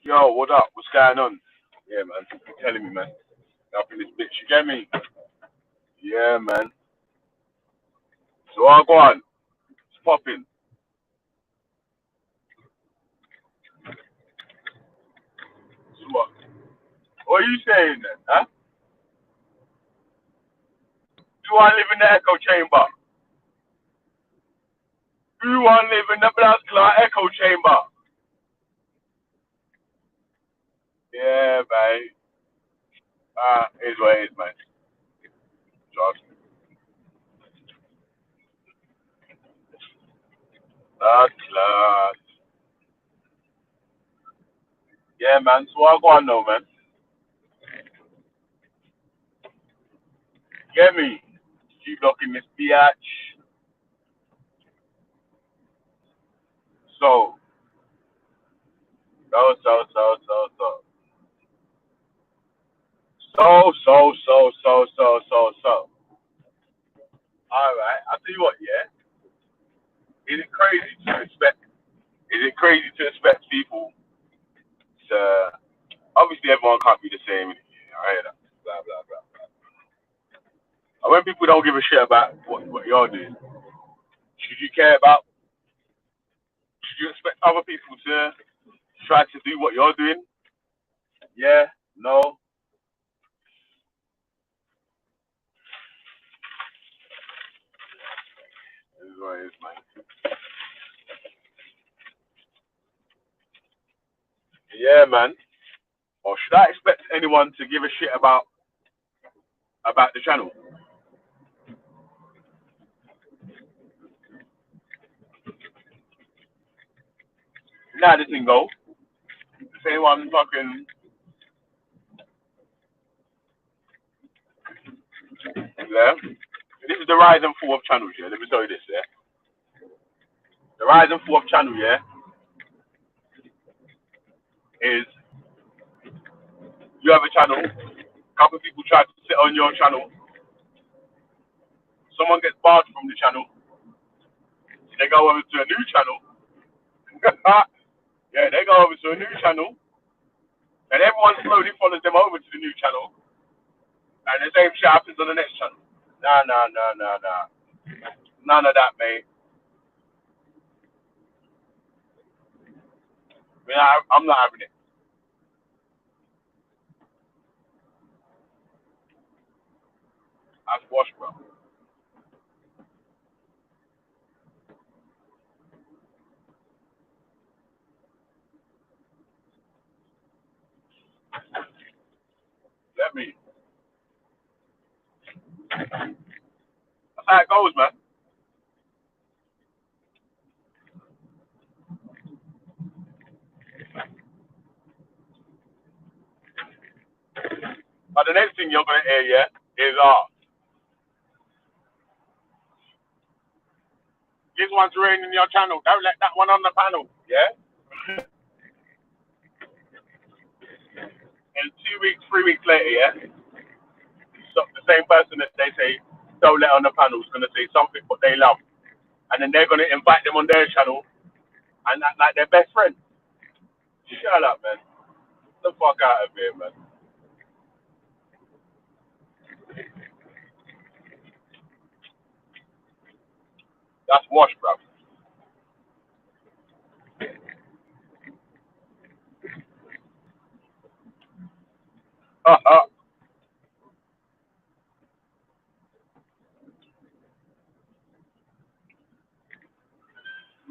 Yo, what up? What's going on? Yeah, man. You telling me, man. Up in this bitch. You get me? Yeah, man. So I go on. It's popping. So what are you saying then? Huh? Do I live in the echo chamber? Do I live in the blood clot echo chamber? Yeah, man. Is what it is, man. Trust me. Blood clot. Yeah, man. So I go on now, man. Get me? Keep blocking this biatch. So, so. So. All right. I'll tell you what, yeah. Is it crazy to expect? Is it crazy to expect people to? Obviously, everyone can't be the same. I hear that. Blah blah blah. And when people don't give a shit about what you're doing, should you care about? Should you expect other people to try to do what you're doing? Yeah. No. This is what it is, man. Yeah, man. Or should I expect anyone to give a shit about the channel? Nah, this thing go. If anyone fucking yeah. This is the rise and fall of channels, yeah. Let me tell you this, yeah. The rise and fall of channel, yeah, is you have a channel, a couple of people try to sit on your channel, someone gets barred from the channel, they go over to a new channel. Yeah, they go over to a new channel, and everyone slowly follows them over to the new channel, and the same shit happens on the next channel. Nah. None of that, mate. I mean, I'm not having it. That's wash, bro. Let me. That's how it goes, man. But the next thing you're gonna hear, yeah, is this one's raining your channel. Don't let that one on the panel. Yeah. And 2 weeks, 3 weeks later, yeah, so the same person that they say don't let on the panel is gonna say something what they love, and then they're gonna invite them on their channel and act like their best friend. Shut up, man. Get the fuck out of here, man. That's wash, bro.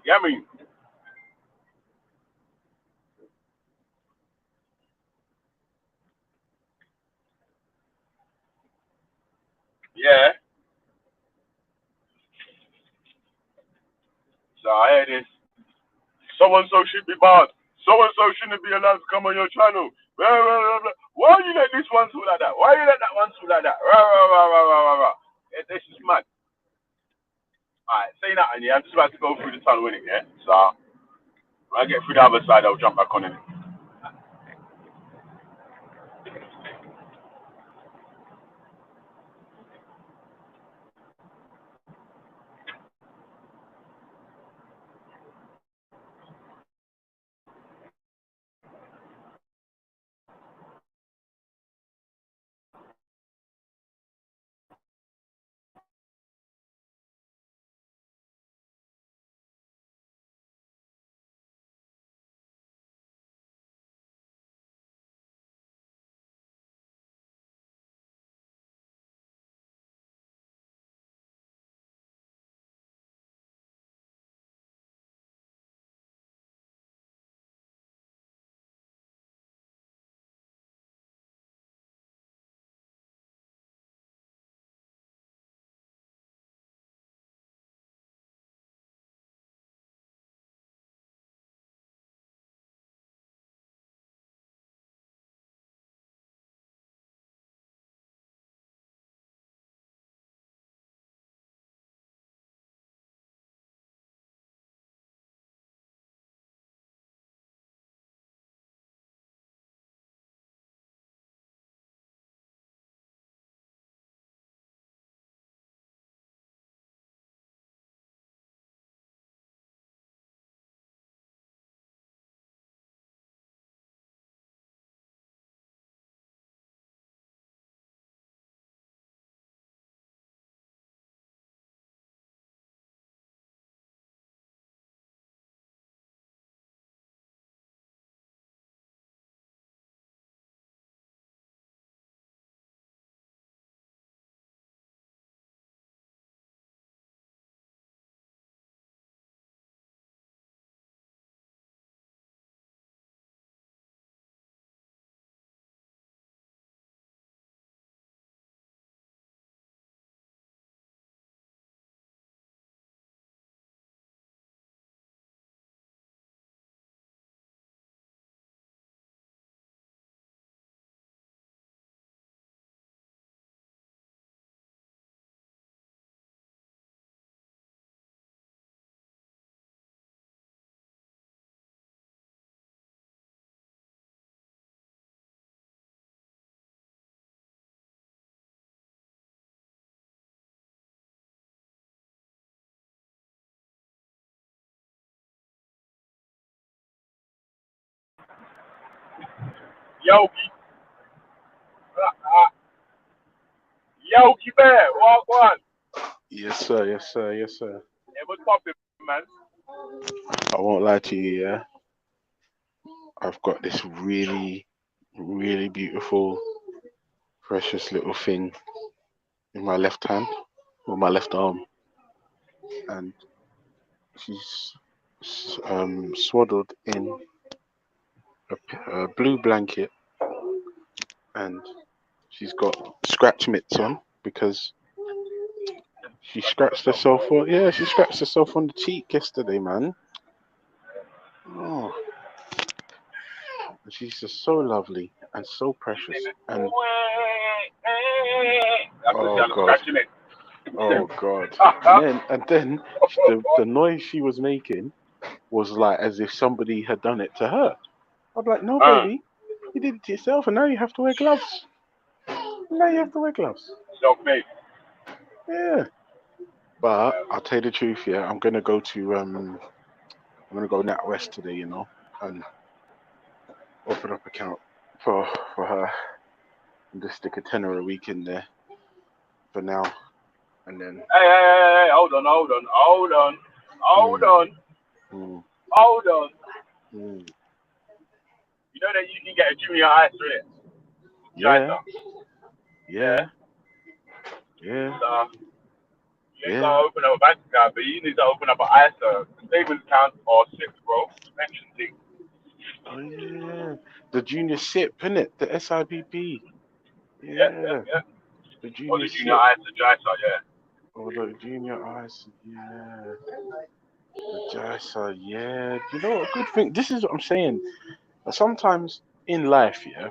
Yeah, I mean, yeah. So I hear this. So and so should be barred. So and so shouldn't be allowed to come on your channel. Blah, blah, blah, blah. Why you let this one through like that? Why you let that one through like that? Rah, rah, rah, rah, rah, rah, rah. This is mad. Alright, say that, and yeah, I'm just about to go through the tunnel, innit, yeah? So when I get through the other side, I'll jump back on it. Yogi, Yogi Bear, walk one. Yes, sir. Yes, sir. Yes, sir. Yeah, what's poppin', man? I won't lie to you. Yeah, I've got this really, really beautiful, precious little thing in my left hand or my left arm, and she's swaddled in a blue blanket, and she's got scratch mitts on because she scratched herself on. Yeah, she scratched herself on the cheek yesterday, man. Oh, she's just so lovely and so precious. And That's what oh I'm God, scratching it. oh God. And then the noise she was making was like as if somebody had done it to her. I'm like, no, uh, baby, you did it to yourself, and now you have to wear gloves. Now you have to wear gloves. self-made. Yeah. But I'll tell you the truth, yeah. I'm gonna go Nat West today, and open up account for her and just stick a tenner a week in there for now, and then Hey, hold mm, on, mm, hold on. mm. You know that you can get a junior ice with it, Yeah, Jisa. Yeah. yeah, yeah, So you ain't yeah. gotta open up a bank account, but you need to open up an ISA, savings account, or SIP, bro. Pension thing. Oh yeah, the junior SIP, innit? The SIPP. Yeah, Yeah, yeah. the Or junior the junior SIP. ISA, Jisa, yeah. Or the junior ice, yeah. The JISA, yeah. You know what? Good thing. This is what I'm saying. Sometimes in life, yeah,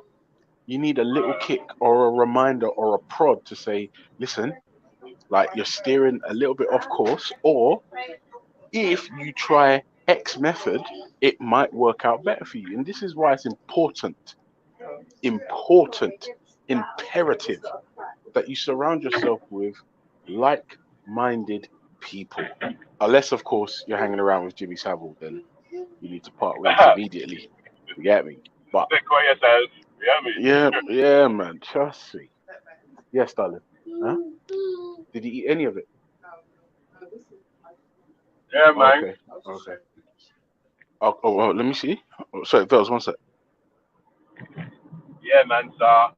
you need a little kick or a reminder or a prod to say, listen, like you're steering a little bit off course, or if you try X method, it might work out better for you. And this is why it's important, imperative that you surround yourself with like-minded people. Unless, of course, you're hanging around with Jimmy Savile, then you need to part ways immediately. You get me? But Stick what you says. You hear me? yeah, yeah, man, trust me. Yes, darling. Huh? Did you eat any of it? Yeah, man. Okay, okay. Oh, let me see. Oh, sorry, Vels, one sec. Yeah, man. So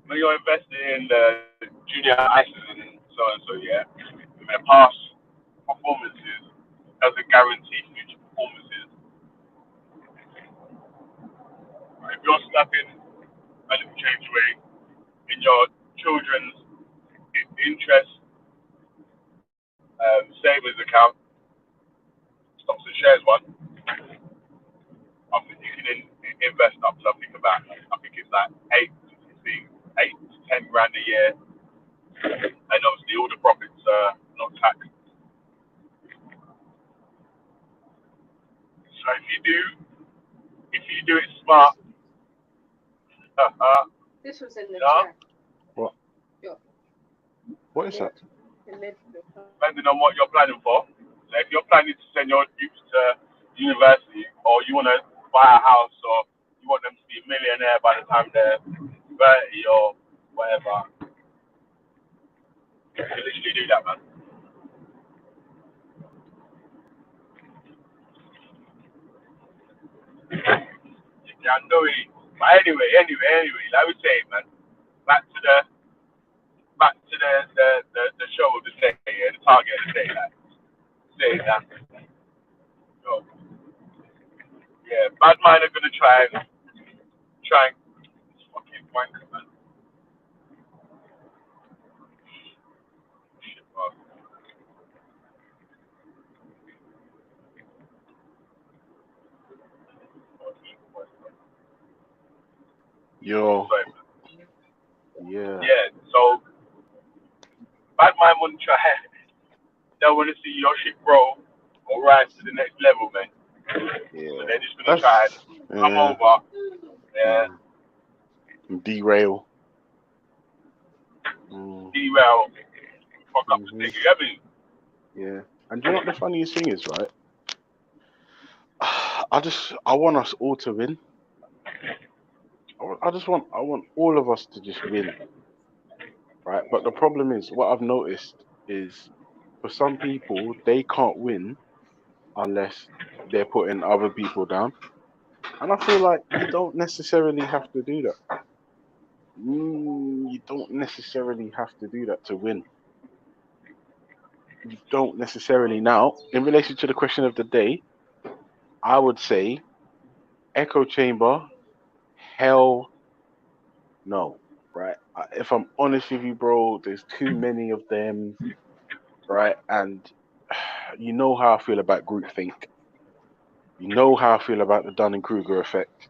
when you're investing in the junior ISAs and so yeah, in the past performances doesn't guarantee future performances. If you're stuck a little change rate in your children's interest savings account, stocks and shares one, I think you can invest up to I think it's like 8 to 10 grand a year, and obviously all the profits are not taxed. So if you do it smart, you know, What? What is that? depending on what you're planning for. So if you're planning to send your youth to university, or you want to buy a house, or you want them to be a millionaire by the time they're 30 or whatever, you can literally do that, man. You can do it. But anyway, like we say, man, back to the show of the day, yeah, the target of the day, like saying that, so, yeah, bad mind are gonna try and fucking wanker, man. Shit, bro. Yo, Sorry, man. yeah, Yeah, so bad mind wouldn't try. They want to see your shit grow or rise to the next level, man. So yeah. they're just gonna try and That's come yeah. over, yeah, Mm, derail. Mm, derail, fuck up the hmm. thing. You get me? Yeah. And do you know what the funniest thing is, right? I want us all to win. I want all of us to just win, right? But the problem is, what I've noticed is, for some people, they can't win unless they're putting other people down, and I feel like you don't necessarily have to do that. You don't necessarily have to do that to win. You don't necessarily. Now, in relation to the question of the day, I would say echo chamber. Hell no, right? If I'm honest with you, bro, there's too many of them, right? And you know how I feel about groupthink. You know how I feel about the Dunning Kruger effect.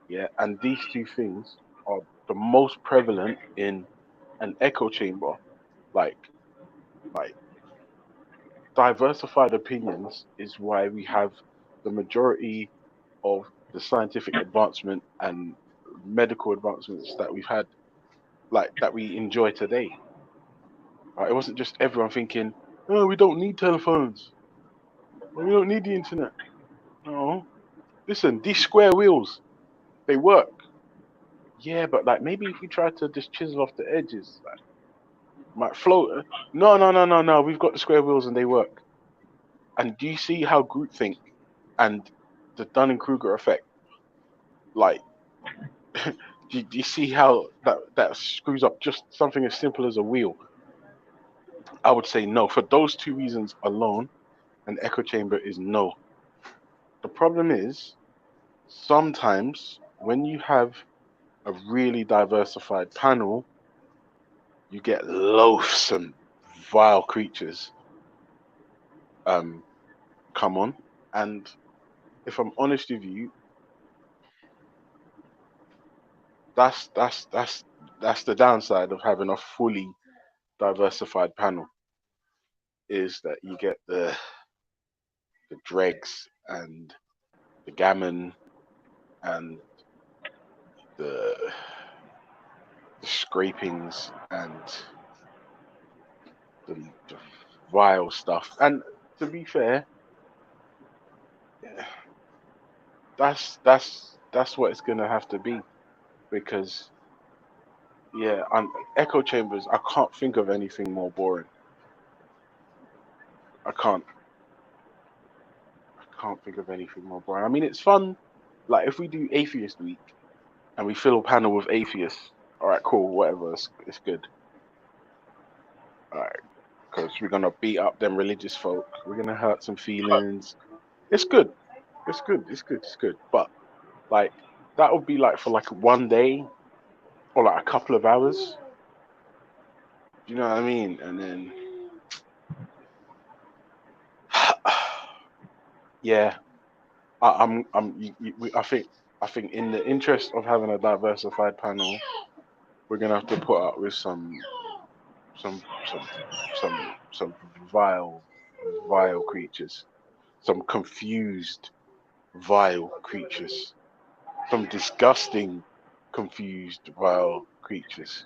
Yeah, and these two things are the most prevalent in an echo chamber. Like, like diversified opinions is why we have the majority of the scientific advancement and medical advancements that we've had, like that we enjoy today. Right? It wasn't just everyone thinking, "Oh, we don't need telephones. Or we don't need the internet." No, listen, these square wheels, they work. Yeah, but like maybe if we try to just chisel off the edges, like might float. No, no, no, no, no. We've got the square wheels and they work. And do you see how groupthink and the Dunning Kruger effect, like, do you see how that screws up just something as simple as a wheel? I would say no. For those two reasons alone, an echo chamber is no. The problem is sometimes when you have a really diversified panel, you get loathsome, vile creatures um, come on. And if I'm honest with you, that's that's that's that's the downside of having a fully diversified panel, is that you get the dregs and the gammon and the, the scrapings and the vile stuff. And to be fair, that's what it's gonna have to be, because yeah, echo chambers. I can't think of anything more boring. I can't. I can't think of anything more boring. I mean, it's fun. Like if we do atheist week and we fill a panel with atheists, all right, cool, whatever, it's good. All right, because we're gonna beat up them religious folk. We're gonna hurt some feelings. It's good. It's good. It's good. It's good. But like that would be like for like one day or like a couple of hours. Do you know what I mean? And then yeah, I think in the interest of having a diversified panel, we're gonna have to put up with some some some vile creatures, some confused vile creatures, some disgusting confused vile creatures,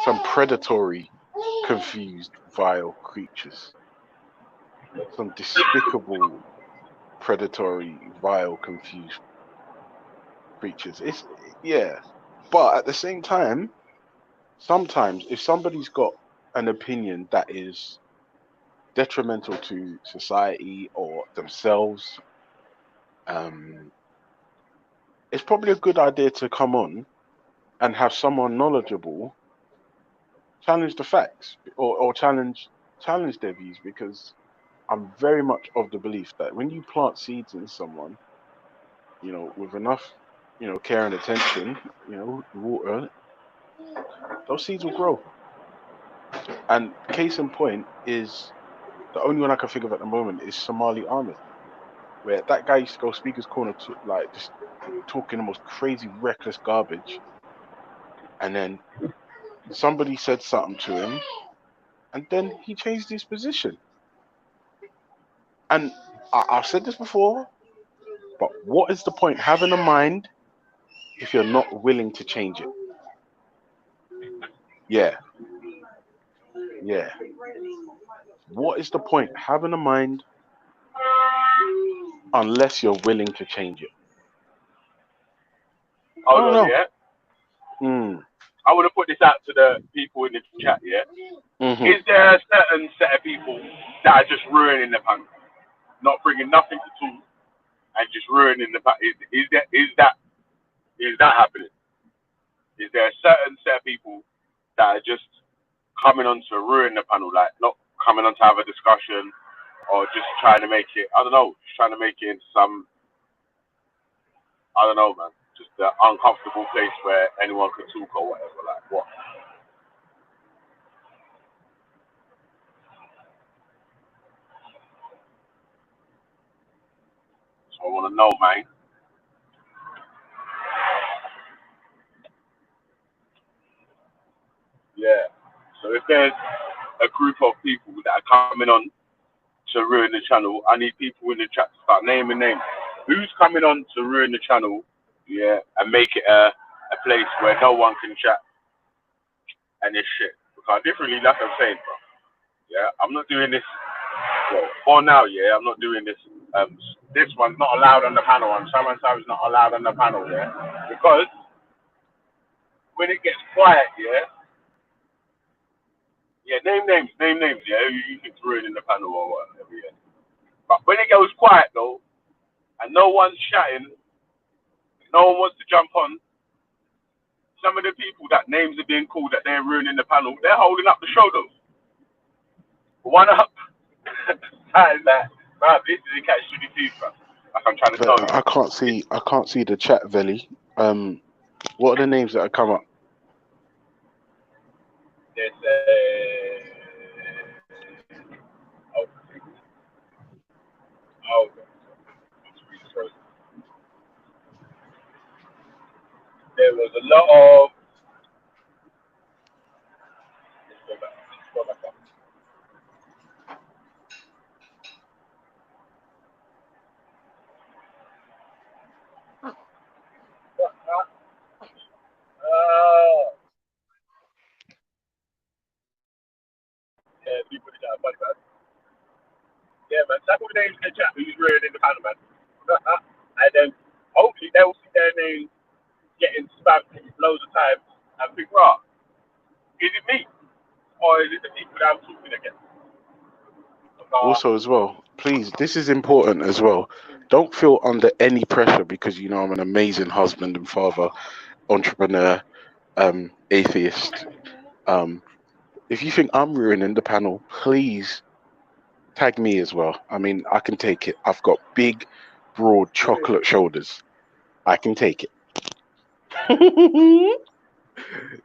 some predatory confused vile creatures, some despicable predatory vile confused creatures. It's yeah, but at the same time, sometimes if somebody's got an opinion that is detrimental to society or themselves, um, it's probably a good idea to come on and have someone knowledgeable challenge the facts, or challenge their views, because I'm very much of the belief that when you plant seeds in someone, with enough, care and attention, water, those seeds will grow. And case in point is the only one I can think of at the moment is Somali Ahmed, where that guy used to go speaker's corner to like just talking the most crazy, reckless garbage, and then somebody said something to him, and then he changed his position. And I've said this before, but what is the point having a mind if you're not willing to change it? Yeah, yeah. What is the point having a mind unless you're willing to change it? Hold Oh on, no. yeah. Hmm. I want to put this out to the people in the chat, yeah. Mm-hmm. Is there a certain set of people that are just ruining the panel, not bringing nothing to talk, and just ruining the panel? Is that happening? Is there a certain set of people that are just coming on to ruin the panel, like not coming on to have a discussion or just trying to make it? I don't know, just trying to make it into some, I don't know, man, just an uncomfortable place where anyone can talk or whatever. Like what? So I want to know, man. Yeah. So if there's a group of people that are coming on to ruin the channel, I need people in the chat to start naming names. Who's coming on to ruin the channel? Yeah, and make it a place where no one can chat and this shit. Because differently, like I'm saying, bro. Yeah, I'm not doing this. Well, for now, yeah, I'm not doing this. This one's not allowed on the panel, and so and so is not allowed on the panel, yeah. Because when it gets quiet, yeah, yeah, name names, yeah. Who you think's ruining the panel or whatever, yeah. But when it goes quiet though, and no one's chatting, no one wants to jump on. Some of the people that names are being called that they're ruining the panel, they're holding up the show though. One up. That is that. Man, this is a catch 22, bro. Like I'm trying to But tell you. I can't see the chat, Veli. What are the names that have come up? There's oh, oh, there was a lot of. Let's go back. Let's go back up. Yeah, people in the chat, funny man. Yeah, man. Type of names in the chat who's ruining the panel, man. And then hopefully they will see their names getting spammed loads of times and figure out, is it me or is it the people that I'm talking against? Also, as well, please, this is important as well. Don't feel under any pressure because you know I'm an amazing husband and father, entrepreneur, atheist. If you think I'm ruining the panel, please tag me as well. I mean, I can take it. I've got big, broad chocolate shoulders. I can take it.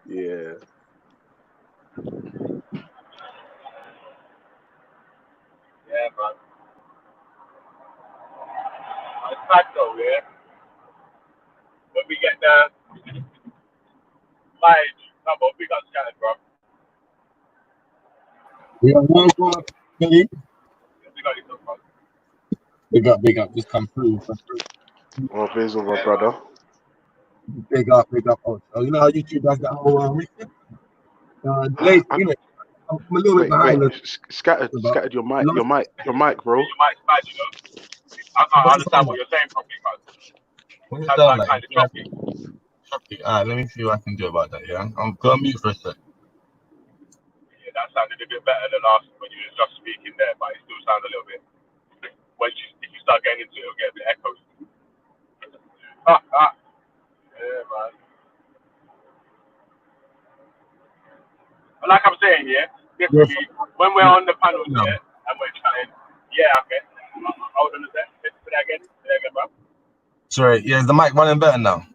Yeah. Yeah, man. It's bad though, yeah. When we get the mileage, come on, we got scattered, bro. We got one more, Billy. We got yourself, bro. Big up, just come through. Well, Basil, my Yeah, man. brother. Big up. Oh, you know how YouTube does that whole late, I, you know, I'm a little bit wait. behind the Scattered. Your last mic, bro. Yeah, you might bad, you know. I can't what you understand saying, what man? you're saying properly, man. What it That's sound like like? kind of choppy. Alright, let me see what I can do about that, yeah? I'm gonna mute for a sec. Yeah, that sounded a bit better than last when you was just speaking there, but it still sounds a little bit. If you start getting into it, it'll get a bit echoes. Yeah, man. But like I'm saying, yeah, Yes, differently, when we're on the panels, no. yeah, and we're chatting, yeah, okay. Hold on a sec. Let's say that again. Say that again, bro. Sorry, yeah, is the mic running better now?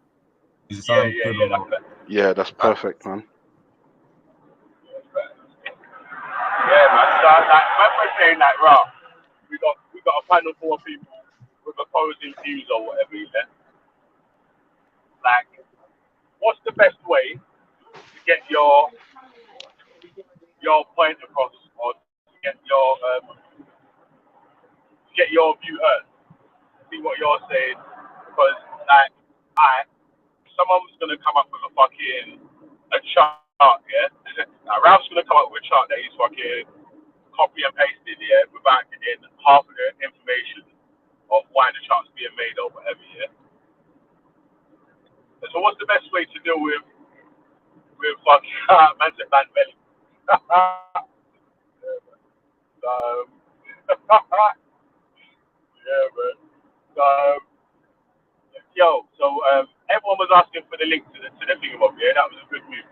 Is it Yeah, sounding yeah, good yeah, or that's better. Yeah, that's alright? perfect, man. That's better. Yeah, man. So, like, when we're saying like, right, we got a panel full of people with opposing views or whatever, yeah. Like, what's the best way to get your point across or to get your view heard? See what you're saying, because like, someone's gonna come up with a chart, yeah. Now, Ralph's gonna come up with a chart that he's fucking copy and pasted, yeah, without getting half of the information of why the chart's being made or whatever, yeah. So what's the for the link to the thingamabob. Yeah, that was a good move.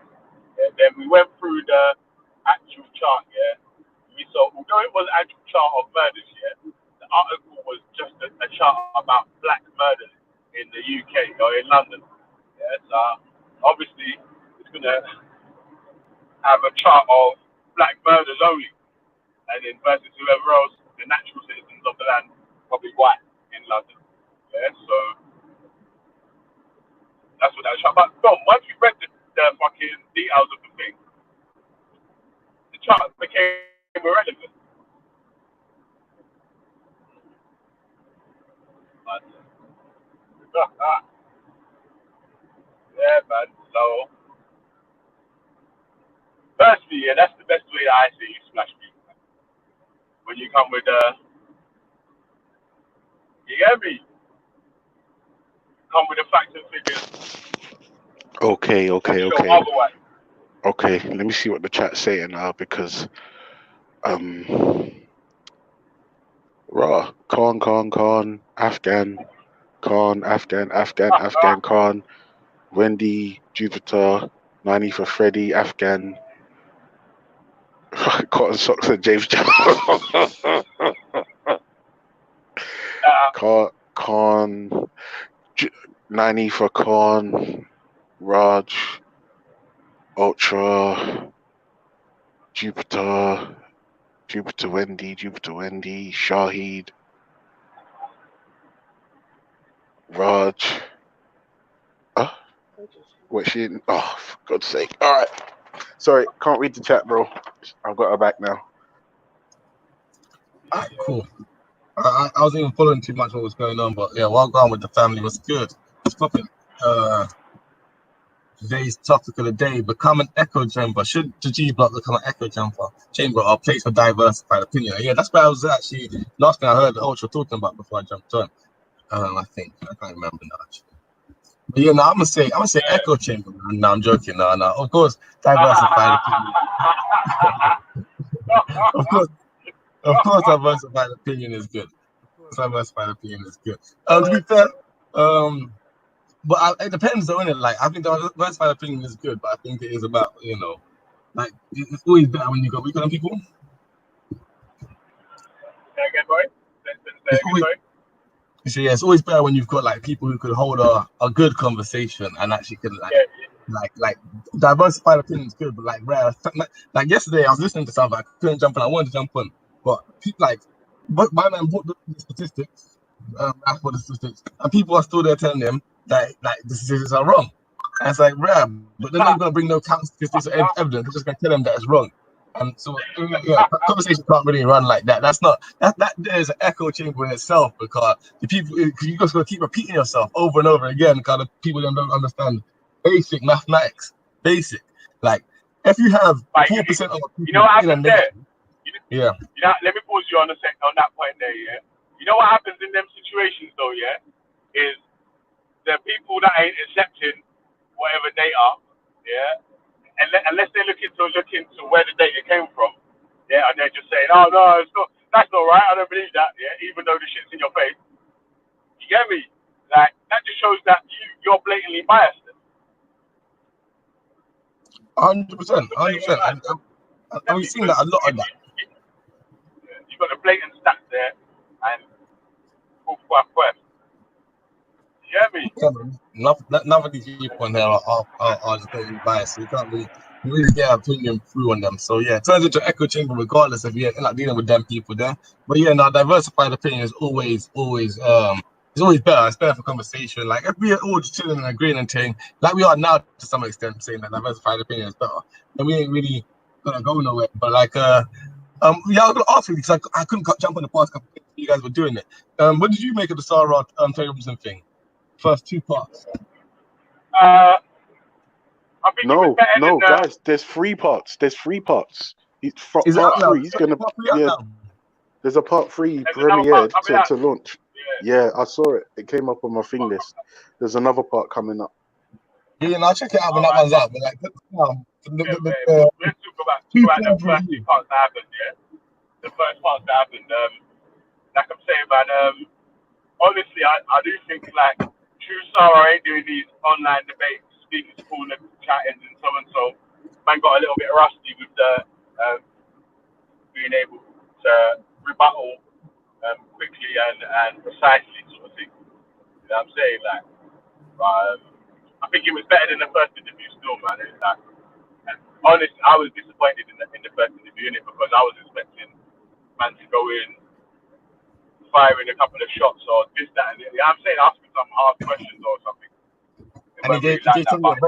Yeah, then we went through the actual chart. Yeah, we saw although it was an actual chart of murders. Yeah, the article was just a chart about black murders in the UK or in London. Yeah, so obviously it's gonna have a chart of black murders only, and then versus whoever else, the natural citizens of the land, probably white in London. Yeah, so that's what that chart. But Dom, once you read the fucking details of the thing, the chart became irrelevant. But, yeah, man. So, firstly, yeah, that's the best way that I see you smash people. When you come with you get me? Come with the facts and figures Okay, and okay, show okay, otherwise. okay. Let me see what the chat's saying now because raw Khan, Afghan, Khan, Wendy, Jupiter, 90 for Freddie, Afghan, Cotton Socks and James Jones. Khan, 90 for Khan, Raj, Ultra, Jupiter, Wendy, Shahid, Raj. What she? Oh, for God's sake! All right, sorry, can't read the chat, bro. I've got her back now. Alright, cool. I wasn't even following too much what was going on, but yeah, while going with the family was good. Stop it. Today's topic of the day: become an echo chamber. Should the G block become an echo chamber or place for diversified opinion? Yeah, that's what I was actually last thing I heard the Ultra talking about before I jumped on. I think I can't remember now. Actually. But yeah, no, I'm gonna say echo chamber. Man. No, I'm joking. No. Of course, diversified opinion. of course, diversified opinion is good. Of course, diversified opinion is good. To be fair, but it depends, though, innit? Like, I think diversified opinion is good, but I think it is about, like it's always better when you got weak on people. Say again, boy. Say It's again, always sorry. So yeah, it's always better when you've got like people who could hold a good conversation and actually can Yeah, like diversified opinions good, but like rare. Like yesterday, I was listening to something, I couldn't jump on. I wanted to jump on, but people but my man brought the statistics, asked for the statistics, and people are still there telling them that like the statistics are wrong. And it's like rare, but they're not even gonna bring no counter statistics or evidence. They're just gonna tell them that it's wrong. And so yeah, conversation can't really run like that. That's not that there's an echo chamber in itself because the people you just gotta keep repeating yourself over and over again because the people don't understand basic mathematics. Basic. Like if you have like 4% of you know people what in a happens there? negative, yeah. You know, let me pause you on on that point there, yeah. You know what happens in them situations though, yeah, is the people that ain't accepting whatever data, yeah, unless they look into where the data came from, yeah, and they're just saying, oh no, it's not, that's not right, I don't believe that, yeah, even though the shit's in your face. You get me? Like that just shows that you're blatantly biased. 100%, You're blatantly 100%. biased. And we've seen that a lot of that. You got the blatant stats there, and quest. You get me? None of these people in here are just totally biased, so you can't really get an opinion through on them. So yeah, it turns into an echo chamber regardless if you're not dealing with them people there. But yeah, now diversified opinion is always it's always better. It's better for conversation. Like if we are all just chilling and agreeing and saying, like we are now to some extent, saying that diversified opinion is better, then we ain't really gonna go nowhere. But yeah, I was gonna ask you because I couldn't jump on the past couple of things you guys were doing it. What did you make of the Sarah Terry Robinson thing? First two parts. I think it was No, better than no, guys. There's three parts. Is it Part out now? three. He's gonna Part three out yeah. now? There's a part three there's another part premiered coming out. to launch. Yeah. Yeah, I saw it. It came up on my thing list. There's another part coming up. Yeah, I'll check it out when All that right. one's out. But like, Yeah, the let's talk two about the films first two review. parts that happened. Yeah, the first parts that happened. Like I'm saying, man. Honestly, I do think like True Sarah ain't doing these online debates speaking to Paul and chatting and so and so. Man got a little bit rusty with the being able to rebuttal quickly and precisely, sort of thing. You know what I'm saying? Like, I think it was better than the first interview still, man. It's like, and honestly, I was disappointed in the first interview in it because I was expecting man to go in firing a couple of shots or this, that, and the other. You know what I'm saying? Asking some hard questions or something. It And he weren't gave, really he like gave that, Tommy but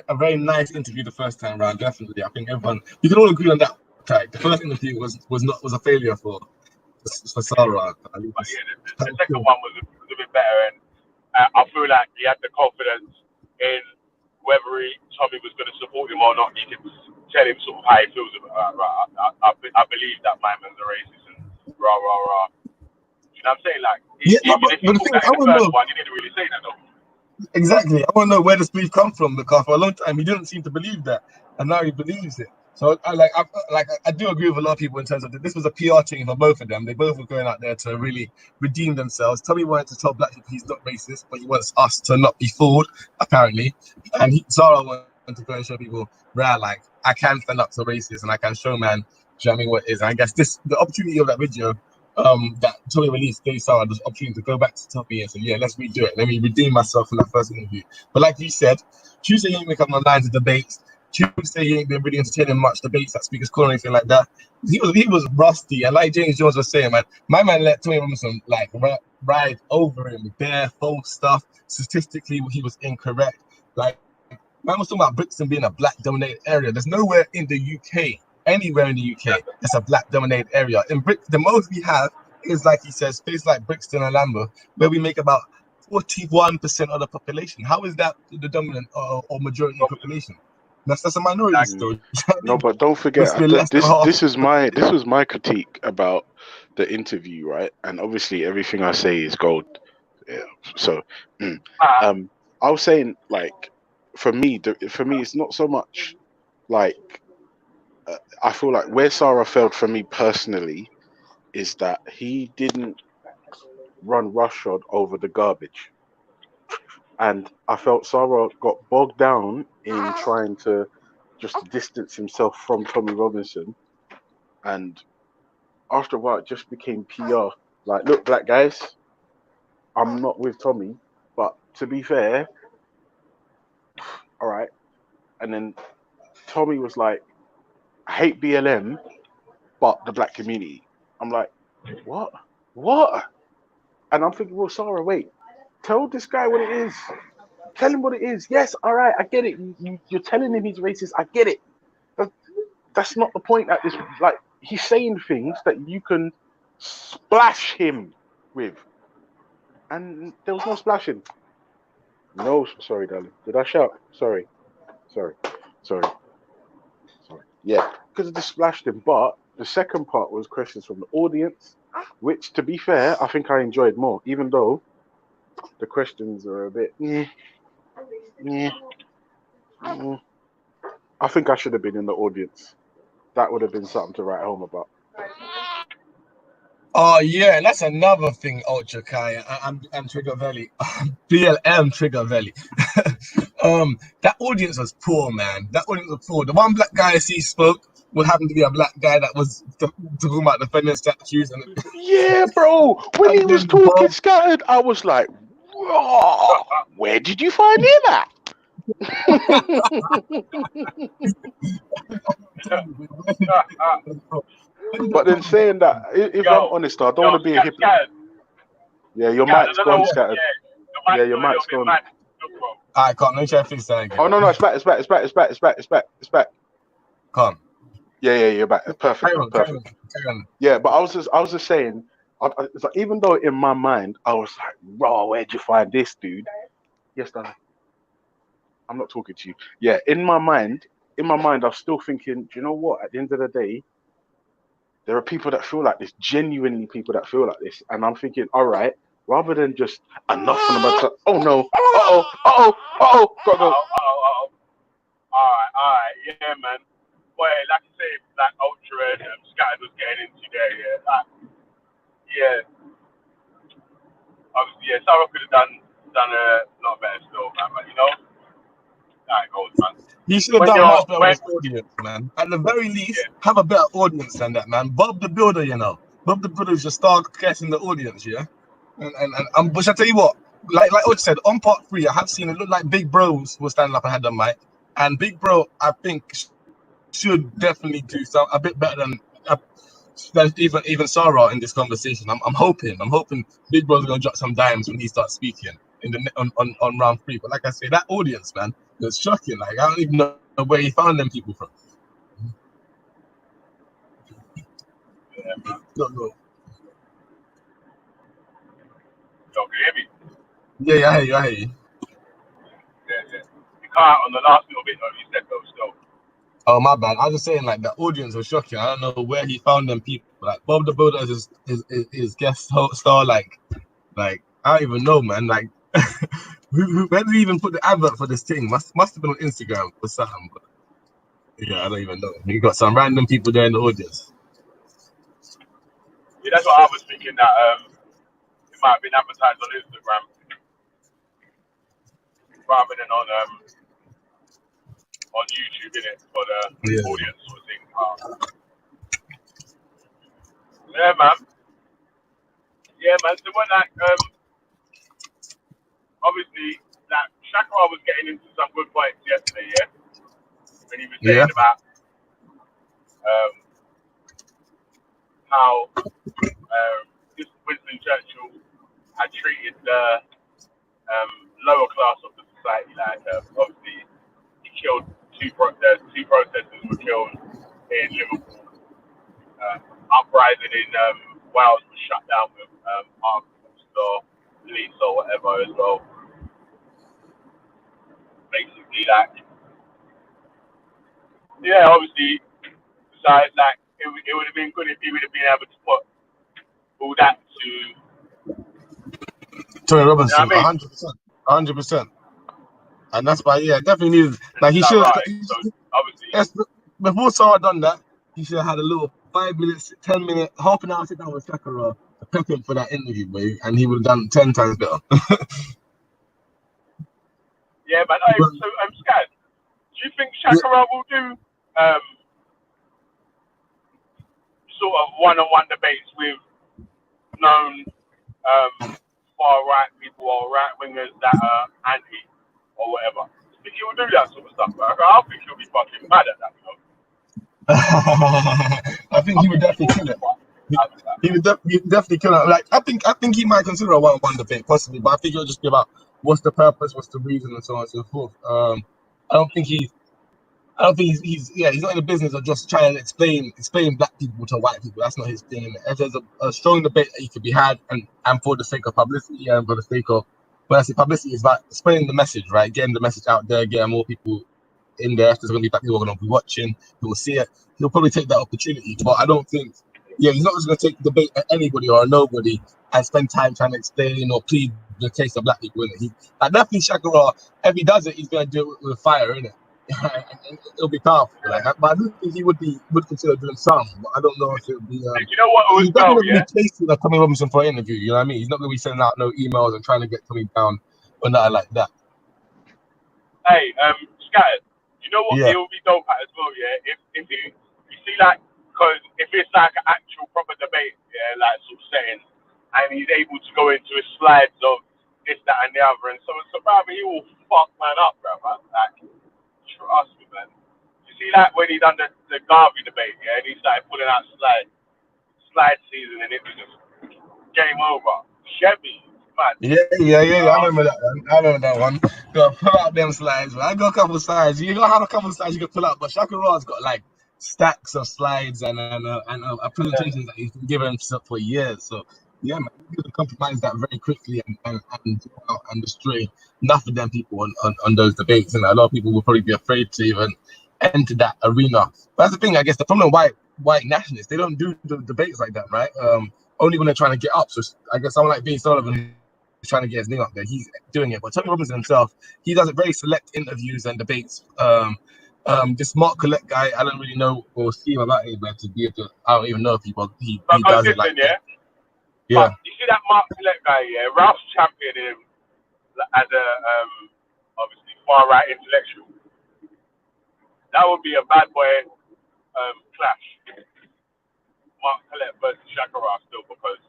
a very nice interview the first time round. Definitely, I think everyone you can all agree on that. Right? The first interview was a failure for Sarah. At but least. yeah, the second one was a bit better, and I feel like he had the confidence in whether Tommy was going to support him or not. He could tell him sort of how he feels about right. I believe that my man's a racist and rah rah rah. You know what I'm saying? Like, Yeah, even if he but the thought thing is, that I in the want to first know one, he didn't really say that though. exactly. I want to know where this belief come from because for a long time he didn't seem to believe that, and now he believes it. So I do agree with a lot of people in terms of that this was a PR thing for both of them. They both were going out there to really redeem themselves. Tommy wanted to tell black people he's not racist, but he wants us to not be fooled, apparently. And Zara wanted to go and show people, rare, like, I can stand up to racists and I can show man, do you know what I mean, what it is. And I guess the opportunity of that video that Tommy released gave Sarah the opportunity to go back to Tommy and say, yeah, let's redo it. Let me redeem myself from that first interview. But like you said, Tuesday he ain't make up my lines of debates. Tuesday he ain't been really entertaining much debates at Speaker's Corner or anything like that. He was rusty. And like James Jones was saying, man, my man let Tommy Robinson like ride over him with bare false stuff. Statistically, he was incorrect. Like, man was talking about Brixton being a black dominated area. There's nowhere in the UK, anywhere in the UK, that's a black dominated area. In the most we have is, like he says, places like Brixton and Lambeth, where we make about 41% of the population. How is that the dominant or majority population? That's a minority Exactly. still. No, but don't forget We're less than half. this was my critique about the interview, right? And obviously everything I say is gold. Yeah. So, um, I was saying like for me, it's not so much like I feel like where Sarah failed for me personally is that he didn't run roughshod over the garbage, and I felt Sarah got bogged down in trying to just distance himself from Tommy Robinson, and after a while it just became PR. Like, look, black guys, I'm not with Tommy, but to be fair, all right. And then Tommy was like, I hate BLM, but the black community. I'm like, what? What? And I'm thinking, well, Sarah, wait, tell this guy what it is. Tell him what it is. Yes, all right, I get it. You're telling him he's racist. I get it. But that's not the point at this. Like, he's saying things that you can splash him with. And there was no splashing. No, sorry, darling. Did I shout? Sorry. Sorry. Sorry. Sorry. Yeah, because I just splashed him. But the second part was questions from the audience, which, to be fair, I think I enjoyed more, even though the questions are a bit. Yeah. I think I should have been in the audience. That would have been something to write home about. Oh yeah, and that's another thing, Ultra Kai. I'm Trigger Valley, BLM Trigger Valley. That audience was poor, man. That audience was poor. The one black guy I see spoke would happen to be a black guy that was talking about defending statues Yeah, bro. When he and was then talking scattered, I was like, "Whoa, where did you find him at?" But then saying that, if I'm honest, I don't want to be a hypocrite. Scattered. Yeah, your Scattered. I mic's don't know. gone, yeah. scattered. Yeah, the Yeah, mic's your still a little mic's bit gone. mad. Look, bro. I can't. Let me try to fix that Oh again. no, no, it's back, it's back, it's back, it's back, it's back, it's back, it's back. Calm. Yeah, yeah, you're back. Perfect, Carry bro, on. Carry on. perfect. Carry on. Yeah, but I was just saying, it's like, even though in my mind I was like, "Raw, where'd you find this, dude?" Yes, darling. I'm not talking to you. Yeah, in my mind, I was still thinking, do you know what? At the end of the day, there are people that feel like this, genuinely people that feel like this, and I'm thinking, all right, rather than just enough from the oh no, gotta go. Alright, yeah, man. Boy, like I say, like Ultra and Scattered was getting into there, yeah. Yeah, obviously, yeah, Sarah could have done a lot better still, man, but you know, that goes, man. He should have When done you're much better with when his audience, man. At the very least, yeah, have a better audience than that, man. Bob the Builder, you know. Bob the Builder should start guessing the audience, yeah. And but I tell you what, like Ochi said, on part 3, I have seen it look like Big Bros was standing up and had the mic, and Big Bro, I think, should definitely do a bit better than even Sarah in this conversation. I'm hoping Big Bro's gonna drop some dimes when he starts speaking in the on round 3. But like I say, that audience, man, it's shocking. Like I don't even know where he found them people from. yeah, man. No. Yo, can you hear me? Yeah, I hear you. Yeah. You can't on the last little bit though. You said though still. Oh my bad. I was just saying, like the audience was shocking. I don't know where he found them people. Like Bob the Builder is his guest star. Like I don't even know, man. Like where did he even put the advert for this thing? Must have been on Instagram or something. But yeah, I don't even know. He got some random people there in the audience. Yeah, that's what I was thinking that it might have been advertised on Instagram rather than on YouTube, innit, for the Yeah. audience sort of thing. Yeah, man. Yeah, man. So when like obviously like Shakra was getting into some good points yesterday, yeah, when he was Yeah. saying about how this Winston Churchill had treated the lower class of the society. Like obviously he killed two protesters were killed in Liverpool. Uprising in Wales was shut down with armed or police or whatever as well. Basically, like, yeah, obviously, so it's like it would have been good if he would have been able to put all that to, you Tony know Robinson, what I mean? 100%. And that's why, yeah, definitely needed. Like he Like, should. right. So obviously, Yes, before Sarah done that, he should have had a little 5 minutes, 10 minute, half an hour sit down with Sakura to prep him for that interview, boy, and he would have done 10 times better. yeah, but so I'm scared. Do you think Yeah, Shakira will do sort of one-on-one debates with known far right people or right wingers that are anti or whatever? I think he will do that sort of stuff. Like, I think he'll be fucking mad at that, you know. I think I he would think he definitely will kill be it. quite He, mad at that. he would definitely kill it. Like I think he might consider a one-on-one debate possibly, but I think he'll just give out what's the purpose, what's the reason, and so on and so forth. I don't think he's not in the business of just trying to explain black people to white people. That's not his thing. If there's a strong debate that he could be had, and for the sake of publicity and for the sake of, when I say publicity, is about spreading the message, right? Getting the message out there, getting more people in there. If there's going to be black people going to be watching, who will see it, he'll probably take that opportunity. But I don't think, he's not just going to take debate at anybody or nobody and spend time trying to explain or plead the case of black people. Like definitely Shakira, if he does it, he's going to do it with fire, innit? And it'll be powerful. Like, but I do think he would consider doing some. But I don't know if it would be. And you know what He's as well, definitely not going yeah? to be chasing like Tommy Robinson for an interview. You know what I mean? He's not going to be sending out no emails and trying to get Tommy down or nothing like that. Hey, Scattered, you know what Yeah. it will be dope at as well, yeah? If you see like, because if it's like an actual proper debate, yeah, like sort of setting, and he's able to go into his slides of this, that, and the other, and so brother, he will fuck man up, brother. Like, trust me, man. You see, like when he done the Garvey debate, yeah, and he started pulling out slide season, and it was just game over. Chevy, man. Yeah. I remember that one. Got pull out them slides. Man. I got a couple of slides. You gotta have a couple of slides you can pull out, but Shaka Ra's got like stacks of slides and a presentations that he's been given for years. So yeah, man, you can compromise that very quickly and destroy enough of them people on those debates. And a lot of people will probably be afraid to even enter that arena. But that's the thing, I guess the problem with white nationalists, they don't do the debates like that, right? Only when they're trying to get up. So I guess someone like Dean Sullivan is trying to get his name up there. He's doing it. But Tony Robinson himself, he does it very select interviews and debates. This Mark Collette guy, I don't really know or see him about it, but to be able to, I don't even know if he Because does it like listen, yeah. that. Yeah. But you see that Mark Collette guy, yeah. Ralph's championing him as a obviously far right intellectual. That would be a bad boy clash. Mark Collette versus Shakira still, because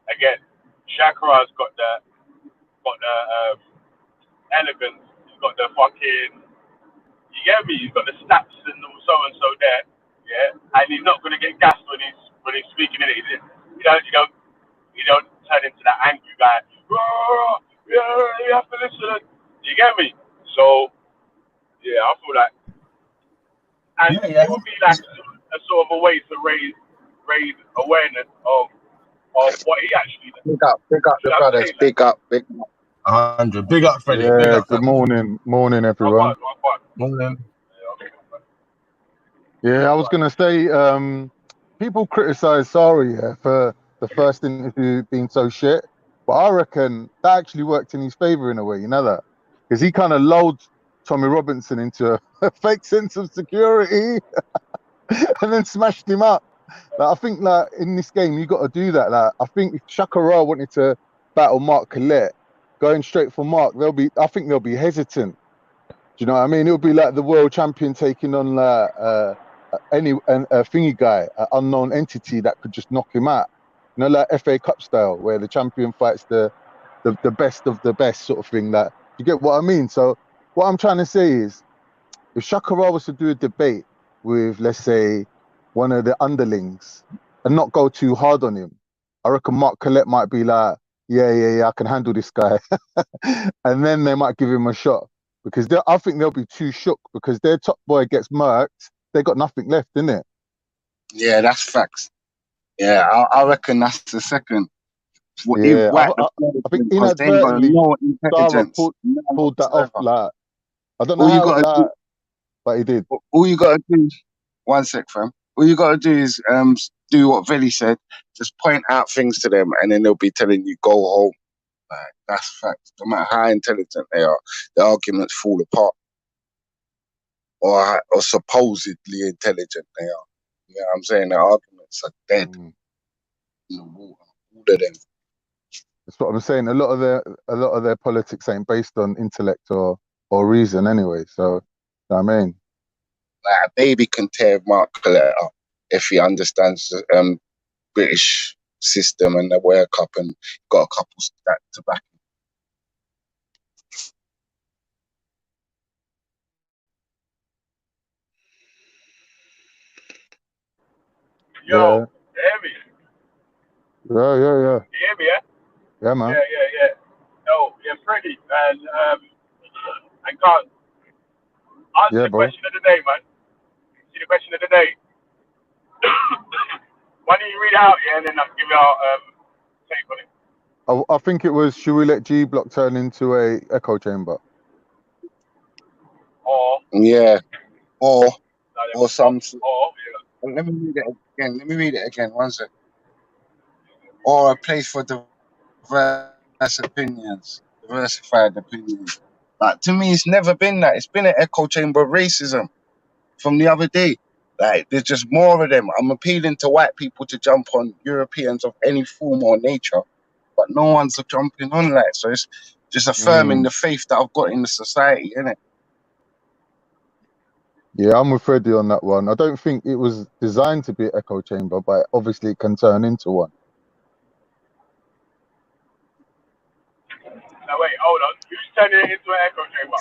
again, Shakira's got the elegance. He's got the fucking. You get me? He's got the stats and so and so there. Yeah, and he's not gonna get gassed when he's speaking in it. You don't turn into that angry guy. "Oh, yeah, you have to listen. You get me? So yeah, I feel like, and Yeah. it would be like a sort of a way to raise awareness of what he actually does. Big up Should the I say brothers. like? Big up, big up. 100. Big up, Freddie. Big Yeah, up. good morning, One everyone. part, one part. Morning. Yeah, okay. Yeah, I was gonna say, people criticize Sari, yeah, for the first interview being so shit, but I reckon that actually worked in his favor in a way. You know that, because he kind of lulled Tommy Robinson into a fake sense of security and then smashed him up. Like, I think, like, in this game, you got to do that. Like, I think if Shakira wanted to battle Mark Collette, going straight for Mark, I think they'll be hesitant. Do you know what I mean? It'll be like the world champion taking on a thingy guy, an unknown entity that could just knock him out. You know, like FA Cup style, where the champion fights the best of the best, sort of thing. Like, you get what I mean? So what I'm trying to say is, if Shakira was to do a debate with, let's say, one of the underlings and not go too hard on him, I reckon Mark Collette might be like, yeah, I can handle this guy. And then they might give him a shot, because I think they'll be too shook, because their top boy gets murked, they got nothing left, innit? Yeah, that's facts. Yeah, I reckon that's the second. He Yeah, whacked the I think because they ain't got inadvertently no Dara intelligence, none pulled that off. whatsoever. Like, I don't know All you how, gotta like, do, but he did. all you gotta do, one sec, fam. All you gotta do is do what Veli said. Just point out things to them, and then they'll be telling you go home. Like, that's facts. No matter how intelligent they are, the arguments fall apart, or supposedly intelligent they are. You know what I'm saying? The arguments are dead Mm. in the water. All of them. That's what I'm saying. A lot of their politics ain't based on intellect or reason anyway. So, you know what I mean, Like a baby can tear Mark Collette up if he understands the British system and the World Cup and got a couple stats to back him. Yo, you hear me? yeah. You hear me? Yeah. Yeah, man. Yeah. Yo, yeah, Freddie, and I can't answer Yeah, the bro. question of the day, man. See the question of the day. Why don't you read it out, yeah, and then I'll give you our take on it. I think it was, should we let G Block turn into a echo chamber? Or Yeah, or no, some. yeah. Let me read it again. Let me read it again. One sec. Or a place for diverse opinions, diversified opinions. Like, to me, it's never been that. It's been an echo chamber of racism from the other day. Like, there's just more of them. I'm appealing to white people to jump on Europeans of any form or nature, but no one's jumping on that. So it's just affirming the faith that I've got in the society, innit? Yeah, I'm with Freddie on that one. I don't think it was designed to be an echo chamber, but obviously it can turn into one. Now wait, hold on. Who's turning it into an echo chamber?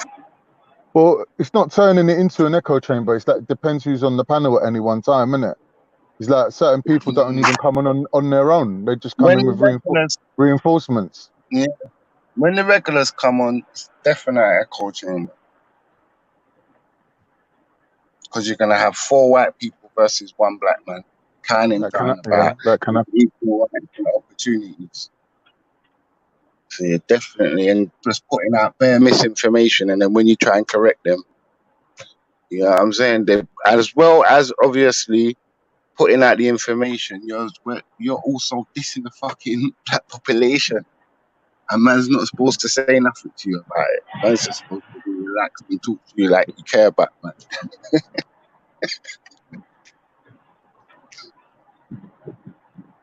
Well, it's not turning it into an echo chamber. It's like, it depends who's on the panel at any one time, isn't it? It's like certain people don't even come on their own. They just come When in the with regulars, reinforcements. yeah, when the regulars come on, it's definitely echo chamber. Because you're gonna have 4 white people versus 1 black man, canning down about That can happen. equal opportunities. So you're definitely, and just putting out bare misinformation, and then when you try and correct them, you know what I'm saying? They, as well as obviously putting out the information, you're also dissing the fucking black population. And man's not supposed to say nothing to you about it. Man's just supposed to be relaxed and talk to you like you care about man.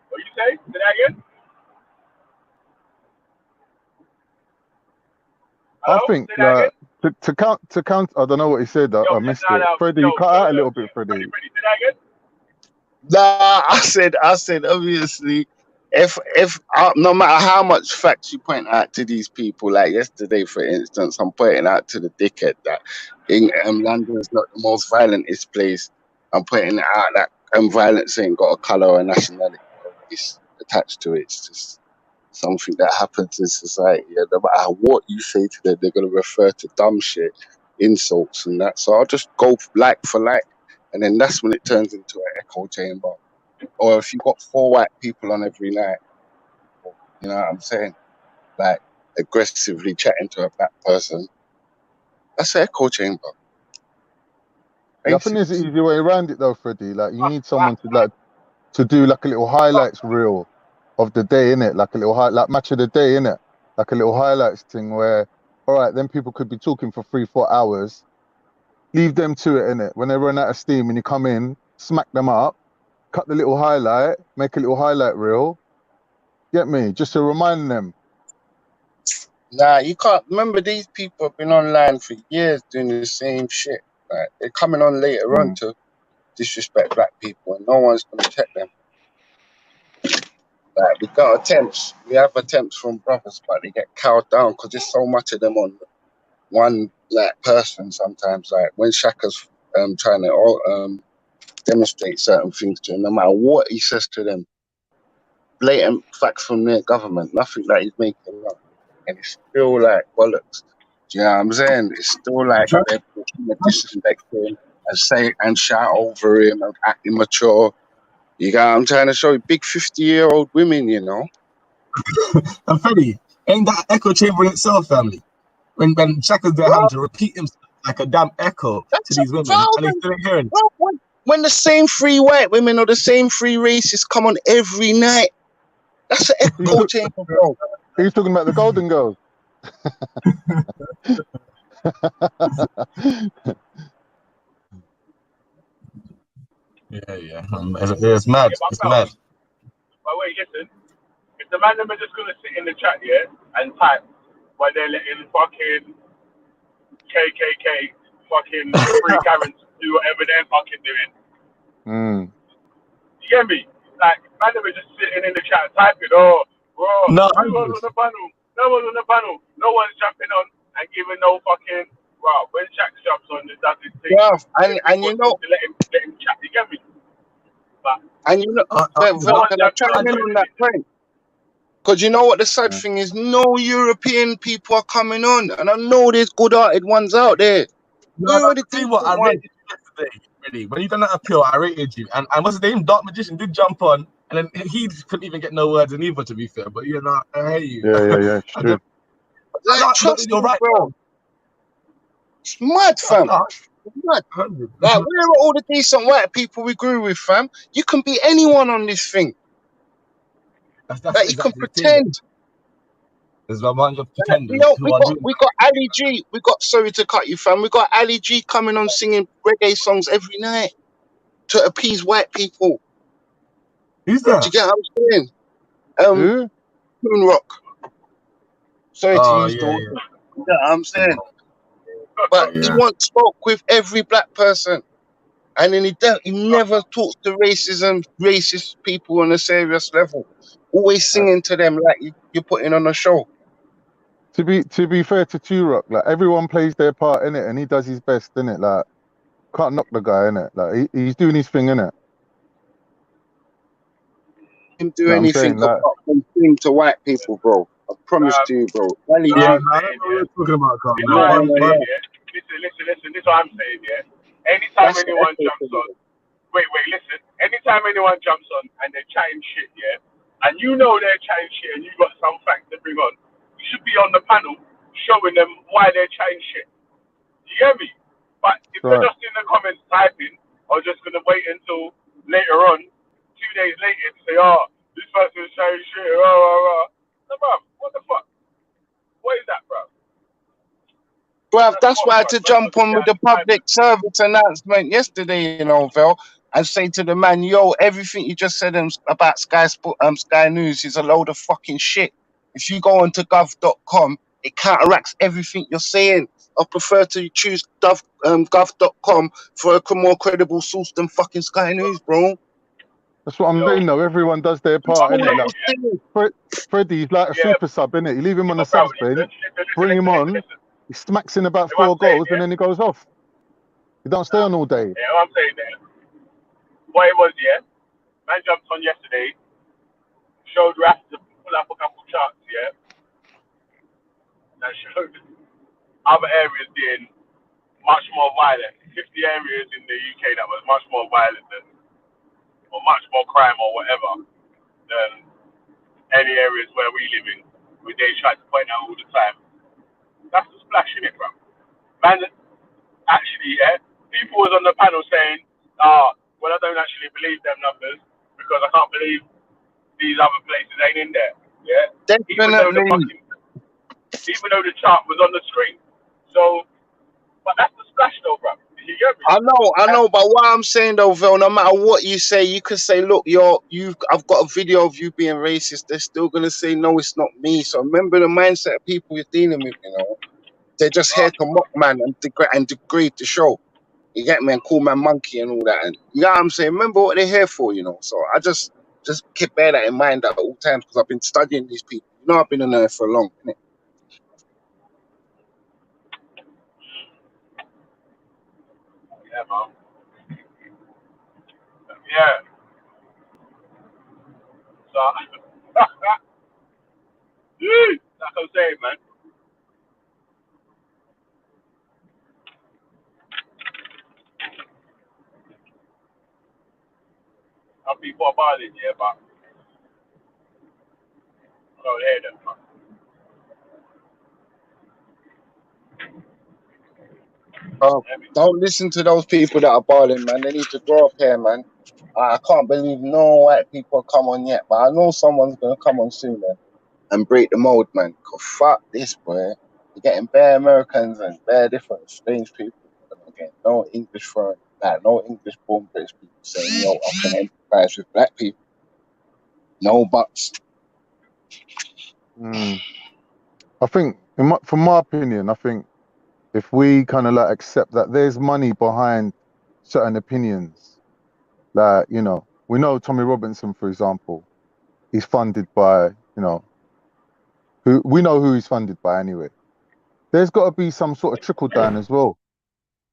What you say? Say that again? I Hello? think, Say that like, again? To count. I don't know what he said. I missed it. Freddie, you cut out a little bit, Freddie. Freddie, say that again? Nah, I said, obviously, if no matter how much facts you point out to these people, like yesterday, for instance, I'm pointing out to the dickhead that London is not the most violentest place. I'm pointing out that violence ain't got a color or a nationality or race attached to it. It's just something that happens in society. And no matter what you say to them, they're gonna refer to dumb shit, insults, and that. So I'll just go like for like. And then that's when it turns into an echo chamber. Or if you got 4 white people on every night, you know what I'm saying? Like aggressively chatting to a black person, that's an echo chamber. Yeah, I think there's an easier way around it though, Freddie. Like you need someone to do like a little highlights reel of the day, innit? Like a little like match of the day, innit? Like a little highlights thing where, all right, then people could be talking for 3-4 hours. Leave them to it, innit? When they run out of steam and you come in, smack them up, cut the little highlight, make a little highlight reel. Get me? Just to remind them. Nah, you can't. Remember, these people have been online for years doing the same shit. Like, they're coming on later on to disrespect black people, and no one's gonna check them. Like, we got attempts. We have attempts from brothers, but they get cowed down because there's so much of them on one like person. Sometimes, like when Shaka's trying to demonstrate certain things to him, no matter what he says to them, blatant facts from their government, nothing that he's making up, and it's still like bollocks. Do you know what I'm saying? It's still like they're disrespecting and say and shout over him and act immature. You got what I'm trying to show you? Big 50-year-old women, you know. And Freddie, ain't that echo chamber in itself, family? When Shaka's there having to repeat himself like a damn echo to these women, and he's still hearing. When the same 3 white women or the same 3 races come on every night, that's an echo chamber, bro. He's talking about the Golden Girls. Yeah. It's mad. It's mad. But wait, listen. If the man them are just gonna sit in the chat, yeah, and type while they're letting fucking KKK, fucking free Karens do whatever they're fucking doing. You get me? Like, man, them are just sitting in the chat typing, bro, no one's on the panel, no one's jumping on and giving no fucking, when Shaq jumps on, it does his thing. And you know, let him chat, you get me? But, and you know, can I chime in on that point? Because you know what the sad thing is, no European people are coming on, and I know there's good-hearted ones out there. No, tell you what, I rated you yesterday, really. When you done that appeal, I rated you. And what's his name? Dark Magician did jump on, and then he couldn't even get no words in either, to be fair. But you know, I hate you. Yeah, it's true. Trust me, right, bro. It's mad, fam. It's mad. Like, where are all the decent white people we grew with, fam? You can be anyone on this thing. That you can pretend. There's a bunch of pretenders. We got Ali G. Sorry to cut you, fam. We got Ali G coming on singing reggae songs every night to appease white people. Who's that? Do you get what I'm saying? Moon Rock. Sorry to use the word. You know what I'm saying? But he once spoke with every black person. And then he never talks to racist people on a serious level. Always singing to them like you're putting on a show. To be fair to T-Rock, like everyone plays their part in it, and he does his best in it. Like, can't knock the guy in it. Like he's doing his thing in it. Him do anything apart from sing to white people, bro. I promise to you, bro. I don't know what you're talking about, Carl. Listen. This is what I'm saying, yeah. Anytime anyone jumps on, listen. Anytime anyone jumps on and they're chatting shit, yeah, and you know they're chatting shit and you got some facts to bring on, you should be on the panel showing them why they're chatting shit. You get me? But if they're just in the comments typing, or just gonna wait until later on, 2 days later to say, oh, this person's chatting shit, No, bruv, what the fuck? What is that, bruv? Bruv, that's why I had to jump on with the public service announcement yesterday, you know, Vel, and say to the man, yo, everything you just said about Sky News is a load of fucking shit. If you go onto gov.com, it counteracts everything you're saying. I prefer to choose gov.com for a more credible source than fucking Sky News, bro. That's what I'm Yo, saying though. Everyone does their That's part, all innit? I'm Like saying. Freddie's like a yeah, super sub, innit? You leave him on the but bro, subs bench, bring him on, listen. he smacks in about You know what 4 I'm saying, goals, and yeah? then he goes off. He don't stay on all day. Yeah, what I'm saying there. What it was, yeah? Man jumped on yesterday, showed Raf to pull up a couple charts, yeah? That showed other areas being much more violent. 50 areas in the UK that was much more violent than, or much more crime or whatever than any areas where we live in. Where they try to point out all the time. That's the splash in it, bro. Man, actually, yeah, people was on the panel saying, well, I don't actually believe them numbers because I can't believe these other places ain't in there. Yeah, Definitely. even though the chart was on the screen. So, but that's the splash though, bro. You get me? I know, but what I'm saying though, Vel, no matter what you say, you could say, look, I've got a video of you being racist. They're still gonna say, no, it's not me. So remember the mindset of people you're dealing with, you know. They're just here to mock man and degrade the show. You get me, and call man monkey and all that. And you know what I'm saying? Remember what they're here for, you know. So I just keep bear that in mind at all times because I've been studying these people. You know, I've been in there for long, innit? Yeah, man. Yeah. So, like I'm saying, man. Some people are violent, yeah, but I don't hear them, man. Hear me? Don't listen to those people that are balling, man. They need to grow up here, man. I can't believe no white people come on yet, but I know someone's gonna come on soon, man, and break the mold, man. 'Cause fuck this, boy. You're getting bare Americans and bare different strange people. But again, no English foreign, no English born British people saying, yo, I can empathize with black people. No buts. Mm. I think, from my opinion, I think if we kind of like accept that there's money behind certain opinions, like, we know Tommy Robinson, for example, he's funded by, we know who he's funded by anyway. There's got to be some sort of trickle down as well.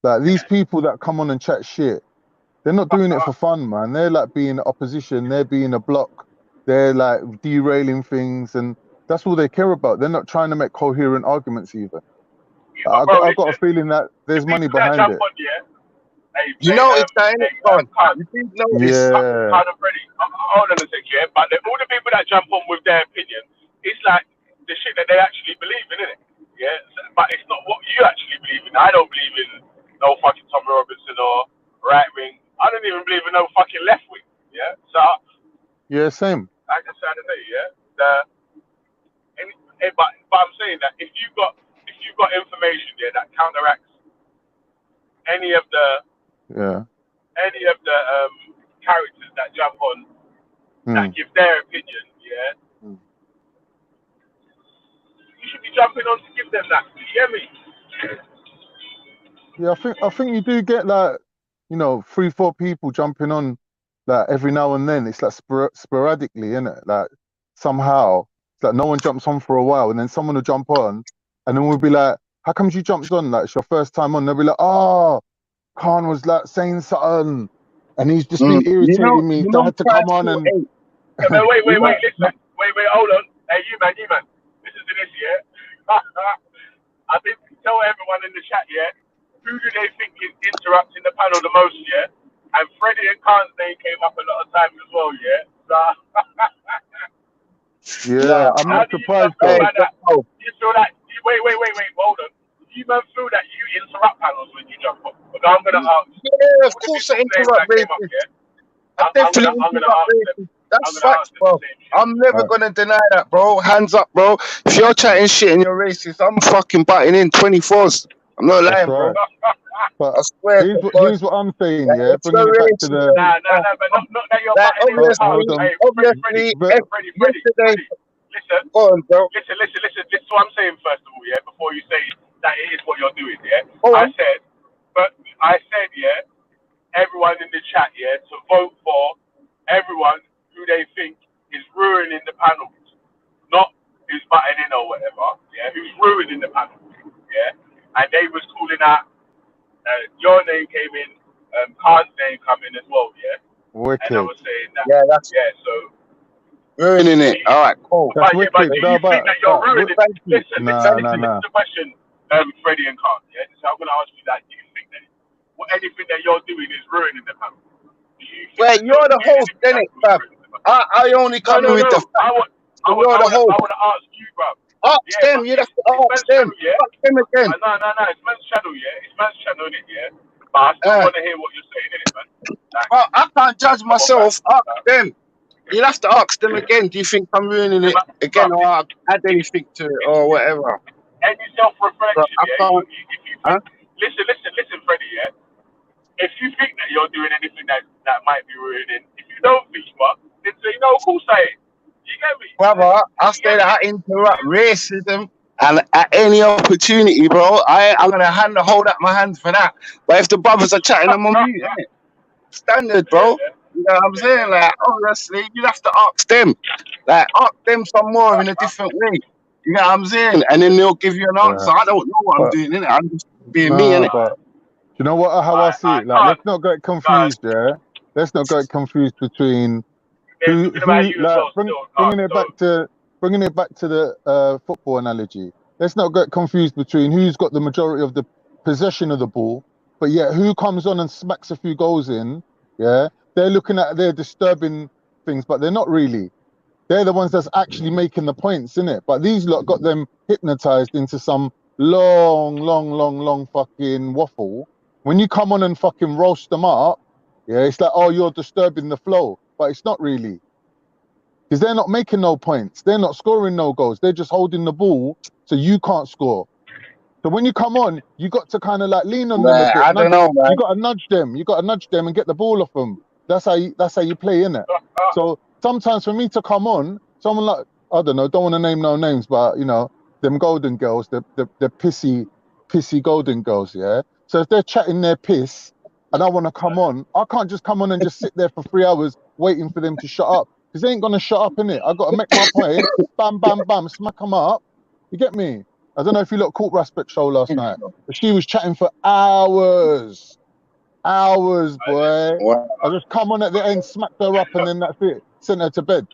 Like these people that come on and chat shit, they're not doing it for fun, man. They're like being opposition, they're being a block, they're like derailing things, and that's all they care about. They're not trying to make coherent arguments even. Yeah, but bro, I got a listen, feeling that the there's money people that behind jump it. on, yeah, You notice that, innit, Con? Khan, You did notice. Yeah. Khan and Freddie, hold on a sec, yeah, but all the people that jump on with their opinion, it's like the shit that they actually believe in, innit? Yeah, but it's not what you actually believe in. I don't believe in no fucking Tommy Robinson or right wing. I don't even believe in no fucking left wing, yeah? So, Yeah, same. like I said, yeah, but I'm saying that if you've got information there that counteracts any of the Yeah. characters that jump on that Mm. give their opinion, yeah, Mm. you should be jumping on to give them that. You hear me? Yeah, I think you do get like, 3, 4 people jumping on like every now and then. It's like sporadically, innit? Like somehow it's like no one jumps on for a while, and then someone will jump on, and then we'll be like, "How comes you jumped on? Like it's your first time on." They'll be like, "Oh, Khan was like saying something, and he's just been You irritating me. So I know, had to Pride come on and." 48. Wait, You know, listen. Wait, hold on. Hey, you man. Listen to this, yeah? I think tell everyone in the chat, yeah? Who do they think is interrupting the panel the most, yeah? And Freddie and Khan's name came up a lot of times as well, yeah? So, Yeah, nah, I'm how not do you man surprised feel though. about that? bro. You feel that? Wait, hold on. Do you man feel that you interrupt panels when you jump up? Because I'm going to ask Yeah, of all the course I people's names interrupt that came up, racists. yeah? I I'm definitely gonna interrupt ask them. racists. That's I'm gonna facts, ask them the bro. same shit. I'm never Right. gonna deny that, bro. Hands up, bro. If you're chatting shit and you're racist, I'm fucking butting in 24s. I'm not That's lying, bro. right. But I swear to God. here's what I'm saying. Like, Yeah, if you're bringing it back to racist, the. But not that you're like butting in the past. Hold on. Hey, obviously, yesterday, Listen, go on, bro. listen. This is what I'm saying first of all, yeah. Before you say that it is what you're doing, yeah. Go I on. said, yeah, everyone in the chat, yeah, to vote for everyone who they think is ruining the panels, not who's butting in or whatever, yeah, who's ruining the panel, yeah. And they was calling out, your name came in, Khan's name come in as well, yeah. And I Wicked. was saying that, Yeah, that's yeah. So, ruining it. All right, cool. That's but wicked. do No, you think that you're ruining? Thank you. Listen, nah, listen, nah, listen nah. to the question, Freddie and Khan. Yeah, so I'm gonna ask you that. Do you think that anything that you're doing is ruining the panel? Do you think Well, that you're you're the doing host, anything innit, that will fam? ruin the panel? I only No, come no, in with no. the facts. So you're the host. I want to ask you, bro. Ask Yeah, but them. You'd have to it's ask man's them. channel, yeah. Ask them again. No. It's man's channel, yeah. It's man's channel, innit, yeah. But I still want to hear what you're saying, innit, man. Like, Well, I can't judge come on, man. myself. Ask them. You'll have to ask them again. Do you think I'm ruining it again, or I've add anything to it, or whatever? Any But self-reflection, I yeah. can't. If you Huh? listen, Freddie, yeah. If you think that you're doing anything that might be ruining, if you don't think you are, then say no. Of course I ain't. You get me? Brother, I You say get that me? I interrupt racism, and at any opportunity, bro, I'm gonna hold up my hands for that. But if the brothers are chatting, I'm on mute, innit? Standard, bro. You know what I'm saying? Like, honestly, you have to ask them. Like, ask them some more in a different way. You know what I'm saying? And then they'll give you an Yeah. answer. I don't know what I'm But doing, innit? I'm just being me, nah, innit? but you know what? How I see it, like, Alright, let's not get God. confused. Yeah, let's not get confused between They're talking about who you as like well still, God. bringing it So, back to the football analogy. Let's not get confused between who's got the majority of the possession of the ball, but yet who comes on and smacks a few goals in. Yeah, they're looking at their disturbing things, but they're not really. They're the ones that's actually making the points, innit? But these lot got them hypnotized into some long fucking waffle. When you come on and fucking roast them up, yeah, it's like, oh, you're disturbing the flow. But it's not really. Because they're not making no points. They're not scoring no goals. They're just holding the ball so you can't score. So when you come on, you got to kind of like lean on them a Like, bit. I don't know, You man. got to nudge them. You got to nudge them and get the ball off them. That's how you play, innit? So sometimes for me to come on, someone like, I don't know, don't want to name no names, but you know, them golden girls, the pissy golden girls, yeah. So if they're chatting their piss and I want to come on, I can't just come on and just sit there for 3 hours waiting for them to shut up. Because they ain't gonna shut up, innit? I gotta make my point, bam, bam, bam, smack them up. You get me? I don't know if you lot caught Raspet show last night, but she was chatting for hours, boy. Well, I just come on at the end, smacked her up, and then that's it. Sent her to bed.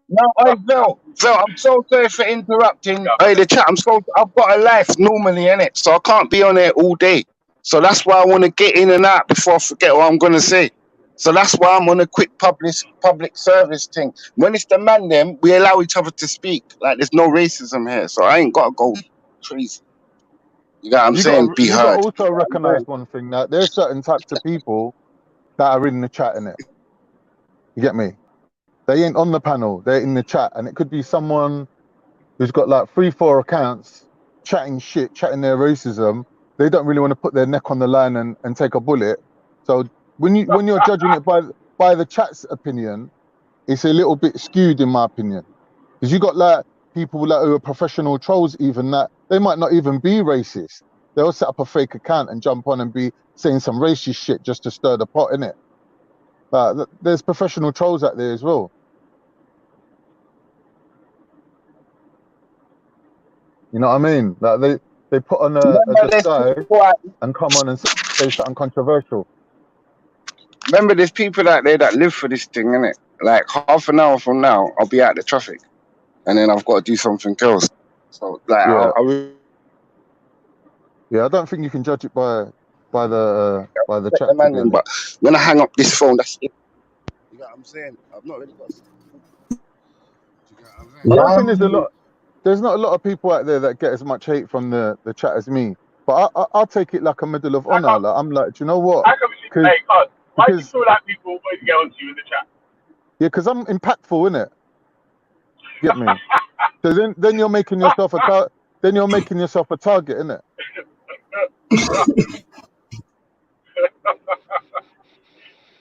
no, Phil, I'm so sorry for interrupting. Hey, the chat. I've got a life normally, innit? So I can't be on there all day. So that's why I want to get in and out before I forget what I'm gonna say. So that's why I'm on a quick public service thing. When it's the man, them we allow each other to speak. Like there's no racism here, so I ain't gotta go crazy. You know what I'm saying? Be You got heard. also recognize one thing, that there's certain types of people that are in the chat, in it. You get me? They ain't on the panel. They're in the chat, and it could be someone who's got like 3-4 accounts, chatting shit, chatting their racism. They don't really want to put their neck on the line and take a bullet. So when you're judging it by the chat's opinion, it's a little bit skewed in my opinion. Because you got like people like who are professional trolls, even that they might not even be racist. They'll set up a fake account and jump on and be saying some racist shit just to stir the pot, innit? There's professional trolls out there as well. You know what I mean? Like they put on a Remember, there's disguise people out, and come on and say something controversial. remember, there's people out there that live for this thing, innit? Like half an hour from now, I'll be out the traffic, and then I've got to do something else. So, like, Yeah, I'll yeah. I don't think you can judge it by the respect chat, the to man, be then, honest. but when I hang up this phone, that's it. You know what I'm saying? I've not really got. You know what I'm saying? I don't think there's not a lot of people out there that get as much hate from the chat as me. But I'll take it like a medal of I honor. can't, Like, I'm like, do you know what? I can't, hey, God, why do you Because feel like people always get onto you in the chat? yeah, because I'm impactful, innit? Get me? So then you're making yourself a then you're making yourself a target, innit?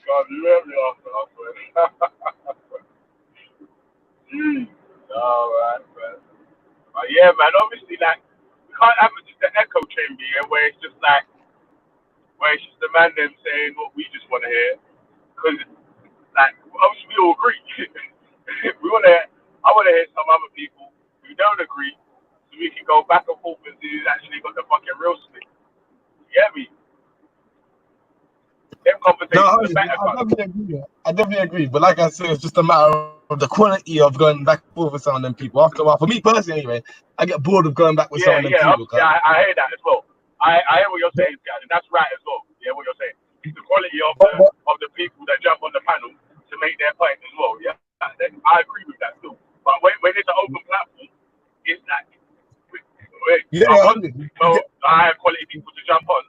God, you have me off, All right, man. Yeah, man. Obviously, like can't have just the echo chamber here where it's just like, where it's just the man them saying what we just want to hear. Because, like, obviously we all agree. I want to hear some other people who don't agree so we can go back and forth and see who's actually got the fucking real split. You get me? Them No, conversations are honestly, better, I cuz. definitely agree. I definitely agree. But like I said, it's just a matter of the quality of going back and forth with some of them people. After a while, for me personally, anyway, I get bored of going back with some Yeah, of them yeah, people. I hear that as well. I hear what you're saying, Gad, and that's right as well. Yeah, what you're saying. It's the quality But, but of the people that jump on the panel to make their point as well. Yeah, I agree with that too. But when it's an open platform, it's like yeah, I want 100. higher quality people to jump on.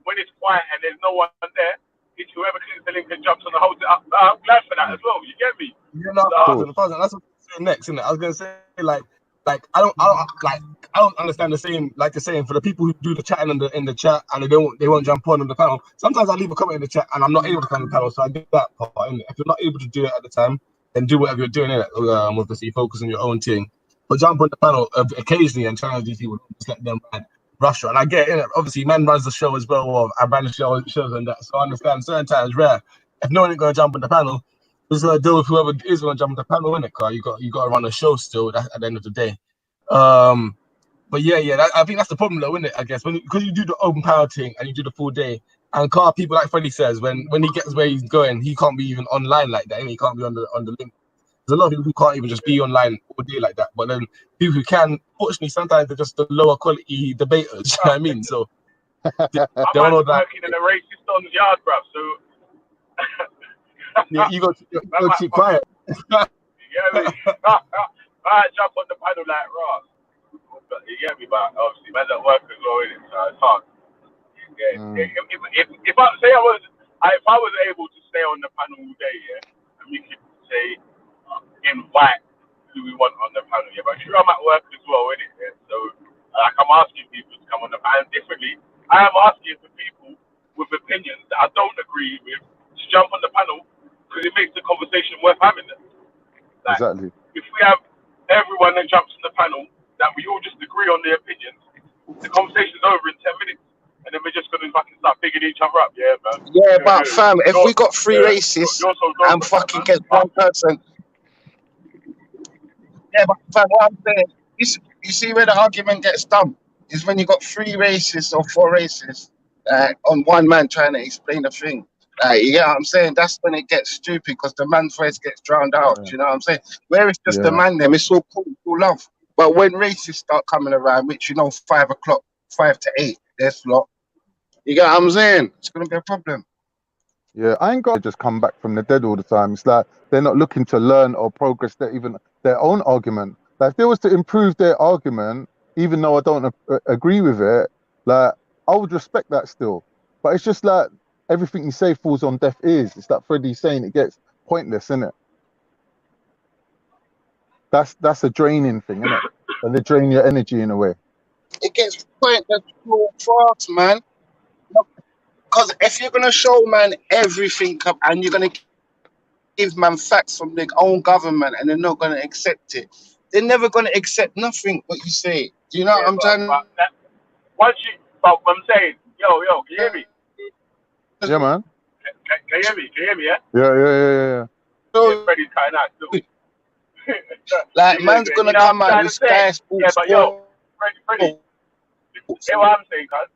When it's quiet and there's no one there, it's whoever clicks the link and jumps on the holds it up. I'm glad for that as well. You get me? You're not So, thousand, a thousand. That's what I'm saying next, isn't it? I was gonna say I don't understand the same like you're saying for the people who do the chatting in the chat and they won't jump on the panel. Sometimes I leave a comment in the chat and I'm not able to come on the panel, so I get that part. Innit? If you're not able to do it at the time, then do whatever you're doing. Innit? Obviously focus on your own thing, but jump on the panel occasionally and challenge these people. Just let them rush it. And I get it. Obviously, man runs the show as well. Or I run the shows and that, so I understand. Certain times, rare. If no one ain't gonna jump on the panel, who's gonna deal with whoever is gonna jump on the panel in it? Car, you got to run a show still. At the end of the day. But I think that's the problem, though, isn't it? I guess because you do the open power thing and you do the full day, and car people like Freddie says, when he gets where he's going, he can't be even online like that. And he can't be on the link. There's a lot of people who can't even just be online all day like that. But then people who can, fortunately, sometimes they're just the lower quality debaters. You know what I mean? So they my don't know man's that. working in a racist on the yard, bruv. So You go that might keep fucking, quiet. you get me? I jump on the panel like Ross. You get me? But obviously, man's at work as well, innit? So it's hard. Yeah. If I say if I was able to stay on the panel all day, yeah, and we could say invite who we want on the panel, yeah. But sure, I'm at work as well, innit? Yeah? So like I'm asking people to come on the panel differently. I am asking for people with opinions that I don't agree with to jump on the panel because it makes the conversation worth having. Like Exactly. if we have everyone that jumps on the panel that we all just agree on the opinions, the conversation's over in 10 minutes. And then we're just gonna fucking start bigging each other up, yeah, man. Yeah, but fam, if we got three racists You're so wrong and with that, fucking man. get one person, yeah, but fam, what I'm saying, you see where the argument gets done is when you got three racists or four racists on one man trying to explain a thing. You get what I'm saying? That's when it gets stupid because the man's voice gets drowned out. Yeah. You know what I'm saying? Where it's just the Yeah. man, them, it's all cool, it's all love. But when racists start coming around, which 5 o'clock, 5 to 8, there's lot. You get what I'm saying? It's gonna be a problem. Yeah, I ain't got to just come back from the dead all the time. It's like they're not looking to learn or progress even their own argument. Like if they was to improve their argument, even though I don't agree with it, like I would respect that still. But it's just like everything you say falls on deaf ears. It's like Freddie's saying, it gets pointless, isn't it? That's a draining thing, isn't it? And they drain your energy in a way. It gets pointless so fast, man. Because if you're gonna show man everything and you're gonna give man facts from their own government and they're not gonna accept it, they're never gonna accept nothing what you say. Do you know what I'm trying But that, but I'm saying, yo, can you hear me? to Yeah, man. Can you hear me? Can you hear me? Yeah. Yeah. Yeah, show? Freddie's cutting out too. Like man's gonna You know what come I'm out trying with to say? Sky Yeah, Sports but yo, Freddie, hear what I'm saying, cuz?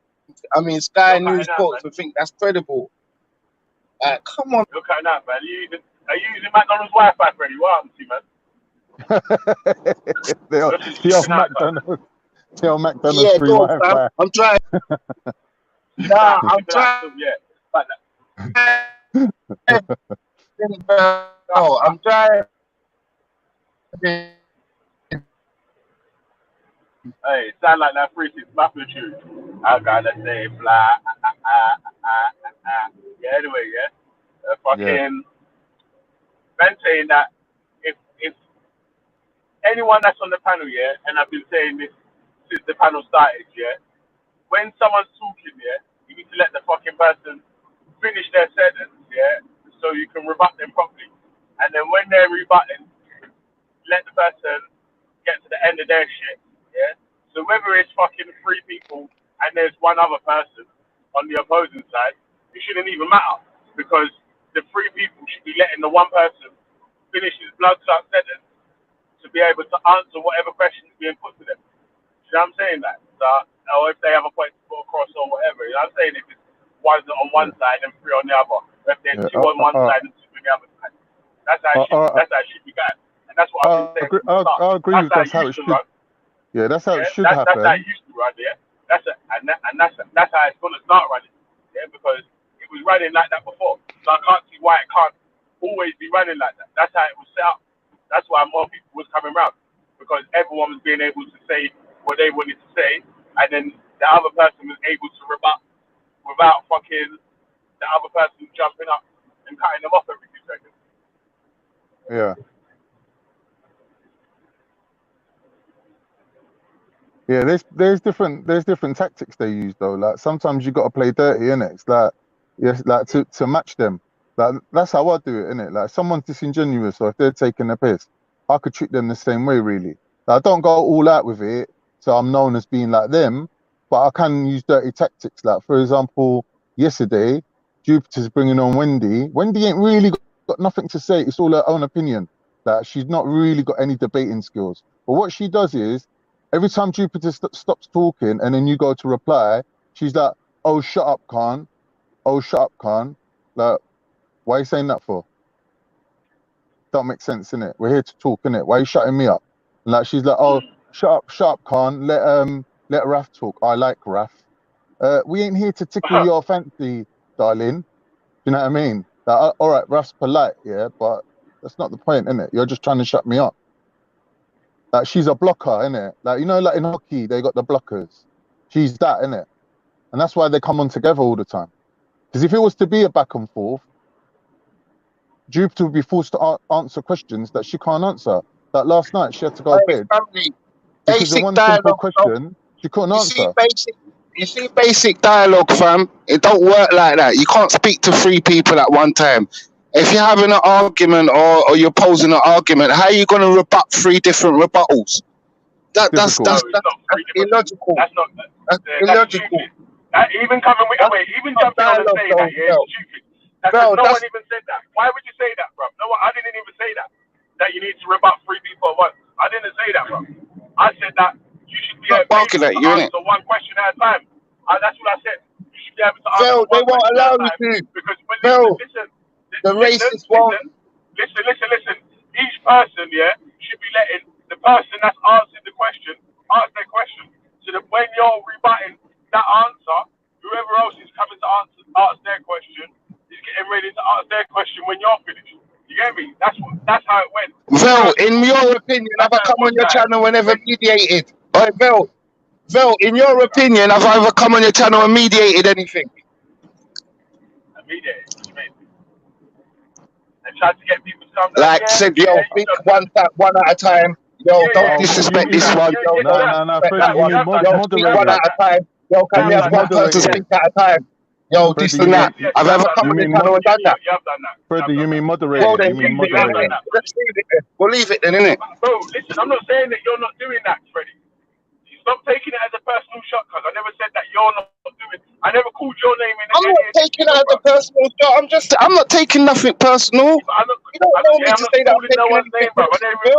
I mean Sky You're News cutting out, man. Sports. I think that's credible. Come on. You're cutting out, man. Are you using McDonald's Wi-Fi, Freddie? What happened to you, man? They're You're just cutting out, cuz. McDonald's. Tell McDonald's Yeah, free go fam. Wi-Fi. I'm trying. Nah, Nah, I'm keep it out trying. too, yeah. But I'm trying. hey, it sound like that 3-6 Mafia tune. I gotta say fly. Yeah, anyway, yeah. Yeah. Fucking man saying that if anyone that's on the panel, yeah, and I've been saying this since the panel started, yeah, when someone's talking, yeah, you need to let the fucking person finish their sentence, yeah, so you can rebut them properly. And then when they're rebutting, let the person get to the end of their shit, yeah. So whether it's fucking 3 there's one other person on the opposing side, it shouldn't even matter because the three people should be letting the one person finish his blood clot sentence to be able to answer whatever question is being put to them. You know what I'm saying? That? So, or if they have a point to put across or whatever. You know what I'm saying? If it's one on one side and three on the other, or if there's two on one side and two on the other side. That's how it should be done. And that's what I've been saying from the start. I agree with that's how it should. Yeah, that's how it should happen. That's how it used to run, yeah. That's how it's gonna start running, yeah. Because it was running like that before, so I can't see why it can't always be running like that. That's how it was set up. That's why more people was coming around because everyone was being able to say what they wanted to say, and then the other person was able to rebut without fucking the other person jumping up and cutting them off every 2 seconds. Yeah. Yeah, there's different tactics they use though. Like sometimes you got to play dirty, innit? It's like like to match them. Like that's how I do it, innit? Like if someone's disingenuous or if they're taking a piss, I could treat them the same way, really. Like, I don't go all out with it, so I'm known as being like them, but I can use dirty tactics. Like for example, yesterday, Jupiter's bringing on Wendy. Wendy ain't really got nothing to say. It's all her own opinion. Like she's not really got any debating skills. But what she does is, every time Jupiter stops talking and then you go to reply, she's like, "Oh, shut up, Khan. Oh, shut up, Khan." Like, why are you saying that for? Don't make sense, innit? We're here to talk, innit? Why are you shutting me up? And like, she's like, "Oh, shut up, Khan. Let Raf talk. I like Raf. We ain't here to tickle your fancy, darling." You know what I mean? Like, all right, Raf's polite, yeah, but that's not the point, innit? You're just trying to shut me up. Like she's a blocker, innit? Like, you know, like in hockey, they got the blockers. She's that, innit? And that's why they come on together all the time. Because if it was to be a back and forth, Jupiter would be forced to answer questions that she can't answer. Like last night, she had to go to bed because the one simple question she couldn't answer. You see basic dialogue, fam. It don't work like that. You can't speak to three people at one time. If you're having an argument or you're posing an argument, how are you going to rebut three different rebuttals? That's illogical. That's illogical. Even coming with even jumping on and saying that, yeah, it's stupid. No one even said that. Why would you say that, bro? No, I didn't even say that. That you need to rebut three people at once. I didn't say that, bro. I said that you should be able to answer one question at a time. That's what I said. You should be able to answer one question at a time. Because listen, listen. Each person, yeah, should be letting the person that's answered the question ask their question. So that when you're rebutting that answer, whoever else is coming to ask their question is getting ready to ask their question when you're finished. You get me? That's how it went. Vel, in your opinion, have I come on your channel and ever mediated? Alright, Vel, in your opinion, have I ever come on your channel and mediated anything? Mediated? What do you mean? And tried to get people to come down. Like said, speak one at a time. Don't disrespect this one. No, Freddie, you mean moderator. One at a time. Can we have one person speak at a time? This and that. I've ever come on your channel and done that. You have done that. Freddie, you mean moderator. Well, then, you mean moderator. Let's leave it then. We'll leave it then, innit? Bro, listen, I'm not saying that you're not doing that, Freddie. Stop taking it as a personal shot, cuz I never said that you're not doing. I never called your name in. I'm not taking it as a personal shot. I'm not taking nothing personal. You don't know me to say that I'm taking anything personal.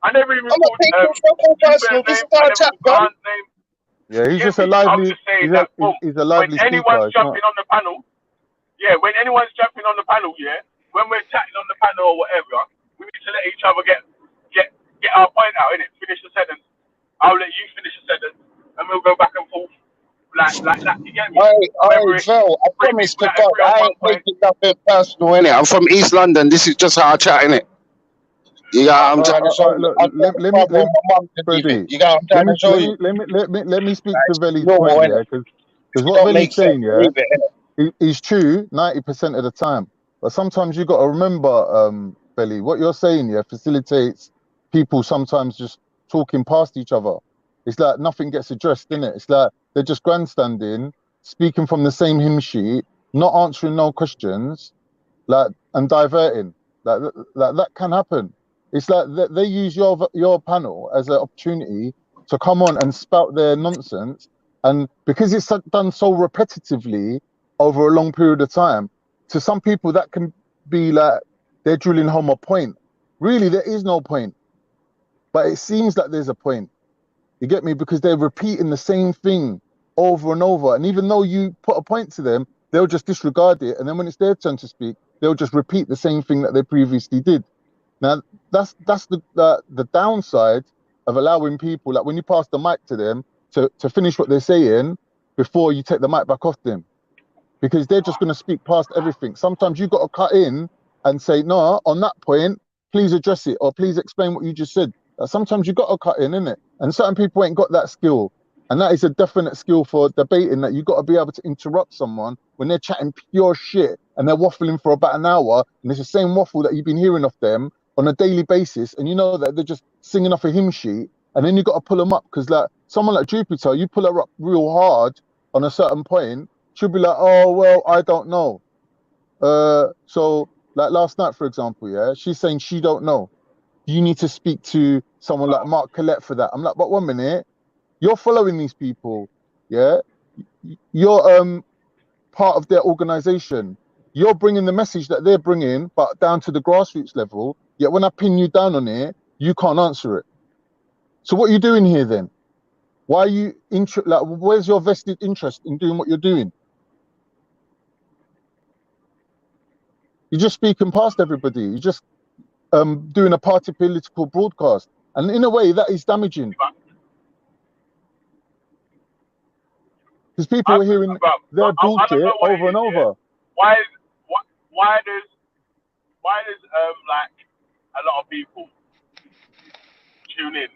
I never even I'm not taking something personal. This is our chat, bro. Yeah, he's just a lively. He's a lively speaker. When anyone's jumping not... on the panel, when anyone's jumping on the panel, when we're chatting on the panel or whatever, we need to let each other get our point out, innit? Finish the sentence. I'll let you finish the sentence, and we'll go back and forth like that. You get me? Vel, I promise to God, I ain't taking nothing personal, innit? I'm from East London. This is just how I chat, innit? Yeah, I'm trying to show you. Let me speak to Veli's point, because what Veli's saying, he's true 90% of the time. But sometimes you got to remember, Veli, what you're saying, facilitates people sometimes just talking past each other. It's like nothing gets addressed, innit? It's like they're just grandstanding, speaking from the same hymn sheet, not answering no questions, and diverting. Like that can happen. It's like they use your panel as an opportunity to come on and spout their nonsense, And because it's done so repetitively over a long period of time, to some people that can be like they're drilling home a point. Really, there is no point, but it seems like there's a point. You get me? Because they're repeating the same thing over and over. And even though you put a point to them, they'll just disregard it. And then when it's their turn to speak, they'll just repeat the same thing that they previously did. Now, that's the downside of allowing people, like when you pass the mic to them, to finish what they're saying before you take the mic back off them. Because they're just going to speak past everything. Sometimes you've got to cut in and say, no, on that point, please address it, or please explain what you just said. Sometimes you've got to cut in, innit? And certain people ain't got that skill. And that is a definite skill for debating, that you've got to be able to interrupt someone when they're chatting pure shit and they're waffling for about an hour, and it's the same waffle that you've been hearing off them on a daily basis, and you know that they're just singing off a hymn sheet, and then you've got to pull them up, because like someone like Jupiter, you pull her up real hard on a certain point, she'll be like, oh, well, I don't know. So like last night, for example, yeah, she's saying she don't know. You need to speak to someone like Mark Collette for that. I'm like, but 1 minute, you're following these people, yeah? You're part of their organization. You're bringing the message that they're bringing, but down to the grassroots level. Yet when I pin you down on it, you can't answer it. So what are you doing here then? Why are you like? Where's your vested interest in doing what you're doing? You're just speaking past everybody. You're just doing a party political broadcast, and in a way that is damaging, because people are hearing their bullshit over and over. Why does like a lot of people tune in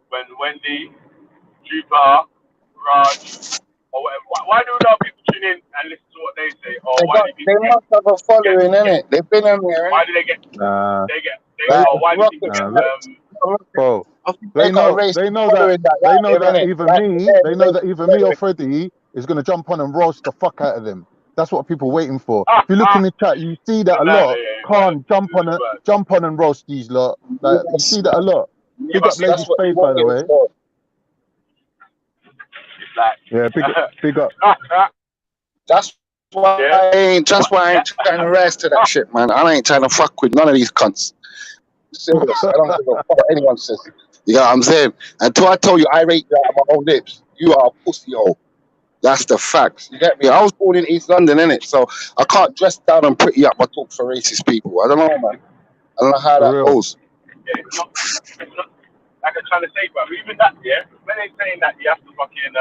when Wendy, Jupiter, Raj, or whatever? Why do a lot of people tune in and listen to what they say? Or why do They people must have a following, innit? They've been on there, why innit? do they get? Nah, Why do people get? bro. They know that they know that even me or Freddie is gonna jump on and roast the fuck out of them. That's what people are waiting for. If you look in the chat, you see that a lot. Can't jump on and roast these lot. Like you see that a lot. Big up Lady Spade, by the way. Yeah, big up. That's why I ain't trying to rise to that shit, man. I ain't trying to fuck with none of these cunts. Serious. I don't give a fuck what anyone says. You know what I'm saying? Until I tell you I rate you out of my own lips, you are a pussy hole. That's the facts. You get me? I was born in East London, innit? So I can't dress down and pretty up my talk for racist people. I don't know, man. I don't know how that goes. Yeah, it's not like I'm trying to say, but even that, yeah, when they're saying that you have to fucking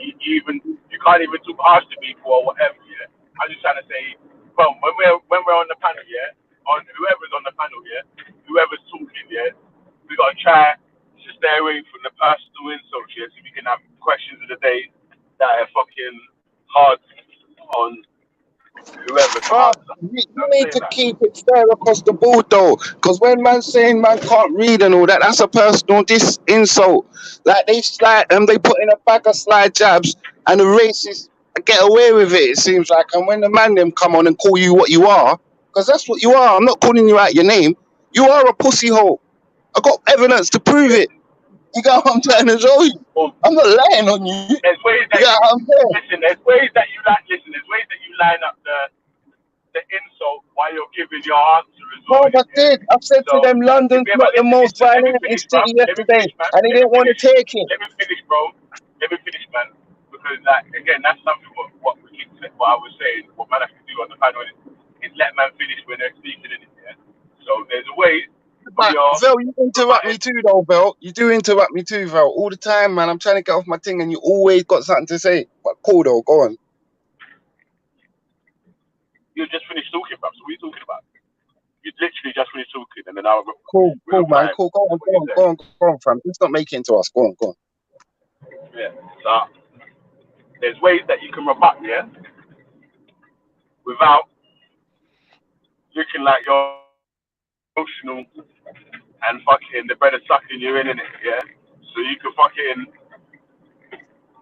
you can't even talk harsh to people or whatever, yeah. I'm just trying to say, well, when we're on the panel, yeah, on whoever's on the panel, yeah, whoever's talking, yeah, we gotta try to stay away from the personal insults, yeah, so we can have questions of the day that are fucking hard on whoever to answer. You need to keep it fair across the board, though, because when man's saying man can't read and all that, that's a personal insult. Like they slide and they put in a bag of slide jabs, and the racists get away with it. It seems like, and when the man them come on and call you what you are, because that's what you are. I'm not calling you out your name. You are a pussy hole. I got evidence to prove it. You got what I'm trying to show you. I'm not lying on you. There's ways that there's ways that you line up the insult while you're giving your answer as well. I did. I've said to them, London's not the most violent city yesterday, and he didn't want to take it. Let me finish, bro. Let me finish, man. Because like again, that's something what we keep saying. What I was saying, what man has to do on the panel is let man finish when they're speaking in it. Yeah. So there's a way. Vel, you interrupt me too, though, Vel. You do interrupt me too, Vel. All the time, man. I'm trying to get off my thing, and you always got something to say. But cool, though. Go on. You just finished talking, bro. So what are you talking about? You literally just finished talking, and then I'll cool, man. Cool. Go on, fam. Let's not make it into us. Go on. Yeah. So there's ways that you can rebut, yeah, without looking like you're emotional and fucking the bread is sucking you in it, yeah. So you can fucking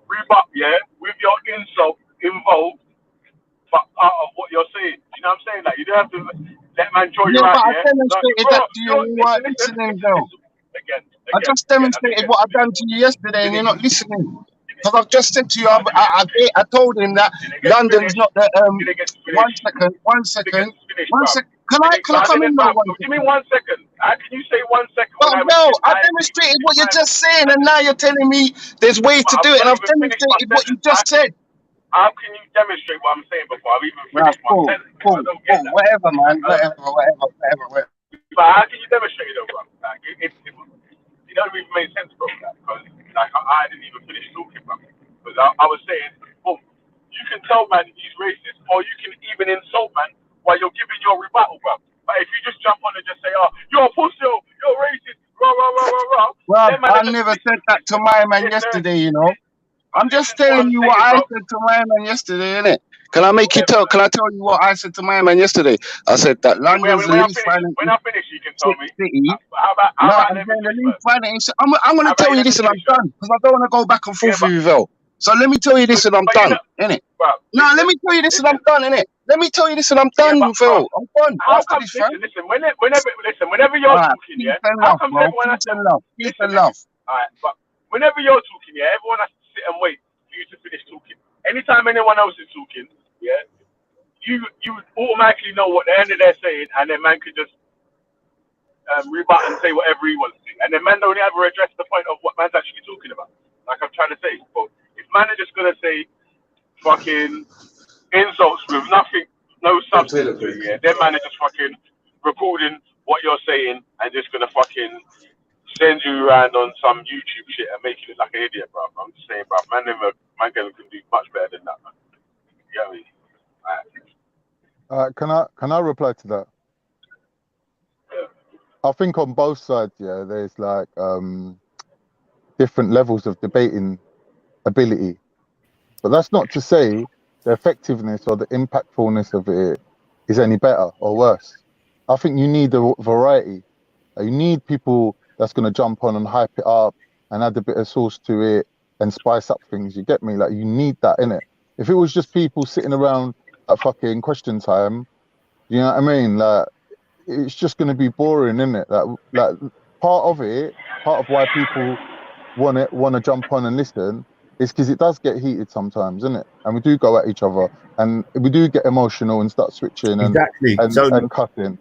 rebut, yeah, with your insult involved, but part of what you're saying. You know what I'm saying? Like you don't have to let man draw you out, yeah. I demonstrated that to you. You weren't listening, though. Again, I again, just again, I didn't demonstrated get what to I've finish, done to bro. you yesterday, and Didn't you're get, not listening. Because I've just said to you, I didn't get to finish. I told him that Didn't get to London's finish. not the Didn't get to finish. One Didn't get second, to finish, one bro. sec. Can I I come in didn't, though? bro. One What do you mean second. 1 second? How can you say 1 second when But I bro, I haven't even demonstrated finished what you're my just saying, and sentence? now you're telling me there's ways But to I've do it, and not I've even finished my demonstrated what you sentence. just said. How can you demonstrate what I'm saying before I've even Well, finished my cool, sentence? I cool, don't get cool. that. Whatever, Like, man. I don't, Whatever. but how can you demonstrate it, though, bro? Like, it don't even make sense, bro. Because like I didn't even finish talking, bro. Because I was saying, boom, you can tell man he's racist, or you can even insult man while you're giving your rebuttal, bro. But if you just jump on and just say, oh, you're a pussy, you're racist, rah rah rah rah rah, Well, then man, I are just never said listen, that to my man listen, yesterday, you know. I'm listen just to what telling I'm you what saying, I bro. said to my man yesterday, innit? Can I make you Whatever, tell? man. Can I tell you what I said to my man yesterday? I said that London's the least violent When I finish, you can tell me. city. How No, about I'm let me saying the finish least first? violent. I'm going How to about tell you you let me this and I'm finish first? done because I don't want to go back and Yeah, forth with you, Vel. So let me tell you this and I'm but you done, know, innit? bro, No, let listen, me tell you this and I'm listen. done, innit? Let me tell you this and I'm Yeah, done, but Vel. I'm done how after come? this, fam. Listen. Whenever All you're right, talking, peace yeah. and How love, come bro. everyone has Peace to and love. Peace and love. All right, but whenever you're talking, yeah, everyone has to sit and wait for you to finish talking. Anytime anyone else is talking, yeah, you automatically know what the end of they're saying, and then man could just rebut and say whatever he wants to, and then man don't ever address the point of what man's actually talking about. Like I'm trying to say, but if man are just gonna say fucking insults with nothing, no substance to it, yeah, then man are just fucking recording what you're saying and just gonna fucking send you around on some YouTube shit and make you look like an idiot, bro. I'm just saying, bro, man can do much better than that, man. You know what I mean? Can I reply to that? Yeah. I think on both sides, yeah, there's like different levels of debating ability, but that's not to say the effectiveness or the impactfulness of it is any better or worse. I think you need a variety. You need people that's going to jump on and hype it up and add a bit of sauce to it and spice up things. You get me? Like you need that in it. If it was just people sitting around at fucking question time, you know what I mean? Like it's just going to be boring, isn't it? Like part of it, part of why people want to jump on and listen is because it does get heated sometimes, isn't it? And we do go at each other and we do get emotional and start switching Exactly. So and cutting.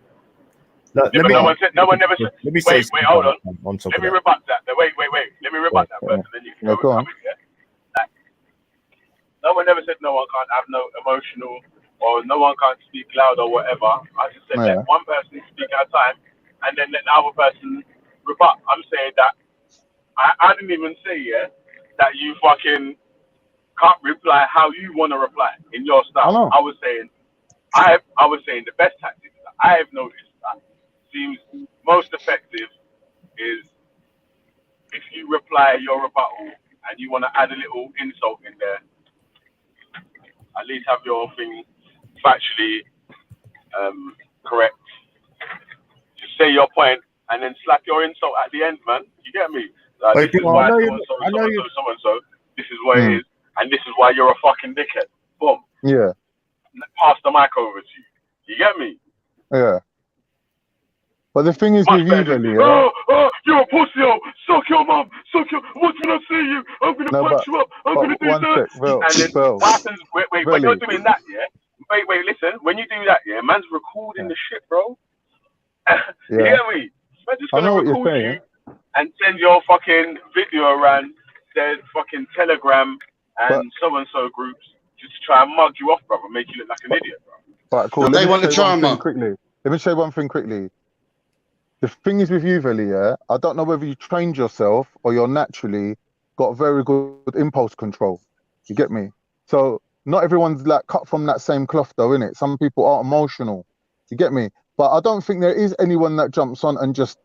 let Yeah, but me But no one never said. let me say Wait, something hold on. on top Let of me that. rebut that. Wait. Let me Yeah. rebut that first, and then you can yeah, go go come on. in. Yeah. Like, no one ever said no one can't have no emotional or no one can't speak loud or whatever. I just said let Yeah. one person speak at a time and then let the other person rebut. I'm saying that I didn't even say that you fucking can't reply how you want to reply in your I style. know. I was saying the best tactics that I have noticed that seems most effective is if you reply your rebuttal and you want to add a little insult in there, at least have your thing factually correct. Just say your point and then slap your insult at the end, man. You get me? Wait, This is bro, why so and so, I know you. so and so. This is what it Mm. is, and this is why you're a fucking dickhead. Boom. Yeah. Pass the mic over to you. You get me? Yeah. But the thing is Much with you, better than, Veli, yeah. you're a pussy, suck your mum, what can I say you? I'm gonna No, punch you up, I'm gonna do one that. sec, Vel, And then Vel, what happens, wait, when you're Veli. doing that, yeah? Wait, listen, when you do that, yeah, man's recording Yeah. the shit, bro. You Yeah. get me? Man's just I gonna know what you're record saying. you and send your fucking video around their fucking Telegram But and so groups just to try and mug you off, brother, make you look like an idiot, bro. but cool. And Let they me want the say one thing drama. quickly. Let me say one thing quickly. The thing is with you, Veli, yeah. I don't know whether you trained yourself or you're naturally got very good impulse control. You get me? So not everyone's like cut from that same cloth, though, innit? Some people are emotional. You get me? But I don't think there is anyone that jumps on and just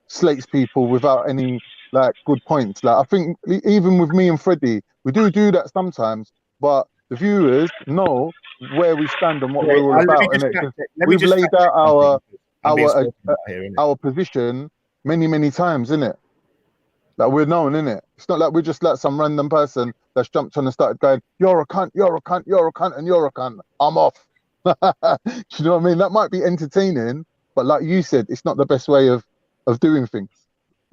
slates people without any like good points. Like I think even with me and Freddie, we do that sometimes, but the viewers know where we stand and what Wait, we're all let me about, just innit? Because let me we've just laid fact check out something. I'm being our spoken about here, innit? our position many times, innit? Like we're known, innit? It's not like we're just like some random person that's jumped on and started going, "You're a cunt, you're a cunt, you're a cunt, and you're a cunt. I'm off." Do you know what I mean? That might be entertaining, but like you said, it's not the best way of doing things.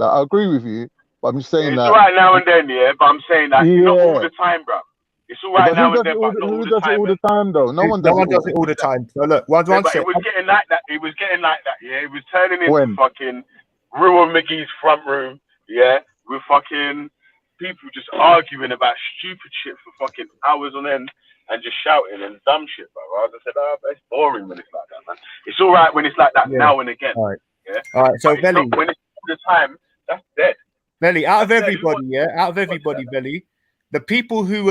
Like, I agree with you, but I'm just saying It's that. all right now and then, yeah. But I'm saying that not all Yeah. the time, bro. It's all Yeah, right but who now and does it then, all? but not all Who the does it time. all the time, though? No one No does one it does all. it all the time. So look, one Yeah, but sec. it was getting like that. It was getting like that. Yeah, it was turning into When? fucking Real Mickey's front room. Yeah, with fucking people just arguing about stupid shit for fucking hours on end and just shouting and dumb shit, bro. I just said, it's boring when it's like that, man. It's all right when it's like that Yeah. now and again. All right. Yeah. All right. So But it's not Belly, when it's all the time. That's dead. Belly, out of That's dead. everybody, Belly, the people who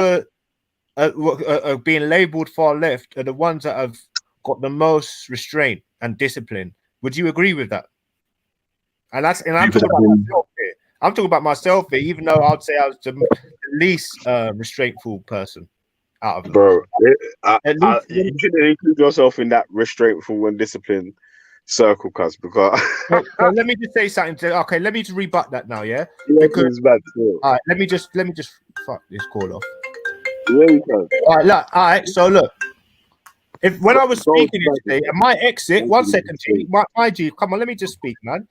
are being labelled far left are the ones that have got the most restraint and discipline. Would you agree with that? And I'm talking about myself here. I'm talking about myself here, even though I'd say I was the least restraintful person out of them. Bro, At least you shouldn't include yourself in that restraintful and disciplined circle, cuz, because so let me just say something. Okay, let me just rebut that now, yeah? because it's bad too. All right, let me just fuck this call off. Yeah, you can. All right, so look. When I was Go speaking back. yesterday, and my exit, 1 second, G, my G, come on, let me just speak, man.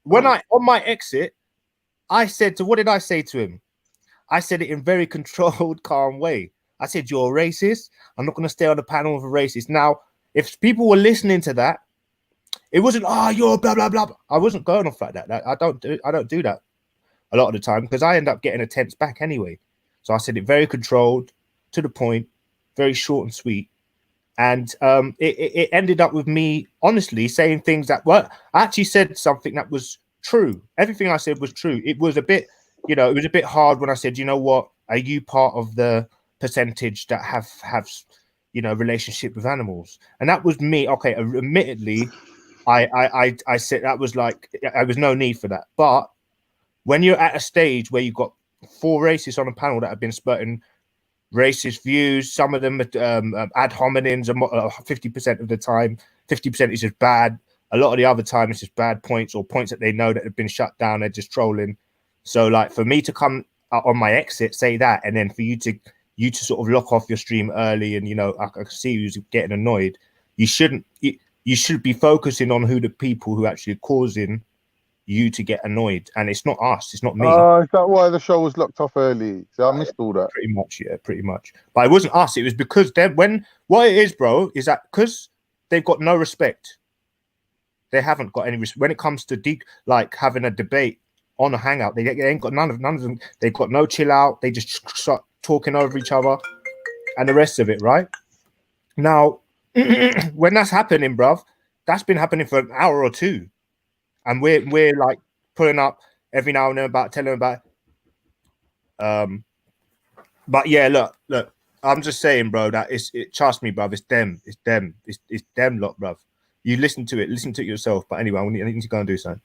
On my exit, I said what did I say to him? I said it in very controlled, calm way. I said, you're a racist. I'm not going to stay on the panel with a racist. Now, if people were listening to that, it wasn't, you're blah, blah, blah. I wasn't going off like that. I don't do that a lot of the time because I end up getting a tense back anyway. So I said it very controlled, to the point, very short and sweet. And it ended up with me honestly saying things that I actually said something that was true. Everything I said was true. It was a bit, it was a bit hard when I said, you know what, are you part of the percentage that have relationship with animals? And that was me. Okay, admittedly, I said that was like there was no need for that. But when you're at a stage where you've got 4 racists on a panel that have been spurting racist views, some of them ad hominems 50% of the time, 50% is just bad. A lot of the other time it's just bad points or points that they know that have been shut down, they're just trolling. So like for me to come on my exit say that, and then for you to sort of lock off your stream early, and I can see who's getting annoyed. You shouldn't. You should be focusing on who the people who actually are causing you to get annoyed, and it's not us, it's not me. Is that why the show was locked off early? So I missed all that. Pretty much. But it wasn't us. It was because what it is, bro, is that because they've got no respect. They haven't got any respect when it comes to having a debate on a hangout. They ain't got none of them. They've got no chill out. They just start talking over each other, and the rest of it, right? Now, when that's happening, bruv, that's been happening for an hour or two. And we're like pulling up every now and then about telling them about but yeah, look, I'm just saying, bro, that trust me, bruv, it's them lot, bruv. You listen to it yourself. But anyway, I need to go and do something.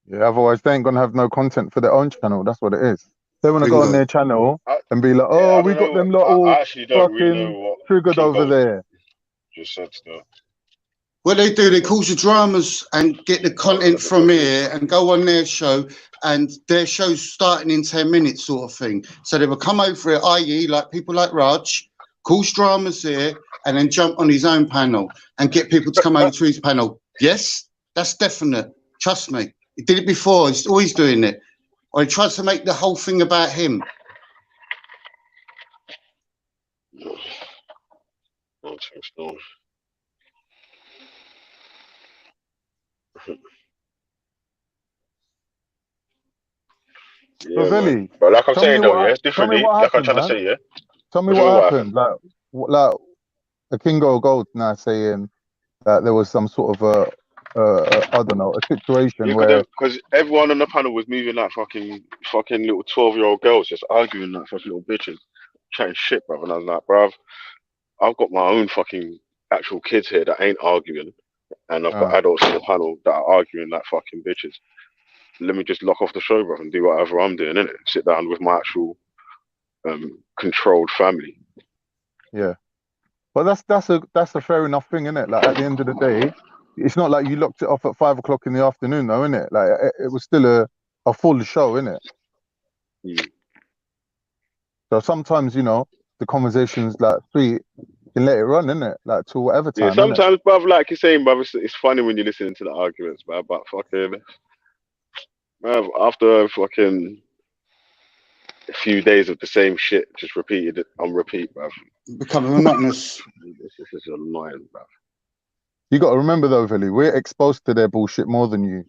Yeah, otherwise they ain't gonna have no content for their own channel. That's what it is. They want to go on their channel and be like, we got them lot all I actually don't really know fucking what triggered King over Gold there. just said still. What they do, they cause the dramas and get the content from here and go on their show, and their show's starting in 10 minutes sort of thing. So they will come over it, i.e. like people like Raj, cause dramas here, and then jump on his own panel and get people to come over to his panel. Yes, that's definite. Trust me. He did it before. He's always doing it. Or he tries to make the whole thing about him. Yeah, Belly, man. But like I'm tell me saying though, what it's tell me differently. what Like I'm happened, trying to man. say, yeah. Tell me What do you what mean happened. Like a Kingo Gold now saying that there was some sort of I don't know, a situation Yeah, where because everyone on the panel was moving like fucking little 12-year-old girls, just arguing like fucking little bitches, chatting shit, bruv. And I was like, bruv, I've got my own fucking actual kids here that ain't arguing, and I've got adults on the panel that are arguing like fucking bitches. Let me just lock off the show, bruv, and do whatever I'm doing, innit? Sit down with my actual controlled family. yeah. But that's a fair enough thing, isn't it? Like at the end of the day, it's not like you locked it off at 5 o'clock in the afternoon, though, isn't it? Like it was still a full show, isn't it? Mm. So sometimes, the conversations like sweet, you can let it run, isn't it? Like to whatever time, Yeah, sometimes, bruv, like you're saying, bruv, it's funny when you're listening to the arguments, bruv, but fucking bruv, after fucking a few days of the same shit, just repeated it on repeat, bruv. Becoming monotonous. This is annoying, bruv. You got to remember though, Vili, we're exposed to their bullshit more than you.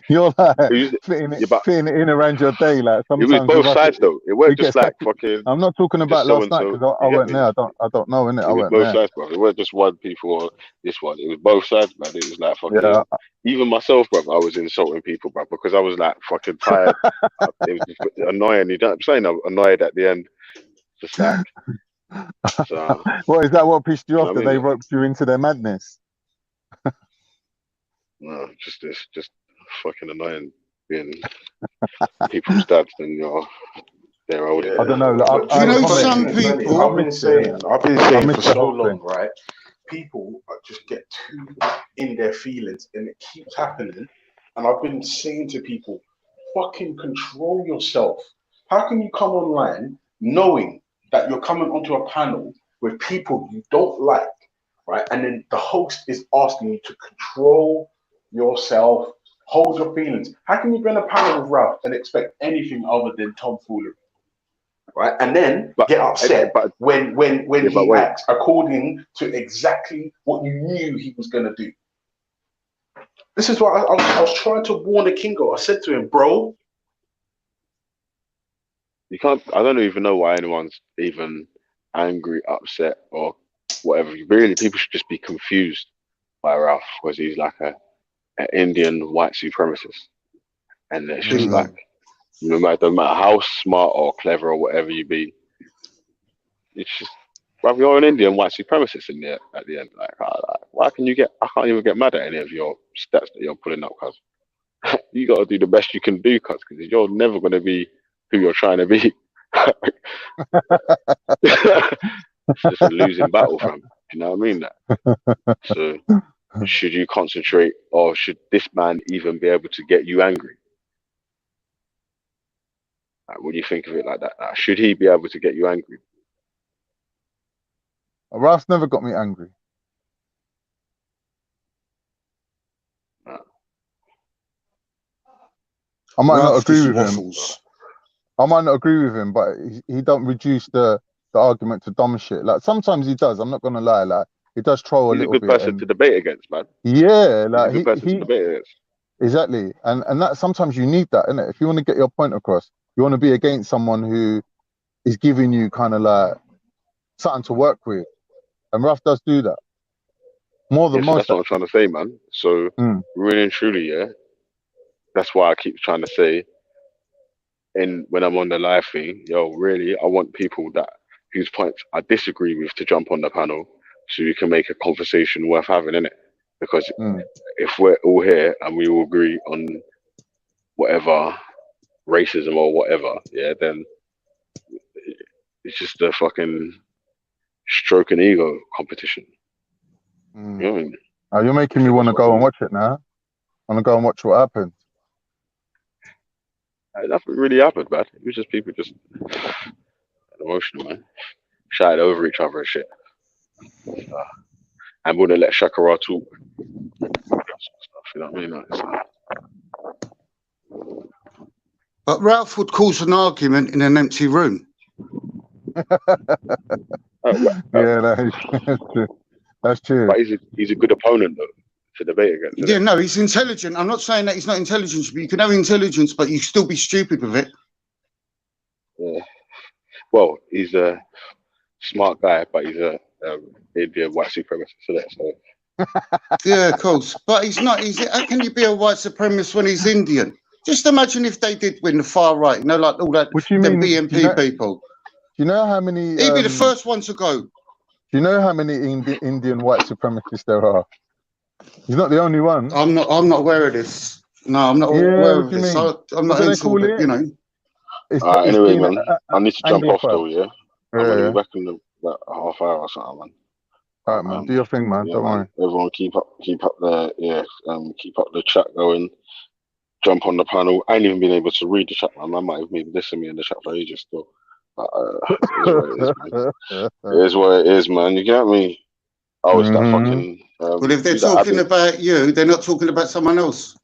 You're like fitting it in around your day. Like it was sometimes both with us, sides though. It we weren't get just like stuck. fucking. I'm not talking about so last and night so. because I You get weren't me? there. I don't know, innit? I It was weren't both there. sides, bruv. It wasn't just one people or this one. It was both sides, man. It was like fucking. Yeah. Even myself, bruv, I was insulting people, bruv, because I was like fucking tired. It was just annoying. You know what I'm saying? I'm annoyed at the end. Just like. So, Well, is that what pissed you you off, know that what I they mean? roped you into their madness? No, just fucking annoying being people's dads and they're older. I don't know. Like, But Do you I know comment. some people? I've been saying missed for the so whole long, thing. right? People just get too in their feelings, and it keeps happening. And I've been saying to people, fucking control yourself. How can you come online knowing that you're coming onto a panel with people you don't like, right? And then the host is asking you to control yourself, hold your feelings. How can you be on a panel with Ralph and expect anything other than tomfoolery? Right, and then get upset when he acts according to exactly what you knew he was gonna do. This is what I was trying to warn the Kingo. I said to him, bro, you can't. I don't even know why anyone's even angry, upset, or whatever. Really, people should just be confused by Ralph because he's like an Indian white supremacist, and it's just like no matter how smart or clever or whatever you be. It's just, well, you're an Indian white supremacist in there at the end. Like, why can you get? I can't even get mad at any of your stats that you're pulling up, cuz you got to do the best you can do, cuz because you're never going to be who you're trying to be. It's just a losing battle, fam. You know what I mean? That. So, should you concentrate, or should this man even be able to get you angry? Like, what do you think of it like that? Like, should he be able to get you angry? Ralph's never got me angry. I might not agree with him. I might not agree with him, but he don't reduce the argument to dumb shit. Like sometimes he does. I'm not gonna lie. Like he does troll a little bit. He's a good person to debate against, man. Yeah, like he's a good person to debate against. Exactly, and that sometimes you need that, innit? If you want to get your point across, you want to be against someone who is giving you kind of like something to work with, and Ralph does do that more than most. That's what I'm trying to say, man. So really and truly, yeah, that's why I keep trying to say, and when I'm on the live thing, really, I want people whose points I disagree with to jump on the panel, so we can make a conversation worth having, innit? Because if we're all here and we all agree on whatever racism or whatever, yeah, then it's just a fucking stroke and ego competition. You know what I mean? Oh, you're making me want to go and watch it now. I want to go and watch what happened. Nothing really happened, man. It was just people just emotional, man. Shouted over each other and shit. And wouldn't let Shakara talk. You know what I mean? But Ralph would cause an argument in an empty room. Yeah, that's true. That's true. But he's a good opponent, though, to debate against. Yeah, no, he's intelligent. I'm not saying that he's not intelligent, but you can have intelligence, but you still be stupid with it. Yeah. Well, he's a smart guy, but he's a Indian white supremacist, isn't it? So. Yeah, of course. But he's not. How can you be a white supremacist when he's Indian? Just imagine if they did win the far right, like all that, the BNP people. Do you know how many... He'd be the first one to go. Do you know how many Indian white supremacists there are? He's not the only one. I'm not aware of this. No, I'm not aware of this. I'm not into it, you know. Anyway, man, I need to jump off though, yeah? I'm going to be back in about a half hour or something, man. All right, man. Do your thing, man. Don't worry. Everyone keep up the chat going. Jump on the panel. I ain't even been able to read the chat, man. I might have been dissing me in the chat for ages still. But it is what it is, man. You get me? I was that fucking... well, if they're talking about you, they're not talking about someone else.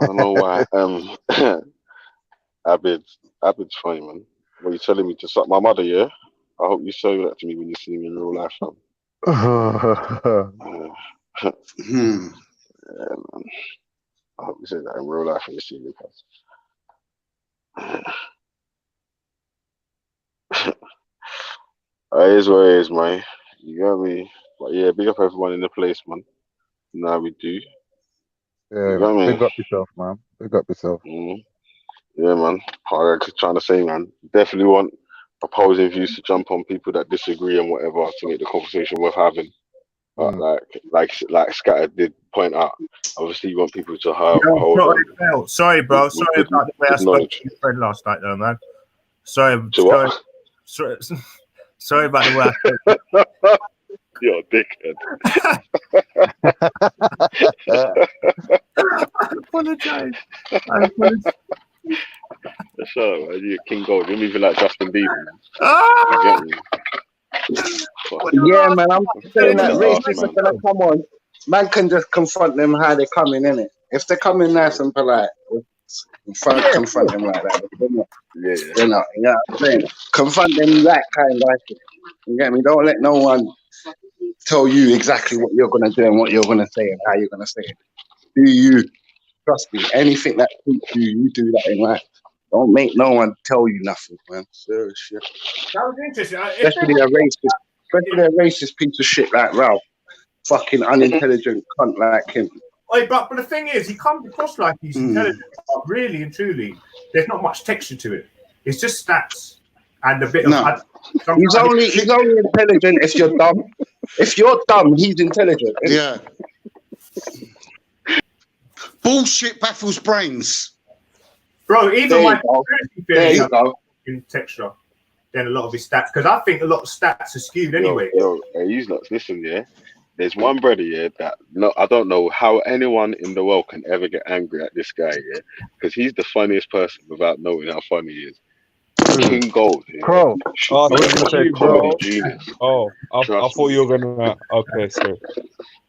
I don't know why. Abid's funny, man. What you telling me to suck my mother? Yeah. I hope you show that to me when you see me in real life, fam. Hmm. Yeah, man. I hope you say that in real life when you see me, cuz. It is what it is, man. You got me. But yeah, big up everyone in the place, man. Now we do. You Yeah, got me. big up yourself, man. Big up yourself. Yeah, man. I'm trying to say, man. Definitely want opposing views to jump on people that disagree and whatever to make the conversation worth having. But Mm. like Scatter did point out, obviously you want people to Yo, hold on sorry, bro. with Sorry about the way I good spoke knowledge. to your friend last night, though, man. Sorry, To what? sorry about the way I spoke. You're a dickhead. I apologize. Shut up, man. You're King Gold. You're moving like Justin Bieber, man. You Ah! get me? Yeah, man, I'm saying that Look at us, racists are man. gonna come on. Man can just confront them how they come in it. If they come in nice and polite, confront them like that. If they're not, Yeah. they're not. You know what I'm saying? Confront them that kind like it. You get me? Don't let no one tell you exactly what you're gonna do and what you're gonna say and how you're gonna say it. Do you trust me? Anything that suits you, you do that in life. Don't make no one tell you nothing, man. Serious shit. That was interesting. Especially a racist piece of shit like Ralph. Fucking unintelligent cunt like him. But the thing is, he comes across like he's intelligent, but really and truly, there's not much texture to it. It's just stats and a bit of. He's only intelligent if you're dumb. If you're dumb, he's intelligent. Yeah. Bullshit baffles brains. Bro, even my conspiracy theory has in texture than a lot of his stats, because I think a lot of stats are skewed anyway. He's not. Listen, yeah. There's one brother, yeah, that I don't know how anyone in the world can ever get angry at this guy, yeah, because he's the funniest person without knowing how funny he is. King Gold, yeah. Crow. Oh, He's a comedy genius. Oh, I thought you were gonna. Okay, sorry.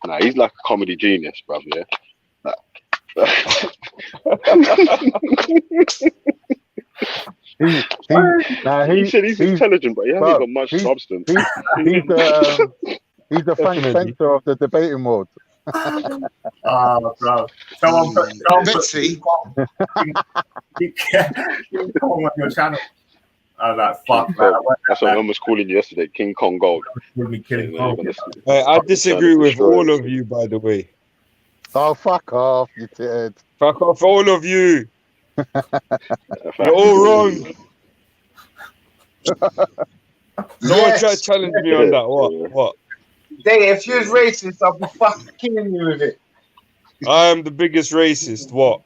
Nah, he's like a comedy genius, bruv, yeah. He said he's intelligent, but he hasn't got much substance. He's the Frank Spencer of the debating world. Bro. Someone put Betsy. Keep on your channel. I was like, fuck, man. That's what I was calling you yesterday, King Kong Gold. I disagree with all of you, by the way. Oh, fuck off, you did. Fuck off, all of you. You're all wrong. No one try to challenge me on that. What? Dang, if you're racist, I'll be fucking killing you with it. I am the biggest racist. What?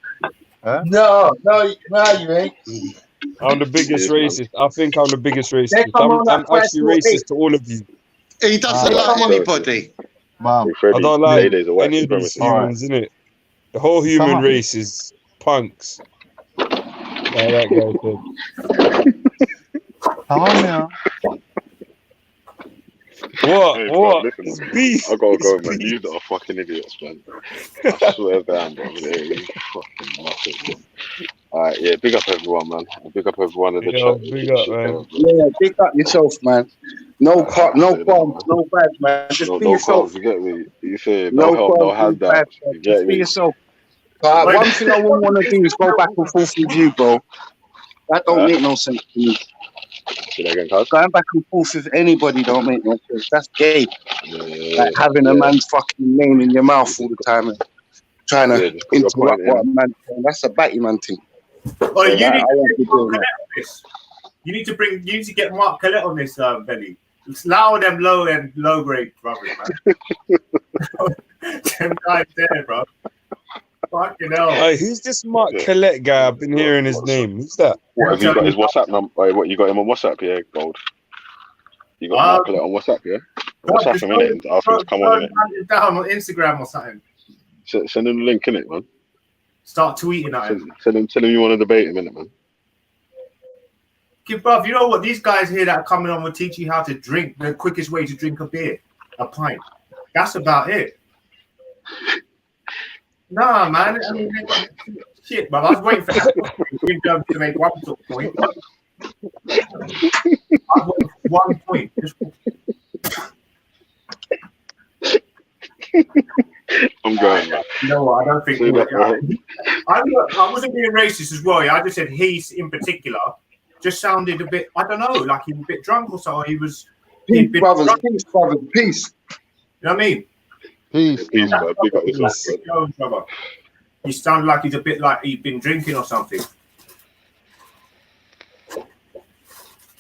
Huh? No, you ain't. I'm the biggest racist. I think I'm the biggest racist. I'm actually racist to all of you. He doesn't like anybody. Mom, I don't like any of these humans, innit? The whole human race is punks. That guy said. Come on now. What? Listen, It's beef. I gotta go, man. You lot are fucking idiots, man. I swear down, bro. You fucking nothing. Alright, yeah, big up everyone, man. Big up everyone in the chat. Big up, man. Yeah, big up yourself, man. No qualms, no bad, man. Just be yourself. You get me? You say no help, no handout. You get me? Be yourself. One thing I wouldn't want to do is go back and forth with you, bro. That don't make no sense to me. Going back and forth with anybody don't make no sense. That's gay. Like having a man's fucking name in your mouth all the time and trying to interrupt what a man's saying. That's a batty man thing. Oh, you need to get Mark Collette on this, Benny. Allow them low grade brothers, man. Them guys there, bro. Fucking hell. Hey, who's this Mark Collette guy? I've been hearing his name. Who's that? What, have you got his WhatsApp number? What, you got him on WhatsApp, yeah, Gold? You got Mark Collette on WhatsApp, yeah? WhatsApp him, innit? Ask him to come on, innit? Down on Instagram or something. Send him the link, innit, man? Start tweeting at him. Tell him you want to debate him, innit, man? Bruv, you know what? These guys here that are coming on will teach you how to drink, the quickest way to drink a beer, a pint. That's about it. Nah, man. I mean, they got shit, but I was waiting for him to make one sort of point. I want 1 point. Just I'm going, man. you know what? I don't think. Say that, bro. I wasn't being racist as well. Yeah, I just said he's in particular just sounded a bit. I don't know, like he was a bit drunk or something. He'd been Brothers, drunk. peace, brothers, peace. You know what I mean? Peace. Peace, man. Big up yourself, bro. Brother. He sounded like he's a bit like he'd been drinking or something.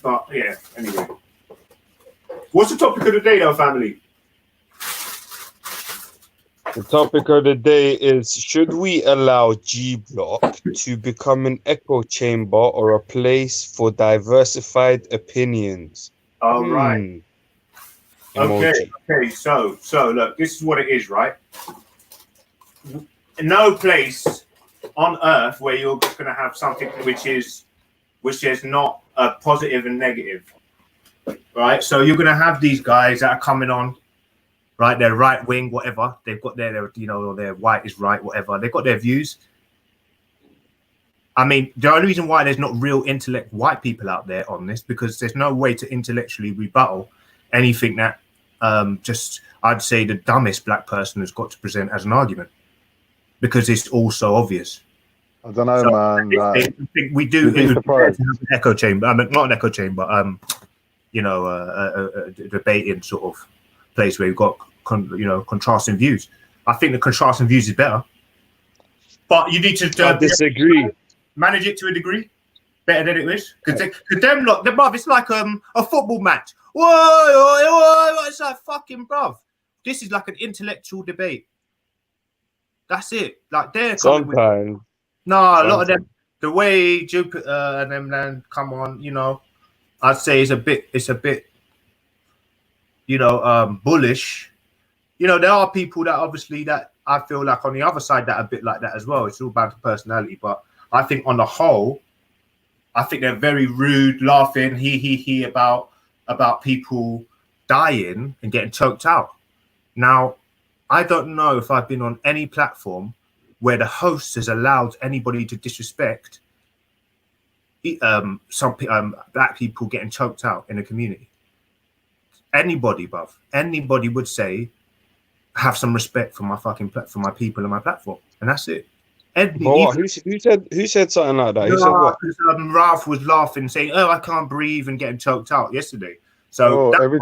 But yeah, anyway. What's the topic of the day, though, family? The topic of the day is: should we allow G Block to become an echo chamber or a place for diversified opinions? Oh, right. Emoji. Okay. So look, this is what it is, right? No place on earth where you're just going to have something which is not a positive and negative, right? So you're going to have these guys that are coming on. Right, they're right wing, whatever. They've got their white is right, whatever. They've got their views. I mean, the only reason why there's not real intellect white people out there on this because there's no way to intellectually rebuttal anything that I'd say the dumbest black person has got to present as an argument because it's all so obvious. I don't know, man. I think we do it would be an echo chamber. I mean, not an echo chamber. A debating sort of place where you've got contrasting views. I think the contrasting views is better, but you need to disagree. Manage it to a degree better than it is because them lot, it's like a football match. Whoa, it's like fucking bruv. This is like an intellectual debate. That's it. Like they're sometimes. A lot of them. The way Jupiter and them then come on, I'd say it's a bit. Bullish. There are people that obviously that I feel like on the other side that are a bit like that as well. It's all about the personality, but I think on the whole, I think they're very rude, laughing, he about people dying and getting choked out. Now, I don't know if I've been on any platform where the host has allowed anybody to disrespect some black people getting choked out in a community. Anybody would say, have some respect for my fucking for my people and my platform, and that's it. Who said something like that? Who said what? Ralph was laughing, saying, "Oh, I can't breathe," and getting choked out yesterday. So every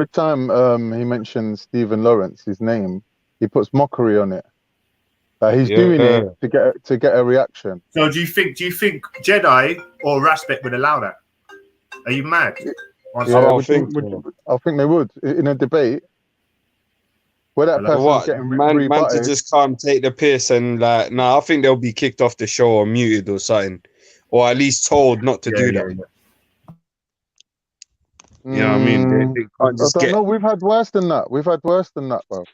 time he mentions Stephen Lawrence, his name, he puts mockery on it. He's doing it to get a reaction. So do you think Jedi or Raspek would allow that? Are you mad? Yeah, I think they would in a debate where that person's getting man to just come take the piss and I think they'll be kicked off the show or muted or something, or at least told not to do that. You know what I mean? They can't just No, we've had worse than that. Bro.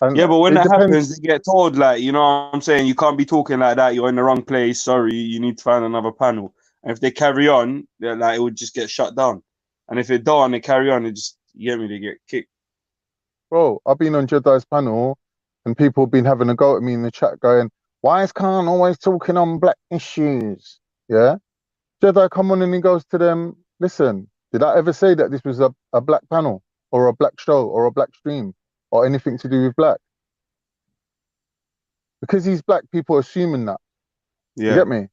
And but when that happens, they get told, like, you know what I'm saying? You can't be talking like that. You're in the wrong place. Sorry, you need to find another panel. And if they carry on, it would just get shut down. And if it don't, they carry on, they get kicked. Bro, I've been on Jedi's panel and people have been having a go at me in the chat going, why is Khan always talking on black issues? Yeah? Jedi come on and he goes to them, listen, did I ever say that this was a black panel or a black show or a black stream or anything to do with black? Because he's black, people are assuming that. Yeah. You get me?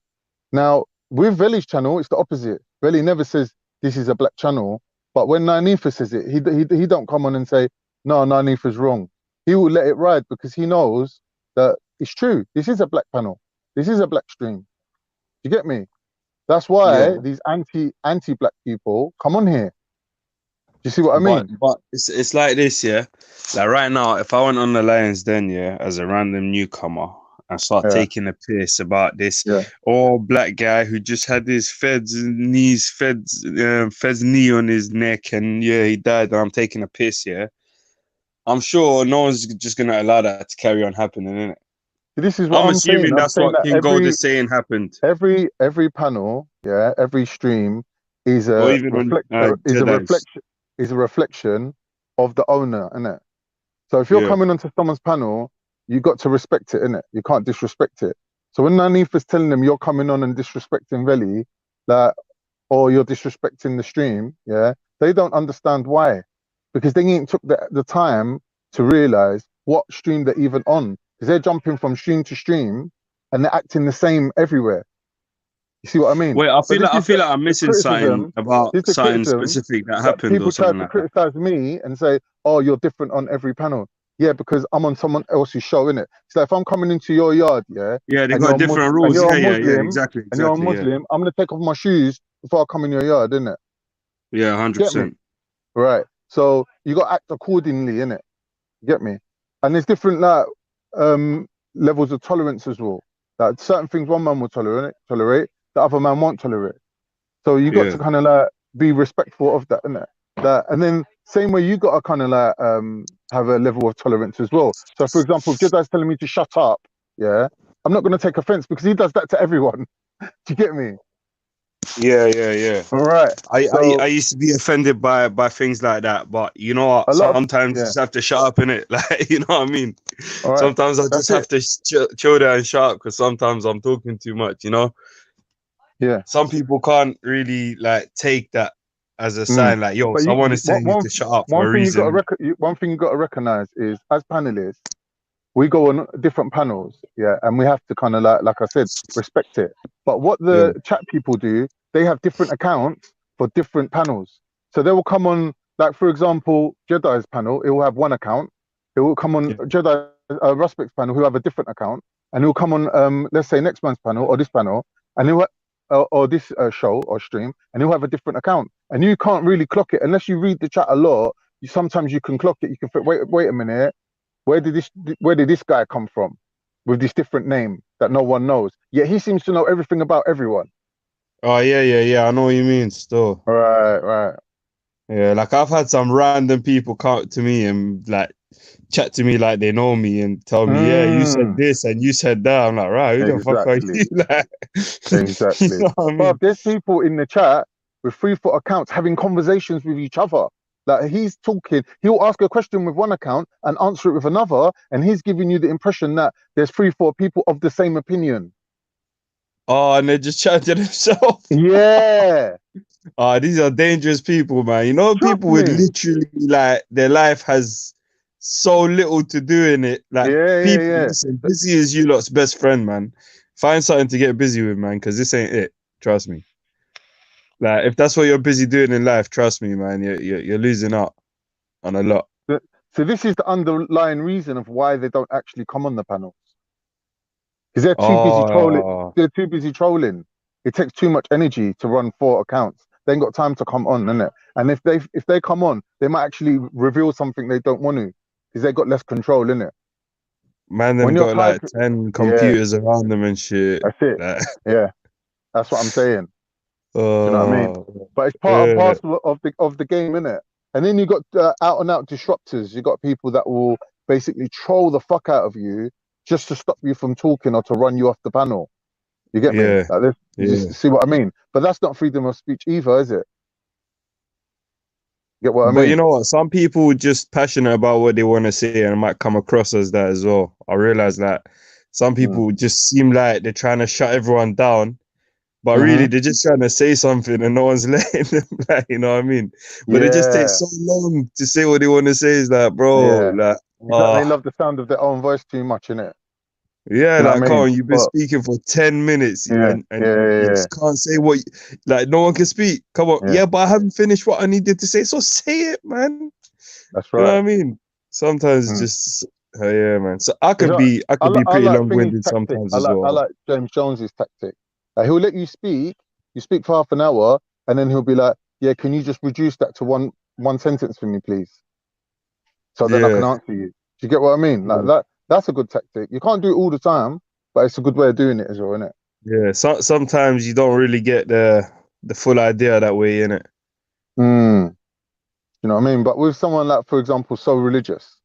Now, with Veli's channel, it's the opposite. Veli never says this is a black channel, but when Nanifa says it, he don't come on and say, no, Nanifa's wrong. He will let it ride because he knows that it's true. This is a black panel. This is a black stream. You get me? That's why these anti-black people come on here. Do you see what I mean? But it's like this, yeah. Like right now, if I went on the Lions Den, as a random newcomer and start taking a piss about this black guy who just had his Fed's knee on his neck and he died and I'm taking a piss, I'm sure no one's just gonna allow that to carry on happening, innit? This is what I'm assuming saying. that's what King Gold is saying happened. Every panel, every stream is a reflection of the owner, innit? So if you're coming onto someone's panel you got to respect it, innit? You can't disrespect it. So when Nanifa's telling them you're coming on and disrespecting Veli, like, or you're disrespecting the stream, yeah, they don't understand why, because they ain't took the time to realize what stream they're even on, because they're jumping from stream to stream and they're acting the same everywhere. You see what I mean? Wait, I But feel like I'm the missing something criticism. about This is the something criticism specific that that happened or people try something to like that. criticize me and say, "Oh, you're different on every panel." Yeah, because I'm on someone else's show, innit? So if I'm coming into your yard, yeah, Yeah, they and got different rules. you're Yeah, a yeah, yeah. Muslim, Exactly, and you're a exactly. Yeah, Muslim, I'm gonna take off my shoes before I come in your yard, innit? yeah, Get me? 100%. Right. So you got to act accordingly, innit? Get me? And there's different like levels of tolerance as well. Like certain things one man will tolerate, the other man won't tolerate. So you got Yeah, to kind of like be respectful of that, innit? That, and then same way you got to kind of like have a level of tolerance as well. So for example, if Jedi's telling me to shut up, yeah, I'm not going to take offense because he does that to everyone. Do you get me? yeah, yeah, yeah. All right. I So used to be offended by things like that, but you know what? a lot of, Sometimes you yeah. just have to shut up in it. Like, you know what I mean? All right. Sometimes I That's just have it. to chill there and shut up because sometimes I'm talking too much. You know, Yeah. some people can't really like take that as a Mm. sign, like, yo, But someone is telling you to shut up for one a thing you got reason. to one thing you got to recognize is as panelists, we go on different panels, yeah, and we have to kind of like I said, respect it. But what Yeah, the chat people do, they have different accounts for different panels. So they will come on, like for example, Jedi's panel, it will have one account. It will come on yeah, Jedi Ruspek's panel, who have a different account, and it will come on, let's say next man's panel or this panel, and it will, or this show or stream, and he'll have a different account, and you can't really clock it unless you read the chat a lot. Sometimes you can clock it. You can think, wait a minute, where did this guy come from with this different name that no one knows? Yet he seems to know everything about everyone. oh yeah, yeah, yeah. I know what you mean. Still, Right. yeah. Like I've had some random people come to me and like chat to me like they know me and tell me, yeah, you said Mm, this and you said that. I'm like, right, who the fuck are exactly. you? Like, you Exactly. know what I But mean? there's people in the chat with 3 foot accounts having conversations with each other. Like he's talking, he'll ask a question with one account and answer it with another, and he's giving you the impression that there's 3, 4 people of the same opinion. Oh, and they just chatting to themselves. Yeah. Oh, these are dangerous people, man. You know, Trust people would me. literally like their life has so little to do in it. Like people, Yeah. listen, busy is you lot's best friend, man. Find something to get busy with, man, because this ain't it. Trust me. Like if that's what you're busy doing in life, trust me, man, you're losing out on a lot. So this is the underlying reason of why they don't actually come on the panels. Because they're too busy trolling. Oh, They're too busy trolling. It takes too much energy to run 4 accounts. They ain't got time to come on, innit? And if they come on, they might actually reveal something they don't want to, because they got less control, innit? man, them When you're got like typing, 10 yeah, computers around them and shit. that's it. Like, Yeah, that's what I'm saying. Do you know what I mean? oh, But it's part and yeah, parcel of the game, innit? And then you got out and out disruptors. You got people that will basically troll the fuck out of you just to stop you from talking or to run you off the panel. You get me? yeah, Like this, you yeah. just see what I mean? But that's not freedom of speech either, is it? Get what I But you mean? know what? Some people just passionate about what they want to say and it might come across as that as well. I realize that some Mm. people just seem like they're trying to shut everyone down, but really Hmm. they're just trying to say something and no one's letting them. Like, you know what I mean? But it just takes Yeah, so long to say what they want to say. Is like, bro, yeah. like, It's like they oh, love the sound of their own voice too much, innit? yeah, Do you know what like, I come mean? on, you've been But speaking for 10 minutes yeah, and yeah, yeah, you yeah. just can't say what, like, no one can speak. Come on, Yeah, yeah, but I haven't finished what I needed to say, so say it, man. that's You know what right. I mean? Sometimes it's Mm. just, yeah, man. So I could Because be, I could be I pretty like Thingy's long-winded tactic. sometimes as I well. like James Jones's tactic. Like he'll let you speak. You speak for half an hour, and then he'll be like, "Yeah, can you just reduce that to one sentence for me, please, so then I can Yeah, answer you." Do you get what I mean? Like yeah, that. That's a good tactic. You can't do it all the time, but it's a good way of doing it as well, isn't it? yeah. So, sometimes you don't really get the full idea that way, innit? Mm. You know what I mean? But with someone like, for example, so religious,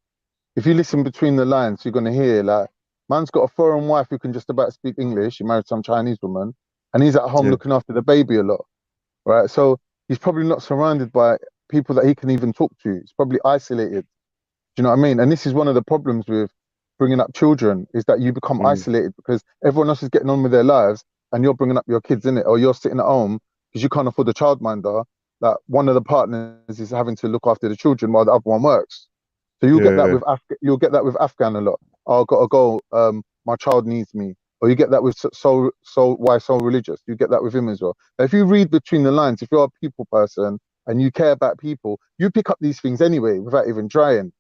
if you listen between the lines, you're gonna hear like, man's got a foreign wife who can just about speak English. He married some Chinese woman, and he's at home Yeah, looking after the baby a lot, right? So he's probably not surrounded by people that he can even talk to. He's probably isolated. Do you know what I mean? And this is one of the problems with bringing up children is that you become Mm. isolated because everyone else is getting on with their lives and you're bringing up your kids in it, or you're sitting at home because you can't afford a childminder. That one of the partners is having to look after the children while the other one works. So you'll get that with you'll get that with Afghan a lot. Oh, I've got to go. My child needs me. Or you get that with soul religious. You get that with him as well. Now, if you read between the lines, if you're a people person and you care about people, you pick up these things anyway without even trying.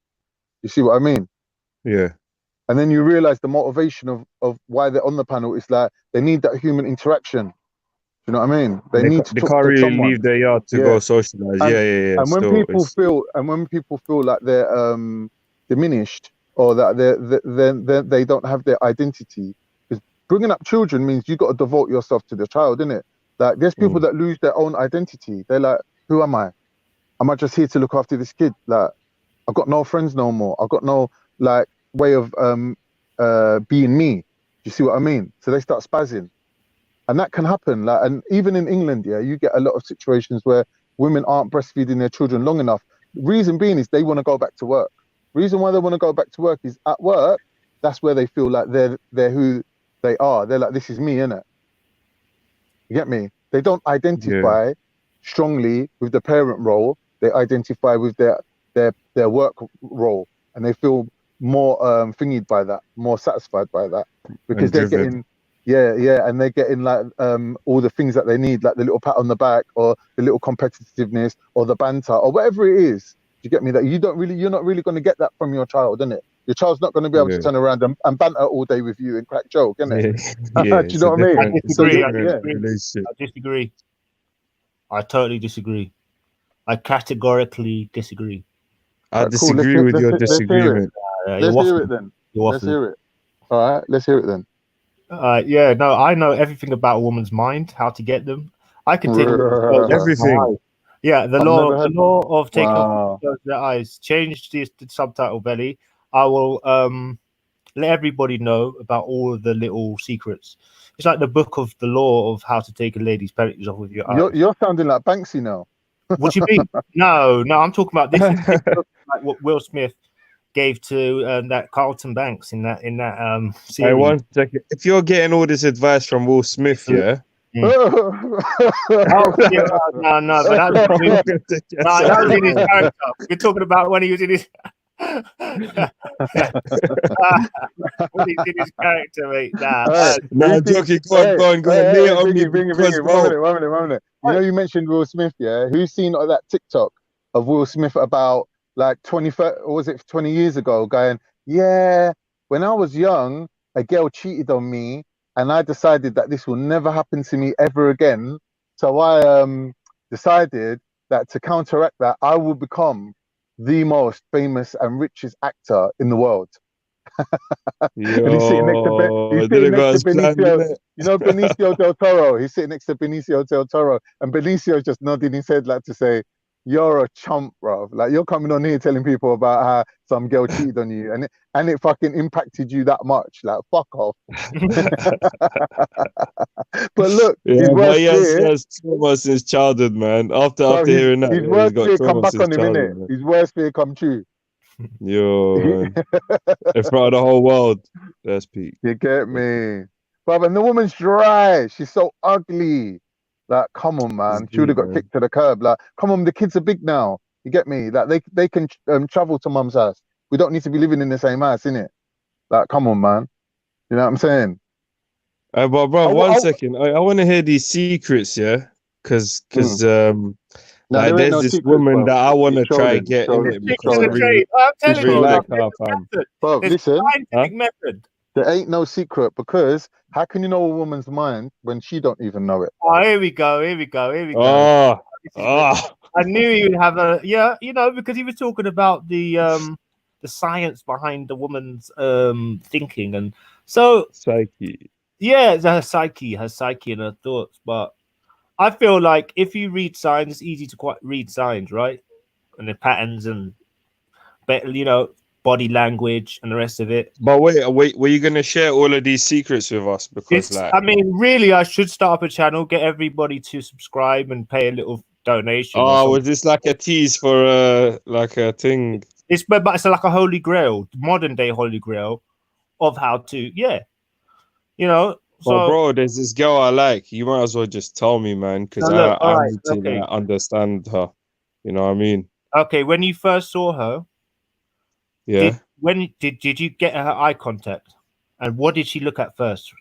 You see what I mean? Yeah. And then you realize the motivation of why they're on the panel is like they need that human interaction. Do you know what I mean? They need to They talk can't to really someone. leave their yard to Yeah. go socialize. And, Yeah. and when Still, people feel like they're diminished or that they don't have their identity, because bringing up children means you got to devote yourself to the child, innit? Like there's people that lose their own identity. They're like, who am I? Am I just here to look after this kid? Like I've got no friends no more. I've got no like way of being me. Do you see what I mean? So they start spazzing. And that can happen. Like, and even in England, yeah, you get a lot of situations where women aren't breastfeeding their children long enough. The reason being is they want to go back to work. Reason why they want to go back to work is at work, that's where they feel like they're who they are. They're like, this is me, innit? You get me? They don't identify strongly with the parent role. They identify with their work role, and they feel more thingied by that, more satisfied by that, because they're getting and they're getting like all the things that they need, like the little pat on the back or the little competitiveness or the banter or whatever it is. Do you get me? That you're not really going to get that from your child, innit? Your child's not going to be able to turn around and banter all day with you and crack joke, innit? Do you know what I mean? I disagree. I totally disagree. I categorically disagree. I disagree with your disagreement. Let's hear it then. Let's hear it. All right, let's hear it then. Yeah, no, I know everything about a woman's mind, how to get them. I can take everything. Yeah, the law of taking off their eyes. Change the subtitle, Belly. I will let everybody know about all of the little secrets. It's like the book of the law of how to take a lady's panties off with your eyes. You're sounding like Banksy now. What do you mean? No, I'm talking about this. Is like what Will Smith gave to that Carlton Banks in that series. Hey, 1 second. If you're getting all this advice from Will Smith, yeah. Oh, yeah, no, but that was in his character. We're talking about when he was in his when he's in his character, mate. No, joking. Go on. Bring it. 1 minute. You know, you mentioned Will Smith, yeah? Who's seen that TikTok of Will Smith about like 20 years ago going, yeah, when I was young, a girl cheated on me and I decided that this will never happen to me ever again. So I decided that to counteract that, I will become the most famous and richest actor in the world. And he's sitting next to Benicio. You know Benicio del Toro? He's sitting next to Benicio del Toro, and Benicio's just nodding his head like to say, "You're a chump, bro. Like you're coming on here telling people about how some girl cheated on you, and it fucking impacted you that much. Like fuck off." But look, his worst fear. He has trauma since childhood, man. After hearing that, his worst fear come back on him, innit? innit? His worst fear come true. Yo, man. In front of the whole world. That's peak. You get me? But and the woman's dry. She's so ugly. Like, come on, man. She would have got kicked to the curb. Like, come on, the kids are big now. You get me? Like, they can travel to mum's house. We don't need to be living in the same house, innit? Like, come on, man. You know what I'm saying? But bro, 1 second. I want to hear these secrets, yeah? Because like, there's this woman that I want to try and get in it because I really like her, fam. Bro, listen. Scientific method. There ain't no secret, because how can you know a woman's mind when she don't even know it? Oh, here we go. I knew he would have because he was talking about the science behind the woman's thinking, and so psyche. Yeah, her psyche and her thoughts. But I feel like if you read signs, it's easy to read signs, right? And the patterns and body language and the rest of it. But wait, were you gonna share all of these secrets with us? Because really, I should start up a channel, get everybody to subscribe and pay a little donation. Oh, was this like a tease for like a thing? But it's like a holy grail, modern day holy grail, of how to, you know. So, Well, bro, there's this girl I like. You might as well just tell me, man, because now look, all I right, need to okay, like understand her. You know what I mean? okay. When you first saw her, Yeah. did you get her eye contact? And what did she look at first?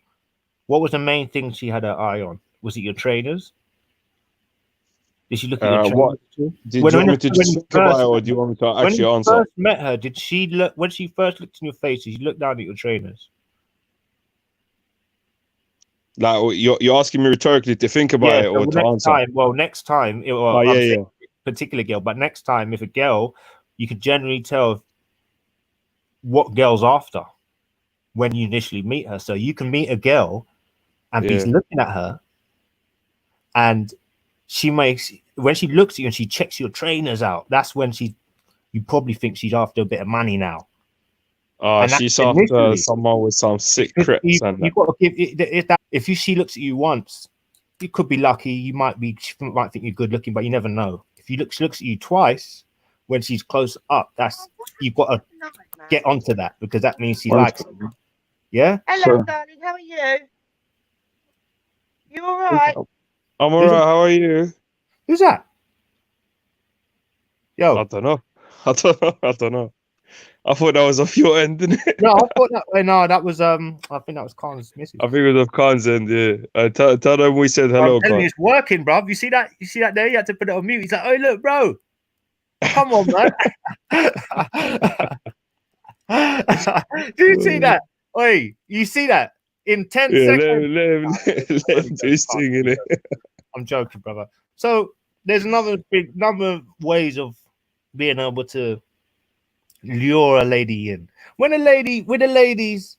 What was the main thing she had her eye on? Was it your trainers? Did she look at your What trainers too? did you want me to just think about it, or do you want me to when actually you answer? first met her, did she look when she first looked in your face? Did she look down at your trainers? Like you're asking me rhetorically to think about it So or to answer? next time, Oh I'm yeah, saying yeah. particular girl, but next time, if a girl, you could generally tell what girl's after when you initially meet her. So you can meet a girl and be Yeah. looking at her, and she makes when she looks at you and she checks your trainers out. That's when you probably think she's after a bit of money now. And that's She's after initially. someone with some sick crips and that. You've got to give it that. If she looks at you once, you could be lucky. You might think you're good looking, but you never know. If she looks at you twice when she's close up, that's you've got to get onto that because that means she likes it. Yeah. Hello, darling. How are you? You all right? I'm alright. How are you? Who's that? Yo. I don't know. I don't know. I thought that was off your end, didn't it? No, I thought that. No, that was I think that was Khan's message. I think it was off Khan's end. Yeah. Tell them we said hello. I'm telling you, it's working, bro. You see that? You see that there? You had to put it on mute. He's like, "Oh look, bro, come on, man." Do you see that? Oi, you see that? In 10 seconds. Let him do his thing, innit? I'm joking, brother. So there's another big number of ways of being able to lure a lady in. With the ladies,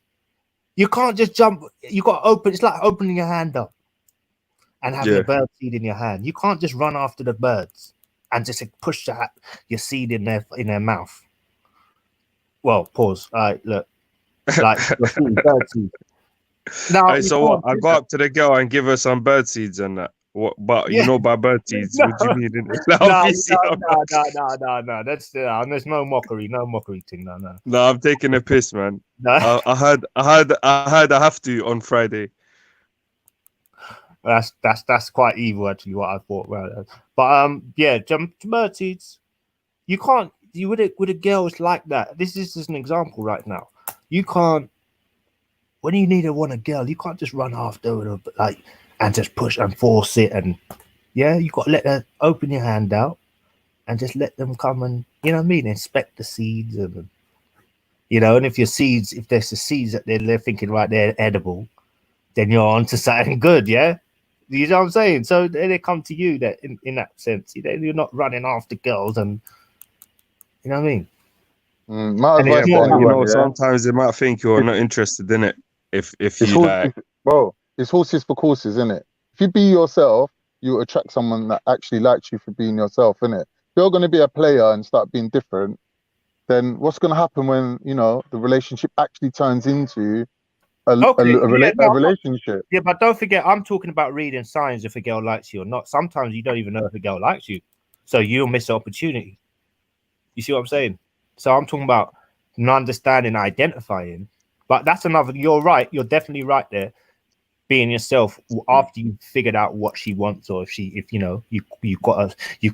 you can't just jump. You got to open. It's like opening your hand up and having a bird seed in your hand. You can't just run after the birds and just push your seed in their mouth. Well, pause. All right, look, like bird seed. Now, hey, so what? I go up to the girl and give her some bird seeds and that. What? But you know by bird seeds, what do you mean? No. That's there's no mockery thing. No. No, I'm taking a piss, man. No. I heard I have to on Friday. That's quite evil, actually. What I thought, but yeah, bird seeds. You can't. You with a girls like that. This is just an example right now. You can't. When you want a girl, you can't just run after her and just push and force it. And yeah, you got to let her open your hand out and just let them come and inspect the seeds and and if there's the seeds that they're thinking right, they're edible, then you're on to something good. Yeah, you know what I'm saying. So they come to you that in that sense, you're not running after girls, and you know what I mean. Sometimes they might think you're not interested in it. If you like, it's horses for courses, isn't it? If you be yourself, you attract someone that actually likes you for being yourself, innit? If you're going to be a player and start being different, then what's going to happen when the relationship actually turns into a relationship? Yeah, but don't forget, I'm talking about reading signs if a girl likes you or not. Sometimes you don't even know if a girl likes you, so you'll miss the opportunity. You see what I'm saying? So I'm talking about understanding, identifying. But that's another. You're right. You're definitely right there. Being yourself after you figured out what she wants, or if you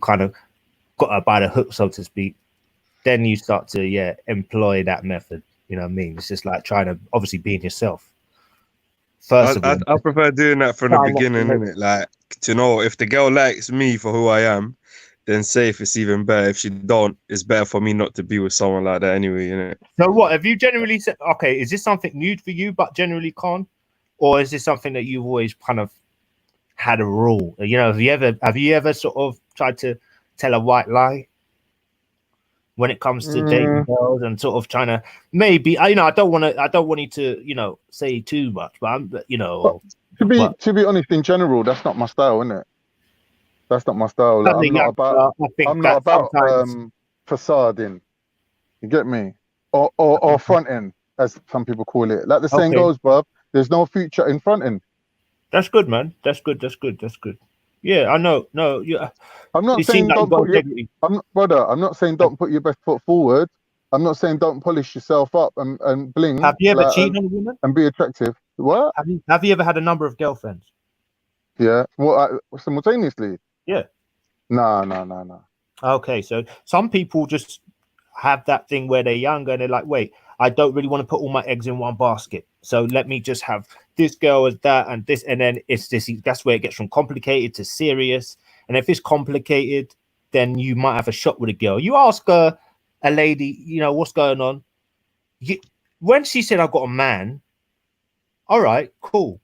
kind of got her by the hook, so to speak. Then you start to employ that method. You know what I mean? It's just like trying to obviously being yourself. First of all, I prefer doing that from the beginning, innit? Like to know if the girl likes me for who I am, then safe. It's even better. If she don't, it's better for me not to be with someone like that anyway, innit? So what have you generally said? Okay, is this something new for you, but generally or is this something that you've always kind of had a rule? Have you ever sort of tried to tell a white lie when it comes to dating girls and sort of trying to maybe I don't want you to say too much, but to be honest, in general, that's not my style, isn't it? That's not my style. Like, I'm not about facading. You get me? Or fronting, as some people call it. Like the saying goes, bruv, there's no future in fronting. That's good, man. That's good. Yeah, I know. No, I'm not saying don't put your I'm not saying don't put your best foot forward, I'm not saying don't polish yourself up and bling Have you ever like, cheated on a woman? and be attractive. What? Have you ever had a number of girlfriends? Yeah. What? Simultaneously? Yeah. No. Okay, so some people just have that thing where they're younger and they're like, wait, I don't really want to put all my eggs in one basket. So let me just have this girl as that and this, and then it's this. That's where it gets from complicated to serious. And if it's complicated, then you might have a shot with a girl. You ask a lady, you know, what's going on? When she said, I've got a man, all right, cool.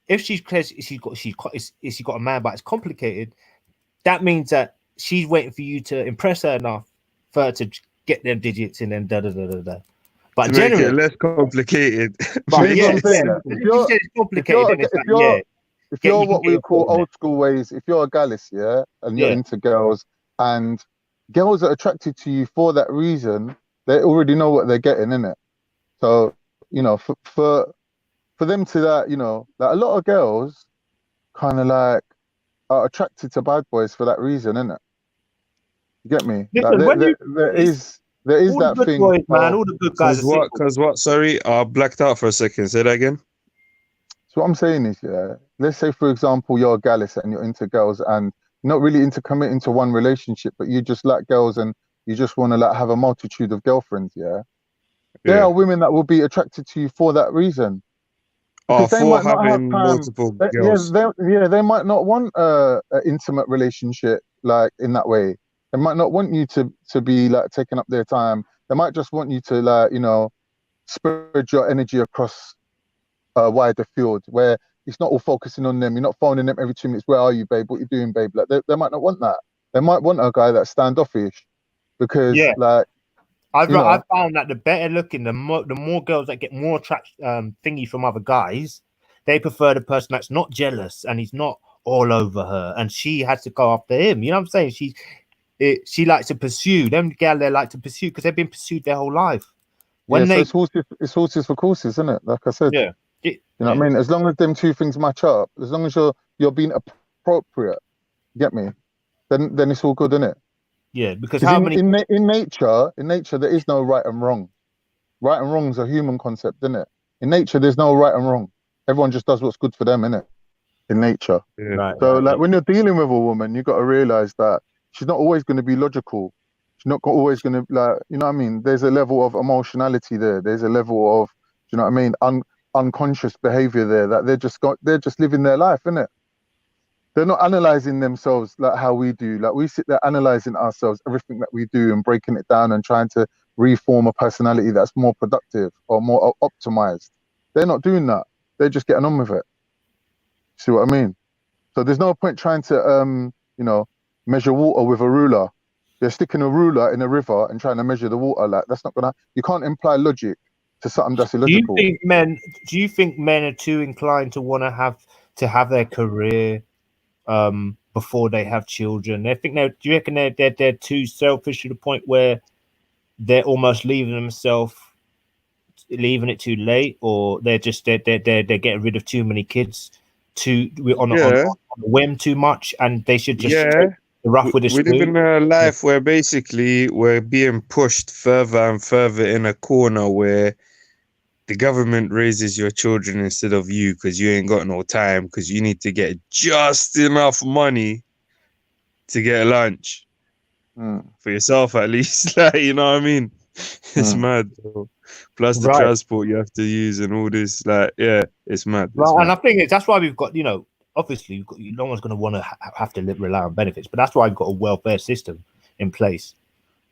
If she's got a man, but it's complicated, that means that she's waiting for you to impress her enough for her to get them digits and then da da da da da. But to make it generally, less complicated. but Here's yeah, what I'm saying. if you say it's complicated, then it's like, yeah, if you're you can what get we your call foot in old it. school ways, if you're a gallus, yeah, and you're Yeah. into girls, and girls are attracted to you for that reason, they already know what they're getting in it. So, you know, for them to that, you know, like a lot of girls kind of like are attracted to bad boys for that reason, innit? You get me? Like Listen, when you there is all the that good thing boys, man, of, all the good guys are single. Cause what? Sorry, I blacked out for a second. Say that again. so what I'm saying is, yeah, let's say for example you're a gallus and you're into girls and you're not really into committing to one relationship, but you just like girls and you just want to like have a multitude of girlfriends, yeah. There Yeah. are women that will be attracted to you for that reason. Oh, Because they for might not have having time. multiple girls. They might not want an intimate relationship like in that way. They might not want you to be like taking up their time. They might just want you to like, you know, spread your energy across a wider field where it's not all focusing on them. You're not phoning them every 2 minutes. Where are you, babe? What you doing, babe? Like they might not want that. They might want a guy that's standoffish because Yeah. like I've you know, found that the better looking, the more girls that get more thingy from other guys, they prefer the person that's not jealous and he's not all over her, and she has to go after him. You know what I'm saying? She likes to pursue them. Gal they like to pursue because they've been pursued their whole life. yeah. When So they it's horses for courses, isn't it? Like I said. yeah, You know what I mean? As long as them two things match up, as long as you're being appropriate, get me? Then it's all good, isn't it? yeah, because Because how many in nature there is no right and wrong. Right and wrong is a human concept, isn't it? In nature, there's no right and wrong. Everyone just does what's good for them, innit? In nature. Yeah. So like when you're dealing with a woman, you got to realize that she's not always going to be logical. She's not always going to like, you know what I mean? There's a level of emotionality there. There's a level of, you know what I mean, unconscious behavior there that they're just living their life, innit? They're not analyzing themselves like how we do. Like we sit there analyzing ourselves, everything that we do, and breaking it down and trying to reform a personality that's more productive or more optimized. They're not doing that. They're just getting on with it. See what I mean? So there's no point trying to, you know, measure water with a ruler. You're sticking a ruler in a river and trying to measure the water. Like that's not gonna. You can't imply logic to something that's illogical. do you think men are too inclined to want to have their career before they have children? Do you reckon they're too selfish to the point where they're almost leaving it too late, or they're getting rid of too many kids on a whim too much, and they should just take the rough with the We live smooth? in a life where basically we're being pushed further and further in a corner where the government raises your children instead of you because you ain't got no time because you need to get just enough money to get lunch for yourself at least. Like, you know what I mean? It's mad, bro. Plus the transport you have to use and all this. Like, yeah, it's mad. And I think that's why we've got, obviously no one's going to want to have to rely on benefits, but that's why we've got a welfare system in place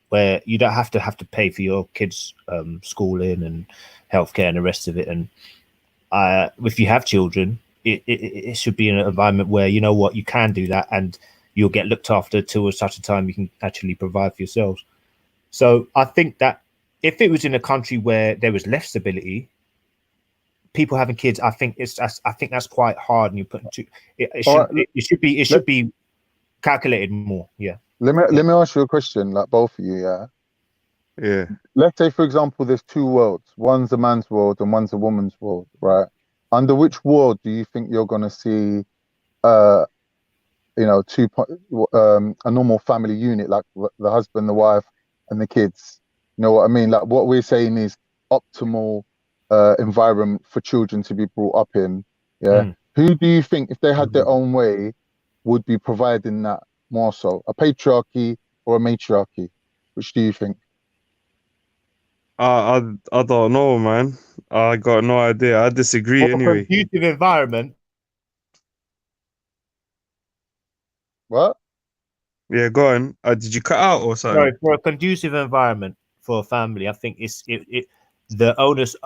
where you don't have to pay for your kids' schooling and healthcare and the rest of it. And if you have children, it should be in an environment where you know what, you can do that and you'll get looked after till such a time you can actually provide for yourselves. So I think that if it was in a country where there was less stability, people having kids, I think that's quite hard, and you put it should be calculated more. Yeah. Let me ask you a question, like both of you, yeah. Yeah. Let's say, for example, there's two worlds. One's a man's world and one's a woman's world, right? Under which world do you think you're gonna see, a normal family unit, like the husband, the wife, and the kids? You know what I mean? Like what we're saying is optimal environment for children to be brought up in. Yeah. Who do you think, if they had their own way, would be providing that more so? A patriarchy or a matriarchy? Which do you think? I don't know, man. I got no idea. I disagree For a anyway. conducive environment. What? Yeah, go on. Did you cut out or something? Sorry, for a conducive environment for a family, I think the onus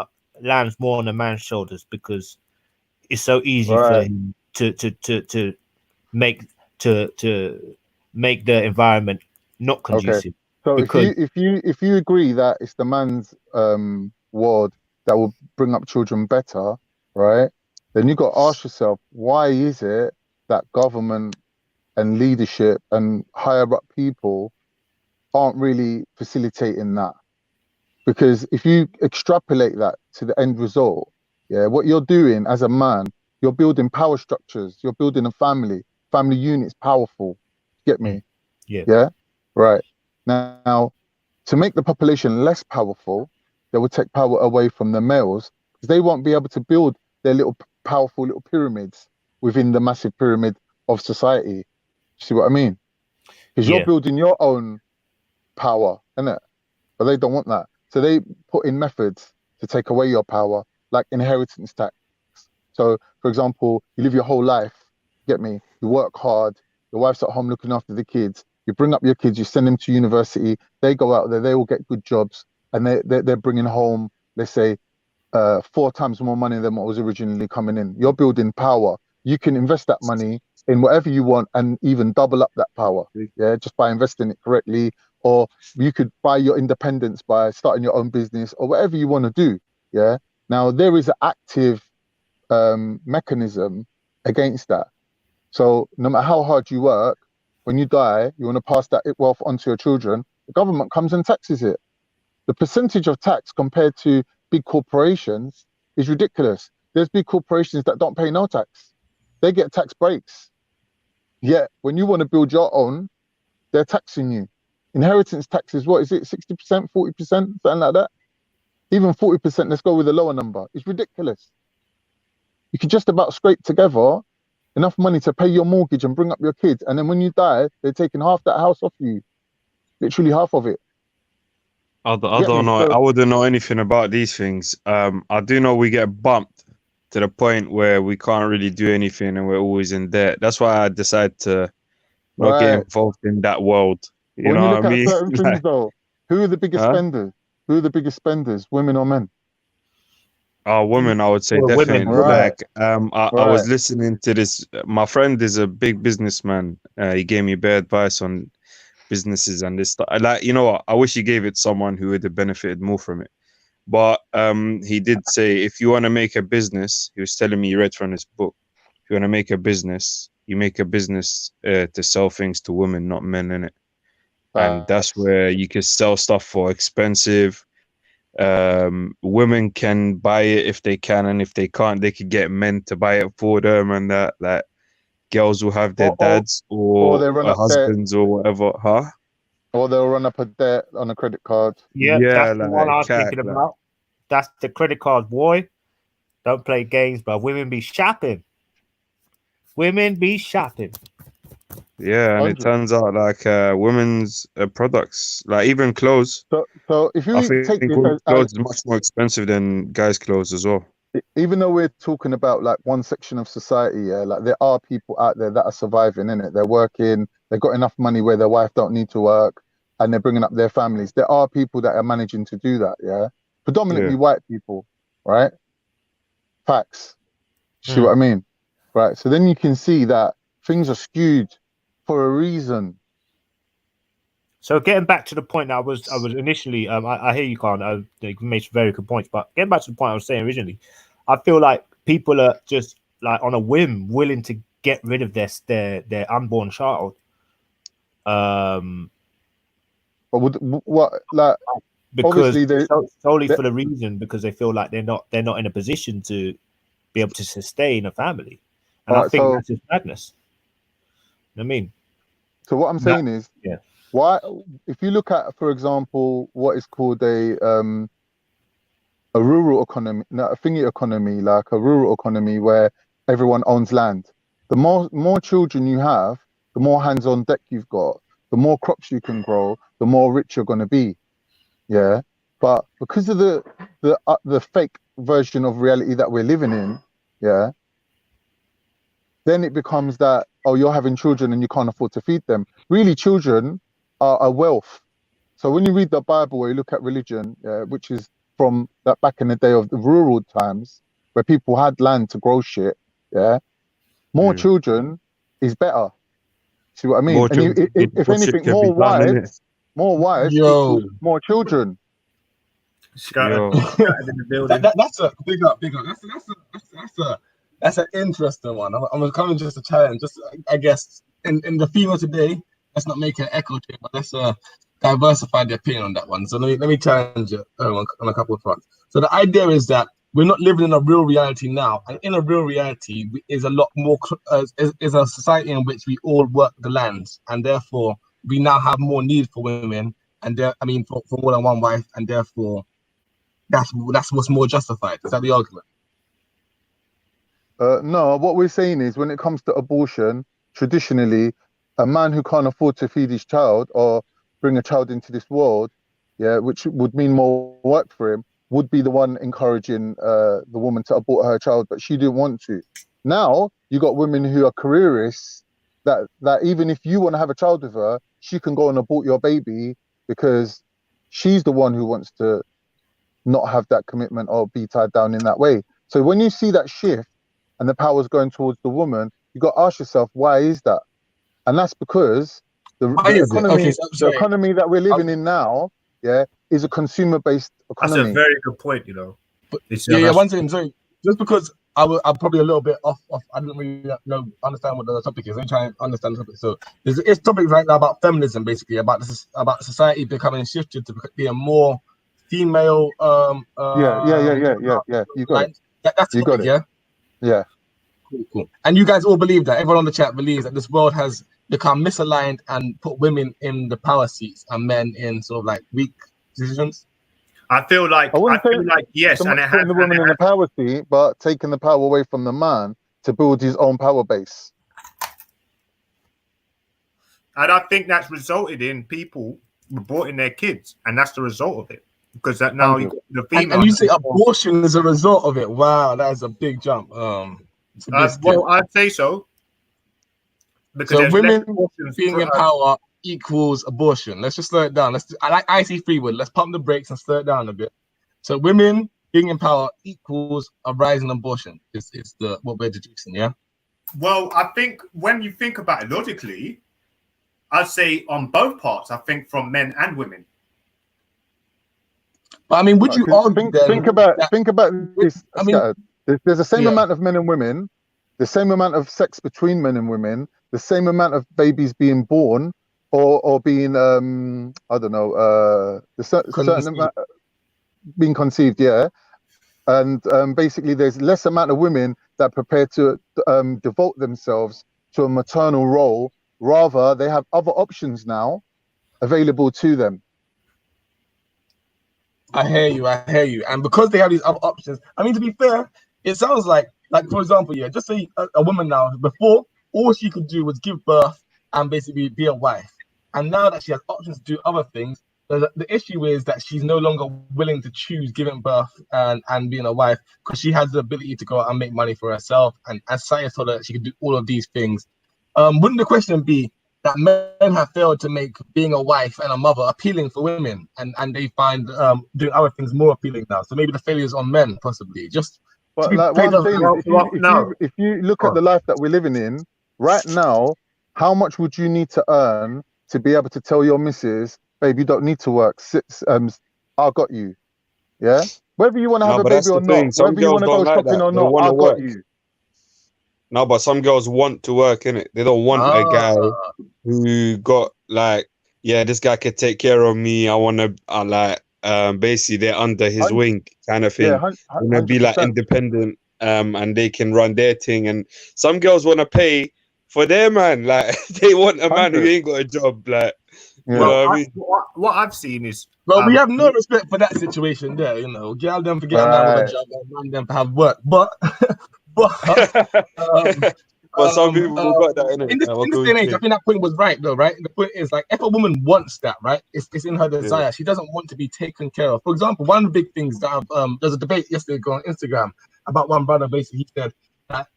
lands more on the man's shoulders because it's so easy for him to make the environment not conducive. So because if you agree that it's the man's ward that will bring up children better, right? Then you got to ask yourself, why is it that government and leadership and higher up people aren't really facilitating that? Because if you extrapolate that to the end result, yeah, what you're doing as a man, you're building power structures, you're building a family unit's powerful. Get me? Yeah. Right. Now, to make the population less powerful, they will take power away from the males because they won't be able to build their little powerful little pyramids within the massive pyramid of society. See what I mean? Because you're building your own power, innit? But they don't want that. So they put in methods to take away your power, like inheritance tax. So, for example, you live your whole life, get me? You work hard, your wife's at home looking after the kids, you bring up your kids, you send them to university, they go out there, they all get good jobs, and they're bringing home, let's say, 4 times more money than what was originally coming in. You're building power. You can invest that money in whatever you want and even double up that power, yeah, just by investing it correctly. Or you could buy your independence by starting your own business or whatever you want to do, yeah. Now, there is an active mechanism against that. So no matter how hard you work, when you die, you want to pass that wealth onto your children, the government comes and taxes it. The percentage of tax compared to big corporations is ridiculous. There's big corporations that don't pay no tax. They get tax breaks. Yet when you want to build your own, they're taxing you. Inheritance tax is, what is it, 60%, 40%, something like that? Even 40%, let's go with a lower number. It's ridiculous. You can just about scrape together enough money to pay your mortgage and bring up your kids. And then when you die, they're taking half that house off you. Literally half of it. I don't know. I wouldn't know anything about these things. I do know we get bumped to the point where we can't really do anything and we're always in debt. That's why I decided to not get involved in that world. You know what I mean? Certain things though, who are the biggest spenders? Who are the biggest spenders, women or men? Women, I would say definitely. Like, I was listening to this. My friend is a big businessman. He gave me bad advice on businesses and this stuff. Like, you know what? I wish he gave it to someone who would have benefited more from it. But he did say, if you want to make a business, he was telling me, he read from his book. If you want to make a business, you make a business to sell things to women, not men, in it. And that's where you can sell stuff for expensive. Women can buy it if they can, and if they can't, they could get men to buy it for them, and that like girls will have their dads or they run up husbands or whatever, huh? Or they'll run up a debt on a credit card. Yeah, that's the one I was thinking about. That's the credit card, boy. Don't play games, but women be shopping. Women be shopping. Yeah, and 100. It turns out like women's products, like even clothes. So if you take this clothes is much more expensive than guys' clothes as well. Even though we're talking about like one section of society, yeah, like there are people out there that are surviving, innit? They're working, they've got enough money where their wife don't need to work, and they're bringing up their families. There are people that are managing to do that, yeah. Predominantly white people, right? Facts. See what I mean? Right. So then you can see that things are skewed for a reason. So getting back to the point that I was initially, I hear you, Khan. You made some very good points, but getting back to the point I was saying originally, I feel like people are just like on a whim willing to get rid of their unborn child. But what like because solely for the reason because they feel like they're not in a position to be able to sustain a family, and I think that's just madness. You know what I mean? So what I'm saying is, Why? If you look at, for example, what is called a rural economy, no, a thingy economy, like a rural economy where everyone owns land. The more children you have, the more hands on deck you've got, the more crops you can grow, the more rich you're going to be. Yeah, but because of the fake version of reality that we're living in, yeah, then it becomes that, oh, you're having children and you can't afford to feed them. Really, children are a wealth. So when you read the Bible or you look at religion, which is from that back in the day of the rural times where people had land to grow shit, yeah, more children is better. See what I mean? More And children, if more shit anything, can be done, innit? more wives Yo, equals more children. Scattered, Yo, scattered in the building. that's a big up, big up. That's an interesting one. I'm coming just a challenge. Just I guess in the female today, let's not make an echo chamber, but let's diversify the opinion on that one. So let me challenge it on a couple of fronts. So the idea is that we're not living in a real reality now, and in a real reality is a lot more is a society in which we all work the lands, and therefore we now have more need for women, and I mean for more than one wife, and therefore that's what's more justified. Is that the argument? No, what we're saying is when it comes to abortion, traditionally, a man who can't afford to feed his child or bring a child into this world, yeah, which would mean more work for him, would be the one encouraging the woman to abort her child, but she didn't want to. Now you got women who are careerists that even if you want to have a child with her, she can go and abort your baby because she's the one who wants to not have that commitment or be tied down in that way. So when you see that shift and the power's going towards the woman, you got to ask yourself, why is that? And that's because the economy, Okay, so, the economy that we're living in now, yeah, is a consumer-based That's a economy. very good point, you know. Yeah, one second. Sorry, just because I'm probably a little bit off. I didn't really understand what the topic is. I'm trying to understand the topic. So it's topic right now about feminism, basically about about society becoming shifted to be a more female. Yeah. You got it. That's the You got topic, it. yeah. Yeah. Cool. And you guys all believe that everyone on the chat believes that this world has become misaligned and put women in the power seats and men in sort of like weak positions. I feel like yes, and it has putting the woman in the power seat, but taking the power away from the man to build his own power base. And I think that's resulted in people aborting their kids, and that's the result of it. Because that now the female. And you say abortion is a result of it. Wow, that is a big jump. Well, I'd say so. Because so women being in power equals abortion. Let's just slow it down. I like IC Freewood. Let's pump the brakes and slow it down a bit. So women being in power equals a rise in abortion. Is what we're deducing, yeah? Well, I think when you think about it logically, I'd say on both parts. I think from men and women. But I mean, would you argue think about this? I mean, there's the same amount of men and women, the same amount of sex between men and women, the same amount of babies being born or being I don't know, certain amount being conceived, yeah. And basically, there's less amount of women that prepare to devote themselves to a maternal role. Rather, they have other options now available to them. I hear you. And because they have these other options, I mean, to be fair, it sounds like for example, yeah, just say a woman now, before, all she could do was give birth and basically be a wife. And now that she has options to do other things, the issue is that she's no longer willing to choose giving birth and being a wife because she has the ability to go out and make money for herself. And society told her that she could do all of these things. Wouldn't the question be that men have failed to make being a wife and a mother appealing for women, and they find doing other things more appealing now? So maybe the failure is on men, possibly. But like what I'm saying is, if you look at the life that we're living in right now, how much would you need to earn to be able to tell your missus, babe, you don't need to work. I got you. Yeah. Whether you want to have a baby or not, whether you want to go shopping or not, I got you. No, but some girls want to work, innit? They don't want a guy who got like, yeah, this guy could take care of me. I want to, basically they're under his wing kind of thing. Yeah, want to be like independent, and they can run their thing. And some girls want to pay for their man. Like they want a man who ain't got a job. Like Yeah. You know what I mean? What I've seen is Well, we have no respect for that situation there, you know. Girl them forget a man with a job and man them to have work. But um, But some people got that in in it. this What can day we and age, I say? think that point was right though, right? The point is like if a woman wants that, right? It's in her desire. Yeah. She doesn't want to be taken care of. For example, one of the big things that there's a debate yesterday going on Instagram about one brother basically he said that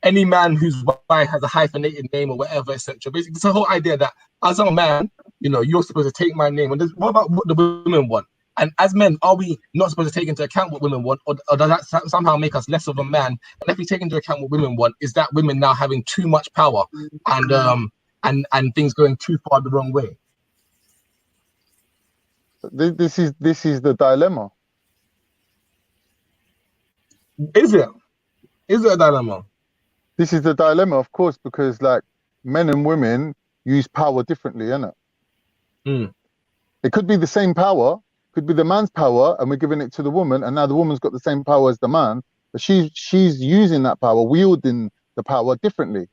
any man whose wife has a hyphenated name or whatever, etc. Basically, it's a whole idea that as a man, you know, you're supposed to take my name. And what about what the women want? And as men, are we not supposed to take into account what women want, or does that somehow make us less of a man? And if we take into account what women want, is that women now having too much power and things going too far the wrong way? This is the dilemma. Is it? Is it a dilemma? This is the dilemma, of course, because like men and women use power differently, innit? It could be the same power, could be the man's power, and we're giving it to the woman, and now the woman's got the same power as the man, but she's using that power, wielding the power differently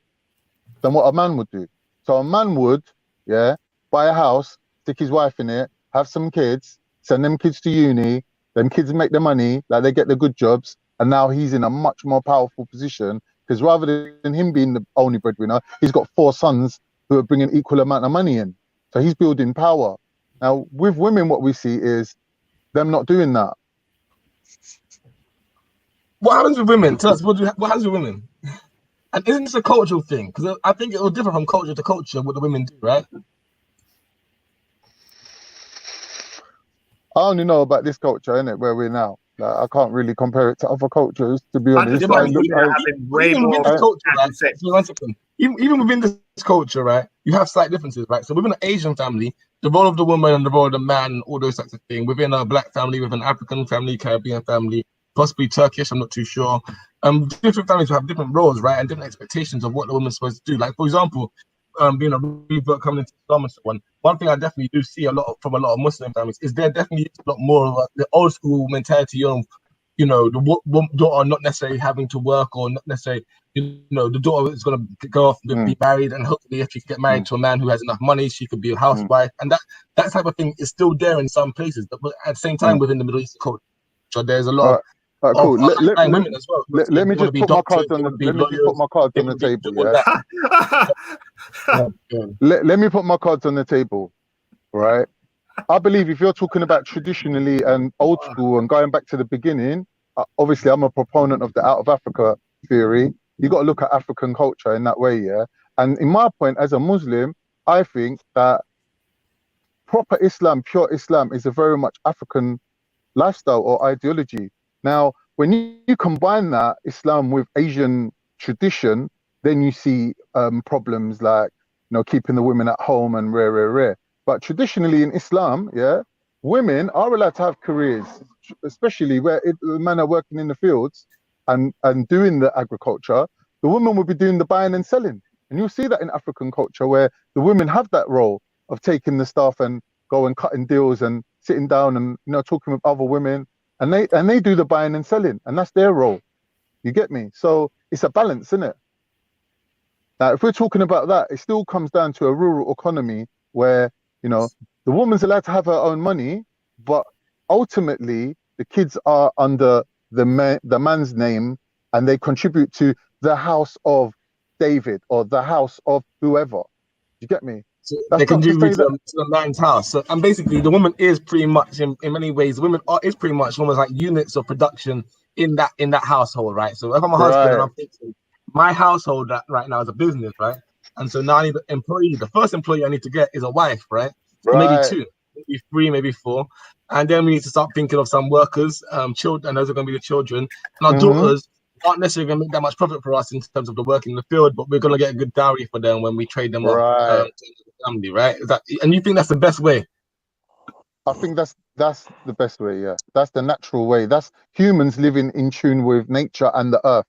than what a man would do. So a man would, yeah, buy a house, stick his wife in it, have some kids, send them kids to uni, them kids make the money, like they get the good jobs, and now he's in a much more powerful position because rather than him being the only breadwinner, he's got 4 sons who are bringing equal amount of money in. So he's building power. Now, with women, what we see is them not doing that. What happens with women? Tell us, what happens with women? And isn't this a cultural thing? Because I think it will differ from culture to culture what the women do, right? I only know about this culture, innit, where we're now. Like, I can't really compare it to other cultures, to be honest. Even within this culture, right? So one second. Even within this culture, right, you have slight differences, right? So within an Asian family, the role of the woman and the role of the man, all those types of things. Within a black family, within an African family, Caribbean family, possibly Turkish, I'm not too sure. Different families will have different roles, right, and different expectations of what the woman's supposed to do. Like, for example, being a revert coming into Islam and so on. One thing I definitely do see from a lot of Muslim families is there definitely is a lot more of the old school mentality of, you know, the daughter not necessarily having to work or not necessarily, you know, the daughter is going to go off and be married, and hopefully if she can get married to a man who has enough money, she could be a housewife, and that type of thing is still there in some places. But at the same time, within the Middle Eastern culture, there's a lot of cool. women as well. Let me just put my cards on the table. Yeah. Let me put my cards on the table, right? I believe if you're talking about traditionally and old school and going back to the beginning, obviously I'm a proponent of the out of Africa theory. You got to look at African culture in that way, yeah. And in my point, as a Muslim, I think that proper Islam, pure Islam, is a very much African lifestyle or ideology. Now, when you combine that Islam with Asian tradition, then you see problems like, you know, keeping the women at home and rare. But traditionally in Islam, yeah, women are allowed to have careers, especially where the men are working in the fields and doing the agriculture. The women will be doing the buying and selling. And you'll see that in African culture where the women have that role of taking the stuff and going cutting deals and sitting down and, you know, talking with other women. And they do the buying and selling, and that's their role. You get me? So it's a balance, isn't it? Now, if we're talking about that, it still comes down to a rural economy where, you know, the woman's allowed to have her own money, but ultimately the kids are under the man's name, and they contribute to the house of David or the house of whoever. You get me? So they contribute to the man's house. So, and basically, the woman is pretty much, in many ways, the women is pretty much almost like units of production in that household, right? So if I'm a husband and I'm thinking, my household right now is a business, right? And so now I need an employee. The first employee I need to get is a wife, right? Or maybe 2, maybe 3, maybe 4. And then we need to start thinking of some workers, children, and those are going to be the children. And our daughters aren't necessarily going to make that much profit for us in terms of the work in the field, but we're going to get a good dowry for them when we trade them off to the family, right? And you think that's the best way? I think that's the best way, yeah. That's the natural way. That's humans living in tune with nature and the earth.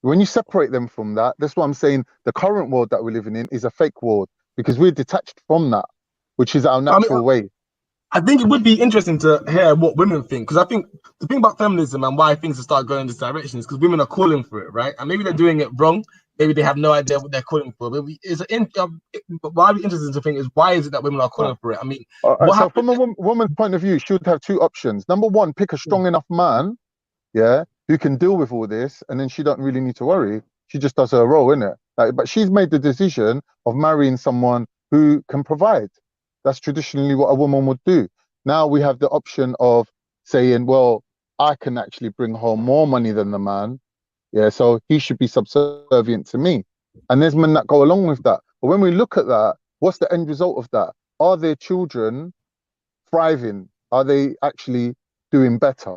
When you separate them from that, that's what I'm saying. The current world that we're living in is a fake world because we're detached from that, which is our natural way. I think it would be interesting to hear what women think, because I think the thing about feminism and why things have started going in this direction is because women are calling for it, right? And maybe they're doing it wrong. maybe they have no idea what they're calling for. But why be interesting to think is why is it that women are calling for it? I mean, what so happens? from a woman's point of view, she would have two options. Number one, pick a strong enough man, yeah, who can deal with all this, and then she don't really need to worry. She just does her role, innit? Like, but she's made the decision of marrying someone who can provide. That's traditionally what a woman would do. Now we have the option of saying, well, I can actually bring home more money than the man, yeah, so he should be subservient to me. And there's men that go along with that. But when we look at that, what's the end result of that? Are their children thriving? Are they actually doing better?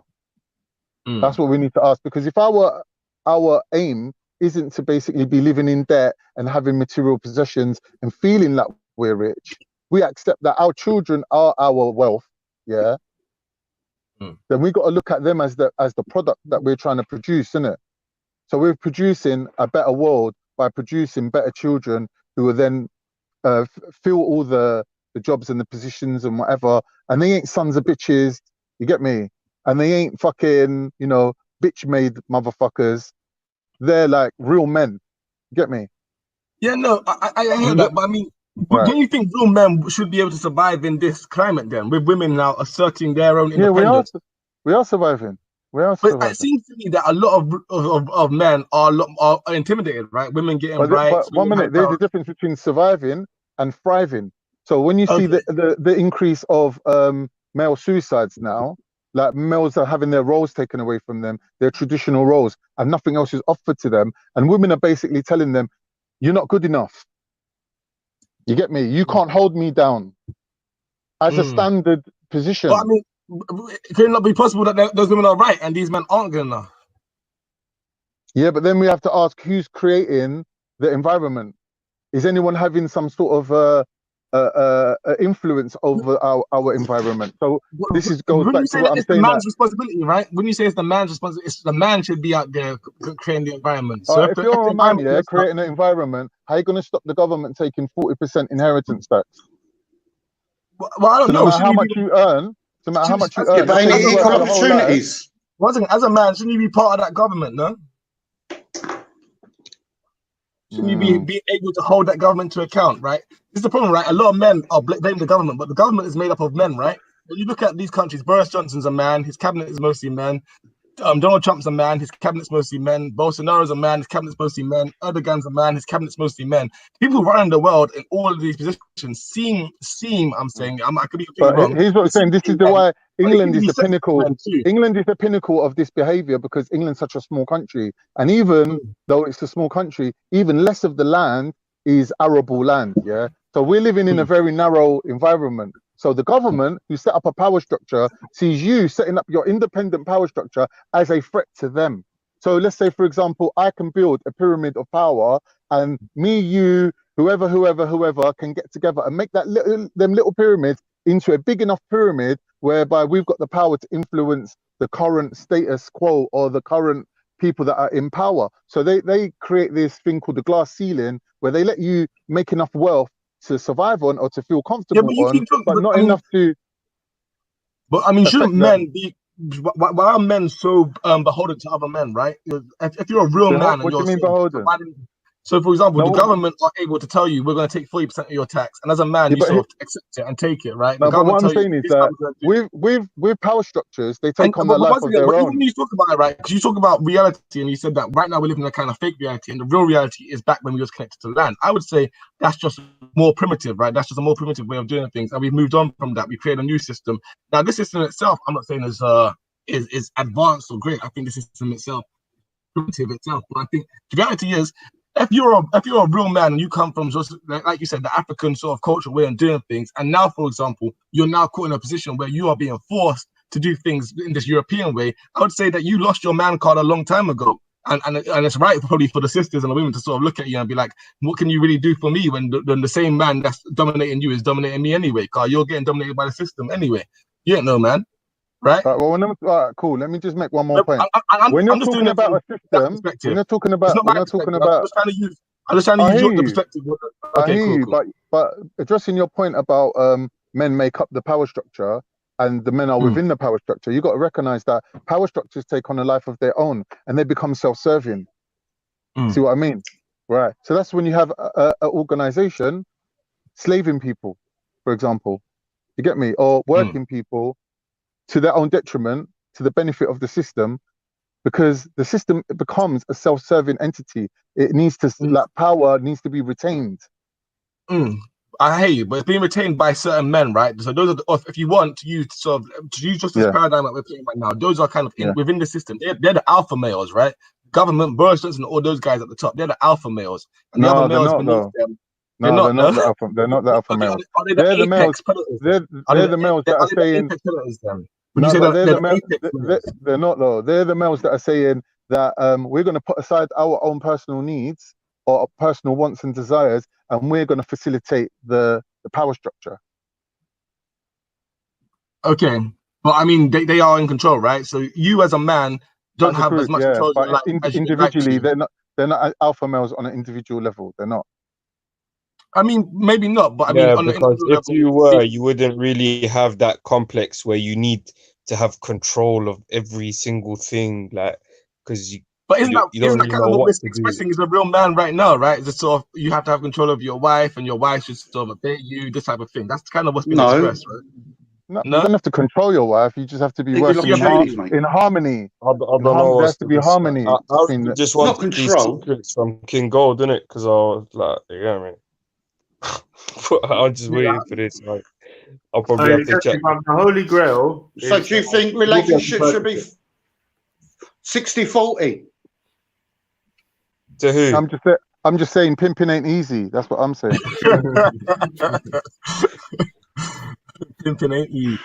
That's what we need to ask. Because if our aim isn't to basically be living in debt and having material possessions and feeling that we're rich, we accept that our children are our wealth, yeah, then we got to look at them as the product that we're trying to produce, innit? So we're producing a better world by producing better children who will then fill all the jobs and the positions and whatever. And they ain't sons of bitches, you get me? And they ain't fucking, you know, bitch made motherfuckers. They're like real men, you get me? Yeah, no, I hear that, but I mean, right. Don't you think real men should be able to survive in this climate then, with women now asserting their own independence? Yeah, we are surviving. But it seems to me that a lot of men are intimidated, right? Women getting rights. But 1 minute, there's a difference between surviving and thriving. So when you see the increase of male suicides now, like males are having their roles taken away from them, their traditional roles, and nothing else is offered to them, and women are basically telling them, "You're not good enough." You get me? You can't hold me down as a standard position. But I mean, can it not be possible that those women are right and these men aren't good enough? Yeah, but then we have to ask who's creating the environment. Is anyone having some sort of influence over our environment? So this goes back to what I'm saying. It's the man's responsibility, right? When you say it's the man's responsibility, it's the man should be out there creating the environment. So if you're a man, yeah, creating an environment, how are you going to stop the government taking 40% inheritance tax? Well, I don't know. No matter how much you earn, no matter how much you earn, but ain't it equal opportunities? As a man, shouldn't you be part of that government, no? Shouldn't you be able to hold that government to account, right? This is the problem, right? A lot of men are blaming the government, but the government is made up of men, right? When you look at these countries, Boris Johnson's a man, his cabinet is mostly men. Donald Trump's a man, his cabinet's mostly men. Bolsonaro's a man, his cabinet's mostly men. Erdogan's a man, his cabinet's mostly men. People running the world in all of these positions seem. I'm saying, I could be completely wrong. Here's what I'm saying. This is why England is the pinnacle. England is the pinnacle of this behavior because England's such a small country, and even though it's a small country, even less of the land is arable land. Yeah, so we're living in a very narrow environment. So the government, who set up a power structure, sees you setting up your independent power structure as a threat to them. So let's say, for example, I can build a pyramid of power, and me, you, whoever can get together and make them little pyramids into a big enough pyramid whereby we've got the power to influence the current status quo or the current people that are in power. So they create this thing called the glass ceiling where they let you make enough wealth to survive on or to feel comfortable but not enough to. But I mean, shouldn't men be? Why are men so beholden to other men, right? If you're a real man, what do you mean beholden? So, for example, the government are able to tell you we're going to take 40% of your tax, and as a man, you sort of accept it and take it, right? No, but what I'm saying is that with power structures, they take on the life of their own. When you talk about it, right? Because you talk about reality, and you said that right now we're living in a kind of fake reality, and the real reality is back when we was connected to land. I would say that's just more primitive, right? That's just a more primitive way of doing things, and we've moved on from that. We created a new system. Now, this system itself, I'm not saying is advanced or great. I think the system itself primitive itself, but I think the reality is. If you're a real man and you come from just like you said, the African sort of cultural way of doing things, and now, for example, you're now caught in a position where you are being forced to do things in this European way, I would say that you lost your man card a long time ago. And it's right probably for the sisters and the women to sort of look at you and be like, what can you really do for me when the same man that's dominating you is dominating me anyway? Because you're getting dominated by the system anyway. You ain't no man. Right. Well, cool. Let me just make one more point. When you're talking about a system, when you're talking about, I'm just trying to use your perspective. I hear you, but addressing your point about men make up the power structure and the men are within the power structure, you got to recognize that power structures take on a life of their own and they become self-serving. See what I mean? Right. So that's when you have a organization slaving people, for example. You get me? Or working people to their own detriment, to the benefit of the system, because the system becomes a self-serving entity. It needs to, like, power needs to be retained. I hear you, but it's being retained by certain men, right? So those are if you want to use just this paradigm that we're playing right now, those are kind of within the system. They're the alpha males, right? Government, Boris Johnson, all those guys at the top, they're the alpha males. And the other males beneath them, they're not the alpha. They're not the alpha males. Are they They're the males. predators? They're the males that are saying. When you say but they're not though. They're the males that are saying that we're going to put aside our own personal needs or personal wants and desires, and we're going to facilitate the power structure. Okay, but I mean, they are in control, right? So you as a man don't have as much control but as individually, they're not alpha males on an individual level. They're not. I mean, maybe not, but I mean, on because the if you were, you wouldn't really have that complex where you need to have control of every single thing, like, because you. But isn't that really kind of what we're expressing is a real man right now, right? It's sort of you have to have control of your wife, and your wife should sort of obey you, this type of thing. That's kind of what's been expressed, right? No, you don't have to control your wife. You just have to be working in harmony. I don't know. There has to be harmony. I just want these secrets from King Gold, innit? Because I was like, you know what I mean? I'm just waiting for this. Like, I'll probably have to check. The Holy Grail. So do you think relationships should be 60-40? To who? I'm just saying pimping ain't easy. That's what I'm saying. Pimping ain't easy.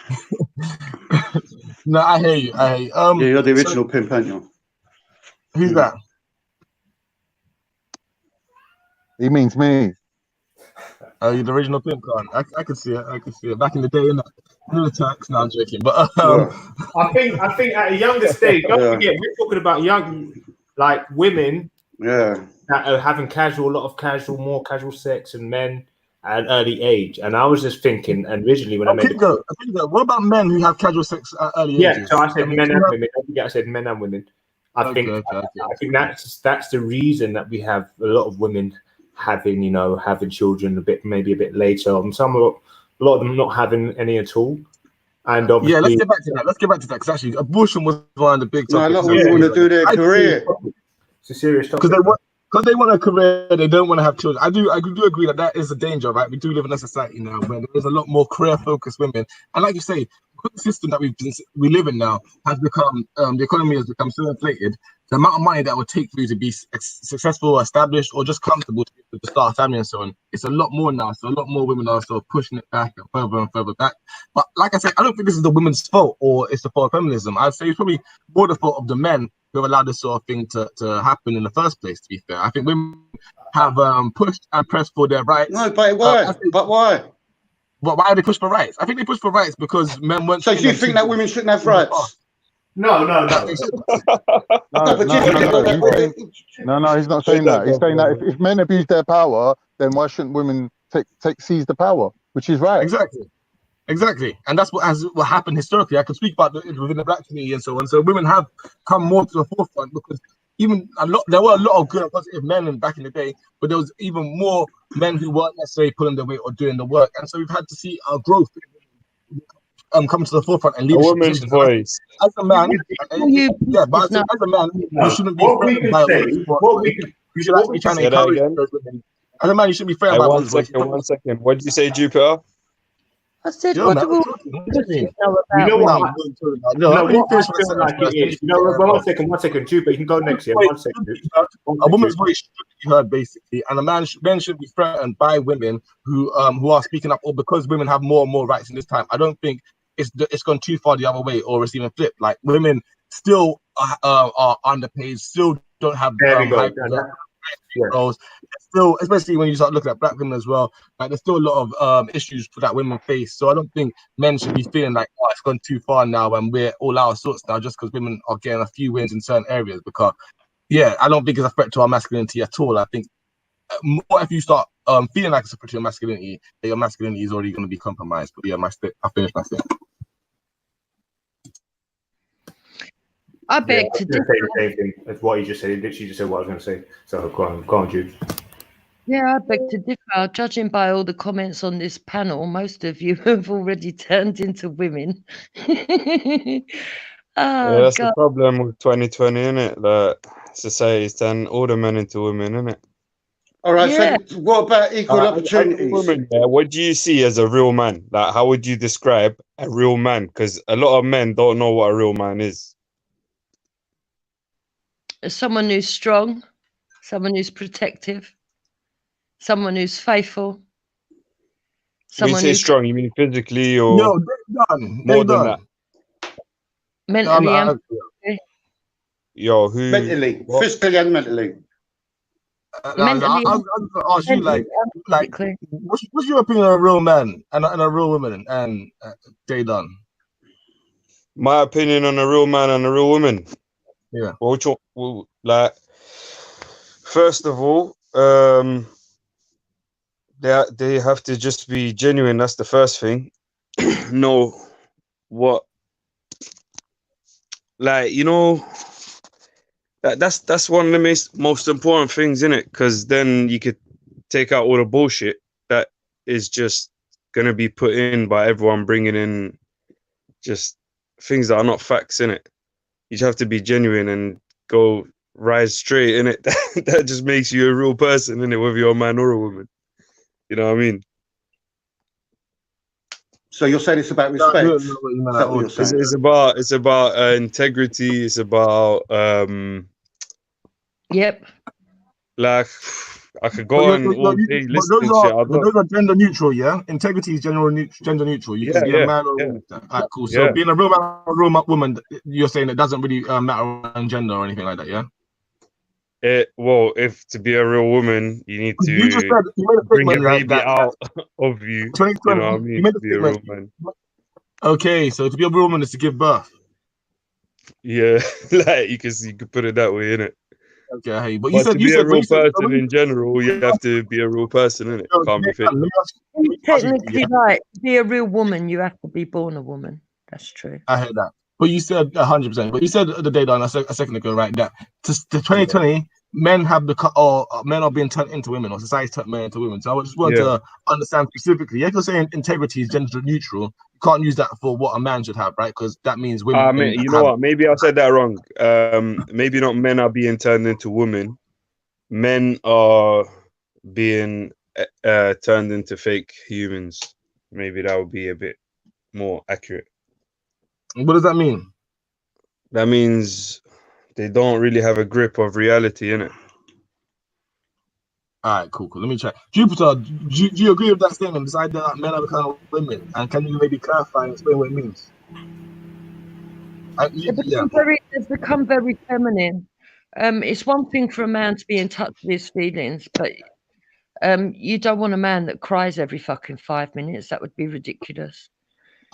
No, I hear you. Yeah, you're the original pimp, aren't you? Who's that? He means me. Oh, you're the original pimp card. I can see it. I can see it. Back in the day, in the tax. No, I'm joking. But I think at a younger stage, don't forget, we're talking about young, like women. Yeah. That are having more casual sex and men at an early age. And I was just thinking, and originally when I made what about men who have casual sex at early ages? Yeah, so I said men and women. Don't forget I said men and women. I think that's the reason that we have a lot of women having children maybe a bit later. A lot of them not having any at all. And obviously, yeah, let's get back to that. Because actually, abortion was one of the big topics. No, a lot of women want to do their career. It's a serious topic. Because they want a career, they don't want to have children. I do agree that is a danger, right? We do live in a society now where there's a lot more career-focused women, and like you say, the system that we live in now has become the economy has become so inflated. The amount of money that would take for you to be successful, established, or just comfortable to start a family and so on, it's a lot more now. So a lot more women are sort of pushing it back and further back. But like I said, I don't think this is the women's fault or it's the fault of feminism. I'd say it's probably more the fault of the men who have allowed this sort of thing to happen in the first place, to be fair. I think women have pushed and pressed for their rights. No, but why? But why? But why do they push for rights? I think they push for rights because men weren't. So do you think that women shouldn't have rights? No. No, he's not saying that. He's saying that if men abuse their power, then why shouldn't women seize the power? Which is right. Exactly, and that's what happened historically. I can speak about within the black community and so on. So women have come more to the forefront because there were a lot of good and positive men back in the day, but there was even more men who weren't necessarily pulling the weight or doing the work, and so we've had to see our growth come to the forefront and leadership positions. Voice. As a man, as a man, you shouldn't be threatened by a woman's voice. You should actually be trying to encourage those women. As a man, you shouldn't be threatened by a woman's voice. 1 second. What did you say, Jupiter? I said, what do we know about One second, Jupiter, you can go next year. 1 second. A woman's voice should be heard, basically, and men should be threatened by women who are speaking up, or because women have more and more rights in this time. I don't think it's gone too far the other way, or it's even flipped. Like women still are underpaid, still don't have roles. Still, especially when you start looking at black women as well, like there's still a lot of issues that women face. So I don't think men should be feeling like, oh, it's gone too far now and we're all out of sorts now just because women are getting a few wins in certain areas. Because I don't think it's a threat to our masculinity at all. I think more if you start feeling like it's a threat to your masculinity, that your masculinity is already going to be compromised. But I finished my thing. I beg I was to going to say the differ. same thing as what you just said. He literally just said what I was going to say. So go on, Jude. Yeah, I beg to differ. Judging by all the comments on this panel, most of you have already turned into women. Yeah, that's the God. problem with 2020, innit? Like society's turned all the men into women, innit? All right. Yeah. So what about equal As a opportunities? woman, yeah, what do you see as a real man? Like, how would you describe a real man? Because a lot of men don't know what a real man is. Someone who's strong, someone who's protective, someone who's faithful, When you someone say who's strong, you mean physically or Yo, they done. more They than done. that? mentally and Yo, who? Mentally, What? physically, and mentally. mentally, I was gonna ask you, mentally and like, physically. what's your opinion of a real man and a real woman and they done? My opinion on a real man and a real woman. Yeah. Well, which one? Well, like, first of all, they have to just be genuine. That's the first thing. Know what, like, you know, that's one of the most important things, innit? Because then you could take out all the bullshit that is just gonna be put in by everyone bringing in just things that are not facts, innit? You just have to be genuine and go rise straight, innit? That just makes you a real person, innit? Whether you're a man or a woman. You know what I mean? So you're saying it's about respect? Is that what you're saying? It's about integrity. It's about Yep. like, I could go on all day listing shit. Those are gender neutral, yeah. Integrity is gender neutral. You can be a man or a woman. Alright, cool. So being a real man or a real woman, you're saying it doesn't really matter on gender or anything like that, yeah? Well, if to be a real woman, you need to You just said you made a bring a statement baby out of you. 2020, You know what I mean? you made a To be a real statement. man. Okay, so to be a real woman is to give birth. Yeah, like you could put it that way, innit? Okay, hey, but But to be a real person when in general, you have to be a real person, innit? Can't be fake. Technically, right. To be a real woman, you have to be born a woman. That's true. I heard that. But you said 100%. But you said the day down a second ago, right? That to 2020, men have become, or men are being turned into women, or society's turned men into women. So I just want to understand specifically. If you're saying integrity is gender neutral, you can't use that for what a man should have, right? Because that means women. You know what? Maybe I said that wrong. Maybe not men are being turned into women. Men are being turned into fake humans. Maybe that would be a bit more accurate. What does that mean? That means they don't really have a grip of reality, innit? All right, cool. Let me check. Jupiter, do you agree with that statement? Besides that, men are becoming women, and can you maybe clarify and explain what it means? They've become very feminine. It's one thing for a man to be in touch with his feelings, but you don't want a man that cries every fucking 5 minutes. That would be ridiculous.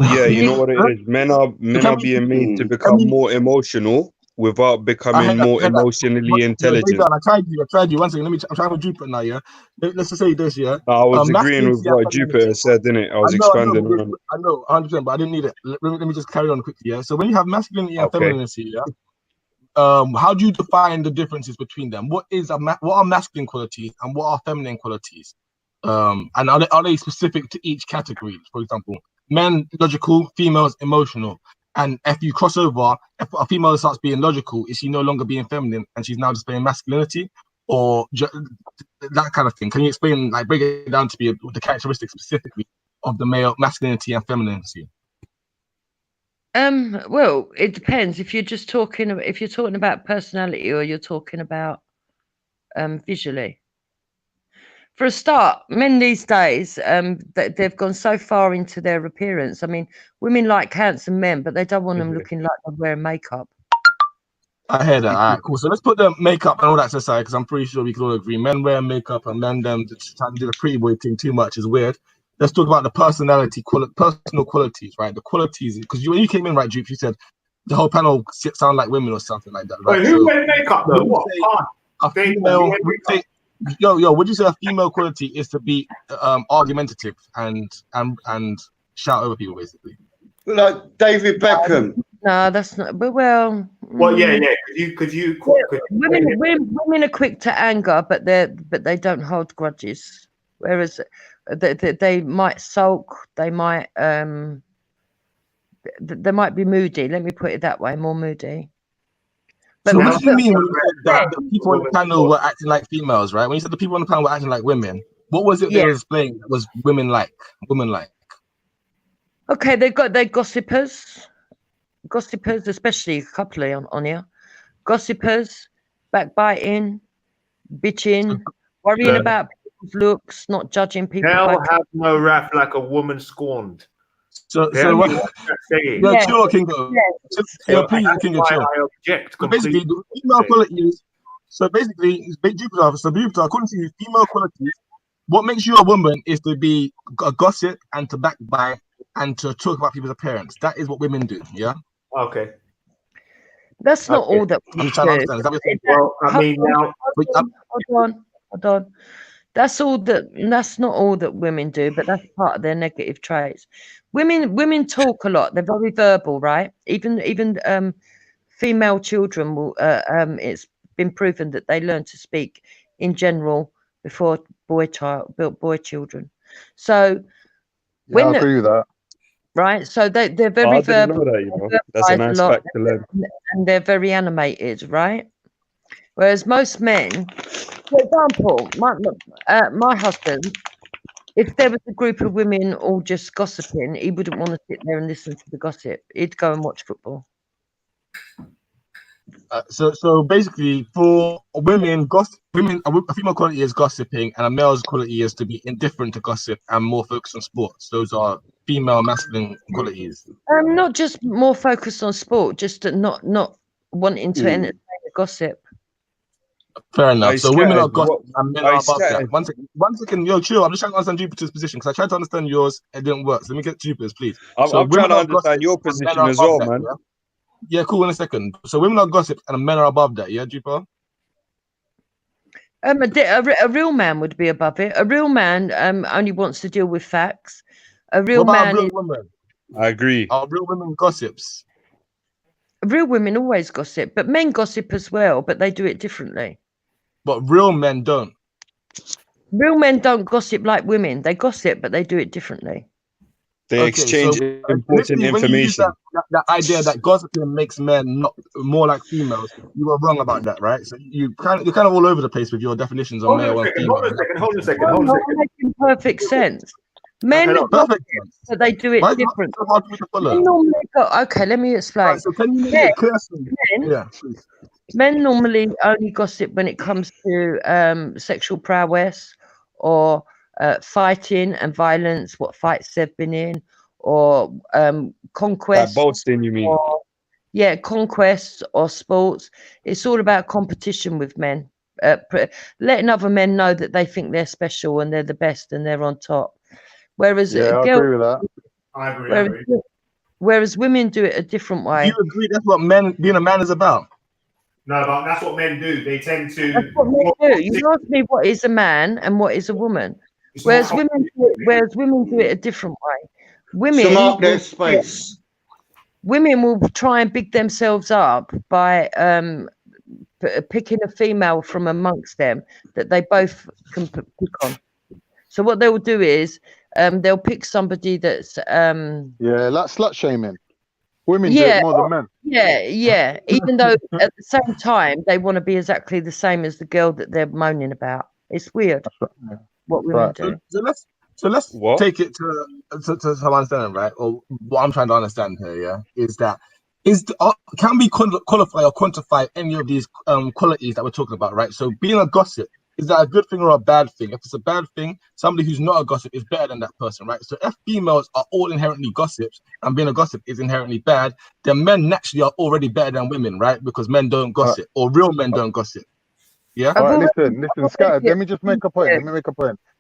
Yeah, you know what it is. Men are being made to become more emotional without becoming more emotionally intelligent. I tried you. One second. I'm trying with Jupiter now. Yeah, let's just say this. Yeah, I was agreeing with what Jupiter said, didn't it? I was expanding on. I know, 100%, but I didn't need it. Let me just carry on quickly. Yeah. So when you have masculinity and femininity, yeah, how do you define the differences between them? What are masculine qualities and what are feminine qualities? And are they specific to each category? For example, men logical, females emotional. And if you cross over, if a female starts being logical, is she no longer being feminine and she's now displaying masculinity, or that kind of thing? Can you explain, like, break it down to be the characteristics specifically of the male masculinity and femininity? Well, it depends. If you're talking about personality or you're talking about visually. For a start, men these days, they've gone so far into their appearance. I mean, women like handsome men, but they don't want them looking like they're wearing makeup. I hear that. All right, cool. So let's put the makeup and all that aside, because I'm pretty sure we can all agree men wear makeup and men trying to do the pretty boy thing too much is weird. Let's talk about the personal qualities, right? The qualities, because when you came in, right, Jupe, you said the whole panel sound like women or something like that, right? Wait, who wears makeup though? What? A female. Yo, would you say a female quality is to be argumentative and shout over people, basically? Like David Beckham. No, that's not. But well, Well, yeah. women are quick to anger, but they don't hold grudges. Whereas they might sulk, they might be moody. Let me put it that way, more moody. But so what did you mean when you said that the people on the panel were acting like females, right? When you said the people on the panel were acting like women, what was it they were displaying that was women-like? Okay, they're gossipers, especially a couple on here. Gossipers, backbiting, bitching, worrying about people's looks, not judging people. Hell have no wrath like a woman scorned. So what? Yeah, chill, Kingo. Yeah, please, Kingo, chill. So basically, the female qualities. So basically, Jupiter. So Jupiter, according to you, female qualities. What makes you a woman is to be a gossip and to backbite and to talk about people's appearance. That is what women do. Yeah. Okay. That's not all that I'm trying to understand. Is that what you're saying? Well, I mean, now. Hold on. That's not all that women do, but that's part of their negative traits. Women talk a lot. They're very verbal, right? Even female children will. It's been proven that they learn to speak in general before boy children. So I agree with that. Right, so they're very verbal. That's a nice fact to learn. And they're very animated, right? Whereas most men, for example, my husband, if there was a group of women all just gossiping, he wouldn't want to sit there and listen to the gossip. He'd go and watch football. So basically, for women, a female quality is gossiping, and a male's quality is to be indifferent to gossip and more focused on sports. Those are female masculine qualities. Not just more focused on sport, just not wanting to entertain the gossip. Fair enough. So women are gossip and men are above that. One second, yo, chill. I'm just trying to understand Jupiter's position because I tried to understand yours. It didn't work. So let me get Jupiter's, please. I'm trying to understand your position as well, man. Yeah, cool. In a second. So women are gossip and men are above that. Yeah, Jupiter. A real man would be above it. A real man only wants to deal with facts. A real man. Real women? I agree. Are real women gossips? Real women always gossip, but men gossip as well, but they do it differently. But real men don't. Real men don't gossip like women. They gossip, but they do it differently. They exchange important information. When you use that idea that gossiping makes men not more like females, you were wrong about that, right? So you're kind of all over the place with your definitions on male and female. Hold on a second. Making perfect sense. Men gossip, but they do it differently. So hard for me to follow? Okay, let me explain. Right, so can you make it clear? Yeah, please. Men normally only gossip when it comes to sexual prowess or fighting and violence, what fights they've been in, or conquest. Boasting, you mean? Conquest or sports. It's all about competition with men. Letting other men know that they think they're special and they're the best and they're on top. Whereas I agree with that. I agree. Whereas women do it a different way. Do you agree that's what being a man is about? No, but that's what men do. They tend to. That's what men do. You ask me what is a man and what is a woman. Whereas women do it a different way. Women will try and big themselves up by picking a female from amongst them that they both can pick on. So what they will do is they'll pick somebody that's like slut shaming. Women do it more than men. Yeah. Even though at the same time they want to be exactly the same as the girl that they're moaning about. It's weird what women do. So let's take it to some understanding, right? Or what I'm trying to understand here, is that can we qualify or quantify any of these qualities that we're talking about, right? So being a gossip, is that a good thing or a bad thing? If it's a bad thing, somebody who's not a gossip is better than that person, right? So if females are all inherently gossips and being a gossip is inherently bad, then men naturally are already better than women, right? Because men don't gossip or real men don't gossip. Yeah. All right, listen, Scattered. Let me just make a point.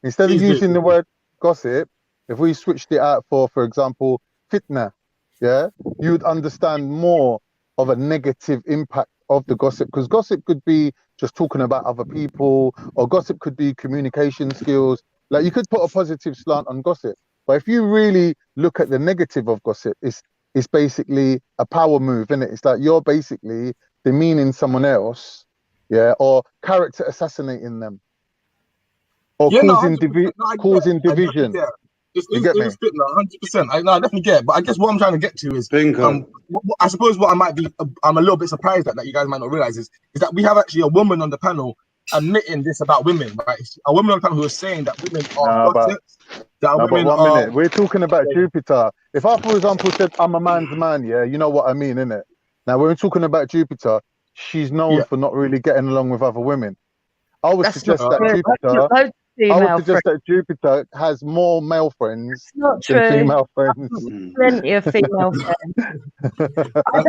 Instead of using the word gossip, if we switched it out for example, fitna, you'd understand more of a negative impact of the gossip, because gossip could be just talking about other people, or gossip could be communication skills. Like you could put a positive slant on gossip, but if you really look at the negative of gossip, it's is basically a power move, isn't it? It's like you're basically demeaning someone else, yeah, or character assassinating them, or Yeah, no, causing 100%. No, I get it. causing I definitely division. get it. You get It me? is fitting, 100%. No, I definitely get it. But I guess what I'm trying to get to is, Bingo. I suppose what I'm a little bit surprised at that you guys might not realize is that we have actually a woman on the panel admitting this about women, right? A woman on the panel who is saying that women are Nah, but gossips, that no, but women 1 are. minute. We're talking about Jupiter. If I, for example, said I'm a man's man, yeah, you know what I mean, innit? Now, when we're talking about Jupiter, she's known Yeah. for not really getting along with other women. I would That's suggest not that true. Jupiter. Those I would female suggest friends. that Jupiter has more male friends It's not than true. female I've friends. got plenty of female friends. I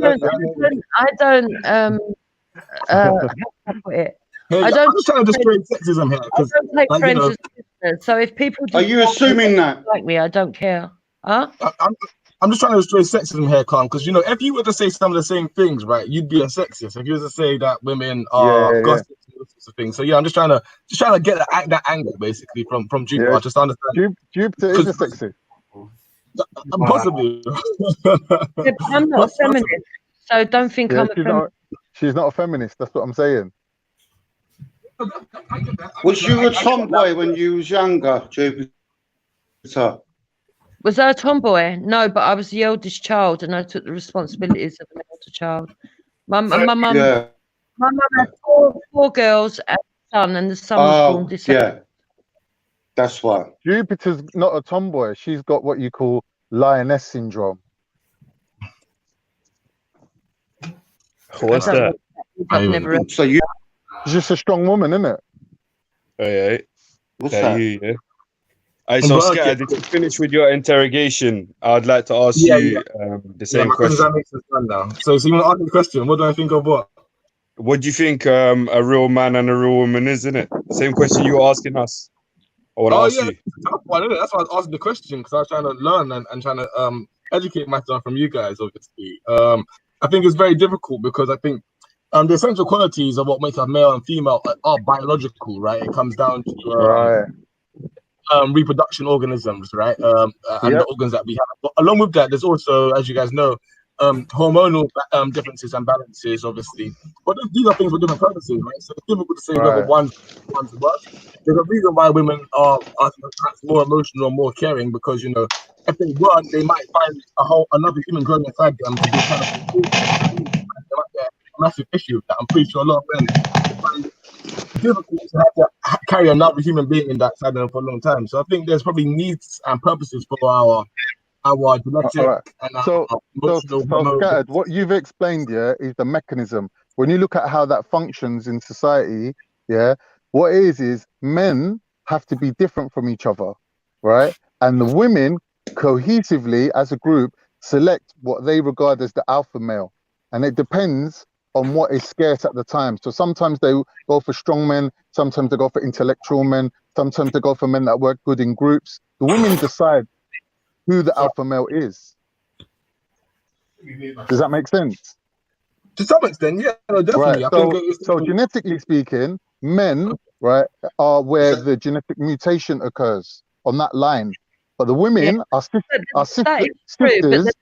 don't how can I put it? Hey, I I'm don't just trying to destroy sexism here I because, don't take like, friends as sisters. So if people Are just you assuming that? like me, I don't care. Huh? I'm just trying to destroy sexism here, Khan, because, if you were to say some of the same things, right, you'd be a sexist. If you were to say that women are Yeah, gossips and those sorts of things. So yeah, I'm just trying to get that angle basically from Jupiter. yeah. Just to understand, Jupiter is a sexist. possibly. Yeah, but I'm not a feminist, so don't think Yeah, I'm a feminist. she's not a feminist. That's what I'm saying. Was you a tomboy when you was younger, Jupiter? Was I a tomboy? No, but I was the eldest child, and I took the responsibilities of an elder child. My mum Yeah. had four girls and a son, and the son was born disabled. Yeah. That's why. Jupiter's not a tomboy. She's got what you call lioness syndrome. What's that? I've never. So you. She's just a strong woman, isn't it? Hey, What's that that? you, yeah. I so Scatter, did you finish with your interrogation? I'd like to ask you the same question. Now. So you want to ask me a question? What do I think of what? What do you think a real man and a real woman is, isn't it? Same question you were asking us. I want to ask you. That's why I was asking the question, because I was trying to learn and trying to educate myself from you guys, obviously. I think it's very difficult because I think the essential qualities of what makes a male and female are biological, right? It comes down to reproduction organisms, right? And the organs that we have. But along with that, there's also, as you guys know, hormonal differences and balances, obviously. But these are things for different purposes, right? So it's difficult to say whether one's worse. There's a reason why women are perhaps more emotional, more caring, because if they weren't, they might find another human growing inside them to be kind of there might be a massive issue with that. I'm pretty sure a lot of men find it difficult to have to carry another human being in that side of them for a long time. So I think there's probably needs and purposes for our genetic and our emotional. Scattered, what you've explained, is the mechanism. When you look at how that functions in society, what it is men have to be different from each other, right? And the women cohesively, as a group, select what they regard as the alpha male. And it depends on what is scarce at the time. So sometimes they go for strong men, sometimes they go for intellectual men, sometimes they go for men that work good in groups. The women decide who the alpha male is. Does that make sense? To some extent, yeah, no, definitely. Right. I think So genetically speaking, men, right, are where the genetic mutation occurs on that line. But the women are sisters. That is true, but there is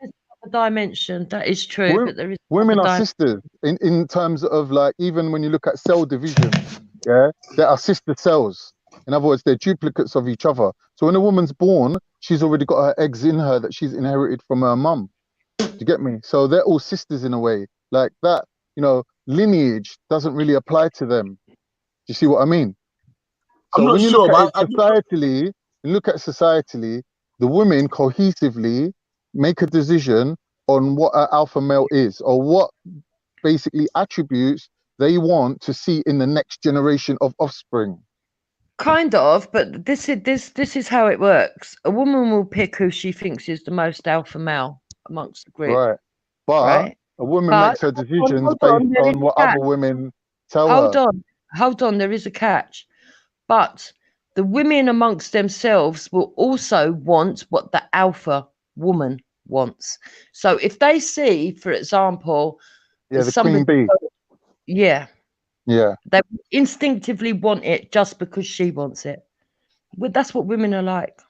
a dimension. That is true, but there is women are sisters in terms of, like, even when you look at cell division, there are sister cells. In other words, they're duplicates of each other. So when a woman's born, she's already got her eggs in her that she's inherited from her mum. Do you get me? So they're all sisters in a way. Like that, lineage doesn't really apply to them. Do you see what I mean? So when you look at it societally, the women cohesively make a decision on what an alpha male is, or what basically attributes they want to see in the next generation of offspring. Kind of, but this is how it works. A woman will pick who she thinks is the most alpha male amongst the group. Right. But a woman makes her decisions based on what other women tell her. Hold on, there is a catch. But the women amongst themselves will also want what the alpha woman wants. So if they see, for example, the queen bee. They instinctively want it just because she wants it. Well, that's what women are like.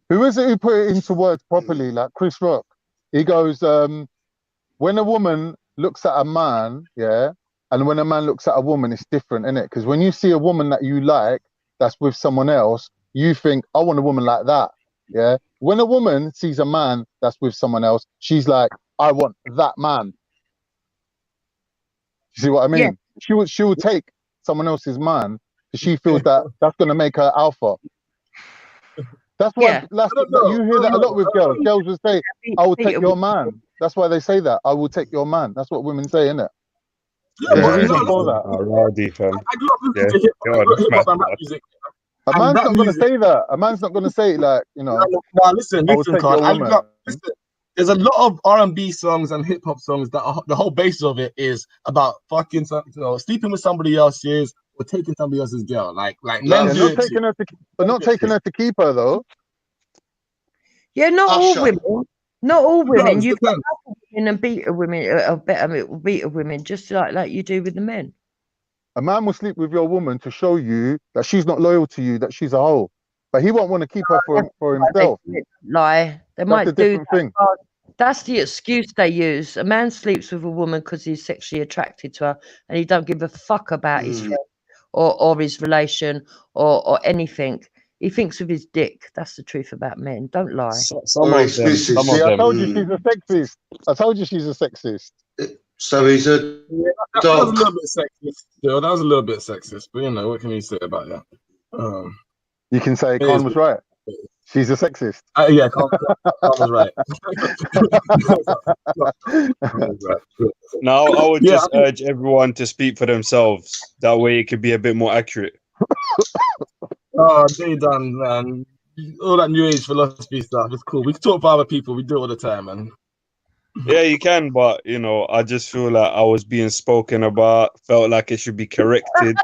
Who is it who put it into words properly? Like Chris Rock. He goes, when a woman looks at a man, yeah, and when a man looks at a woman, it's different, isn't it? Because when you see a woman that you like that's with someone else, you think, I want a woman like that, yeah. When a woman sees a man that's with someone else, she's like, I want that man. You see what I mean? Yeah. She will take someone else's man because she feels that that's going to make her alpha. That's why you hear that a lot with girls. Girls will say, I will take your man. That's why they say that. I will take your man. That's what women say, isn't it? Yeah, There's a but reason for that. Rowdy, fam. I grew up listening to hip hop and rap music. A man's not going to say that. A man's not going to say, like, you know, Now listen, I will take Carl. your I woman. grew up, listen, there's a lot of R&B songs and hip hop songs that the whole basis of it is about fucking, sleeping with somebody else's or taking somebody else's girl. Like men do it too. But not taking her to keep her though. Yeah, not all women. Not all women. Does, You've got women and beta women, beta women, just like you do with the men. A man will sleep with your woman to show you that she's not loyal to you, that she's a hoe. But he won't want to keep her for himself. Lie. They might That's a do different that. thing. That's the excuse they use. A man sleeps with a woman because he's sexually attracted to her and he don't give a fuck about his friend or his relation or anything. He thinks with his dick. That's the truth about men. Don't lie. Some of them. See, I told you she's a sexist. I told you she's a sexist. So he's a that was a little bit sexist. Yeah, that was a little bit sexist. But you know, what can you say about that? You can say Khan was right. She's a sexist. Yeah, Khan was right. Now, I would just urge everyone to speak for themselves. That way it could be a bit more accurate. Oh, they done, man. All that new age philosophy stuff. It's cool. We can talk about other people. We do it all the time, man. Yeah, you can, but you know, I just feel like I was being spoken about, felt like it should be corrected.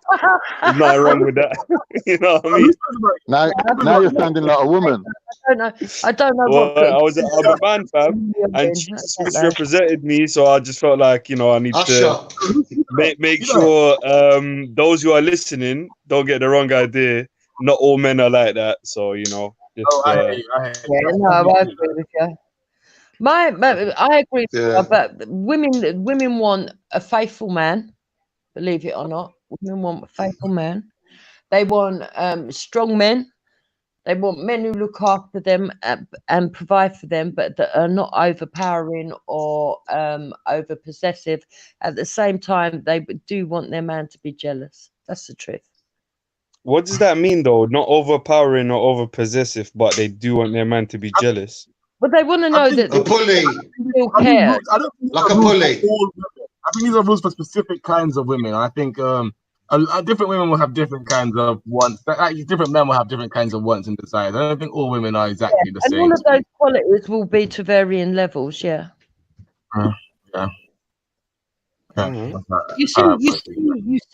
There's nothing wrong with that. You know what I mean? Now you're sounding like a woman. I don't know well, what. I'm a man, fam, and she misrepresented me, so I just felt like, you know, I need to make sure those who are listening don't get the wrong idea. Not all men are like that, so you know. Just, I agree with you. I agree with you, but women want a faithful man, believe it or not. Women want a faithful man. They want strong men. They want men who look after them and provide for them, but that are not overpowering or over possessive. At the same time, they do want their man to be jealous. That's the truth. What does that mean, though? Not overpowering or over possessive, but they do want their man to be jealous. But they want to know that a bully, like a bully. I think these are rules for specific kinds of women. I think different women will have different kinds of wants. Different men will have different kinds of wants and desires. I don't think all women are exactly the same. And all of those qualities will be to varying levels. Yeah. You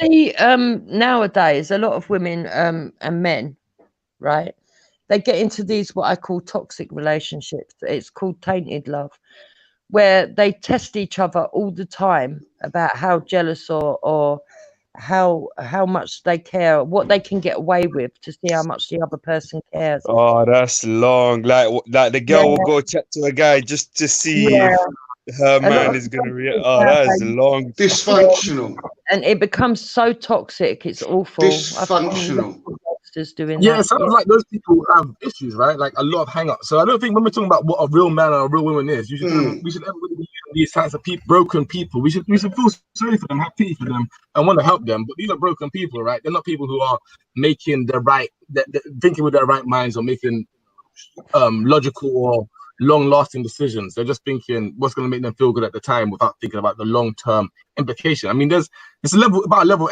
see, nowadays a lot of women and men, right? They get into these what I call toxic relationships. It's called tainted love, where they test each other all the time about how jealous or how much they care, what they can get away with, to see how much the other person cares. Oh, that's long. Like the girl will go chat to a guy just to see if her man is gonna react. Oh, that is long. Dysfunctional. And it becomes so toxic. It's awful. Dysfunctional. Doing yeah, that. It sounds like those people have issues, right? Like a lot of hang-ups. So I don't think when we're talking about what a real man or a real woman is, we should everybody be using these types of broken people. We should feel sorry for them, have pity for them, and want to help them. But these are broken people, right? They're not people who are making the right, thinking with their right minds or making logical or long-lasting decisions. They're just thinking what's going to make them feel good at the time without thinking about the long-term implication. I mean, there's a level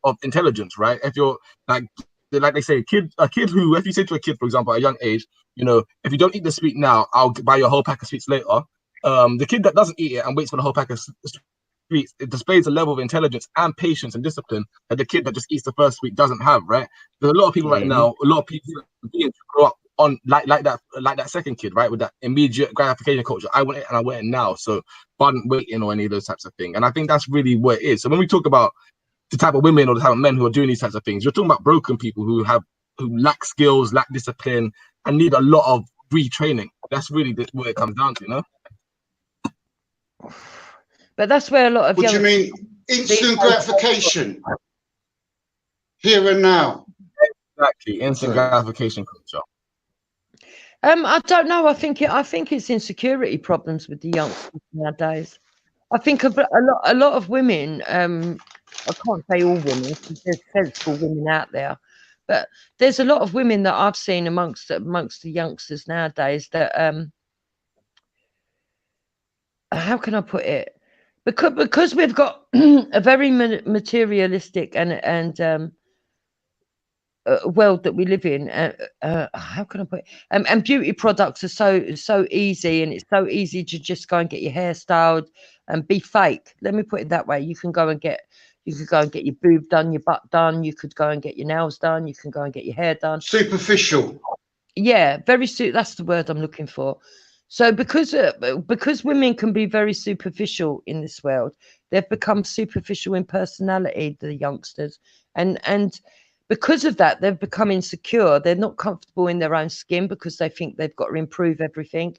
of intelligence, right? If you're like they say, a kid who, if you say to a kid, for example, at a young age, you know, if you don't eat the sweet now, I'll buy you a whole pack of sweets later. The kid that doesn't eat it and waits for the whole pack of sweets, it displays a level of intelligence and patience and discipline that the kid that just eats the first sweet doesn't have, right? There's a lot of people right now, a lot of people grow up on like that second kid, right, with that immediate gratification culture. I want it and I want it now, so pardon waiting or any of those types of things. And I think that's really what it is. So when we talk about the type of women or the type of men who are doing these types of things, you're talking about broken people who lack skills, lack discipline, and need a lot of retraining. That's really what it comes down to, you know? But that's where a lot of What do you mean instant gratification? Here and now. Exactly, instant gratification culture. I don't know. I think it's insecurity problems with the youngsters nowadays. I think a lot of women. I can't say all women because there's sensible women out there, but there's a lot of women that I've seen amongst the youngsters nowadays that how can I put it? Because we've got a very materialistic and world that we live in. How can I put it? And beauty products are so easy, and it's so easy to just go and get your hair styled and be fake. Let me put it that way. You could go and get your boob done, your butt done. You could go and get your nails done. You can go and get your hair done. Superficial. Yeah, that's the word I'm looking for. So because women can be very superficial in this world, they've become superficial in personality, the youngsters, and because of that, they've become insecure. They're not comfortable in their own skin because they think they've got to improve everything,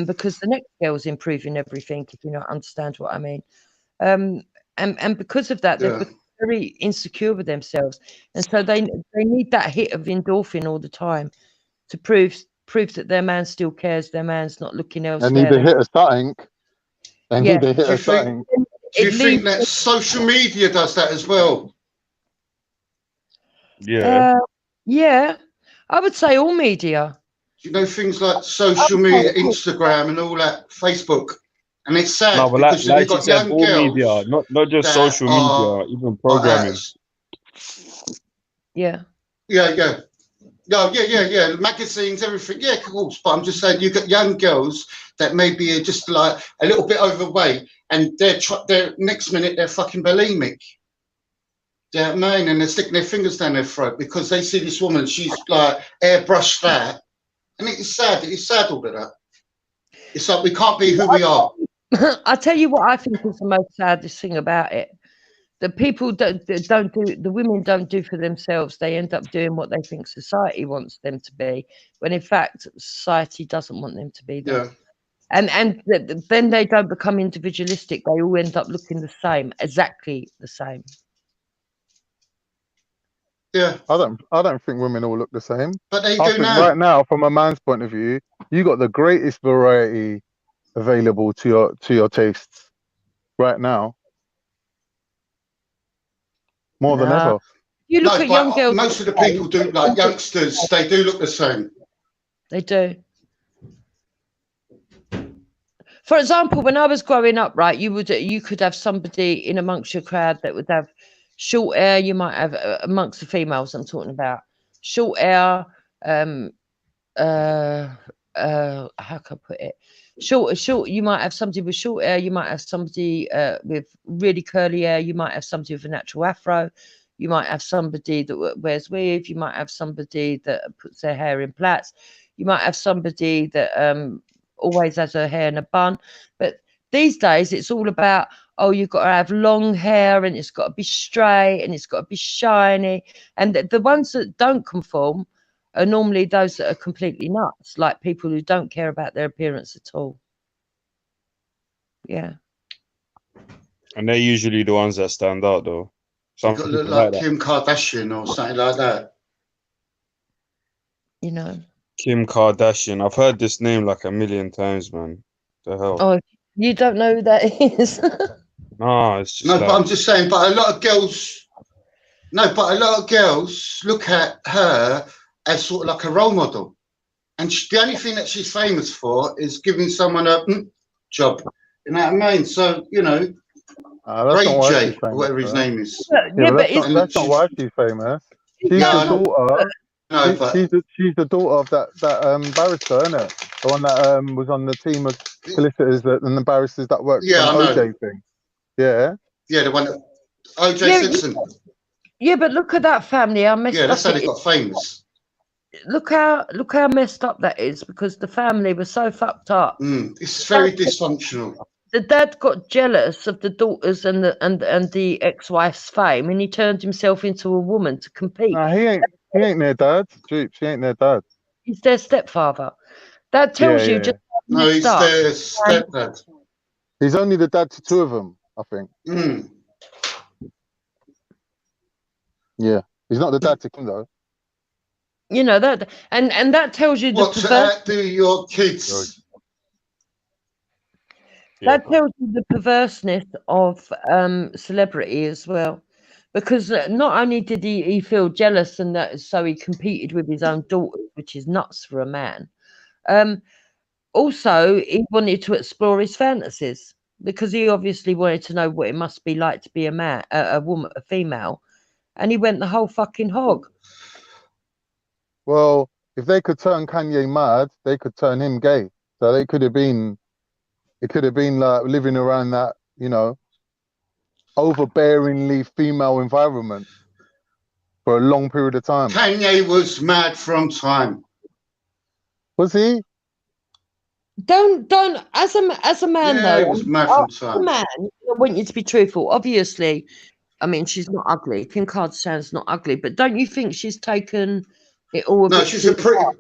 because the next girl's improving everything, if you don't understand what I mean. And because of that, they've become very insecure with themselves, and so they need that hit of endorphin all the time to prove that their man still cares, their man's not looking elsewhere. They need to hit a something. They need to hit a something. Do you think that social media does that as well? Yeah. Yeah, I would say all media. You know, things like social media, Instagram and all that, Facebook. And it's sad No, but because like you've got you said, young all girls media, not just social media, even programming. Yeah. Yeah. No, yeah. Magazines, everything. Yeah, of course. But I'm just saying, you've got young girls that maybe are just like a little bit overweight, and they're next minute they're fucking bulimic. Do you know what I mean? And they're sticking their fingers down their throat because they see this woman, she's like airbrushed fat. And it's sad. It's sad, all of that. It's like we can't be who we are. I tell you what I think is the most saddest thing about it. The people the women don't do for themselves. They end up doing what they think society wants them to be, when in fact society doesn't want them to be there. Yeah. And then they don't become individualistic. They all end up looking the same, exactly the same. Yeah. I don't think women all look the same. But they I do think now. Right now, from a man's point of view, you got the greatest variety available to your tastes right now. More than ever. You look at young girls. Most of the people do, like youngsters, they do look the same. They do. For example, when I was growing up, right, you could have somebody in amongst your crowd that would have short hair. You might have amongst the females I'm talking about, short hair. How can I put it? Short. You might have somebody with short hair. You might have somebody with really curly hair. You might have somebody with a natural afro. You might have somebody that wears weave. You might have somebody that puts their hair in plaits. You might have somebody that always has her hair in a bun. But these days it's all about, oh, you've got to have long hair and it's got to be straight and it's got to be shiny. And the ones that don't conform are normally those that are completely nuts, like people who don't care about their appearance at all. Yeah. And they're usually the ones that stand out, though. Some people look like Kim Kardashian or something like that. You know. Kim Kardashian. I've heard this name like a million times, man. The hell? Oh, you don't know who that is? No, it's just. No, but I'm just saying. But a lot of girls. No, but a lot of girls look at her as sort of like a role model, and the only thing that she's famous for is giving someone a job. You know what I mean? So you know, Ray J, whatever his name is. Yeah, but that's not why she's famous. She's the daughter. No, but she's the daughter of that barrister, isn't it? The one that was on the team of solicitors and the barristers that worked on the OJ thing. Yeah. Yeah, the one that OJ Simpson. Yeah, but look at that family. How messed that's up how they got famous. Look how messed up that is, because the family was so fucked up. It's very dysfunctional. The dad got jealous of the daughters and the ex-wife's fame, and he turned himself into a woman to compete. No, he ain't their dad. Jupes, he ain't their dad. He's their stepfather. That tells you just no, he's their stepdad. He's only the dad to 2 of them, I think. Mm. Yeah, he's not the dad to Kim though. You know that, and that tells you the What to outdo your kids? That tells you the perverseness of celebrity as well, because not only did he feel jealous and that so he competed with his own daughter, which is nuts for a man. Also, he wanted to explore his fantasies because he obviously wanted to know what it must be like to be a man, a woman, a female, and he went the whole fucking hog. Well, if they could turn Kanye mad, they could turn him gay. So they could have been. It could have been like living around that, you know, overbearingly female environment for a long period of time. Kanye was mad from time. Was he? Don't as a man Yeah, though. he was mad from time. As a man, I want you to be truthful. Obviously, I mean she's not ugly. Kim Kardashian's not ugly, but don't you think she's taken it all a bit she's too a pretty. far?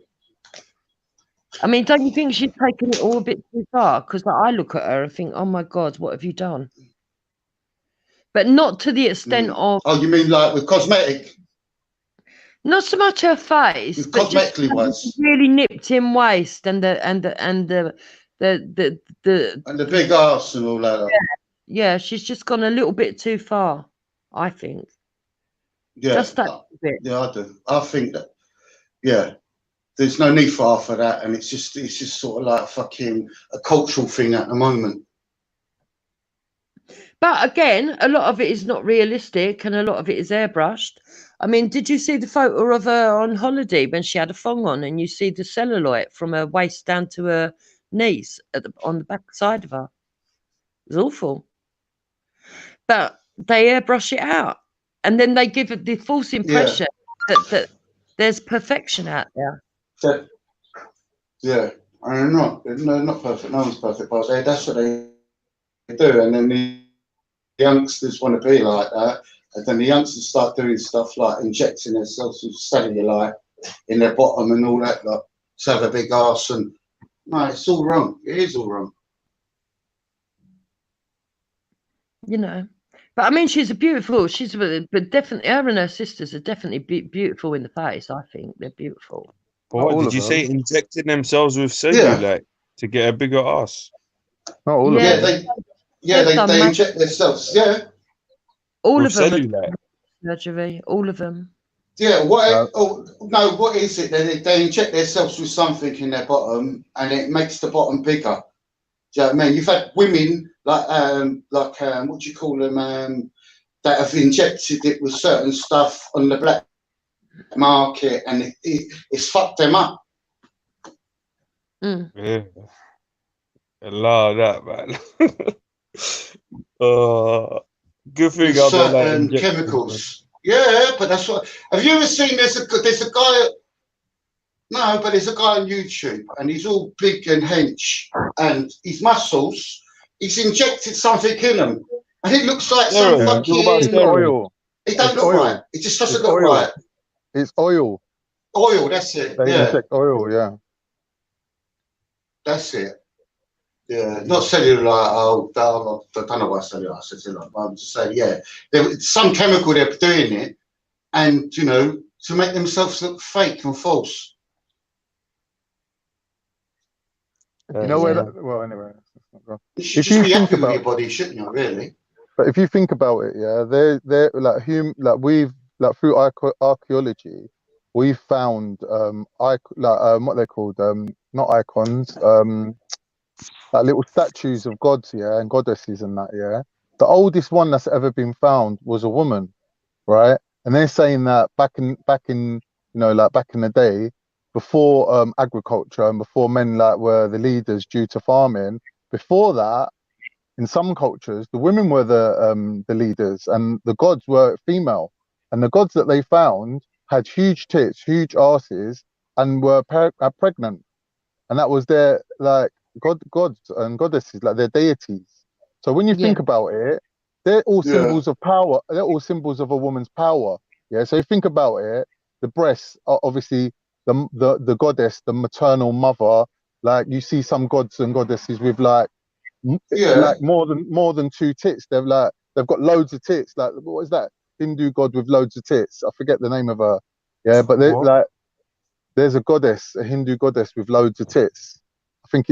I mean, don't you think she's taken it all a bit too far? Because I look at her and think, oh my God, what have you done? But not to the extent of. Oh, you mean like with cosmetic? Not so much her face, With but just cosmetically wise. really nipped in waist and the big ass and all that. Yeah, she's just gone a little bit too far, I think. Yeah, just that bit. Yeah, I do. I think that. Yeah, there's no need for half of that, and it's just sort of like fucking a cultural thing at the moment. But again, a lot of it is not realistic, and a lot of it is airbrushed. I mean, did you see the photo of her on holiday when she had a thong on, and you see the cellulite from her waist down to her knees on the back side of her? It's awful. But they airbrush it out, and then they give it the false impression that there's perfection out there. Yeah, I'm not perfect. No one's perfect, but that's what they do, and then the youngsters want to be like that, and then the youngsters start doing stuff like injecting themselves with cellulite in their bottom and all that, like to have a big ass, and no, it's all wrong. It is all wrong. You know, but I mean, she's but definitely her and her sisters are definitely beautiful in the face. I think they're beautiful. What did you say? Injecting themselves with cellulite to get a bigger ass? Not all of them. They inject themselves. Yeah, all with of them. Cellulite. Surgery, all of them. Yeah. What is it? They inject themselves with something in their bottom, and it makes the bottom bigger. Do you know what I mean? You've had women like what do you call them? That have injected it with certain stuff on the black market, and it's fucked them up. Yeah, a lot of that, man. Good thing With I'm certain chemicals. Yeah, but that's what. Have you ever seen? There's a guy. No, but there's a guy on YouTube, and he's all big and hench, and his muscles. He's injected something in them, and it looks like some fucking oil. It don't look right. It just doesn't look right. It's oil. Oil, that's it. They inject oil, yeah. That's it. Yeah, not cellulite. Oh, I don't know why cellulite. I said cellulite, but I'm just saying, yeah, there's some chemical they're doing it, and to make themselves look fake and false. You know where? Well, anyway. You should just be happy with your body, shouldn't you? Really. But if you think about it, yeah, they're like through archaeology, we've found what they're called, not icons, like little statues of gods, yeah, and goddesses and that, yeah. The oldest one that's ever been found was a woman, right? And they're saying that back in back in the day, before agriculture and before men were the leaders due to farming, before that, in some cultures, the women were the leaders and the gods were female. And the gods that they found had huge tits, huge asses, and were pregnant. And that was their gods and goddesses, like their deities. So when you think about it, they're all symbols of power. They're all symbols of a woman's power. Yeah. So you think about it, the breasts are obviously the goddess, the maternal mother. Like you see some gods and goddesses with like more than 2 tits. They've got loads of tits. Like, what is that Hindu god with loads of tits? I forget the name of her. Yeah, but there's a goddess, a Hindu goddess with loads of tits. I think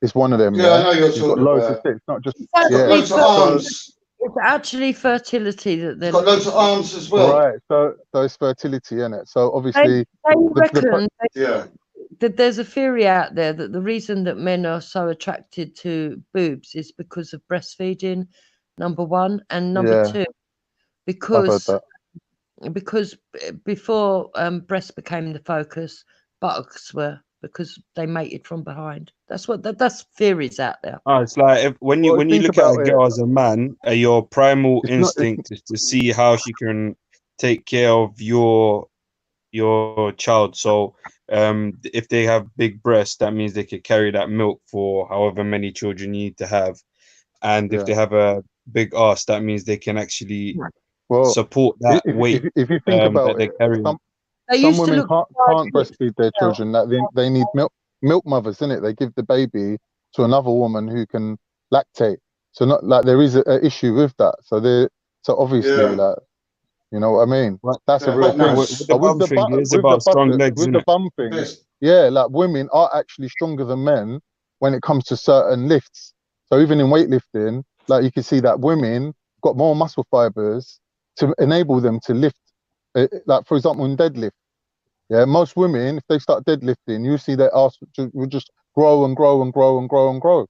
it's one of them. Yeah, I know you're She's got talking loads about. of tits, not just Loads of arms. It's actually fertility that they're. Got loads of arms as well. Right. So it's fertility, isn't it? So obviously, they reckon yeah. that there's a theory out there that the reason that men are so attracted to boobs is because of breastfeeding, number one, and number two, because before breasts became the focus, buttocks were, because they mated from behind. That's theories out there. Oh, it's like when you look at a girl as a man, your primal instinct is to see how she can take care of your child. So if they have big breasts, that means they can carry that milk for however many children you need to have. And if they have a big ass, that means they can actually support that weight if you think about that they carry. Some women can't breastfeed their children. That they need milk mothers, innit? They give the baby to another woman who can lactate. So not like there is a issue with that. So obviously like, you know what I mean? That's a real thing. With the bum thing, yeah, like women are actually stronger than men when it comes to certain lifts. So even in weightlifting, like you can see that women got more muscle fibers to enable them to lift. Like for example, in deadlift, yeah, most women, if they start deadlifting, you see their ass will just grow and grow and grow and grow and grow.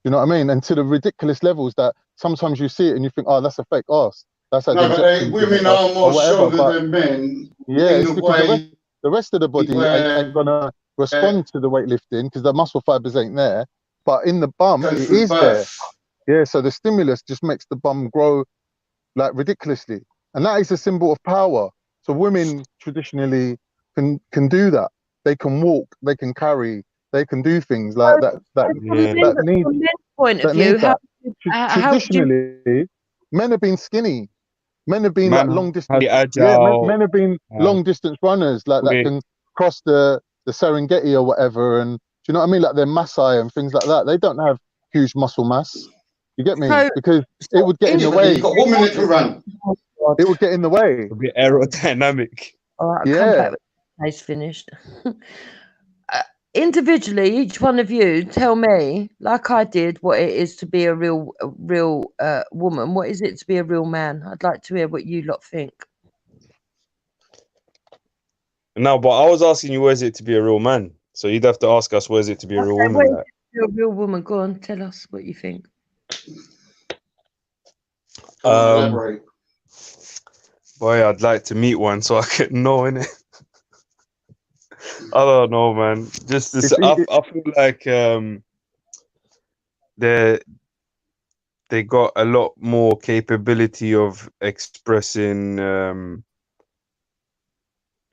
You know what I mean? And to the ridiculous levels that sometimes you see it and you think, oh, that's a fake ass. That's no, but women are more stronger than men. Yeah, it's because the rest of the body ain't gonna respond to the weightlifting because the muscle fibers ain't there. But in the bum, it is there. Yeah, so the stimulus just makes the bum grow like ridiculously, and that is a symbol of power. So women traditionally can do that. They can walk, they can carry, they can do things like that. Traditionally, men have been skinny. Men have been like long distance. Men have been long distance runners, like that can cross the Serengeti or whatever. And do you know what I mean? Like they're Maasai and things like that. They don't have huge muscle mass. You get me? Because it would get in the way. You've got 1 minute to run. It would get in the way. It'll be aerodynamic. All right, I'll come back when it's finished. Individually, each one of you tell me, like I did, what it is to be a real woman. What is it to be a real man? I'd like to hear what you lot think. No, but I was asking you, where is it to be a real man? So you'd have to ask us, where is it to be a real woman? Like? A real woman. Go on, tell us what you think. Boy, I'd like to meet one so I could know, innit? I don't know, man. Just this, I feel like they got a lot more capability of expressing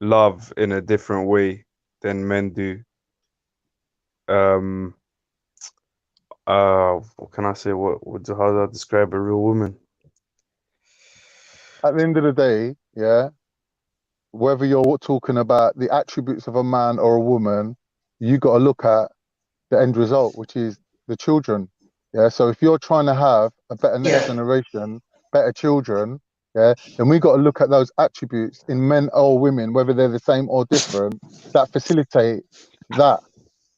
love in a different way than men do. What can I say? How do I describe a real woman? At the end of the day, yeah, whether you're talking about the attributes of a man or a woman, you got to look at the end result, which is the children. Yeah. So if you're trying to have a better next generation, better children, yeah, then we got to look at those attributes in men or women, whether they're the same or different, that facilitate that.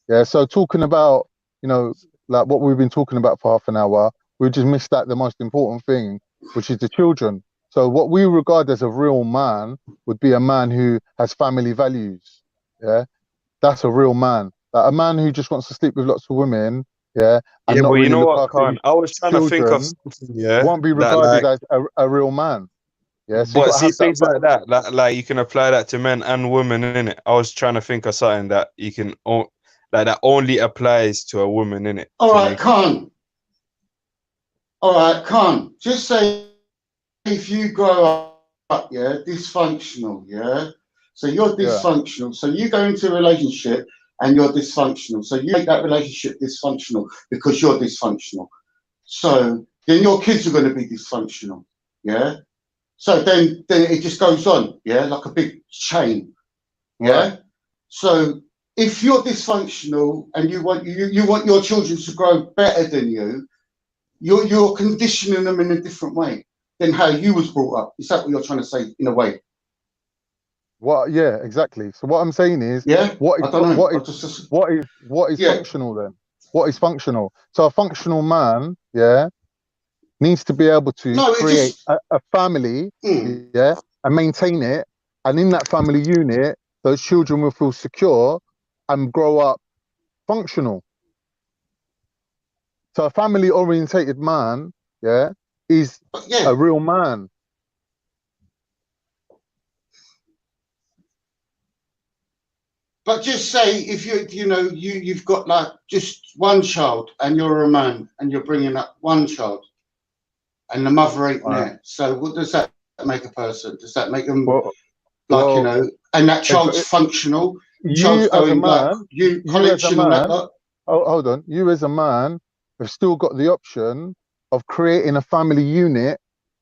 Yeah. So talking about, you know, like what we've been talking about for half an hour, we just missed that the most important thing, which is the children. So what we regard as a real man would be a man who has family values. Yeah, that's a real man. Like a man who just wants to sleep with lots of women. Yeah, and not but really you know look what, after Khan? his I was trying to think of children, something, won't be regarded as a real man. Yeah, so but see things like that, like you can apply that to men and women, innit? I was trying to think of something that you can that only applies to a woman, innit? All right, Khan. Just say if you grow up, yeah, dysfunctional, yeah. So you're dysfunctional. So you go into a relationship and you're dysfunctional. So you make that relationship dysfunctional because you're dysfunctional. So then your kids are going to be dysfunctional, yeah. So then it just goes on, yeah, like a big chain, yeah. Right. So if you're dysfunctional and you want your children to grow better than you, you're conditioning them in a different way than how you was brought up. Is that what you're trying to say in a way? What? Yeah, exactly. So what I'm saying is, Yeah, what is I don't know. what is Yeah. functional then? What is functional? So a functional man, yeah, needs to be able to No, it create just a family, yeah, and maintain it, and in that family unit, those children will feel secure and grow up functional. So a family orientated man, yeah, is a real man. But just say if you've got like just one child and you're a man and you're bringing up one child and the mother ain't there. So what does that make a person? Does that make them and that child's functional? You as a man, like you as a and all man, that. hold on. You as a man have still got the option of creating a family unit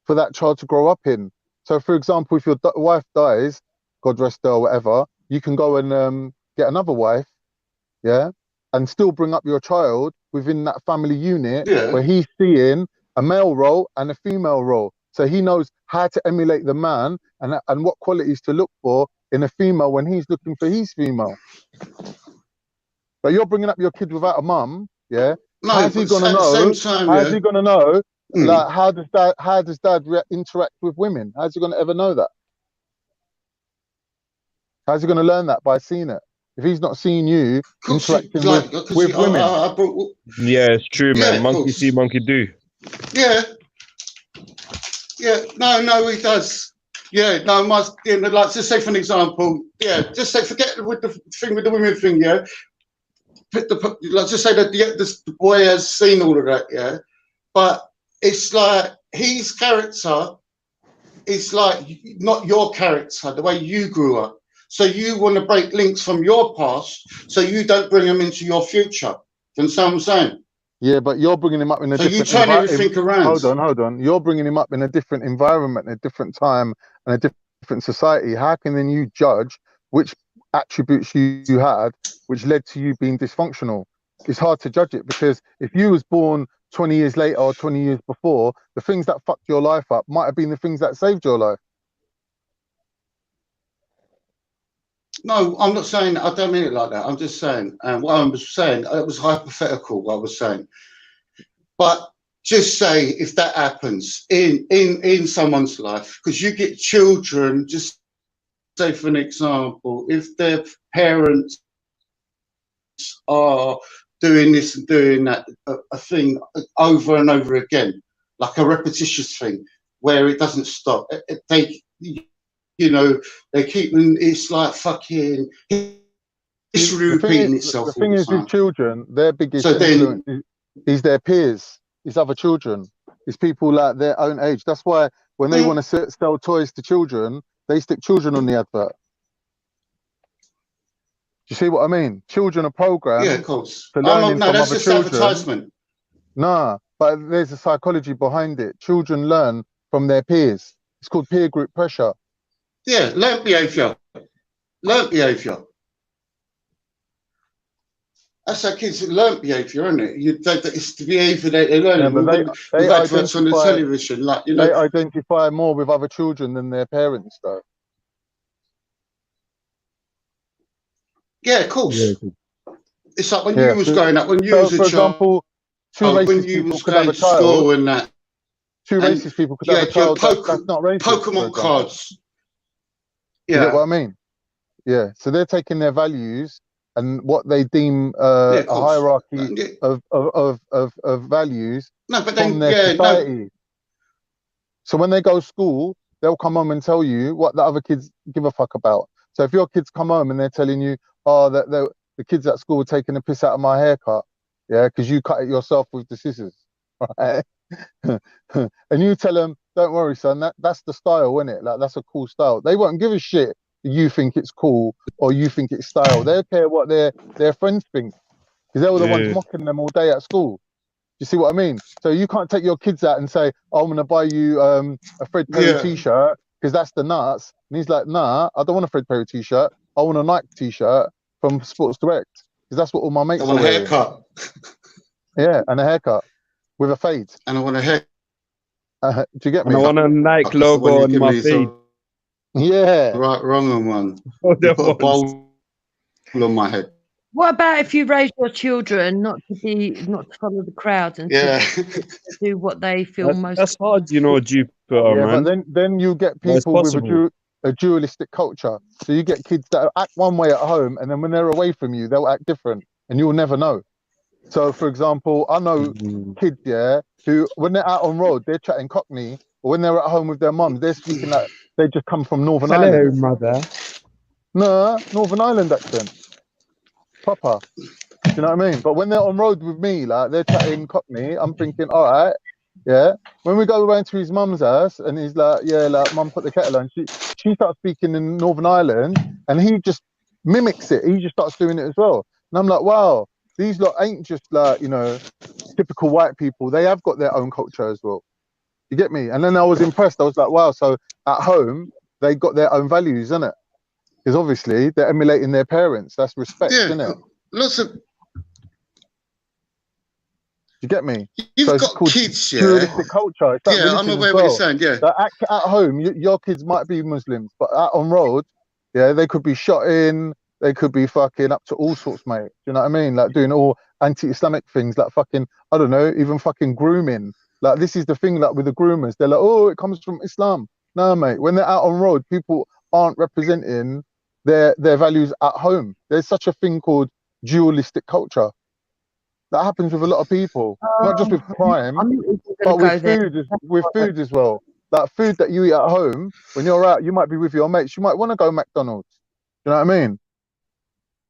for that child to grow up in. So, for example, if your wife dies, God rest her or whatever, you can go and get another wife, yeah, and still bring up your child within that family unit where he's seeing a male role and a female role. So he knows how to emulate the man and what qualities to look for in a female when he's looking for his female. But you're bringing up your kid without a mum, yeah? No, how's he gonna know? How's he gonna know? Like, how does dad interact with women? How's he gonna ever know that? How's he gonna learn that by seeing it? If he's not seeing you interacting with women. Yeah, it's true, man. Monkey see, monkey do. Yeah. Yeah. No, he does. Yeah, no, like just say for an example, just say forget with the thing with the women thing, yeah. Let's just say that this boy has seen all of that, yeah. But it's like his character is like not your character, the way you grew up. So you want to break links from your past, so you don't bring them into your future. You understand what I'm saying? Yeah, but you're bringing him up in a different. So you turn everything around. Hold on. You're bringing him up in a different environment, a different time, and a different society. How can then you judge which attributes you had, which led to you being dysfunctional? It's hard to judge it because if you was born 20 years later or 20 years before, the things that fucked your life up might have been the things that saved your life. No, I'm not saying, I don't mean it like that. I'm just saying, what I was saying, it was hypothetical, what I was saying. But just say if that happens in someone's life, because you get children, just say for an example, if their parents are doing this and doing that, a thing over and over again, like a repetitious thing, where it doesn't stop. They keep, it's like fucking, it's repeating itself. The thing is with children, their biggest influence is their peers, is other children, is people like their own age. That's why when they want to sell toys to children, they stick children on the advert. Do you see what I mean? Children are programmed to learning from other children. Advertisement. Nah, but there's a psychology behind it. Children learn from their peers. It's called peer group pressure. Yeah, learned behaviour. That's how kids learn behaviour, isn't it? It's the behaviour that they learn. Yeah, but they adverts on the television, like they identify more with other children than their parents, though. Yeah, of course. Yeah. It's like when you was growing up, when you was a child. For example, two racist people could have a child. And that. Two racist people could have a child. That's not racist. Pokemon cards. Yeah. You get what I mean? Yeah. So they're taking their values and what they deem a hierarchy of values from their society. No. So when they go to school, they'll come home and tell you what the other kids give a fuck about. So if your kids come home and they're telling you, oh, that the kids at school are taking a piss out of my haircut, yeah, because you cut it yourself with the scissors, right? And you tell them, don't worry, son, that's the style, isn't it? Like, that's a cool style. They won't give a shit if you think it's cool or you think it's style. They don't care what their friends think, because they were the ones mocking them all day at school. You see what I mean? So you can't take your kids out and say, oh, I'm going to buy you a Fred Perry t-shirt because that's the nuts. And he's like, nah, I don't want a Fred Perry t-shirt. I want a Nike t-shirt from Sports Direct, because that's what all my mates I are want a wearing. haircut. Yeah, and a haircut with a fade. And I want a hair. Do you get And I me? want a Nike Because the one logo you on give my me is feed. Yeah. right, wrong on one. Oh, You there put a was. bowl on my head. What about if you raise your children not to follow the crowd and to do what they feel most? That's hard, you know, Jupiter, Yeah, man. but then you get But it's people with possible. a dualistic culture. So you get kids that act one way at home, and then when they're away from you, they'll act different, and you'll never know. So, for example, I know kids, yeah, who when they're out on road, they're chatting Cockney, or when they're at home with their mums, they're speaking like they just come from Northern Hello, Ireland. mother. No, Northern Ireland accent, proper. Do you know what I mean? But when they're on road with me, like they're chatting Cockney, I'm thinking, all right, yeah. When we go around to his mum's house, and he's like, yeah, like mum put the kettle on, she starts speaking in Northern Ireland, and he just mimics it. He just starts doing it as well. And I'm like, wow, these lot ain't just like, you know, typical white people. They have got their own culture as well. You get me? And then I was impressed. I was like, wow, so at home, they got their own values, innit? Because obviously they're emulating their parents. That's respect, innit? Lots of. You get me? You've so it's got called kids, yeah. dualistic culture. It's like Yeah, I'm religion aware as what you're well. saying. Yeah. Like at home, your kids might be Muslims, but out on road, yeah, they could be shot in. They could be fucking up to all sorts, mate. Do you know what I mean? Like doing all anti-Islamic things, like fucking, I don't know, even fucking grooming. Like this is the thing, like with the groomers, they're like, oh, it comes from Islam. No, mate. When they're out on road, people aren't representing their values at home. There's such a thing called dualistic culture. That happens with a lot of people, not just with crime, but with food as well. Like food that you eat at home, when you're out, you might be with your mates. You might want to go McDonald's. You know what I mean?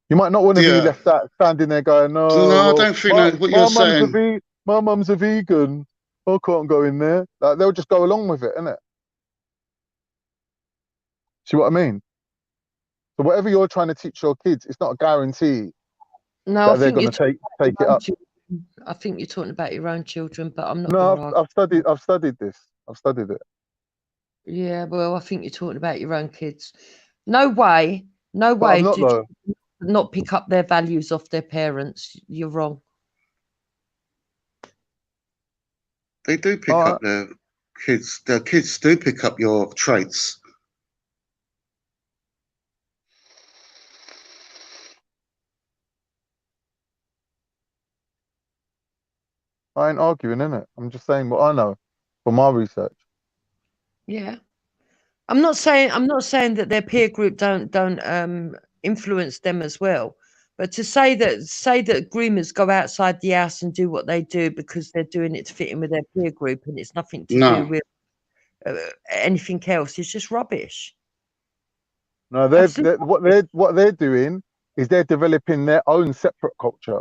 You might not want to be left out standing there going, "No, I well, don't think that's what you're saying. My mum's a vegan. I can't go in there." Like they'll just go along with it, innit? See what I mean? So whatever you're trying to teach your kids, it's not a guarantee that they're going to take it up. I think you're talking about your own children, but I'm not. No, I've studied this. I've studied it. Yeah, well, I think you're talking about your own kids. No way to not pick up their values off their parents. You're wrong. They do pick up their kids. Their kids do pick up your traits. I ain't arguing, innit? I'm just saying what I know from my research. Yeah. I'm not saying that their peer group don't influence them as well. But to say that groomers go outside the house and do what they do because they're doing it to fit in with their peer group and it's nothing to do with anything else is just rubbish. No, what they're doing is they're developing their own separate culture.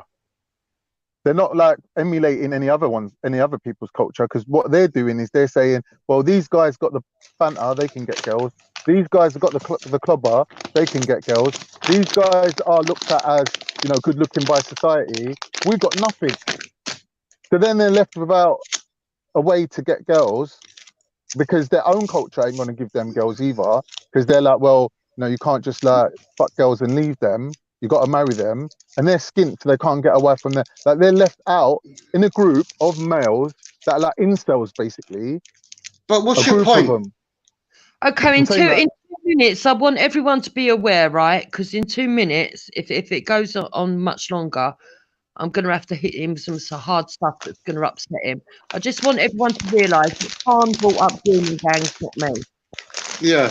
They're not like emulating any other people's culture, because what they're doing is they're saying, well, these guys got the Fanta, they can get girls. These guys have got the clobber, they can get girls. These guys are looked at as, you know, good looking by society. We've got nothing. So then they're left without a way to get girls, because their own culture ain't going to give them girls either, because they're like, well, no, you can't just like fuck girls and leave them. You got to marry them, and they're skint, so they can't get away from there. Like they're left out in a group of males that are like incels, basically. But what's your point? Okay, in 2 minutes, I want everyone to be aware, right? Because in 2 minutes, if it goes on much longer, I'm going to have to hit him with some hard stuff that's going to upset him. I just want everyone to realise that Khan brought up grooming gangs, not me. Yeah.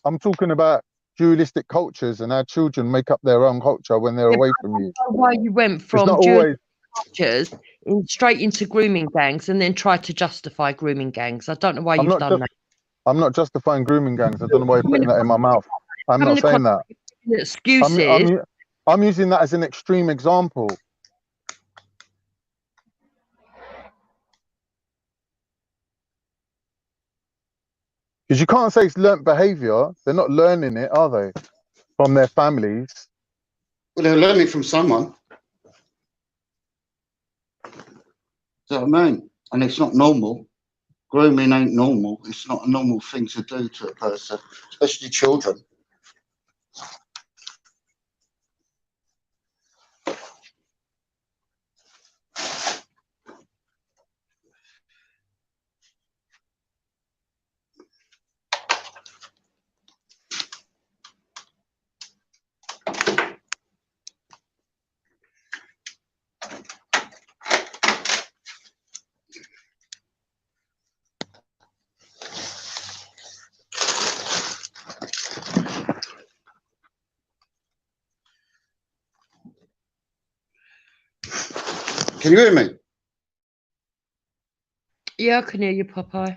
I'm talking about dualistic cultures, and our children make up their own culture when they're away from you. I don't know why you went from dualistic cultures straight into grooming gangs and then tried to justify grooming gangs. I don't know why you've done that. I'm not justifying grooming gangs. I don't know why you're putting that in my mouth. I'm not saying that. Excuses. I'm using that as an extreme example. Because you can't say it's learnt behaviour. They're not learning it, are they? From their families. Well, they're learning from someone. Do you know what I mean? And it's not normal. Grooming ain't normal. It's not a normal thing to do to a person, especially children. Can you hear me? Yeah, I can hear you, Popeye.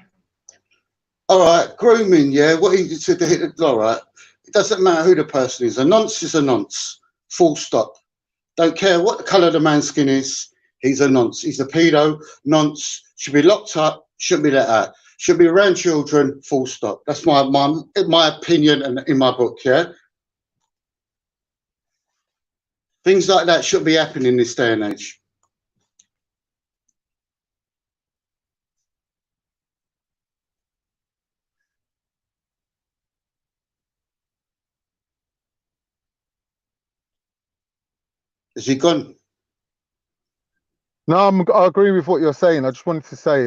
All right, grooming, yeah. What you said, all right. It doesn't matter who the person is. A nonce is a nonce. Full stop. Don't care what the colour of the man's skin is. He's a nonce. He's a pedo. Nonce. Should be locked up. Shouldn't be let out. Should be around children. Full stop. That's my opinion and in my book, yeah. Things like that shouldn't be happening in this day and age. Is he gone? No, I agree with what you're saying. I just wanted to say,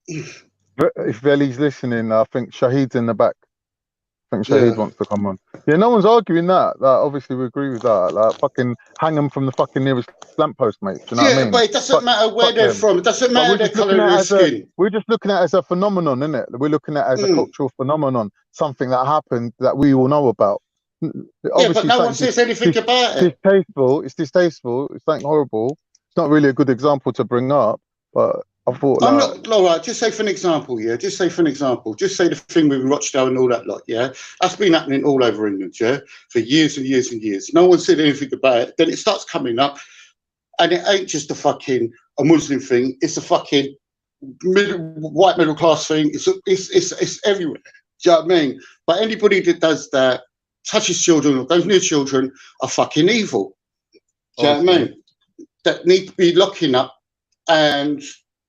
if Veli's listening, I think Shahid's in the back. I think Shahid wants to come on. Yeah, no one's arguing that. Like, obviously, we agree with that. Like, fucking hang them from the fucking nearest lamppost, mate. Do you know what I mean? But it doesn't matter where they're from. It doesn't matter their colour of their skin. We're just looking at it as a phenomenon, isn't it? We're looking at it as a cultural phenomenon, something that happened that we all know about. Obviously, but no one says anything about it. It's distasteful. It's something horrible. It's not really a good example to bring up, but I thought. I'm not, all right, just say for an example, yeah? Just say for an example. Just say the thing with Rochdale and all that lot, yeah? That's been happening all over England, yeah? For years and years and years. No one said anything about it. Then it starts coming up, and it ain't just a Muslim thing. It's a fucking white middle class thing. It's everywhere. Do you know what I mean? But anybody that does that, touches children or goes near children, are fucking evil. Do you know what I mean? That need to be locking up and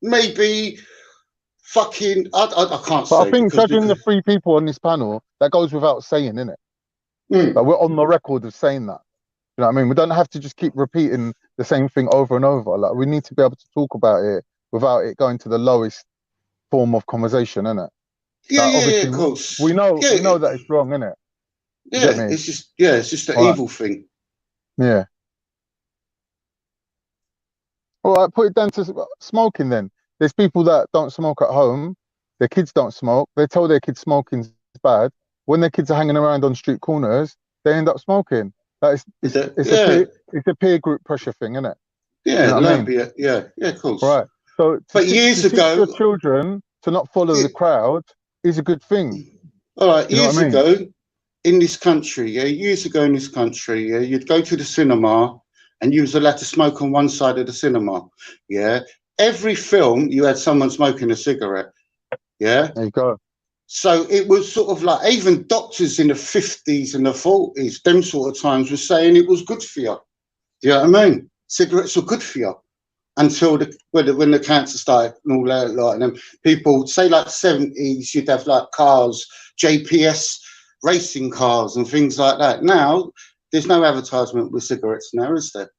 maybe fucking I can't say. But I think judging the three people on this panel, that goes without saying, innit? Like, we're on the record of saying that. You know what I mean? We don't have to just keep repeating the same thing over and over. Like, we need to be able to talk about it without it going to the lowest form of conversation, innit? Yeah, like, yeah, of course. We know that it's wrong, innit? Yeah, it's just an evil thing. Yeah. All right, put it down to smoking then. There's people that don't smoke at home. Their kids don't smoke. They tell their kids smoking's bad. When their kids are hanging around on street corners, they end up smoking. It's a peer group pressure thing, isn't it? Yeah, you know yeah, of course. Right. So, but years ago, your children to not follow the crowd is a good thing. All right, years ago in this country, you'd go to the cinema and you was allowed to smoke on one side of the cinema. Yeah. Every film you had someone smoking a cigarette. Yeah. There you go. So it was sort of like even doctors in the 50s and the 40s, them sort of times, were saying it was good for you. Do you know what I mean? Cigarettes were good for you until when the cancer started and all that. Like, and then people say like 70s, you'd have like cars, JPS racing cars and things like that. Now there's no advertisement with cigarettes now, is there?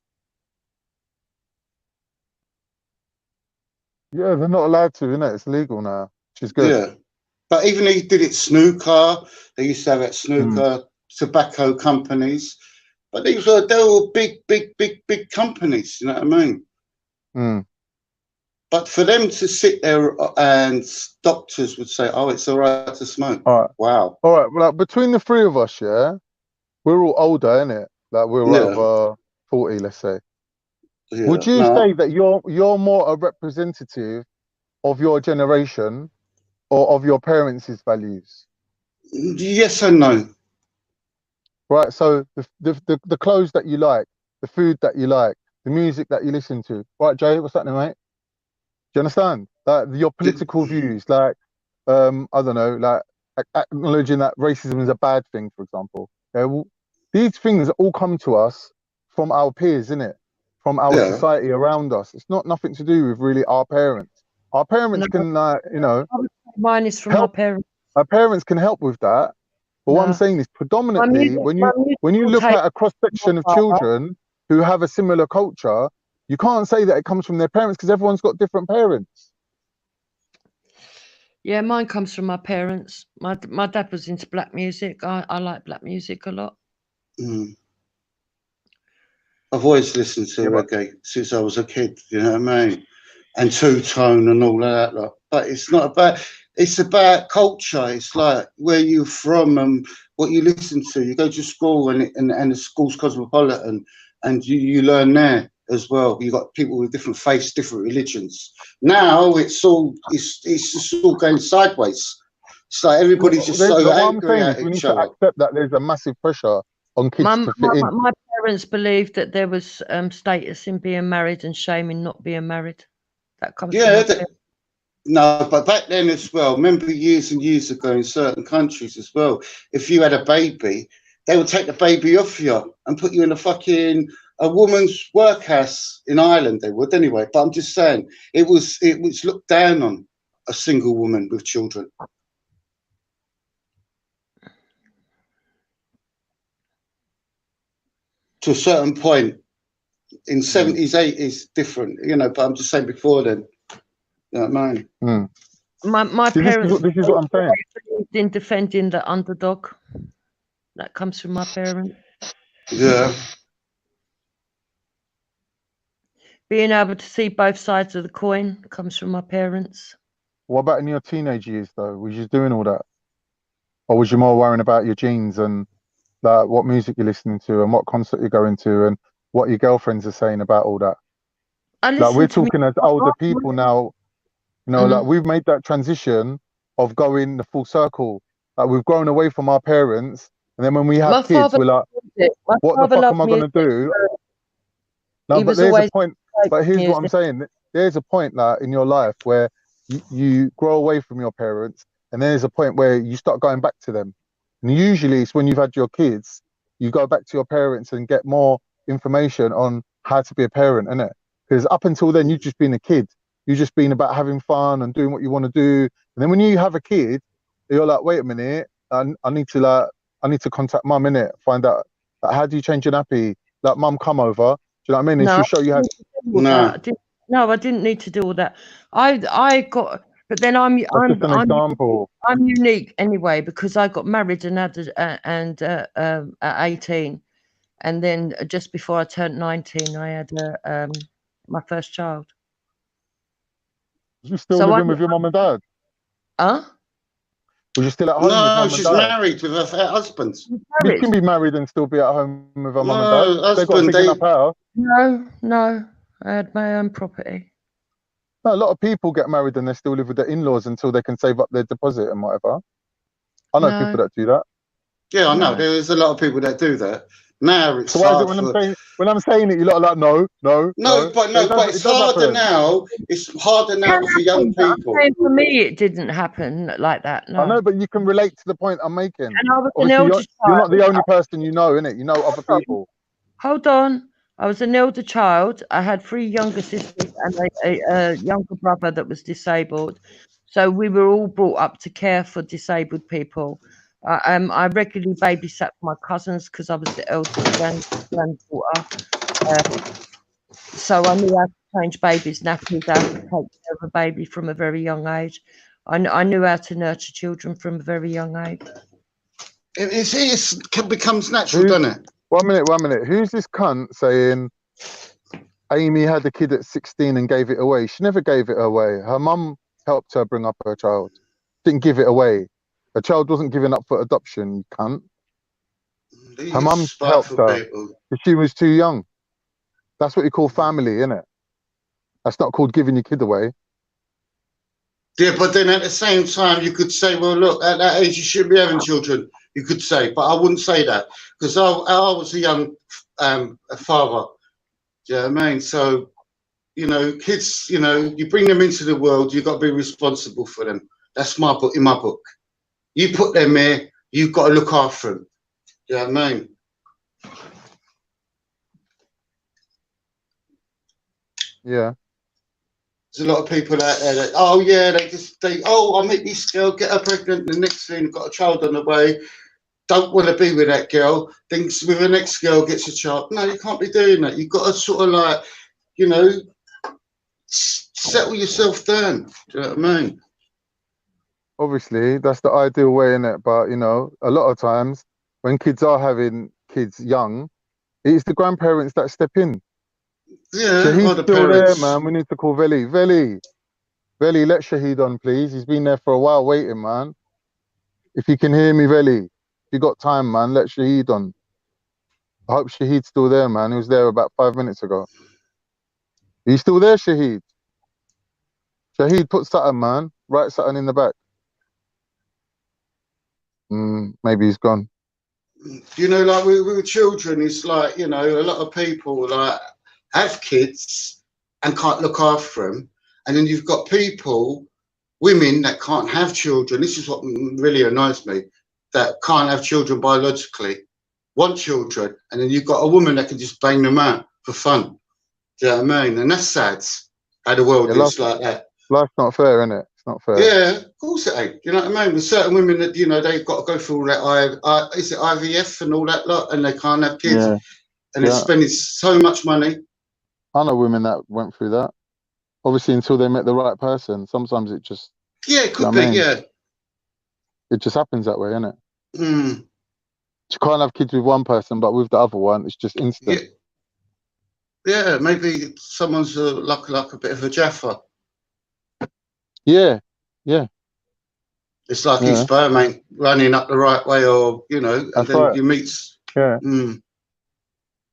Yeah, they're not allowed to, innit? It's legal now, which is good. Yeah. But even they did it snooker. They used to have it snooker, tobacco companies. But they were big companies, you know what I mean? But for them to sit there and doctors would say, oh, it's all right to smoke. All right. Wow. All right. Well, like, between the three of us, yeah, we're all older, innit? Like, we're over 40, let's say. Yeah. Would you say that you're more a representative of your generation or of your parents' values? Yes and no. Right. So the clothes that you like, the food that you like, the music that you listen to. Right, Jay, what's happening, mate? Do you understand? Like your political views, like I don't know, like acknowledging that racism is a bad thing, for example. Yeah, well, these things all come to us from our peers, innit? From our society around us. It's not nothing to do with really our parents. Our parents can, you know, mine is from my parents. Our parents can help with that. But what I'm saying is predominantly when you look at a cross section of children who have a similar culture, you can't say that it comes from their parents because everyone's got different parents. Yeah, mine comes from my parents. My dad was into black music. I like black music a lot. I've always listened to reggae since I was a kid, you know what I mean? And two-tone and all that. Like. But it's not about, it's about culture. It's like where you're from and what you listen to. You go to school and the school's cosmopolitan and you learn there. as well. You got people with different faiths, different religions. Now it's just all going sideways. It's like everybody's just so what I'm angry saying at is we need each to other. accept that there's a massive pressure on kids to fit in. My parents believed that there was status in being married and shame in not being married. That comes from my parents. No, but back then as well, remember years and years ago in certain countries as well, if you had a baby, they would take the baby off you and put you in a woman's workhouse in Ireland. They would anyway. But I'm just saying, it was looked down on, a single woman with children. To a certain point, in 70s, 80s, different, but I'm just saying before then, you know what I mean? My parents this is what I'm saying. believed in defending the underdog. That comes from my parents. Yeah. Being able to see both sides of the coin comes from my parents. What about in your teenage years, though? Was you doing all that? Or was you more worrying about your genes and what music you're listening to and what concert you're going to and what your girlfriends are saying about all that? Like, we're talking as older people now, like we've made that transition of going the full circle. Like, we've grown away from our parents, and then when we have kids, we're like, what the fuck am I going to do? No, but there's a point. But here's what I'm saying. There's a point in your life where you grow away from your parents, and then there's a point where you start going back to them. And usually it's when you've had your kids, you go back to your parents and get more information on how to be a parent, innit? Because up until then, you've just been a kid. You've just been about having fun and doing what you want to do. And then when you have a kid, you're like, wait a minute, I need to contact mum, innit? Find out, how do you change your nappy? Like, mum, come over. Do you know what I mean? And she'll show you how. No, I didn't need to do all that. I got, but then I'm unique anyway, because I got married at 18, and then just before I turned 19, I had my first child. Was you still living with your mum and dad? Huh? Was you still at home with mum and dad? No, she's married with her husband. You can be married and still be at home with her mum and dad. They got a big enough house. No, I had my own property. No, a lot of people get married and they still live with their in-laws until they can save up their deposit and whatever. I know people that do that. Yeah, I know. There's a lot of people that do that. Now it's so why hard is it when I'm saying it, you're like, no. But it's harder now. It's harder now for young people. For me, it didn't happen like that. No. I know, but you can relate to the point I'm making. And I was obviously, you're not the only person innit? You know other people. Hold on. I was an elder child. I had 3 younger sisters and a younger brother that was disabled. So we were all brought up to care for disabled people. I regularly babysat my cousins because I was the eldest granddaughter. So I knew how to change babies' nappies, how to take care of a baby from a very young age. I knew how to nurture children from a very young age. It becomes natural, doesn't it? 1 minute. Who's this cunt saying Amy had a kid at 16 and gave it away? She never gave it away. Her mum helped her bring up her child. Didn't give it away. Her child wasn't given up for adoption, you cunt. Her mum helped her. She was too young. That's what you call family, innit? That's not called giving your kid away. Yeah, but then at the same time, you could say, well, look, at that age, you shouldn't be having children. You could say, but I wouldn't say that because I was a young father. Do you know what I mean? So, kids, you bring them into the world, you've got to be responsible for them. That's in my book. You put them here, you've got to look after them. Do you know what I mean? Yeah. There's a lot of people out there that, I'll meet this girl, get her pregnant, the next thing, got a child on the way, don't want to be with that girl, thinks with the next girl gets a child. No, you can't be doing that. You've got to sort of settle yourself down. Do you know what I mean? Obviously, that's the ideal way, innit? But, a lot of times when kids are having kids young, it's the grandparents that step in. Yeah, Shahid's the still parents. there, man. We need to call Veli. Veli, let Shahid on, please. He's been there for a while waiting, man. If you can hear me, Veli, if you got time, man, let Shahid on. I hope Shahid's still there, man. He was there about 5 minutes ago. Are you still there, Shahid? Shahid, put something, man. Write something in the back. Maybe he's gone. You know, like with children, it's like, you know, a lot of people like have kids and can't look after them, and then you've got people, women that can't have children. This is what really annoys me, that can't have children biologically, want children, and then you've got a woman that can just bang them out for fun. Do you know what I mean? And that's sad. How the world is like that. Life's not fair, innit? It's not fair. Yeah, of course it ain't. You know what I mean? There's certain women that, you know, they've got to go through all that is it IVF and all that lot, and they can't have kids, and they're spending so much money. I know women that went through that. Obviously, until they met the right person. Sometimes it just it could be, It just happens that way, innit? Mm. You can't have kids with one person, but with the other one, it's just instant. Yeah, maybe someone's like a bit of a jaffa. Yeah. It's like his sperm ain't running up the right way, or, you know, and that's then right. you meet. Yeah.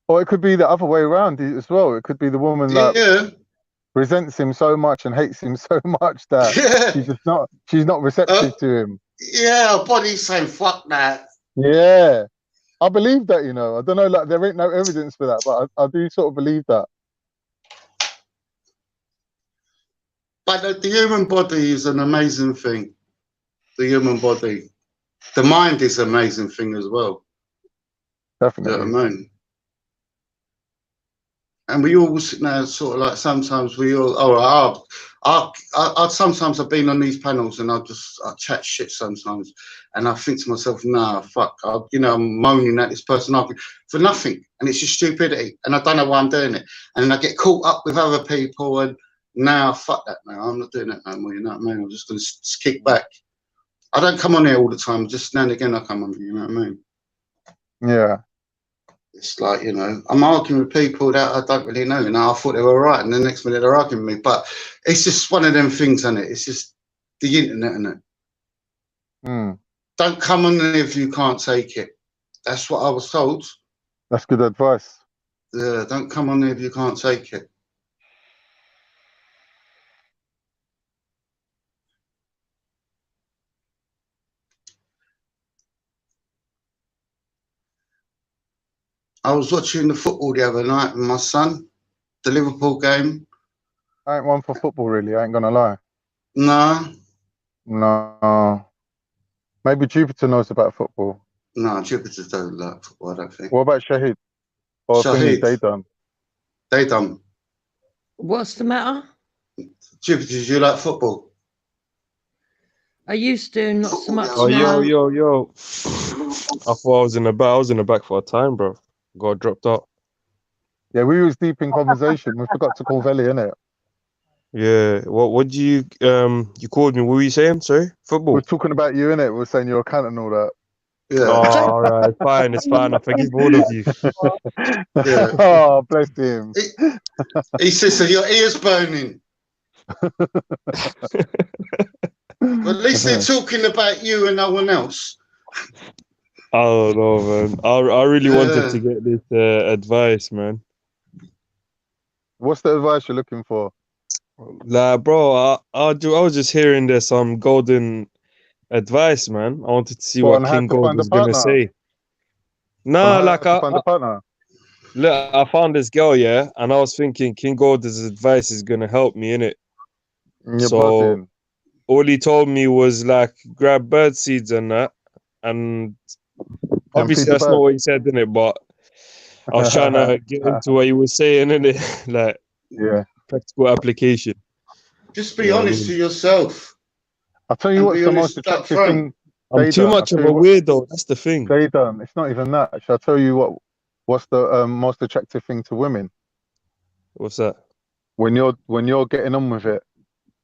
Or it could be the other way around as well. It could be the woman that resents him so much and hates him so much that she's not receptive to him. Yeah, body's saying fuck that. Yeah. I believe that, you know. I don't know, like there ain't no evidence for that, but I do sort of believe that. But the human body is an amazing thing. The human body. The mind is an amazing thing as well. Definitely. You know what I mean? And we all now sort of like, sometimes we all, sometimes I've been on these panels and I chat shit sometimes, and I think to myself, nah, fuck, you know, I'm moaning at this person for nothing, and it's just stupidity, and I don't know why I'm doing it, and then I get caught up with other people, and now fuck that, man, I'm not doing that no more, you know what I mean? I'm just gonna kick back. I don't come on here all the time, just now and again I come on here, you know what I mean? Yeah. It's like, you know, I'm arguing with people that I don't really know. You know, I thought they were right, and the next minute they're arguing with me. But it's just one of them things, isn't it? It's just the internet, isn't it? Don't come on there if you can't take it. That's what I was told. That's good advice. Yeah, don't come on there if you can't take it. I was watching the football the other night with my son, the Liverpool game. I ain't one for football, really. I ain't gonna lie. No. Maybe Jupiter knows about football. No, Jupiter don't like football, I don't think. What about Shahid? Or Shahid. They done. What's the matter? Jupiter, do you like football? I used to, not so much Oh, now. yo. I thought I was in the back for a time, bro. Got dropped out. Yeah, we was deep in conversation. We forgot to call Veli, innit? Yeah. What do you called me? What were you saying? Sorry? Football. We're talking about you, innit? We're saying you're a cunt and all that. Yeah. Oh, all right. It's fine. I forgive all of you. Yeah. Oh, bless him. He says, so your ear's burning. But at least they're talking about you and no one else. I don't know, man. I really wanted to get this advice, man. What's the advice you're looking for? Like, bro, I was just hearing there's some golden advice, man. I wanted to see what King Gold was gonna say. No, like I found this girl, yeah, and I was thinking King Gold's advice is gonna help me in it. So all he told me was like grab bird seeds and that, and obviously that's not what he said, in it, but I was trying to get into what he was saying, in it, like practical application. Just be honest to yourself. I'll tell you what's the most attractive thing. I'm too much of a weirdo. That's the thing. It's not even that. Shall I tell you what's the most attractive thing to women? What's that? When you're getting on with it.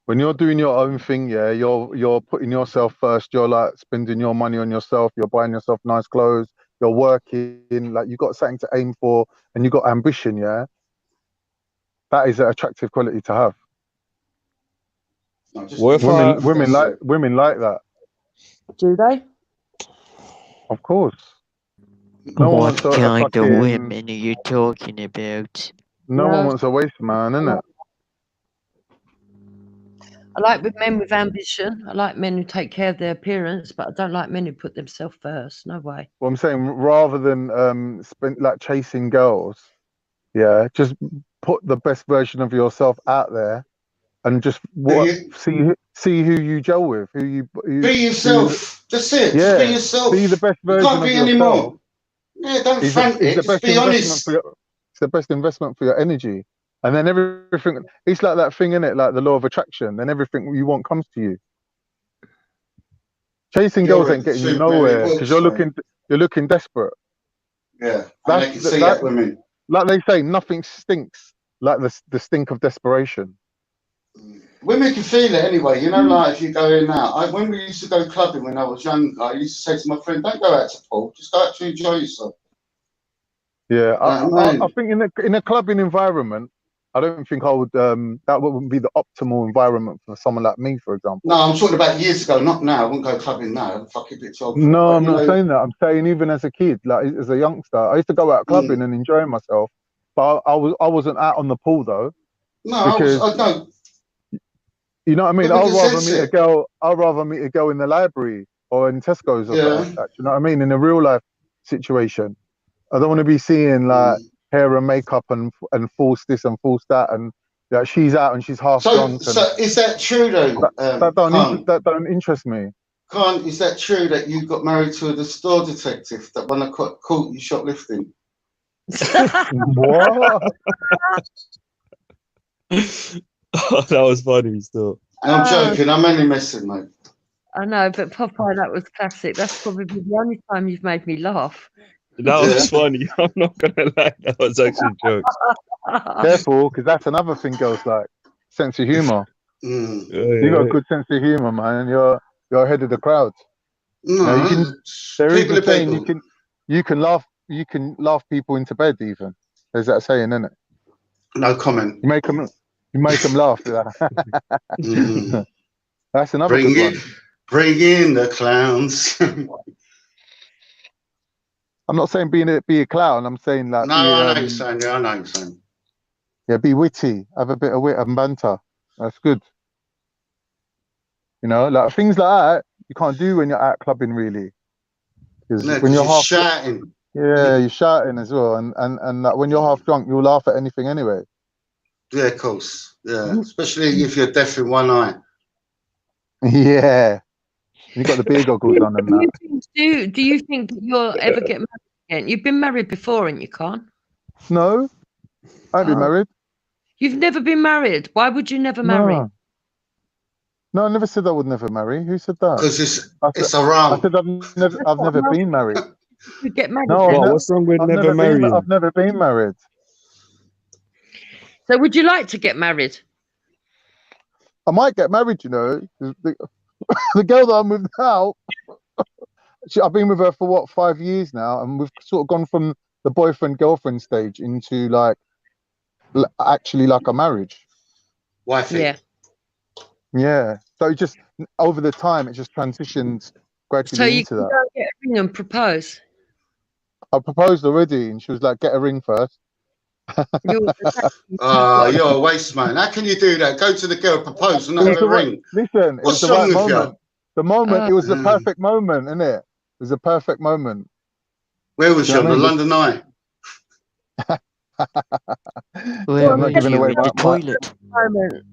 When you're doing your own thing, yeah, you're putting yourself first. You're like spending your money on yourself. You're buying yourself nice clothes. You're working. Like you got something to aim for, and you got ambition. Yeah, that is an attractive quality to have. Women like that. Do they? Of course. No what kind of women are you talking about? No one wants a waste man, innit? I like with men with ambition. I like men who take care of their appearance, but I don't like men who put themselves first. No way. Well, I'm saying rather than like chasing girls, yeah, just put the best version of yourself out there, and just see who you gel with, be yourself. That's it. Yeah, just be yourself. be the best You version can't of be yourself. anymore. Yeah, don't front it. Just be honest. It's the best investment for your energy, and then everything. It's like that thing, innit? Like the law of attraction. Then everything you want comes to you. Chasing girls ain't getting you nowhere because you're looking desperate. Yeah, and they can see that women. Like they say, nothing stinks like the stink of desperation. Women can feel it anyway. You know, like if you go in now. When we used to go clubbing when I was younger, I used to say to my friend, "Don't go out to pool. Just go out to enjoy yourself." Yeah, I think in a clubbing environment, I don't think I would. That wouldn't be the optimal environment for someone like me, for example. No, I'm talking about years ago, not now. I wouldn't go clubbing now. I'm fucking bit old. No, I'm not saying that. I'm saying even as a kid, like as a youngster, I used to go out clubbing and enjoy myself, but I wasn't out on the pool though. No, because, I don't. You know what I mean? I'd rather meet a girl in the library or in Tesco's or something like that. You know what I mean? In a real life situation, I don't want to be seeing like hair and makeup and false this and false that, and she's out and she's half drunk. So is that true though? That don't interest me. Is that true that you got married to the store detective that when I caught you shoplifting? What? Oh, that was funny still. I'm joking. I'm only messing, mate. I know, but Popeye, that was classic. That's probably the only time you've made me laugh. That was funny. I'm not gonna lie. That was actually jokes. Careful, because that's another thing girls like. Sense of humor. You got a good sense of humor, man. You're ahead of the crowd. No, there is a saying you can laugh people into bed even. There's that saying, isn't it? No comment. You make them laugh. That's another good one. Bring in the clowns. I'm not saying be a clown. I'm saying like. No, I know what you're saying. Yeah, I know what you're saying. Yeah, be witty. Have a bit of wit and banter. That's good. You know, like things like that you can't do when you're out clubbing really. Because when you're half shouting. Yeah, you're shouting as well, and like when you're half drunk, you'll laugh at anything anyway. Yeah, of course. Yeah, especially if you're deaf in one eye. Yeah, you got the beer goggles on and that. Do you think that you'll ever get married again? You've been married before, and you can't. No, I've been married. You've never been married. Why would you never marry? No, I never said I would never marry. Who said that? Because it's haram. I said I've never been married. You get married. No, what's wrong with never marrying? I've never been married. So would you like to get married? I might get married, you know. The girl that I'm with now, I've been with her for what, 5 years now, and we've sort of gone from the boyfriend-girlfriend stage into like actually like a marriage. Wifey. Yeah. So it just over the time it just transitioned gradually into that. So you can go get a ring and propose. I proposed already, and she was like, "Get a ring first." You're a waste man. How can you do that? Go to the girl, propose, and not have a ring. Listen, what's wrong with you? The moment, it was the perfect moment, isn't it? It was a perfect moment. Where was you on the London Eye? I'm not giving away the toilet.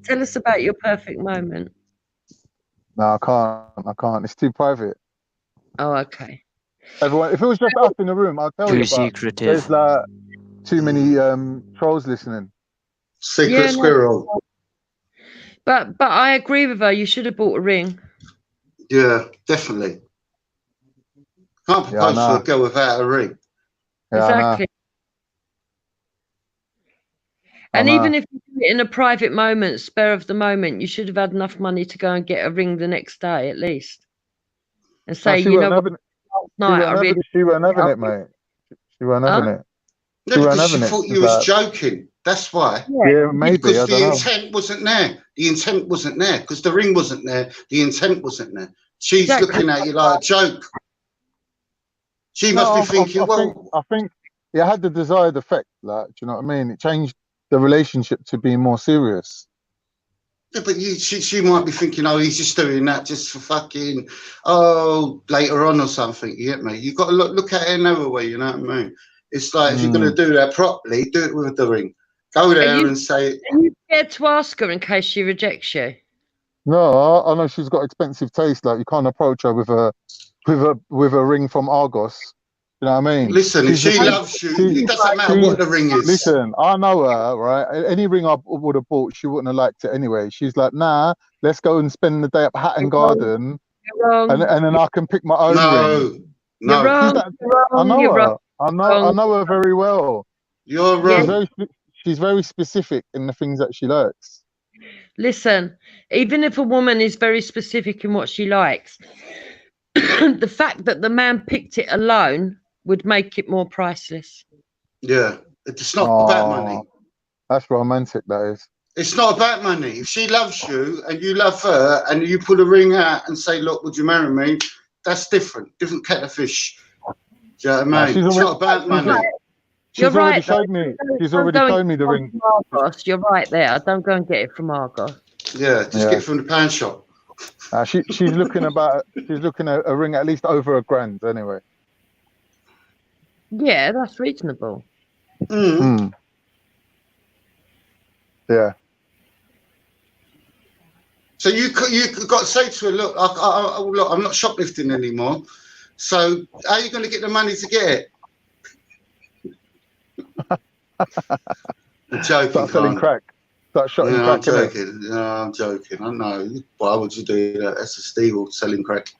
Tell us about your perfect moment. No, I can't. It's too private. Oh, okay. Everyone, if it was just us in the room, I'll tell you. Secretive. There's like too many trolls listening. Secret squirrel. No. But I agree with her. You should have bought a ring. Yeah, definitely. Can't propose to a girl without a ring. Yeah, exactly. And even if you do it in a private moment, spur of the moment, you should have had enough money to go and get a ring the next day at least. And say, you know what, she weren't having it, mate. She weren't having it. No, because she thought you was joking. That's why. Yeah, maybe. Because the intent wasn't there. The intent wasn't there. Because the ring wasn't there. The intent wasn't there. She's looking at you like a joke. She must be thinking, I think it had the desired effect. Like, do you know what I mean? It changed the relationship to be more serious. Yeah, but she might be thinking, oh, he's just doing that just for fucking, later on or something. You get me? You got to look at it another way. You know what I mean? It's like if you're gonna do that properly, do it with the ring. Go there and say. Are you scared to ask her in case she rejects you? No, I know she's got expensive taste. Like you can't approach her with a ring from Argos. You know what I mean? Listen, if she loves you, it doesn't matter what the ring is. Listen, I know her, right? Any ring I would have bought, she wouldn't have liked it anyway. She's like, nah, let's go and spend the day at Hatton Garden, and then I can pick my own ring. No, you're wrong. I know you're her. wrong. I know her very well. You're wrong. She's very specific in the things that she likes. Listen, even if a woman is very specific in what she likes, the fact that the man picked it alone would make it more priceless. Yeah, it's not about money. That's romantic, that is. It's not about money. If she loves you and you love her and you put a ring out and say, look, would you marry me? That's different. Different kettle of fish. Do you know what I mean? It's not about money. She's already showed me. She's already showed me the ring. Argos, you're right there. Don't go and get it from Argos. Yeah, just get it from the pound shop. She's looking at a ring at least over $1,000 anyway. Yeah, that's reasonable. Yeah. So you got to say to her, look, look, I'm not shoplifting anymore. So how are you going to get the money to get it? I'm joking. Start selling crack. Start shotting crack. I'm joking. No, I'm joking. I know. Why would you do that? That's a steal, selling crack.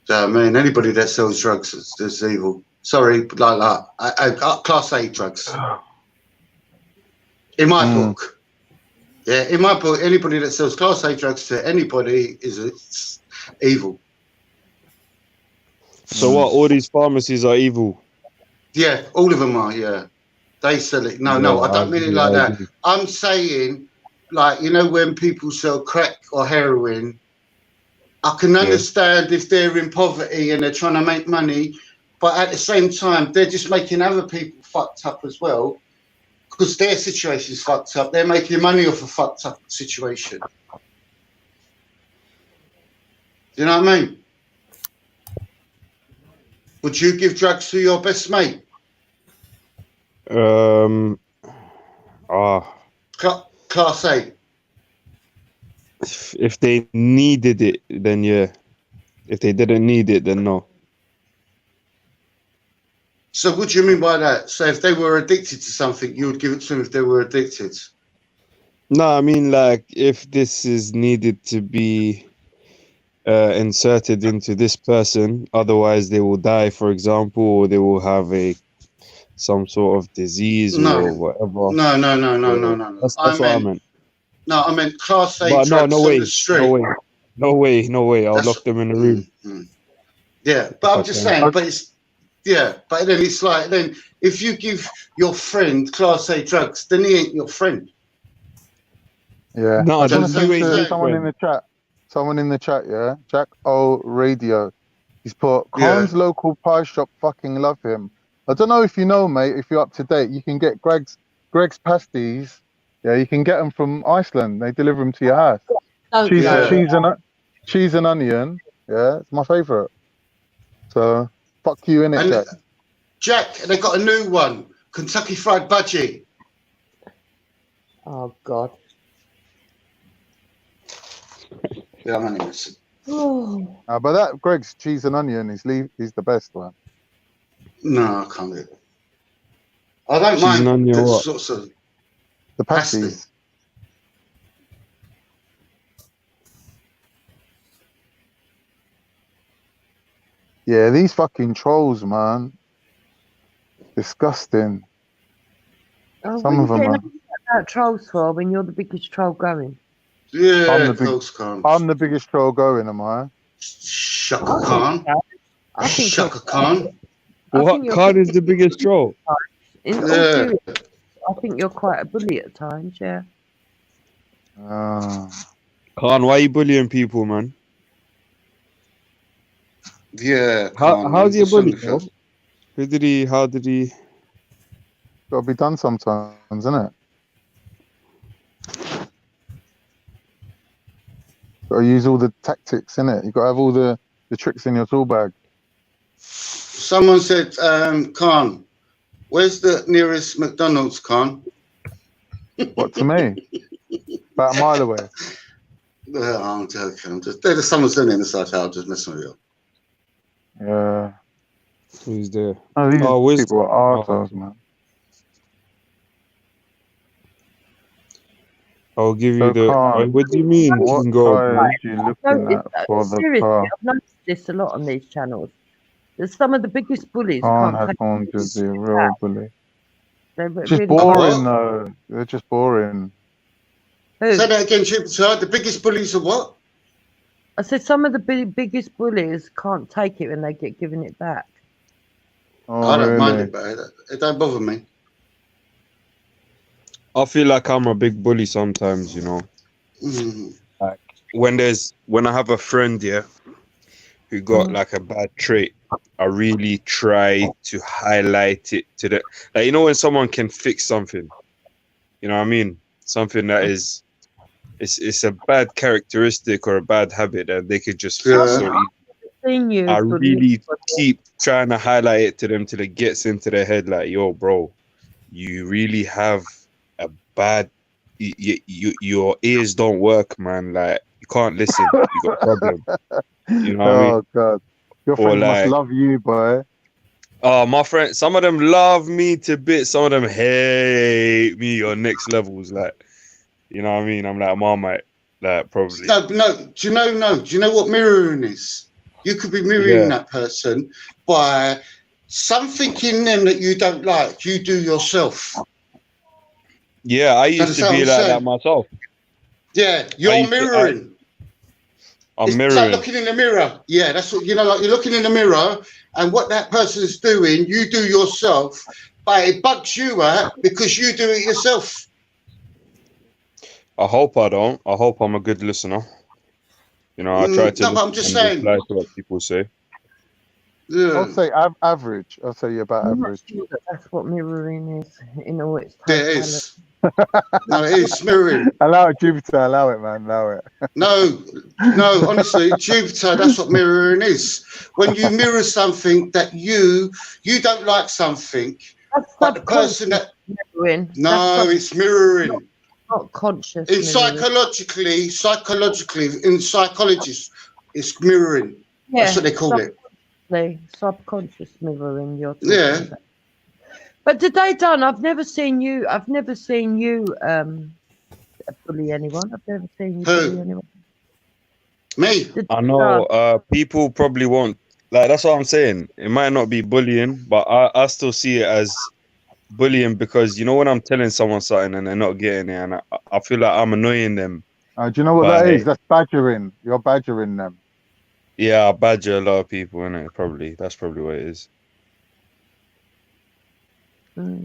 So, I mean, anybody that sells drugs is evil. Sorry, but like Class A drugs. In my book. Yeah, in my book, anybody that sells Class A drugs to anybody is evil. So what? All these pharmacies are evil? Yeah, all of them are, yeah. They sell it. No, I don't mean it like that. I'm saying, like, you know, when people sell crack or heroin, I can understand if they're in poverty and they're trying to make money, but at the same time, they're just making other people fucked up as well because their situation's fucked up. They're making money off a fucked up situation. You know what I mean? Would you give drugs to your best mate? Class A. If they needed it, then yeah. If they didn't need it, then no. So what do you mean by that? So if they were addicted to something, you would give it to them if they were addicted? No, I mean, like, if this is needed to be inserted into this person, otherwise they will die, for example, or they will have some sort of disease or whatever. No. That's what I meant. No, I meant Class A but drugs no way, on the street. No way. I'll lock them in a room. Yeah, but I'm just saying, but it's, yeah, but then it's like, then if you give your friend Class A drugs, then he ain't your friend. Yeah. No, someone in the chat, yeah? Jack O Radio. He's put, Khan's local pie shop fucking love him. I don't know if you know, mate, if you're up to date, you can get Greg's pasties. Yeah, you can get them from Iceland. They deliver them to your house. Cheese and onion. Yeah, it's my favourite. So, fuck you, innit, Jack? Jack, they got a new one. Kentucky Fried Budgie. Oh, God. Yeah, I'm only missing. But that Greg's cheese and onion is the best one. No, I can't do it. I don't cheese mind and onion, the what? sorts of the pasties. Yeah, these fucking trolls, man. Disgusting. Some of them are. Trolls for when you're the biggest troll going. Yeah, I'm the biggest troll going, am I? Shaka Khan. Shaka Khan. What? Khan is the biggest troll? Yeah. I think you're quite a bully at times, yeah. Khan, why are you bullying people, man? Yeah. How's he a bully, bro? How did he? Gotta be done sometimes, isn't it? Got to use all the tactics, innit? You got to have all the tricks in your tool bag. Someone said, Khan, where's the nearest McDonald's, Khan? What, to me? About a mile away. I'm joking. There's someone standing inside the house just messing with you. Yeah. Who's there? Oh, these where's people are arseholes, man. I'll give So you the. Khan, What do you mean? what Kingo? tyres you looking Noticed, at for the seriously, car? I've noticed this a lot on these channels. There's some of the biggest bullies Khan can't has take gone to the real bully. They're Just really boring though. They're just boring. Who? Say that again, Jupiter. The biggest bullies are what? I said some of the biggest bullies can't take it when they get given it back. Oh, I don't mind really? it, but it don't bother me. I feel like I'm a big bully sometimes, you know. Like when I have a friend, yeah, who got like a bad trait, I really try to highlight it to the, like, you know, when someone can fix something, you know what I mean? Something that is, it's a bad characteristic or a bad habit that they could just fix so easily. I really keep trying to highlight it to them till it gets into their head, like, yo, bro, you really have a bad, your ears don't work, man. Like, you can't listen. You got a problem. You know what I mean? Oh God, your Or friend must like, love you, boy. oh, my friend, some of them love me to bits. Some of them hate me on next levels. Like, you know what I mean? I'm like, Marmite, like, probably. No. Do you know what mirroring is? You could be mirroring that person by something in them that you don't like. You do yourself. Yeah, I used to be like that myself. Yeah, you're mirroring. I'm It's mirroring. like looking in the mirror. Yeah, that's what, you know, like you're looking in the mirror and what that person's doing, you do yourself, but it bugs you out because you do it yourself. I hope I don't. I hope I'm a good listener. You know, I try to No, but I'm just saying. reply to what people say. Yeah. I'll say average. I'll say you're about average. Sure that's what mirroring is in all its There it is. No, it is mirroring. Allow it, Jupiter. Allow it, man. Allow it. No, honestly, Jupiter, that's what mirroring is. When you mirror something that you don't like something, but the person that mirroring. it's mirroring. Not conscious. In psychologically, in psychologists, it's mirroring. Yeah, that's what they call it. Subconscious mirroring. You're talking about. But today, Don, I've never seen you bully anyone. I've never seen you bully anyone. Me? I know people probably won't, like, that's what I'm saying. It might not be bullying, but I still see it as bullying because, you know, when I'm telling someone something and they're not getting it, and I feel like I'm annoying them. Do you know what that is? That's badgering. You're badgering them. Yeah, I badger a lot of people, innit? That's probably what it is. Well,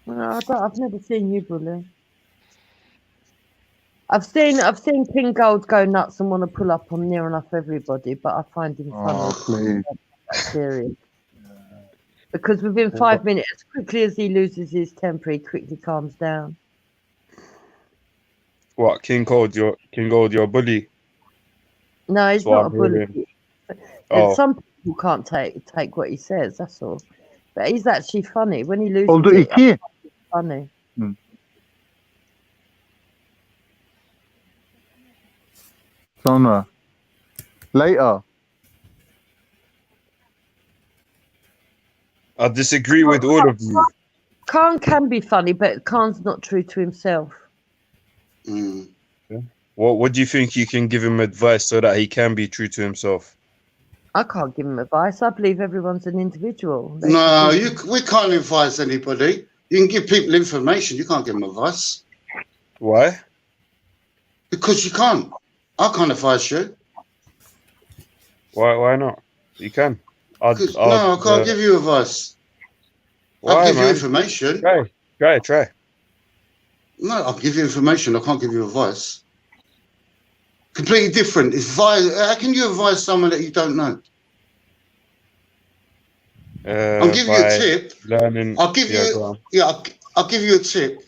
I've never seen you bully. I've seen King Gold go nuts and want to pull up on near enough everybody, but I find him funny. Oh, please. That's serious. Because within 5 minutes, as quickly as he loses his temper, he quickly calms down. What, King Gold, you're a bully? No, he's not a bully. Oh. Some people can't take what he says, that's all. But he's actually funny. When he loses it, funny. Sona. Later. I disagree with all of you. Khan can be funny, but Khan's not true to himself. Yeah. What do you think you can give him advice so that he can be true to himself? I can't give him advice. I believe everyone's an individual. No, we can't advise anybody. You can give people information. You can't give them advice. Why? Because you can't. I can't advise you. Why not? You can. I can't give you advice. I'll give you information. Try. No, I'll give you information. I can't give you advice. Completely different. How can you advise someone that you don't know? I'll give you a tip. Learning. I'll give you a tip.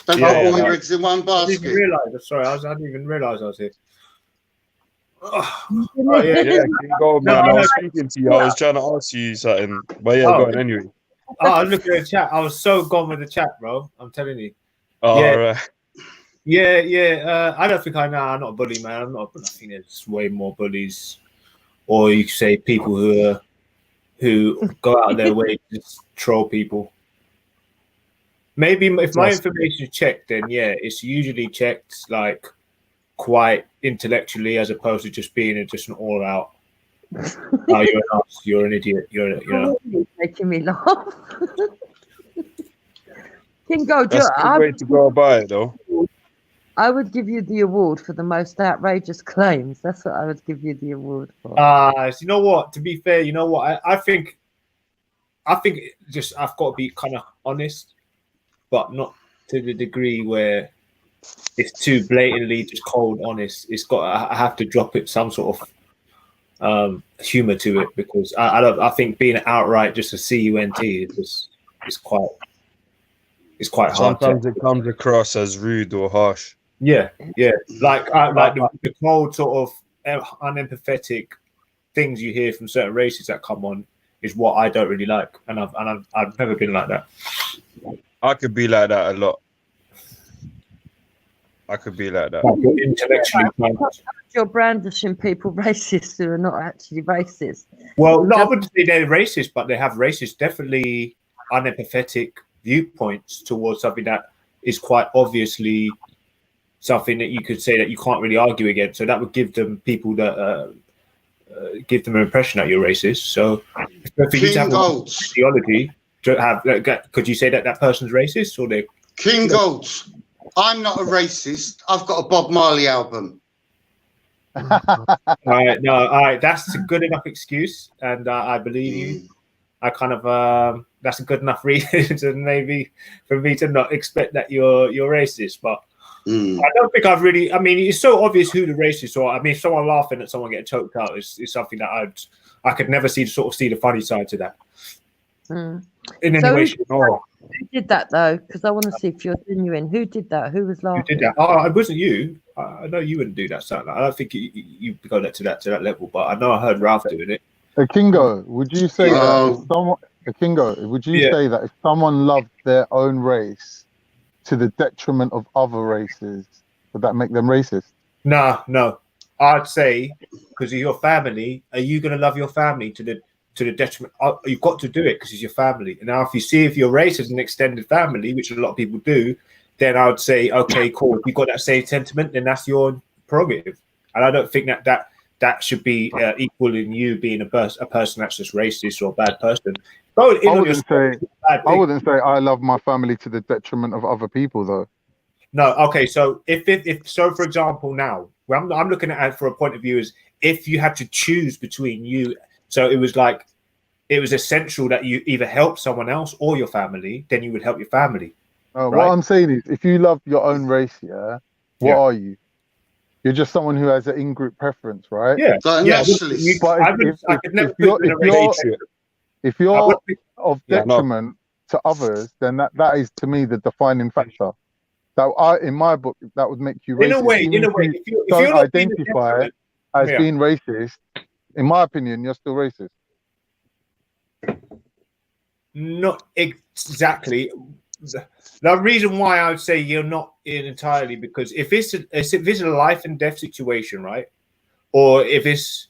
Don't put all your eggs in one basket. I didn't even realise I was here. Oh, Yeah, Kingo, man. I was speaking to you. I was trying to ask you something. But yeah, go on anyway. Oh, look at the chat. I was so gone with the chat, bro. I'm telling you. Oh, yeah. all right. Yeah. I don't think I'm not a bully, man. I'm not. I think there's way more bullies, or you could say people who go out of their way to just troll people. Maybe if my information is checked, then yeah, it's usually checked like quite intellectually, as opposed to just being just an all-out. Oh, you're an ass, you're an idiot. You're making me laugh. Kingo, that's a good way to go about it, though. I would give you the award for the most outrageous claims. That's what I would give you the award for. You know what? To be fair, you know what? I think just I've got to be kind of honest, but not to the degree where it's too blatantly just cold honest. I have to drop it some sort of humor to it, because I think being outright just a CUNT is quite hard. Sometimes it comes across as rude or harsh. Yeah. Like the cold sort of unempathetic things you hear from certain races that come on is what I don't really like, and I've never been like that. I could be like that a lot. I could be like that. Intellectually, you're brandishing people racist who are not actually racist. Well, no, I wouldn't say they're racist, but they have racist, definitely unempathetic viewpoints towards something that is quite obviously something that you could say that you can't really argue against. So that would give them people that give them an impression that you're racist. So for you to have ideology, could you say that person's racist, or they King Golds? I'm not a racist. I've got a Bob Marley album. All right, that's a good enough excuse, and I believe you. I kind of that's a good enough reason to maybe for me to not expect that you're racist, but I don't think I've really. I mean, it's so obvious who the racist are. I mean, someone laughing at someone getting choked out is something that I could never see the funny side to that. In any way, shape, or who did that though? Because I want to see if you're genuine. Who did that? Who was laughing? Who did that? Oh, it wasn't you. I know you wouldn't do that. Something. I don't think you go to that level. But I know I heard Ralph doing it. Kingo, would you say that if someone? Kingo, would you say that if someone loved their own race to the detriment of other races, would that make them racist? No. I'd say because of your family, are you going to love your family to the detriment? You've got to do it because it's your family. And now, if your race is an extended family, which a lot of people do, then I would say, okay, cool. If you've got that same sentiment, then that's your prerogative. And I don't think that should be equal in you being a person that's just racist or a bad person. I wouldn't say I love my family to the detriment of other people, though. No, okay. So if for example, now I'm looking at it for a point of view is if you had to choose between you, so it was essential that you either help someone else or your family, then you would help your family. Right? What I'm saying is, if you love your own race, what are you? You're just someone who has an in-group preference, right? Yeah. But if you're of detriment to others, then that is to me the defining factor. That in my book, that would make you racist. In a way, if you don't identify as being racist, in my opinion, you're still racist. Not exactly. The reason why I would say you're not entirely because if it's a life and death situation, right? Or if it's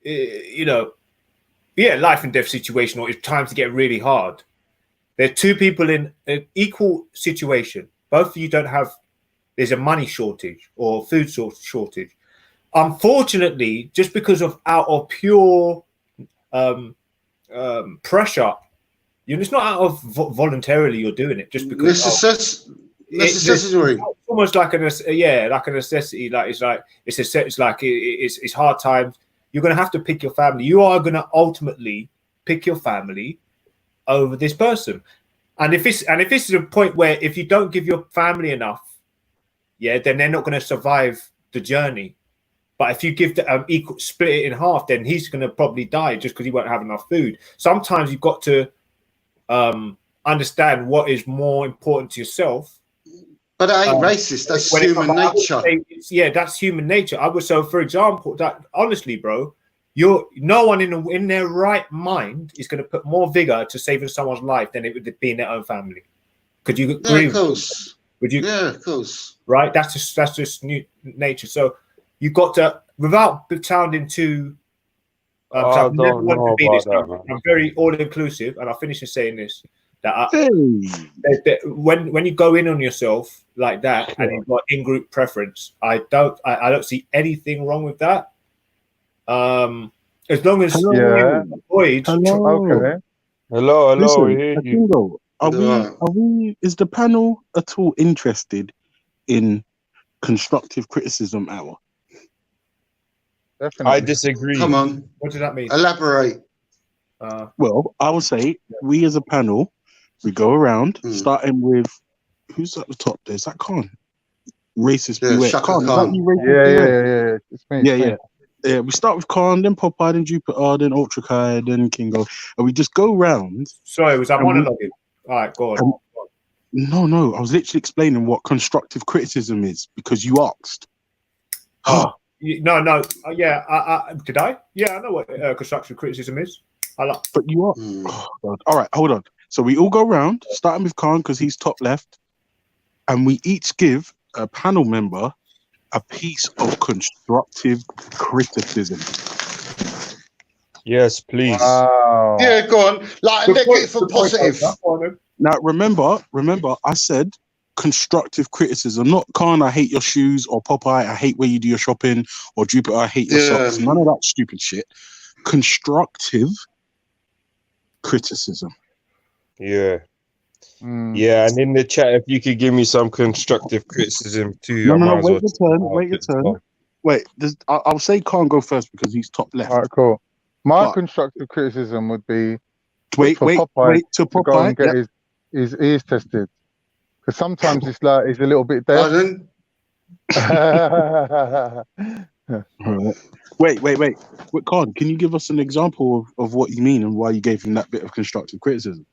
life and death situation, or it's time to get really hard. There are two people in an equal situation. Both of you there's a money shortage or food shortage. Unfortunately, just because of out of pure pressure, it's not out of voluntarily you're doing it, just because necessary. It's almost like a necessity. It's hard times. You're going to have to pick your family. You are going to ultimately pick your family over this person. And if it's a point where if you don't give your family enough, then they're not going to survive the journey. But if you give the equal, split it in half, then he's going to probably die just because he won't have enough food. Sometimes you've got to understand what is more important to yourself But that ain't racist. That's human nature. Yeah, that's human nature. I would. So, for example, that honestly, bro, no one in their right mind is going to put more vigor to saving someone's life than it would be in their own family. Could you agree? Yeah, of course. Would you? Yeah, of course. Right. That's just new nature. So you got to, without sounding too. I don't know about that, man. I'm very all inclusive, and I'll finish in saying this: that when you go in on yourself like that, and you've got in group preference, I don't see anything wrong with that. As long as avoid. Hello, Listen, we hear you. Akingo, are we? Is the panel at all interested in constructive criticism hour? I disagree. Come on. What does that mean? Elaborate. Well, I would say we as a panel, we go around, starting with who's at the top there? Is that Khan? Racist beware. Khan, is that you, racist beware? It's me. Yeah, we start with Khan, then Popeye, then Jupiter, then Ultra Kai, then Kingo, and we just go round. Sorry, was that monologuing? All right, go on. No, I was literally explaining what constructive criticism is because you asked. No. Yeah, did I? Yeah, I know what constructive criticism is. But you are. Oh, God. All right, hold on. So we all go round, starting with Khan because he's top left, and we each give a panel member a piece of constructive criticism. Yes, please. Wow. Yeah, go on. Like negative and positive. Now, remember, I said constructive criticism, not Khan, I hate your shoes, or Popeye, I hate where you do your shopping, or Jupiter, I hate your socks. None of that stupid shit. Constructive criticism. Yeah. Yeah, and in the chat, if you could give me some constructive criticism too. No, wait your turn. Wait, I'll say Khan go first because he's top left. All right, cool. My constructive criticism would be wait to Popeye to go and get his ears tested. Because sometimes it's like he's a little bit deaf. Wait, Khan, can you give us an example of what you mean and why you gave him that bit of constructive criticism?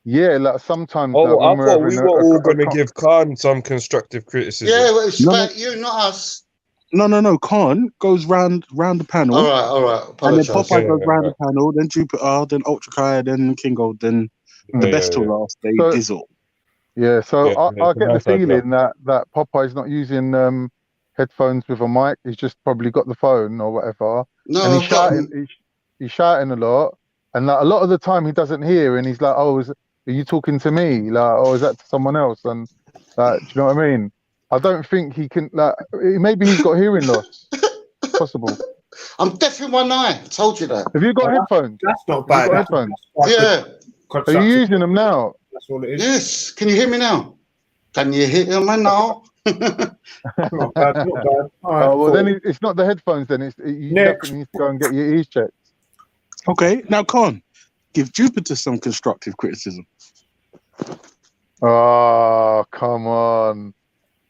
Yeah, like sometimes. I thought we were all going to give Khan some constructive criticism. Yeah, well, it's about you, not us. No. Khan goes round the panel. All right. And then Popeye goes round the panel, then Jupiter, then Ultra Kai, then Kingo, then the best till last, they Dizzle. Yeah, so I get the feeling that Popeye's not using headphones with a mic. He's just probably got the phone or whatever. No, and he's shouting a lot. And like, a lot of the time he doesn't hear, and he's like, "Oh, are you talking to me? Like, or is that to someone else?" And like, do you know what I mean? I don't think he can. Like, maybe he's got hearing loss. Possible. I'm deaf in one eye. I told you that. Have you got headphones? That's not bad. Headphones? Yeah. Are you using them now? That's all it is. Yes. Can you hear me now? Can you hear me now? Not bad. Oh, well, then it's not the headphones. Then you definitely need to go and get your ears checked. Okay, now Khan, give Jupiter some constructive criticism. Oh, come on.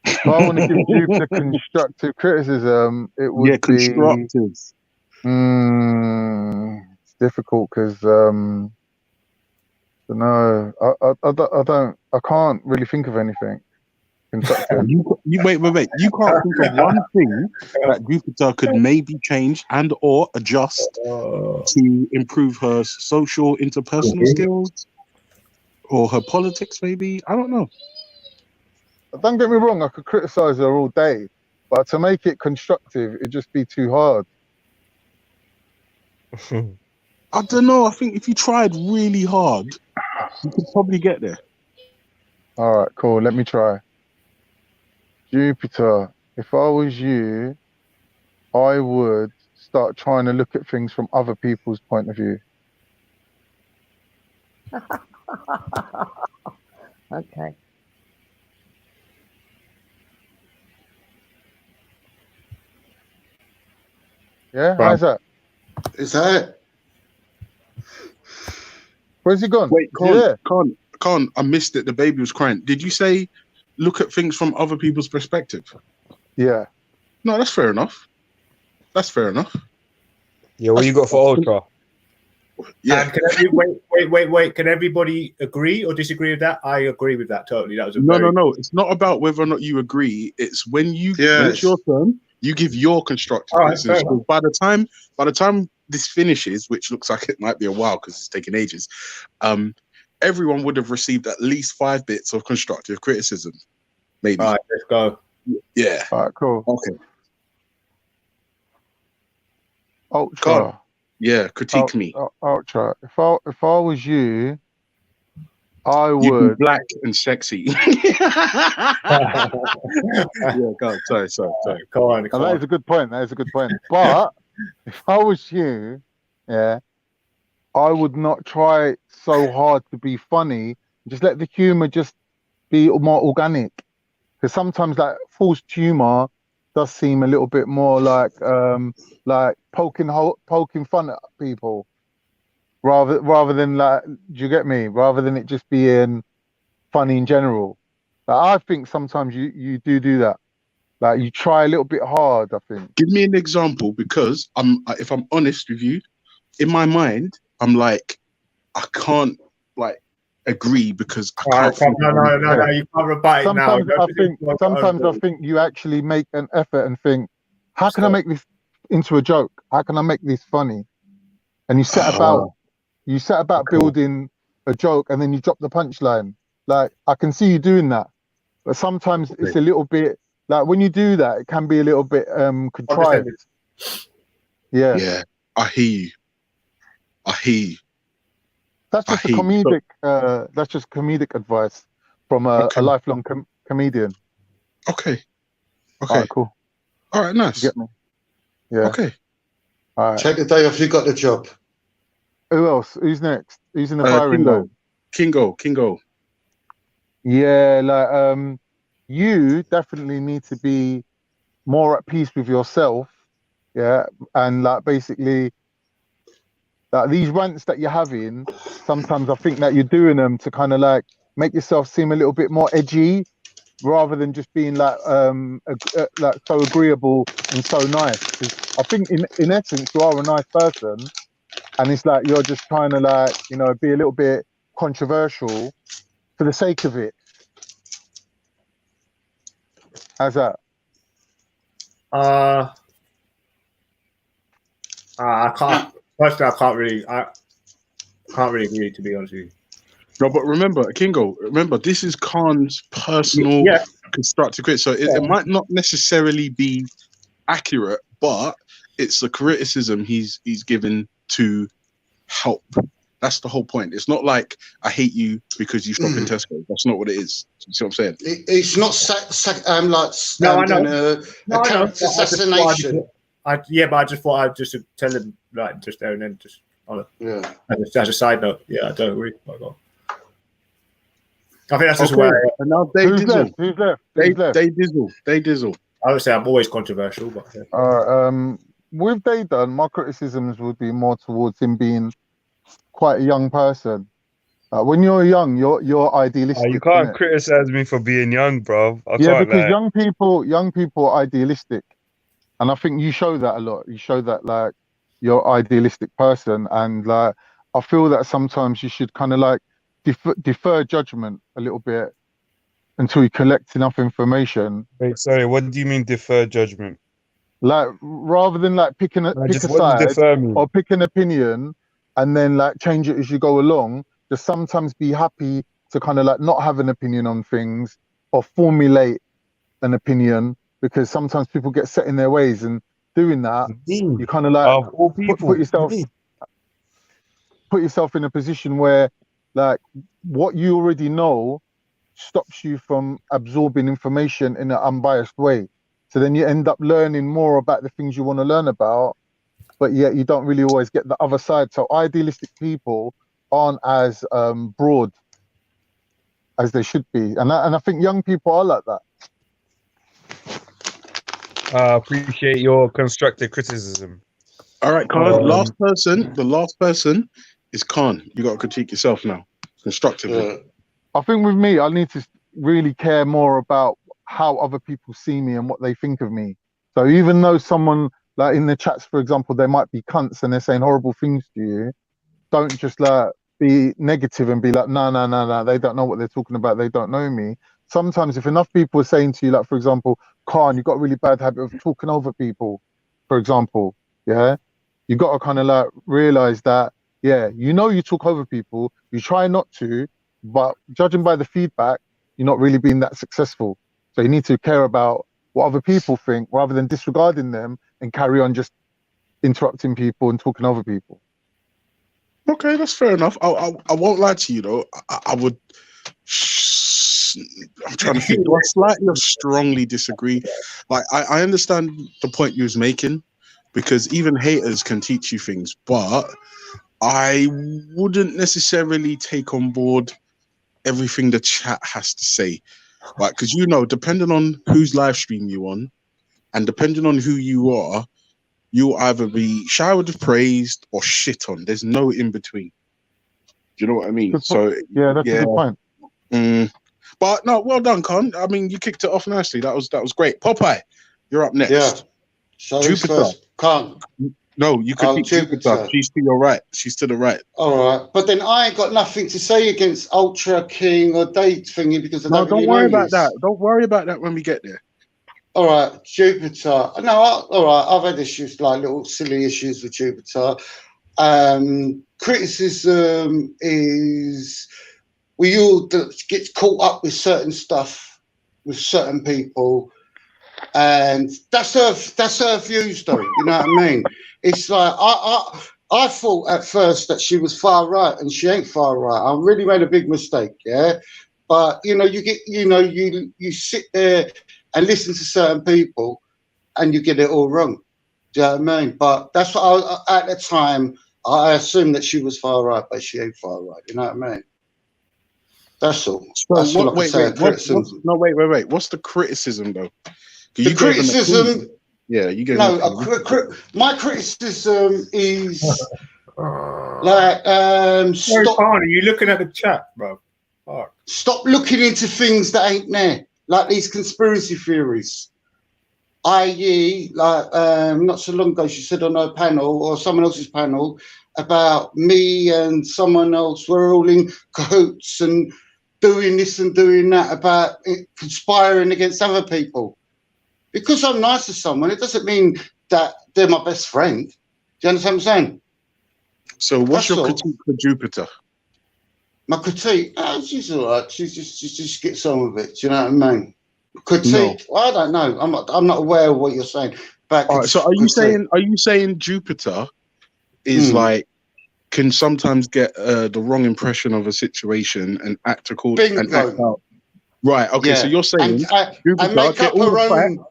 If I want to give Jupiter constructive criticism, it would be constructive. It's difficult because I can't really think of anything. Wait. You can't think of one thing that Jupiter could maybe change and or adjust to improve her social interpersonal skills or her politics, maybe? I don't know. Don't get me wrong, I could criticize her all day, but to make it constructive, it'd just be too hard. I don't know. I think if you tried really hard, you could probably get there. All right, cool. Let me try. Jupiter, if I was you, I would start trying to look at things from other people's point of view. Okay. Yeah, how's that? Is that it? Where's he gone? Wait, Khan, I missed it. The baby was crying. Did you say look at things from other people's perspective? Yeah. No, that's fair enough. Yeah, what you got for Ultra? Yeah. And wait. Can everybody agree or disagree with that? I agree with that totally. That was a No. It's not about whether or not you agree. It's when it's your turn, you give your constructive criticism. By the time this finishes, which looks like it might be a while because it's taking ages, everyone would have received at least 5 bits of constructive criticism. Maybe. All right, let's go. Yeah. All right, cool. Okay. Ultra. God. Yeah, critique me. Ultra. If I was you, I You'd be would. black and sexy. Yeah, God, sorry. Go on. That is a good point. But if I was you, yeah, I would not try so hard to be funny. Just let the humor just be more organic. Because sometimes like forced humor does seem a little bit more like poking fun at people, rather than like, do you get me? Rather than it just being funny in general. Like, I think sometimes you do that. Like you try a little bit hard. I think. Give me an example, because if I'm honest with you, in my mind, I'm like, I can't like agree because I can't. No, you can't rebut it now. Sometimes I think you actually make an effort and think, how can I make this into a joke? How can I make this funny? And you set about building a joke, and then you drop the punchline. Like, I can see you doing that, but sometimes it's a little bit like, when you do that, it can be a little bit contrived. Yeah, I hear you. That's just comedic. That's just comedic advice from a lifelong comedian. Okay. All right, cool. All right, nice. You get me? Yeah. Okay. All right. Take the day off. You got the job. Who else? Who's next? Who's in the firing line? Kingo. Yeah, like you definitely need to be more at peace with yourself. Yeah, and like basically, like these rants that you're having, sometimes I think that you're doing them to kind of like make yourself seem a little bit more edgy, rather than just being like like so agreeable and so nice. 'Cause I think in essence you are a nice person, and it's like you're just trying to like, you know, be a little bit controversial for the sake of it. How's that? I can't. Personally, I can't really agree, to be honest with you. No, but remember, Kingo, this is Khan's personal constructive criticism. So it might not necessarily be accurate, but it's the criticism he's given to help. That's the whole point. It's not like I hate you because you shop in Tesco. That's not what it is. You see what I'm saying? It's not character assassination. But I just thought I'd just tell him like just there and then just as a side note. Yeah, I don't agree. I think that's just where. And now Who's left? They dizzle. I would say I'm always controversial, but with Day Done, my criticisms would be more towards him being quite a young person. When you're young, you're idealistic. You can't criticize me for being young, bro. Because young people are idealistic, and I think you show that a lot. You show that like you're an idealistic person, and like I feel that sometimes you should kind of like defer judgment a little bit until you collect enough information. Wait, sorry, what do you mean defer judgment? Like, rather than like pick a side or pick an opinion and then like change it as you go along, just sometimes be happy to kind of like not have an opinion on things or formulate an opinion, because sometimes people get set in their ways, and doing that, you kind of like put yourself in a position where like what you already know stops you from absorbing information in an unbiased way. So then you end up learning more about the things you want to learn about, but yet you don't really always get the other side. So idealistic people aren't as broad as they should be, and I think young people are like that. I appreciate your constructive criticism. All right, Khan. The last person is Khan. You got to critique yourself now, constructively. I think with me, I need to really care more about how other people see me and what they think of me. So even though someone like in the chats, for example, they might be cunts and they're saying horrible things to you, don't just like be negative and be like, no, they don't know what they're talking about, they don't know me. Sometimes if enough people are saying to you, like, for example, Khan, you've got a really bad habit of talking over people, for example, yeah, you got to kind of like realize that, yeah, you know, you talk over people, you try not to, but judging by the feedback, you're not really being that successful. So you need to care about what other people think rather than disregarding them and carry on just interrupting people and talking over people. Okay, that's fair enough. I won't lie to you though. I would. I'm trying to think. Do I slightly or strongly disagree? Like I understand the point you was making, because even haters can teach you things, but I wouldn't necessarily take on board everything the chat has to say. Like, because you know, depending on whose live stream you on, and depending on who you are, you'll either be showered with praise or shit on. There's no in between. Do you know what I mean? So yeah, that's a good point. But no, well done, Con. I mean, you kicked it off nicely. That was great. Popeye, you're up next. Yeah. So Jupiter. Can't. No, you could pick Jupiter. She's to your right. She's to the right. All right, but then I ain't got nothing to say against Ultra King or Date thingy because I don't really worry know about that. Don't worry about that when we get there. All right, Jupiter. No, all right. I've had issues, like little silly issues with Jupiter. Criticism is we all get caught up with certain stuff with certain people, and that's her views, though. You know what I mean? It's like I thought at first that she was far right, and she ain't far right. I really made a big mistake, yeah. But you know, you sit there and listen to certain people, and you get it all wrong. Do you know what I mean? But that's what at the time I assumed that she was far right, but she ain't far right. You know what I mean? That's all. So that's all I can say. Criticism. Wait. What's the criticism though? The criticism. Yeah, you get my criticism is like stop. Are you looking at the chat, bro? Stop looking into things that ain't there, like these conspiracy theories. I.e., like not so long ago, she said on her panel or someone else's panel about me and someone else were all in cahoots and doing this and doing that about it, conspiring against other people. Because I'm nice to someone, it doesn't mean that they're my best friend. Do you understand what I'm saying? So what's your critique for Jupiter? My critique? She's all right. She just gets on with it. Do you know what I mean? Critique? No. Well, I don't know. I'm not aware of what you're saying. But all right, so are you saying Jupiter is like can sometimes get the wrong impression of a situation and act according and act out? Right. Okay. Yeah. So you're saying Jupiter make up her own.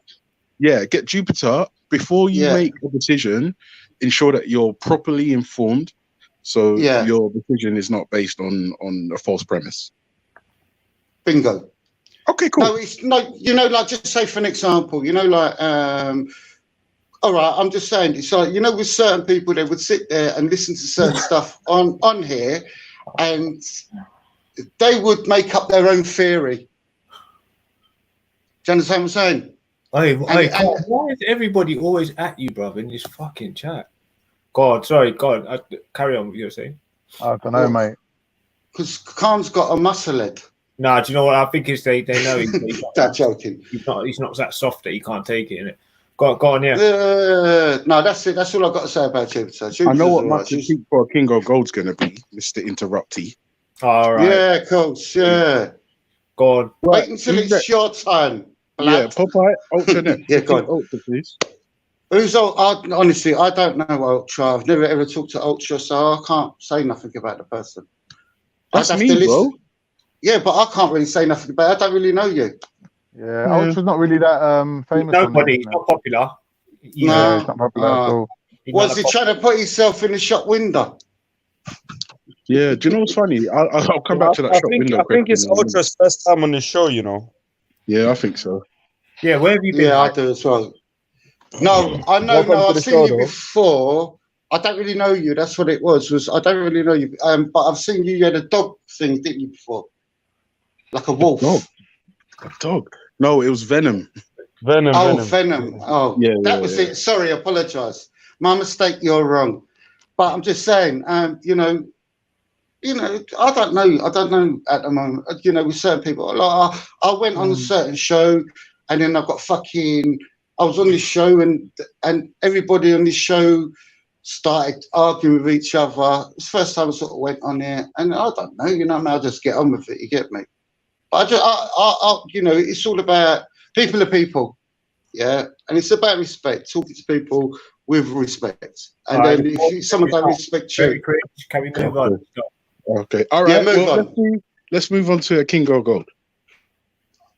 Get Jupiter before you make a decision. Ensure that you're properly informed, so your decision is not based on a false premise. Bingo. Okay, cool. No, it's like like just say for an example, like all right, I'm just saying it's like with certain people they would sit there and listen to certain stuff on here, and they would make up their own theory. Do you understand what I'm saying? Hey, why is everybody always at you, brother, in this fucking chat? God, carry on what you were saying. I don't know, mate. Because Khan's got a muscle head. No, do you know what I think is they know he's not joking. He's not that soft that he can't take it, innit? Go on, yeah. No, that's it. That's all I've got to say about Jupiter. I know what my critique for King of Gold's going to be, Mr. Interruptee. All right. Yeah, coach. Yeah. Go on. Wait until it's your time. Yeah, Popeye, Ultra next. Yeah, go on. Ultra, please. Who's honestly, I don't know Ultra. I've never ever talked to Ultra, so I can't say nothing about the person. That's me, bro. Yeah, but I can't really say nothing about it. I don't really know you. Yeah, Ultra's not really that famous. Nobody, he's not popular. Yeah, he's not popular at all. Was he trying to put himself in the shop window? Yeah, do you know what's funny? I'll come back to that shop window. I think it's Ultra's first time on the show, Yeah, I think so. Yeah, where have you been? Yeah, I do as well. No, I know. No, I've seen you before. I don't really know you. That's what it was. I don't really know you. But I've seen you. You had a dog thing, didn't you, before? Like a wolf. A dog. No, it was Venom. Venom. Oh, yeah. That was it. Sorry, I apologize. My mistake. You're wrong. But I'm just saying. you know, I don't know at the moment. You know, with certain people, like I went on a certain show, and then I got fucking. I was on this show, and everybody on this show started arguing with each other. It's the first time I sort of went on there, and I don't know, you know, I'll just get on with it. You get me? But you know, it's all about people are people, yeah, and it's about respect. Talking to people with respect, and All right, then if someone don't respect you, can we move on? Okay, all yeah, right. move Well, on. let's move on to King Go Gold.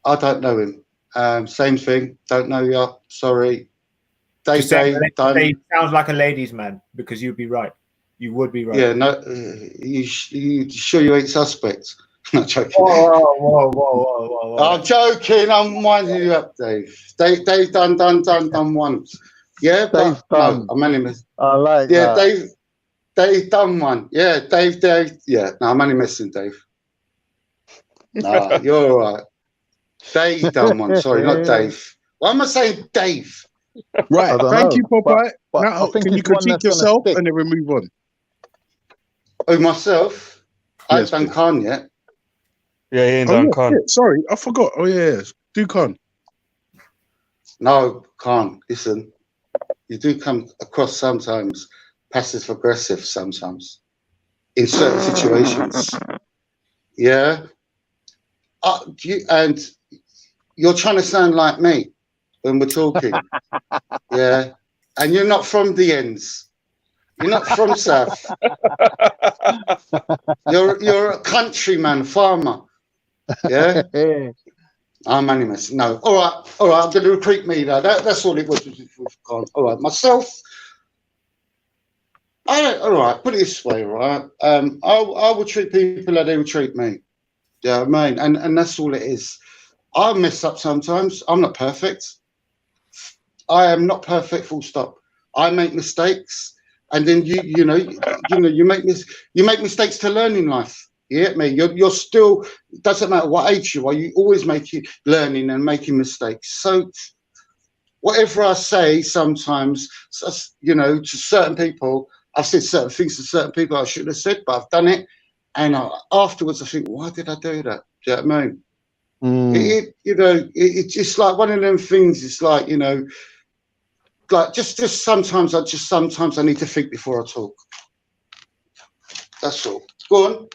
I don't know him. Same thing. Don't know you. Sorry. They sounds like a ladies' man because you'd be right. You would be right. Yeah, no. You sure you ain't suspect? Not joking. Whoa. I'm joking. I'm winding you up, Dave. Dave done once. Yeah, but no, I'm only messing. I like yeah, that. Dave done one. Yeah, Dave. Yeah, no, I'm only messing, Dave. Nah, you're all right. Dave done one. Sorry, not Dave. Why am I saying Dave? Right. I don't Thank know, you, Popeye. but Now, I think can you it's one critique that's gonna yourself stick. and then we move on? Oh, myself? I Yes, haven't done Khan yet. Yeah, he ain't Oh, done yeah, Khan. shit, sorry, I forgot. Oh, yeah. Do Khan. No, Khan. Listen, you do come across sometimes passive aggressive sometimes in certain situations. Yeah. And you're trying to sound like me when we're talking. Yeah. And you're not from the ends. You're not from South. You're a countryman, farmer. Yeah. I'm only messing. No. All right. I'm going to recruit me though. That's all it was with Khan. All right. Myself. All right. Put it this way. Right. I would treat people how they would treat me. Yeah. I mean, and that's all it is. I mess up sometimes. I'm not perfect. I am not perfect. Full stop. I make mistakes, and then you make mistakes to learn in life. You get me? You're still. Doesn't matter what age you are. You always learning and making mistakes. So whatever I say, sometimes to certain people, I've said certain things to certain people I shouldn't have said, but I've done it, and afterwards I think, why did I do that? Do you know what I mean? It's just like one of them things. It's like, like just sometimes I need to think before I talk. That's all. Go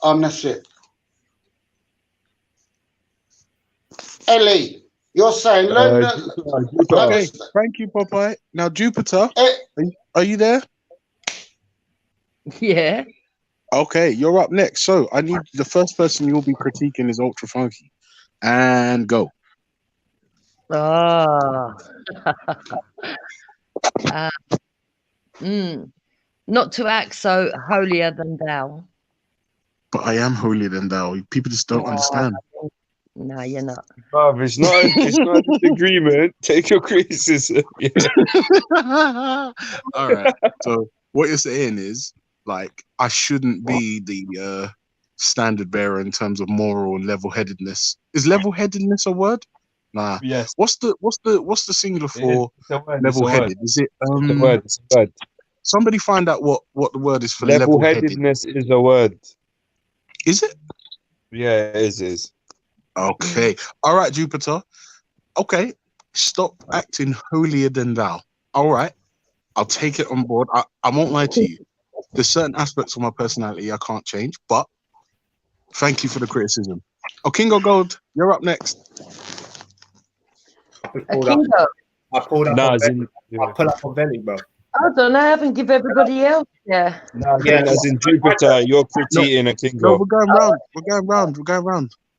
on. That's it. Ellie, you're saying learn that. Okay, thank you, Popeye. Now, Jupiter, are you there? Yeah. Okay, you're up next. So I need the first person you'll be critiquing is Ultra Funky. And go. Not to act so holier than thou. But I am holier than thou. People just don't understand. No, you're not. Bruv, it's not a disagreement. Take your criticism. Yeah. All right. So what you're saying is, like, I shouldn't be the standard bearer in terms of moral and level-headedness. Is level-headedness a word? Nah. Yes. What's the singular for level-headed? Is it It's a word. It's a word. Somebody find out what the word is for level-headed. Level-headedness is a word. Is it? Yeah, it is. Okay. All right, Jupiter. Okay. Stop acting holier than thou. All right. I'll take it on board. I won't lie to you. There's certain aspects of my personality I can't change, but thank you for the criticism. Oh, King of Gold, you're up next. I pulled up on belly, bro. Hold on, I haven't give everybody else. Yeah. No, as in Jupiter, you're critiquing a Kingo. No, we're going round.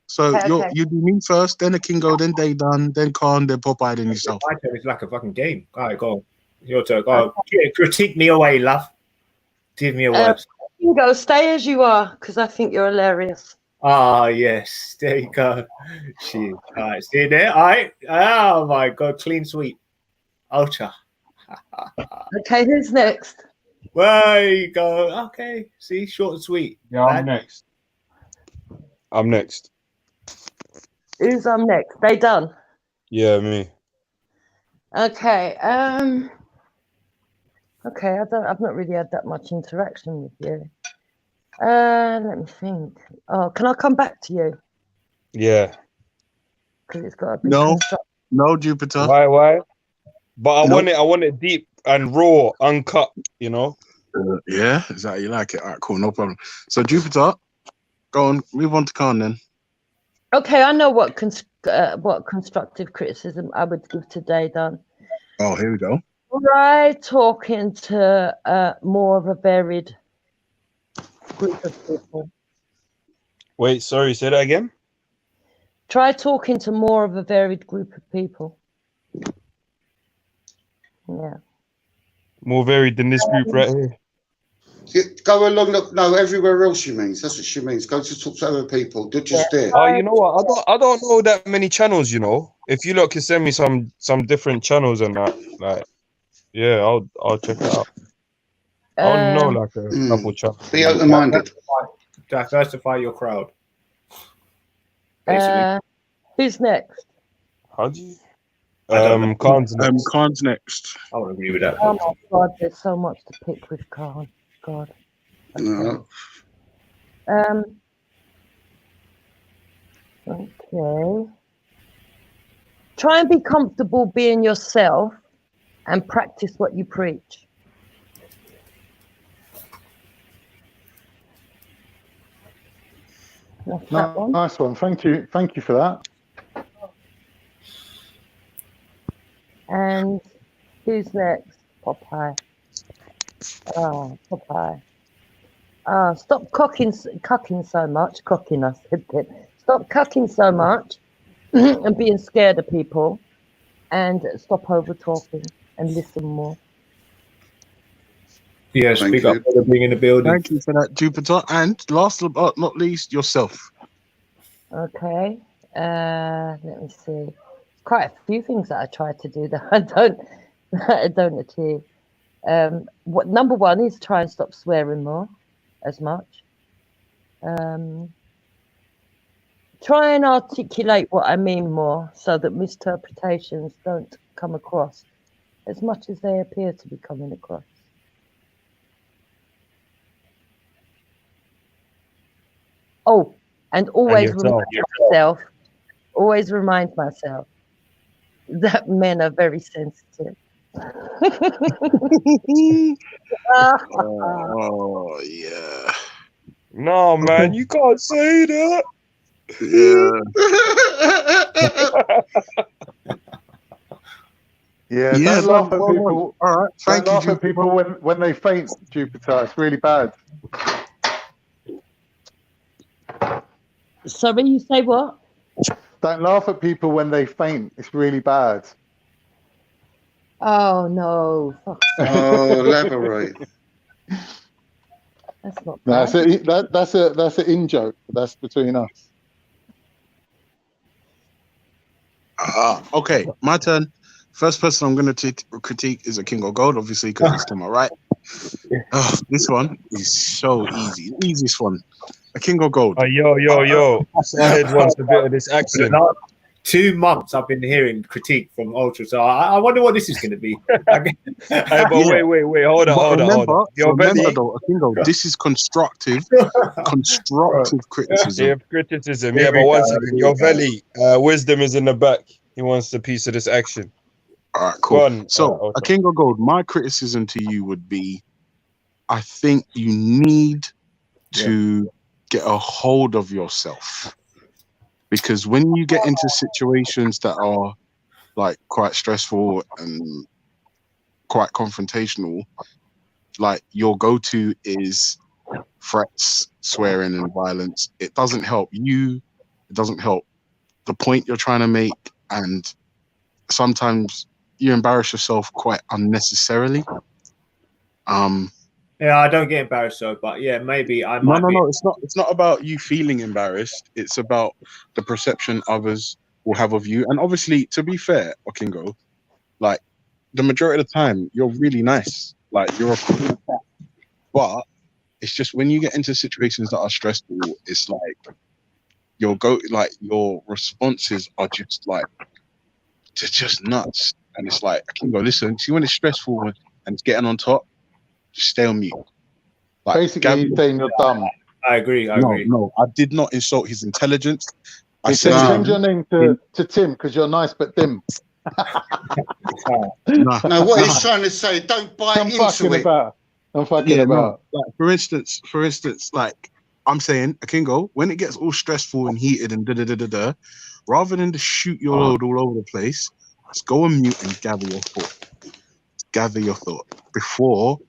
So Okay. you do me first, then a Kingo, then Daydan, then Khan, then Popeye, then yourself. My turn is like a fucking game. All right, go on. Your turn. Go on. Critique me away, love. Give me a word. Kingo, stay as you are, because I think you're hilarious. Ah, yes. There you go. Shit. All right, see there? All right. Oh, my God. Clean sweep. Ultra. Okay, who's next? There you go. Okay. See, short and sweet. Yeah, I'm next. Who's next? They done? Yeah, me. Okay. Okay, I've not really had that much interaction with you. Let me think. Oh, can I come back to you? Yeah. Because it's got to be No, Jupiter. Why? But I Nope. want it deep and raw, uncut, you know? Yeah, is that how you like it? All right, cool, no problem. So Jupiter, go on, move on to Khan then. Okay, I know what constructive criticism I would give today, Dan. Oh, here we go. Try talking to more of a varied group of people. Wait, sorry, say that again? Try talking to more of a varied group of people. Yeah. More varied than this group right here. Go along, no, everywhere else she means. That's what she means. Go to talk to other people. They're just there. Oh, you know what? I don't know that many channels, you know. If you lot can send me some different channels and that, like, yeah, I'll check it out. I only know like a couple channels. Be open-minded. Diversify your crowd. Basically. Who's next? How do you? Khan's next. I would agree with that. Oh my God, there's so much to pick with Khan. God. No. Okay. Try and be comfortable being yourself and practice what you preach. Nice one. Thank you for that. And who's next? Popeye. Oh, Popeye. Stop cucking so much. Cocking, I said that. Stop cucking so much and being scared of people, and stop over talking and listen more. Yeah, speak up for being in the building. Thank you for that, Jupiter. And last but not least, yourself. Okay. Let me see. Quite a few things that I try to do that I don't achieve. Number one is try and stop swearing more as much. Try and articulate what I mean more so that misinterpretations don't come across as much as they appear to be coming across. Oh, and always remind myself that men are very sensitive. Oh yeah. No, man, you can't say that. Yeah, don't laugh at people. All right, don't laugh at people when they faint, Jupiter. It's really bad. Sorry, you say what? Don't laugh at people when they faint. It's really bad. Oh no! Oh, elaborate. That's not bad. That's an in joke. That's between us. Okay, my turn. First person I'm going to critique is a King of Gold, obviously, because he's to my right. This one is so easy. The easiest one. A King of Gold. Yo. Sahid wants a bit of this accent. 2 months I've been hearing critique from Ultra, so I wonder what this is going to be. Hey, but wait, hold on. Remember though, Akingo, this is constructive criticism. Yeah, criticism. Yeah, but one second. Your Valley, wisdom is in the back. He wants a piece of this action. All right, cool. So, Akingo Gold, my criticism to you would be, I think you need to get a hold of yourself. Because when you get into situations that are like quite stressful and quite confrontational, like your go-to is threats, swearing, and violence. It doesn't help you. It doesn't help the point you're trying to make. And sometimes you embarrass yourself quite unnecessarily. Yeah, I don't get embarrassed though, but yeah, maybe I might. No. It's not about you feeling embarrassed. It's about the perception others will have of you. And obviously, to be fair, Okingo, like the majority of the time, you're really nice. Like you're a cool cat. But it's just when you get into situations that are stressful, it's like your responses are just like they're just nuts. And it's like Okingo, listen, see when it's stressful and it's getting on top, just stay on mute. Like, basically, saying you're dumb. I agree. I agree. No, I did not insult his intelligence. I Hey, said Tim, to change him, your name to Tim because you're nice but dim. nah, No, what he's nah. trying to say, don't buy I'm fucking into it. about. I'm fucking Yeah, no. about. Like for instance, like I'm saying, Akingo, when it gets all stressful and heated and da, rather than to shoot your load all over the place, just go on mute and gather your thought. Gather your thought before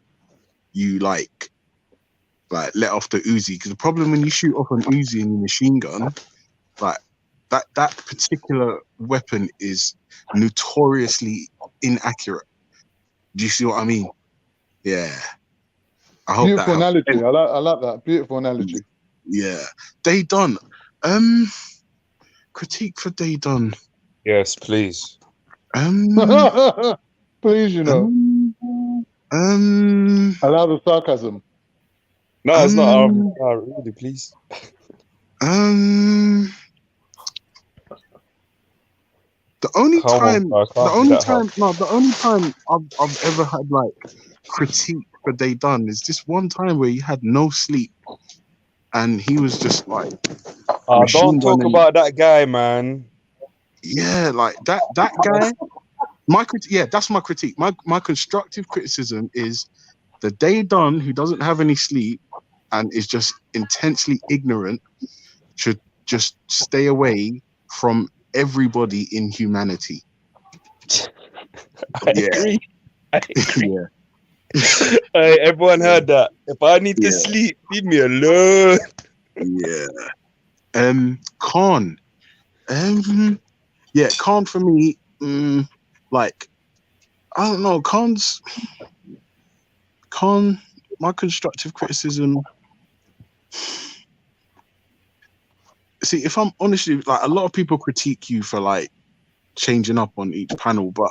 you like let off the Uzi. Because the problem when you shoot off an Uzi and your machine gun, like that particular weapon is notoriously inaccurate. Do you see what I mean? Yeah. I hope that Beautiful helps. analogy. I like that. Beautiful analogy. Yeah. Day done. Critique for Day done. Yes, please. Please, you know. Allow the sarcasm. No, it's not. Really, please. The only time I've ever had like critique for Day done is this one time where he had no sleep, and he was just like, don't talk about that guy, man. Yeah, like that guy. That's my critique. My constructive criticism is the Day done who doesn't have any sleep and is just intensely ignorant should just stay away from everybody in humanity. I agree. Yeah. Hey, everyone heard that. If I need to sleep, leave me alone. Yeah. Khan. Khan for me, like, I don't know, Khan, my constructive criticism. See, if I'm honestly, like, a lot of people critique you for like changing up on each panel, but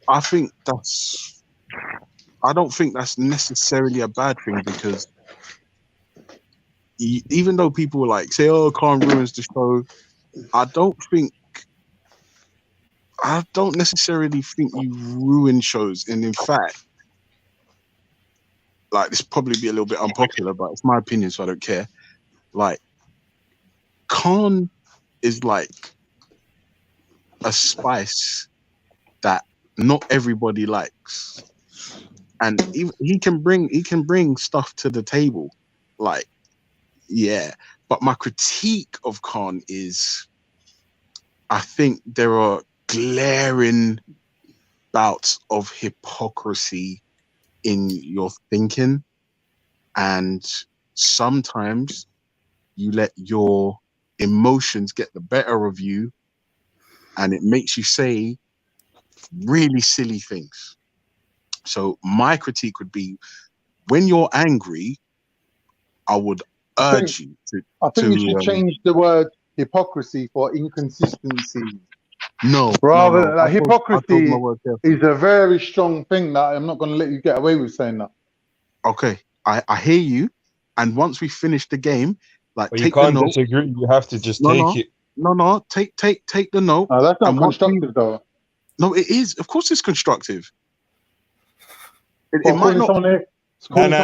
I don't think that's necessarily a bad thing, because even though people like say, "Oh, Khan ruins the show," I don't necessarily think you ruin shows. And in fact, like, this probably be a little bit unpopular, but it's my opinion, so I don't care. Like, Khan is like a spice that not everybody likes, and he can bring stuff to the table, like, yeah. But my critique of Khan is, I think there are glaring bouts of hypocrisy in your thinking, and sometimes you let your emotions get the better of you, and it makes you say really silly things. So my critique would be, when you're angry, I would urge you to. I think you should change the word hypocrisy for inconsistency. No. Like, hypocrisy my word carefully. is a very strong thing that I'm not going to let you get away with saying that. Okay, I hear you, and once we finish the game, like, But take you can't the note. disagree. You have to just take it. No, take the note. No, that's not constructive, though. No, it is. Of course, it's constructive. It Well, might not.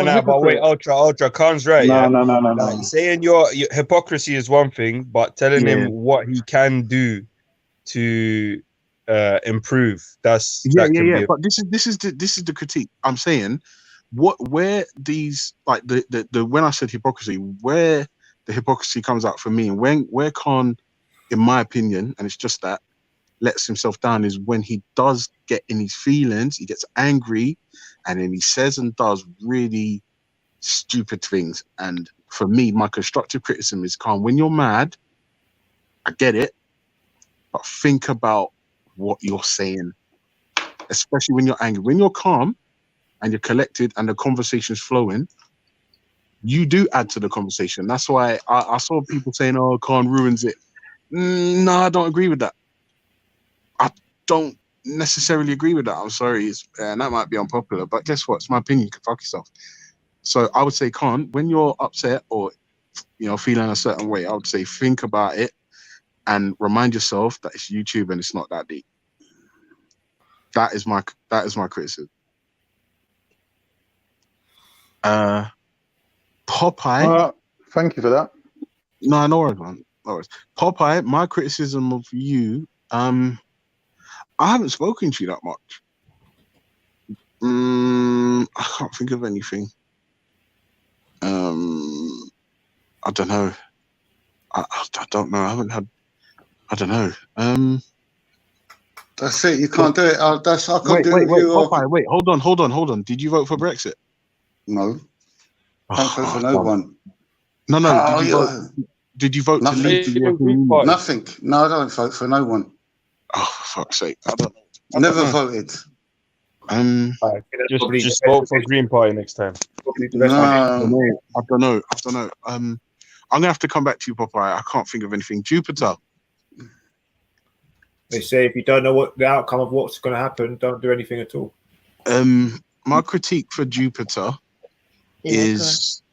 No, but wait, Ultra, Khan's right. No. Saying your hypocrisy is one thing, but telling him what he can do to improve, that can be. But this is the critique. I'm saying, where these, like, the when I said hypocrisy, where the hypocrisy comes out for me, and where Khan, in my opinion, and it's just that, lets himself down, is when he does get in his feelings, he gets angry, and then he says and does really stupid things. And for me, my constructive criticism is, Khan, when you're mad, I get it, but think about what you're saying, especially when you're angry. When you're calm and you're collected and the conversation's flowing, you do add to the conversation. That's why I saw people saying, "Oh, Khan ruins it." No, I don't agree with that. I don't necessarily agree with that. I'm sorry, and that might be unpopular, but guess what? It's my opinion. You can fuck yourself. So I would say, Khan, when you're upset or feeling a certain way, I would say think about it and remind yourself that it's YouTube and it's not that deep. That is my criticism. Popeye. Thank you for that. No, no worries, man. No worries. Popeye, my criticism of you, I haven't spoken to you that much. I can't think of anything. I don't know. I don't know. I haven't had. I don't know. That's it. You can't do it. I can't Wait, do wait, it with wait, you. Popeye, wait. Hold on. Did you vote for Brexit? No. Can't vote for no damn. one. No. Oh, Did you vote? Did you vote to Nothing. leave the European Union? Nothing. No, I don't vote for no one. Oh, for fuck's sake! I don't know. Never voted. Just vote for Green Party next time. No. I don't know. I'm gonna have to come back to you, Popeye. I can't think of anything. Jupiter. They say if you don't know what the outcome of what's going to happen, don't do anything at all. My critique for Jupiter is,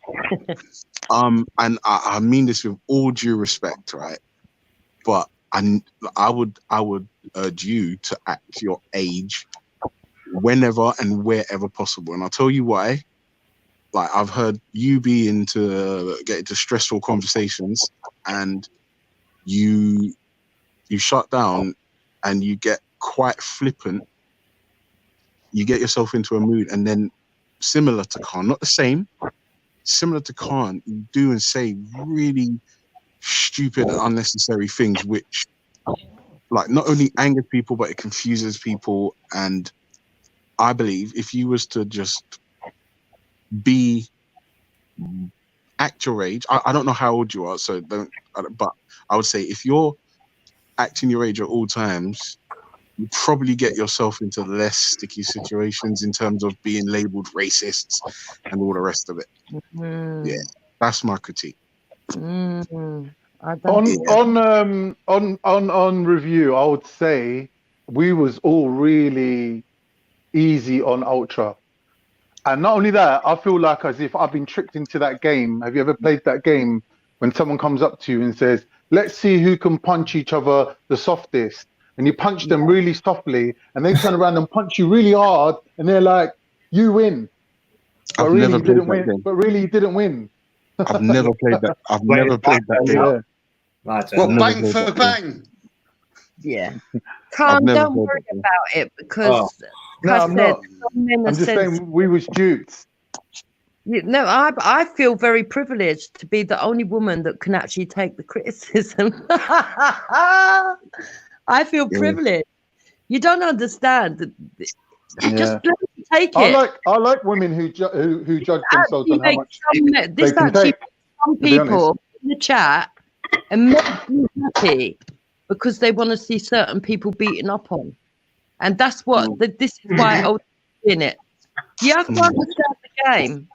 and I mean this with all due respect, right? But I would urge you to act your age whenever and wherever possible, and I'll tell you why. Like, I've heard you get into stressful conversations, and you shut down, and you get quite flippant. You get yourself into a mood, and then similar to Khan, not the same, similar to Khan, you do and say really stupid and unnecessary things, which, like, not only angers people, but it confuses people. And I believe if you was to just act your age, I don't know how old you are, so but I would say if you're acting your age at all times, you probably get yourself into less sticky situations in terms of being labeled racists and all the rest of it. Yeah, that's my critique. On review, I would say we was all really easy on Ultra. And not only that, I feel like as if I've been tricked into that game. Have you ever played that game when someone comes up to you and says, let's see who can punch each other the softest? And you punch them really softly, and they turn around and punch you really hard, and they're like, you win. But I've really never you didn't played that win. game. But really you didn't win. I've never played that. I've never played that game. Yeah. Well, bang for bang. Yeah. Calm, don't worry about it, because No, I'm not. I'm just saying we was duped. No, I feel very privileged to be the only woman that can actually take the criticism. I feel privileged. You don't understand. Just take it. I like women who judge themselves on how much this they can take. Some people in the chat and make me happy because they want to see certain people beaten up on, and that's what this is why I was in it. You have to understand the game,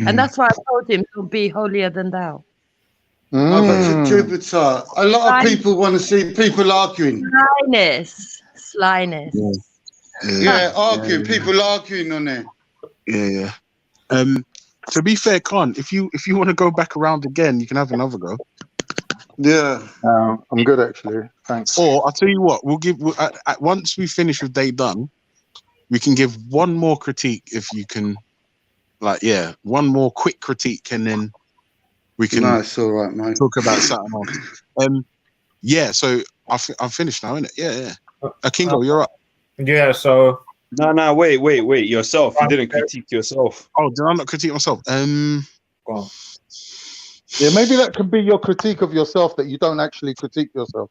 and that's why I told him to be holier than thou. But Jupiter, a lot of people want to see people arguing. Slyness. Yeah, arguing. People arguing on it. Yeah. To be fair, Khan, if you want to go back around again, you can have another go. Yeah. I'm good actually. Thanks. Or I'll tell you what, once we finish with Day Done, we can give one more critique if you can. One more quick critique, and then we can. No, it's all right, mate. Talk about something else. So I'm finished now, innit? Yeah. Kingo, you're up. Yeah. So. No. Wait. Yourself. You didn't critique yourself. Oh, did I not critique myself? Yeah, maybe that could be your critique of yourself, that you don't actually critique yourself.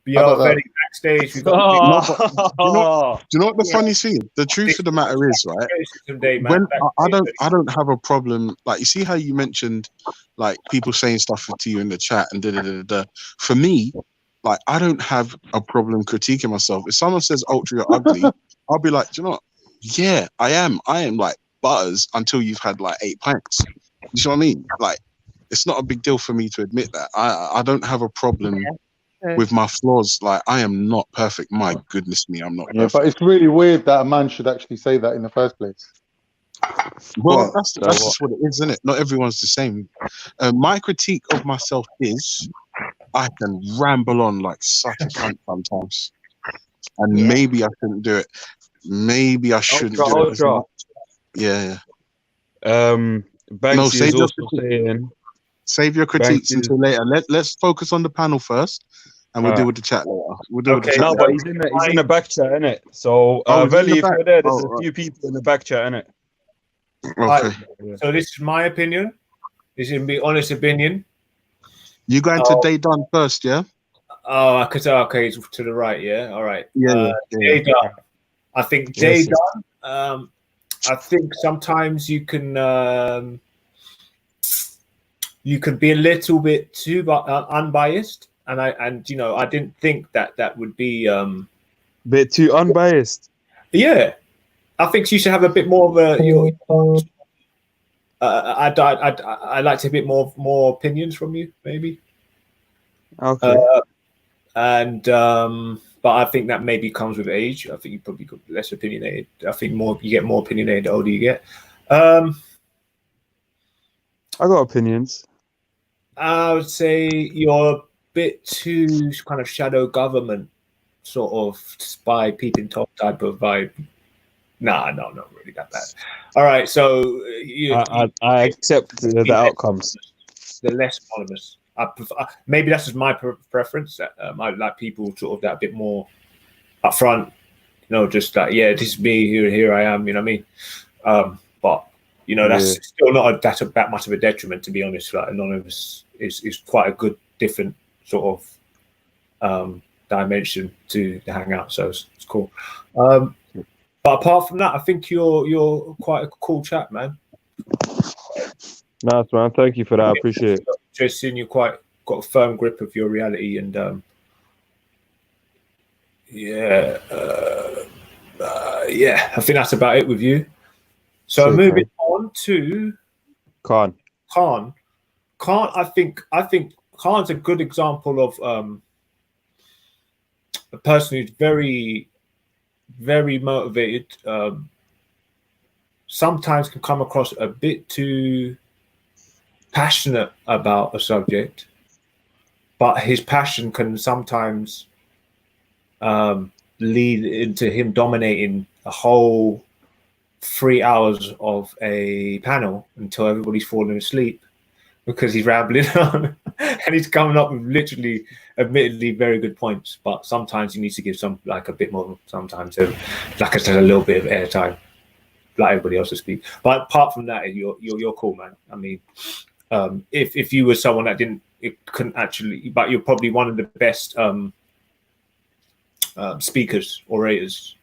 Yeah, backstage. We got do you know what the funny thing is? The truth of the matter is, right? When I don't have a problem. Like, you see how you mentioned, like, people saying stuff to you in the chat and da. For me, like, I don't have a problem critiquing myself. If someone says, "Ultra, you're ugly," I'll be like, do you know what? Yeah, I am like butters until you've had like 8 pints. You know what I mean? Like, it's not a big deal for me to admit that. I don't have a problem with my flaws. Like, I am not perfect. My goodness me, I'm not perfect. But it's really weird that a man should actually say that in the first place. Well, that's just what it is, isn't it? Not everyone's the same. My critique of myself is I can ramble on like such a cunt sometimes. And maybe I shouldn't do it. Maybe I shouldn't do it. Yeah. Banksy is also saying Save your critiques until later. Let's focus on the panel first, and we'll deal with the chat later. We'll deal with the chat. No, later. but he's in the back chat, innit? So, Veli, if you're there, there's a few people in the back chat, innit? Okay. So this is my opinion. This is my honest opinion. You going to Day Done first, yeah? Oh, okay, it's to the right, yeah. All right. Yeah. Day Done. I think Day Done. I think sometimes you can be a little bit too unbiased, and I didn't think that would be bit too unbiased. Yeah, I think you should have a bit more of a. I'd like to have a bit more opinions from you, maybe. Okay. But I think that maybe comes with age. I think you probably got less opinionated. I think you get more opinionated the older you get. I got opinions. I would say you're a bit too kind of shadow government, sort of spy peeping top type of vibe. Nah, no, not really that bad. All right, so I accept the outcomes. The less anonymous. Maybe that's just my preference. I like people sort of that a bit more upfront. Just like, yeah, this is me. Here I am. You know what I mean? But that's still not that much of a detriment, to be honest. Like anonymous is quite a good different sort of dimension to the hangout. So it's cool. But apart from that, I think you're quite a cool chap, man. Nice, man. Thank you for that. I appreciate it. Just seeing you got a firm grip of your reality, and I think that's about it with you. So moving on to Khan. I think Khan's a good example of a person who's very, very motivated. Sometimes can come across a bit too passionate about a subject, but his passion can sometimes lead into him dominating a whole 3 hours of a panel until everybody's falling asleep because he's rambling on and he's coming up with literally, admittedly, very good points. But sometimes you need to give a bit more. Sometimes, like I said, a little bit of airtime, like everybody else to speak. But apart from that, you're cool, man. I mean, if you were someone that couldn't actually, but you're probably one of the best speakers, orators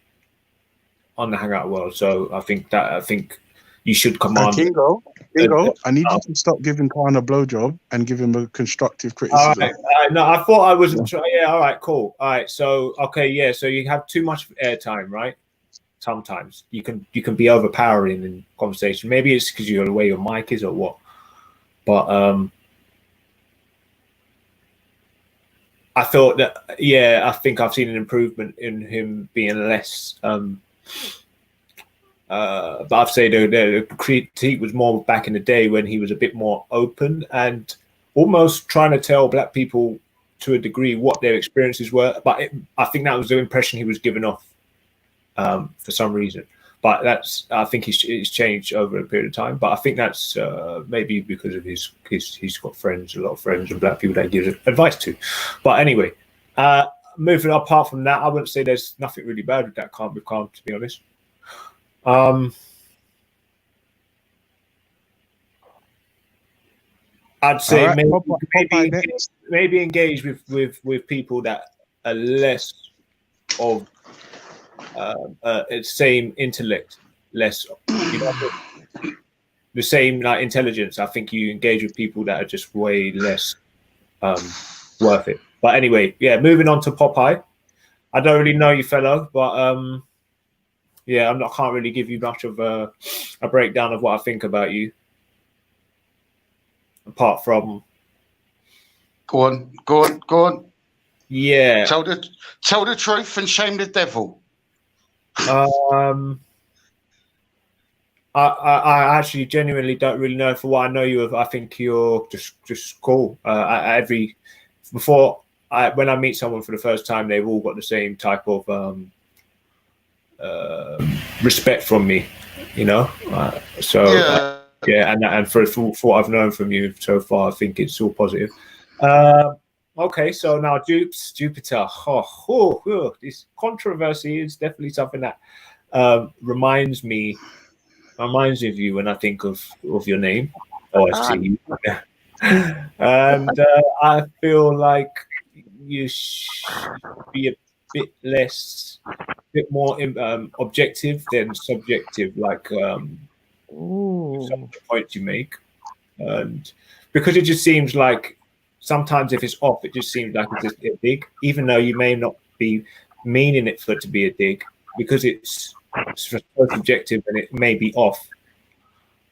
on the Hangout world. So I think you should command. Kingo, I need you to stop giving Khan a blowjob and give him a constructive criticism. All right. No, I thought I wasn't. Yeah. All right. Cool. All right. So yeah. So you have too much airtime, right? Sometimes you can be overpowering in conversation. Maybe it's because you're the way your mic is or what. But I thought that, I think I've seen an improvement in him being less. But I'd say the critique was more back in the day when he was a bit more open and almost trying to tell Black people to a degree what their experiences were. But I think that was the impression he was giving off for some reason. But I think he's changed over a period of time. But I think that's maybe because of he's got a lot of friends and Black people that he gives advice to. But anyway, moving apart from that, I wouldn't say there's nothing really bad with that Calm with Calm, to be honest. I'd say maybe engage with people that are less of same intellect, less the same like intelligence. I think you engage with people that are just way less worth it. But anyway, moving on to Popeye. I don't really know you, fellow, but I can't really give you much of a breakdown of what I think about you. Apart from, go on. Yeah. Tell the truth and shame the devil. I actually genuinely don't really know. For what I know you of, I think you're just cool. When I meet someone for the first time, they've all got the same type of respect from me, you know. Yeah, and for what I've known from you so far, I think it's all positive. Okay, so now Jupiter. This controversy is definitely something that reminds me of you when I think of your name, OST. And I feel like you should be a bit more objective than subjective, like some of the points you make, and because it just seems like sometimes if it's off, it just seems like it's just a dig, even though you may not be meaning it for it to be a dig, because it's so subjective and it may be off.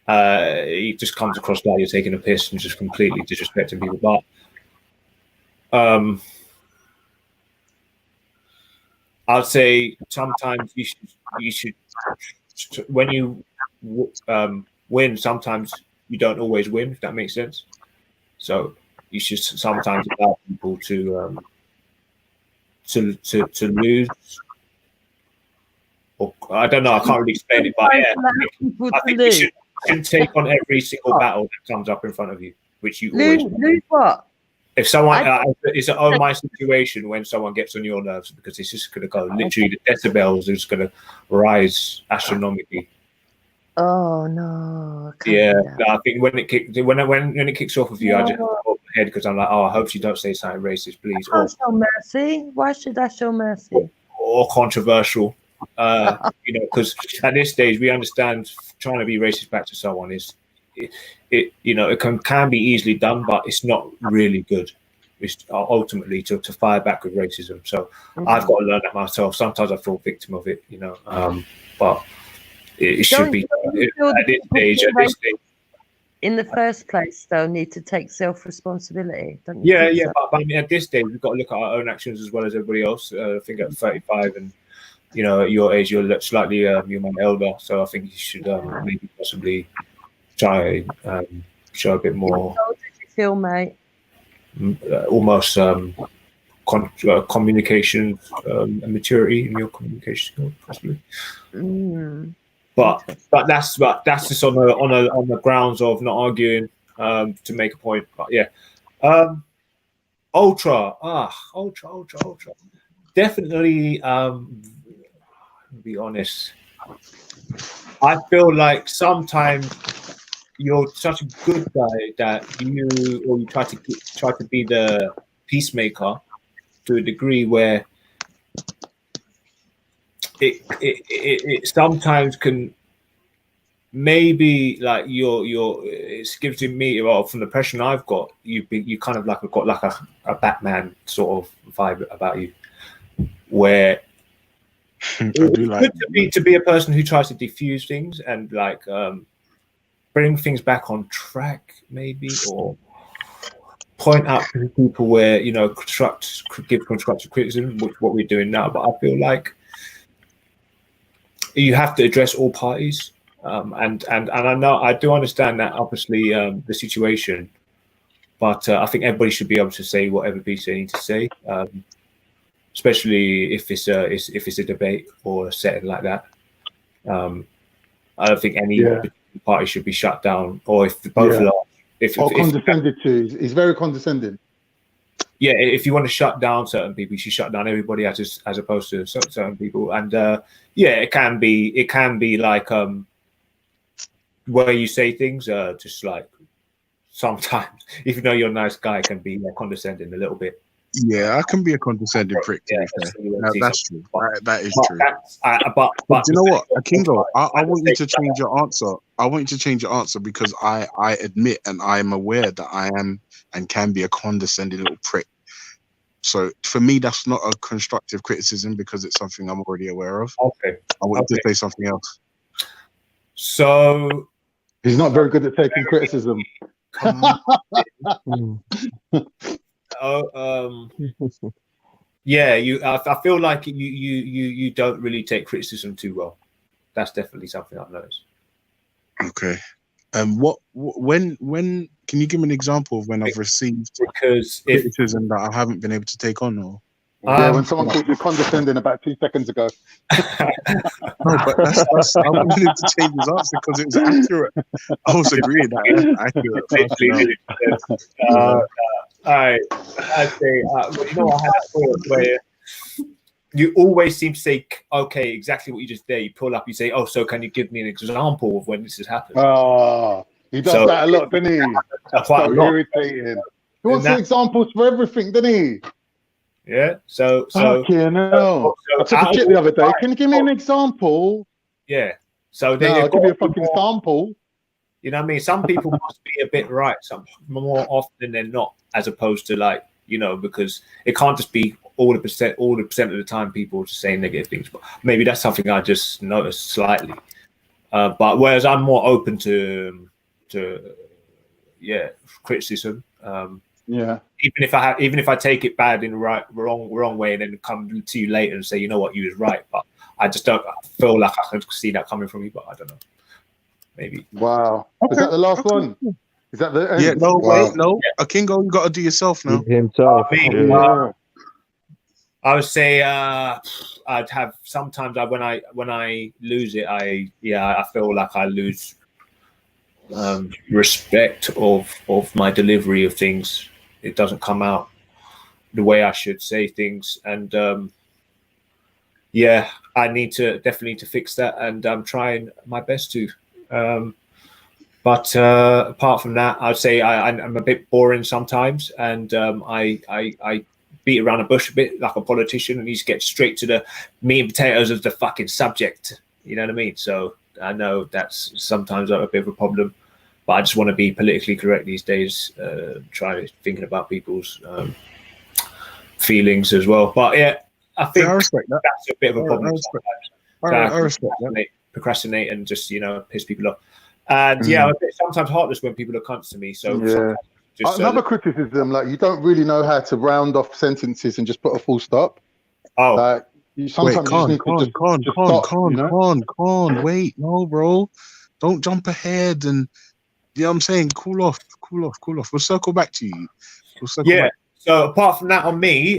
It just comes across like you're taking a piss and just completely disrespecting people. But I'd say sometimes you should when you win, sometimes you don't always win, if that makes sense. So you should sometimes allow people to lose. Or I don't know, I can't really explain it, but yeah, I think you shouldn't take on every single battle that comes up in front of you, which you always lose what? If someone, it's an oh my situation when someone gets on your nerves, because it's just going to go literally, the decibels are just going to rise astronomically. Oh no! Yeah, no, I think when it kicks off of you, I just hold my head because I'm like, oh, I hope you don't say something racist, please. Or show mercy. Why should I show mercy? Or controversial, because at this stage we understand trying to be racist back to someone is. It can be easily done, but it's not really good. It's ultimately to fire back with racism. So I've got to learn that myself. Sometimes I feel victim of it, but it should be at this stage. In the first place, though, need to take self-responsibility. Don't you Yeah, think yeah. so? But I mean, at this stage, we've got to look at our own actions as well as everybody else. I think at 35 and at your age, you're slightly you're my elder, so I think you should maybe possibly try show a bit more. How old did you feel, mate? Almost communication and maturity in your communication, possibly. But that's just on the grounds of not arguing to make a point. But yeah, ultra. Definitely. To be honest, I feel like sometimes you're such a good guy that you try to be the peacemaker to a degree where it sometimes can maybe like it's giving me, well, from the impression I've got, you kind of got like a Batman sort of vibe about you, where it's good to be a person who tries to diffuse things and like bring things back on track, maybe, or point out to people where give constructive criticism, which what we're doing now. But I feel like you have to address all parties, and I do understand that obviously the situation, but I think everybody should be able to say whatever piece they need to say, especially if it's a debate or a setting like that. I don't think any party should be shut down, or if both are. Condescended to. He's very condescending. Yeah, if you want to shut down certain people, you should shut down everybody as opposed to certain people. And it can be like where you say things just like sometimes, even though you're a nice guy, can be condescending a little bit. Yeah, I can be a condescending prick. To be fair, that's true. That is true. But you know what, Akingo, I want you to change your answer. I want you to change your answer because I admit and I am aware that I am and can be a condescending little prick. So for me, that's not a constructive criticism because it's something I'm already aware of. Okay. I want you to say something else. So he's not very good at taking criticism. Yeah, I feel like you don't really take criticism too well. That's definitely something I've noticed. Okay. When can you give me an example of when I've received criticism that I haven't been able to take on? Or Yeah, when someone called you condescending about 2 seconds ago. No, but that's I wanted him to change his answer because it was accurate. I was agreeing that accurate. I say, you know, I had a thought where you always seem to say, okay, exactly what you just did. You pull up, you say, oh, so can you give me an example of when this has happened? Oh, he does that a lot, doesn't he? That's quite so irritating. He wants the examples for everything, doesn't he? Yeah. So fucking hell. I took a shit the other day. Can you give me an example? Yeah. So no, I'll give you a fucking sample. You know what I mean? Some people must be a bit right, some more often than not, as opposed to like, you know, because it can't just be all the percent of the time people just saying negative things. But maybe that's something I just noticed slightly. But whereas I'm more open to criticism. Yeah. Even if I take it bad in the wrong way and then come to you later and say, you know what, you was right, but I just don't feel like I could see that coming from you. But I don't know. Maybe. Wow. Okay. Is that the last one? Is that the end? Yeah, no, wait, no. Yeah. Kingo, you got to do yourself now. Himself. I would say I'd have sometimes when I lose it, I feel like I lose respect of my delivery of things. It doesn't come out the way I should say things, and I need to definitely fix that, and I'm trying my best to. But apart from that, I'd say I'm a bit boring sometimes, and I beat around the bush a bit like a politician, and need to get straight to the meat and potatoes of the fucking subject. You know what I mean? So I know that's sometimes a bit of a problem, but I just want to be politically correct these days. Thinking about people's feelings as well. But yeah, I think that's a bit of a problem sometimes. I respect that. Procrastinate and just piss people off. And I'm a bit sometimes heartless when people are cunts to me. So another criticism, like you don't really know how to round off sentences and just put a full stop. Oh, like sometimes you need to Con. Wait, no, bro, don't jump ahead. And I'm saying, cool off. We'll circle back to you. Back. So apart from that, on me,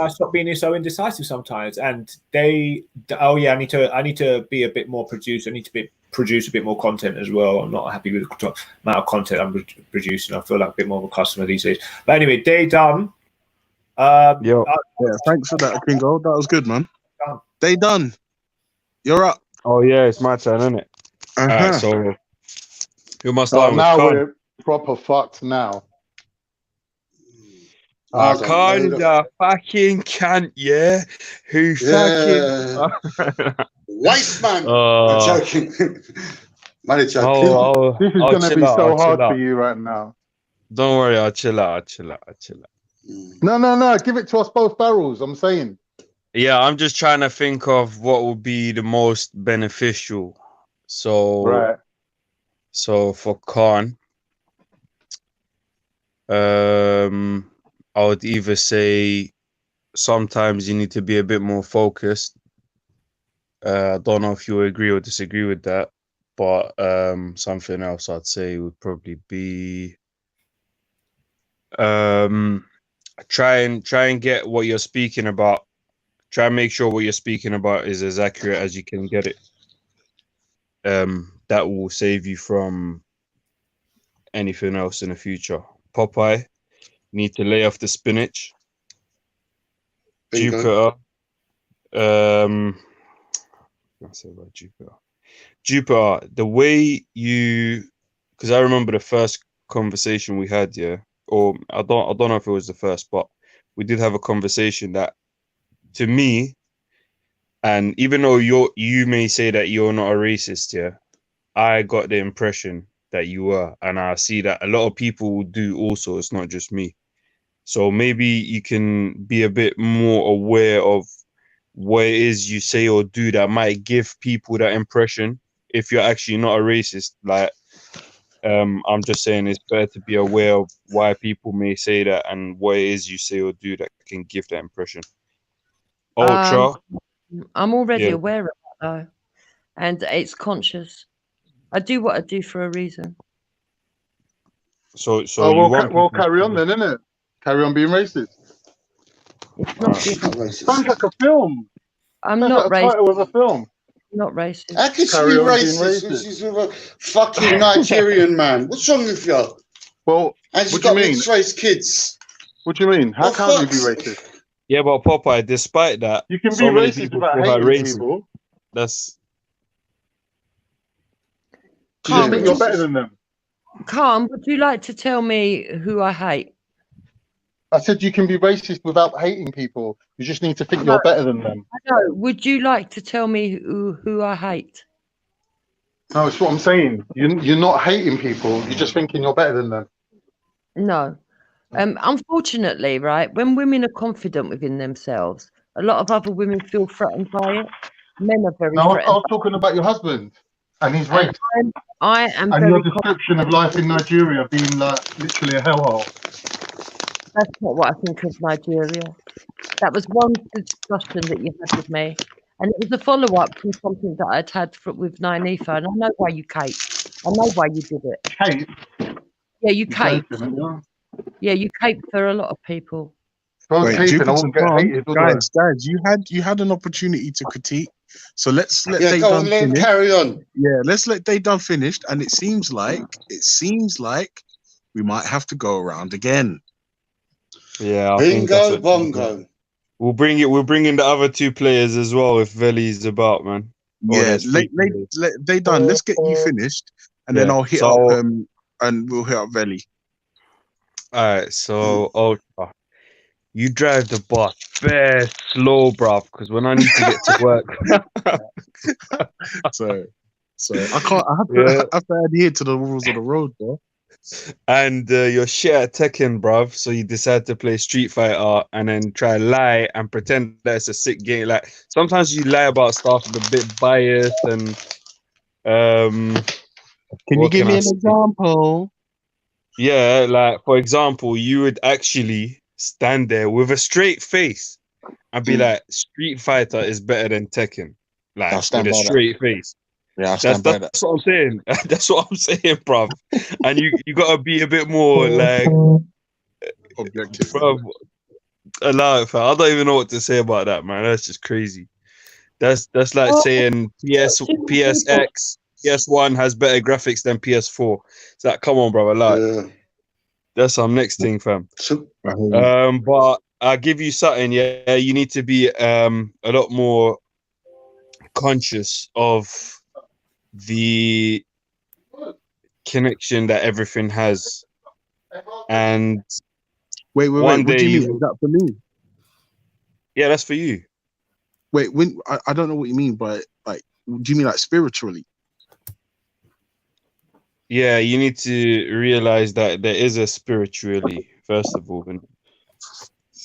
stop being so indecisive sometimes, and I need to be a bit more produced. I need to produce a bit more content as well. I'm not happy with the amount of content I'm producing. I feel like a bit more of a customer these days. But anyway, day done. Thanks for that, Kingo. That was good, man. Day done. You're up. Oh yeah, it's my turn, isn't it? All right, so who must start with? Now we're proper fucked now. I kinda fucking can't, yeah. Who fucking waste man? I'm joking. Man, it's joking. This is gonna be so hard for you right now. Don't worry, I'll chill out. No. Give it to us both barrels. I'm saying. Yeah, I'm just trying to think of what would be the most beneficial. So for Khan, I would either say sometimes you need to be a bit more focused. I don't know if you agree or disagree with that, but something else I'd say would probably be try and get what you're speaking about. Try and make sure what you're speaking about is as accurate as you can get it. That will save you from anything else in the future. Popeye, need to lay off the spinach. Bingo. Jupiter, I say about Jupiter, the way because I remember the first conversation we had, or I don't know if it was the first, but we did have a conversation that, to me, and even though you may say that you're not a racist, I got the impression that you were, and I see that a lot of people do also. It's not just me. So maybe you can be a bit more aware of what it is you say or do that might give people that impression. If you're actually not a racist, like I'm just saying, it's better to be aware of why people may say that and what it is you say or do that can give that impression. Ultra. I'm already aware of that though, and it's conscious. I do what I do for a reason. So we'll carry on then, innit? Carry on being racist. It's not She's not racist. Sounds like a film. I'm Sounds not like a title of a racist. film. Not racist. How can she Carry be on being racist when racist. she's with a fucking Nigerian man? What's wrong with you? Well, And she's what do you got mean? mixed race kids. What do you mean? How Well, can't you be fuck. racist? Yeah, but Popeye, despite that, You can be so many racist people without call her hating racist. people. That's You just Calm, think would you're you, better than them. Calm, would you like to tell me who I hate? I said you can be racist without hating people. You just need to think No, you're better than them. no. Would you like to tell me who I hate? No, it's what I'm saying. You're not hating people. You're just thinking you're better than them. No. Unfortunately, right, when women are confident within themselves, a lot of other women feel threatened by it. Men are very No, I threatened. was talking about your husband and his And race. I am And very your description of life in Nigeria being like literally a hellhole. That's not what I think of Nigeria. That was one discussion that you had with me. And it was a follow-up from something that I'd had with Nynefa. And I know why you caped. I know why you did it. Cape? Yeah, you caped. Yeah, you caped for a lot of people. Wait, Jupiter, hated, guys, you had an opportunity to critique. So let's let Yeah, they go done on, let him finish. carry on. Yeah, let's let they done finished. And it seems like we might have to go around again. yeah. I think that's Bingo what bongo. we'll bring it. We'll bring in the other two players as well if Veli's about, man. Or Yeah, there's three players. they done. Let's get you finished, and then Yeah, I'll hit so- up and we'll hit up Veli. All right, so Ultra, you drive the bus very slow, bruv, because when I need to get to work, so I can't. I have to adhere to the rules of the road, bro. and you're shit at Tekken, bruv, so you decide to play Street Fighter and then try lie and pretend that it's a sick game. Like sometimes you lie about stuff a bit biased and Can you what give can me I an say? example? Yeah, like for example, you would actually stand there with a straight face and be like, Street Fighter is better than Tekken. Like I'll stand with a by that. straight face. Yeah, I'll stand by that. That's what I'm saying. That's what I'm saying, bruv. And you gotta be a bit more like objective. Bruv, allow it, fam. I don't even know what to say about that, man. That's just crazy. That's like saying PSX, PS1 has better graphics than PS4. It's like, come on, bro, allow it. That's our next thing, fam. But I'll give you something, yeah. You need to be a lot more conscious of the connection that everything has. And wait, one what day do you mean? Is that for me? Yeah, that's for you. Wait, I don't know what you mean by like. Do you mean like spiritually? Yeah, you need to realize that there is a spiritually, first of all.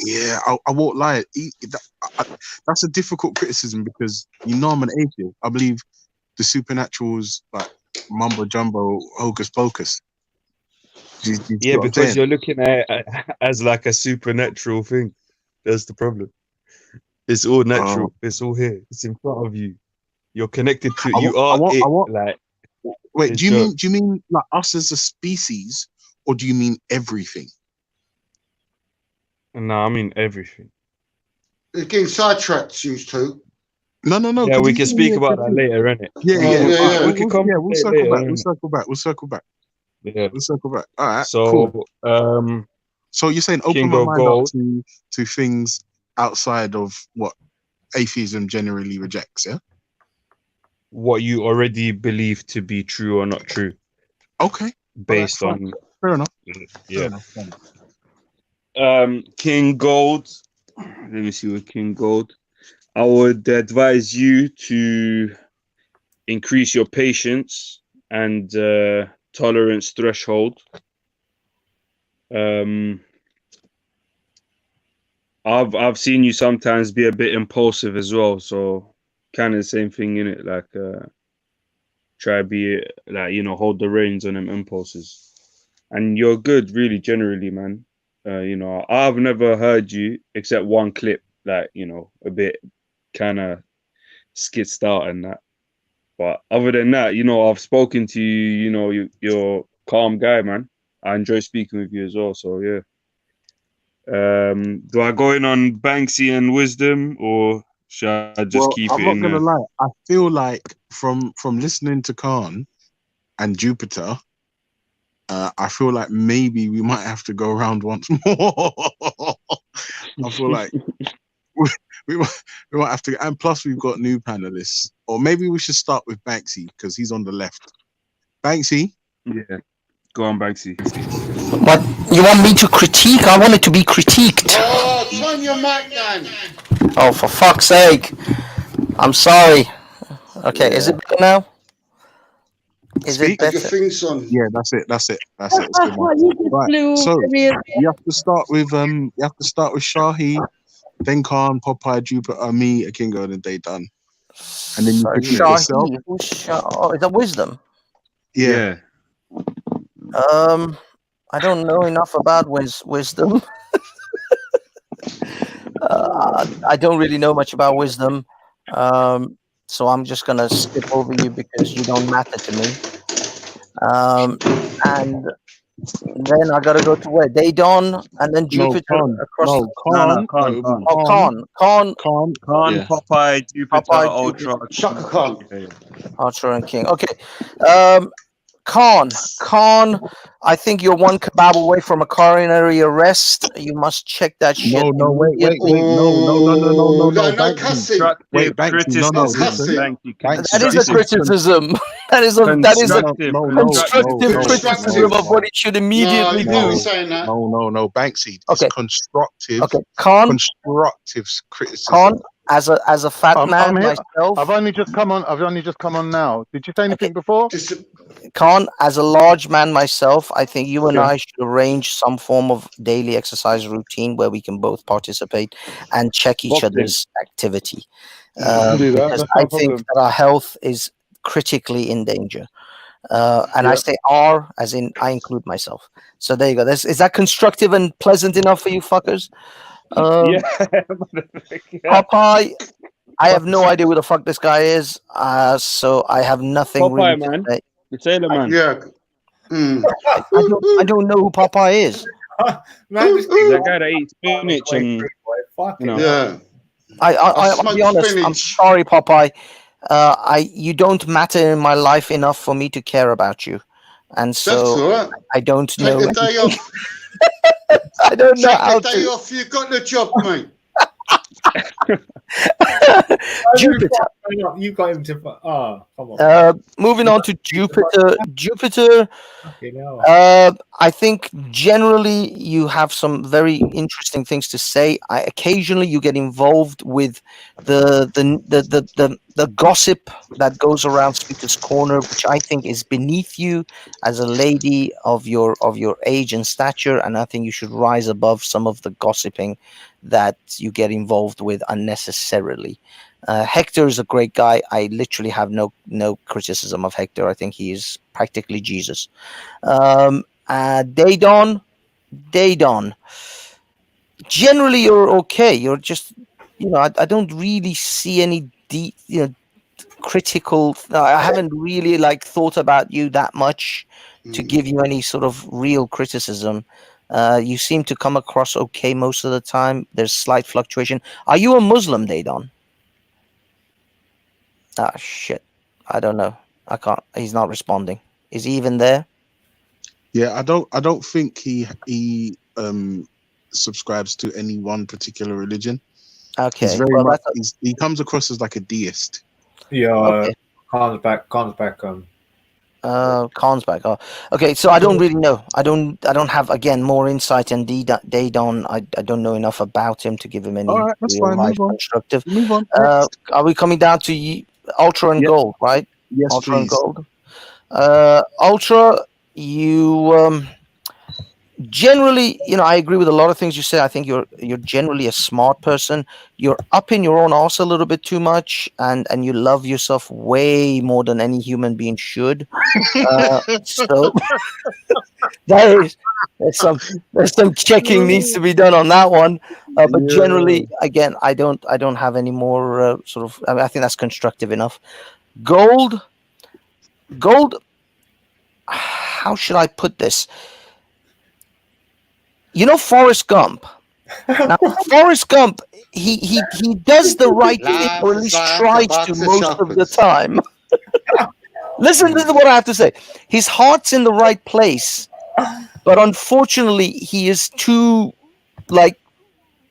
Yeah, I won't lie. That's a difficult criticism because I'm an atheist. I believe the supernatural's like mumbo jumbo, hocus pocus. Yeah, because you're looking at it as like a supernatural thing. That's the problem. It's all natural. It's all here. It's in front of you. You're connected to it. You are it. Like, wait, do you mean like us as a species, or do you mean everything? No, I mean everything. It's getting sidetracked, you two. No. Yeah, we can speak about that later, innit? Yeah. We can come. Yeah, we'll circle back. We'll circle back. We'll circle back. Yeah, we'll circle back. All right. So, cool. So you're saying open my mind up to things outside of what atheism generally rejects, yeah? What you already believe to be true or not true. Okay. Based on fair enough. Yeah. Fair enough. King Gold. Let me see with King Gold. I would advise you to increase your patience and tolerance threshold. I've seen you sometimes be a bit impulsive as well, so kind of the same thing in it. Like try to be like hold the reins on them impulses, and you're good, really, generally, man. I've never heard you except one clip, like a bit kind of skitzed out and that. But other than that, I've spoken to you. You're a calm guy, man. I enjoy speaking with you as well. So yeah. Do I go in on Banksy and Wisdom, or should I just keep I'm it not in gonna there? lie. I feel like from listening to Khan and Jupiter, I feel like maybe we might have to go around once more. I feel like we might have to, and plus we've got new panelists, or maybe we should start with Banksy because he's on the left. Banksy, Yeah, go on, Banksy. What, you want me to critique? I want it to be critiqued. Oh, turn your mic down. Oh, for fuck's sake! I'm sorry. Okay, is it better now? Is it speak. Your better? thing's on. Yeah, that's it. That's it. That's it. It's good now. You just Right. flew So over me. you have to start with Shahi, then Khan, Popeye, Jupiter, me, Akingo, and they done. And then you Sorry, critique yourself. Shahi. Who's Oh, is that Wisdom? Yeah. I don't know enough about Wisdom. I don't really know much about Wisdom. So I'm just gonna skip over you because you don't matter to me. And then I gotta go to where? Daydon and then Jupiter across. No, Khan. Khan. Yeah. Popeye, Jupiter, Popeye, Ultra. Shaka Khan. Ultra and King. Okay. Khan, I think you're one kebab away from a coronary arrest. You must check that shit. No, wait, no, No Banksy. cussing. Wait, Banksy, no, No listen. cussing. Banksy, That is a criticism. That is a constructive criticism of what he should immediately No, you can't be do. saying that. No, Banksy. Okay. It's constructive. Okay, Khan, Constructive criticism. Khan, as a fat man I'm here. myself. I've only just come on now. Did you say anything before? Khan, as a large man myself, I think you and I should arrange some form of daily exercise routine where we can both participate and check each other's activity. Do that. Because That's I no think problem. that our health is critically in danger. And I say "our" as in I include myself. So there you go. Is that constructive and pleasant enough for you fuckers? Popeye, I have no idea who the fuck this guy is. So I have nothing really Popeye, man. to say. The Taylor man. Yeah. I don't know who Popeye is. Man, The guy that eats spinach and Yeah. I'll be honest. I'm sorry, Popeye. You don't matter in my life enough for me to care about you, and so That's all right. I don't Take know. the day off. I don't know Take how the day to. off. You got the job, mate. Jupiter. You got him to. Oh, come on. Moving on to Jupiter. Jupiter. I think generally you have some very interesting things to say. Occasionally you get involved with the gossip that goes around Speaker's Corner, which I think is beneath you as a lady of your age and stature, and I think you should rise above some of the gossiping that you get involved with unnecessarily. Hector is a great guy. I literally have no criticism of Hector. I think he is practically Jesus. Daydon. Generally, you're okay. You're just, I don't really see any deep, critical. I haven't really thought about you that much to give you any sort of real criticism. You seem to come across okay most of the time. There's slight fluctuation. Are you a Muslim, Daydon? Ah, shit. I don't know. I can't. He's not responding. Is he even there? Yeah, I don't think he subscribes to any one particular religion. Okay. He's very much. He comes across as like a deist. Yeah. Okay. Khan's back. Khan's back. Oh, okay. So I don't really know. I don't have more insight and Daydon. I don't know enough about him to give him any All right, that's real fine. life Move on. constructive. Move on. Are we coming down to Ultra and Gold, right? Yes, Ultra and please. Gold. Ultra, you generally, I agree with a lot of things you say. I think you're generally a smart person. You're up in your own arse a little bit too much, and you love yourself way more than any human being should. So there's some checking needs to be done on that one. But generally, again, I don't have any more I think that's constructive enough. Gold. How should I put this? Forrest Gump. Now, Forrest Gump, he does the right thing, Life or at is least like tries a box to of most of the chocolates. time. Listen to what I have to say. His heart's in the right place, but unfortunately, he is too like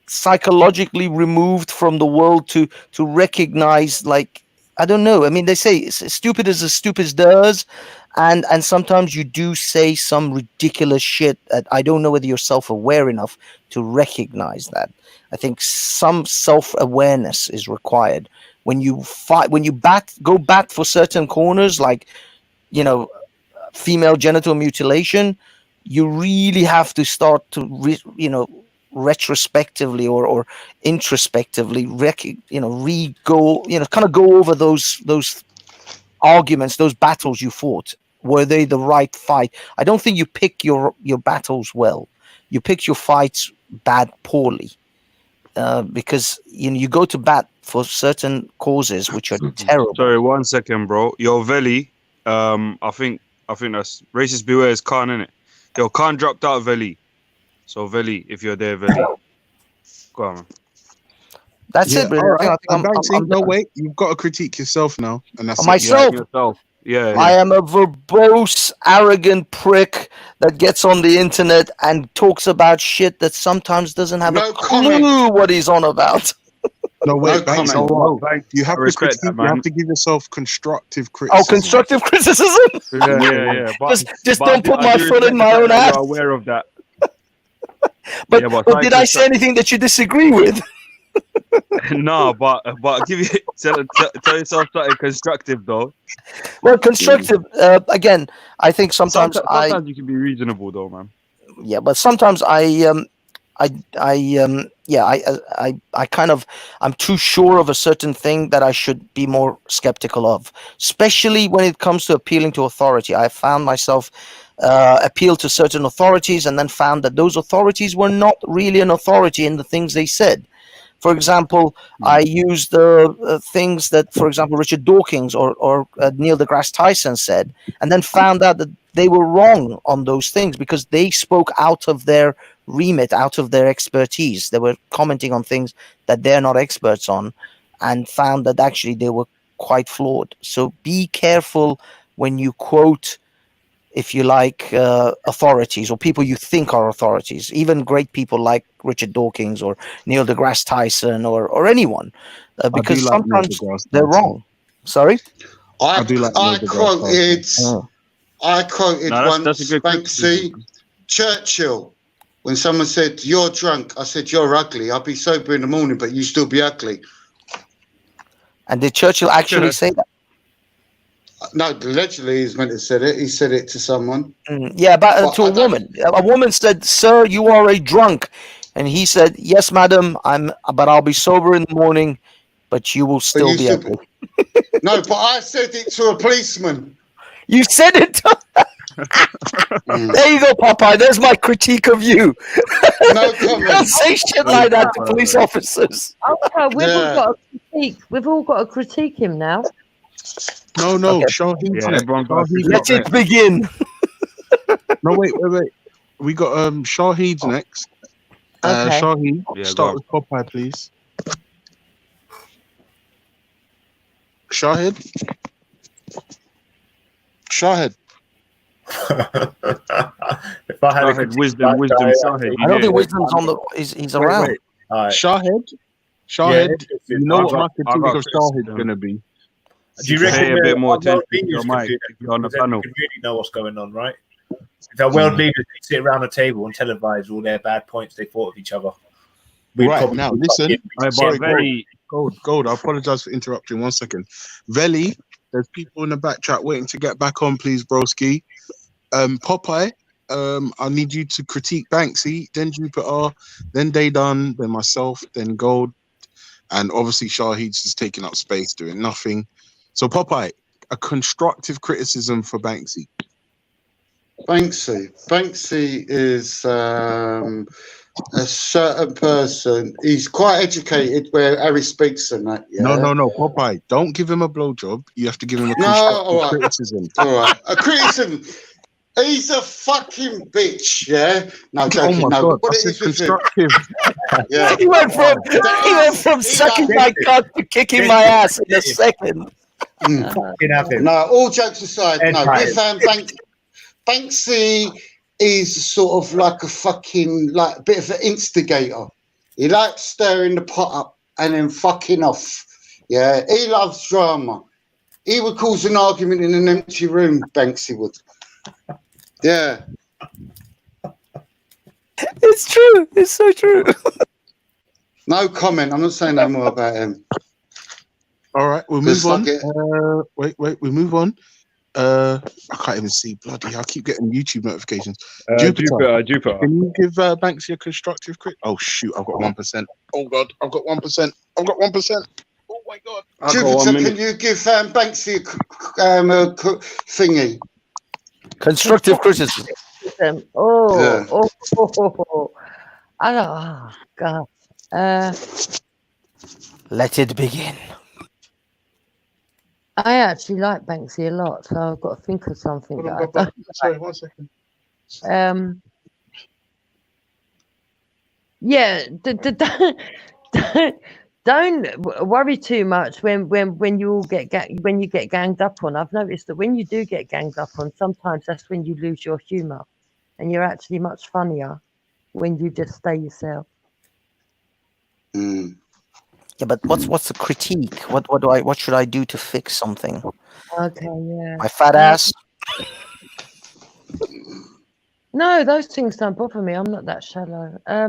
psychologically removed from the world to recognize, like, I don't know. I mean, they say stupid as the stupid does, and sometimes you do say some ridiculous shit that I don't know whether you're self-aware enough to recognize that. I think some self-awareness is required when you fight, when you go back for certain corners, like, you know, female genital mutilation. You really have to start to retrospectively or introspectively kind of go over those arguments, those battles you fought. Were they the right fight? I don't think you pick your battles well. You pick your fights poorly, because you go to bat for certain causes which are terrible. Sorry, 1 second, bro. Yo, Veli. I think that's racist beware is Khan, innit? Yo, Khan dropped out, Veli. So Veli, if you're there, Veli, go on, man. That's it, really. All right. I'm no, wait. You've got to critique yourself now, and that's myself. Yeah. I am a verbose, arrogant prick that gets on the internet and talks about shit that sometimes doesn't have a clue what he's on about. No, wait, No Banksy, comment. no. You have to respect critique, that, man. you have to give yourself constructive criticism. Oh, constructive criticism? Yeah. Just don't put my foot in my own ass. You're aware of that. But did I say anything that you disagree with? No, but give you tell yourself something constructive though. Well, constructive. Again, I think sometimes you can be reasonable though, man. Yeah, but sometimes I'm too sure of a certain thing that I should be more skeptical of, especially when it comes to appealing to authority. I found myself appeal to certain authorities and then found that those authorities were not really an authority in the things they said. For example, I used the things that, for example, Richard Dawkins or Neil deGrasse Tyson said, and then found out that they were wrong on those things because they spoke out of their remit, out of their expertise. They were commenting on things that they're not experts on, and found that actually they were quite flawed. So be careful when you quote, if you like, authorities or people you think are authorities, even great people like Richard Dawkins or Neil deGrasse Tyson or anyone, because sometimes they're wrong. Sorry? I quoted once Banksy Churchill. When someone said, "You're drunk," I said, "You're ugly. I'll be sober in the morning, but you still be ugly." And did Churchill actually say that? No, allegedly he's meant to have said it. He said it to someone. Yeah, but to a woman. A woman said, "Sir, you are a drunk," and he said, "Yes, madam, but I'll be sober in the morning, but you will still be ugly." No, but I said it to a policeman. You said it. There you go, Popeye. There's my critique of you. No comment. Don't say shit like that to police officers. Okay, we've all got to critique him now. No, Okay. Shahid's Let it begin. No, wait. We got Shahid's next. Okay. Shahid, start with Popeye, please. Shahid. If I had wisdom, Shahid. I don't think Wisdom's on the. He's around. Wait. All right. Shahid, Yeah, you know what my critique of Shahid's gonna be. Do you reckon pay a bit more attention to leaders your could mic do that? if you're on the Because then panel? we could really know what's going on, right? If our world leaders could sit around a table and televise all their bad points they fought with each other. Right now, listen. Sorry, Gold. I apologize for interrupting. 1 second. Veli, there's people in the back chat waiting to get back on, please, broski. Popeye, I need you to critique Banksy, then Jupiter, then Daydan, then myself, then Gold, and obviously Shahid's just taking up space, doing nothing. So Popeye, a constructive criticism for Banksy. Banksy is a certain person. He's quite educated where Harry speaks and that. Yeah? No, Popeye, don't give him a blowjob. You have to give him a constructive criticism. All right, a criticism. He's a fucking bitch, yeah. No, Oh joking. my No, god! what I it said is with him? constructive. Yeah. He went from He sucking like, my cock to kicking my ass in a second. no, all jokes aside, no. With Banksy is sort of like a fucking like bit of an instigator. He likes stirring the pot up and then fucking off. Yeah, he loves drama. He would cause an argument in an empty room. Banksy would. Yeah. It's true. It's so true. No comment. I'm not saying no more about him. All right, we'll Just move on. fuck it. Wait, we move on. I can't even see. Bloody hell, I keep getting YouTube notifications. Jupiter. Can you give Banksy a constructive crit? Oh shoot, I've got 1%. Oh god, I've got 1%. I've got 1%. Oh my god. Jupiter, can you give Banksy a thingy? Constructive criticism. Oh, I don't. Oh God. Let it begin. I actually like Banksy a lot, so I've got to think of something that I don't. Sorry, 1 second. Yeah, don't worry too much when you all get when you get ganged up on. I've noticed that when you do get ganged up on, sometimes that's when you lose your humour, and you're actually much funnier when you just stay yourself. Yeah, but what's the critique? What should I do to fix something? Okay, yeah. My fat ass. No, those things don't bother me. I'm not that shallow. I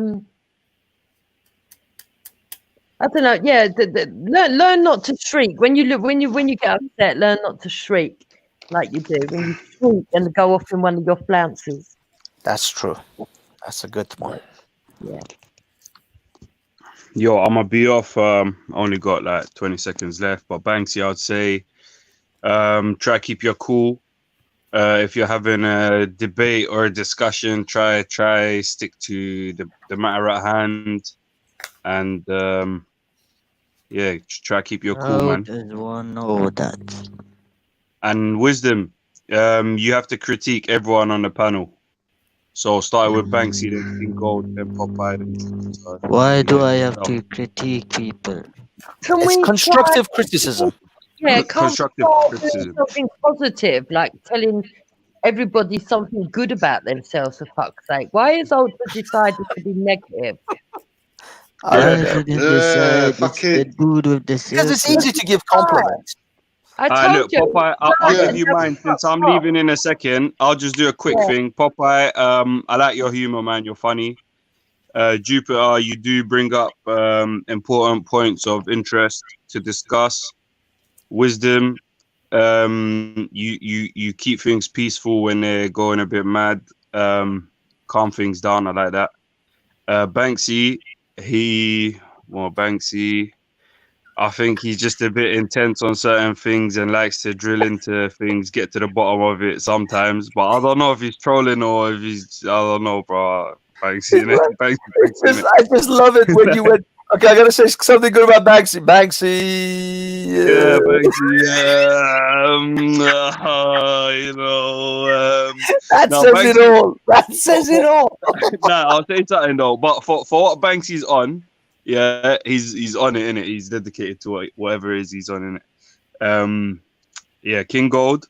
don't know. Yeah, learn not to shriek when you get upset. Learn not to shriek like you do when you shriek and go off in one of your flounces. That's true. That's a good one. Yeah. Yo, I'm gonna be off. Only got like 20 seconds left, but Banksy, I'd say, try keep your cool. If you're having a debate or a discussion, try stick to the matter at hand, and yeah, try keep your cool, How man. does one know that? And wisdom, you have to critique everyone on the panel. So starting with Banksy, then King Gold, then Popeye. Why do I have to critique people? It's constructive criticism. Yeah, constructive criticism. Something positive, like telling everybody something good about themselves, for fuck's sake. Why is Ultra decided to be negative? I didn't decide it's the dude with the Because it's easy to give compliments. I told look, you. Popeye, I'll give you mine since I'm leaving in a second. I'll just do a quick thing. Popeye, I like your humor, man. You're funny. Jupiter, you do bring up important points of interest to discuss. Wisdom, you keep things peaceful when they're going a bit mad. Calm things down. I like that. Banksy, Banksy, I think he's just a bit intense on certain things and likes to drill into things, get to the bottom of it sometimes. But I don't know if he's trolling or if he's, I don't know, bro. Banksy, innit? Banksy, I just love it when you went. Okay, I gotta say something good about Banksy. Banksy. Yeah, Banksy. You know. That says it all. That says it all. Nah, I'll say something though. But for what Banksy's on. Yeah, he's on it, innit? He's dedicated to whatever it is he's on, innit? Yeah, King Gold.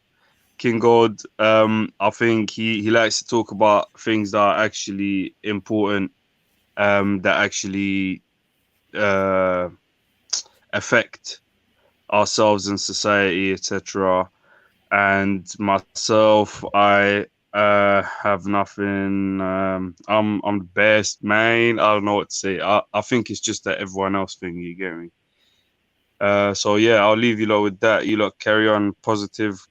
I think he likes to talk about things that are actually important, that actually affect ourselves in society, etc. And myself, I have nothing. I'm the best, man. I don't know what to say. I think it's just that everyone else thing. You get me? So yeah, I'll leave you lot with that. You lot carry on positive,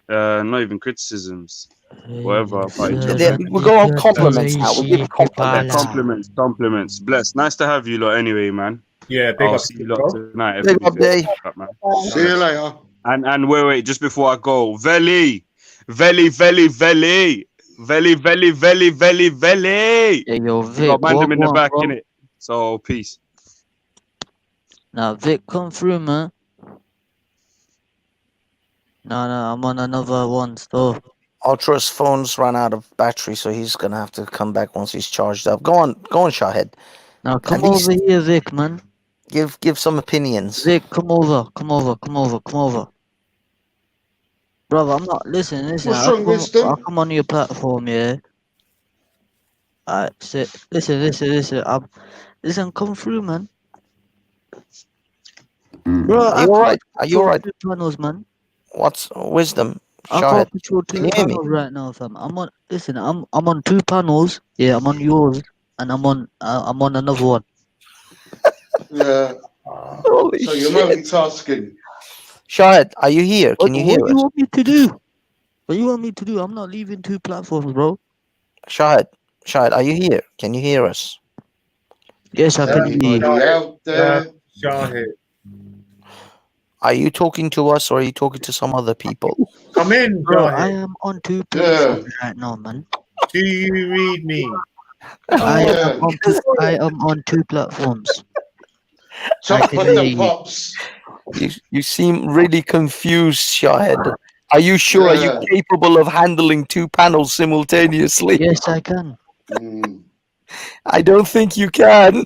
not even criticisms, whatever. We'll go on compliments now. We'll give compliments. Compliments. Bless. Nice to have you lot. Anyway, man. Yeah, I'll see you lot tonight. Big up day. See you later. And wait, just before I go, Veli. Hey, yo, We Vic, got Mandem in the what back, bro? innit? So peace. Now, Vic, come through, man. No, I'm on another one, so. Ultra's phone's run out of battery, so he's gonna have to come back once he's charged up. Go on, Shahid. Now come over here, Vic, man. Give some opinions. Vic, come over. Brother, I'm not listen. What's wrong, Wisdom? I'll come on your platform, yeah. Alright, so listen, come through, man. Bro, Are you alright? Are you alright? 2 panels, man. What's Wisdom? I can't control 2 panels right now, fam. I'm on 2 panels. Yeah, I'm on yours, and I'm on another one. Yeah. Holy so you're shit. multitasking. Shahid, are you here? Can you hear What do you us? want me to do? What do you want me to do? I'm not leaving 2 platforms, bro. Shahid, are you here? Can you hear us? Yes, I can hear you. Out there. Shahid. Are you talking to us or are you talking to some other people? Come in, Bro, Shahid. I am on 2 platforms right now, man. Do you read me? I am on 2 platforms. Top of the pops. You seem really confused, Shahid. Are you sure? Are you capable of handling 2 panels simultaneously? Yes, I can. I don't think you can.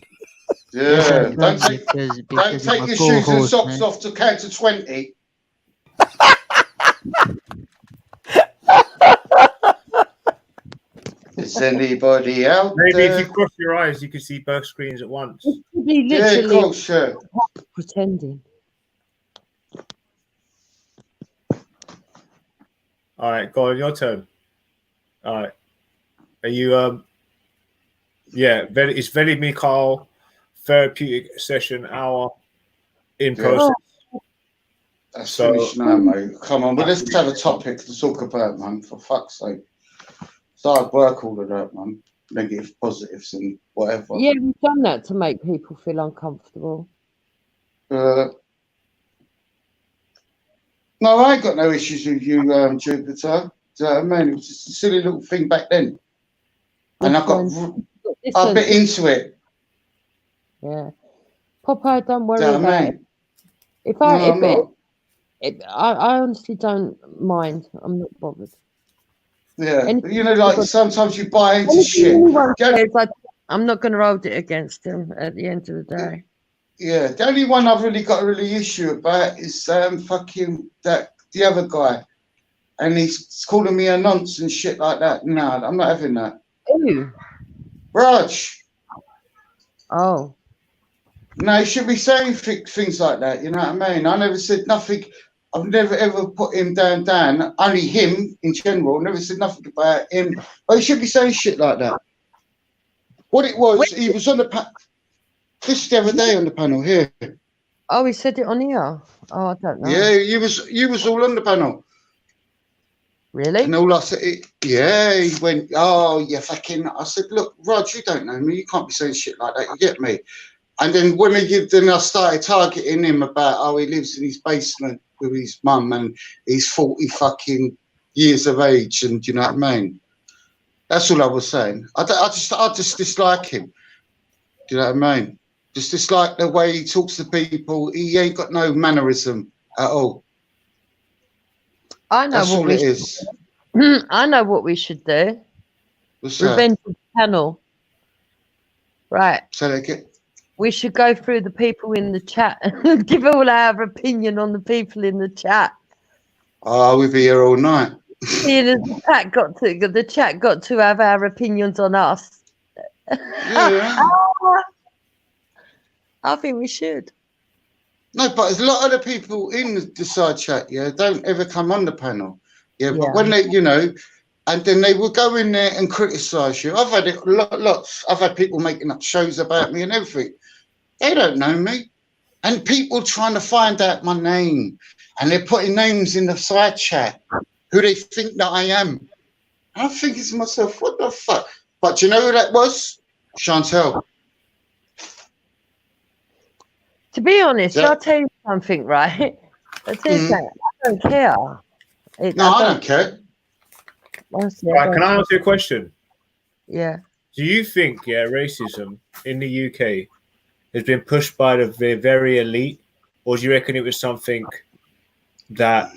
Yes, I can, Don't take of your my shoes and co-host, socks man. off to count to 20. Is anybody out Maybe there? if you cross your eyes, you can see both screens at once. Yeah, cool, sure. Pretending. All right, go on, your turn. All right. Are you yeah, it's very Mikhail therapeutic session hour in process. That's finished now, mate. Come on, but let's have a topic to talk about, man, for fuck's sake. Start work all of that, man. Negative, positives, and whatever. Yeah, we've done that to make people feel uncomfortable. No, I ain't got no issues with you, Jupiter. Do you know what I mean? It was just a silly little thing back then. And I got a bit into it. Yeah. Popeye, don't worry Do you know what I about mean? it. If No, I, I'm not. I honestly don't mind. I'm not bothered. Yeah, but you know, like sometimes you buy into shit. I'm not going to hold it against him at the end of the day. Yeah, the only one I've really got a really issue about is fucking the other guy, and he's calling me a nonce and shit like that. No, I'm not having that. Who? Raj. Oh. No, he should be saying things like that. You know what I mean? I never said nothing. I've never ever put him down. Only him in general. Never said nothing about him. But he should be saying shit like that. What it was, he was on the this is the other day on the panel here. Oh, he said it on here. Oh, I don't know. Yeah, you was all on the panel. Really? And all I said, he went, oh, yeah, fucking. I said, look, Rog, you don't know me. You can't be saying shit like that. You get me? And then then I started targeting him about how he lives in his basement with his mum and he's 40 fucking years of age, and you know what I mean? That's all I was saying. I just dislike him. Do you know what I mean? Just dislike the way he talks to people. He ain't got no mannerism at all. I know That's what all it is. I know what we should do. What's that? Revenge of the panel. Right. So they get. We should go through the people in the chat and give all our opinion on the people in the chat. Oh, we'll be here all night. See, the chat got to have our opinions on us. Yeah. I think we should. No, but there's a lot of the people in the side chat, don't ever come on the panel. But when they, and then they will go in there and criticise you. I've had it lots. I've had people making up shows about me and everything. They don't know me. And people trying to find out my name. And they're putting names in the side chat who they think that I am. And I'm thinking to myself, what the fuck? But you know who that was? Chantel. To be honest, I'll tell you something, right? I don't care. I don't care. Honestly, Right, can I ask you a question? Yeah. Do you think, racism in the UK has been pushed by the very elite, or do you reckon it was something that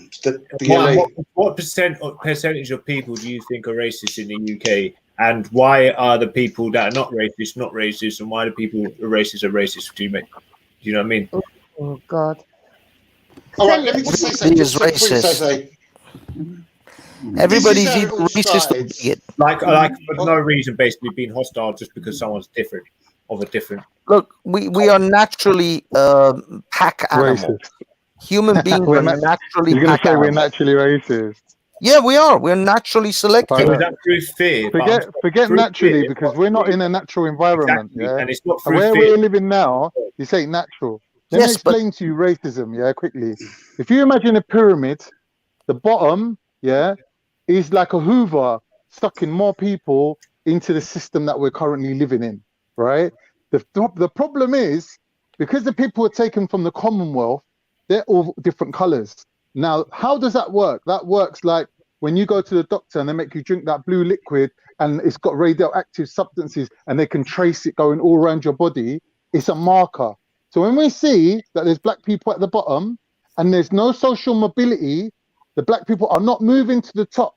DLA. what percentage of people do you think are racist in the UK, and why are the people that are not racist, and why the people who are racist? Do you know what I mean? Oh God. All right, let me just say something. Just before you say Everybody's how either it all racist or started. bigot. Like for no reason, basically being hostile just because someone's different, of a different. Look, we are naturally pack animals. Racist. Human beings are naturally You're gonna pack say we're animals. naturally racist? Yeah, we are. We're naturally selective. So is that through fear? Forget Through naturally, fear, because we're not in a natural environment. Exactly, Yeah, and it's not through where fear. we're living now, this ain't natural. Let me Yes, but explain to you racism. Yeah, quickly. If you imagine a pyramid, the bottom, yeah, is like a Hoover sucking more people into the system that we're currently living in. Right. The problem is, because the people are taken from the Commonwealth, they're all different colors. Now, how does that work? That works like when you go to the doctor and they make you drink that blue liquid and it's got radioactive substances and they can trace it going all around your body. It's a marker. So when we see that there's black people at the bottom and there's no social mobility, the black people are not moving to the top.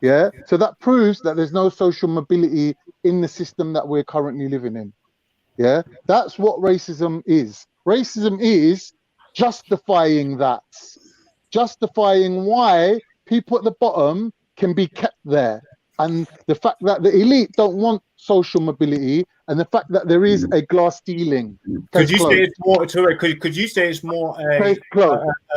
Yeah. So that proves that there's no social mobility in the system that we're currently living in. Yeah. That's what racism is. Racism is justifying that. Justifying why people at the bottom can be kept there. And the fact that the elite don't want social mobility, and the fact that there is a glass ceiling. Could you say it's more? Could you say it's more a?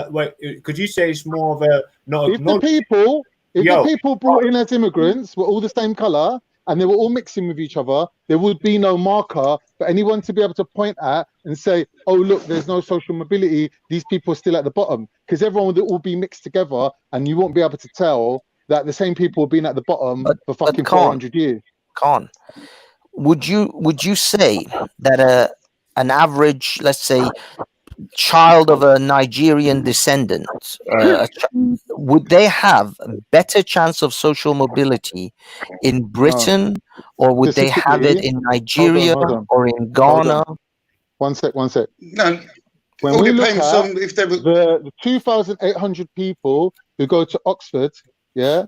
Wait, could you say it's more of a not? If the people brought in as immigrants were all the same color and they were all mixing with each other, there would be no marker for anyone to be able to point at and say, "Oh, look, there's no social mobility. These people are still at the bottom," because everyone would all be mixed together, and you won't be able to tell that the same people have been at the bottom for fucking 400 years. Khan, would you say that an average, let's say, child of a Nigerian descendant, would they have a better chance of social mobility in Britain, or would they have it in Nigeria Hold on. or in Ghana? One sec. No, when we look at if there was the 2,800 people who go to Oxford, yeah,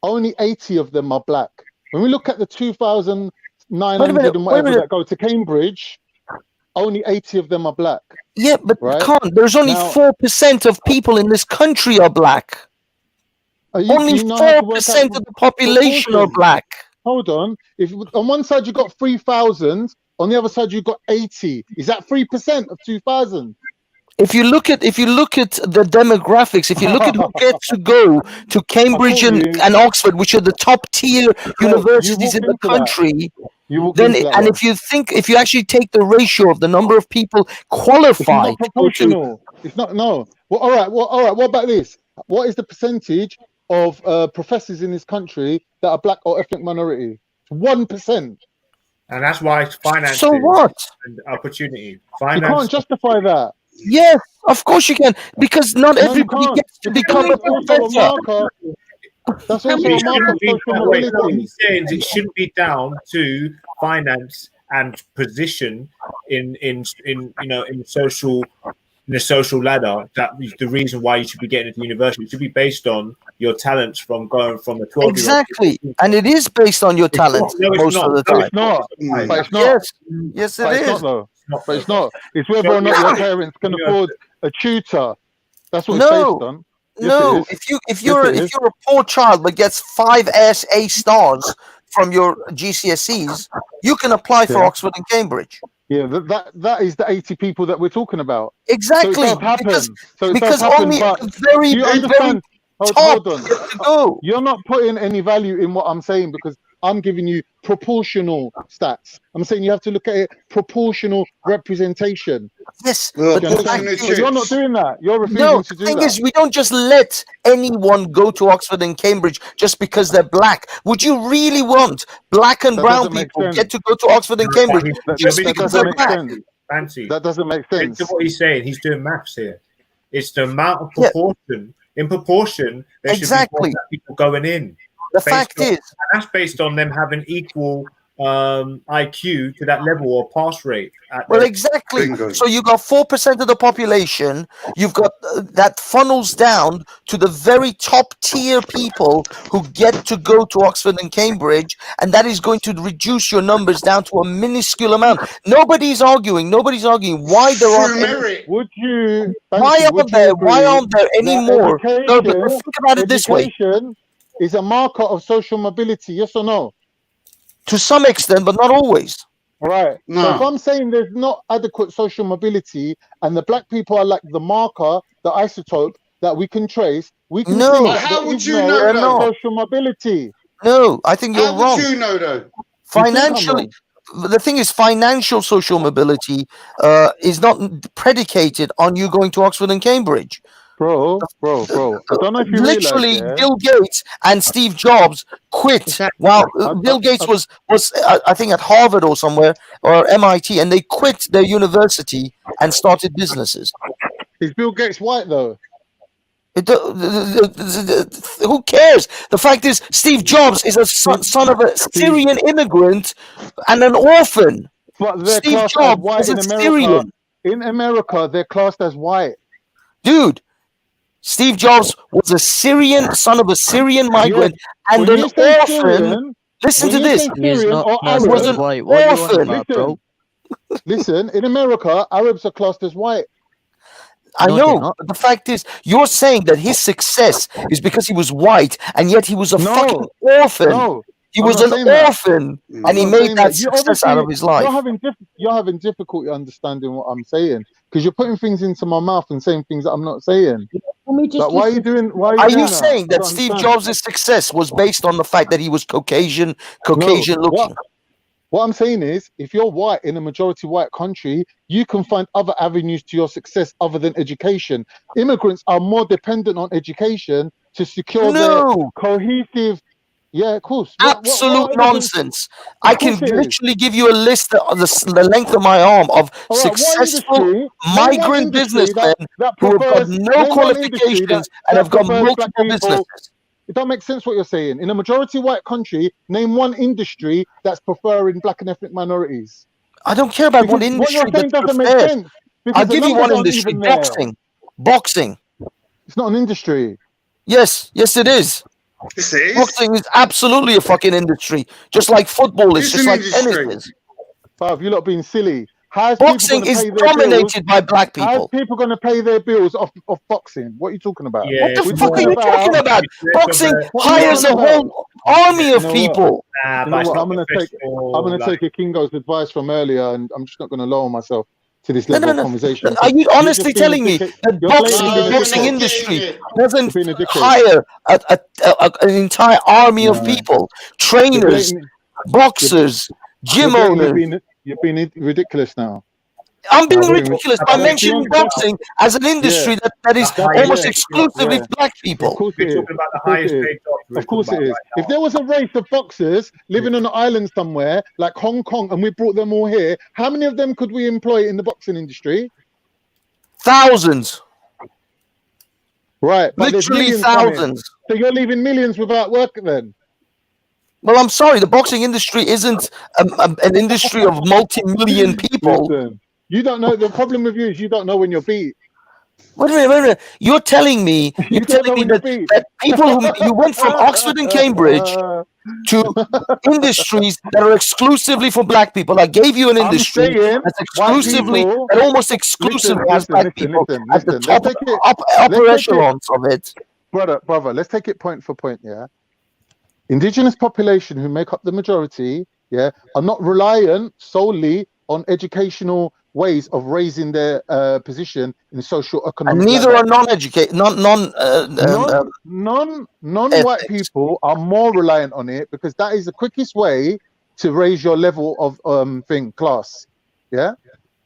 only 80 of them are black. When we look at the 2,900 and whatever that go to Cambridge, only 80 of them are black. Yeah, but right? there's only 4% of people in this country are black. Only 4% of the population are black. Hold on. If on one side you got 3,000, on the other side you got 80. Is that 3% of 2,000? If you look at the demographics, if you look at who gets to go to Cambridge and Oxford, which are the top tier universities in the country, then if you actually take the ratio of the number of people qualified, it's not proportional. It's not. No. Well, all right. What about this? What is the percentage of professors in this country that are black or ethnic minority? 1%. And that's why finance. So what? And opportunity. You can't justify that. Yes, of course you can, because not everybody gets to become a professor. That's also a marker of social mobility. What he's saying is it shouldn't be down to finance and position in the social ladder. That is the reason why you should be getting into university. It should be based on your talents from going from a 12-year-old. Exactly, and it is based on your talents most of the time. It's not. But it's not. Yes, it is. It's not though. But it's not. It's whether or not your parents can afford a tutor. That's what it's based on. No, if you're a poor child but gets 5 A stars from your GCSEs, you can apply for Oxford and Cambridge. Yeah, that is the 80 people that we're talking about. Exactly. So it does happen. Because only very, you understand? Hold on. You're not putting any value in what I'm saying, because I'm giving you proportional stats. I'm saying you have to look at it proportional representation. Yes, but you're not doing that. You're refusing to do that. The thing is, we don't just let anyone go to Oxford and Cambridge just because they're black. Would you really want black and brown people get to go to Oxford and Cambridge just because they're black? Fancy. That doesn't make sense. To what he's saying, he's doing maths here. It's the amount of proportion. In proportion, there should be more black people going in. The fact is, that's based on them having equal IQ to that level or pass rate. Well, exactly. Bingo. So you got 4% of the population. You've got that funnels down to the very top tier people who get to go to Oxford and Cambridge, and that is going to reduce your numbers down to a minuscule amount. Nobody's arguing. Why there aren't any, Would you? why aren't there any more? No, but Education, think about it this way. education is a marker of social mobility. Yes or no? To some extent, but not always. Right. No. So if I'm saying there's not adequate social mobility and the black people are like the marker, the isotope that we can trace, we can No. see But that how there would is you no know, though? social mobility. No, I think you're How wrong. would you know, though? Financially, the thing is, financial social mobility is not predicated on you going to Oxford and Cambridge. Bro. I don't know if you Literally, realize, yeah? Bill Gates and Steve Jobs quit. While Bill Gates was I think at Harvard or somewhere or MIT, and they quit their university and started businesses. Is Bill Gates white though? Who cares? The fact is, Steve Jobs is a son of a Syrian immigrant and an orphan. But they're Steve classed as Jobs white was in a America. Syrian. In America, they're classed as white. Dude, Steve Jobs was a Syrian son of a Syrian migrant and When an you say orphan. Syrian, Listen when to you this. say Syrian or He Arab, was an white. What are you on orphan. about, bro? Listen, in America, Arabs are classed as white. I No, they're know, not. but the fact is, you're saying that his success is because he was white, and yet he was a fucking orphan. No, He I'm was not an saying that. orphan, I'm and he not made saying that You success out obviously- of his life. You're having difficulty understanding what I'm saying because you're putting things into my mouth and saying things that I'm not saying. Like, why are you doing? Why Are doing you saying I that don't Steve understand. Jobs' success was based on the fact that he was Caucasian looking? What I'm saying is, if you're white in a majority white country, you can find other avenues to your success other than education. Immigrants are more dependent on education to secure their cohesive. Yeah, of course. Absolute nonsense. I can course it is. literally give you a list of the length of my arm of All right, what successful industry? Name one migrant industry businessmen that who have got prefers. no Name one industry qualifications and have got prefers black multiple people. businesses. It don't make sense what you're saying. In a majority white country, name one industry that's preferring black and ethnic minorities. I don't care about Because what industry what you're saying that's doesn't make preferred. sense. Because I'll the give you numbers one aren't industry: even there. boxing. It's not an industry. Yes, it is. Yes, it is. Boxing is absolutely a fucking industry, just like football is, It's just an like industry. tennis is. Bruv, you lot being silly. How's Boxing people is going to pay their bills? dominated by black How's people. people going to pay their bills off boxing? What are you talking about? Yeah, What the We're fuck are you talking about? Boxing What are you hires a talking about? whole army of You know what? people. You know what? I'm gonna take a Kingo's advice from earlier, and I'm just not gonna lower myself to this level of conversation. Are you You're honestly just being telling me dickhead. that You're boxing, being the a boxing dickhead. industry, doesn't You're being a dickhead. hire an entire army of No. people, You're trainers, blatant- boxers, gym owners? You're being ridiculous now. I'm being You're being- ridiculous by that's mentioning beyond- boxing as an industry Yeah. that is That's- almost yeah, exclusively yeah. black people. Of course it is. talking about the Of course highest it is. paid jobs we're Of course talking it is. about right If there was a race of boxers living on an island somewhere like Hong Kong and we brought them all here, how many of them could we employ in the boxing industry? Thousands. Right. But there's Literally millions coming. thousands. So you're leaving millions without work then? Well, I'm sorry, the boxing industry isn't an industry of multi-million people. Listen, you don't know. The problem with you is you don't know when you're beat. Wait a minute. You're telling me that people who you went from Oxford and Cambridge to industries that are exclusively for black people. I gave you an industry that's exclusively, that almost exclusively has black people at the top, upper echelons of it. Brother, let's take it point for point, yeah? Indigenous population who make up the majority, yeah, are not reliant solely on educational ways of raising their position in social economic. And neither are non-educated, non-white people are more reliant on it because that is the quickest way to raise your level of class. Yeah,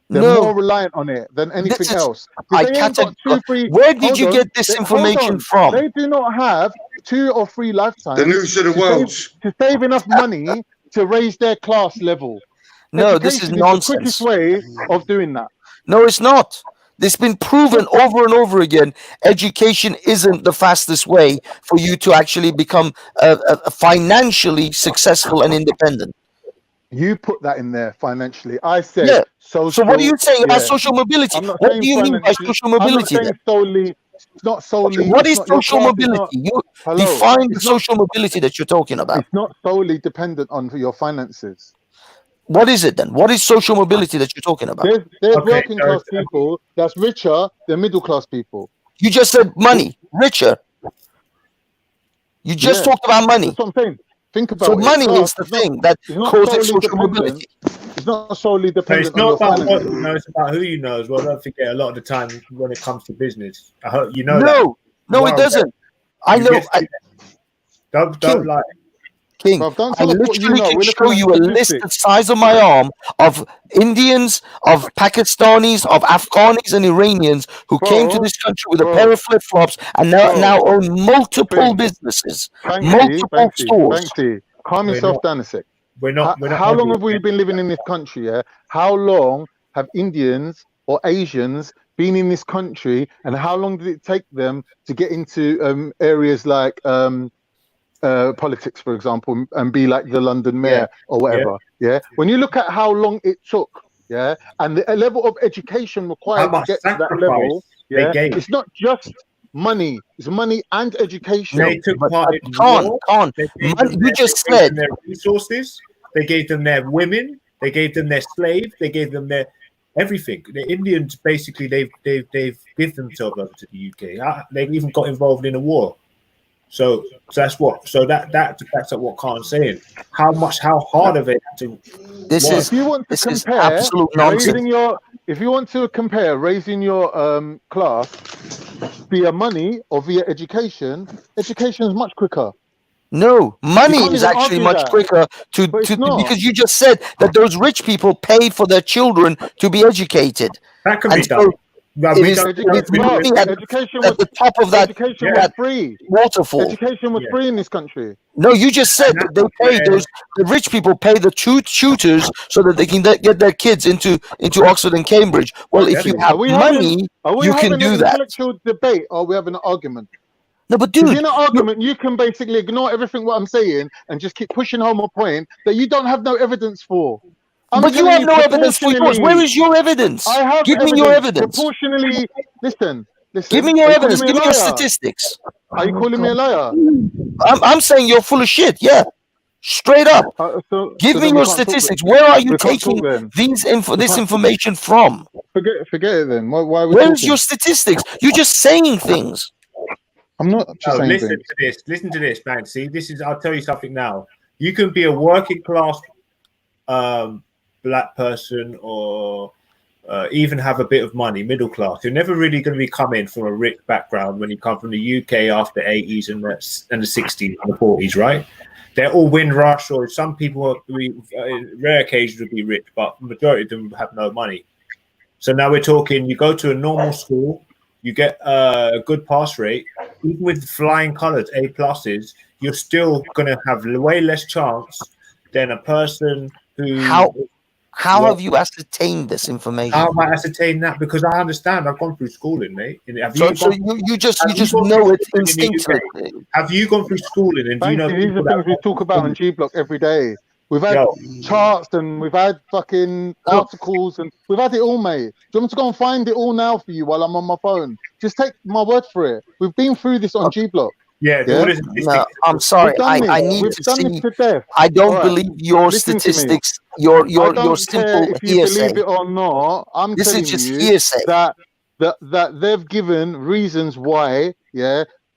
they're more reliant on it than anything else. Where did you get this information from? They do not have 2 or 3 lifetimes. The news of the world to save enough money to raise their class level. No, this is nonsense. The quickest way of doing that. No, it's not. It's been proven over and over again. Education isn't the fastest way for you to actually become financially successful and independent. You put that in there financially. I said Yeah. social. So what are you saying about yeah. social mobility? I'm not What saying do you mean by financially. social I'm not mobility saying then? solely. It's not solely. What It's is not your social class. It's not. mobility? You Hello. define the It's not. social mobility that you're talking about. It's not solely dependent on your finances. What is it then? What is social mobility that you're talking about? There's working class people that's richer than middle class people. You just said money, richer. You just talked about money. That's what I'm saying. Think about so it. money Class is the thing that it's not causes solely social dependent. mobility. It's not solely But dependent it's on your not about finances. what you know; it's about who you know as well. Don't forget, a lot of the time when it comes to business, I hope you know No, that. no, it doesn't. I know. Don't lie. King, Bruv, don't I tell us what you literally know. can We're show looking at you a list statistics. the size of my arm of Indians, of Pakistanis, of Afghanis, and Iranians who came to this country with a pair of flip flops and now own multiple businesses, multiple stores. Banksy, calm We're yourself not- down a sec. We're not. How long have we been living in this country? Yeah. How long have Indians or Asians been in this country, and how long did it take them to get into areas like politics, for example, and be like the London mayor or whatever? Yeah. When you look at how long it took, yeah, and the level of education required to get to that level, yeah, it's not just money. It's money and education. They took part in war. They gave them You just said their resources. They gave them their women. They gave them their slaves. They gave them their everything. The Indians basically they've given themselves over to the UK. They've even got involved in a war. So that's what. So that backs up what Khan's saying. How hard of it to. If you want to compare if you want to compare raising your class via money or via education, education is much quicker. No, money is actually much quicker to because you just said that those rich people pay for their children to be educated. That can be done. It is money at the top of that, education was free. Waterfall. Education was free in this country. No, you just said that they pay the rich people pay the tutors so that they can get their kids into Oxford and Cambridge. Well, if you have money, you can do that. Intellectual debate, or are we having an argument? No, but dude, in an argument, you can basically ignore everything what I'm saying and just keep pushing home a point that you don't have no evidence for. But you have no evidence for yours. Where is your evidence? I have Give me your evidence. Proportionally, listen. Give me your evidence. Give me your statistics. Are you calling me a liar? I'm saying you're full of shit. Yeah, straight up. Give me your statistics. Where are you taking this information from? Forget it then. Why are we Where's your statistics? You're just saying things. I'm not just saying listen things. to this. Listen to this, man. See, this is. I'll tell you something now. You can be a working class black person, or even have a bit of money, middle class. You're never really going to be coming from a rich background when you come from the UK after the 80s and the 60s and the 40s, right? They're all Windrush, or some people, rare occasions, would be rich, but the majority of them have no money. So now we're talking, you go to a normal school, you get a good pass rate, even with flying colours, A pluses, you're still going to have way less chance than a person who... How have you ascertained this information? How have I ascertained that? Because I understand. I've gone through schooling, mate. So you just know it instinctively. Have you gone through schooling? And do you know these are things we talk about on G Block every day. We've had charts and we've had fucking articles and we've had it all, mate. Do you want me to go and find it all now for you while I'm on my phone? Just take my word for it. We've been through this on G Block. Yeah. No, I'm sorry. I need to see. I don't believe your statistics. Your simple if you hearsay. believe it or not. I'm This telling is just you hearsay. that they've given reasons why,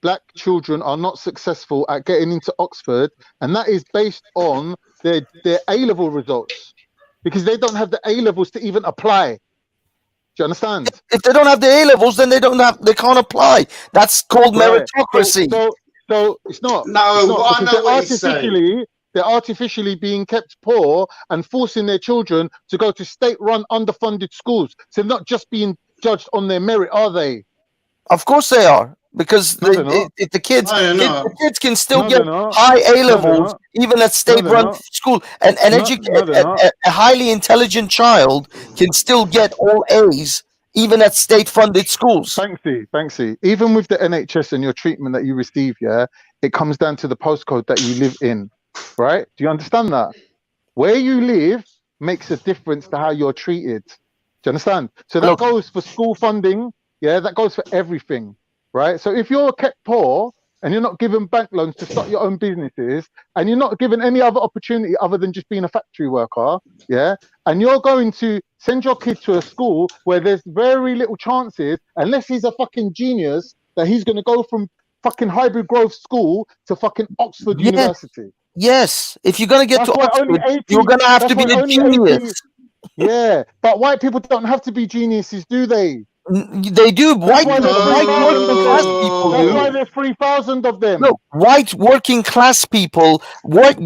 black children are not successful at getting into Oxford, and that is based on their A-level results, because they don't have the A-levels to even apply. Do you understand? If they don't have the A-levels, then they can't apply. That's called meritocracy. So it's not. No, it's not, I know what he's saying. They're artificially being kept poor and forcing their children to go to state-run, underfunded schools. So they're not just being judged on their merit, are they? Of course they are, because the kids can still get high A-levels even at state-run school. A highly intelligent child can still get all A's even at state-funded schools. Banksy. Even with the NHS and your treatment that you receive, it comes down to the postcode that you live in, right? Do you understand that? Where you live makes a difference to how you're treated. Do you understand? So that goes for school funding. Yeah, that goes for everything, right? So if you're kept poor and you're not given bank loans to start your own businesses, and you're not given any other opportunity other than just being a factory worker, yeah, and you're going to send your kid to a school where there's very little chances, unless he's a fucking genius, that he's going to go from fucking Hybrid Grove School to fucking Oxford University. Yes, if you're gonna get That's to why Oxford, only 80, you're gonna have that's to be why a only genius. 80, yeah, but white people don't have to be geniuses, do they? They do. That's why there's White 3,000 working of class them. people That's do. why there's 3,000 of them. No, white working class people, white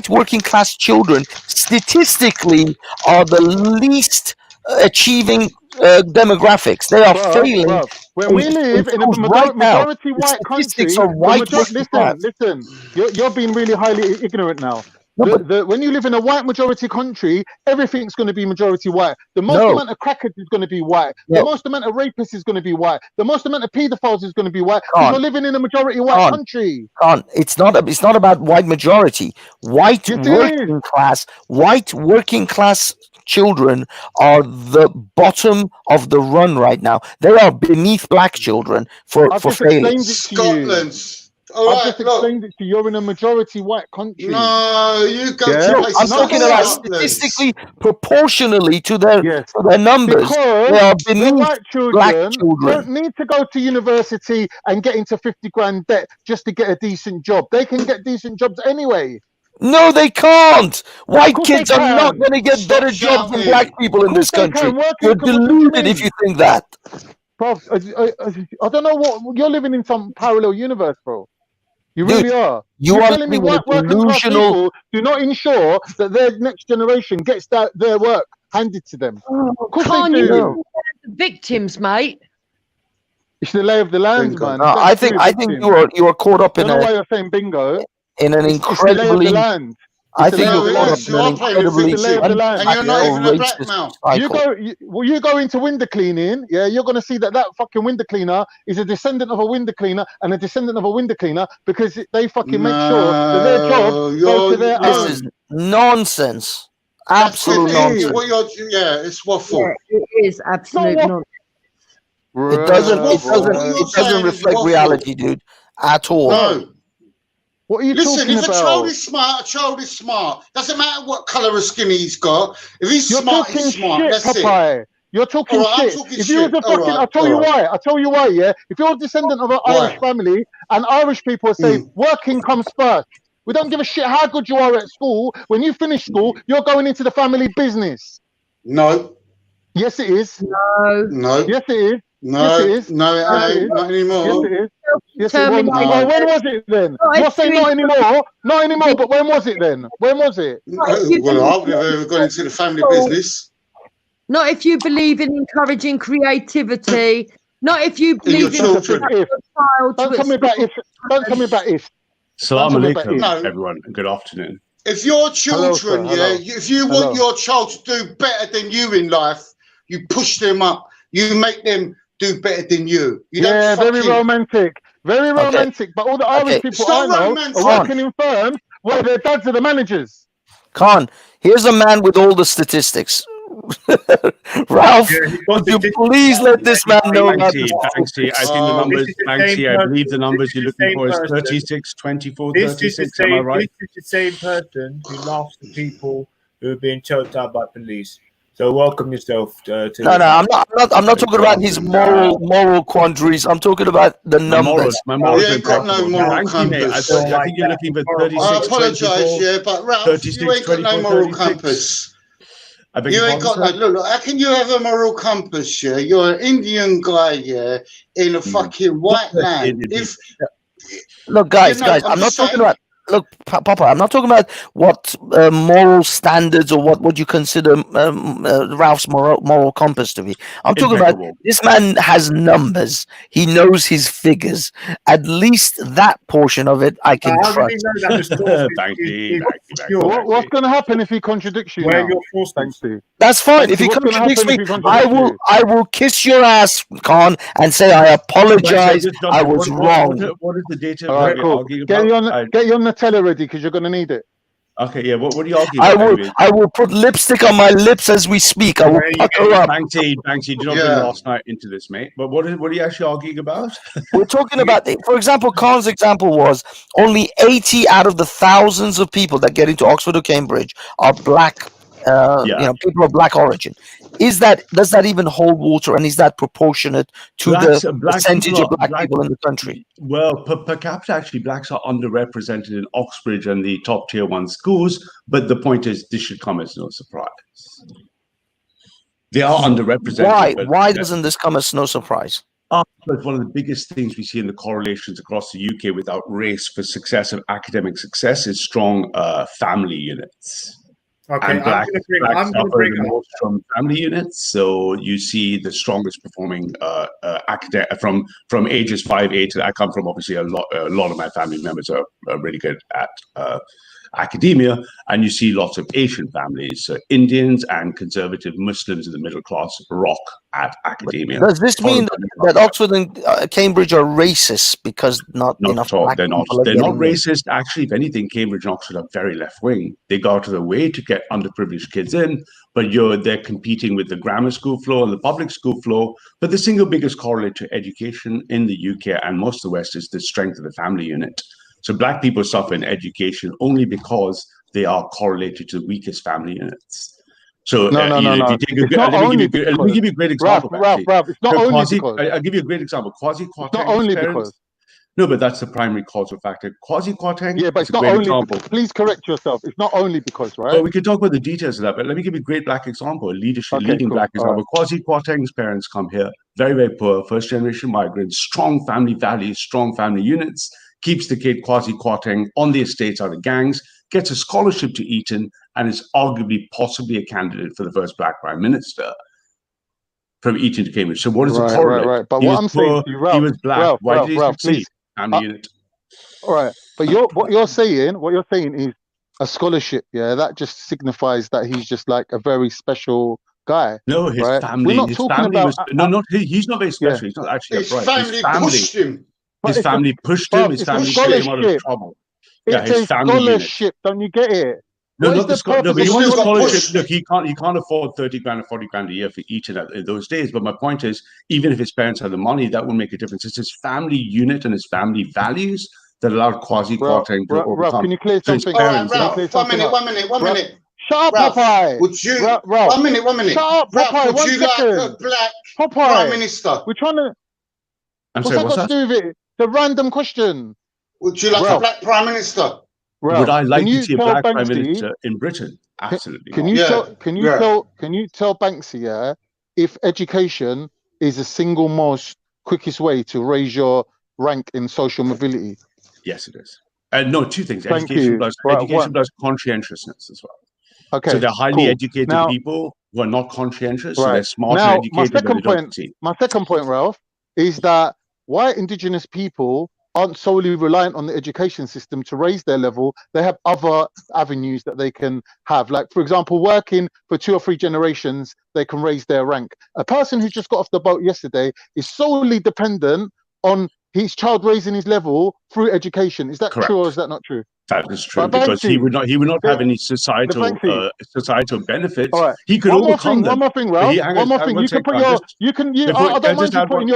working class children, statistically are the least achieving demographics. They are failing. Bruv, when we live in a majority white country, listen, you're being really highly ignorant now. When you live in a white majority country, everything's going to be majority white. The most amount of crackers is going to be white. The most amount of rapists is going to be white. The most amount of pedophiles is going to be white, because you're living in a majority white country. It's not about white majority. White working class children are the bottom of the run right now. They are beneath black children for failing. Scotland. I've just explained it to you. You're in a majority white country. No, you go to No, places I'm talking like about Scotland. statistically, proportionally to their numbers. Because They are the beneath white black children children. don't need to go to university and get into 50 grand debt just to get a decent job. They can get decent jobs anyway. No, they can't. White course they kids are not can. going to get better jobs than black people in this country. You're deluded if you think that. Bro, I don't know what you're living in, some parallel universe, bro. You Dude, really are. you You're are telling me living in a white working class delusional- people do not ensure that their next generation gets their work handed to them. Of course Can't they you do. victims, mate? It's the lay of the land, man. No, I think you are caught up I in don't know why you're saying bingo. in an It's the lay of the incredibly. land. I think you're caught up in an incredibly It's the lay of the land. racist cycle. You go into window cleaning, yeah, you're gonna see that fucking window cleaner is a descendant of a window cleaner and a descendant of a window cleaner, because they fucking make sure that their job goes to their This own. is nonsense. Absolute nonsense. It's waffle. Yeah, it is absolute nonsense. It doesn't reflect reality, dude, at all. No. What are you Listen, talking if about? a child is smart, a child is smart. Doesn't matter what colour of skin he's got. If he's You're smart, talking he's smart. shit, That's Popeye. it. You're talking All right, I'm shit. talking If you was shit. a fucking, All right, I'll tell you all right. why. I'll tell you why. Yeah, if you're a descendant of an Irish family, and Irish people say working comes first. We don't give a shit how good you are at school. When you finish school, you're going into the family business. No. Yes, it is. No. No. Yes, it is. No. Yes, it is. No, it ain't. Not anymore. Yes, it is. Yes, it was. Terminated. Oh, when was it then? You're saying not anymore. Not anymore. But when was it then? When was it? Well, I've never gone into the family business. Not if you believe in encouraging creativity. Not if you believe in Don't tell me about it. Don't tell me about it. Salam Don't tell me about alaikum, it. everyone, and good afternoon. If your children, hello. if you want your child to do better than you in life, you push them up. You make them do better than you. You don't very romantic. Very romantic. But all the Irish people I know are working in firms where their dads are the managers. Khan, here's a man with all the statistics. Ralph, would you please let this man know about this? Banksy, I think the numbers, Banksy, I believe the numbers you're looking for is 36, 24, 36, am I right? This is the same person who laughs at people who are being choked out by police. So welcome yourself to No, I'm not talking about his moral quandaries. I'm talking about the numbers. My morals you ain't got no moral compass. I think you're looking for 36, I apologise, 24, but Ralph, 36, you ain't got no 24, moral 36. compass. I beg You your ain't got pardon, no. sir? Look, how can you have a moral compass? Yeah, you're an Indian guy. Yeah, in a fucking white land. Look, guys, I'm not talking about. Look, Papa, I'm not talking about what moral standards or what you consider Ralph's moral compass to be. I'm talking about this man has numbers. He knows his figures. At least that portion of it I can trust. What's going to happen if he contradicts you now? That's fine. If he What's gonna contradicts happen me, if he contradicts I will kiss your ass, Khan, and say I apologize. I was wrong. What is the data? All right, cool. Get you on the teller ready, because you're going to need it. Okay, yeah. What are you arguing I about? will. Anyways? I will put lipstick on my lips as we speak. I will pucker up. Banksy, do not bring last night into this, mate. But what are you actually arguing about? We're talking about, for example, Khan's example was only 80 out of the thousands of people that get into Oxford or Cambridge are black. People of black origin. Does that even hold water? And is that proportionate to the percentage of black people in the country? Well, per capita, actually, blacks are underrepresented in Oxbridge and the top tier 1 schools. But the point is, this should come as no surprise. They are underrepresented. Why doesn't this come as no surprise? But one of the biggest things we see in the correlations across the UK without race for success of academic success is strong family units. Okay, and blacks suffer the most from family units. So you see the strongest performing from ages 5-8. I come from obviously a lot of my family members are really good at academia, and you see lots of Asian families, so Indians and conservative Muslims in the middle class rock at academia. Does this mean that Oxford and Cambridge are racist because not enough at all? black They're not. people are They're not getting in? racist. Actually, if anything, Cambridge and Oxford are very left wing. They go out of their way to get underprivileged kids in, but they're competing with the grammar school floor and the public school floor. But the single biggest correlate to education in the UK and most of the West is the strength of the family unit. So black people suffer in education only because they are correlated to the weakest family units. So no. If you take let me give you a great example. Ralph, it's not only because. I'll give you a great example. It's not only because. No, but that's the primary causal factor. Kwasi-Kwarteng. Yeah, but it's not only. Example. Please correct yourself. It's not only because, right? Well, we can talk about the details of that, but let me give you a great black example, leading black example. Kwasi-Kwarteng's parents come here, very, very poor, first-generation migrants, strong family values, strong family units, keeps the kid Kwasi-Kwarteng on the estates out of gangs, gets a scholarship to Eton, and is arguably possibly a candidate for the first black prime minister from Eton to Cambridge. So what is the correlate? Right. But what I'm saying to you, Ralph, he was black. Why did he succeed? Please. Family unit. All right, but what you're saying is a scholarship. Yeah, that just signifies that he's just like a very special guy. No, his family. We're not talking about. He's not very special. Yeah. He's not actually his family pushed him. His family pushed him. His family put him out of trouble. It's a scholarship. Don't you get it? No, not the scholarship. No, but he wants a scholarship. Look, he can't afford 30 grand or 40 grand a year for Eton in those days. But my point is, even if his parents had the money, that wouldn't make a difference. It's his family unit and his family values that allowed Kwasi-Kwarteng to overcome. Ralph, can you clear something? All right, Ralph, one minute. Shut up, Popeye. Would you? Ralph, 1 minute. Shut up, Popeye. Would you like a black prime minister? We're trying to. I'm sorry, what's that? What's that got to do with it? The random question. Would you like a black prime minister? Ralph, would I like to see a black prime minister in Britain? Absolutely. Can you tell Banksy, if education is the single most quickest way to raise your rank in social mobility? Yes, it is. No, two things. Education plus conscientiousness as well. Okay. So they're highly educated people who are not conscientious, so they're smart and educated, but they don't succeed. My second point, Ralph, is that white indigenous people aren't solely reliant on the education system to raise their level. They have other avenues that they can have. Like, for example, working for 2 or 3 generations, they can raise their rank. A person who just got off the boat yesterday is solely dependent on his child raising his level through education. Is that true or is that not true? That is true, because he would not have any societal benefits. Right. He could overcome them. One more thing, Ralph. One more thing. You can put I don't mind you putting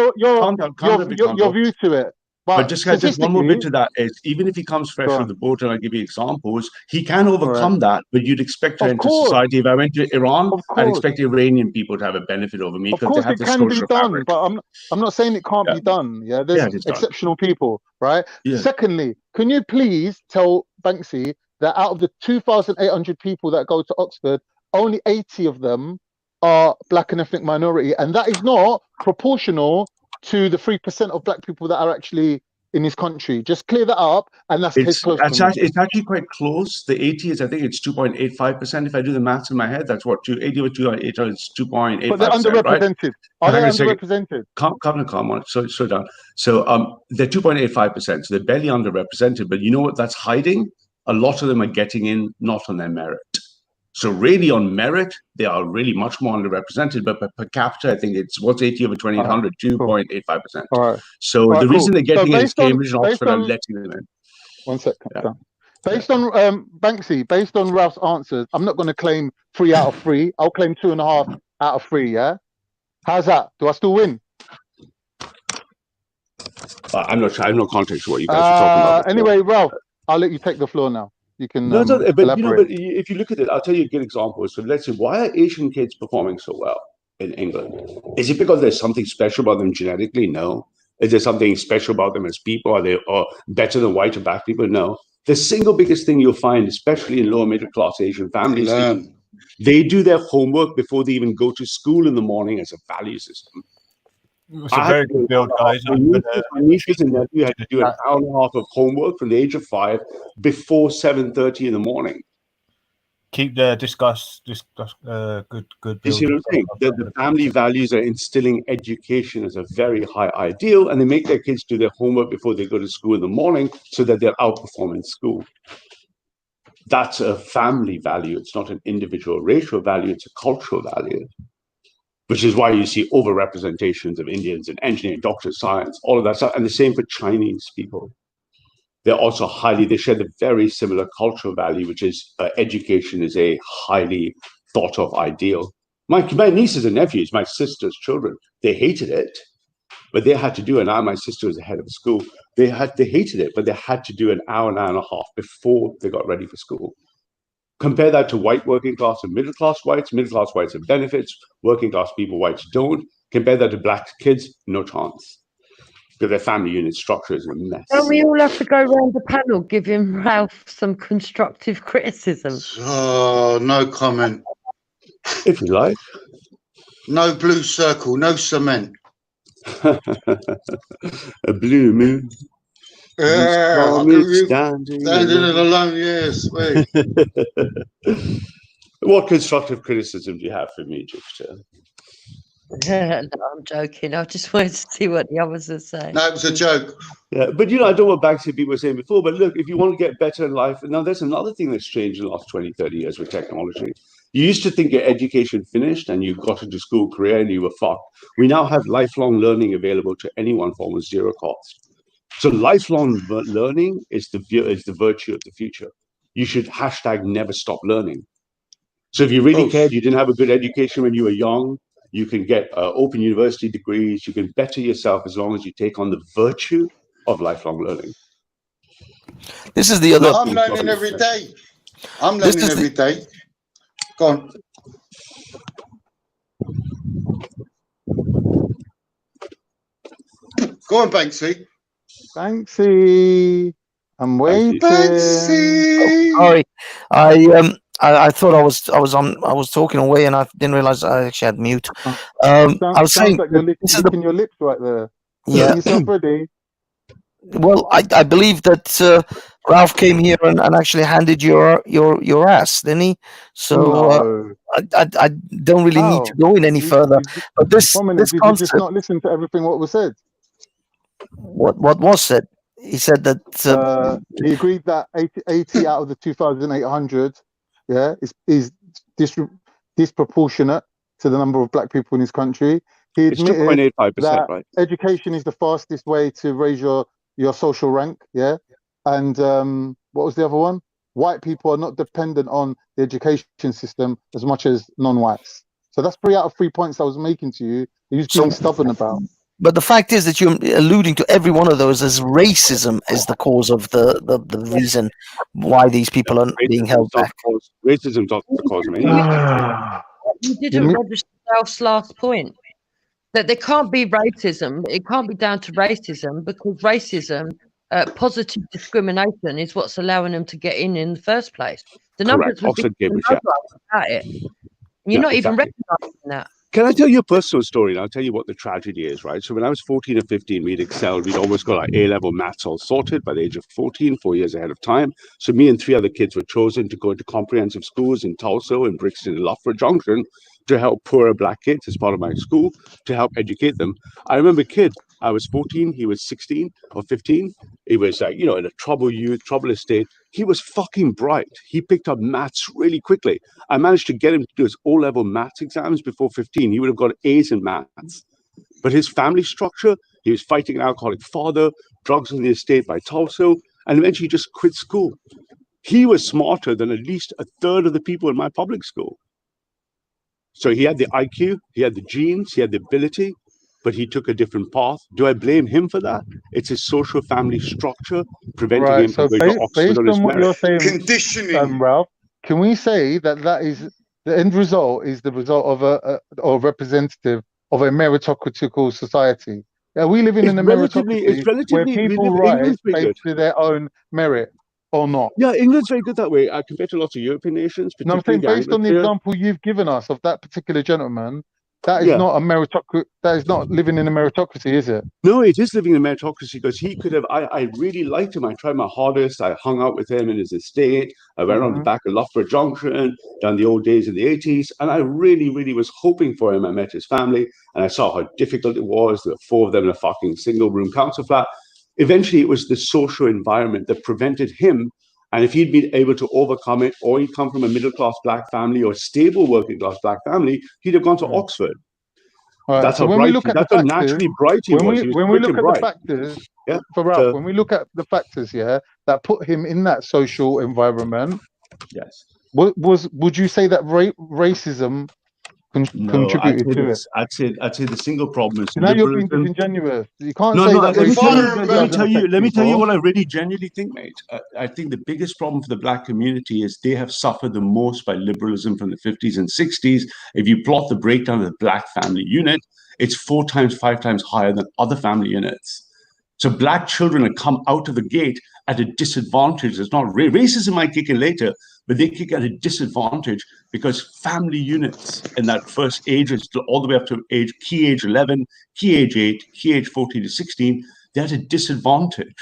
your view to it. But just one more bit to that is, even if he comes fresh from the boat, and I'll give you examples, he can overcome that, but you'd expect to enter society. If I went to Iran, I'd expect Iranian people to have a benefit over me because they have the social fabric. But I'm not saying it can't be done. Yeah, there's exceptional people, right? Yeah. Secondly, can you please tell Banksy that out of the 2,800 people that go to Oxford, only 80 of them are black and ethnic minority, and that is not proportional to the 3% of black people that are actually in this country. Just clear that up, and it's close. It's actually quite close. The 80 is, I think it's 2.85%. If I do the maths in my head, that's what 80 or 2.8 is 2.85%. But they're underrepresented. Right? Are they underrepresented? Come on, slow down. So they're 2.85%. So they're barely underrepresented. But you know what that's hiding? A lot of them are getting in not on their merit. So really on merit, they are really much more underrepresented, but per capita, I think it's 80 over 2,800, 2.85%. So the reason they're getting in is Cambridge and Oxford are letting them in. 1 second. Yeah. Based on Banksy, based on Ralph's answers, I'm not going to claim 3 out of 3. I'll claim 2.5 out of 3. Yeah, how's that? Do I still win? I'm not sure. I have no context for what you guys were talking about. Anyway, Ralph, I'll let you take the floor now. You can but elaborate. But if you look at it, I'll tell you a good example. So let's say, why are Asian kids performing so well in England? Is it because there's something special about them genetically? No. Is there something special about them as people? Are they better than white or black people? No. The single biggest thing you'll find, especially in lower middle class Asian families, they do their homework before they even go to school in the morning as a value system. It's a very good build, guys. My nieces and nephew had to do an hour and a half of homework from the age of 5 before 7:30 in the morning. Keep the discuss good build. You see what I'm saying? The family values are instilling education as a very high ideal, and they make their kids do their homework before they go to school in the morning so that they'll outperform in school. That's a family value. It's not an individual racial value. It's a cultural value. Which is why you see overrepresentations of Indians in engineering, doctors, science, all of that stuff. And the same for Chinese people. They're also they share the very similar cultural value, which is education is a highly thought of ideal. My nieces and nephews, my sister's children, they hated it, but they had to do an hour. My sister was the head of school. They hated it, but they had to do an hour and a half before they got ready for school. Compare that to white working class and middle class whites. Middle class whites have benefits. Working class people, whites don't. Compare that to black kids, no chance. Because their family unit structure is a mess. Don't we all have to go around the panel giving Ralph some constructive criticism? Oh, no comment. If you like. No blue circle, no cement. A blue moon. Yeah, standing alone, yes. Wait. What constructive criticism do you have for me, Jupiter? No, I'm joking. I just wanted to see what the others are saying. No, it was a joke. Yeah, but I don't know what Banksy people were saying before, but look, if you want to get better in life, now there's another thing that's changed in the last 20, 30 years with technology. You used to think your education finished and you got into school career and you were fucked. We now have lifelong learning available to anyone for almost zero cost. So lifelong learning is the virtue of the future. You should #never stop learning. So if you really cared, you didn't have a good education when you were young, you can get open university degrees, you can better yourself as long as you take on the virtue of lifelong learning. This is the other. I'm learning every day. I'm learning every day. Go on. Go on, Banksy. Banksy, I'm waiting. Banksy. Oh, sorry, I thought I was talking away and I didn't realize I actually had mute. I was saying like you're licking your lips right there. Yeah. Getting yourself ready. Well, I believe that Ralph came here and actually handed your ass, didn't he? So No. I don't really need to go in any further. But this did you concept, just not listen to everything what was said? what was said? He said that he agreed that 80 out of the 2,800, is disproportionate to the number of black people in his country. He admitted that right? Education is the fastest way to raise your social rank, and what was the other one? White people are not dependent on the education system as much as non-whites. So that's 3 out of 3 points I was making to you. He was being stubborn about. But the fact is that you're alluding to every one of those as racism is the cause of the reason why these people are being held back. Racism is not the cause of You didn't register Ralph's last point. That there can't be racism. It can't be down to racism because racism, positive discrimination is what's allowing them to get in the first place. The numbers would be about it. You're not even recognizing that. Can I tell you a personal story? And I'll tell you what the tragedy is, right? So when I was 14 or 15, we'd excelled. We'd almost got our A-level maths all sorted by the age of 14, 4 years ahead of time. So me and 3 other kids were chosen to go into comprehensive schools in Tulsa and Brixton and Loughborough Junction to help poorer black kids as part of my school, to help educate them. I remember a kid, I was 14, he was 16 or 15. He was in a troubled state. He was fucking bright. He picked up maths really quickly. I managed to get him to do his O-level maths exams before 15. He would have got A's in maths. But his family structure, he was fighting an alcoholic father, drugs on the estate by Tulsa, and eventually just quit school. He was smarter than at least a third of the people in my public school. So he had the IQ, he had the genes, he had the ability, but he took a different path. Do I blame him for that? It's his social family structure preventing Right. him from So going to Oxford based on his on what merit. you're saying, Conditioning. Ralph, can we say that that is the end result is the result of a or representative of a meritocratical society? Are we living in a meritocracy where people rise based to their own merit or not? Yeah, England's very good that way compared to lots of European nations, No, I'm particularly saying the based on the Anglosphere. example you've given us of that particular gentleman, that is Yeah. not a meritocracy. That is not living in a meritocracy, is it? No, it is living in a meritocracy because he could have. I really liked him. I tried my hardest. I hung out with him in his estate. I went on the back of Loughborough Junction, down the old days of the 80s. And I really, really was hoping for him. I met his family and I saw how difficult it was. There were 4 of them in a fucking single room council flat. Eventually, it was the social environment that prevented him. And if he'd been able to overcome it, or he'd come from a middle class black family or stable working class black family, he'd have gone to Oxford. All right, That's so how when we bright look he. at the That's how factors, naturally bright he was. He was when we quick look and at the bright. factors, Yeah. for Ralph, So, when we look at the factors, yeah, that put him in that social environment, yes. Would you say that racism No, I'd contributed say to it? this. I'd say the single problem is Now you're being liberalism. disingenuous. You can't No, say no. that Let me tell you. racism Let me doesn't tell you. affect Let me tell you people. what I really genuinely think, mate. I think the biggest problem for the black community is they have suffered the most by liberalism from the 50s and 60s. If you plot the breakdown of the black family unit, it's 4 times, 5 times higher than other family units. So black children have come out of the gate at a disadvantage. It's not racism might kick in later, but they kick at a disadvantage because family units in that first age, all the way up to key age 11, key age 8, key age 14 to 16, they're at a disadvantage.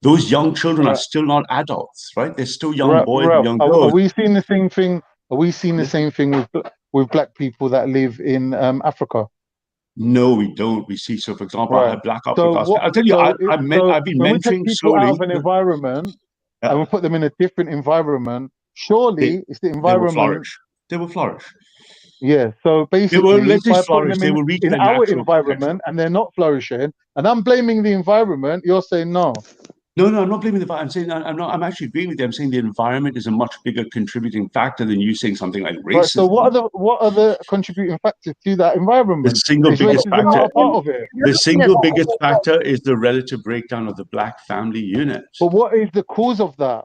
Those young children are still not adults, right? They're still young boys and Ralph, young are girls. we seeing the same thing? Are we seeing the same thing with black people that live in Africa? No, we don't. We see, so for example, I have black upper So class. what? I'll tell you, I've been when we take mentoring people out slowly. of an environment and we put them in a different environment, surely it's the They will environment. flourish. They will flourish. Yeah. So basically, let's by just putting flourish. them They will reach in their our natural environment potential. and they're not flourishing, and I'm blaming the environment, you're saying no. No, I'm not blaming the environment. I'm saying I'm actually agreeing with you. I'm saying the environment is a much bigger contributing factor than you saying something like racism. Right. So what are the contributing factors to that environment? The single Is biggest racism factor. not a part of it? The single biggest factor is the relative breakdown of the black family unit. But what is the cause of that?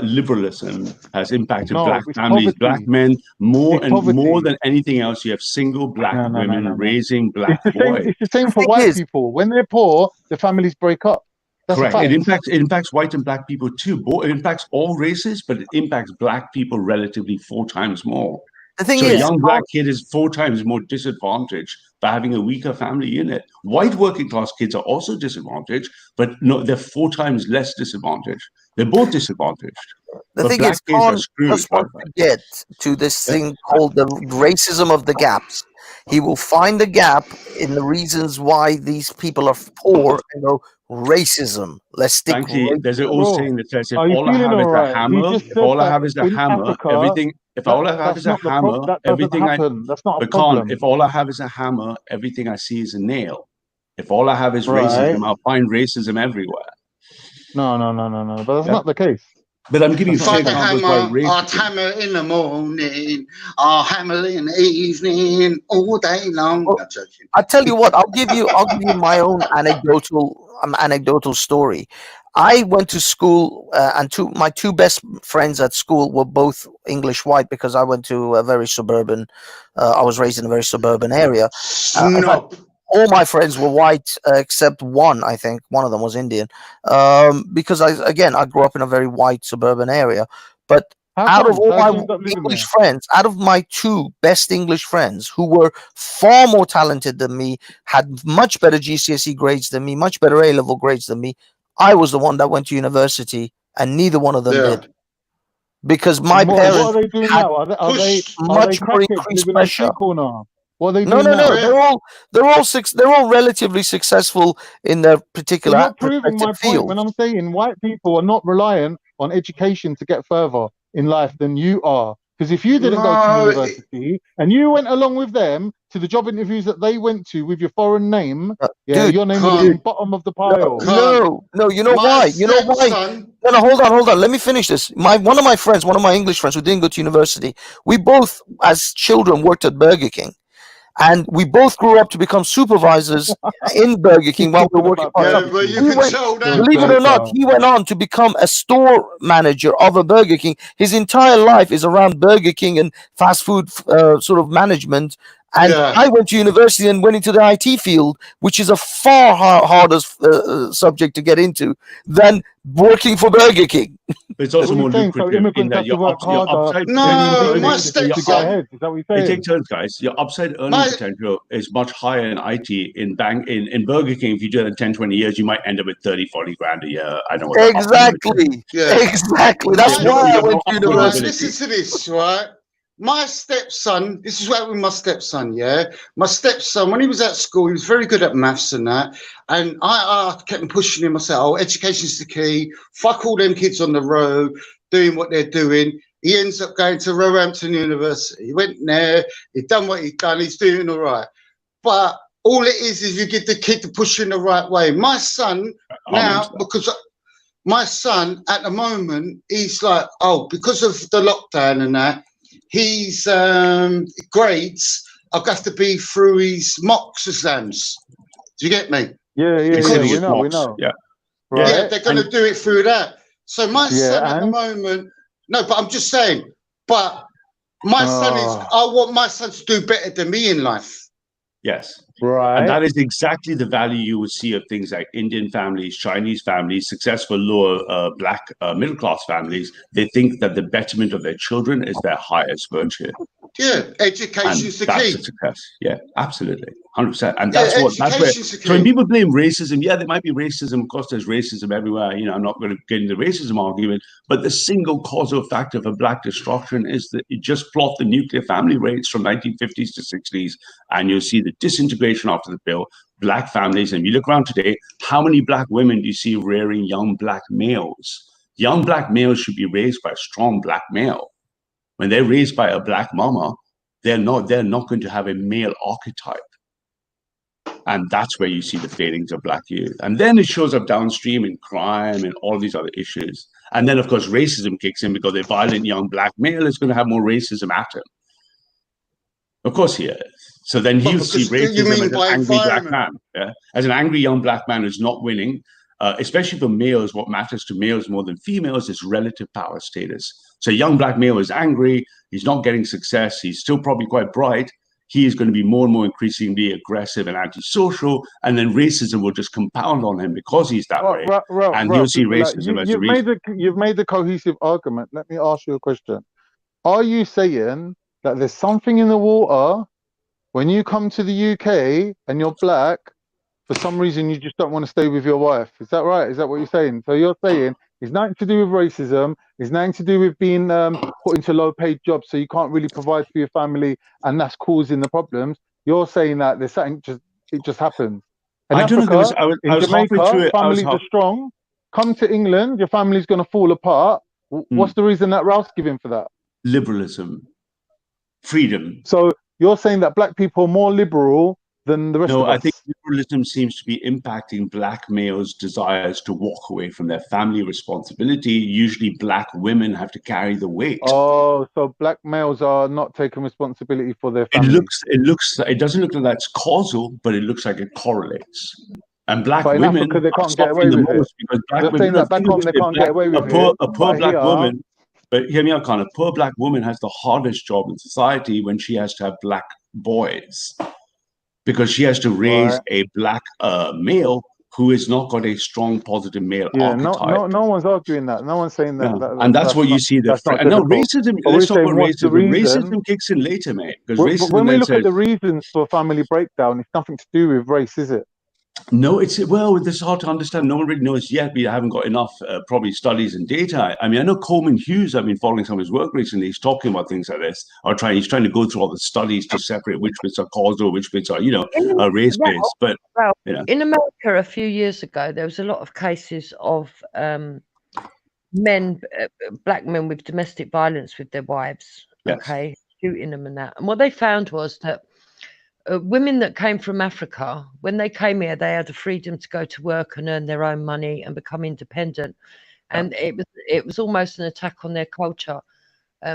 Liberalism has impacted No, black it's families, black poverty. men more It's more poverty. than anything else. You have single black women No. raising black It's the same. boys. It's the same for white people. When they're poor, the families break up. That's Correct. a fact. It impacts white and black people too. It impacts all races, but it impacts black people relatively 4 times more. The thing So a is, young black kid is 4 times more disadvantaged by having a weaker family unit. White working class kids are also disadvantaged, but no, they're 4 times less disadvantaged. They're both disadvantaged. the But thing black is, kids are Khan screwed. just wants to get to this thing called the racism of the gaps. He will find the gap in the reasons why these people are poor and go racism. Let's stick. Frankly, there's an racism. old saying that says, if Are you all I feeling have is all a right? He hammer, just if said all I that have is a in hammer, Africa, everything, if all I have is a hammer, that doesn't everything happen. That's not a Pecan, problem. if all I have is a hammer, everything I see is a nail. If all I have is Right. racism, I'll find racism everywhere. No. But that's not the case. But I'm giving you If I clear had a examples why hammer, I'd racism. hammer in the morning, I'll hammer in the evening, all day long. Well, I tell you what, I'll give you my own anecdotal story. I went to school, and my two best friends at school were both English white because I went to a very suburban. I was raised in a very suburban area. In fact, all my friends were white except one. I think one of them was Indian, because I grew up in a very white suburban area. But out of all my English friends, out of my 2 best English friends, who were far more talented than me, had much better GCSE grades than me, much better A-level grades than me, I was the one that went to university, and neither one of them did. Because my parents what are they doing had now? Are they much more crackheads increased living on pressure. street corner? What are they No, doing now? they're all relatively successful in their You're particular not proving my respective point field. when I'm saying white people are not reliant on education to get further in life than you are. Because if you didn't go to No, university and you went along with them to the job interviews that they went to with your foreign name, yeah, Dude, your name would have been bottom of the pile. no. You know my why? You know why? stepson. No, hold on. Let me finish this. One of my friends, one of my English friends who didn't go to university, we both, as children, worked at Burger King. And we both grew up to become supervisors in Burger King while we were working part time. Well, you can tell that. Believe it or not, he went on to become a store manager of a Burger King. His entire life is around Burger King and fast food sort of management. And I went to university and went into the IT field, which is a far harder subject to get into than working for Burger King. But it's also more lucrative in that you're upside my Is stepson. It takes turns, guys. Your upside earning potential is much higher in IT. In Burger King, if you do it in 10, 20 years, you might end up with 30, 40 grand a year. I know what Exactly. Exactly. That's why I went to university. Listen to this, right? My stepson, this is what with my stepson, yeah? My stepson, when he was at school, he was very good at maths and that. And I kept pushing him. I said, oh, education's the key. Fuck all them kids on the road doing what they're doing. He ends up going to Roehampton University. He went there. He done what he'd done. He's doing all right. But all it is you get the kid to push in the right way. My son now, because my son at the moment, he's like, oh, because of the lockdown and that, his grades are got to be through his mocks exams. Do you get me? Yeah, we know. Yeah. Right. Yeah, they're going to do it through that. So my son at the moment, no, but I'm just saying, but my son is, I want my son to do better than me in life. Yes. Right. And that is exactly the value you would see of things like Indian families, Chinese families, successful lower black middle class families. They think that the betterment of their children is their highest virtue. Yeah, education's the that's key. A success. Yeah, absolutely. 100%. And Yeah, that's where, so when key. people blame racism, yeah, there might be racism. Of course, there's racism everywhere. You know, I'm not going to get into the racism argument, but the single causal factor for black destruction is that you just plot the nuclear family rates from 1950s to 60s, and you'll see the disintegration after the bill. Black families, and you look around today, how many black women do you see rearing young black males? Young black males should be raised by a strong black male. When they're raised by a black mama, they're not going to have a male archetype. And that's where you see the failings of black youth. And then it shows up downstream in crime and all these other issues. And then, of course, racism kicks in because a violent young black male is going to have more racism at him. Of course he is. So then you see racism as an angry black man. Yeah? As an angry young black man who's not winning, especially for males, what matters to males more than females is relative power status. So a young black male is angry, he's not getting success, he's still probably quite bright, he is going to be more and more increasingly aggressive and antisocial, and then racism will just compound on him because he's that way. And you'll see racism as a reason. You've made the cohesive argument. Let me ask you a question. Are you saying that there's something in the water when you come to the UK and you're black, for some reason you just don't want to stay with your wife? Is that right? Is that what you're saying? So you're saying it's nothing to do with racism, it's nothing to do with being put into low-paid jobs so you can't really provide for your family, and that's causing the problems. You're saying that there's something it just happens. In Africa, in Jamaica, families are strong. Come to England, your family's going to fall apart. What's the reason that Ralph's giving for that? Liberalism, freedom. So you're saying that black people are more liberal than the rest of us? No, I think liberalism seems to be impacting black males' desires to walk away from their family responsibility. Usually black women have to carry the weight. Oh, so black males are not taking responsibility for their family. It doesn't look like that's causal, but it looks like it correlates. And black but in women Africa, they can't get away with it. Because black You're saying that back home they can't get away with it. A poor black woman, but hear me out, Khan. A poor black woman has the hardest job in society when she has to have black boys, because she has to raise a black male who has not got a strong positive male archetype. No one's arguing that. No one's saying that. And that's what you see. And no, racism. Let's talk about racism. Racism kicks in later, mate. Because when we look at the reasons for family breakdown, it's nothing to do with race, is it? No, this is hard to understand. No one really knows yet. We haven't got enough probably studies and data. I mean, I know Coleman Hughes, I've been following some of his work recently. He's talking about things like this, he's trying to go through all the studies to separate which bits are causal, which bits are, race-based. But in America a few years ago, there was a lot of cases of men, black men with domestic violence with their wives. okay, shooting them and that. And what they found was that women that came from Africa, when they came here, they had the freedom to go to work and earn their own money and become independent. And it was almost an attack on their culture,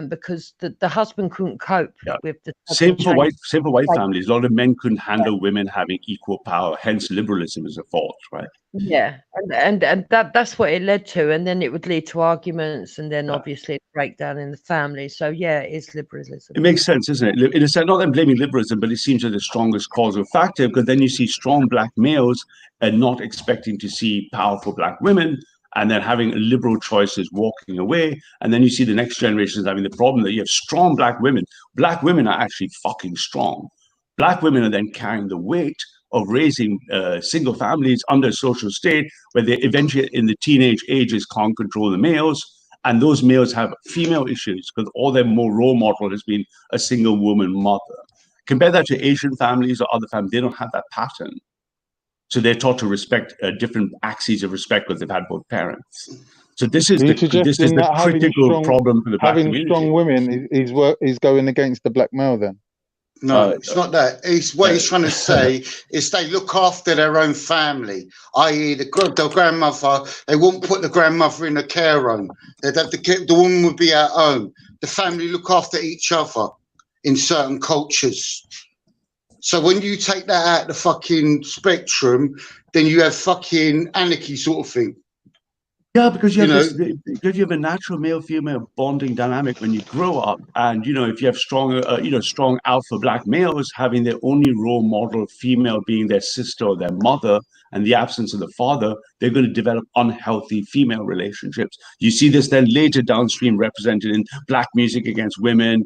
because the husband couldn't cope with the same for white families. A lot of men couldn't handle women having equal power. Hence, liberalism is a fault, right? Yeah, and that's what it led to, and then it would lead to arguments, and then obviously a breakdown in the family. So yeah, it is liberalism. It makes sense, isn't it? In a sense, not that I'm blaming liberalism, but it seems like the strongest causal factor, because then you see strong black males and not expecting to see powerful black women, and then having liberal choices walking away. And then you see the next generations having the problem that you have strong black women. Black women are actually fucking strong. Black women are then carrying the weight of raising single families under a social state where they eventually in the teenage ages can't control the males. And those males have female issues because all their more role model has been a single woman mother. Compare that to Asian families or other families, they don't have that pattern. So they're taught to respect different axes of respect because they've had both parents. So this is the critical problem for the black community. Having strong women is going against the black male then? No, it's not that. What he's trying to say is they look after their own family, i.e. the grandmother, they won't put the grandmother in a care home. They'd have the woman would be at home. The family look after each other in certain cultures. So when you take that out of the fucking spectrum, then you have fucking anarchy sort of thing. Yeah, because you have a natural male-female bonding dynamic when you grow up, and if you have strong alpha black males having their only role model female being their sister or their mother, and the absence of the father, they're going to develop unhealthy female relationships. You see this then later downstream represented in black music against women,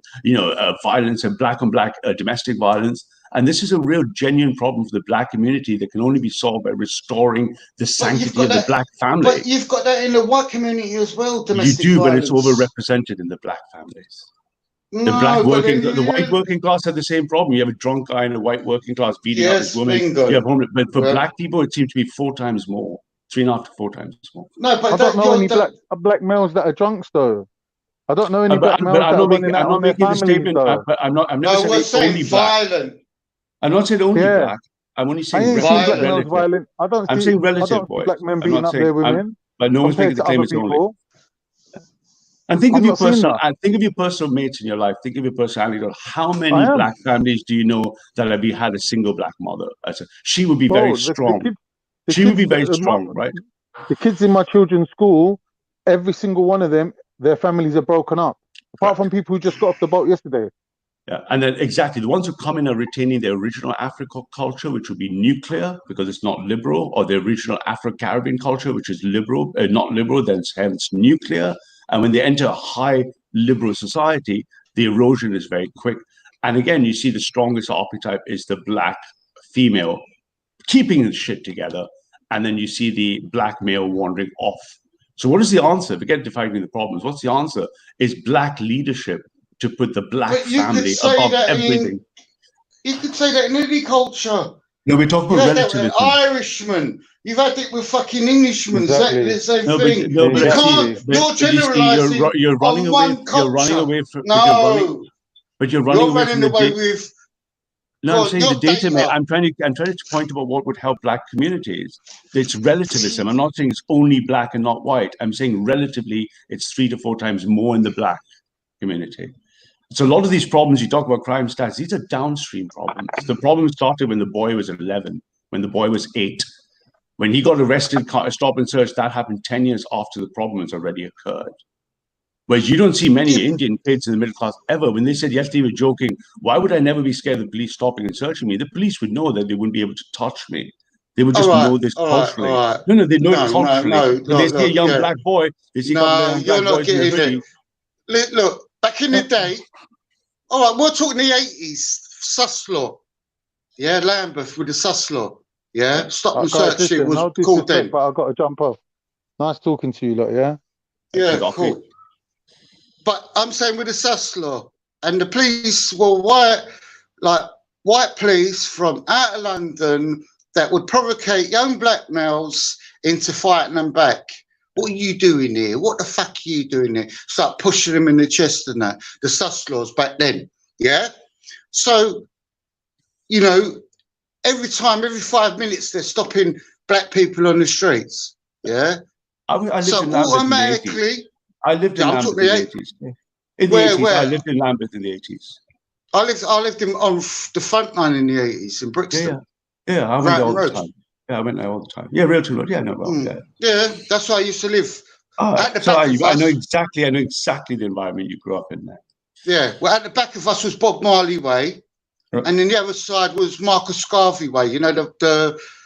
violence and black on black domestic violence. And this is a real genuine problem for the black community that can only be solved by restoring the sanctity of the black family. But you've got that in the white community as well, domestic violence. But it's overrepresented in the black families. The white working class have the same problem. You have a drunk guy in a white working class beating up his woman. You have homeless, but for black people, it seems to be 4 times more, 3.5 to 4 times more. No, but I don't know any black males that are drunks though. I don't know any black males that are running out on their families though. I'm never saying only violent. Black. I'm not saying only black. I'm only saying violent. I'm saying relative, boys. Black men beating up their women. But no one's making the claim it's only. And think of your personal mates in your life. Think of your personality. How many black families do you know that have had a single black mother? She would be very strong. She would be very strong, right? The kids in my children's school, every single one of them, their families are broken up. Apart from people who just got off the boat yesterday. Yeah, and then exactly the ones who come in are retaining their original African culture, which would be nuclear because it's not liberal, or the original Afro-Caribbean culture, which is liberal, not liberal, then hence nuclear. And when they enter a high liberal society, the erosion is very quick. And again, you see the strongest archetype is the black female keeping the shit together, and then you see the black male wandering off. So what is the answer? Forget defining the problems. What's the answer? Is black leadership to put the black family above everything. You could say that in any culture. No, we're talking about relativism. Irishman. You've had it with fucking Englishmen. Exactly. Exactly the same thing. You're generalising you're running on away, one culture. You're running away from. No. But you're running away from the away with. No, I'm saying the data, mate. I'm trying to point about what would help black communities. It's relativism. I'm not saying it's only black and not white. I'm saying relatively, it's 3 to 4 times more in the black community. So a lot of these problems, you talk about crime stats, these are downstream problems. The problem started when the boy was 11, when the boy was 8. When he got arrested, stop and search, that happened 10 years after the problem has already occurred. Whereas you don't see many Indian kids in the middle class ever. When they said yesterday, we were joking, why would I never be scared of the police stopping and searching me? The police would know that they wouldn't be able to touch me. They would just know this culturally. No, they know it culturally. When they see a young black boy, they see young black boys in the hoodie. Look, back in the day, all right, we're talking the 80s, sus law. Yeah, Lambeth with the sus law. Yeah, stop and search it was called then. But I've got to jump off. Nice talking to you, lot, yeah? Yeah, cool. But I'm saying with the sus law, and the police were white police from out of London that would provocate young black males into fighting them back. what are you doing here? What the fuck are you doing here? Start pushing them in the chest and that. The sus laws back then, yeah? So, you know, every 5 minutes, they're stopping black people on the streets, yeah? I lived so in Lambeth automatically... in the 80s. I lived in Lambeth in the 80s. In the 80s, I lived in Lambeth in the 80s. I lived on the front line in the 80s in Brixton. Yeah, I went there all the time. Yeah, I went there all the time. Yeah, Realton Road. Yeah, no, yeah, that's where I used to live. So I know exactly the environment you grew up in there. Yeah, well, at the back of us was Bob Marley Way, right. And then the other side was Marcus Garvey Way. You know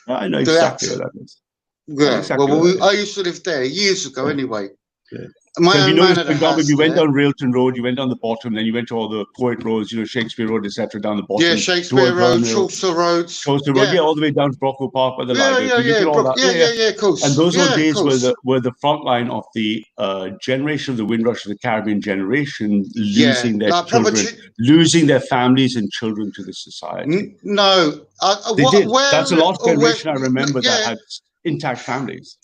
I know exactly what that is. Yeah, exactly I used to live there years ago. Anyway. Yeah. So you notice, for example, if you went down Realton Road, you went down the bottom, then you went to all the Poet Roads, you know, Shakespeare Road, etc., down the bottom. Yeah, Shakespeare Road, Chaucer Roads. Chaucer Road, all the way down to Brockwell Park by the library. Of course. And those old days were the front line of the generation of the Windrush of the Caribbean generation losing their children, losing their families and children to the society. No. They did. That's the last generation I remember that had intact families.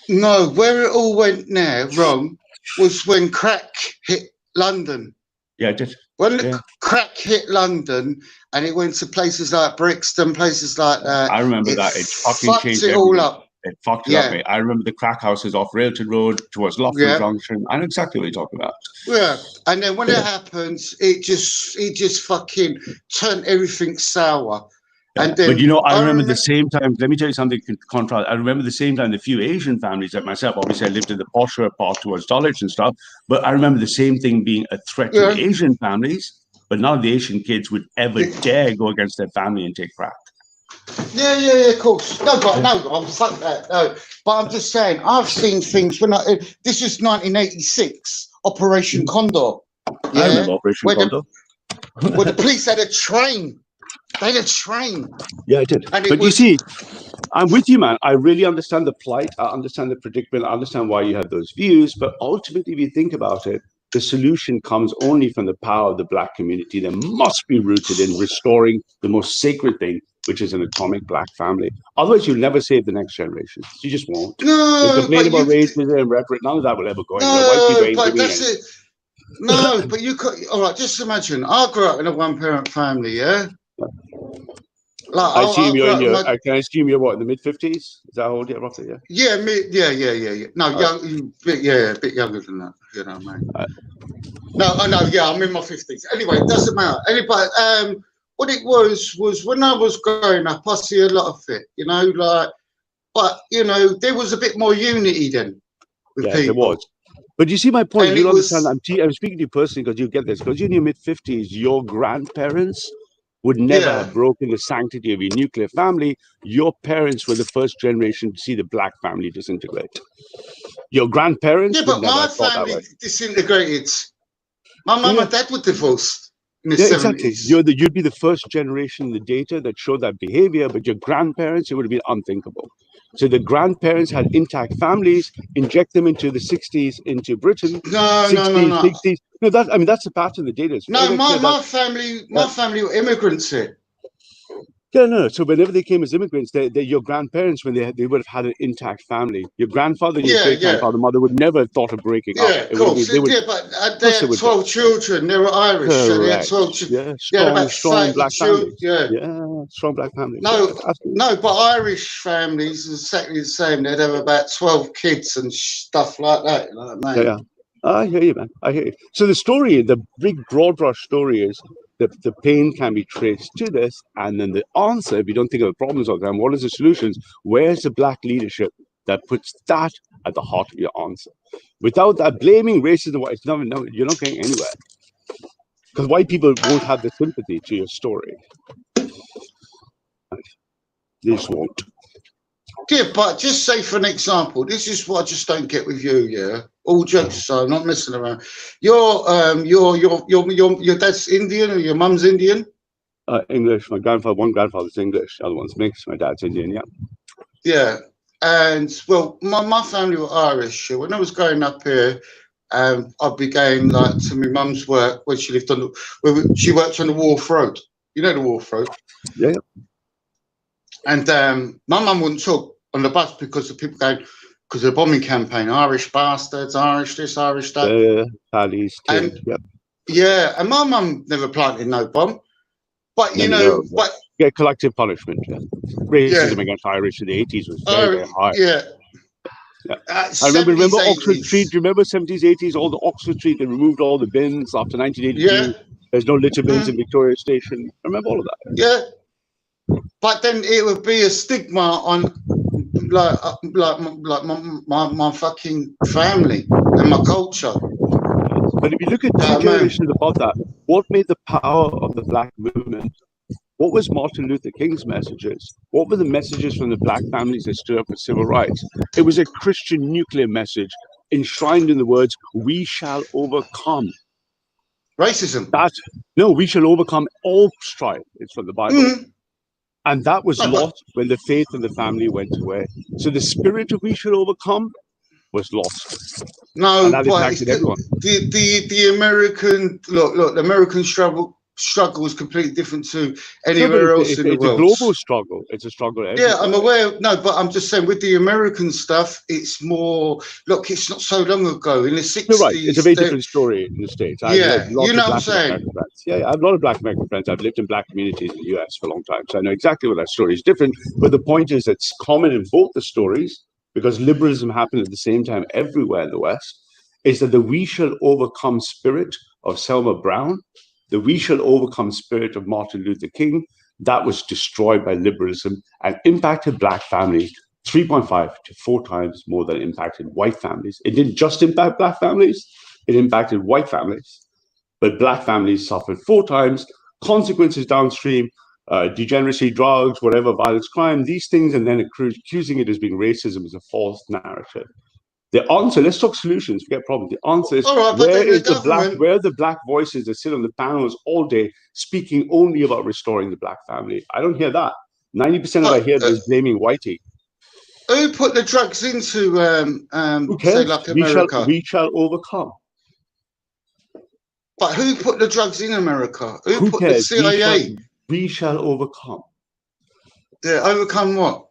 No, where it all went now wrong was when crack hit London. Yeah, it did. When crack hit London and it went to places like Brixton, places like that. I remember that. It fucking changed it all up. It fucked it up, mate. I remember the crack houses off Railton Road towards Loughborough Junction. I know exactly what you're talking about. Yeah, and then when it happens, it just fucking turned everything sour. And then, but you know, I remember the same time. Let me tell you something contrast. I remember the same time the few Asian families like myself. Obviously, I lived in the posher part towards Dulwich and stuff. But I remember the same thing being a threat to the Asian families. But none of the Asian kids would ever dare go against their family and take crack. Yeah, of course. No, fuck that. No, but I'm just saying, I've seen things when this is 1986, Operation Condor. Yeah, I remember Operation Condor. Where the police had a train. They had a train. Yeah, I did. But you see, I'm with you, man. I really understand the plight. I understand the predicament. I understand why you have those views. But ultimately, if you think about it, the solution comes only from the power of the black community that must be rooted in restoring the most sacred thing, which is an atomic black family. Otherwise, you'll never save the next generation. You just won't. No, complain about racism and rhetoric. None of that will ever go anywhere. No, but that's it. No, but you could. All right, just imagine. I grew up in a one-parent family. Yeah. Like, I assume you're in your. Can I assume you're what, in the mid-50s? Is that how old you are, roughly? Yeah. Yeah. No, a bit younger than that. You know what I mean? No, I'm in my 50s. Anyway, it doesn't matter. Anyway, what it was when I was growing up, I see a lot of it. You know, like, but you know, there was a bit more unity then with people. There was. But you see my point. You understand. I'm speaking to you personally because you get this. Because you're in your mid-50s, your grandparents would never have broken the sanctity of your nuclear family. Your parents were the first generation to see the black family disintegrate. Your grandparents but my family disintegrated. My mum and dad were divorced in the 70s. Exactly. You'd be the first generation in the data that showed that behavior, but your grandparents, it would have been unthinkable. So the grandparents had intact families, inject them into the 60s into Britain. No. 60s. No, that's the pattern the data is. No, my family were immigrants here. Yeah, no. So whenever they came as immigrants, your grandparents, when they would have had an intact family. Your grandfather, your great grandfather, mother would never have thought of breaking up. Yeah, of course. But they had 12 children. They were Irish. Correct. So they had 12 children. Yeah, strong black families. Yeah, strong black families. No, but Irish families are exactly the same. They'd have about 12 kids and stuff like that. You know what I mean? Yeah. I hear you, man. I hear you. So the story, the big broad brush story is the pain can be traced to this. And then the answer, if you don't think of the problems of them, what is the solutions? Where's the black leadership that puts that at the heart of your answer? Without that, blaming racism, you're not going anywhere. Because white people won't have the sympathy to your story. They just won't. Yeah, but just say for an example, this is what I just don't get with you, yeah. All jokes aside, I'm not messing around. Your dad's Indian or your mum's Indian? English. My one grandfather's English, the other one's mixed. My dad's Indian, yeah. Yeah, and well, my family were Irish. When I was growing up here, I'd be going like to my mum's work when she lived she worked on the Wharf Road. You know the Wharf Road? Yeah. And my mum wouldn't talk on the bus because of people going, because of the bombing campaign, Irish bastards, Irish this, Irish that. Paddy's and yep. Yeah, and my mum never planted no bomb. But you No, know, but get collective punishment. Yeah. Racism against Irish in the 80s was very, very high. Yeah. I remember Oxford Street. Do you remember 70s, 80s? All the Oxford Street, they removed all the bins after 1982. Yeah. There's no litter bins in Victoria Station. I remember all of that. Yeah. But then it would be a stigma on like my fucking family and my culture. But if you look at two generations above that, what made the power of the black movement? What was Martin Luther King's messages? What were the messages from the black families that stood up for civil rights? It was a Christian nuclear message enshrined in the words, "We shall overcome." Racism. No, we shall overcome all strife. It's from the Bible. And that was lost when the faith of the family went away. So the spirit of "we shall overcome" was lost. No, and that but impacted everyone. The American look, the American struggle is completely different to anywhere else in the world. It's a global struggle. It's a struggle. Yeah, I'm aware. No, but I'm just saying with the American stuff, it's more. Look, it's not so long ago in the 60s. You're right. It's a very different story in the States. Yeah, you know what I'm saying. Yeah, I have a lot of black American friends. I've lived in black communities in the US for a long time, so I know exactly what that story is different. But the point is, it's common in both the stories because liberalism happened at the same time everywhere in the West. Is that the "we shall overcome" spirit of Selma Brown, the "we shall overcome" spirit of Martin Luther King, that was destroyed by liberalism and impacted black families 3.5 to 4 times more than it impacted white families. It didn't just impact black families, it impacted white families. But black families suffered 4 times, consequences downstream, degeneracy, drugs, whatever, violence, crime, these things, and then accusing it as being racism is a false narrative. The answer, let's talk solutions, forget problems. The answer is, where are the black voices that sit on the panels all day speaking only about restoring the black family? I don't hear that. 90% of what I hear is blaming whitey. Who put the drugs into, say, like America? We shall overcome. But who put the drugs in America? Who put cares? the CIA? We shall overcome. Yeah, overcome what?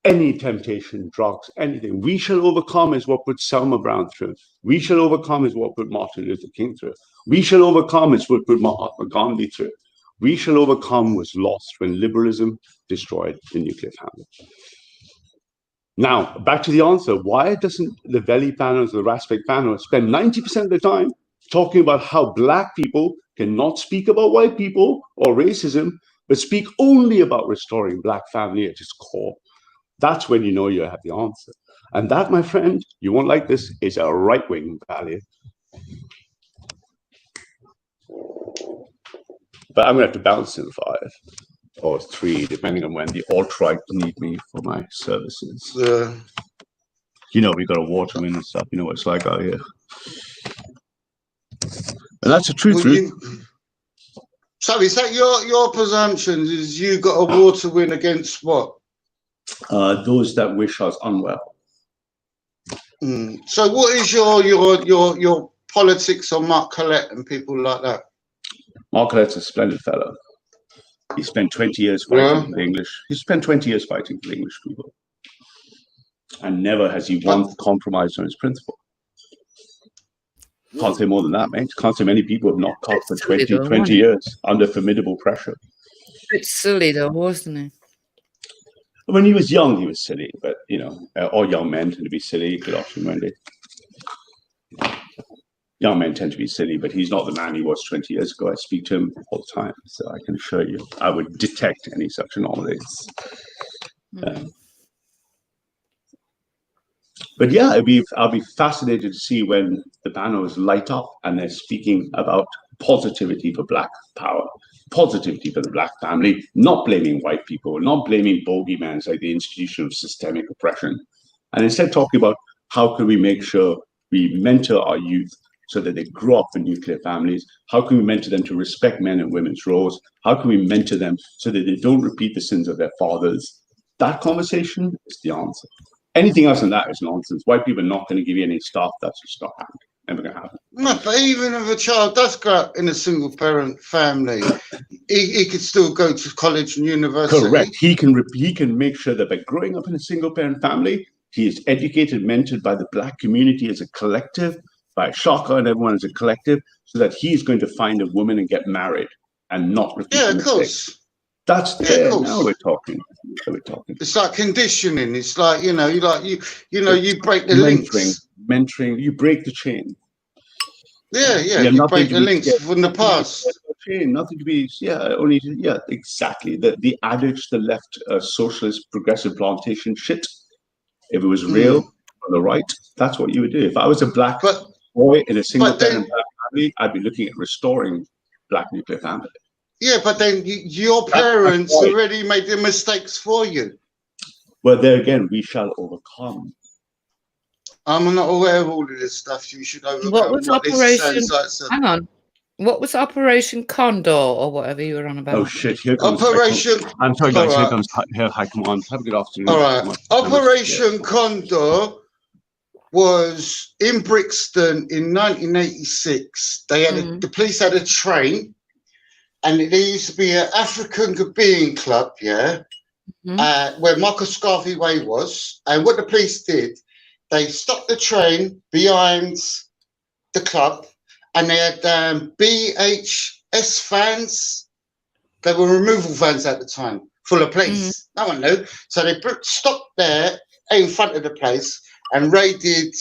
Any temptation, drugs, anything. We shall overcome is what put Selma Brown through. We shall overcome is what put Martin Luther King through. We shall overcome is what put Mahatma Gandhi through. We shall overcome was lost when liberalism destroyed the nuclear family. Now, back to the answer. Why doesn't the Valley panels, the Raspberry panel spend 90% of the time talking about how black people cannot speak about white people or racism, but speak only about restoring black family at its core? That's when you know you have the answer. And that, my friend, you won't like this, is a right-wing value. But I'm going to have to bounce in 5 or 3, depending on when the alt-right need me for my services. You know, we got a waterman and stuff. You know what it's like out here. And that's the truth. So is that your presumption? Is you got a war to win against what? Those that wish us unwell. So what is your politics on Mark Collett and people like that? Mark Collett's a splendid fellow. He spent 20 years fighting for the English. He spent 20 years fighting for the English people. And never has he once compromised on his principle. Can't say more than that, mate. Can't say many people have not cut for 20 years under formidable pressure. It's silly though, wasn't it? When he was young, he was silly, but you know, all young men tend to be silly. You could often wonder. Young men tend to be silly, but he's not the man he was 20 years ago. I speak to him all the time, so I can assure you, I would detect any such anomalies. But yeah, I'll be fascinated to see when the banners light up and they're speaking about positivity for black power, positivity for the black family, not blaming white people, not blaming bogeymans like the institution of systemic oppression, and instead talking about how can we make sure we mentor our youth so that they grow up in nuclear families? How can we mentor them to respect men and women's roles? How can we mentor them so that they don't repeat the sins of their fathers? That conversation is the answer. Anything else than that is nonsense. White people are not going to give you any stuff. That's just not happening. Never going to happen. No, but even if a child does grow up in a single parent family, he could still go to college and university. Correct. He can make sure that by growing up in a single parent family, He is educated, mentored by the black community as a collective, by Shaka and everyone as a collective, so that he's going to find a woman and get married and not repeat the mistake. That's there. Now we're talking. It's like conditioning. It's like, you break the links. Mentoring, you break the chain. Yeah, you break the links from the past. Nothing to be, exactly. The adage, the left socialist progressive plantation shit. If it was real on the right, that's what you would do. If I was a black boy in a single parent black family, I'd be looking at restoring black nuclear family. Yeah, but then your parents already made the mistakes for you. Well, there again, we shall overcome. I'm not aware of all of this stuff. You should overcome. What was Operation? Hang on. What was Operation Condor or whatever you were on about? Oh shit! Here comes Operation. I'm sorry, guys. Here comes. Hi, come on. Have a good afternoon. All right. Operation Condor was in Brixton in 1986. They had the police had a train, and there used to be an African Caribbean club, where Marcus Garvey Way was. And what the police did, they stopped the train behind the club, and they had BHS vans. They were removal vans at the time, full of police. No one knew. So they stopped there in front of the place and raided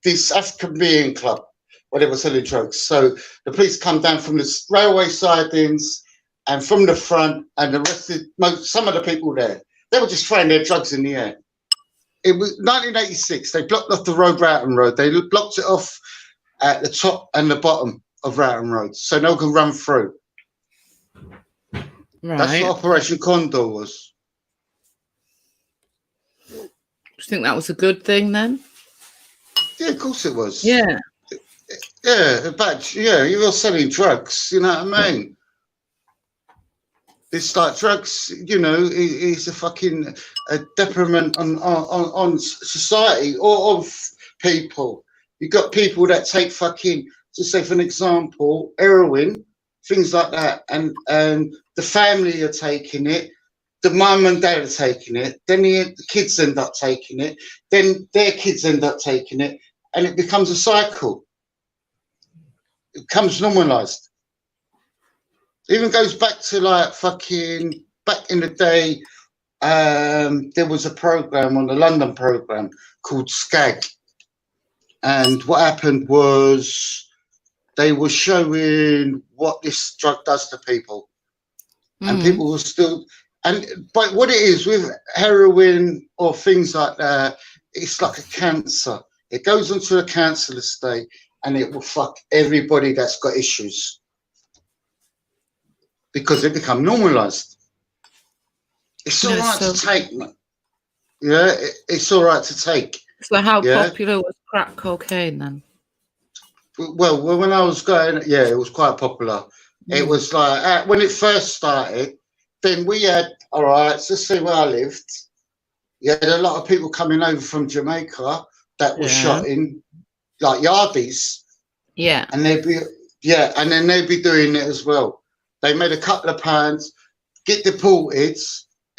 this African Caribbean club where they were selling drugs. So the police come down from the railway sidings and from the front and arrested some of the people there. They were just throwing their drugs in the air. It was 1986. They blocked off the road, Roughton Road. They blocked it off at the top and the bottom of Roughton Road, so no one could run through. Right. That's what Operation Condor was. Do you think that was a good thing then? Yeah, of course it was. Yeah. Yeah, but you were selling drugs. You know what I mean? It's like drugs. It's a fucking detriment on society or of people. You got people that take fucking, to say for an example, heroin, things like that, and the family are taking it, the mum and dad are taking it, then the kids end up taking it, then their kids end up taking it, and it becomes a cycle. It becomes normalised. Even goes back to like fucking back in the day. There was a program on the London program called Skag. And what happened was they were showing what this drug does to people. And people were still, but what it is with heroin or things like that, it's like a cancer. It goes into a cancerous state and it will fuck everybody that's got issues. Because it become normalised. It's all right to take, man. Yeah, it's all right to take. So how popular was crack cocaine then? Well, when I was going, it was quite popular. It was like, when it first started, then we had, all right, let's see where I lived. You had a lot of people coming over from Jamaica that were shot in, like yardies. Yeah. And they'd be, and then they'd be doing it as well. They made a couple of pounds, get deported,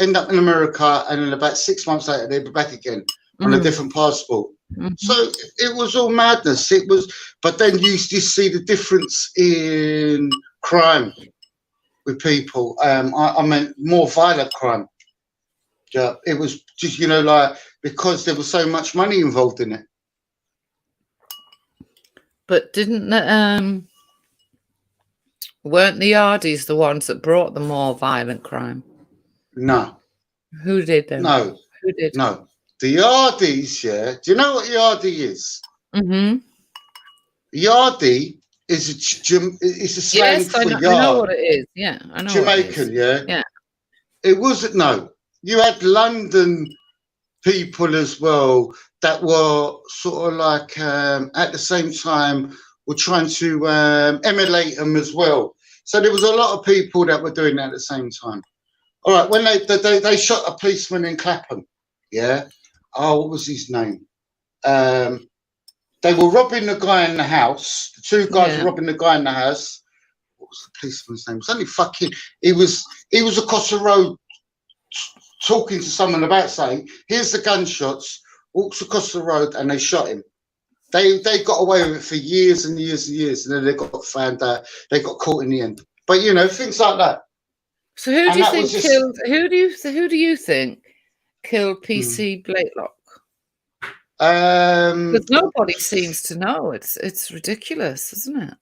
end up in America, and then about 6 months later, they'd be back again on a different passport. So it was all madness. It was, but then you see the difference in crime with people. I meant more violent crime. Yeah, it was just, like, because there was so much money involved in it. But weren't the Yardies the ones that brought the more violent crime? No. Who did them? No. Who did? No. The Yardies, do you know what Yardie is? Mm-hmm. Yardie is a slang for yard. I know what it is. Yeah, I know. Jamaican, Yeah. It wasn't. No, you had London people as well that were sort of like at the same time were trying to emulate them as well. So there was a lot of people that were doing that at the same time. All right, when they shot a policeman in Clapham, what was his name? They were robbing the guy in the house. The two guys were robbing the guy in the house. What was the policeman's name? It was only fucking. He was across the road talking to someone about saying, "Here's the gunshots. walks across the road, and they shot him. They got away with it for years and years and years, and then they got found out. They got caught in the end. But you know, things like that. So who do you think killed? Who do you think killed PC Blakelock? Because nobody seems to know. It's ridiculous, isn't it?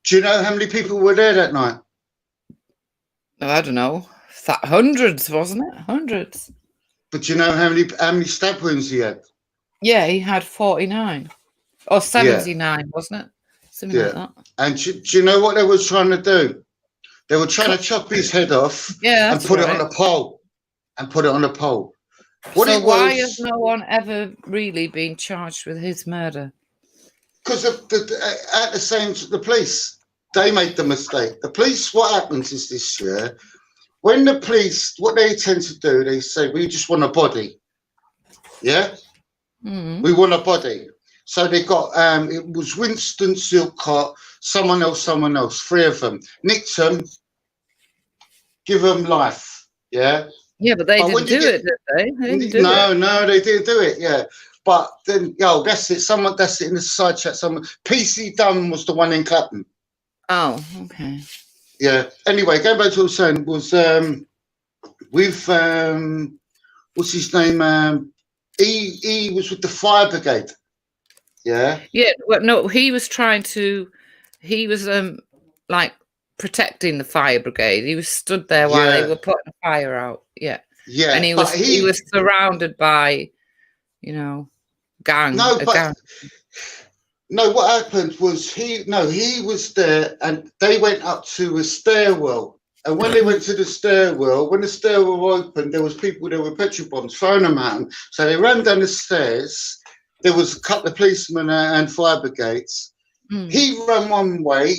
Do you know how many people were there that night? I don't know. Hundreds, wasn't it? Hundreds. But do you know how many stab wounds he had? Yeah, he had 49 or 79, wasn't it? Something like that. And do you know what they were trying to do? They were trying to chop his head off and put it on a pole. Why has no one ever really been charged with his murder? Because the police, they made the mistake. The police, what happens is this year, when the police, what they tend to do, they say, we just want a body. Yeah? We want a body. So they got, it was Winston Silcott, someone else, 3 of them. Nicked them, give them life. Yeah? Yeah, but they didn't do it, did they? They didn't do it. No, they didn't do it, yeah. But then, that's it. That's it in the side chat. PC Dunn was the one in Clapham. Oh, okay. Yeah. Anyway, going back to what I was saying, was with what's his name? He was with the fire brigade. Yeah. Yeah. Well, no, he was like protecting the fire brigade. He was stood there while they were putting the fire out. Yeah. Yeah. And he was surrounded by, gang. No, what happened was he was there, and they went up to a stairwell. And when they went to the stairwell, when the stairwell opened, there was people there with petrol bombs throwing them at them. So they ran down the stairs. There was a couple of policemen and fire brigades. He ran one way,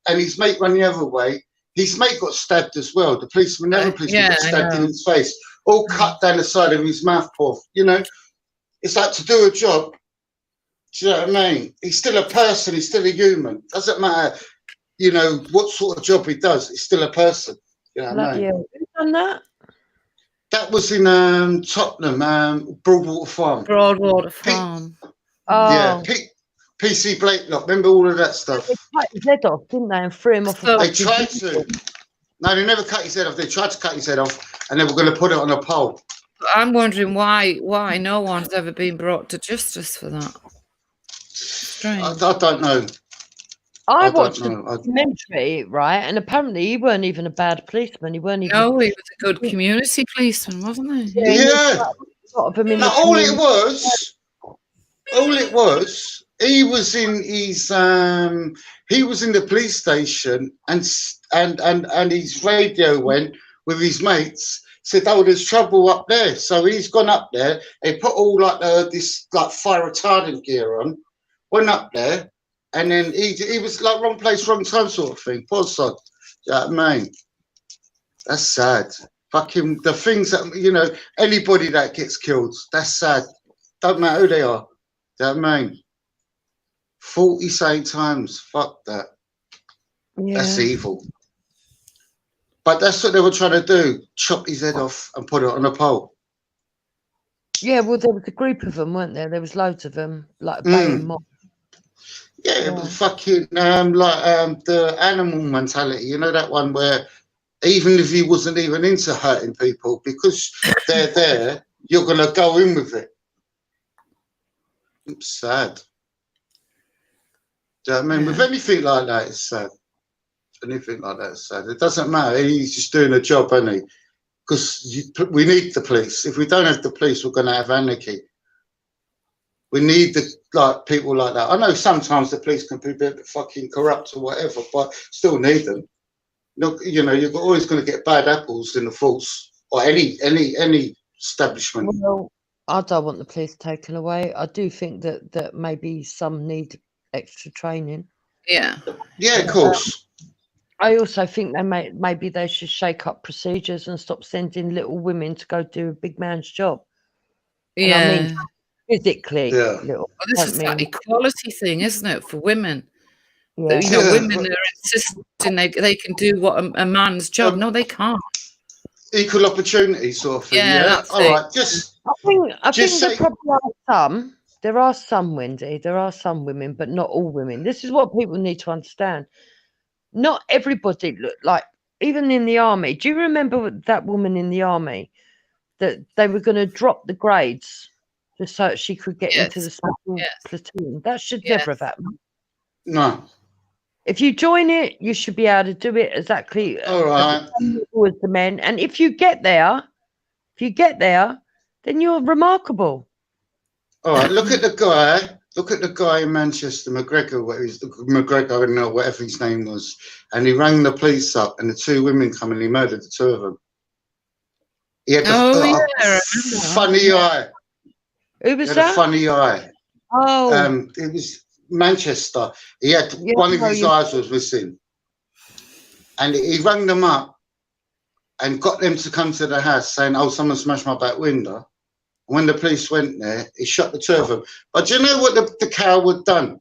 and his mate ran the other way. His mate got stabbed as well. The policeman, got stabbed in his face, all cut down the side of his mouth. It's like to do a job. Do you know what I mean? He's still a person. He's still a human. Doesn't matter, what sort of job he does. He's still a person. You know what I mean? Who done that? That was in Tottenham, Broadwater Farm. Broadwater Farm. Yeah, PC Blakelock. Remember all of that stuff? They cut his head off, didn't they? And threw him off. They tried to. No, they never cut his head off. They tried to cut his head off, and they were going to put it on a pole. I'm wondering why no one's ever been brought to justice for that. Strange. I don't know. I watched the documentary, right? And apparently he weren't even a bad policeman. He weren't even. No, he was a good community policeman, wasn't he? Yeah. All it was, he was in his he was in the police station, and his radio went with his mates. Said, "Oh, there's trouble up there." So he's gone up there. They put all this fire retardant gear on. Went up there, and then he was like wrong place, wrong time sort of thing. Poor sod. You know what I mean? That's sad. Fucking the things that anybody that gets killed, that's sad. Don't matter who they are. You know what I mean? 40 same times. Fuck that. Yeah. That's evil. But that's what they were trying to do. Chop his head off and put it on a pole. Yeah, well, there was a group of them, weren't there? There was loads of them, like a baying mob. Yeah, it was fucking the animal mentality. That one where even if he wasn't even into hurting people, because they're there, you're going to go in with it. It's sad. Do you know what I mean? With anything like that, it's sad. Anything like that is sad. It doesn't matter. He's just doing a job, isn't he? Because we need the police. If we don't have the police, we're going to have anarchy. We need people like that. I know sometimes the police can be a bit fucking corrupt or whatever, but still need them. You're always going to get bad apples in the force or any establishment. Well, I don't want the police taken away. I do think that maybe some need extra training. Yeah. Yeah, of course. I also think maybe they should shake up procedures and stop sending little women to go do a big man's job. Yeah. And I mean, physically. Yeah. Little, this is that equality thing, isn't it, for women? Yeah. Women are insisting they can do what a man's job. No, they can't. Equal opportunity sort of thing. Yeah. All right. Just I think Just there say, probably are some. There are some, Wendy. There are some women, but not all women. This is what people need to understand. Not everybody look like, even in the army. Do you remember that woman in the army that they were going to drop the grades just so she could get into the special platoon? That should never have happened. no. If you join it, you should be able to do it exactly All right. as the men. And if you get there, then you're remarkable. All right. Look at the guy. Look at the guy in Manchester, McGregor. McGregor, I don't know whatever his name was, and he rang the police up, and the two women come and he murdered the two of them. He had the funny eye. Who was He had that? a funny eye. Oh, it was Manchester. He had one of his eyes was missing, and he rang them up and got them to come to the house, saying, "Oh, someone smashed my back window." When the police went there, he shot the two of them. But do you know what the coward done?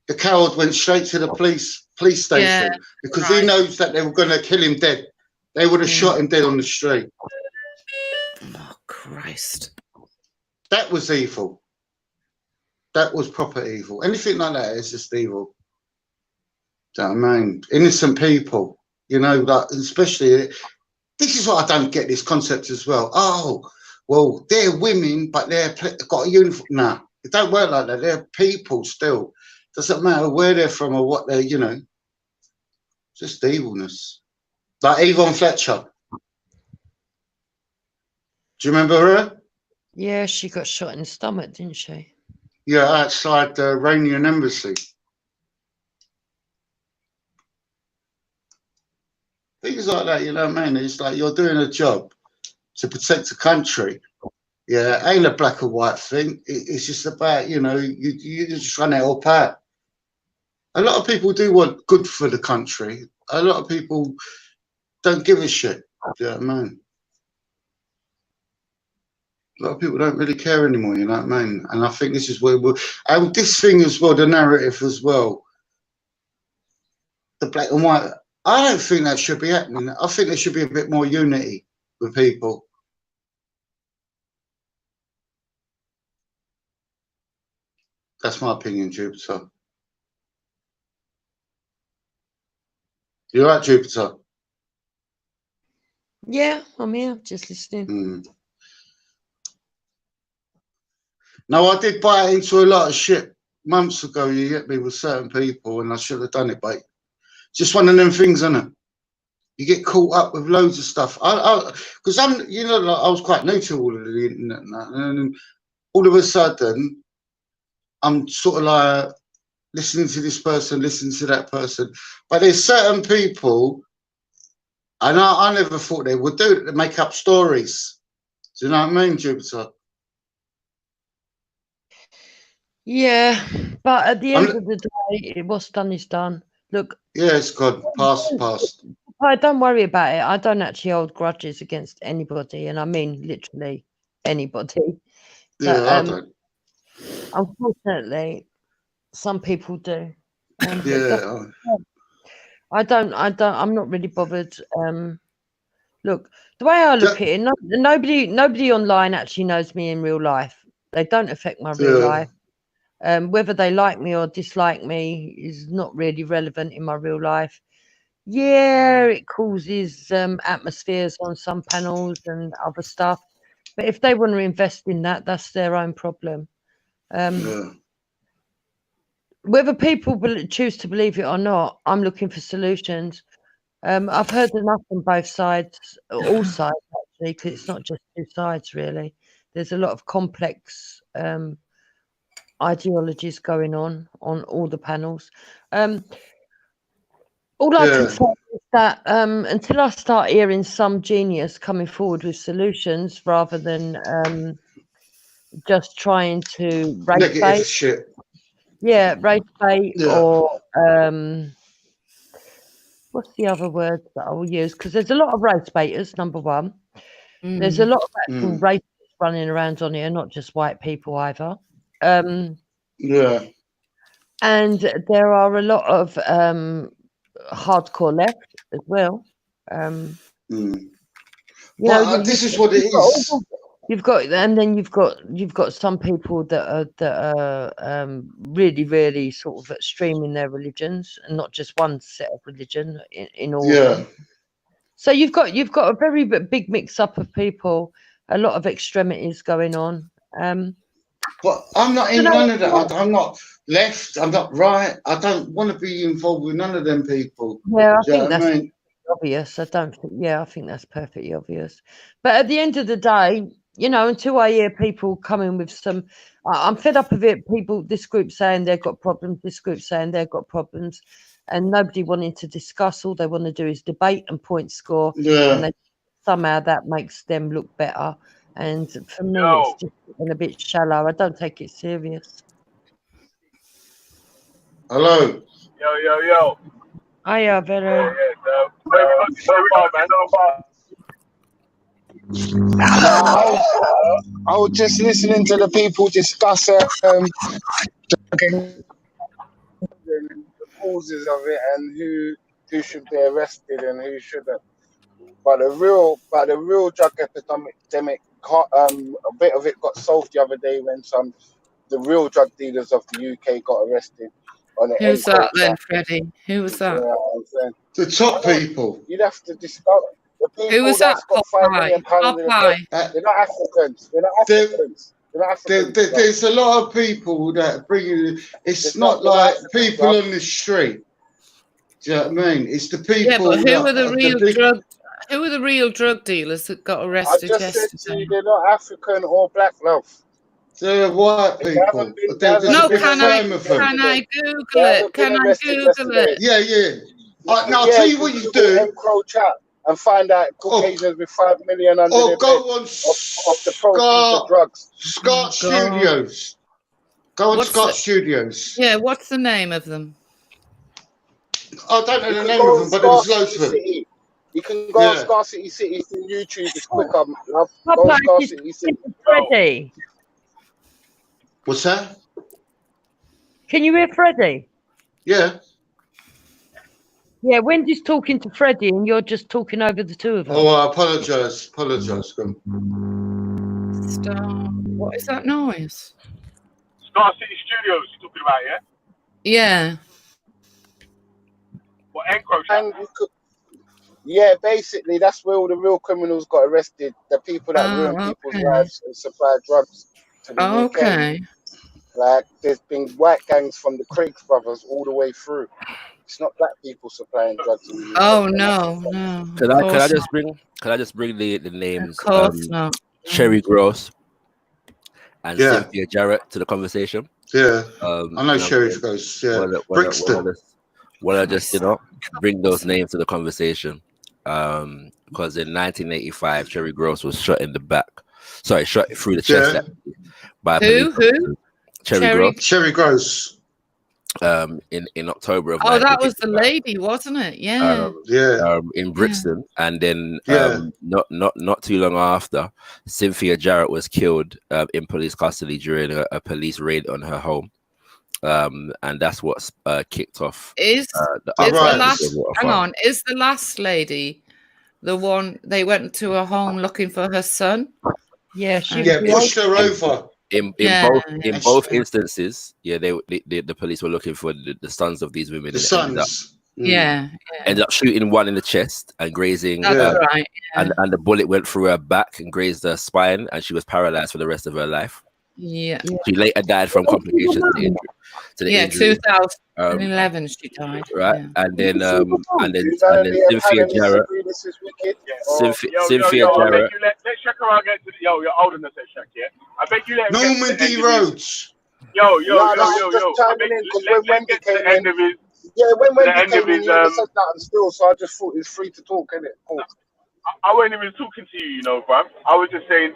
The coward went straight to the police station because he knows that they were going to kill him dead. They would have shot him dead on the street. Oh, Christ. That was evil. That was proper evil. Anything like that is just evil. Do you know what I mean? Innocent people, you know, like, especially, this is what I don't get, this concept as well. Oh, well, they're women, but they've got a uniform. Nah, it don't work like that. They're people still. Doesn't matter where they're from or what they're, you know, just evilness. Like Yvonne Fletcher. Do you remember her? yeah, she got shot in the stomach, didn't she? Yeah, outside the Iranian embassy. Things like that, you know what I mean? It's like you're doing a job to protect the country. Yeah, ain't a black or white thing. It's just about, you know, you just run out of power. A lot of people do want good for the country. A lot of people don't give a shit. Do you know what I mean? A lot of people don't really care anymore, you know what I mean? And I think this is where we're... And this thing as well, the narrative as well, the black and white, I don't think that should be happening. I think there should be a bit more unity with people. That's my opinion, Jupiter. You're right, Jupiter. Yeah, I'm here, just listening. No, I did buy into a lot of shit months ago, you get me, with certain people, and I should have done it, but just one of them things, isn't it? You get caught up with loads of stuff. Because I'm, you know, like, I was quite new to all of the internet, and all of a sudden, I'm sort of like listening to this person, listening to that person. But there's certain people, and I never thought they would do it, they make up stories. Do you know what I mean, Jupiter? Yeah, but at the end of the day, what's done is done. Look. Yeah, it's gone. Past. Don't worry about it. I don't actually hold grudges against anybody, and I mean literally anybody. Yeah, But, I don't. unfortunately, some people do. And yeah. I'm not really bothered. Look, the way I look at it, nobody online actually knows me in real life. They don't affect my real life. Whether they like me or dislike me is not really relevant in my real life. Yeah, it causes atmospheres on some panels and other stuff. But if they want to invest in that, that's their own problem. Whether people choose to believe it or not, I'm looking for solutions. I've heard enough on both sides, all sides actually, because it's not just two sides really. There's a lot of complex ideologies going on all the panels. All I can say is that until I start hearing some genius coming forward with solutions rather than just trying to race bait. Shit. Yeah, race bait or what's the other word that I will use? Because there's a lot of race baiters, number one. There's a lot of actual racists running around on here, not just white people either. Yeah. And there are a lot of hardcore left as well. This is what it is. You've got, and then you've got some people that are really, really sort of extreme in their religions, and not just one set of religion in all of them. So you've got a very big mix up of people, a lot of extremities going on. But I'm not in none of that. I'm not left. I'm not right. I don't want to be involved with none of them people. Yeah, I Do you think know what I that's mean? obvious. I don't think. Yeah, I think that's perfectly obvious. But at the end of the day, you know, until I hear people coming with some, I'm fed up of it. People, this group saying they've got problems, this group saying they've got problems, and nobody wanting to discuss. All they want to do is debate and point score, and they, somehow that makes them look better. And for me, it's just a bit shallow. I don't take it serious. Hello. Yo. Hiya, Vero. Where we got so far, man? No, I was just listening to the people discuss the causes of it and who should be arrested and who shouldn't. But the real drug epidemic, a bit of it got solved the other day when the real drug dealers of the UK got arrested on the Who's that then, Freddie? Who was that? The top people. You'd have to discover the people Who was that? got £5 million in the bank. They're not Africans. They're not Africans. There's a lot of people that bring in. It's not like people on the street. Do you know what I mean? It's the people. Yeah, but who are the real Who are the real drug dealers that got arrested I just yesterday? said to you, they're not African or black, love. They're white people. No, can I Google it? Can I Google it? Yeah. Now I'll tell you what you do. Encroach out and find out Caucasians with 5 million under their go bed on of the proceeds of drugs. Scott Studios. Go on Scott Studios. Yeah, what's the name of them? I don't know the name of them, but there's loads of them. You can go on Scarcity City from YouTube. It's quicker, love. Go on Scarcity City. Freddie. What's that? Can you hear Freddie? Yeah. Yeah, Wendy's talking to Freddie and you're just talking over the two of them. Oh, I apologise. What is that noise? Star City Studios you're talking about, yeah? Yeah. What, encroach? Yeah, basically, that's where all the real criminals got arrested. The people that ruin people's lives and supply drugs to the UK. Like, there's been white gangs from the Craig brothers all the way through. It's not black people supplying drugs in the UK. Oh no. Can I just bring the names? Of course not. Cherry Gross and Cynthia Jarrett to the conversation. Yeah. I know Cherry Gross. Yeah. Brixton. Want to just bring those names to the conversation, because in 1985 Cherry Gross was shot in the back. Sorry, shot through the chest. By who? Cherry Gross. In October of that was the lady, wasn't it? Yeah. In Brixton, and then not too long after, Cynthia Jarrett was killed in police custody during a police raid on her home. And that's what kicked off. Is the last lady the one they went to her home looking for her son? Yeah, she pushed her over. In both instances, the police were looking for the sons of these women. The sons. Ended up shooting one in the chest and grazing. That's right. And the bullet went through her back and grazed her spine, and she was paralyzed for the rest of her life. Yeah. She later died from complications to the injury. 2011 she died. Right, and then Cynthia Jarrett. Cynthia Jarrett. Let's check around get to the you're older than that, Shaq, yeah? I bet you let Norman D. Rhodes. Yo. Just chiming in because when Wendy came in, when Wendy came in, you never said nothing still, so I just thought it's free to talk, innit? Cool. I wasn't even talking to you, bro. I was just saying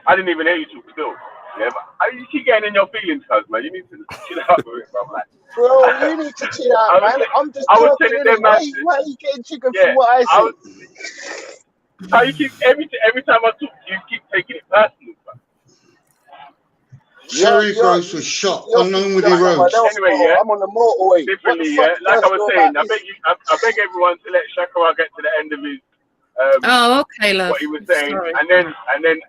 I didn't even hear you talk still. Yeah, but you keep getting in your feelings, cuz, man. You need to chill out with it, bro. Bro, you need to chill out, man. I'm just talking. Why are you getting triggered for what I say? How you keep every time I talk, you keep taking it personal, bro. Cherry Gross was shot on Normandy Road. Anyway, I'm on the motorway. Differently, like I was saying, I beg everyone to let Shakara get to the end of his Oh, okay, love. what he was saying, Sorry. and then answer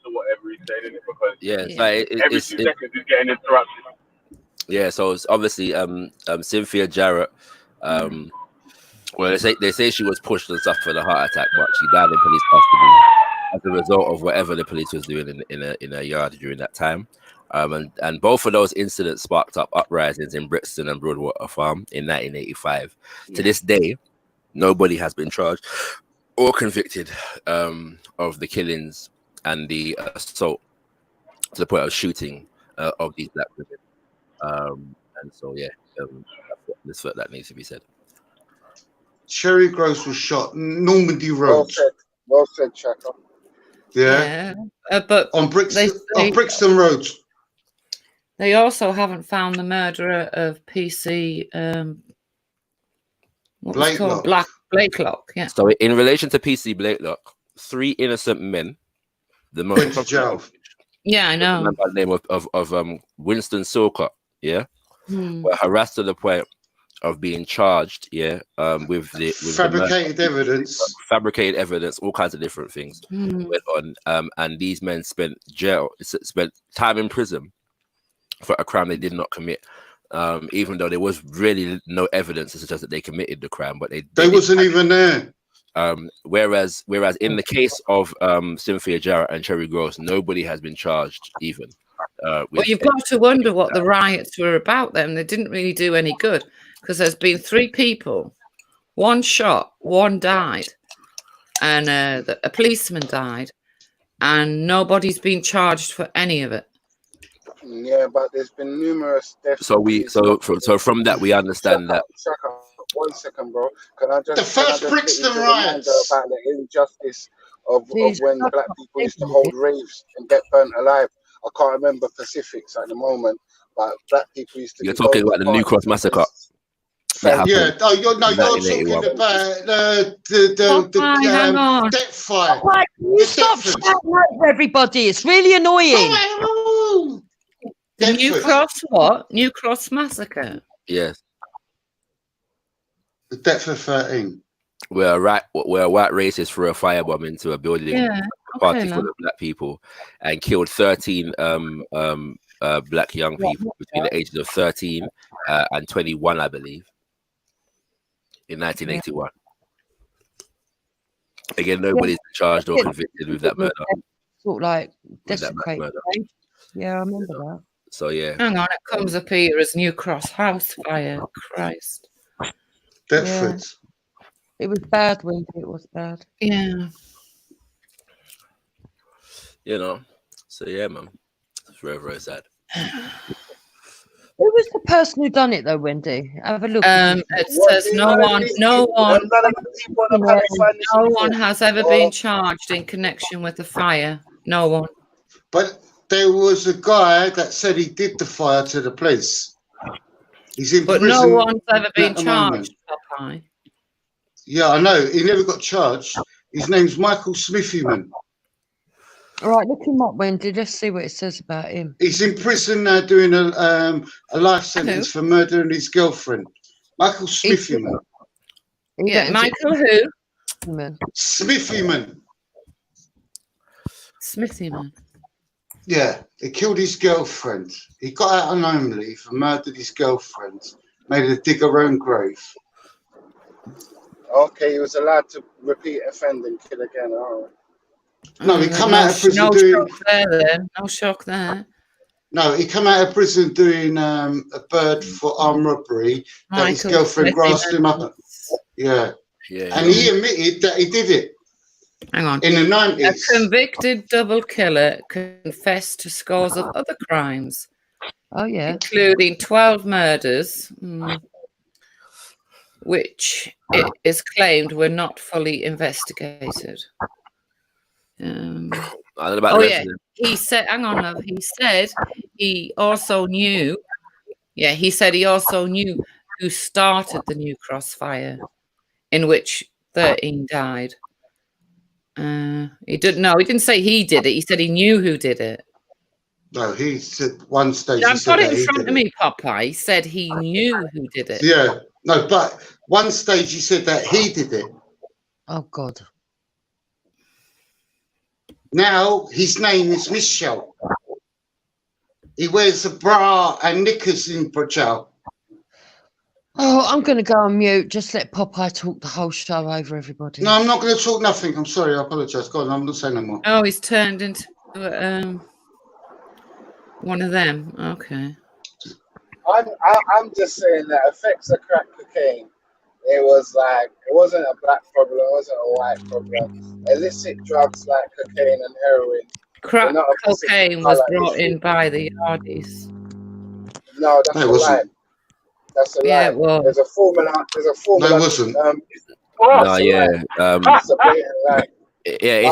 whatever he's saying, innit? Because Yeah, it's like every 2 seconds he's getting interrupted. Yeah, so it's obviously Cynthia Jarrett. Well, they say she was pushed and suffered a heart attack, but she died in police custody as a result of whatever the police was doing in a yard during that time. And both of those incidents sparked up uprisings in Brixton and Broadwater Farm in 1985. To this day, nobody has been charged or convicted of the killings and the assault to the point of shooting of these black women. And so, yeah, that needs to be said. Cherry Gross was shot. Normandy Road. Well said, Chaka. Yeah. But on Brixton Road. They also haven't found the murderer of PC. What was it called? Blakelock. Yeah. So, in relation to PC Blakelock, 3 innocent men, the most yeah, I know. By the name of Winston Silcott, were harassed to the point of being charged, with fabricated evidence. Fabricated evidence, all kinds of different things went on. And these men spent time in prison for a crime they did not commit. Even though there was really no evidence to suggest that they committed the crime, but they wasn't even there. Whereas in the case of Cynthia Jarrett and Cherry Gross, nobody has been charged even. Well, you've got to wonder what the riots were about then. They didn't really do any good because there's been 3 people, 1 shot, 1 died, and a policeman died, and nobody's been charged for any of it. Yeah, but there's been numerous deaths. So from that we understand that. Shaka, 1 second, bro. Can I just the first Brixton riots about the injustice of when black people used to hold raves and get burnt alive? I can't remember specifics at the moment, but black people used to. You're talking about the New Cross massacre. Yeah. Oh, you're talking about the debt fire. Like, you stop shouting over everybody. It's really annoying. The New Cross what? New Cross massacre. Yes. The Deptford 13. Where a white racist threw a firebomb into a building, party full of black people, and killed 13 black young people between the ages of 13 and 21, I believe, in 1981. Again, nobody's charged or convicted with that murder. Sort of like desecrated. Yeah, I remember that. So yeah. Hang on, it comes up here as New Cross house fire. Christ. Deptford. It was bad, Wendy. It was bad. Yeah. You know. So yeah, man. It's very, very sad. Who was the person who done it though, Wendy? Have a look. It says no one has ever been charged in connection with the fire. No one. But there was a guy that said he did the fire to the police. He's in prison. But no one's ever been charged, Popeye. Yeah, I know. He never got charged. His name's Michael Smithyman. All right, look him up, Wendy. Let's see what it says about him. He's in prison now doing a life sentence for murdering his girlfriend. Michael Smithyman. Yeah, Michael who? Smithyman. Smithyman. Yeah, he killed his girlfriend. He got out on home leave and murdered his girlfriend. Made her dig her own grave. Okay, he was allowed to repeat offend and kill again. All right. No, he come out of prison doing. Shock there, then. No shock there. No, he come out of prison doing a bird for armed robbery. That his girlfriend grasped him up. Yeah. And he admitted that he did it. Hang on. In the 90s. A convicted double killer confessed to scores of other crimes. Oh, yeah. Including 12 murders, which it is claimed were not fully investigated. He said, hang on, love. He said he also knew, he said he also knew who started the New Cross fire, in which 13 died. He didn't say he did it. He said he knew who did it. No, he said one stage. I've got it in front of me, Popeye. He said he knew who did it. Yeah, no, but one stage he said that he did it. Oh God. Now his name is Michel. He wears a bra and knickers in Brazil. Oh, I'm going to go on mute. Just let Popeye talk the whole show over everybody. No, I'm not going to talk nothing. I'm sorry. I apologise. God, I'm not saying no more. Oh, he's turned into one of them. Okay. I'm just saying that effects of crack cocaine. It wasn't a black problem. It wasn't a white problem. Illicit drugs like cocaine and heroin. Crack not a cocaine was brought in by the Yardies. No, that's a lie. That's a lie. Yeah, well, There's a formula. No, it wasn't. No, yeah. That's a blatant lie. Yeah,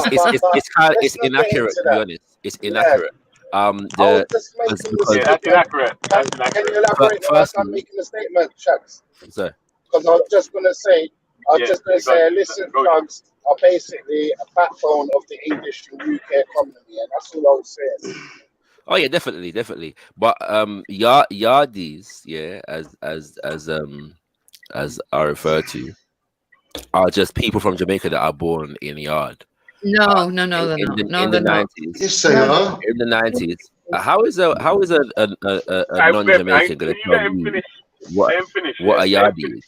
it's inaccurate, to be honest. It's inaccurate. That's inaccurate. Can you elaborate whilst I'm making a statement, Chucks? Sorry. Because I was just going to say, illicit drugs are basically a backbone of the English and UK economy, and that's all I was saying. Oh yeah, definitely. But yardies, yeah, as I refer to, are just people from Jamaica that are born in yard. No, in they're not. the 90s. Yes, they are. In the 90s. How is a non-Jamaican going to tell me what a yardie is?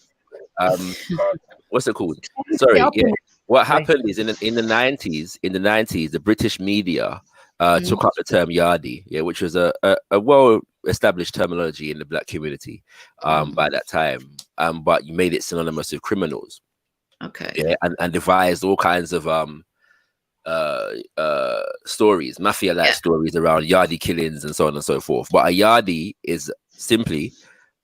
What's it called? Sorry, yeah. What happened is in the 90s, the British media took up the term yardie, yeah, which was a well-established terminology in the black community by that time. But you made it synonymous with criminals. Okay. Yeah, and devised all kinds of stories, mafia-like stories around yardie killings and so on and so forth. But a yardie is simply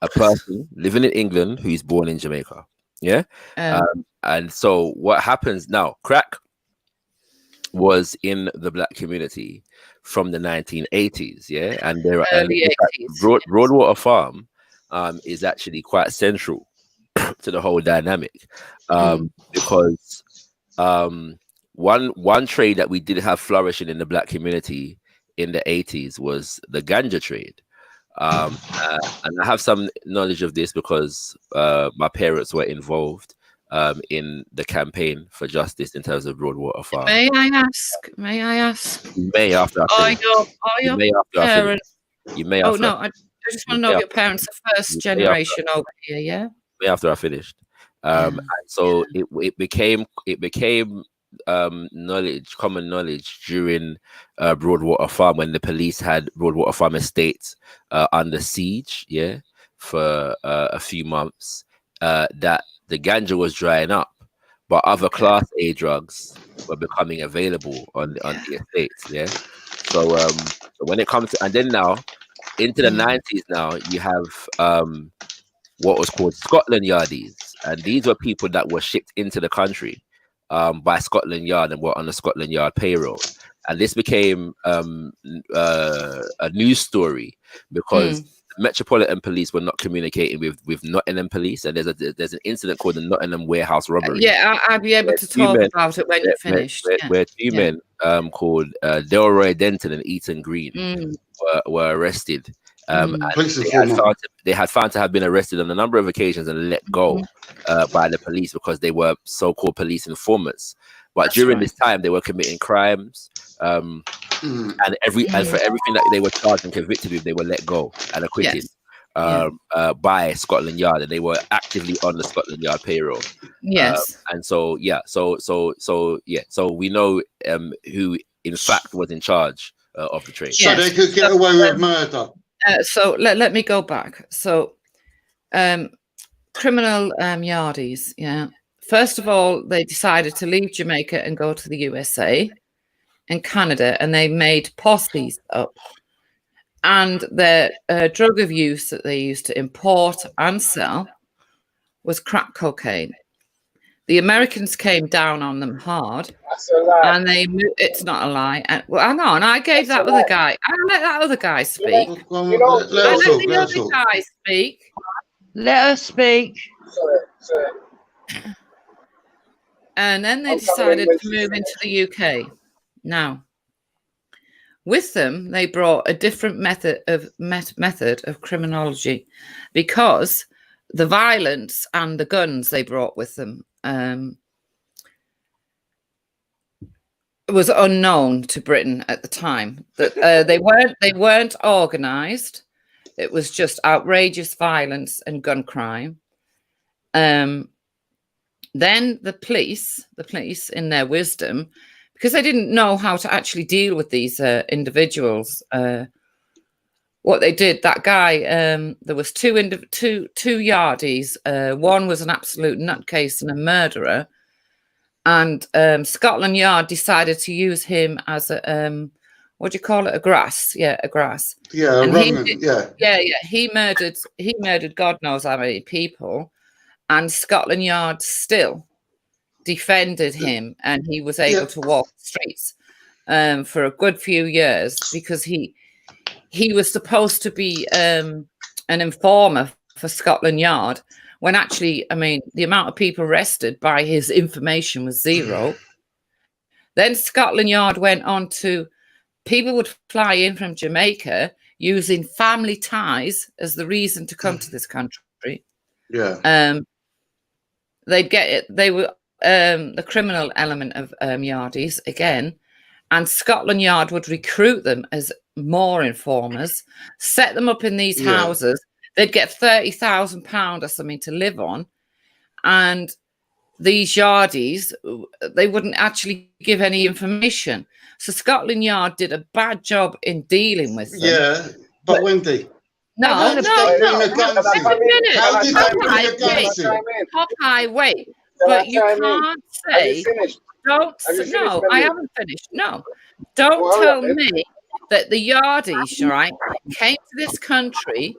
a person living in England who's born in Jamaica. Yeah. And so what happens now, crack was in the black community from the 1980s. Yeah. And there are early 80s. Broadwater Farm is actually quite central to the whole dynamic. Because one trade that we did have flourishing in the black community in the 80s was the ganja trade. And I have some knowledge of this because my parents were involved in the campaign for justice in terms of Broadwater Farm. May I ask? You may after I finish. Are your parents? You may Oh after no, I just want to know if your parents are first generation over here, yeah? May after I finished. And so it became common knowledge during Broadwater Farm when the police had Broadwater Farm estates under siege, yeah, for a few months, that the ganja was drying up, but other Class A drugs were becoming available on the estates, yeah. So when it comes to, and then now into the 90s, now you have what was called Scotland Yardies, and these were people that were shipped into the country by Scotland Yard and were on the Scotland Yard payroll. And this became a news story because Metropolitan Police were not communicating with Nottingham Police, and there's an incident called the Nottingham warehouse robbery. Yeah, I'll be able to talk about it when you finish. Where two men called Delroy Denton and Eaton Green were arrested. And they had found to have been arrested on a number of occasions and let go by the police because they were so-called police informants. But during this time, they were committing crimes, and for everything that they were charged and convicted with, they were let go and acquitted by Scotland Yard, and they were actively on the Scotland Yard payroll. Yes, and so we know who in fact was in charge of the trade. So they could get away with murder. So let me go back. So, criminal yardies, yeah. First of all, they decided to leave Jamaica and go to the USA and Canada, and they made posses up. And their drug of use that they used to import and sell was crack cocaine. The Americans came down on them hard, and it's not a lie. And hang on, I gave that other guy. I let that other guy speak. Let the other guy speak. Let us speak. Sorry. And then they decided to move into the UK. Now, with them, they brought a different method of criminology, because the violence and the guns they brought with them was unknown to Britain at the time. That they weren't organised. It was just outrageous violence and gun crime. Then the police, in their wisdom, because they didn't know how to actually deal with these individuals. What they did, that guy, there was two yardies. One was an absolute nutcase and a murderer. And Scotland Yard decided to use him as a, what do you call it? A grass. Yeah, a grass. Yeah, and he murdered God knows how many people. And Scotland Yard still defended him, and he was able to walk the streets for a good few years, because he was supposed to be an informer for Scotland Yard, when actually, I mean, the amount of people arrested by his information was zero. Then Scotland Yard went on to, people would fly in from Jamaica using family ties as the reason to come to this country. Yeah. They'd get it. They were the criminal element of Yardies again, and Scotland Yard would recruit them as more informers, set them up in these houses. They'd get £30,000 or something to live on, and these Yardies, they wouldn't actually give any information. So Scotland Yard did a bad job in dealing with them. Yeah, but Wendy. No. How did they bring the guns in? Popeye, wait. But you can't say, I haven't finished. No, don't tell me that the Yardies, right, came to this country,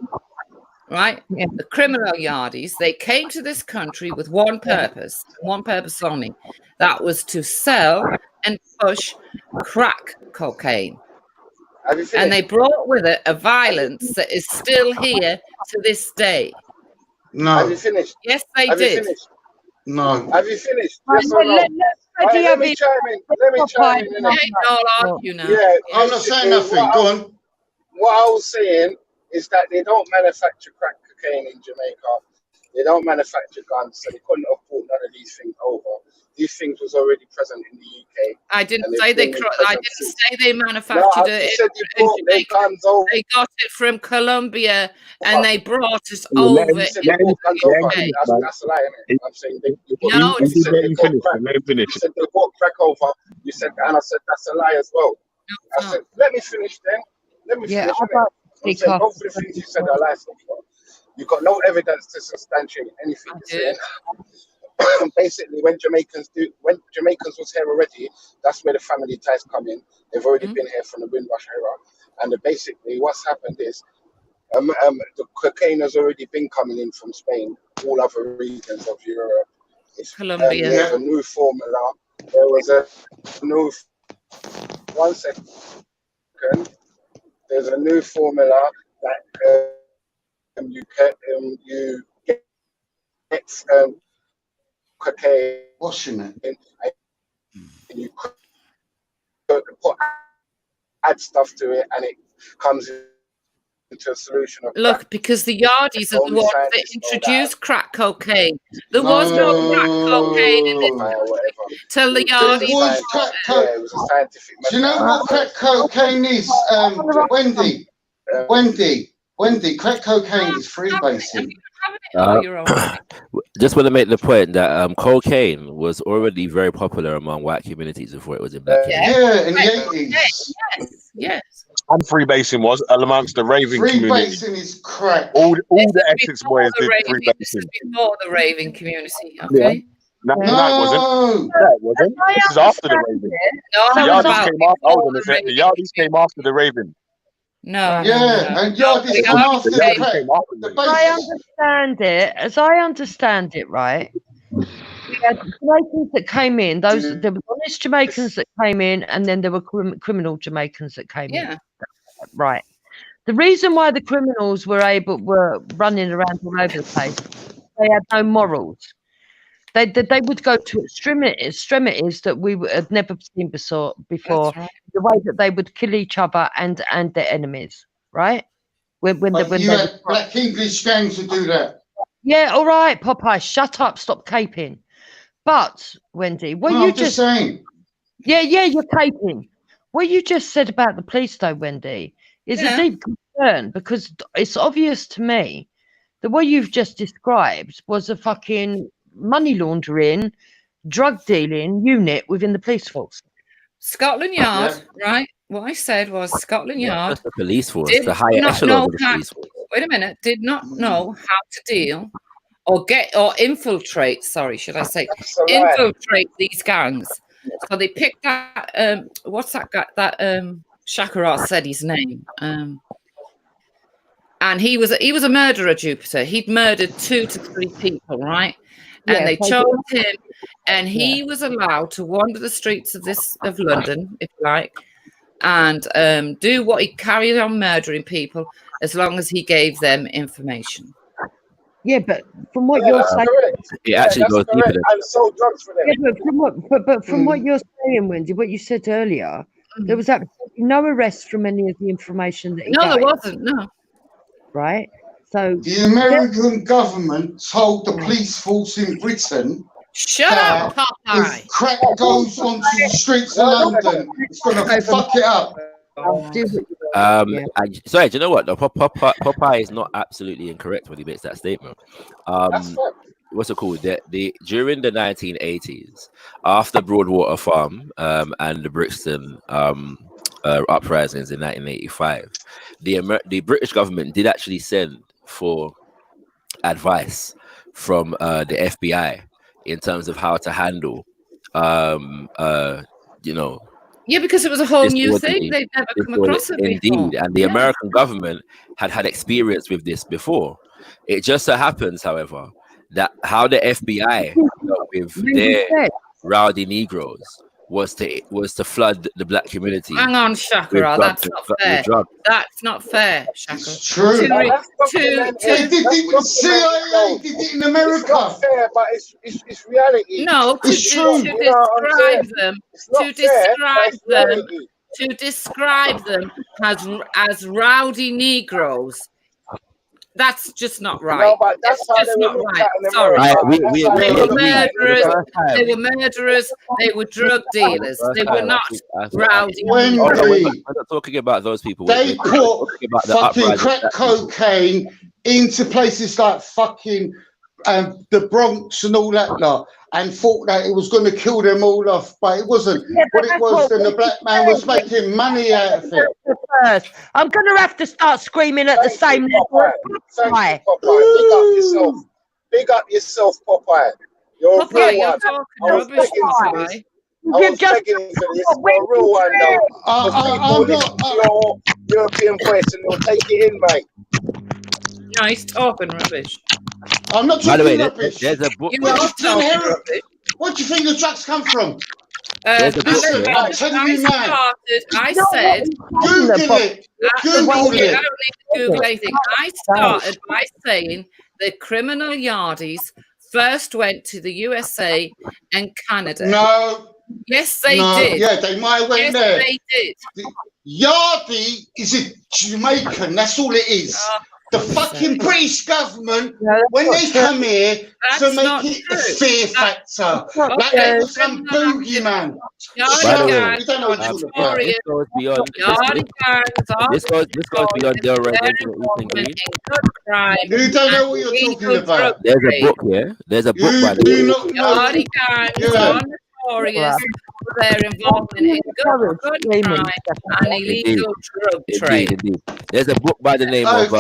right? The criminal Yardies, they came to this country with one purpose only. That was to sell and push crack cocaine. And they brought with it a violence that is still here to this day. No. Have you finished? Yes, they Have did. You finished? No. Have you finished? Yes or no? Let me chime in. Let me chime in. Yeah, I'm not saying nothing. Go on. What I was saying is that they don't manufacture crack cocaine in Jamaica. They don't manufacture guns, so they couldn't have brought none of these things over. These things was already present in the UK. I didn't say they manufactured it in Jamaica. They got it from Colombia and they brought us over. That's a lie, innit? I'm saying no, you said they brought crack over. You said, and I said that's a lie as well. I said, let me finish then. Let me finish. I'm saying both of the things you said are lies. You got no evidence to substantiate anything you're saying. Basically, when Jamaicans was here already, that's where the family ties come in. They've already been here from the Windrush era, and basically what's happened is the cocaine has already been coming in from Spain, all other regions of Europe. It's Colombia. There's a new formula. There was a new. 1 second. There's a new formula that you get cocaine, washing it, and you add stuff to it, and it comes into a solution of look, crack. because the Yardies are the ones that introduced crack cocaine. There was no crack cocaine in this till the Yardies. It was a scientific method. Do you know what crack cocaine is, Wendy, crack cocaine is freebasing. Just want to make the point that cocaine was already very popular among white communities before it was in black communities. Yeah, in the 80s. Yes. And freebasing was amongst the raving community. Freebasing is crack. All the Essex boys did freebasing. This is before the raving community, okay? No, it wasn't. No, it wasn't. This is after the raving. The Yardies came after the raving. No. Yeah, and Yardies come after the crack. As I understand it, right? We had Jamaicans that came in. There were honest Jamaicans that came in, and then there were criminal Jamaicans that came in. Right. The reason why the criminals were running around all over the place, they had no morals. They would go to extremities that we had never seen before. Right. The way that they would kill each other and their enemies, right? When black English gangs would do that. Yeah, all right, Popeye, shut up, stop caping. But Wendy, I'm just saying. Yeah, you're caping. What you just said about the police, though, Wendy, is a deep concern because it's obvious to me that what you've just described was a fucking money laundering, drug dealing unit within the police force. Scotland Yard, right? What I said was Scotland Not Yard just the police force, did the higher not echelons know of the how. police force. Wait a minute. Did not know how to deal or infiltrate. Sorry, should I say infiltrate these gangs? So they picked that. What's that guy? That Shakarov said his name. And he was a murderer, Jupiter. He'd murdered 2 to 3 people, right? And they chose him, and he was allowed to wander the streets of London, if you like, and do what he carried on murdering people as long as he gave them information. Yeah, but from what you're saying, it actually goes deeper than and sold drugs for them. Yeah, but from what you're saying, Wendy, what you said earlier, there was absolutely no arrest from any of the information that he No, there gave. wasn't. No. Right. So the American government told the police force in Britain, shut up, Popeye. If crack goes onto the streets of London, it's gonna fuck it up. Sorry, do you know what? No, Popeye is not absolutely incorrect when he makes that statement. What's it called? During the 1980s, after Broadwater Farm and the Brixton uprisings in 1985, the British government did actually send for advice from the FBI in terms of how to handle, Yeah, because it was a whole new thing. They'd never come across it before. Indeed, and the American government had experience with this before. It just so happens, however, that how the FBI dealt with their rowdy Negroes was to flood the black community. Hang on, Shakara, that's not fair. That's not fair, Shakara. It's true. They did it, CIA did it in America. It's not fair, but it's reality. No, to describe them as rowdy Negroes. That's just not right. No, but that's just not right. Sorry. They were murderers. They were murderers. They were drug dealers. They were not rowdy. Wendy, we're not talking about those people. They put fucking crack cocaine into places like fucking the Bronx and all that lot, and thought that it was going to kill them all off, but it wasn't. What it was, then the black man was making money out of it. I'm going to have to start screaming at the same level. Thank you, Popeye. Big up yourself, Popeye. You're a real one. I was begging for this. I was begging for this. You're a real one, though. I'm not your European voice, and you'll take it in, mate. No, he's talking rubbish. I'm not By the way, rubbish. there's a book. Where do you think the drugs come from? Listen, I'm telling you, man. I said, Google it. Google it. I don't need to Google anything. I started by saying the criminal yardies first went to the USA and Canada. No. Yes, they did. Yeah, they might have went there. Yes, they did. Yardie is a Jamaican. That's all it is. The fucking British government, when they come here to make it a fear factor, like they were some boogeyman. This goes beyond their residential Eastern Green. You don't know what you're talking about. There's a book here. There's a book by the Yardy gangs are notorious for their involvement in good crime and illegal drug trade. Indeed. There's a book by the name of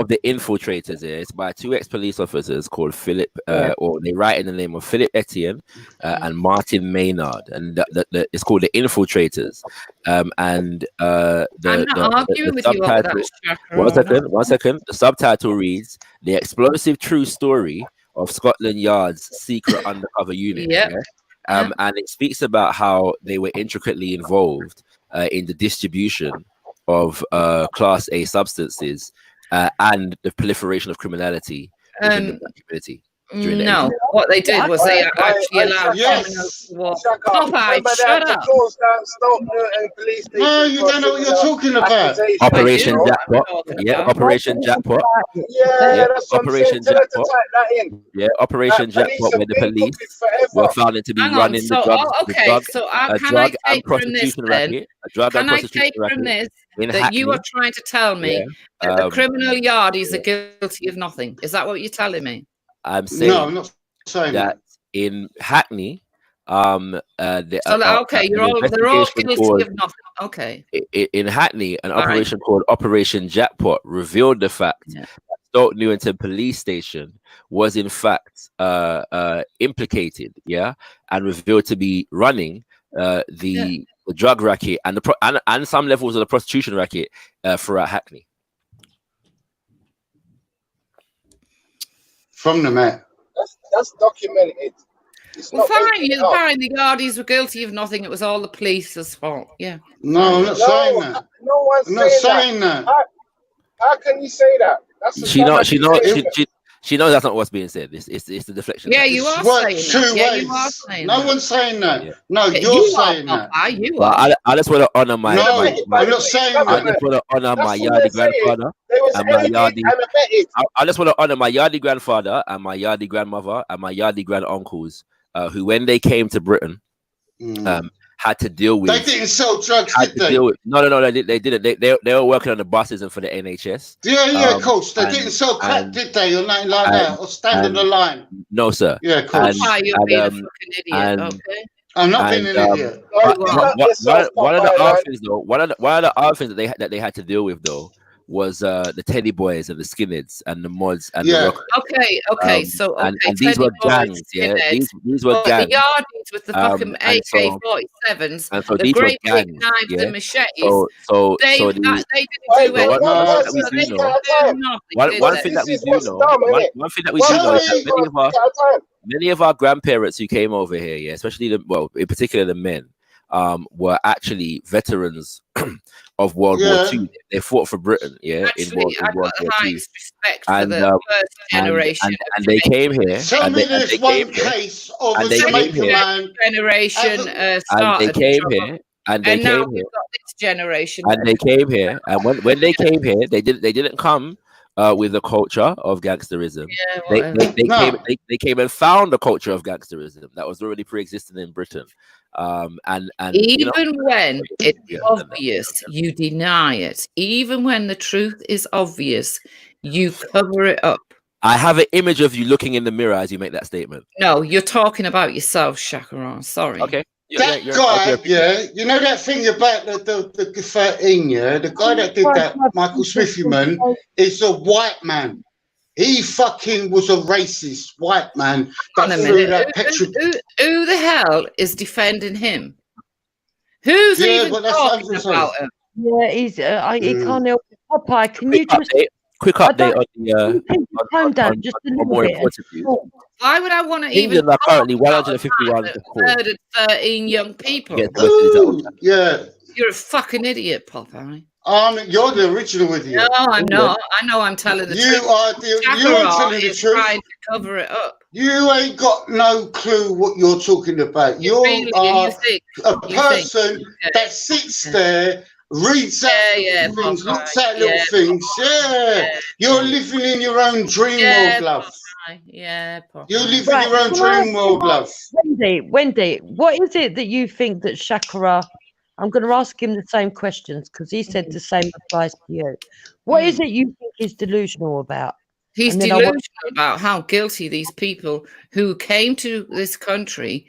The Infiltrators here. It's by 2 ex-police officers called Philip, or they write in the name of Philip Etienne and Martin Maynard, and it's called The Infiltrators. I'm not arguing with you over that, Shakara. One second. The subtitle reads, "The Explosive True Story of Scotland Yard's Secret Undercover Unit." And it speaks about how they were intricately involved in the distribution of Class A substances and the proliferation of criminality within the black community. No, what they did was they actually allowed criminals to walk. Popeye, shut up. Close down Stoke Newton police station. No, you don't know what you're talking about. Operation Jackpot. Yeah, Operation Jackpot. Yeah, that's what I'm saying. Operation Tell her to Jackpot. type that in. Yeah, Operation Jackpot, where the police were found to be Hang on, running so, the drugs, okay, so a can drug I and take from this prostitution then? racket, a drug and Can I prostitution take from racket this in that you Hackney. are trying to tell me that the criminal yardies are guilty of nothing? Is that what you're telling me? I'm saying No, I'm not saying that in Hackney, So okay, they're all guilty of nothing. Okay. In Hackney, an All right. operation called Operation Jackpot revealed the fact that Stoke Newington police station was in fact implicated, and revealed to be running the drug racket and and some levels of the prostitution racket throughout Hackney. From the Met. That's documented. Well, fine. The Yardies were guilty of nothing. It was all the police's fault. Yeah. No, I'm not saying that. No one's I'm not saying that. that. How can you say that? That's She knows that's not what's being said. It's the deflection. Yeah, you are saying that. Yeah, you are saying no that. one's saying that. Yeah. No, Yeah, you're you saying are, that. You Well, are. I just want to honor my. No, I'm not saying I that. just want to honor my That's what Yardi they're saying. grandfather They was and my aided Yardi. and abetted. I just want to honor my Yardi grandfather and my Yardi grandmother and my Yardi granduncles, who, when they came to Britain, had to deal with. They didn't sell drugs, did they? No, they didn't. They were working on the buses and for the NHS. Yeah, coach. They didn't sell crack, did they, or nothing like that, or stand on the line? No, sir. Yeah, coach. You're being a fucking idiot. Okay. I'm not being an idiot. One of the other things, though, one of the other things that they had to deal with, though, was the Teddy Boys and the Skinheads and the Mods and the Rock. Okay. So and these were gangs, these were gangs. The Yardies with the fucking AK-47s, and so the these were great big gangs, knives and machetes. They didn't do it. One thing that we do know is that many of our grandparents who came over here, especially in particular the men, were actually veterans of World War II. They fought for Britain, in World War II. And the first generation. And they came here. Tell me there's one case of a Jamaican man. Generation and started. They came here. And they now came we've here. got this generation. And they came here. And when they came here, they didn't come with the culture of gangsterism. They came and found the culture of gangsterism that was already pre-existing in Britain. And even when it's obvious, you deny it. Even when the truth is obvious, you cover it up. I have an image of you looking in the mirror as you make that statement. No, you're talking about yourself, Shakaran. Sorry. Okay. That guy, you know that thing about the 13, the guy that did that, Michael Smithyman, is a white man. He fucking was a racist white man that threw that petrol. Who the hell is defending him? Who's even talking about him? Yeah, he's. He can't help it. Popeye, can you just quick update on the calm down just a little more bit. important news. Why would I want to even England are currently 151 murdered 13 young people? Yeah. You're a fucking idiot, Popeye. You're the original idiot. No, I'm not. I know I'm telling the truth. You ain't telling the truth. Trying to cover it up. You ain't got no clue what you're talking about. You are a person that sits there, reads out things, looks at little things. You're living in your own dream world, love. You're living your own dream world, love. Wendy, what is it that you think that Shakara? I'm going to ask him the same questions because he said the same applies to you. What is it you think he's delusional about? He's delusional about how guilty these people who came to this country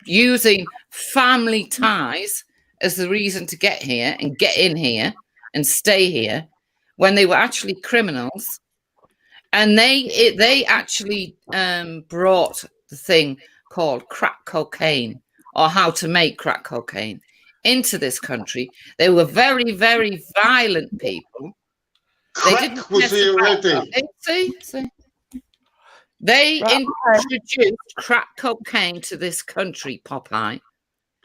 using family ties as the reason to get here and get in here and stay here when they were actually criminals. And they actually brought the thing called crack cocaine, or how to make crack cocaine, into this country. They were very, very violent people. Crack was here already. See? They introduced crack cocaine to this country, Popeye.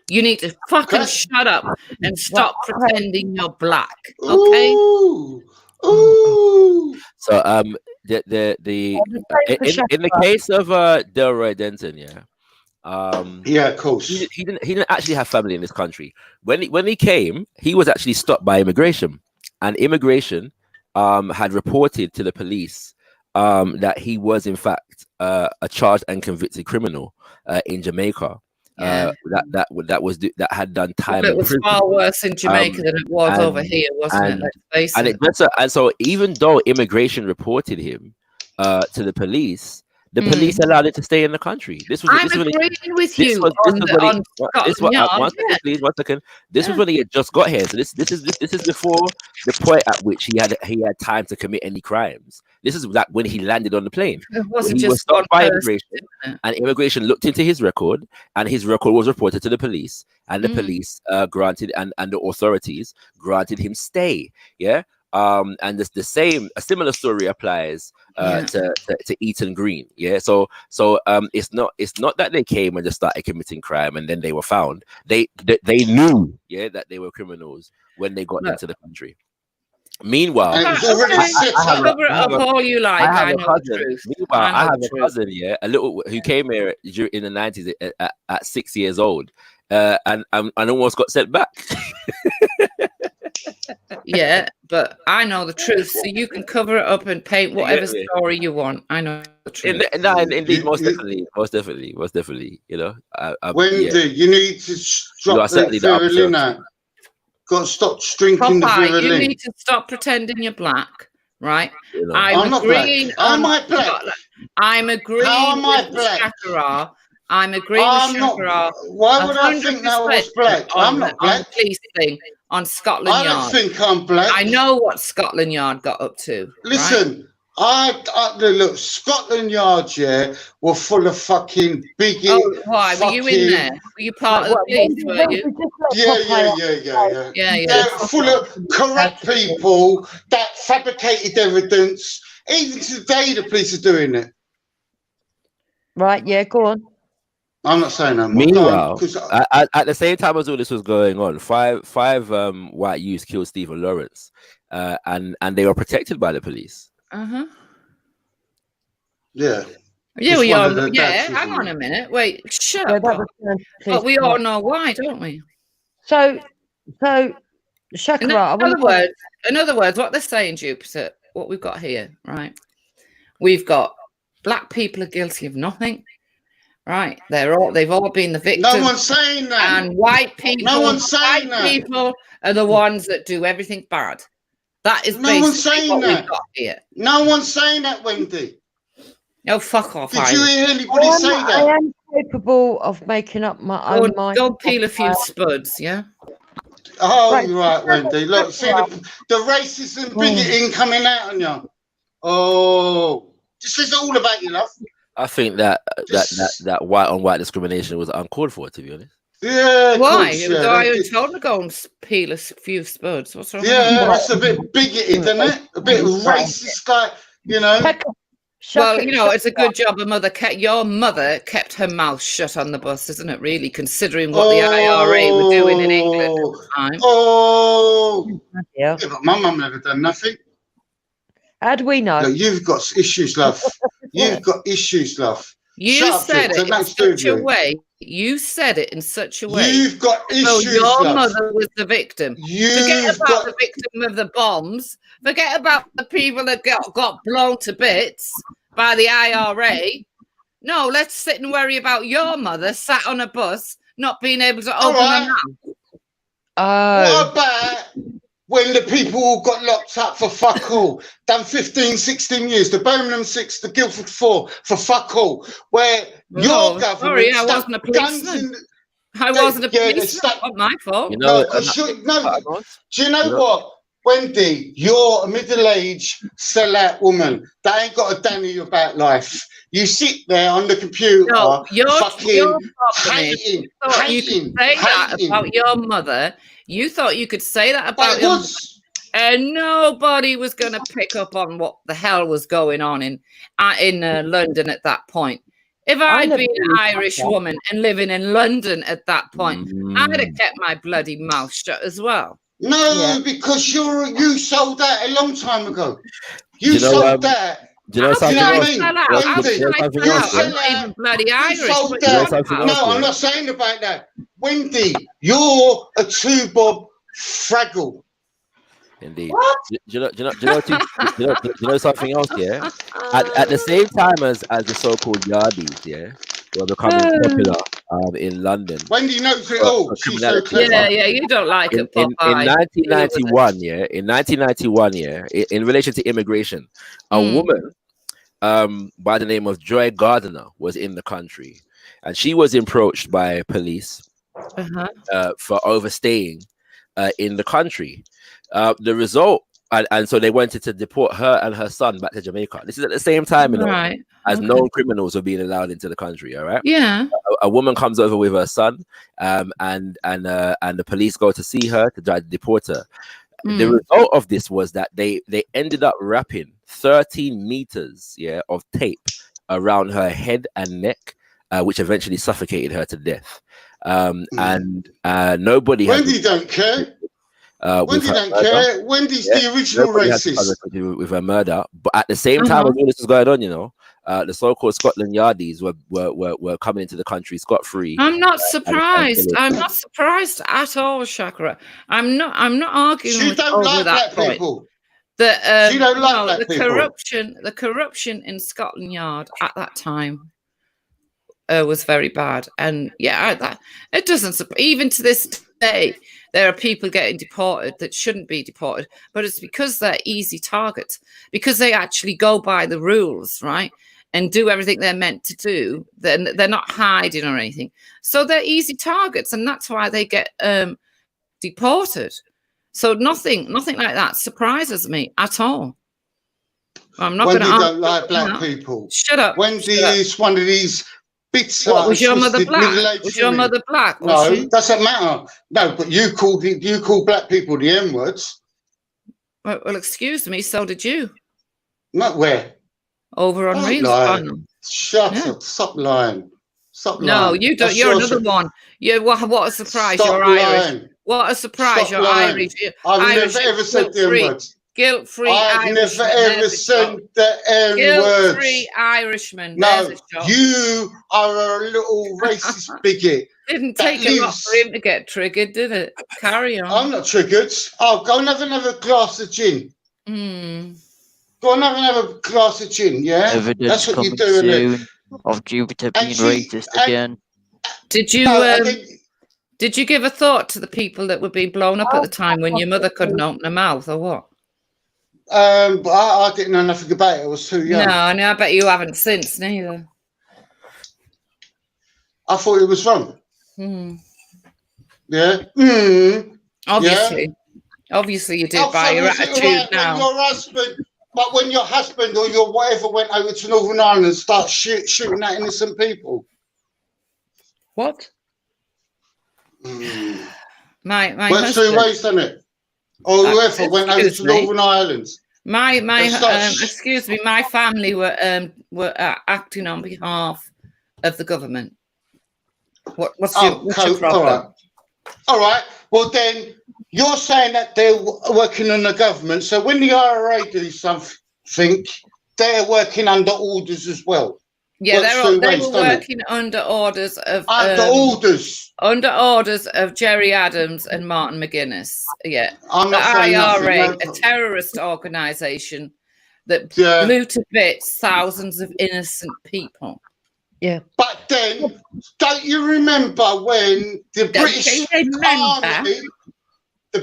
You need to fucking shut up and stop pretending you're black, okay? Ooh. Ooh. So in the case of Delroy Denton, yeah, of course, he didn't actually have family in this country. When he came, he was actually stopped by immigration, and immigration had reported to the police that he was in fact a charged and convicted criminal in Jamaica. That had done time. But it was far worse in Jamaica than it was over here, wasn't it? Let's face it. And so even though immigration reported him to the police allowed it to stay in the country. I'm agreeing with you on Scotland Yard. Please, 1 second. This was when he had just got here. So this is before the point at which he had time to commit any crimes. This is like when he landed on the plane. It wasn't he just was stopped by person, immigration, and immigration looked into his record, and his record was reported to the police, and the police granted and the authorities granted him stay. Yeah. And a similar story applies to Eton Green. Yeah. So it's not that they came and just started committing crime and then they were found. They knew, that they were criminals when they got into the country. Meanwhile, I have a cousin, a little who came here in the 90s at 6 years old, and almost got sent back. Yeah, but I know the truth, so you can cover it up and paint whatever story you want. I know the truth. Indeed, most definitely. You know, Wendy, you need to stop the virulina. Got to stop drinking the virulina. You need to stop pretending you're black, right? You know. I'm agreeing. Am I black? I'm agreeing. How am I black? Shakara. I'm agreeing with Shakara. Why would I think that I was black? I'm not black. On the police thing on Scotland Yard. I don't think I'm black. I know what Scotland Yard got up to. Listen, look, Scotland Yard, were full of fucking bigot. Oh, why? Were you in there? Were you part of the police? Were you? Yeah. They're full of corrupt people that fabricated evidence. Even today, the police are doing it. Right, yeah, go on. I'm not saying that. Meanwhile, at the same time as all this was going on, five white youths killed Stephen Lawrence, and they were protected by the police. Yeah. Yeah, we all. Hang on a minute. Wait, shut up. But we all know why, don't we? So, Shakara. In other words, what they're saying, Jupiter, what we've got here, right? We've got black people are guilty of nothing. Right, they've all been the victims. No one's saying that. And white people, people are the ones that do everything bad. That is no one's saying what that. We've got here. No one's saying that, Wendy. No, fuck off. Did you hear anybody say that? I am capable of making up my own mind. Go peel a few spuds, yeah. Oh, right, Wendy. Look, see the racism bigoting coming out on you. Oh, this is all about you, love. I think that white on white discrimination was uncalled for, to be honest. Yeah. Why? The guy who told him to go and peel a few spuds. What's wrong? Yeah, that's a bit bigoted, isn't it? A bit racist, like, you know. Well, you know, it's a good job your mother kept her mouth shut on the bus, isn't it, really, considering what the IRA were doing in England at the time? Yeah, but my mum never done nothing. How do we know? Look, you've got issues, love. You've got issues, love. You said it in such a way. You said it in such a way. You've got issues, your love. mother was the victim. Forget about the victim of the bombs. Forget about the people that got blown to bits by the IRA. No, let's sit and worry about your mother sat on a bus, not being able to open her mouth. What about when the people all got locked up for fuck all, done 15, 16 years, the Birmingham 6, the Guildford 4, for fuck all, where your government... Sorry, I wasn't a policeman. I wasn't a policeman. Not my fault. You know, do you know what? Wendy, you're a middle-aged sellout woman that ain't got a damn about life. You sit there on the computer, fucking hating. You could say that about your mother. You thought you could say that about your mother, and nobody was going to pick up on what the hell was going on in London at that point. If I'd been an Irish woman and living in London at that point, I'd have kept my bloody mouth shut as well. No, because you sold that a long time ago. Do you know, sold that. Do you know How can something I else? sell out? Do How you can know I something sell else? out? Yeah? I'm not even bloody Irish. Sold What Do you know that. something No, else? I'm Yeah? not saying about that. Wendy, you're a two-bob fraggle. Indeed. Do you know something else? Yeah. At the same time as the so-called yardies, yeah, were becoming popular in London. Wendy knows it all. She's so criminality. clever. Yeah, you don't like it, In Popeye. 1991, yeah, in relation to immigration, a woman by the name of Joy Gardiner was in the country, and she was approached by police for overstaying in the country. The result, and so they wanted to deport her and her son back to Jamaica. This is at the same time, you know, Right. as known criminals were being allowed into the country. All right. Yeah. A woman comes over with her son, and the police go to see her to try to deport her. The result of this was that they ended up wrapping 13 meters, of tape around her head and neck, which eventually suffocated her to death. And nobody. Wendy don't care. Wendy don't care. Wendy's the original racist. With her murder, but at the same time as all this was going on, you know, the so-called Scotland Yardies were coming into the country scot-free. I'm not surprised. I'm not surprised at all, Chakra. I'm not arguing She with don't over like that black point. people. That She don't like black the corruption in Scotland Yard at that time was very bad, and it doesn't. Even to this day, there are people getting deported that shouldn't be deported, but it's because they're easy targets, because they actually go by the rules, right, and do everything they're meant to do. Then they're not hiding or anything, so they're easy targets, and that's why they get deported. So nothing like that surprises me at all. I'm not going to. Wendy don't like black people. Shut up. Wendy is one of these bitter. What, was your mother black? middle-aged Was your women. mother black? No, Was she? doesn't matter. No, but you call black people the N words. Well, excuse me. So did you. Not where. Over on Don't Reels lie. channel. Shut up. Stop lying. Stop lying. No, you don't. That's You're your another one. Yeah. What a surprise! Stop You're lying. Irish. What a surprise! Stop You're lying. Irish. I've Irish, never ever said the N words. Guilt-free I've Irishman. never ever said the N words. Guilt-free Irishman. No, There's a shot. you are a little racist bigot. Didn't take a lot for him to get triggered, did it? Carry on. I'm not triggered. Oh, go and have another glass of gin. Go and have a glass of gin, yeah? Evidence That's what you coming do, innit? soon of Jupiter being racist again. Did you give a thought to the people that were being blown up at the time when your mother couldn't open her mouth, or what? But I didn't know nothing about it. I was too young. No, I bet you haven't since neither. I thought it was wrong. Yeah. Obviously. Obviously you did by your attitude now. When your husband or your whatever went over to Northern Ireland and started shooting at innocent people. What? My Went two ways, didn't it? Or whoever went over to Northern Ireland. Excuse me, my family were acting on behalf of the government. What's your problem? All right. Well, then you're saying that they're working on the government. So when the IRA do something, they're working under orders as well. Yeah, they were working under orders of under orders of Jerry Adams and Martin McGuinness. Yeah, the IRA, a terrorist organization that blew to bits thousands of innocent people. Yeah, but then don't you remember when the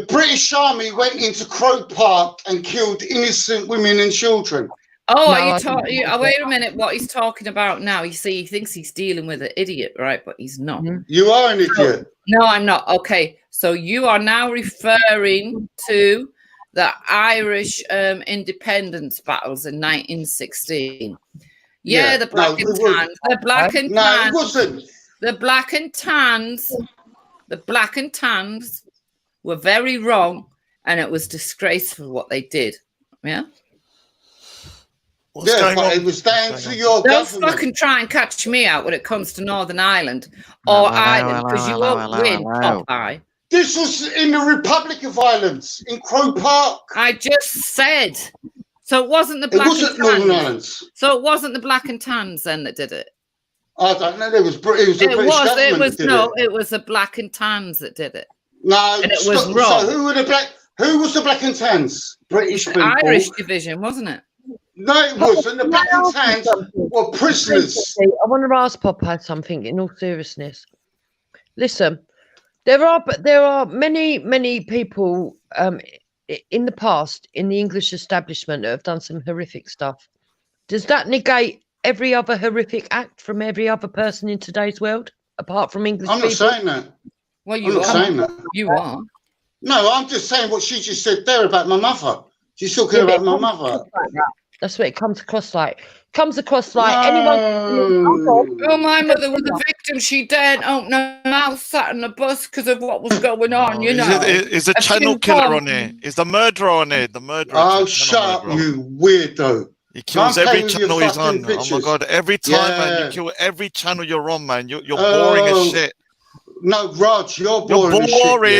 British Army went into Croke Park and killed innocent women and children? Oh, wait a minute. What he's talking about now? You see, he thinks he's dealing with an idiot, right? But he's not. You are an idiot. No, I'm not. Okay, so you are now referring to the Irish independence battles in 1916. Yeah, the black and tans. The black and tans. No, it wasn't. The black and tans. The black and tans were very wrong, and it was disgraceful what they did. Yeah. But it was down to your government. Don't fucking try and catch me out when it comes to Northern Ireland or Ireland, because you won't win, Popeye. This was in the Republic of Ireland, in Crow Park. I just said. So it wasn't the black It wasn't and Northern tans. Ireland. So it wasn't the black and tans then that did it. I don't know. It was the British government that did it. It was the black and tans that did it. No, and it was wrong. So who was the black and tans? British people. Irish division, wasn't it? No, it wasn't. The black and tans were prisoners. I want to ask Popeye something in all seriousness. Listen, there are many people in the past in the English establishment that have done some horrific stuff. Does that negate every other horrific act from every other person in today's world, apart from English people? I'm not saying that. Well, you I'm not saying that. You are. No, I'm just saying what she just said there about my mother. She's talking about my mother. That's what it comes across like. Anyone. Oh, my mother was a victim. She daren't open her mouth, sat in the bus because of what was going on. You know, is the channel killer on there? Is the murderer on there? The murderer. Oh, shut up, you weirdo! He kills every channel he's on. Oh my god! Every time, man, you kill every channel you're on, man. You're boring as shit. No, Raj, you're boring. You're boring.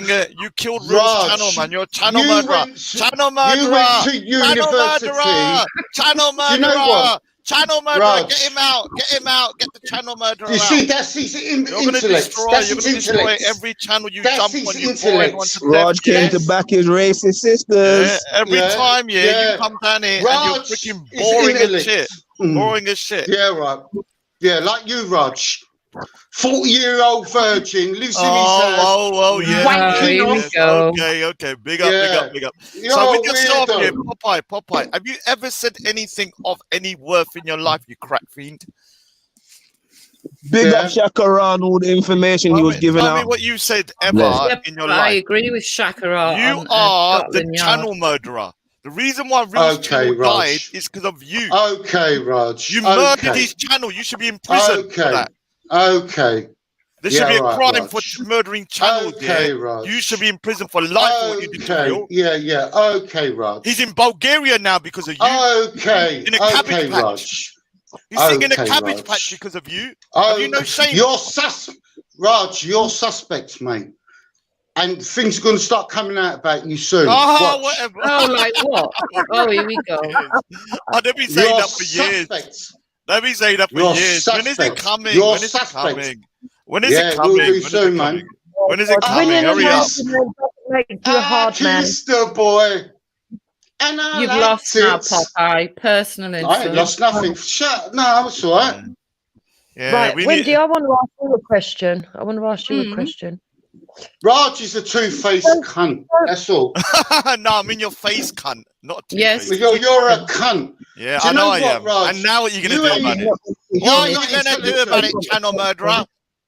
Shit, you killed Raj channel, man. You're a channel murderer. Channel murderer. You went to university. Channel murderer. You know what? Channel murderer. Raj. Get him out. Get him out. Get the channel murderer You out. see, that's his intellect. You're going to destroy every channel you jump on. You Raj came to back his racist sisters. Yeah, every time, you come down here and you're freaking boring as shit. Boring as shit. Yeah, right. Yeah, like you, Raj. 40-year-old virgin lives in his house. Yeah. Here we go. Okay. Big up. You're So with yourself weirdo. here, Popeye, have you ever said anything of any worth in your life, you crack fiend? Big up Shakaran, all the information he was giving Tell out. me what you said ever in your life. I agree with Shakara. You are the channel murderer. The reason why Rill's channel died is because of you. Okay, Raj. You murdered his channel. You should be in prison for that. Okay. There should be a crime for murdering channels. Okay, Raj. You should be in prison for life for what you did to Rill. Yeah. Okay, Raj. He's in Bulgaria now because of you. Okay. In a cabbage patch. Raj. He's singing a Okay, cabbage Raj. patch because of you. Have you no shame? Raj, you're suspect, mate. And things are going to start coming out about you soon. Oh, Watch. whatever. Oh, like what? Oh, here we go. They've been saying You're that for years. suspect. They've been saying that for You're years. When is it suspect. coming? You're When is it suspect. coming? When is Yeah, it coming? we'll do When is soon, it man. coming? When is it coming? Winning Hurry up. make you a hard man. Kister boy. And I You've liked lost now, it. Popeye. Personal influence. I ain't lost nothing. Shut. No, it's all right. Yeah, Right, Wendy, I want to ask you a question. a question. Raj is a two-faced cunt. That's all. No, I'm in your face, cunt. Not a Yes. two-faced. You're a cunt. Yeah, Do you I know know I what, am. Raj? And now what are you going You to do ain't- about it? You're What are you not going to do about it, intelligent. channel murderer?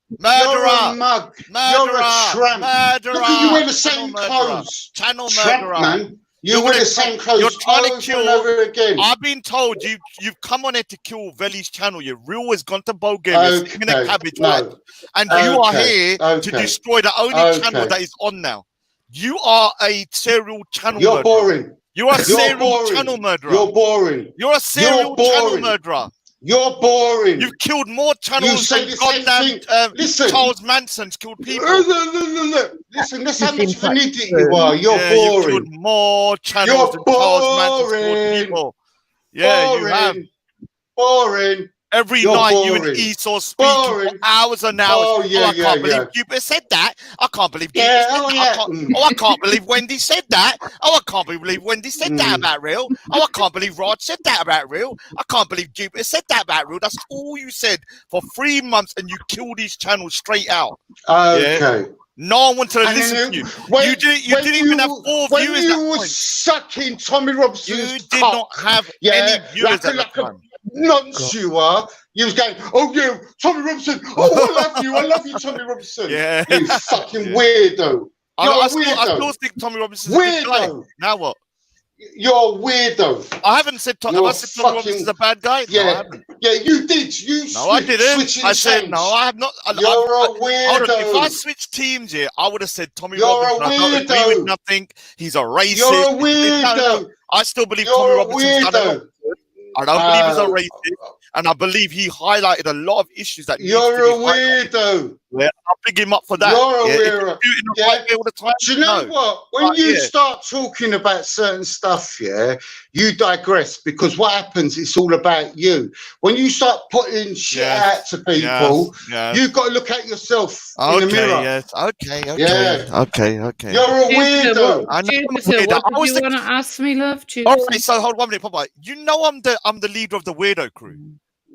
You're Murderer! a mug. You're a tramp. Murderer! Look at you wear the Channel same murderer. clothes. Channel Tramp, murderer. man. You You're wear gonna the same clothes You're trying over to kill. and over again. I've been told you've come on here to kill Veli's channel. Your real has gone to Bulgaria, in a cabbage patch, and you are here to destroy the only channel that is on now. You are a serial channel You're murderer. boring. You are a You're serial boring. channel murderer. You're boring. You're a serial You're channel boring. murderer. You're boring. You've killed more channels say than the same goddamn Listen. Charles Manson's killed people. Listen, that's how much of an idiot you are. You're Yeah, you've boring. killed more channels You're than Charles Manson's killed boring. people. Yeah, you have. Boring. Boring. Every You're night you boring. and Esau speaking Boring. for hours and hours. Oh, yeah, I can't believe yeah. Cupid said that. I can't believe Cupid Yeah, said oh, that. yeah. I can't believe Wendy said that. Oh, I can't believe Wendy said that about Real. Oh, I can't believe Rod said that about Real. I can't believe Cupid said that about Real. That's all you said for 3 months and you killed these channels straight out. Okay. Yeah? No one wanted to And listen then to you. when- You when didn't even have 4 when viewers you at that was point. sucking Tommy Robson's You did not have any viewers at that time. Nonce you are. You was going, oh yeah, Tommy Robson. Oh, I love you, Tommy Robson. Yeah. You fucking weirdo. I You're a still weirdo. think Tommy Robinson's a good guy. Weirdo. Now what? You're a weirdo. I haven't said Tommy Robinson's a bad guy. Yeah, No, I haven't. yeah, you did. You No, I didn't. switching I said chains. no. I have not. You're a hold on, if I weirdo. switched teams here, I would have said Tommy You're a Robinson. I don't agree weirdo. with nothing. He's a racist. You're a No, weirdo. I still believe You're Tommy a Robinson's done a lot weirdo. of good. I don't believe he's a racist. and I believe he highlighted a lot of issues that You're a weirdo. Yeah, I'll big him up for that. You're a yeah. weirdo. Do it in the right way all the time. Do you know what? When you start talking about certain stuff, you digress, because what happens, it's all about you. When you start putting shit out to people, you've got to look at yourself in the mirror. Okay. You're a weirdo. I know I'm a Jupiter, weirdo. what did you want to ask me, love? Jupiter? All right, so hold on 1 minute, Papa. You know I'm the leader of the weirdo crew.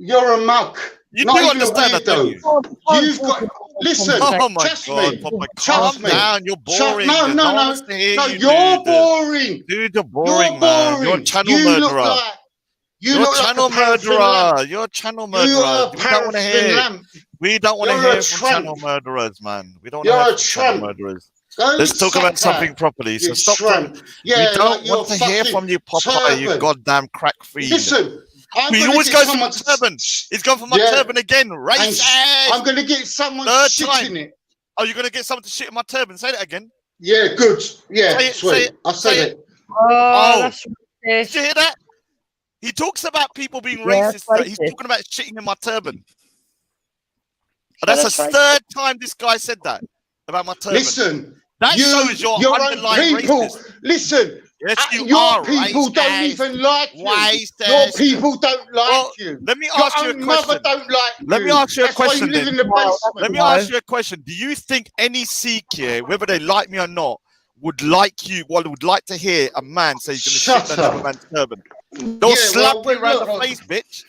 You're a muck. You not do even understand a that, don't weirdo. you? You've got. Listen, Oh my trust God, me. Papa, Trust calm me. down. You're boring. No, There's no, one no. wants to hear No, you, you're dude. boring. Dude, you're boring, You're man. boring. You're a channel You murderer. look like. You You're a look channel like a paraffin murderer. lamp. You're a channel murderer. You're a We don't want to paraffin hear. lamp. We don't want to You're a hear from channel tramp. murderers, man. We don't want You're to hear a from channel tramp. murderers. Go Let's talk suck about something that, properly. So you stop. tramp. We Yeah, don't like you're want to hear fucking from you, Popeye, you turban. goddamn crack fiend. Listen, I'm He gonna always get goes for someone my turban. He's gone for my Yeah. turban again. Racist. I'm gonna get someone Third shit time. in it. Oh, you're gonna get someone to shit in my turban? Say that again. Yeah, good. Yeah, Say it. sweet. Say it. I said Say it. Oh, that's Did you hear that? He talks about people being Yeah, racist. that's He's racist. talking about shitting in my turban. So That's that's the racist. third time this guy said that about my turban. Listen, that shows your your own underlying people. racist. Listen, Yes, you your are people don't racist. even like you. Your Racist. people don't like Well, you. let me Your ask you a own mother question. don't like Let you. me ask you a That's why question you live then. in the basement. Let me ask you a question. Do you think any Sikh here, whether they like me or not, would like you, would like to hear a man say he's going to shit in another man's turban? They'll slap you around the face, bitch.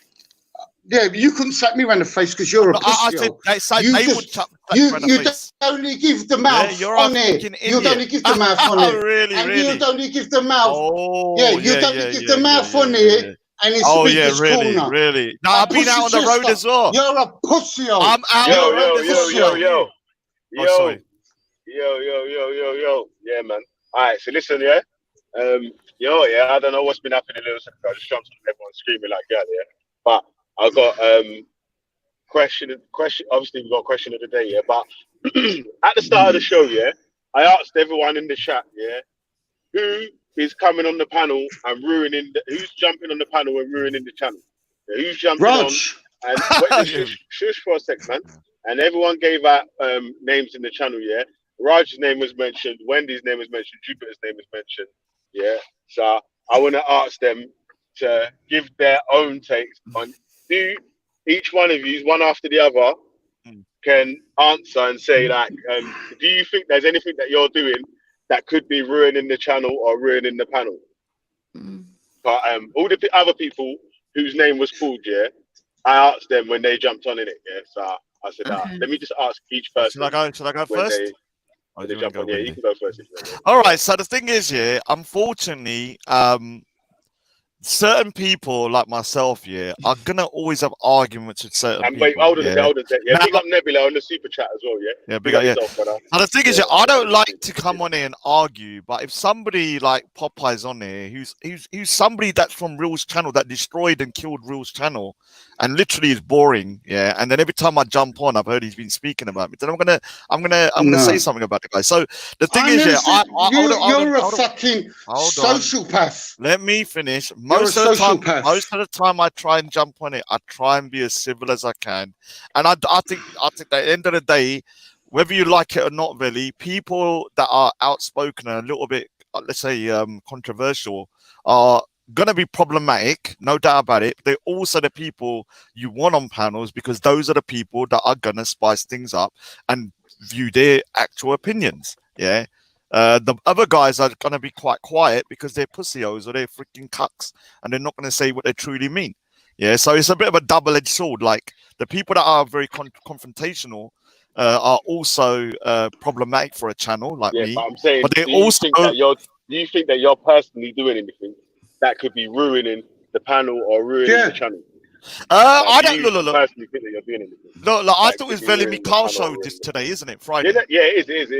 Yeah, but you couldn't slap me around the face because you're a pussy. I said they would slap you around the you face. only give the mouth you're on a it. fucking You'd idiot. only give the mouth on it. Really, and really? you'd only give the mouth. Oh, you'd only give the mouth on it. And it's the biggest corner. Really. No, I've been out on the road as well. You're a pussy. I'm out on the road as well. Yo. Yeah, man. All right, so listen, yeah. I don't know what's been happening in a little second. I just jumped on everyone screaming like that, yeah. But I got question. Obviously, we got a question of the day, yeah. But at the start of the show, yeah, I asked everyone in the chat, yeah, who is coming on the panel and who's jumping on the panel and ruining the channel? Yeah, who's jumping on? And wait, shush for a sec, man. And everyone gave out names in the channel, yeah. Raj's name was mentioned, Wendy's name was mentioned, Jupiter's name was mentioned, yeah. So I want to ask them to give their own takes on who each one of you, one after the other, can answer and say, like, do you think there's anything that you're doing that could be ruining the channel or ruining the panel? But all the other people whose name was called, yeah, I asked them when they jumped on in it, yeah. So I said, let me just ask each person. Should I go first? They jump on, yeah, you can go first. If you want. All right. So the thing is, yeah, unfortunately, certain people like myself, yeah, are gonna always have arguments with certain people. Wait, hold on a sec. Yeah, big up Nebula on the super chat as well, yeah. Yeah, big up, yeah. And the thing is, I don't like to come on here and argue, but if somebody like Popeye's on here, who's somebody that's from Real's channel that destroyed and killed Real's channel, and literally is boring, yeah. And then every time I jump on, I've heard he's been speaking about me. Then I'm gonna say something about the guy. So the thing is, yeah, you're a fucking sociopath. Let me finish. Most of the time, I try and jump on it. I try and be as civil as I can, and I think at the end of the day, whether you like it or not, really, people that are outspoken and a little bit, let's say, controversial, are gonna be problematic, no doubt about it. They're also the people you want on panels because those are the people that are gonna spice things up and view their actual opinions. Yeah. The other guys are going to be quite quiet because they're pussios or they're freaking cucks and they're not going to say what they truly mean. Yeah, so it's a bit of a double-edged sword. Like the people that are very confrontational are also problematic for a channel like me. But I'm saying, but they do you also think that you're personally doing anything that could be ruining the panel or ruining the channel? I don't look. Personally think that you're doing anything. No, I thought it was Veli Mikhail show this today, isn't it? Friday. Yeah, it is.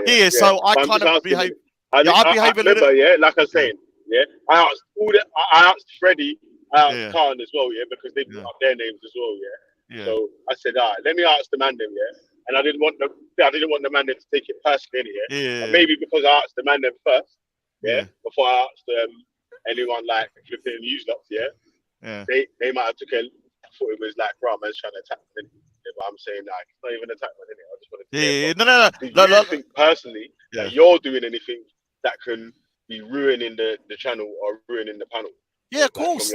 Yeah. So I kind of behave. I behave a little. Yeah, like I was saying. Yeah, I asked Freddie, I asked Khan as well. Yeah, because they put up their names as well. Yeah. So I said, all right, let me ask the man them. Yeah, and I didn't want the man them to take it personally. Yeah. Maybe because I asked the man them first. Yeah. Before I asked anyone like flipping news lots. Yeah. Yeah. They might have took a thought it was like, right, man's trying to attack me. But I'm saying like it's not even an attack, man. Innit? I just wanted to hear. Do you think personally that you're doing anything that can be ruining the channel or ruining the panel? Yeah, of course.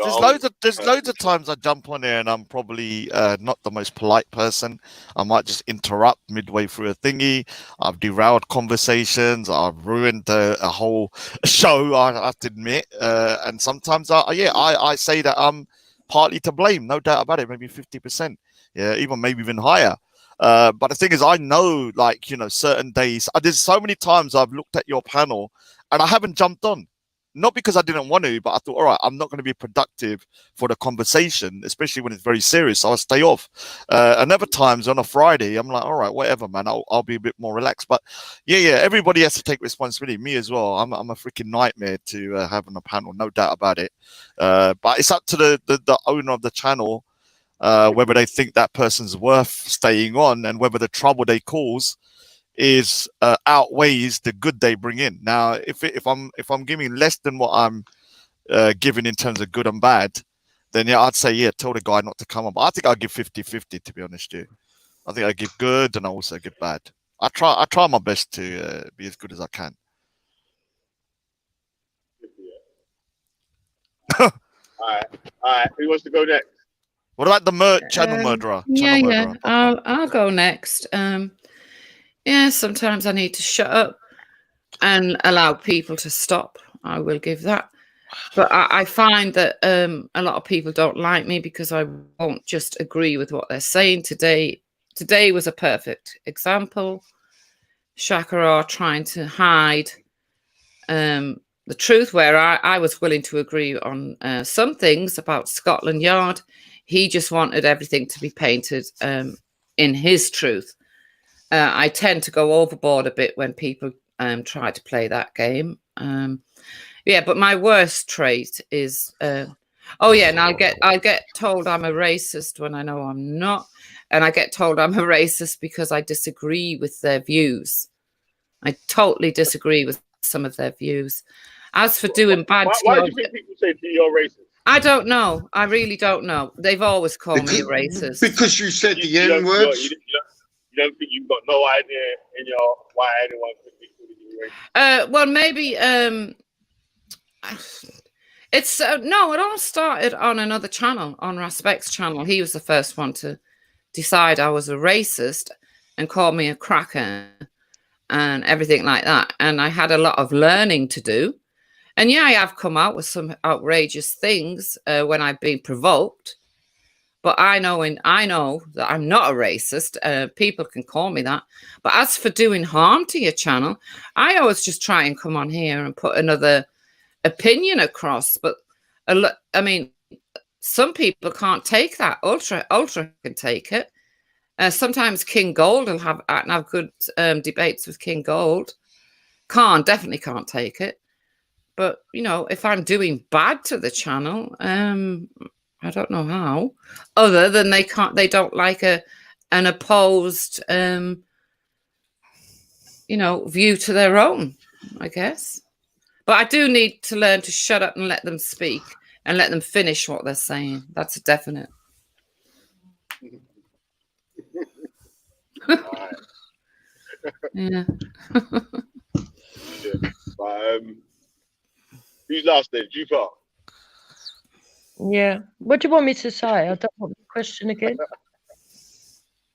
There's loads of times I jump on here and I'm probably not the most polite person. I might just interrupt midway through a thingy. I've derailed conversations. I've ruined a whole show. I have to admit. And sometimes I say that I'm partly to blame. No doubt about it. Maybe 50%. Yeah, maybe even higher. But the thing is, I know, like, you know, certain days. There's so many times I've looked at your panel and I haven't jumped on. Not because I didn't want to, but I thought, all right, I'm not going to be productive for the conversation, especially when it's very serious. So I'll stay off. And other times on a Friday, I'm like, all right, whatever, man. I'll be a bit more relaxed. But yeah, everybody has to take responsibility. Me as well. I'm a freaking nightmare to have on a panel, no doubt about it. But it's up to the owner of the channel whether they think that person's worth staying on and whether the trouble they cause is outweighs the good they bring in. Now, if I'm giving less than what I'm giving in terms of good and bad, then yeah, I'd say tell the guy not to come on. But I think I'll give 50-50, to be honest with you. I think I give good and I also give bad. I try my best to be as good as I can. All right. Who wants to go next? What about the channel murderer? Yeah. I'll go next. Yeah, sometimes I need to shut up and allow people to stop. I will give that. But I find that a lot of people don't like me because I won't just agree with what they're saying. Today was a perfect example. Shakara trying to hide the truth, where I was willing to agree on some things about Scotland Yard. He just wanted everything to be painted in his truth. I tend to go overboard a bit when people try to play that game. But my worst trait is, and I get told I'm a racist when I know I'm not, and I get told I'm a racist because I disagree with their views. I totally disagree with some of their views. As for doing bad, why do you think people say you're racist? I don't know. I really don't know. They've always called me a racist because you said the N words. You don't think you've got no idea in your why anyone could be calling you racist? Well, maybe it's no. It all started on another channel, on Raspect's channel. He was the first one to decide I was a racist and call me a cracker and everything like that. And I had a lot of learning to do. And yeah, I have come out with some outrageous things when I've been provoked. But I know that I'm not a racist. People can call me that. But as for doing harm to your channel, I always just try and come on here and put another opinion across. But I mean, some people can't take that. Ultra can take it. Sometimes King Gold will have good debates with King Gold. Definitely can't take it. But you know, if I'm doing bad to the channel, I don't know how, other than they don't like an opposed, view to their own, I guess. But I do need to learn to shut up and let them speak and let them finish what they're saying. That's a definite. Yeah. But, who's last then? Jupa? Yeah. What do you want me to say? I don't want the question again.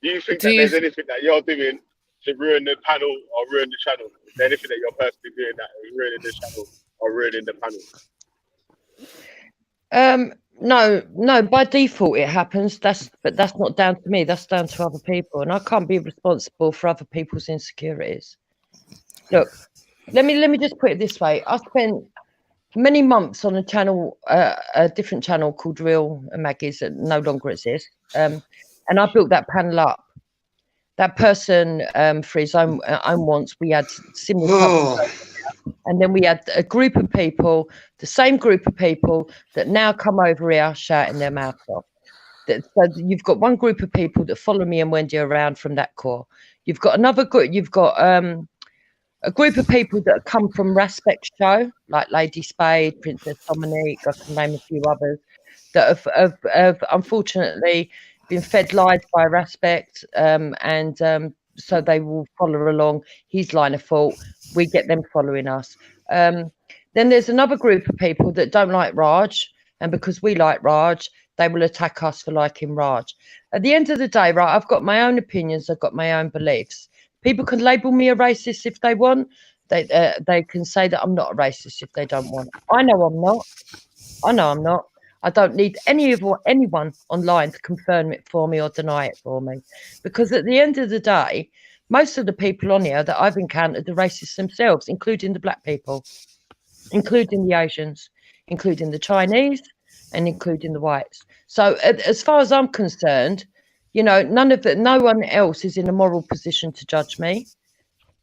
Do you think there's anything that you're doing to ruin the panel or ruin the channel? Is there anything that you're personally doing that is ruining the channel or ruining the panel? No, by default it happens. But that's not down to me. That's down to other people, and I can't be responsible for other people's insecurities. Look, let me just put it this way. I spent many months on a different channel called Real Maggies that no longer exists, and I built that panel up. That person, for his own wants, we had similar. And then we had a group of people, the same group of people that now come over here shouting their mouth off. So you've got one group of people that follow me and Wendy around from that core. You've got another group. You've got a group of people that come from Respect show, like Lady Spade, Princess Dominique, I can name a few others, that have unfortunately been fed lies by Respect, and so they will follow along his line of thought. We get them following us. Then there's another group of people that don't like Raj, and because we like Raj, they will attack us for liking Raj. At the end of the day, right, I've got my own opinions, I've got my own beliefs. People can label me a racist if they want. They can say that I'm not a racist if they don't want. I know I'm not. I know I'm not. I don't need anyone online to confirm it for me or deny it for me. Because at the end of the day, most of the people on here that I've encountered are racists themselves, including the black people, including the Asians, including the Chinese, and including the whites. So as far as I'm concerned, you know, no one else is in a moral position to judge me.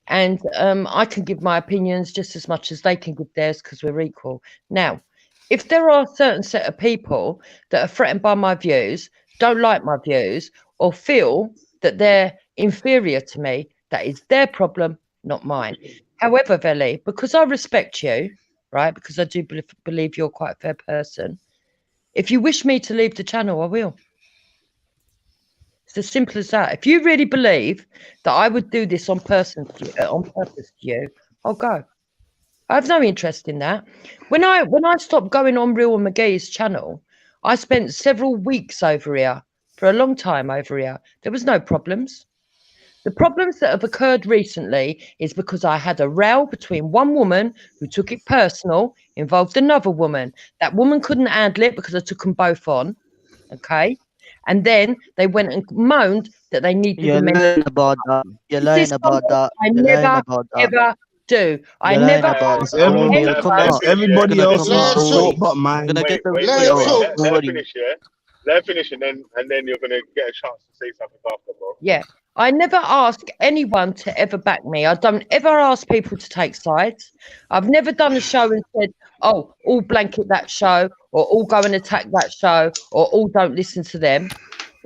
And I can give my opinions just as much as they can give theirs because we're equal. Now, if there are a certain set of people that are threatened by my views, don't like my views, or feel that they're inferior to me, that is their problem, not mine. However, Veli, because I respect you, right, because I do believe you're quite a fair person, if you wish me to leave the channel, I will. It's as simple as that. If you really believe that I would do this on purpose to you, I'll go. I have no interest in that. When I stopped going on Real McGee's channel, I spent several weeks over here, for a long time over here. There was no problems. The problems that have occurred recently is because I had a row between one woman who took it personal, involved another woman. That woman couldn't handle it because I took them both on. Okay. And then they went and moaned that they needed You're a mentor. lying about that. You're lying about that. I You're lying never, about that. ever do. I You're lying never about asked that. Don't worry, it'll come anyone. out. Everybody It's gonna else come out. Don't worry. but mine. Gonna get the Wait, replay out. Let Don't her worry. finish, yeah? Let her finish, and then you're gonna get a chance to say something after, bro. Yeah. I never ask anyone to ever back me. I don't ever ask people to take sides. I've never done a show and said, oh, all blanket that show, or all go and attack that show, or all don't listen to them.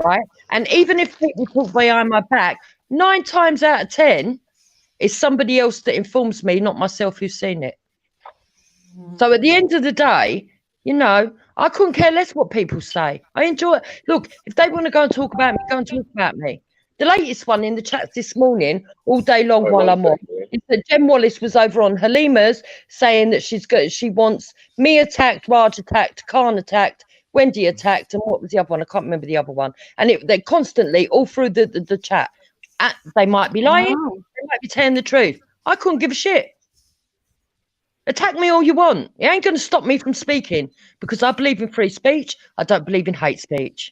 Right. And even if people talk behind my back, 9 times out of 10, it's somebody else that informs me, not myself who's seen it. So at the end of the day, you know, I couldn't care less what people say. I enjoy it. Look, if they want to go and talk about me, go and talk about me. The latest one in the chats this morning, all day long while I'm on, is that Jem Wallace was over on Halima's saying that she wants me attacked, Raj attacked, Khan attacked, Wendy attacked, and what was the other one? I can't remember the other one. And they're constantly all through the chat. They might be lying, they might be telling the truth. I couldn't give a shit. Attack me all you want. It ain't going to stop me from speaking because I believe in free speech. I don't believe in hate speech.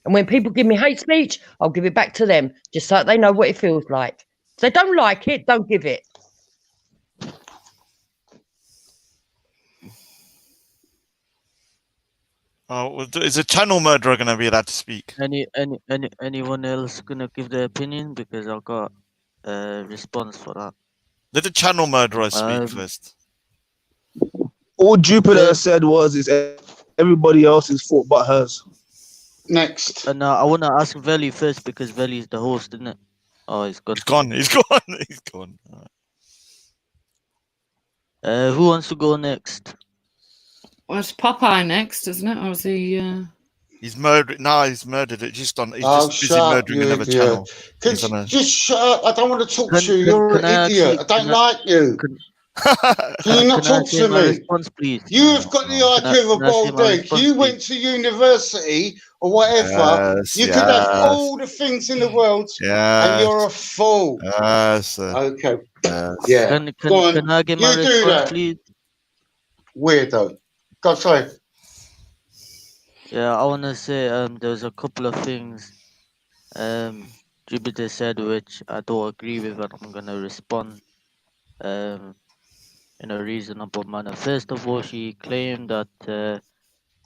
And when people give me hate speech, I'll give it back to them just so they know what it feels like. If they don't like it, don't give it. Oh, is a channel murderer going to be allowed to speak? Anyone else gonna give their opinion? Because I've got a response for that. Let the channel murderer speak first. All Jupiter said was, "It's everybody else's fault but hers." Next. And I want to ask Veli first because Veli is the host, isn't it? Oh, he's gone. He's gone. He's gone. He's gone. Who wants to go next? Well, it's Popeye next, isn't it? Or is he? He's murdered. No, he's murdered it. Just on. He's Oh, just busy shut up, murdering you another idiot. channel. Could He's on a- just shut up. I don't want to talk to you. You're an idiot. I don't like you. Can you not Can I talk say to my me? response, please? You've got the IQ of a can I say boiled my egg. response, You please? went to university or whatever. Yes, You could have yes. all the things in the world, and you're a fool. Yes. Okay. Yes. Yeah. Can I get my You do response, that. please? Weirdo. Go, sorry. Yeah, I want to say there's a couple of things Jupiter said which I don't agree with, and I'm gonna respond in a reasonable manner. First of all, she claimed that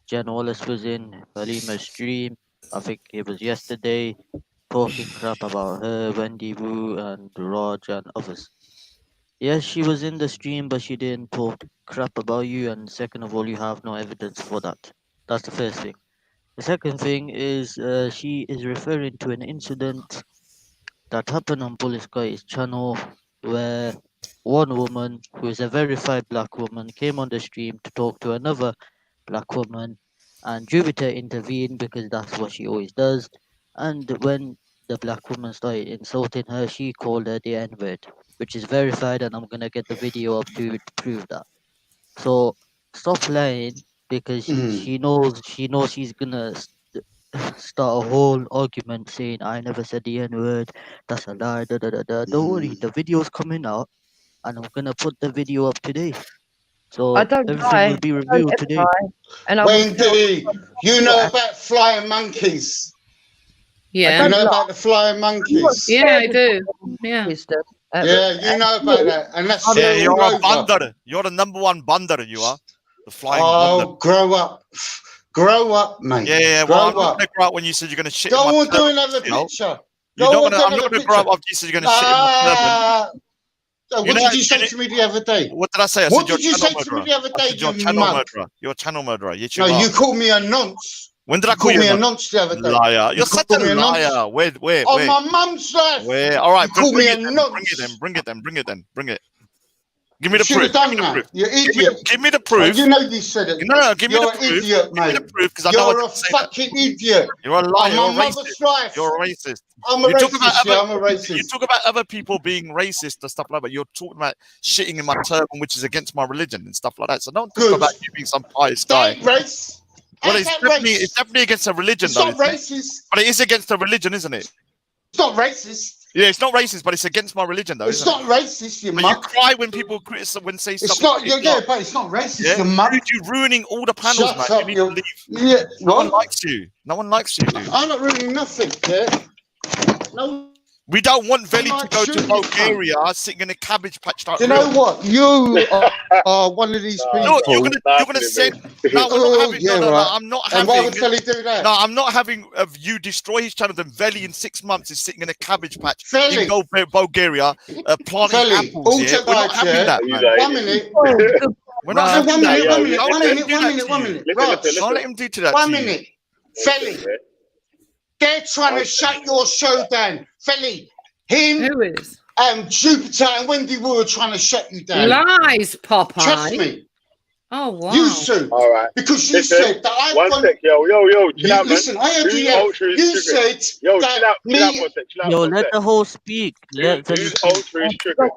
Jen Wallace was in Halima's stream. I think it was yesterday, talking crap about her, Wendy Wu, and Raj and others. Yes, she was in the stream, but she didn't talk crap about you. And second of all, you have no evidence for that. That's the first thing. The second thing is she is referring to an incident that happened on Police Guy's channel where one woman who is a verified black woman came on the stream to talk to another black woman, and Jupiter intervened because that's what she always does. And when the black woman started insulting her, she called her the N-word, which is verified, and I'm gonna get the video up to prove that. So stop lying, because she knows she's gonna start a whole argument saying I never said the N-word, that's a lie, da da da da. Don't worry, the video's coming out, and I'm gonna put the video up today. So I don't everything lie. will be I don't revealed ever today. lie. And I will tell Wendy, you know about flying monkeys? Yeah. You know about the flying monkeys? Yeah, I do. Yeah. Yeah, you know about that, and that's Yeah, all you're a over. bandar. You're the number one bandar. You are the flying Oh, bandar. grow up, mate. Yeah. Grow Well, I'm not up. gonna grow up when you said you're gonna shit Go in my on, do turban, another you know? picture. You're Go not on, gonna. do I'm not another gonna grow picture. up after you said you're gonna shit in my turban. What did you say to me the other day? What did I say? I What said you're did you a channel say to me murderer. the other I day, said you're a you channel mug? murderer. You're a channel murderer. Yes, you No, are. you called me a nonce. When did I You call called you me a a nonce the other day. liar? You You're such called a me a nonce. liar. Where? On my mum's life. Where? All right, You called bring me a it then. nonce. Bring it then. Give me You the should proof. have done that. You idiot. Give me the proof. You know you said it. No. Give me the You're an proof. idiot, Give me mate. the proof, because I know I You're a didn't say that. fucking idiot. You're a liar. On You're a my mother's racist. life. You're a racist. I'm a You talk about racist. Yeah, other. I'm a racist. You talk about other people being racist and stuff like that. You're talking about shitting in my turban, which is against my religion and stuff like that. So don't talk about you being some pious guy. That ain't race. Well, Ain't it's that race? definitely against a religion, It's though. not Isn't it? racist. But it is against a religion, isn't it? It's not racist. Yeah, it's not racist, but it's against my religion, though. It's isn't not it? racist, you But mug. you cry when people criticize when say stuff. It's not. Like Yeah, but it's not racist, yeah, you mug. dude, you're ruining all the panels, Shut man. up, You need you. to leave. Yeah. No one What? likes you. No one likes you, dude. I'm not ruining nothing. Yeah. No. We don't want Veli I'm to not go to shooting, Bulgaria sitting in a cabbage patch. Like, Do you know what? You are one of these people. No, you're gonna send. No, we're not having. Yeah, No, right. I'm not And why having. would Veli do that? No, I'm not having you destroy his channel. Then Veli in 6 months is sitting in a cabbage patch Veli. in Bulgaria, planting Veli, apples. all Yeah, we're not jokes, having yeah. that, man. 1 minute. We're not having One that. minute. Don't let him do that to One you. minute. Rog, Don't let him do to that. 1 to you. minute. Feli, they're trying to shut your show down. Feli, him, Who is? Jupiter and Wendy Wu are trying to shut you down. Lies, Popeye. Trust me. Oh, wow. You two. All right. Because you Listen, said that I've one gone. sec, yo, chill out, man. Listen, I heard Who's you. ultra is You triggering? said Yo, that chill out me. one sec, chill out Yo, one let sec. the whole speak. Let Who's ultra is triggered?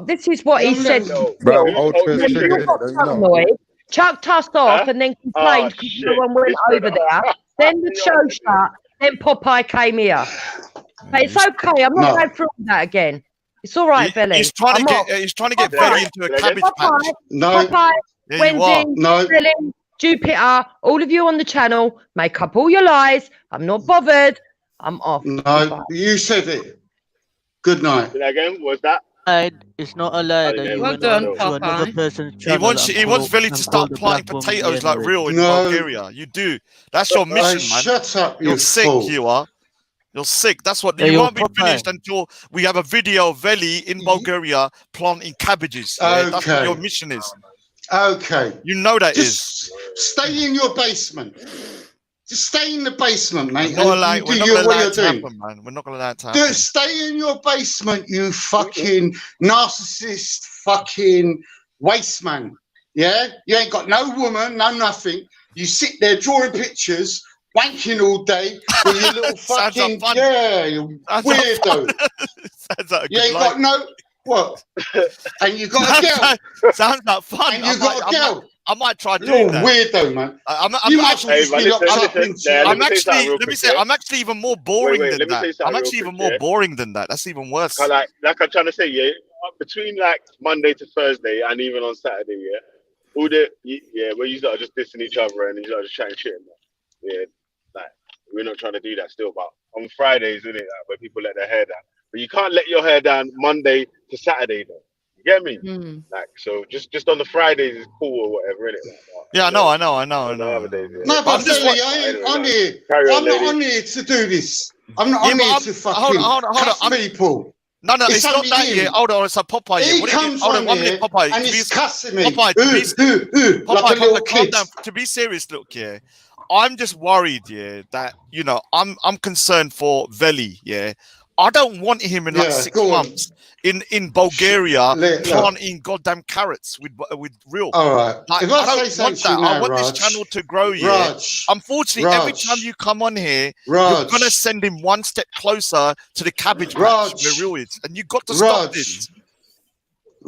This is what he said. Bro, Who's ultra is ultra is triggered, triggered? innit? Don't you know? Paranoid, chucked us off, and then complained because no shit. one went over there. Then the show shut. Then Popeye came here. But it's okay. I'm not going through that again. It's all right, Veli. He's trying to get Veli into a cabbage patch. Popeye, Yeah, you Wendy, are. Veli, Jupiter, all of you on the channel, make up all your lies. I'm not bothered. I'm off. No, you said it. Good night. Again, was that? It's not a lie that you Well went done, on to another Popeye. person's He channel. wants Veli to and start called a planting black woman potatoes the like N-word. real in Bulgaria. You do. That's your mission, man. Shut up, you You're sick. fool. You are. You're sick. That's what Hey, you yo, won't be Popeye. finished until we have a video of Veli in Bulgaria planting cabbages. Yeah? That's what your mission is. Okay. You know that Just stay in your basement. Just stay in the basement, mate. We're not and going do to allow what it to you're doing. happen, man. We're not going to allow it to happen. Stay in your basement, you fucking narcissist, fucking waste man. Yeah? You ain't got no woman, no nothing. You sit there drawing pictures, wanking all day with your little fucking, you weirdo. Sounds like a You good ain't life. got no, what? And you got a girl. Sounds like fun. And you got a girl. I might try You're doing a that. weirdo, man. I'm actually just been locked up into. I'm actually even more boring Wait, than let me that. say something I'm real actually quick, even more yeah? boring than that. That's even worse. Like I'm trying to say, yeah, between like Monday to Thursday and even on Saturday, yeah, all the where you start just dissing each other and you start just chatting shit. Yeah, like we're not trying to do that still, but on Fridays, isn't it, like, where people let their hair down, but you can't let your hair down Monday to Saturday, though. You get me? Like, so just on the Fridays is cool or whatever, innit? Like, Yeah, I know. No, but Billy, I ain't on here. I'm not on here to do this. I'm not on here to fucking cuss people. No, It's it's not only that. him. Yeah, hold on, it's a Popeye. He What comes hold on, on 1 here minute, Popeye. and To he's be- cussing me. Popeye, like a little calm kid. down. To be serious, look, yeah, I'm just worried, yeah, that I'm concerned for Veli, yeah. I don't want him in like 6 months in Bulgaria planting goddamn carrots with real. All right. Like, If I I don't say want something to that. you now, I want this Raj, channel to grow. Unfortunately, every time you come on here, you're gonna send him one step closer to the cabbage patch where real is, and you got to stop this.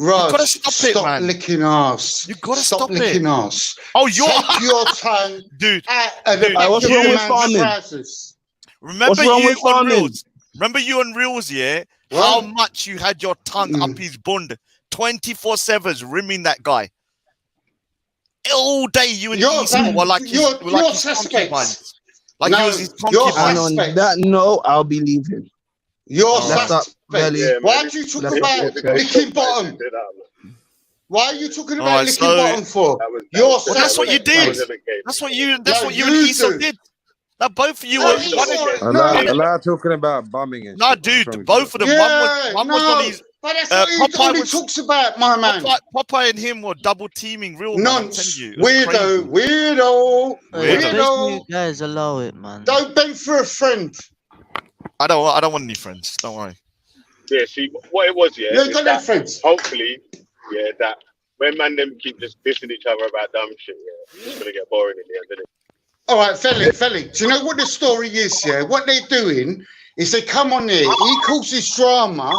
You gotta stop it, man. licking ass. You gotta stop stop licking it. ass. Oh, you're take your tongue, dude. out of the back what's of wrong your with man's farming? trousers. Remember wrong you with on farming? Reels? Remember you on Reels, yeah? How much you had your tongue up his bund 24/7, rimming that guy. All day you and Esau were like his concubines. Like he was his concubine. And on that note, I'll be leaving. You're Left up, belly. Why do you talk about licking bottom? Why are you talking about licking bottom for? Well, that's what you did. That's what you and Esau did. Now both of you were Allow talking about bumming and no, shit. dude, both of them. One was on his. But that's what he talks about, my man. Popeye and him were double teaming real Nonce. man. Weirdo. You guys allow it, man. Don't bend for a friend. I don't want any friends. Don't worry. Yeah, see what it was, You ain't got no friends. Hopefully, that when man them keep just dissing each other about dumb shit, it's gonna get boring in the end, isn't it? All right, Felly, do you know what the story is, What they're doing is they come on there, he causes drama,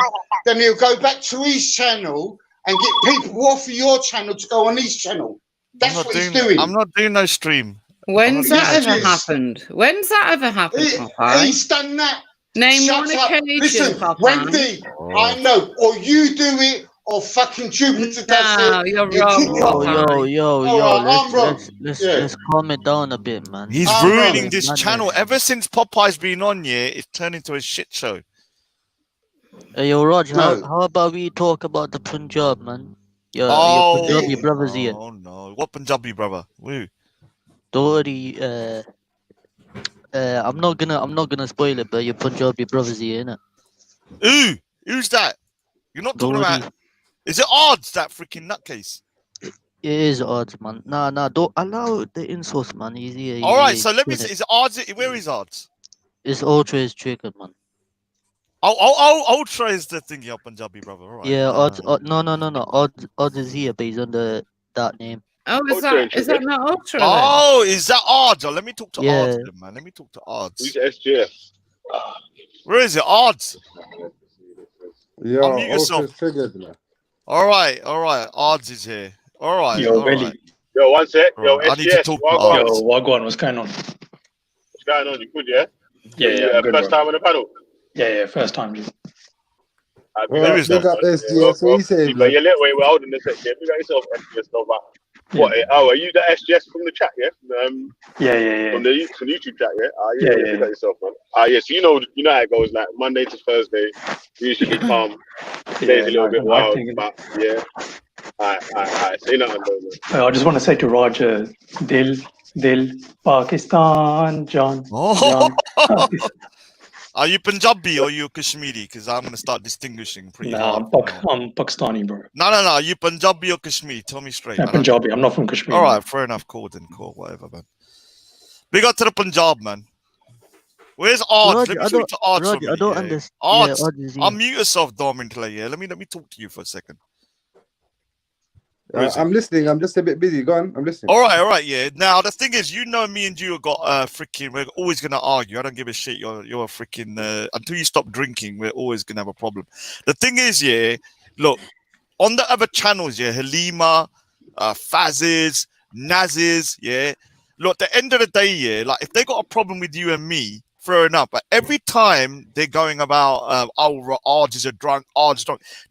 then he'll go back to his channel and get people off of your channel to go on his channel. That's what he's doing. I'm not doing no stream. When's that ever happened? When's that ever happened, Popeye? He's done that. Name one occasion, Listen, Popeye. Wendy, I know, or you do it, or fucking Jupiter does it. You're wrong. Yo, let's calm it down a bit, man. He's ruining this channel. Ever since Popeye's been on, it's turned into a shit show. Hey, yo, Raj, how about we talk about the Punjab, man? Your Punjabi brothers here. Oh no, what Punjabi brother? Woo. Don't worry. I'm not gonna spoil it, but your Punjabi brothers here, innit? Who's that? You're not talking about. Is it odds that freaking nutcase? It is odds, man. Nah, don't allow the insults, man. He's here. All right, so let me see. Is it odds? Where is odds? It's Ultra is triggered, man. Ultra is the thing, your Punjabi brother. All right. Yeah, odds. No. Odds is here, but he's under that name. Oh, is that not Ultra? Oh, is that odds? Oh, let me talk to odds, then, man. Let me talk to odds. Who's SGF? Where is it? Odds. Yeah, unmute yourself. Triggered, man. All right. Odds is here. All right. Yo, all Belly. right. Yo, one sec. All Yo, right, I need to SGF. talk to odds. Yo, Wagwan, what's going on? What's going on? You good, yeah? Yeah, I'm good, first bro. time on the panel? Yeah, first time, dude. Where is that? Big up SGS. What you saying, But you're little way, we're holding the set, yeah. You got yourself SGS, no matter. What? Oh, are you the SGS from the chat, yeah? Yeah. From the YouTube chat, yeah? Yeah. You got yourself, man. Yes, you know how it goes. Like Monday to Thursday, usually calm. Today's a little bit wild, but yeah. Alright. Say nothing, though, man. I just want to say to Roger, Dil, Pakistan, John. Are you Punjabi or are you Kashmiri? Because I'm going to start distinguishing pretty hard. I'm Pakistani, bro. No. Are you Punjabi or Kashmiri? Tell me straight. I'm Punjabi. I'm not from Kashmir. All right, fair enough. Cool, whatever, man. Big up to the Punjab, man. Where's Odds? Let me talk to Odds. I don't understand. Odds, Yeah, Odds is here. unmute yourself, Dormin Clay. Yeah, let me talk to you for a second. I'm listening. I'm just a bit busy. Go on. I'm listening. All right, yeah. Now the thing is, me and you have got freaking. We're always gonna argue. I don't give a shit. You're a freaking. Until you stop drinking, we're always gonna have a problem. The thing is, look, on the other channels, Halima, Faz's, Naz's, look, at the end of the day, like if they got a problem with you and me, fair enough. But every time they're going about, Odds is a drunk,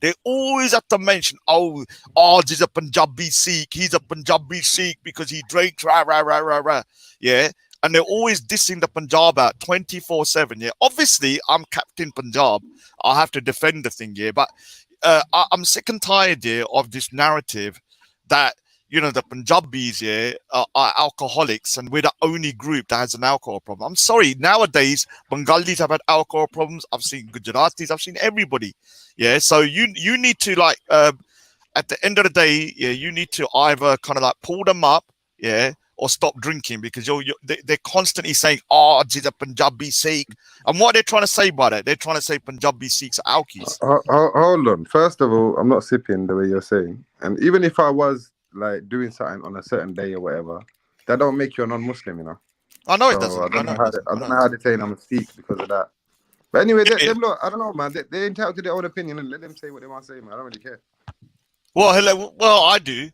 they always have to mention, Odds is a Punjabi Sikh. He's a Punjabi Sikh because he drinks, rah. Yeah. And they're always dissing the Punjab out 24/7. Yeah. Obviously, I'm Captain Punjab. I have to defend the thing, But I'm sick and tired, of this narrative that, the Punjabis are alcoholics and we're the only group that has an alcohol problem. I'm sorry, nowadays, Bengalis have had alcohol problems. I've seen Gujaratis, I've seen everybody. Yeah, so you need to, at the end of the day, you need to either kind of pull them up, or stop drinking because they're constantly saying, "Oh, she's a Punjabi Sikh," and what they're trying to say by that, they're trying to say Punjabi Sikhs are alkies. Hold on. First of all, I'm not sipping the way you're saying, and even if I was like doing something on a certain day or whatever, that don't make you a non-Muslim, you know. I know so it doesn't. I don't know how they're saying I'm a Sikh because of that. But anyway, them lot, I don't know, man. They're entitled to their own opinion and let them say what they want to say, man. I don't really care. Well, hello. Well, I do.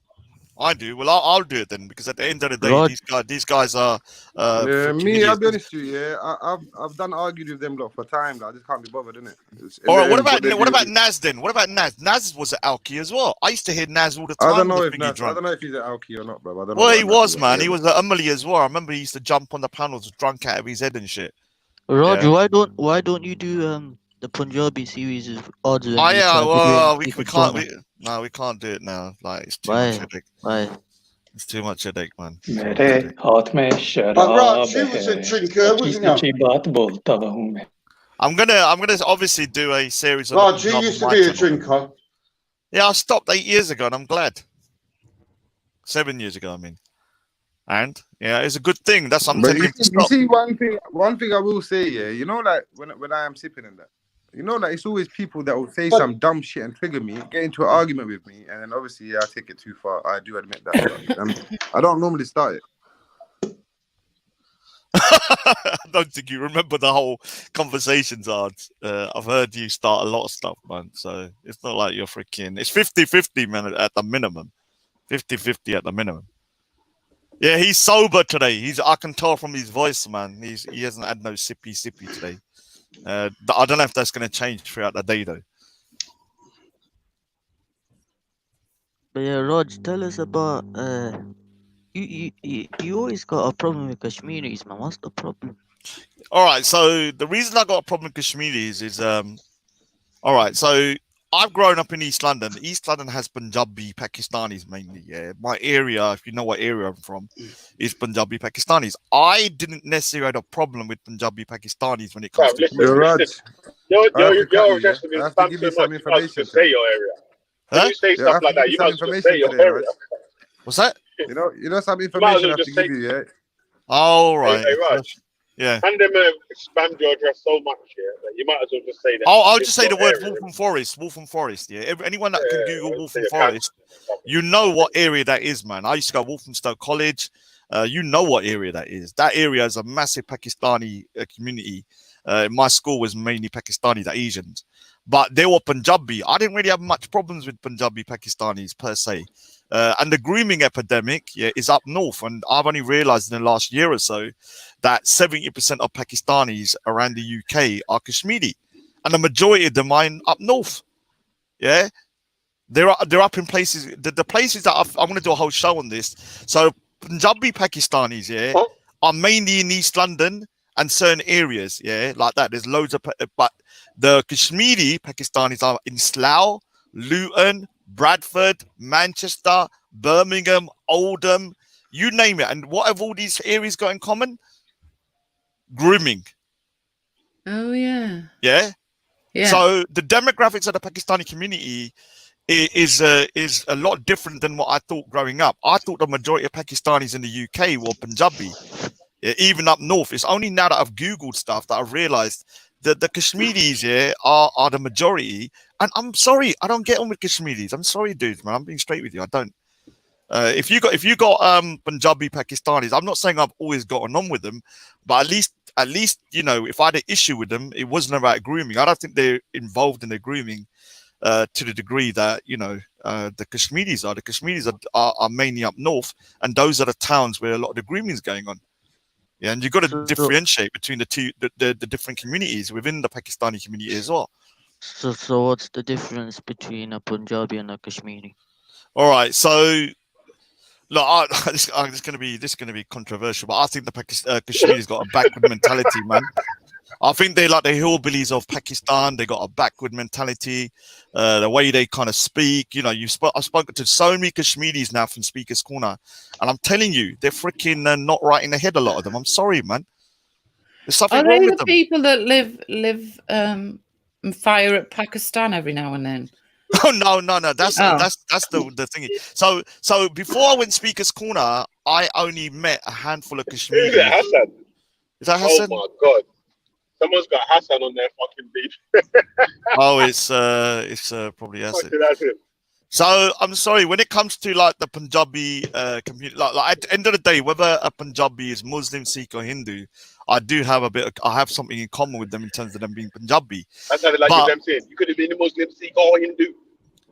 Well, I'll do it then because at the end of the day, these guys are. Yeah, me, idiots. I'll be honest with you. Yeah, I've done argued with them lot for time. Like, I just can't be bothered, innit? All right. What about Naz then? What about Naz? Naz was an alky as well. I used to hear Naz all the time. I don't know if he's an alky or not, bro. I don't know. Well, he was, man. He was an Umali as well. I remember he used to jump on the panels drunk out of his head and shit. Roger, why don't you do the Punjabi series of odds? Oh yeah, well we can't. We can't do it now. Like it's too much headache. Why? It's too much headache, man. मेरे हाथ में शराब है बात बोलता हूँ मैं. I'm gonna obviously do a series on. Raj, you used to be a drinker. Yeah, I stopped 8 years ago, and I'm glad. 7 years ago, I mean. And yeah, it's a good thing. That's something. You see, one thing I will say, yeah, you know, like when I am sipping and that, you know, like it's always people that will say some dumb shit and trigger me, get into an argument with me, and then obviously, yeah, I take it too far. I do admit that. And I don't normally start it. I don't think you remember the whole conversations, Art. I've heard you start a lot of stuff, man. So it's not like you're freaking. It's 50-50, man, at the minimum. 50-50 at the minimum. Yeah, he's sober today. I can tell from his voice, man. He hasn't had no sippy today. I don't know if that's going to change throughout the day, though. But yeah, Raj, tell us about you always got a problem with Kashmiris, man. What's the problem? All right, so the reason I got a problem with Kashmiris is all right, so I've grown up in East London. East London has Punjabi Pakistanis mainly. Yeah, my area, if you know what area I'm from, is Punjabi Pakistanis. I didn't necessarily have a problem with Punjabi Pakistanis when it comes to. You're just to give you some information. Say your area. When you say stuff like that, you must just say your area. What's that? You know some information I have to give you, yeah. All right. Hey, Raj. Yeah. And them spammed your address so much, yeah, that you might as well just say that. I'll just say the word Waltham Forest. Waltham Forest. Yeah. Anyone that can Google Waltham Forest, you know what area that is, man. I used to go to Walthamstow College. You know what area that is. That area is a massive Pakistani community. My school was mainly Pakistani, the Asians, but they were Punjabi. I didn't really have much problems with Punjabi Pakistanis per se. And the grooming epidemic is up north. And I've only realized in the last year or so that 70% of Pakistanis around the UK are Kashmiri. And the majority of them are up north. Yeah. They're up in places. The places that I'm going to do a whole show on this. So Punjabi Pakistanis, are mainly in East London and certain areas. Yeah. Like that. There's loads of, but the Kashmiri Pakistanis are in Slough, Luton, Bradford, Manchester, Birmingham, Oldham, you name it. And what have all these areas got in common? Grooming. Oh, yeah. Yeah? Yeah. So the demographics of the Pakistani community is a lot different than what I thought growing up. I thought the majority of Pakistanis in the UK were Punjabi, even up north. It's only now that I've Googled stuff that I've realized that the Kashmiris are the majority. And I'm sorry, I don't get on with Kashmiris. I'm sorry, dudes, man. I'm being straight with you. I don't. If you got Punjabi Pakistanis, I'm not saying I've always gotten on with them, but at least you know, if I had an issue with them, it wasn't about grooming. I don't think they're involved in the grooming to the degree that you know the Kashmiris are. The Kashmiris are mainly up north, and those are the towns where a lot of the grooming is going on. Yeah, and you've got to differentiate between the different communities within the Pakistani community as well. So what's the difference between a Punjabi and a Kashmiri? All right, so look, this is going to be controversial, but I think the Kashmiri's got a backward mentality, man. I think they're like the hillbillies of Pakistan. They got a backward mentality. The way they kind of speak, you know, I've spoken to so many Kashmiris now from Speaker's Corner, and I'm telling you, they're freaking not right in the head. A lot of them. I'm sorry, man. There's something wrong with them. Are they the people that live and fire at Pakistan every now and then? Oh no. That's the thing. So before I went Speaker's Corner, I only met a handful of Who's it, Kashmiris. Hassan? Is that Oh Hassan? my God. Someone's got Hassan on their fucking beef. Oh, it's probably Hassan. Fucking that's it. So I'm sorry, when it comes to like the Punjabi community, like at the end of the day, whether a Punjabi is Muslim, Sikh, or Hindu, I have something in common with them in terms of them being Punjabi. That sounded like But them saying you could have been a Muslim, Sikh, or Hindu.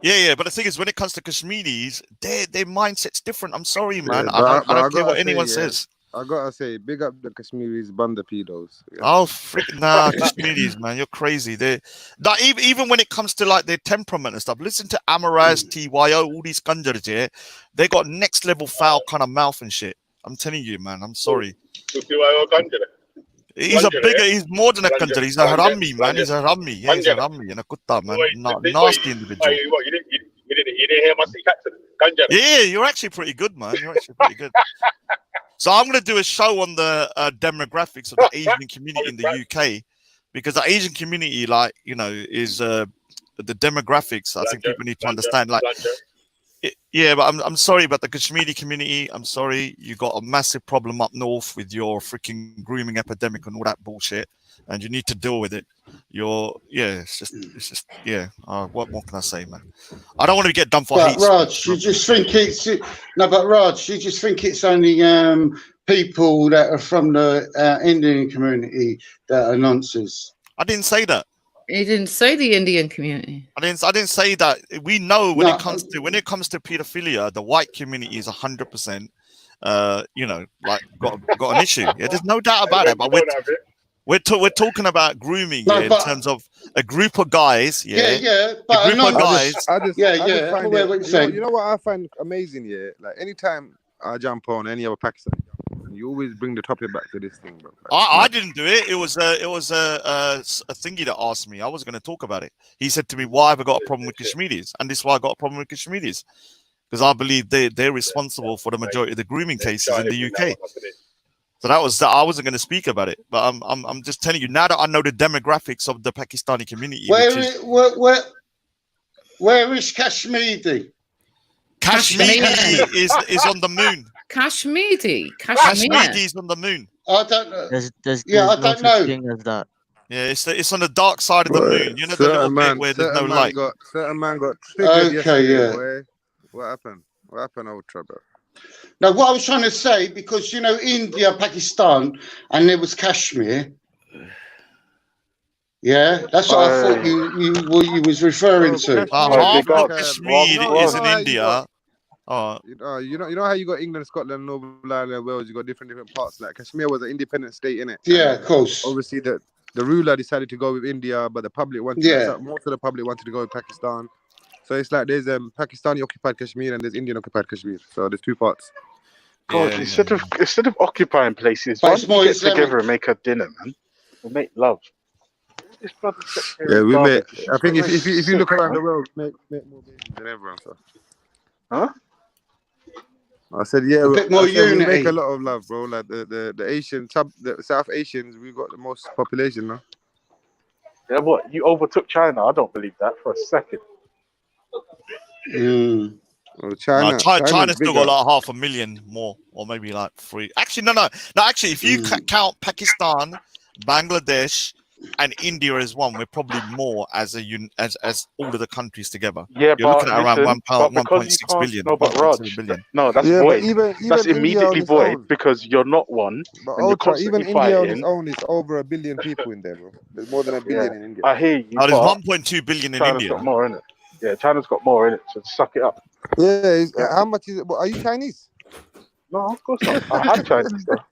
yeah, but the thing is, when it comes to Kashmiris, their mindset's different. I'm sorry, man. Yeah, I don't care what gotta anyone say, says. I gotta say, big up the Kashmiris, banda pedos. Yeah. Oh, nah, Kashmiris, man, you're crazy. Even when it comes to like their temperament and stuff. Listen to Amaraz, TYO, all these kanjars, yeah, they got next level foul kind of mouth and shit. I'm telling you, man. I'm sorry. He's more than a kanjar. He's a harammi, man. He's a harammi. Yeah, he's a harammi and a kutta, man. Nasty individual. What, you didn't hear my Sikh accent? Kanjara. Yeah, you're actually pretty good, man. You're actually pretty good. So I'm going to do a show on the demographics of the Asian community in the UK, because the Asian community, like, you know, is the demographics. I think people need to understand. Like, yeah, but I'm sorry about the Kashmiri community. I'm sorry, you got a massive problem up north with your freaking grooming epidemic and all that bullshit, and you need to deal with it. It's just what more can I say, man? I don't want to get done for hate. Raj, you just think it's Raj, you just think it's only people that are from the Indian community that are nonsense. I didn't say that. He didn't say the Indian community. I didn't say that. We know when it comes to pedophilia, the white community is 100%, like got an issue. Yeah, there's no doubt about it. But we're talking about grooming in terms of a group of guys. Yeah. But you know what I find amazing? Yeah, like anytime I jump on any other Pakistani, you always bring the topic back to this thing, bro. I didn't do it. It was a thingy that asked me. I was going to talk about it. He said to me, "Why have I got a problem with Kashmiris?" And this is why I got a problem with Kashmiris, because I believe they're responsible for the majority of the grooming cases in the UK. So that was that. I wasn't going to speak about it, but I'm just telling you now that I know the demographics of the Pakistani community. Where is Kashmiri? Kashmiri is on the moon. Kashmiri is on the moon. I don't know. There's I no don't such know. thing as that. Yeah, it's on the dark side of the moon. You know, the little bit where there's no light. Certain man got triggered yesterday. Yeah. Boy. What happened? What happened, Ultra, bro? No, what I was trying to say, because, you know, India, Pakistan, and there was Kashmir. Yeah, that's what I thought you was referring to. Half of Kashmir is in India. You know how you got England, Scotland, Northern Ireland, Wales. You got different parts. Like Kashmir was an independent state, innit? Yeah, of course. Obviously, the ruler decided to go with India, but the public wanted. Most of the public wanted to go with Pakistan. So it's like there's Pakistani occupied Kashmir and there's Indian occupied Kashmir. So there's two parts. God, instead of occupying places, why don't you get together and make a dinner, man? And make love. Yeah, we make. I think if you look around the world, make more babies than everyone. So. Huh? I said, yeah, a bit more unity. We make a lot of love, bro. Like the Asian, the South Asians, we've got the most population now. Yeah, what? You overtook China? I don't believe that for a second. Well, China's still got like 500,000 more, or maybe like 3. Actually, no. Actually, if you count Pakistan, Bangladesh, and India as one, we're probably more as all of the countries together. Yeah, you're looking at around 1.6 billion. No, but Raj, no, that's void. That's immediately void because you're not one. But Ultra, even India on its own is over 1 billion people in there, bro. There's more than 1 billion in India. I hear you. There's 1.2 billion in China's India. Got more in it. Yeah, China's got more in it, so suck it up. Yeah, how much is it? Are you Chinese? No, of course not. I had Chinese though.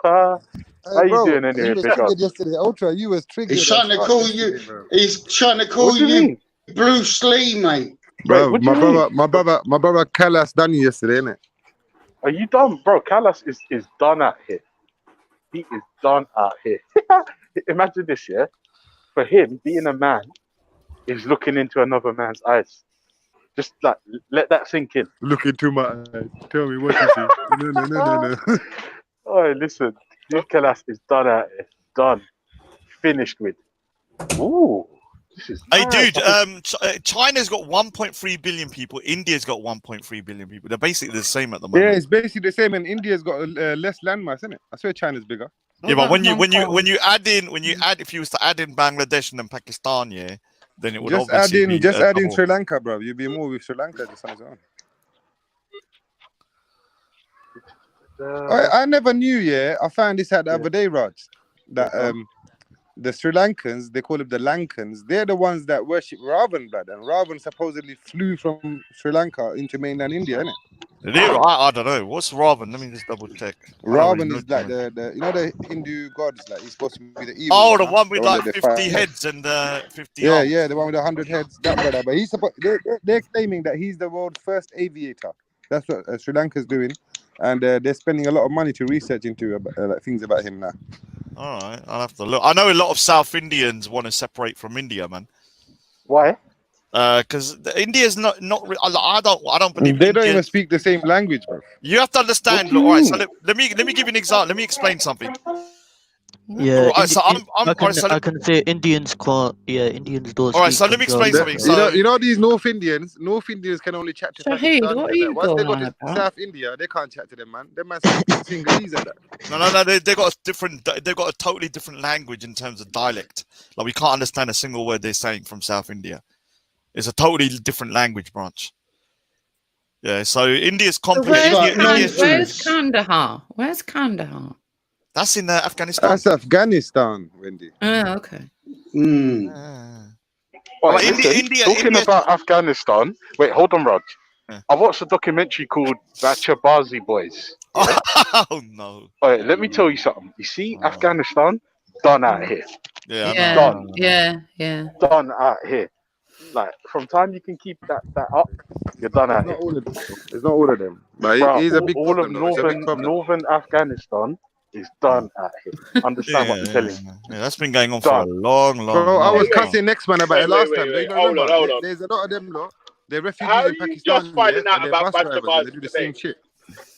How you doing anyway, big up? Yesterday, Ultra, you was triggered. He's trying to call you. He's trying to call you Bruce Lee, mate. Bro, my brother Callas done you yesterday, innit? Are you done, bro? Callas is done out here. He is done out here. Imagine this, yeah. For him, being a man is looking into another man's eyes. Just like let that sink in. Look into my eyes. Tell me what you see. No. Oh, listen. This Callas is done out here. Done. Finished with. Ooh. This is Hey, mad. dude, China's got 1.3 billion people. India's got 1.3 billion people. They're basically the same at the moment. Yeah, it's basically the same, and India's got less landmass, isn't it? I swear China's bigger. Yeah, but when you add if you was to add in Bangladesh and then Pakistan, yeah, then it would Just obviously add in, be add in double. Sri Lanka, bro. You'd be more with Sri Lanka just on its own. I never knew. Yeah, I found this out the other day, Raj. That the Sri Lankans, they call them the Lankans. They're the ones that worship Ravan blood, and Ravan supposedly flew from Sri Lanka into mainland India, isn't it? I don't know. What's Ravan? Let me just double check. Ravan is like the you know the Hindu gods, like he's supposed to be the evil. Oh, the one with like 50 heads and 50 arms. Yeah, the one with 100 heads. That brother, but he's they're claiming that he's the world's first aviator. That's what Sri Lanka's doing, and they're spending a lot of money to research into things about him now. All right, I'll have to look. I know a lot of South Indians want to separate from India, man. Why? Because India's not. I don't believe they don't even speak the same language, bro. You have to understand. Look, all right, so let me give you an example. Let me explain something. Yeah, Right, so I can say Indians can't. Yeah, Indians don't. All right, so let me explain something. So you know these North Indians can only chat to Shahid, Pakistani. what are you Once they go going to on about? South India, they can't chat to them, man. Them man speak Sinhalese and that. No. They got a different. They've got a totally different language in terms of dialect. Like we can't understand a single word they're saying from South India. It's a totally different language branch. Yeah, so India's complicated. Where's Kandahar? Where's Kandahar? That's in Afghanistan. That's Afghanistan, Wendy. Oh, okay. Right, talking about Afghanistan. Wait, hold on, Raj. I watched a documentary called Bachabazi Boys. Yeah? Oh no! All right, let me tell you something. You see, Afghanistan done out here. Yeah, done. Yeah. Done out here. Like from time you can keep that up, you're done out here. It's not all of them, but Bruh, he's a big all problem. of northern Afghanistan is done out here. Understand what I'm telling you? Yeah, that's been going on for a long Bro, I was time. cussing next man about it last time. Wait. You Hold on. There's a lot of them lot. They're refugees How are in you Pakistan. just finding out and about they're bus drivers and they Bachabazi do the today? same shit.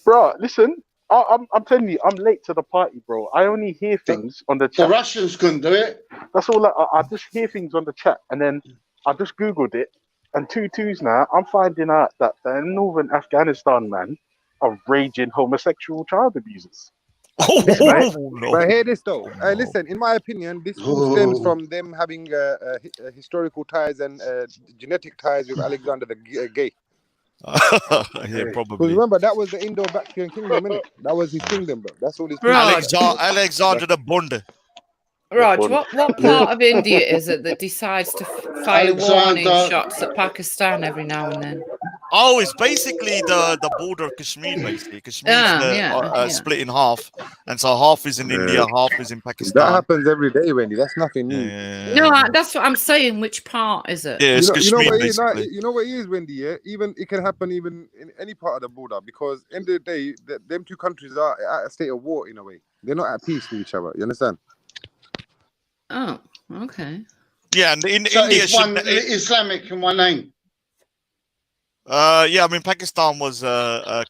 Bro, listen, I'm telling you, I'm late to the party, bro. I only hear things on the chat. The Russians couldn't do it. That's all. I just hear things on the chat, and then I just googled it, and twos now. I'm finding out that the northern Afghanistan man are raging homosexual child abusers. But hear this though. Listen, in my opinion, this all stems from them having historical ties and genetic ties with Alexander the Gay. Yeah, probably. Because remember, that was the Indo-Bactrian kingdom, innit? That was his kingdom, bro. That's all his. Alexander the Bonde. Raj, what part of India is it that decides to fire warning shots at Pakistan every now and then? Oh, it's basically the border of Kashmir, basically. Kashmir's split in half, and so half is in India, half is in Pakistan. That happens every day, Wendy. That's nothing new. No, that's what I'm saying. Which part is it? Yeah, it's Kashmir, basically. You know what it is, Wendy? Yeah, even it can happen even in any part of the border because end of the day, them two countries are at a state of war in a way. They're not at peace with each other. You understand? Oh, okay. Yeah, and in So India, it's one Islamic in one name. Yeah, I mean Pakistan was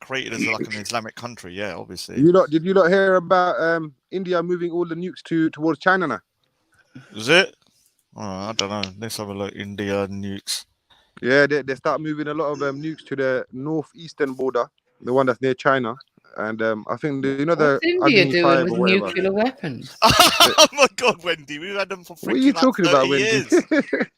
created as like an Islamic country. Yeah, obviously. Did you not hear about India moving all the nukes towards China now? Is it? Oh, I don't know. Let's have a look. India nukes. Yeah, they start moving a lot of nukes to the northeastern border, the one that's near China. And I think the What's India doing with nuclear weapons? Oh my God, Wendy, we've had them for freaking What are you talking like 30 about, years. Wendy?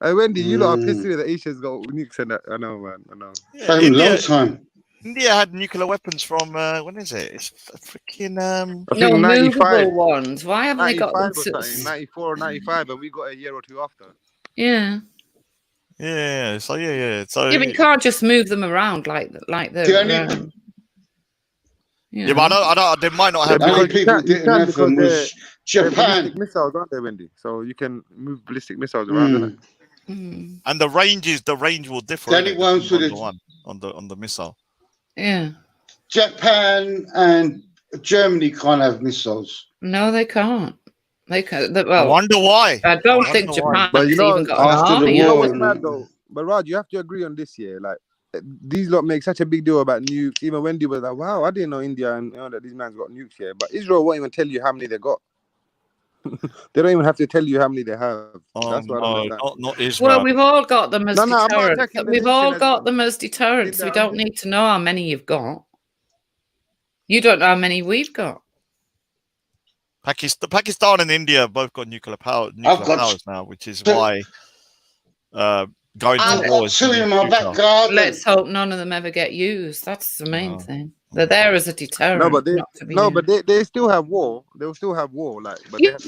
Wendy, you lot are pissed that Asia's got nukes and that. I know, man. I know. Yeah, Long time. India had nuclear weapons from when is it? It's freaking no, movable ones. Why haven't they got them? 94 or 95, and we got a year or two after. Yeah. Yeah. So yeah. So yeah, but you can't just move them around like the. Yeah, but I don't. They might not have. People didn't have them was Japan. Ballistic missiles, aren't they, Wendy? So you can move ballistic missiles around, isn't it? And the range will differ. The only ones with on the missile. Yeah. Japan and Germany can't have missiles. No, they can't. They can't. I wonder why. I don't think Japan's but even got an army. You know what's mad though? But Raj, you have to agree on this year. Like these lot make such a big deal about nukes. Even Wendy was like, "Wow, I didn't know India and that these man's got nukes here." But Israel won't even tell you how many they got. They don't even have to tell you how many they have. Oh, That's what I don't no, understand. not Israel. Well, we've all got them as No, I'm not deterrents. attacking the We've nation all as got them as deterrents. in We that. don't need to know how many you've got. You don't know how many we've got. Pakistan and India have both got nuclear powers now, which is why going to I've war got is two going to in be my futile. back garden. Let's hope none of them ever get used. That's the main thing. They're there as a deterrent. No, but they not to be used. they still have war. They'll still have war, like, but they have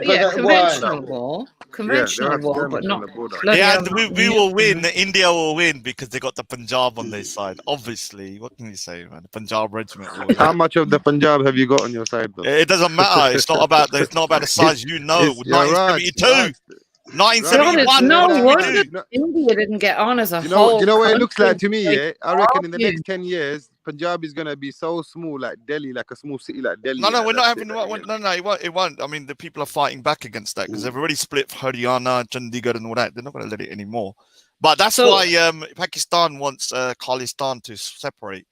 to Conventional war. Conventional war, but not bloody Yeah, hell, and not we will win. nuclear. India will win because they got the Punjab on their side. Obviously, what can you say, man? The Punjab regiment will win. How much of the Punjab have you got on your side, though? It doesn't matter. It's not about the size. You know, You're right. 1972, 1971. No What did we wonder do? India didn't get on as a Do whole. you know what it looks like country. to me? They Yeah, I reckon in the argue. next 10 years, Punjab is gonna be so small, like Delhi, like a small city like Delhi. No, we're not that's having. it, No, it won't. I mean, the people are fighting back against that because they've already split Haryana, Chandigarh, and all that. They're not going to let it anymore. But that's why Pakistan wants Khalistan to separate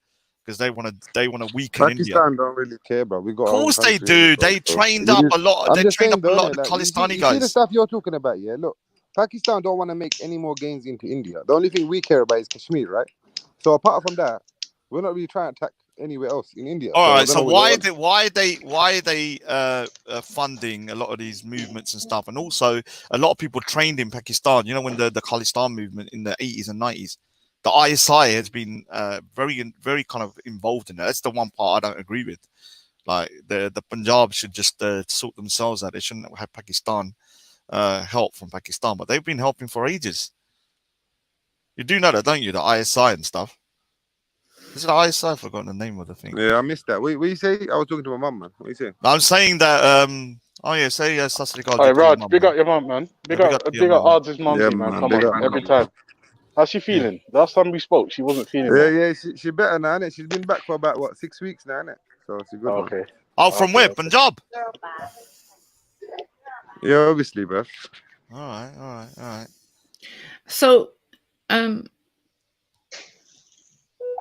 because they want to weaken India. Pakistan don't really care, bro. We got Of our own course they country, do. bro, They so trained we up need- a lot. I'm They just trained saying, up a though, lot of innit, the like, you Khalistani see the guys. stuff you're talking about, yeah. Look, Pakistan don't want to make any more gains into India. The only thing we care about is Kashmir, right? So apart from that, we're not really trying to attack anywhere else in India. All I right. don't So know what why are they funding a lot of these movements and stuff? And also, a lot of people trained in Pakistan. You know, when the Khalistan movement in the 80s and 90s, the ISI has been very kind of involved in that. That's the one part I don't agree with. Like the Punjab should just sort themselves out. They shouldn't have Pakistan help from Pakistan, but they've been helping for ages. You do know that, don't you? The ISI and stuff. Is it the ISI? I've forgotten the name of the thing. Yeah, I missed that. What you say? I was talking to my mum, man. What you say? I'm saying that. Oh yeah, say Sasrikal. Hey, Raj, big up your mum, man. Big up Ard's mumsy, Yeah, man. man. Come Big on, up, every man. time. How's she feeling? Last time we spoke, she wasn't feeling well. Yeah, she better now, innit? She's been back for about 6 weeks now, innit? So she's good. Okay. Man. Oh, from where? Punjab. Yeah, obviously, bro. All right. So,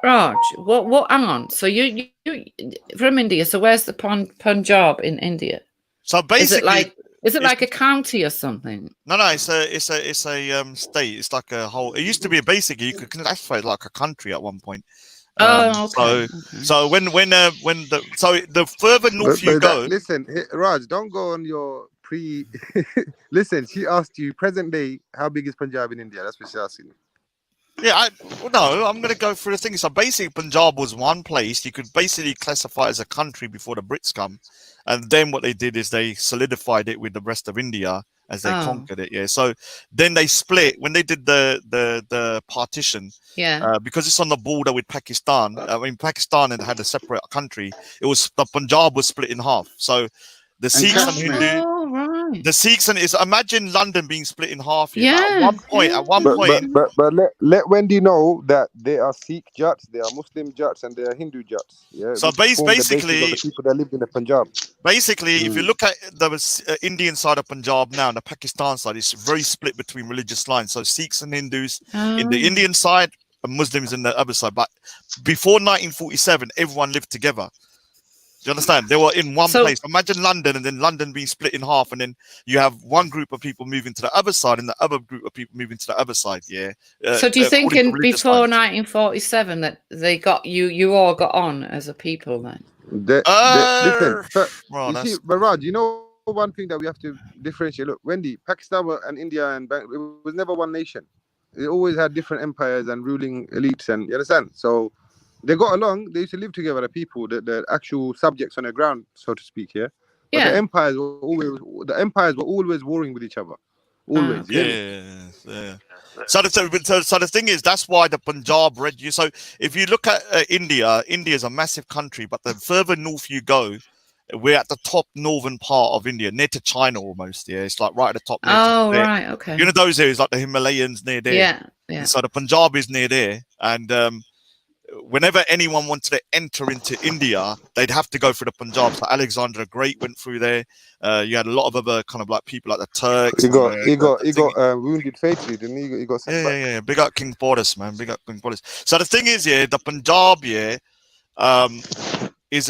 Raj, what? Hang on. So you from India? So where's the Punjab in India? So basically, is it like a county or something? No, it's a state. It's like a whole. It used to be basically you could classify it like a country at one point. Okay. So when the further north you go. Listen, Raj, don't go on your pre. Listen, she asked you present day. How big is Punjab in India? That's what she asked you. Yeah, I'm going to go through the thing. So basically, Punjab was one place you could basically classify as a country before the Brits come, and then what they did is they solidified it with the rest of India as they conquered it. Yeah, so then they split when they did the partition. Yeah, because it's on the border with Pakistan. I mean, Pakistan had a separate country. It was the Punjab was split in half. So the Sikhs and Hindu. Right. The Sikhs and imagine London being split in half. Yeah. At one point. But let Wendy know that there are Sikh Jats, there are Muslim Jats, and there are Hindu Jats. Yeah. So basically, basically, the people that lived in the Punjab. Basically, if you look at the Indian side of Punjab now and the Pakistan side, it's very split between religious lines. So Sikhs and Hindus in the Indian side and Muslims in the other side. But before 1947, everyone lived together. Do you understand? They were in one place. Imagine London and then London being split in half, and then you have one group of people moving to the other side and the other group of people moving to the other side. Yeah. So do you think before 1947 that they got you all got on as a people then? Listen, you see, Baraj, you know one thing that we have to differentiate. Look, Wendy, Pakistan and India and it was never one nation. They always had different empires and ruling elites, and you understand? So they got along. They used to live together. The people, the actual subjects on the ground, so to speak. Yeah. But the empires were always warring with each other. Always. Yeah. So the thing is, that's why the Punjab read you. So if you look at India is a massive country, but the further north you go, we're at the top northern part of India, near to China almost. Yeah, it's like right at the top. Right, okay. You know those areas like the Himalayas near there. Yeah. So the Punjab is near there, and whenever anyone wanted to enter into India, they'd have to go through the Punjab. So Alexander the Great went through there. You had a lot of other kind of like people like the Turks. He got wounded fatally, didn't he? He got sent back. Yeah. Big up King Boris, man. Big up King Boris. So the thing is, the Punjab, is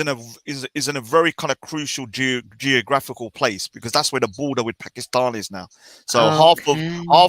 in a very kind of crucial geographical place, because that's where the border with Pakistan is now. So half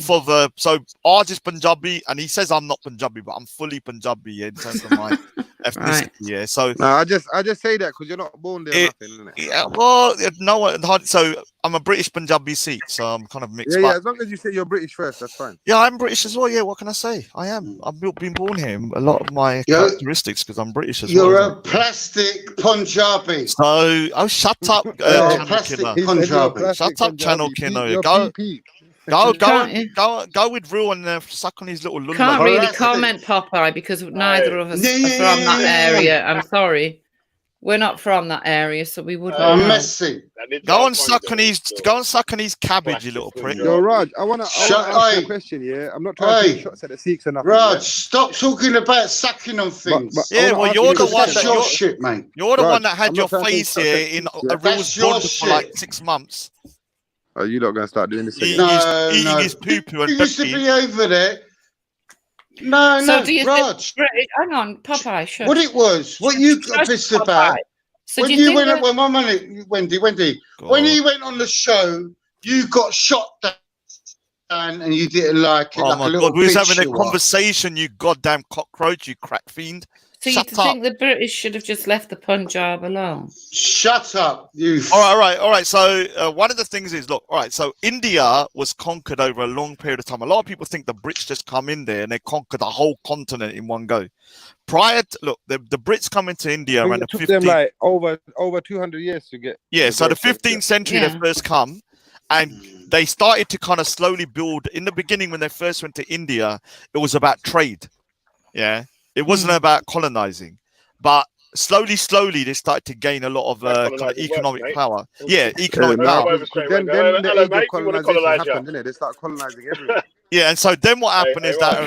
of so ours is Punjabi, and he says I'm not Punjabi, but I'm fully Punjabi in terms of my ethnicity. Yeah. So no, I just say that because you're not born there, nothing, isn't it? Yeah. Well, no. So I'm a British Punjabi Sikh, so I'm kind of mixed. Yeah. As long as you say you're British first, that's fine. Yeah, I'm British as well. Yeah. What can I say? I am. I've been born here. A lot of my characteristics, because I'm British as well. You're a plastic Punjabi. So, shut up, plastic Punjabi. Shut up, Channel Kino. Go with Real and suck on his little lullah. Can't really comment, Popeye, because neither of us are from that area. I'm sorry. We're not from that area, so we wouldn't know. Messy. Go and suck on his cabbage, you little prick. Yo, Raj, I wanna ask you a question, yeah? I'm not trying to take shots at the Sikhs or nothing. Raj, stop talking about sucking on things. But well, you're the one that's your shit, mate. You're the one that had your face here in a Real's bond for like 6 months. Are you not going to start doing this? Eating his poo-poo and you used to be over there. No, do you Raj. Hang on, Popeye. Sure. What it was? What you got pissed about? So when you went, well, my money, Wendy. When he went on the show, you got shot down, and you didn't like it. Oh like my a little God, we was bitch having a you are. conversation. You goddamn cockroach, you crack fiend. So you think the British should have just left the Punjab alone? Shut up, you. All right. So one of the things is, look, all right. So India was conquered over a long period of time. A lot of people think the Brits just come in there and they conquer the whole continent in one go. The Brits come into India around it the 15th. took them like over 200 years to get. Yeah, so the 15th century they first come, and they started to kind of slowly build. In the beginning, when they first went to India, it was about trade. Yeah. It wasn't about colonizing, but slowly, they started to gain a lot of kind of economic power. Yeah, economic power. Then the age of colonization happened, didn't it? They started colonizing everywhere. Yeah, and so then what happened is that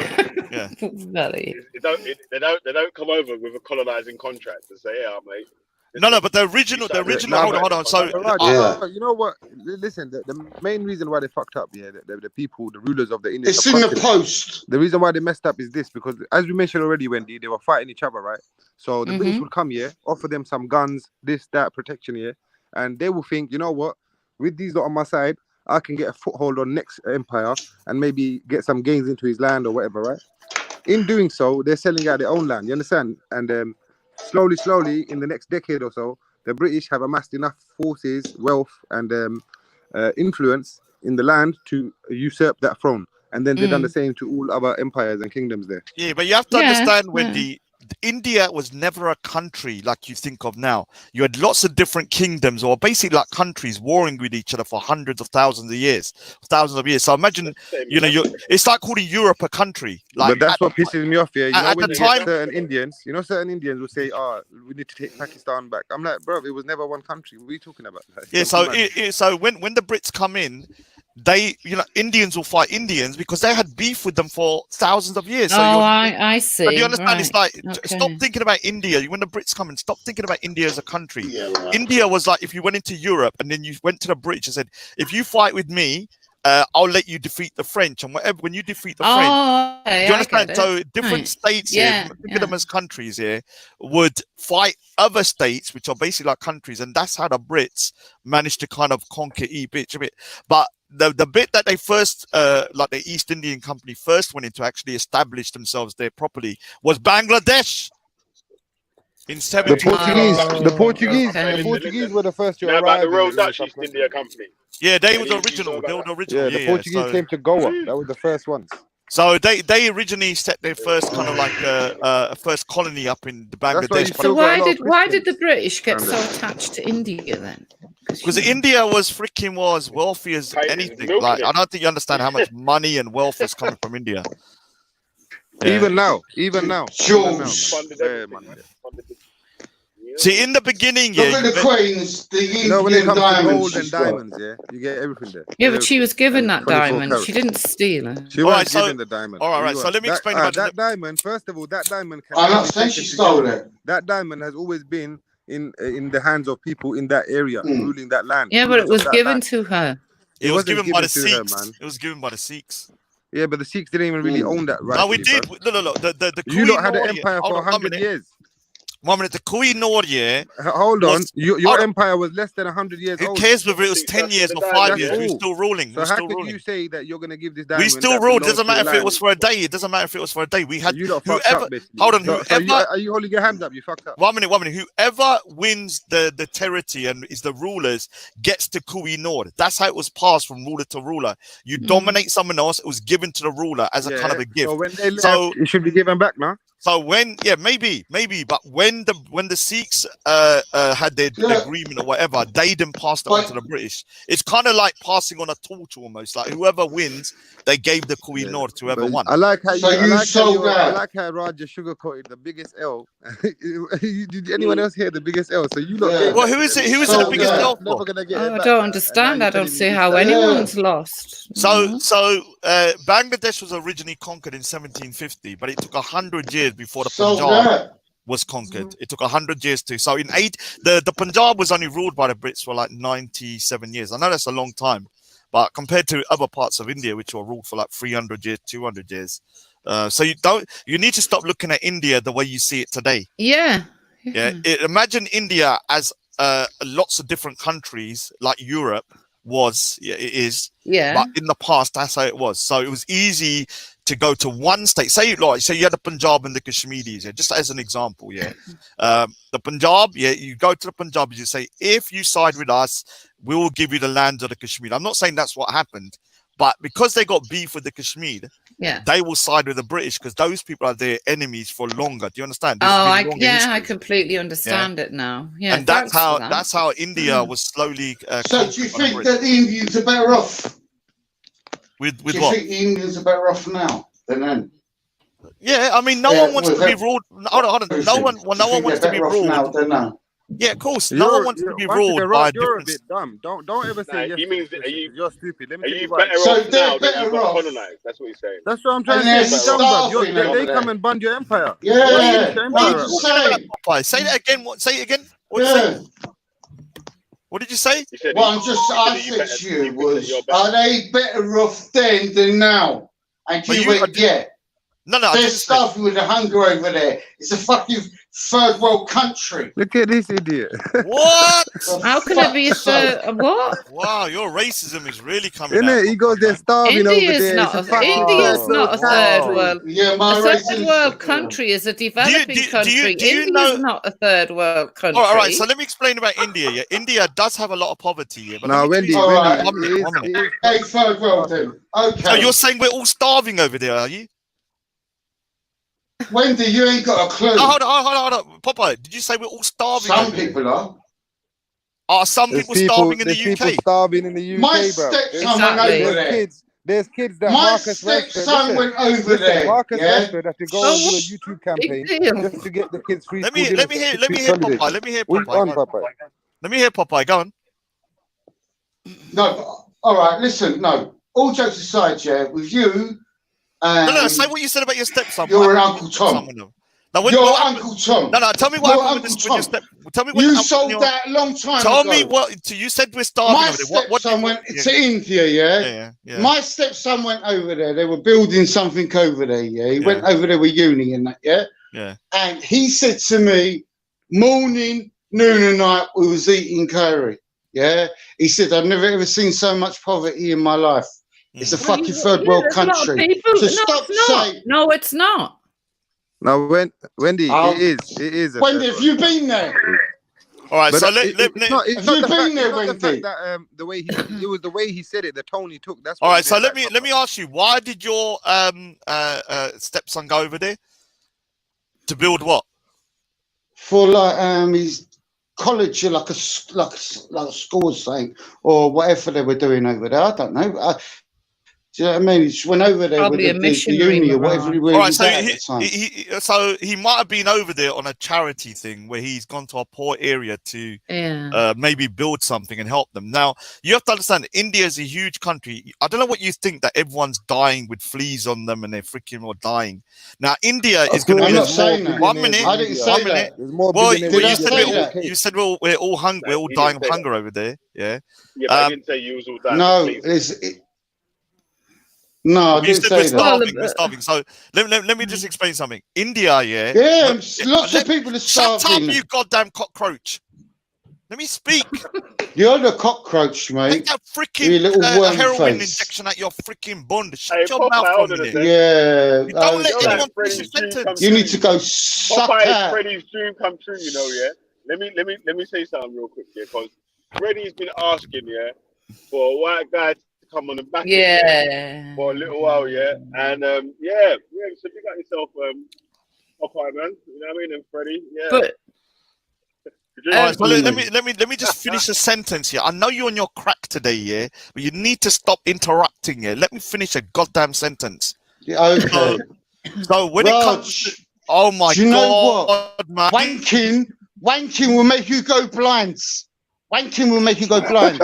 they don't come over with a colonizing contract and say, "Yeah, mate." No, but the original. Hold on. So you know what? Listen, the main reason why they fucked up, the people, the rulers of the Indian. It's in the post. The reason why they messed up is this, because as we mentioned already, Wendy, they were fighting each other, right? So the British would come here, offer them some guns, this, that, protection here, and they will think, you know what? With these lot on my side, I can get a foothold on next empire and maybe get some gains into his land or whatever, right? In doing so, they're selling out their own land. You understand? And slowly, in the next decade or so, the British have amassed enough forces, wealth, and influence in the land to usurp that throne. And then they've done the same to all other empires and kingdoms there. Yeah, but you have to understand, Wendy, India was never a country like you think of now. You had lots of different kingdoms, or basically like countries warring with each other for hundreds of thousands of years. So imagine, it's like calling Europe a country. But that's what pisses me off here. You know, when you get certain Indians will say, "Oh, we need to take Pakistan back." I'm like, bro, it was never one country. What are you talking about? Yeah, so when the Brits come in, Indians will fight Indians because they had beef with them for thousands of years. So I see. But you understand? Right. It's like, stop thinking about India. When the Brits come in, stop thinking about India as a country. Yeah, right. India was like, if you went into Europe and then you went to the British and said, if you fight with me, I'll let you defeat the French. And whatever, when you defeat the French, okay, do you understand? So different states here, think of them as countries here, would fight other states, which are basically like countries. And that's how the Brits managed to kind of conquer a bit. But the bit that they first, like the East Indian Company first went in to actually establish themselves there properly was Bangladesh. In 17. The Portuguese were the first to arrive. About the Royal Dutch East India Company. Yeah, they were the original. Yeah, the Portuguese came to Goa. That was the first ones. So they originally set their first kind of like first colony up in Bangladesh. So why did the British get so attached to India then? Because India was wealthy as anything. Like, I don't think you understand how much money and wealth is coming from India. Yeah. Even now. See, in the beginning, look at the coins, the Indian when it comes diamonds, to gold and diamonds, you get everything there. Yeah, but she was given that diamond. She didn't steal it. She was given the diamond. All right, so let me explain about that diamond. First of all, that diamond. I'm not saying she stole it. That diamond has always been in the hands of people in that area, ruling that land. Yeah, but it was given to her. It was given by the Sikhs. It was given by the Sikhs. Yeah, but the Sikhs didn't even really own that right. No, we did. Look. The you lot had an empire for 100 years. 1 minute, the Koh-i-Noor, yeah. Hold on, your empire was less than 100 years old. Who cares whether it was 10 years or 5 years? We're still ruling. So how could you say that you're going to give this diamond? We still ruled. It doesn't matter if it was for a day. It doesn't matter if it was for a day. We had whoever. Hold on, whoever. Are you holding your hands up? You fucked up. 1 minute. Whoever wins the territory and is the rulers gets to Koh-i-Noor. That's how it was passed from ruler to ruler. You dominate someone else, it was given to the ruler as a kind of a gift. So when they left, it should be given back now. So when, maybe, but when the Sikhs had their agreement or whatever, they then passed it on to the British. It's kind of like passing on a torch almost. Like whoever wins, they gave the Koh-i-Noor to whoever won. I like how I like how Raj just sugarcoated the biggest L. Did anyone else hear the biggest L? So you look. Well, who is it? Who is it the biggest L for? I don't understand. I don't see how anyone's lost. So Bangladesh was originally conquered in 1750, but it took 100 years before the Punjab was conquered. It took 100 years to. So the Punjab was only ruled by the Brits for like 97 years. I know that's a long time, but compared to other parts of India, which were ruled for like 300 years, 200 years. So you need to stop looking at India the way you see it today. Yeah. Imagine India as lots of different countries like Europe is. Yeah. But in the past, that's how it was. So it was easy to go to one state. Say you had the Punjab and the Kashmiris, just as an example, the Punjab, you go to the Punjab, you say, if you side with us, we will give you the land of the Kashmir. I'm not saying that's what happened, but because they got beef with the Kashmir, they will side with the British because those people are their enemies for longer. Do you understand? I completely understand it now. Yeah, and that's how India was slowly. So do you think that the Indians are better off? With do you what? think the Indians are better off now than then? Yeah, I mean, no one wants to be ruled. Hold on. No one wants to be ruled. Yeah, of course. No one wants to be ruled by You're a bit dumb. Don't ever say yes. He means you're stupid. Let me tell you better off now than you got colonized. That's what he's saying. That's what I'm trying to say. They come and bund your empire. Yeah. Say that again. Say it again. What did you say? Well, I said to you was, are they better off then than now? And you went, yeah. No, they're starving with the hunger over there. It's a fucking third world country. Look at this idiot. What? How can it be a third? What? Wow, your racism is really coming out. He goes, they're starving over there. India's not a third world. Yeah, a third world country is a developing country. India's not a third world country. All right, so let me explain about India. Yeah, India does have a lot of poverty. But Wendy, hey, third world then. Okay. So you're saying we're all starving over there, are you? Wendy, you ain't got a clue. No, hold on. Popeye, did you say we're all starving? Some people are. Are some people starving in the UK? People starving in the UK, My bro. stepson went over there. There's kids that My stepson went over there. Marcus Rashford had to go and do a YouTube campaign just to get the kids free. Let me hear Popeye. Let me hear Popeye. Go on. No, all right. Listen, no. All jokes aside, with you. No, say what you said about your stepson. You're an Uncle Tom. You're Uncle Tom. No, tell me what happened with your step. Tell me what you sold that a long time ago. Tell me what you said we're starving. My stepson went to India, yeah. My stepson went over there. They were building something over there, He went over there with uni and that, Yeah. And he said to me, morning, noon and night, we was eating curry, He said, I've never ever seen so much poverty in my life. It's a fucking third world country. So stop saying. No, it's not. No, Wendy, it is. Wendy, have you been there? All right, but so have you been there, Wendy? The fact that the way it was the way he said it, the tone he took. That's all right. So let me ask you, why did your stepson go over there to build what? For his college, like a school or something, or whatever they were doing over there. I don't know. Do you know what I mean? He just went over there probably with the uni or whatever he was. All right, so he might have been over there on a charity thing where he's gone to a poor area to maybe build something and help them. Now, you have to understand, India is a huge country. I don't know what you think that everyone's dying with fleas on them and they're freaking all dying. Now, India is going to be... I'm not saying that. 1 minute. I didn't say that. Well, you said we're all hungry. We're all dying of hunger over there. Yeah. Yeah, but I didn't say you was all dying. No, No, I You didn't said say we're that. starving. We're starving. So let me just explain something. India, yeah. Yeah, lots of people are Shut starving. up, you goddamn cockroach. Let me speak. You're the cockroach, mate. Take that freaking You little worm heroin face. injection at your freaking bund. Shut Hey, your Popeye, mouth for a hold on a minute. sec. Yeah. You don't let You know, anyone like finish a Freddie's dream come sentence. You true. need to go suck Popeye is out. Freddie's dream come true. You know, yeah. Let me say something real quick, yeah, because Freddie's been asking, yeah, for a white guy to come on the back Yeah. for a little while, yeah, and yeah. So you got yourself, Popeye, man. You know what I mean? And Freddie, yeah. But All right, so let me just finish a sentence here. I know you're on your crack today, yeah, but you need to stop interrupting, yeah. Let me finish a goddamn sentence. Yeah, okay. So when it comes to, oh my do you know god, what? man. Wanking will make you go blind. Wanking will make you go blind.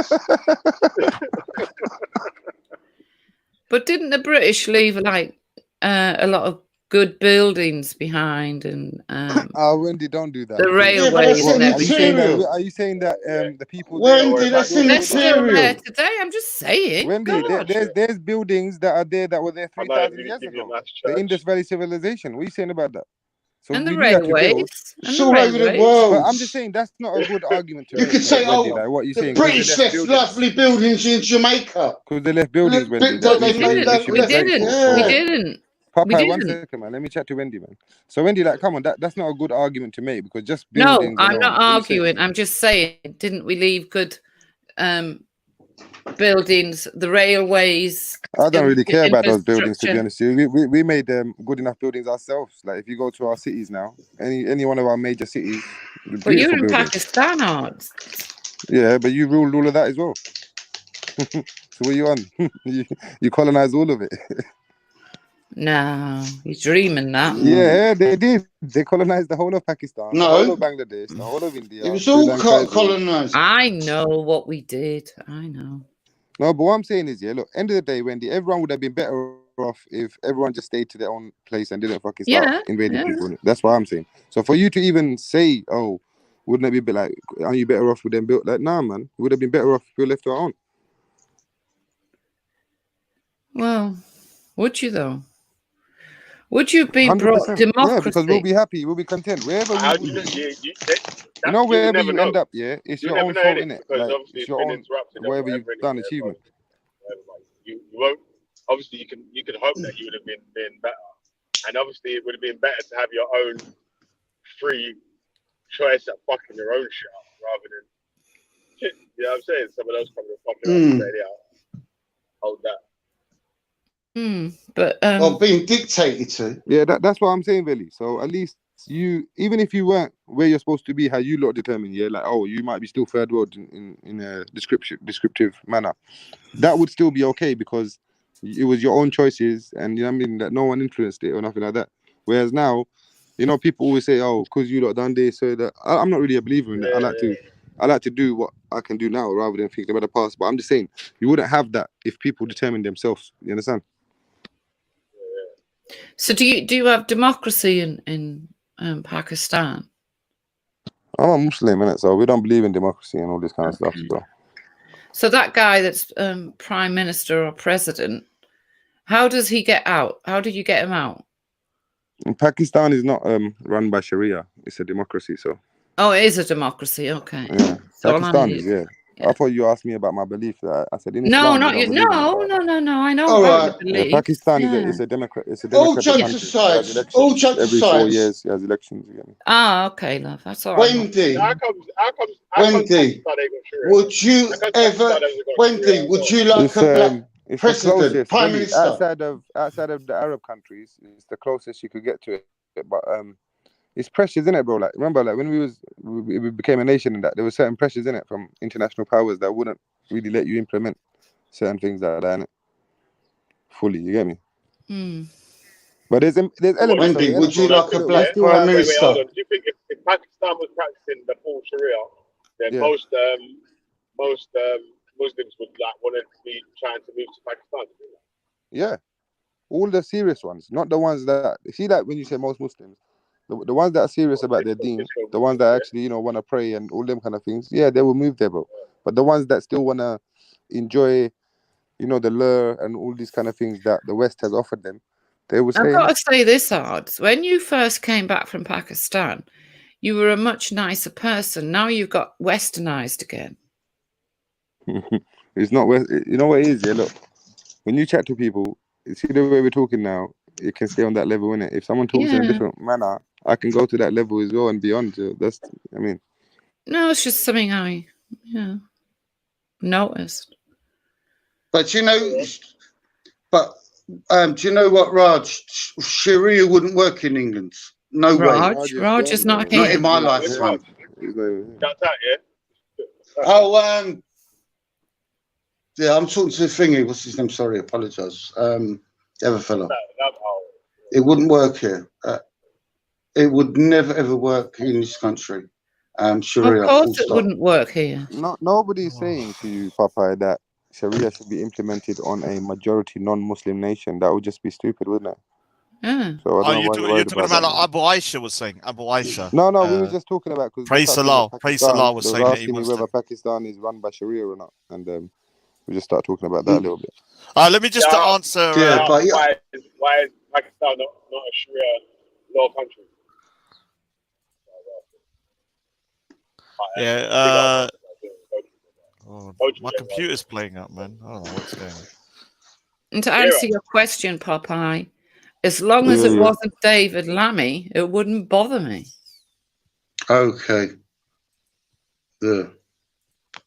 But didn't the British leave like a lot of good buildings behind and Wendy, don't do that. the railways and everything? Are you saying that the people Wendy, that's They're still there immaterial. today. I'm just saying. Wendy, there's buildings that are there that were there I might 3,000 even years give you a ago. nice The church. Indus Valley civilization. What are you saying about that? So And the we knew how to build. railways. It's all over the world. But I'm just saying that's not a good argument to You make. could say, Wendy, oh, like what you the saying? British left lovely buildings in Jamaica. Because they left buildings, Wendy. That We they made that. We didn't. Popeye, 1 second, man. Let me chat to Wendy, man. So Wendy, like, come on, that's not a good argument to make because just No, buildings I'm alone. not What are you saying? arguing. I'm just saying, didn't we leave good buildings, the railways? I don't really care about those buildings, to be infrastructure? honest with you. We made good enough buildings ourselves. Like if you go to our cities now, any one of our major cities, But you're beautiful in buildings. Pakistan, aren't Yeah, but you ruled all of that as well. So what you on? you colonized all of it. No, you're dreaming that. Yeah, they did. They colonized the whole of Pakistan, the whole of Bangladesh, the whole of India. It was all Sri Lanka as well. colonized. I know what we did. I know. No, but what I'm saying is, yeah, look, end of the day, Wendy, everyone would have been better off if everyone just stayed to their own place and didn't fucking start invading people. That's what I'm saying. So for you to even say, oh, wouldn't it be a bit like, are you better off with them built? Like, nah, man, we would have been better off if we were left to our own. Well, would you though? Would you be brought 100%. democracy? Yeah, because we'll be happy, we'll be content wherever How we. do you know, wherever never you know. end up, yeah, it's You your never own know, fault, innit? innit? Because Like, obviously it's it's your been own, interrupted or whatever whatever, you've done, innit? achievement. You won't. Obviously, you could hope that you would have been better, and obviously it would have been better to have your own free choice at fucking your own shit up rather than shit. You know what I'm saying? Someone else coming and fucking up and saying, "Yeah, hold that." But or being dictated to. Yeah, that's what I'm saying, Billy. So at least you, even if you weren't where you're supposed to be, how you lot determined, yeah, like, oh, you might be still third world in a descriptive manner, that would still be okay because it was your own choices, and you know what I mean, that no one influenced it or nothing like that. Whereas now, you know, people always say, oh, because you lot done this, so that I'm not really a believer in that. I like to do what I can do now rather than thinking about the past. But I'm just saying, you wouldn't have that if people determined themselves. You understand? So do you have democracy in Pakistan? I'm a Muslim, innit? So we don't believe in democracy and all this kind of stuff. So that guy that's prime minister or president, how does he get out? How did you get him out? Pakistan is not run by Sharia. It's a democracy. So. Oh, it is a democracy. Okay. Yeah, So Pakistan is. Yeah. I thought you asked me about my belief. I said in no, Islam. not you. No. I know All about right. your belief. Pakistan is a democrat. It's a democratic all country. jokes aside, all jokes every aside. 4 years, he has elections. You get me? Ah, okay, love. That's all right. Wendy, How comes Wendy, would you ever, Wendy, would you like a black it's president, the closest, prime really, minister? outside of the Arab countries, it's the closest you could get to it. But it's pressures, isn't it, bro? Like, remember, like when we became a nation and that, there were certain pressures in it from international powers that wouldn't really let you implement certain things like that, innit? Fully, you get me? But there's elements. Wendy, of it, would you like a black prime minister? Hold on. Do you think if Pakistan was practicing the full Sharia, then most Muslims would like want to be trying to move to Pakistan? Yeah, all the serious ones, not the ones that see, like when you say most Muslims, the ones that are serious about their deen, the ones that actually want to pray and all them kind of things, yeah, they will move there, bro. But the ones that still want to enjoy you know, the lure and all these kind of things that the West has offered them, they were I've saying. got to say this, Ards. When you first came back from Pakistan, you were a much nicer person. Now you've got westernized again. It's not West. You know what it is? Yeah, look, when you chat to people, you see the way we're talking now, it can stay on that level, innit? If someone talks in a different manner, I can go to that level as well and beyond. That's, I mean. No, it's just something I noticed. But do you know what, Raj? Sharia wouldn't work in England. No way. Raj is not here. Not in my lifetime. That's that, yeah. Oh, yeah, I'm talking to the thingy. What's his name? Sorry, apologise. The other fellow. It wouldn't work here. It would never ever work in this country. Sharia. Of course, it wouldn't work here. Nobody's saying to you, Popeye, that Sharia should be implemented on a majority non-Muslim nation. That would just be stupid, wouldn't it? Yeah. So I don't know why you're you're talking about like Abu Aisha was saying. Abu Aisha. No, we were just talking about because Praise Allah. Praise Allah was saying that he asking me wants whether Pakistan is run by Sharia or not, and we just start talking about that a little bit. Let me just answer. Why is Pakistan not a Sharia law country? Yeah. My computer's playing up, man. I don't know what's going on. And to answer your question, Popeye, as long as it wasn't David Lammy, it wouldn't bother me. Okay. Yeah.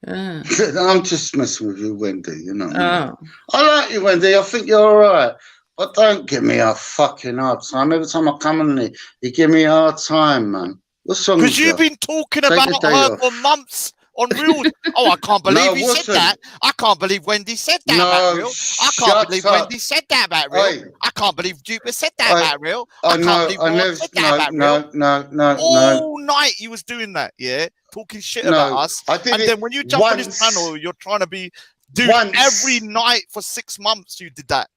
I'm just messing with you, Wendy. You know. I like you, Wendy. I think you're all right. But don't give me a fucking hard time. Every time I come on here, you give me a hard time, man. What's wrong with Because you? you've been talking Take about the day her off. for months on Real. Oh, I can't believe he said that. I can't believe Wendy said that about Real. I can't believe Wendy said that about Real. I can't believe Jupiter said that about Real. I can't believe Rod said that about Real. No. All night he was doing that, talking shit about us. And then when you jump on his panel, you're trying to be... Dude, every night for 6 months you did that.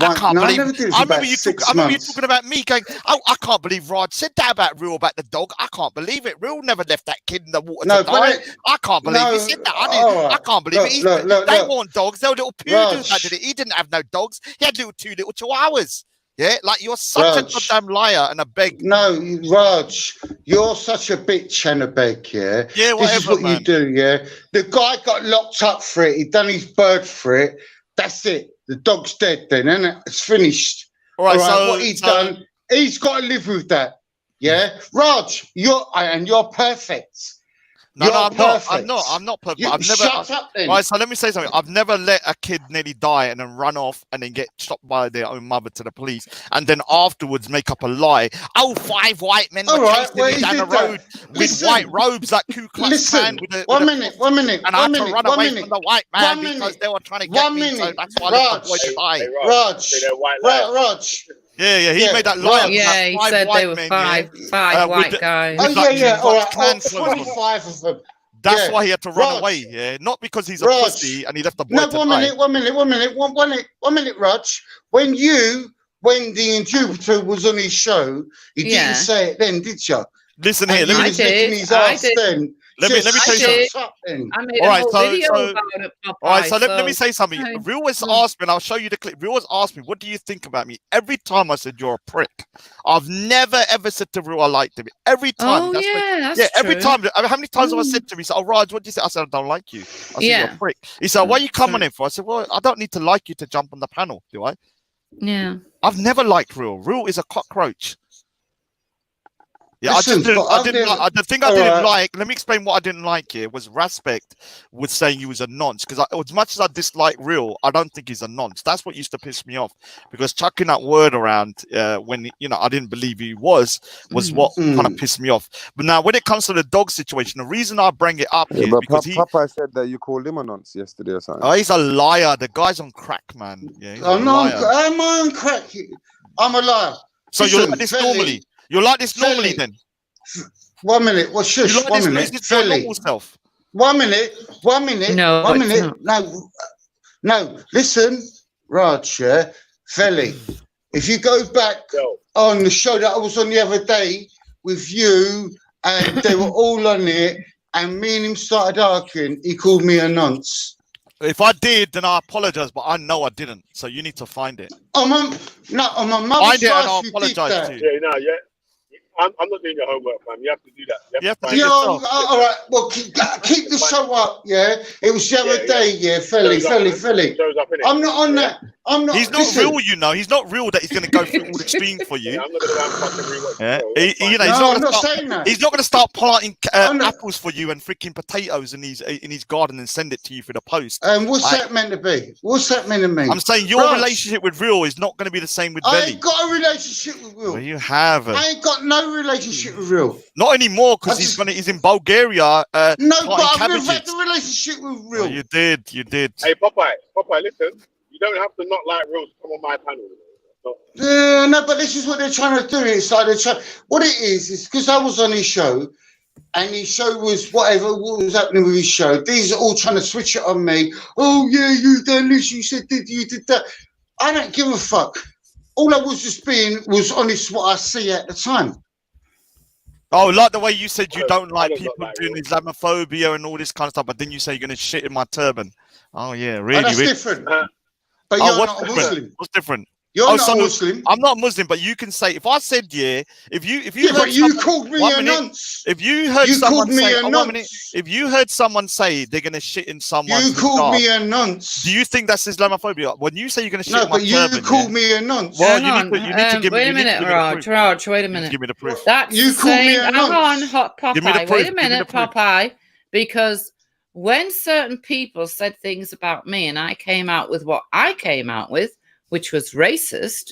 I can't believe. I remember you talking about me going, "Oh, I can't believe Rod said that about Real about the dog. I can't believe it. Real never left that kid in the water to die. I can't believe he said that. I can't believe it. They want dogs. They were little poodles that did it. He didn't have no dogs. He had two little chihuahuas. Yeah, like you're such a goddamn liar and a beg. No, Raj, you're such a bitch and a beg, yeah? Yeah, whatever, this is what you do, yeah? The guy got locked up for it. He done his bird for it. That's it. The dog's dead then, isn't it? It's finished. All right, what he's done, he's got to live with that. Yeah? Raj, you're perfect. No, I'm not perfect. I've never. Shut up then. Right, so let me say something. I've never let a kid nearly die and then run off and then get shot by their own mother to the police and then afterwards make up a lie. Oh, 5 white men were chasing me down the road with white robes like Ku Klux Klan. One minute. And I had to run away from the white man because they were trying to get me. So that's why I let the boy die. Raj. Yeah, he made that lie. Yeah, he said they were five white guys. All right, 25 of them. That's why he had to run away, not because he's a pussy and he left the boy to die. One minute, Raj. When Wendy and Jupiter was on his show, he didn't say it then, did you? Listen here, let me tell you something. Let me tell you something. I made a whole video about it, Popeye, all right, so let me say something. Real was asked me, and I'll show you the clip. Real was asked me, what do you think about me? Every time I said, you're a prick. I've never, ever said to Real I liked him. Every time. That's every true. time. How many times have I said to him? He said, oh, Raj, what do you say? I said, I don't like you. I said, you're a prick. He said, why are you coming in for? I said, well, I don't need to like you to jump on the panel, do I? Yeah. I've never liked Real. Real is a cockroach. Yeah, Listen, the thing I didn't like, let me explain what I didn't like here, was Respect was saying he was a nonce. Because as much as I dislike Real, I don't think he's a nonce. That's what used to piss me off. Because chucking that word around when, I didn't believe he was what kind of pissed me off. But now, when it comes to the dog situation, the reason I bring it up here is because Papa said that you called him a nonce yesterday or something. Oh, he's a liar. The guy's on crack, man. Yeah, he's a liar. I'm on crack. I'm a liar. So you're like this normally? You're like this normally then? 1 minute. Well, shush. You like 1 minute. normal self? 1 minute. 1 minute. No, 1 minute. No. Listen, Raj, Felly, if you go back on the show that I was on the other day with you and they were all on it and me and him started arguing, he called me a nonce. If I did, then I apologize, but I know I didn't. So you need to find it. On my mother's Find it and life, I'll you did apologize that. to you. Yeah, no, yeah. I'm not doing your homework, man. You have to do that. You have to do find it yourself. All right. Well, keep the show up. Yeah. It was the other day. Yeah, Philly. Shows up, innit? I'm not on that. I'm not. He's not real, you know. He's not real that he's going to go through all the extremes for you. Yeah, I'm not going to have fucking rewatch. Yeah. No, You know, No, I'm not saying that. he's not going to start planting apples for you and freaking potatoes in his garden and send it to you through the post. What's that meant to be? What's that meant to mean? I'm saying your relationship with Real is not going to be the same with I Belly. ain't got a relationship with Real. Well, you haven't. I ain't got no relationship with Real. Not anymore, because he's in Bulgaria. No, but I've cabbages. never had a relationship with Real. Oh, you did. Hey, Popeye, listen. You don't have to not like Real to come on my panel. No, but this is what they're trying to do. It's like what it is because I was on his show, and his show was what was happening with his show. These are all trying to switch it on me. Oh yeah, you done this. You said you did that. I don't give a fuck. All I was just was honest what I see at the time. Oh, like the way you said you don't like people doing Islamophobia and all this kind of stuff, but then you say you're going to shit in my turban. Oh yeah, really? That's different. But you're not a Muslim. What's different? You're not a Muslim. I'm not Muslim, but you can say if I said if you yeah, but you called me a nonce. If you heard someone say, if you heard someone say they're gonna shit in someone's you called me a nonce. Do you think that's Islamophobia? When you say you're gonna shit in my turban, you called me a nonce. Well, you need to give wait me. a minute, Raj. Wait a minute. Give me the proof. That's you called me a hang nonce. on, hot Popeye. Give me the proof. Wait a minute, Popeye, because when certain people said things about me and I came out with what I came out with, which was racist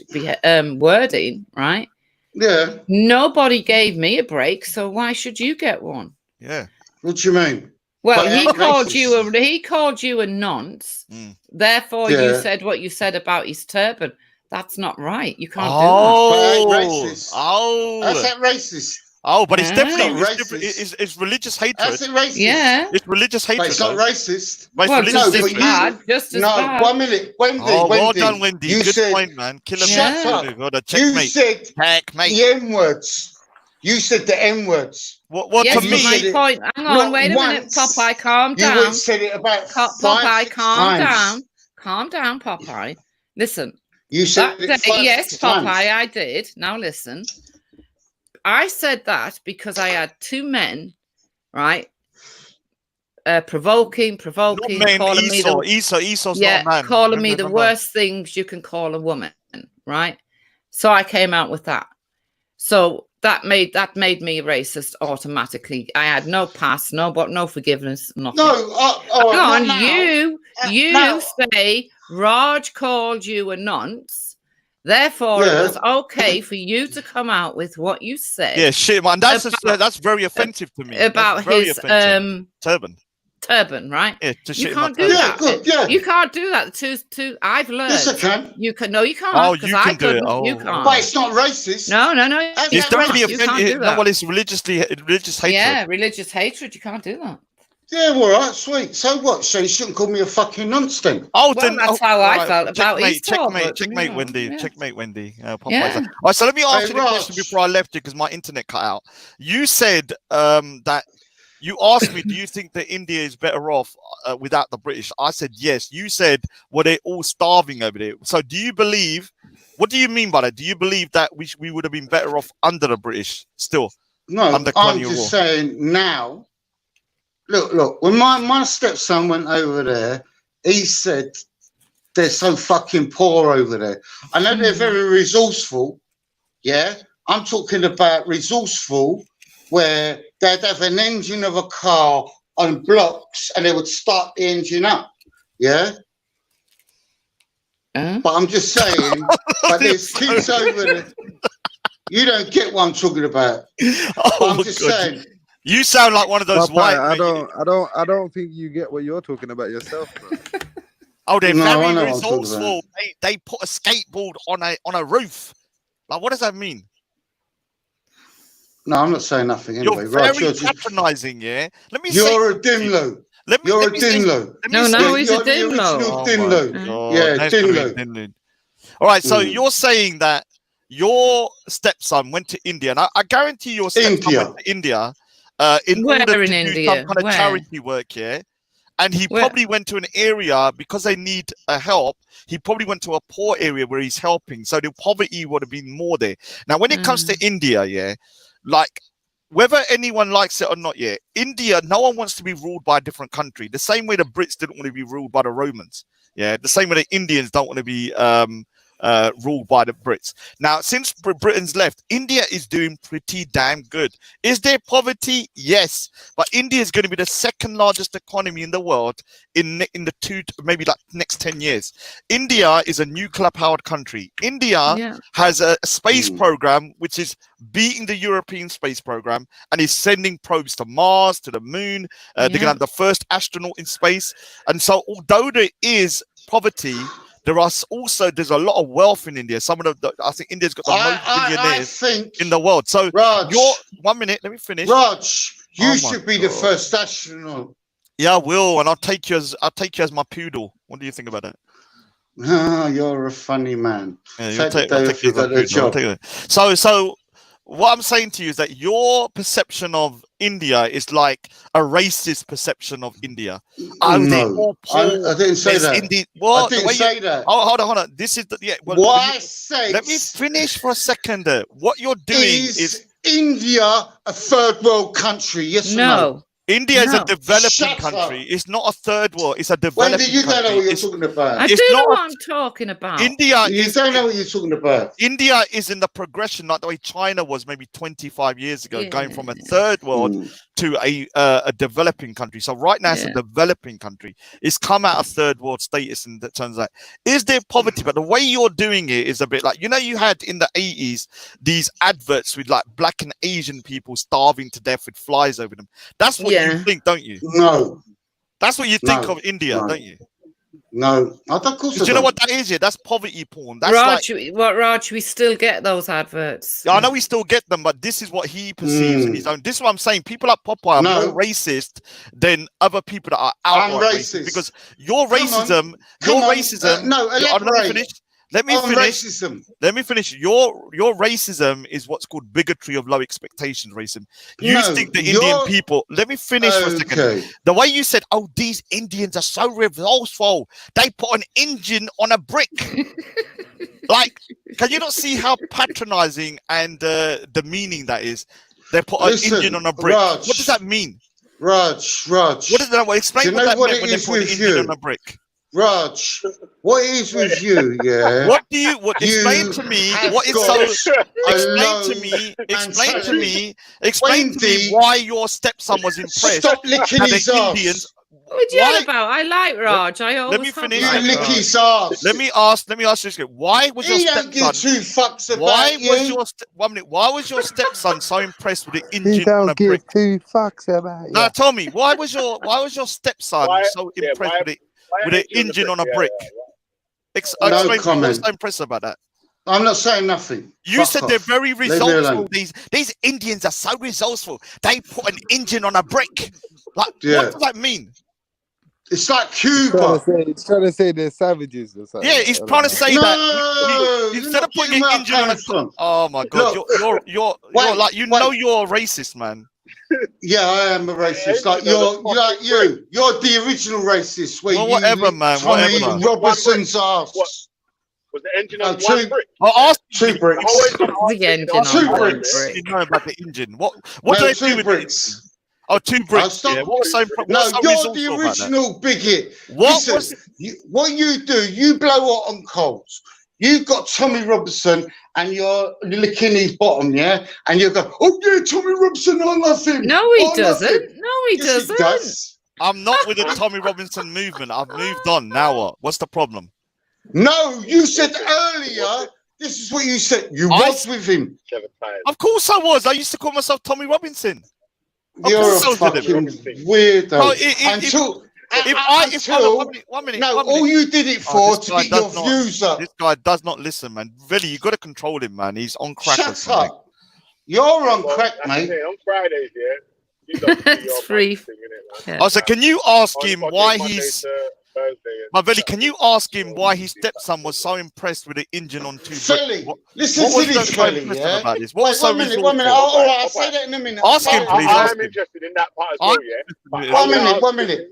wording, right? Yeah. Nobody gave me a break, so why should you get one? Yeah. What do you mean? Well, But he racist. called you a nonce. Therefore, you said what you said about his turban. That's not right. You can't do that. But it ain't racist. Oh. That's that racist. Oh, but it's definitely racist. it's religious hatred. That's it racist. Yeah. It's religious hatred. But it's not racist. But it's religious hatred. Just as bad. 1 minute. Wendy, well done, Wendy. You Good said, point, man. Killer shut up. You said the N words. You said the N words. What yes, to me? my point. Hang on, wait a minute, Popeye. Calm down. You said it about Popeye, calm times. down. Calm down, Popeye. Listen. You said that it day, 5 yes, times. Popeye, I did. Now listen. I said that because I had two men, right? Provoking, Not men, calling Esau's not a man. calling me the worst things you can call a woman, right? So I came out with that. So that made me racist automatically. I had no past, no forgiveness, nothing. No, you say Raj called you a nonce. Therefore, it was okay for you to come out with what you said. Yeah, shit, man. That's very offensive to me. About his turban, right? Yeah, you can't do that. You can't do that. I've learned. Yes, I can. You can. No, you can't. Oh, you can do it. Oh, you can't. But it's not racist. No. It's definitely offensive. No, well, it's religious hatred. Yeah, religious hatred. You can't do that. Yeah, all right, sweet. So what? So you shouldn't call me a fucking nonce then? Oh, well, that's how I felt about his checkmate, Wendy. Checkmate, Wendy. All right, so let me ask you the question before I left you because my internet cut out. You said that you asked me, do you think that India is better off without the British? I said yes. You said, were they all starving over there? So do you believe? What do you mean by that? Do you believe that we would have been better off under the British still? No, I'm just saying now. Look, when my stepson went over there, he said they're so fucking poor over there. I know they're very resourceful, yeah? I'm talking about resourceful where they'd have an engine of a car on blocks and they would start the engine up, yeah? But I'm just saying, but there's kids over there. You don't get what I'm talking about. I'm just saying. You sound like one of those white. I don't think you get what you're talking about yourself, bro. Oh, they're very resourceful. They put a skateboard on a roof. Like, what does that mean? No, I'm not saying nothing anyway. You're very patronising, yeah. Let me. You're a Dinlo. You're a Dinlo. No, he's a Dinlo. Dinlo. Yeah, Dinlo. All right, so you're saying that your stepson went to India, and I guarantee your stepson went to India. In order to do some kind of charity work, yeah, And he probably went to an area because they need a help. He probably went to a poor area where he's helping. So the poverty would have been more there. Now, when it comes to India, yeah, like whether anyone likes it or not, yeah, India, no one wants to be ruled by a different country. The same way the Brits didn't want to be ruled by the Romans. Yeah, the same way the Indians don't want to be ruled by the Brits. Now, since Britain's left, India is doing pretty damn good. Is there poverty? Yes, but India is going to be the second largest economy in the world in the maybe like next 10 years. India is a nuclear-powered country. India has a space program which is beating the European space program and is sending probes to Mars, to the moon. They're going to have the first astronaut in space. And so, although there is poverty, there's a lot of wealth in India. I think India's got the most billionaires in the world. So, Raj, 1 minute, let me finish. Raj, you should be the first astronaut. Yeah, I will, and I'll take you as my poodle. What do you think about that? You're a funny man. Yeah, I'll take you as my poodle. So what I'm saying to you is that your perception of India is like a racist perception of India. No, I didn't say that. I didn't say that. Oh, hold on. This is I say. Let me finish for a second. What you're doing is India a third world country? Yes or no? India is a developing country. It's not a third world. It's a developing country. You don't know what you're talking about. I do know what I'm talking about. You don't know what you're talking about. India is in the progression like the way China was maybe 25 years ago, going from a third world to a developing country. So right now it's a developing country. It's come out of third world status in terms of that. Is there poverty? But the way you're doing it is a bit like, you had in the 80s these adverts with like black and Asian people starving to death with flies over them. That's what you think, don't you? No. That's what you think of India, don't you? No. Of course. Do you know what that is? Yeah, that's poverty porn. That's Raj, we still get those adverts. I know we still get them, but this is what he perceives in his own. This is what I'm saying. People like Popeye are more racist than other people that are outright racist. Because your racism. Let me finish. Your racism is what's called bigotry of low expectations racism. You think the Indian people. Let me finish for a second. The way you said, "Oh, these Indians are so resourceful. They put an engine on a brick." Like, can you not see how patronizing and demeaning that is? They put an engine on a brick. Raj, what does that mean? Raj. What does that? Explain what that meant when they put an engine on a brick. Raj, what is with you? Yeah. Explain to me what is so. Explain to me why your stepson was impressed. Stop licking his ass. What are you on about? I like Raj. Let me finish. You lick his ass. Let me ask this again. Why was your stepson? He don't give two fucks about you. Why was your stepson so impressed with the engine on a brick? He don't give two fucks about you. Now tell me, why was your stepson so impressed with the engine on a brick? No comment. What's so impressive about that? I'm not saying nothing. You said they're very resourceful. These Indians are so resourceful. They put an engine on a brick. Like, what does that mean? It's like Cuba. He's trying to say they're savages or something. Yeah, he's trying to say that. Instead of putting an engine on a brick. Oh my God, you're like you're a racist, man. Yeah, I am a racist. Like you're the original racist. Where whatever, man. Tommy Robertson's ass. Was the engine on one brick? Two bricks. The engine on two one bricks. brick. You know about the engine. What do they do with bricks? Oh, 2 bricks. Yeah. What's so you're the original bigot. What you do? You blow hot on coals. You've got Tommy Robinson and you're licking his bottom, yeah? And you go, oh yeah, Tommy Robinson, I love him. No, he doesn't. No, he doesn't. He does. I'm not with the Tommy Robinson movement. I've moved on. Now what? What's the problem? No, you said earlier, this is what you said. You was with him. Of course I was. I used to call myself Tommy Robinson. You're a fucking weirdo. All you did it for to get your views up. This guy does not listen, man. Really, you got to control him, man. He's on crack. Shut up. You're on crack, mate. On Fridays, It's free. So can you ask him why he's... Mavelli, can you ask him why his stepson was so impressed with the engine on 2 bricks? Listen to this, Felly, yeah? About this? Wait, one minute. All right, I'll say that in a minute. Ask him, please. I'm interested in that part as well, yeah? One minute.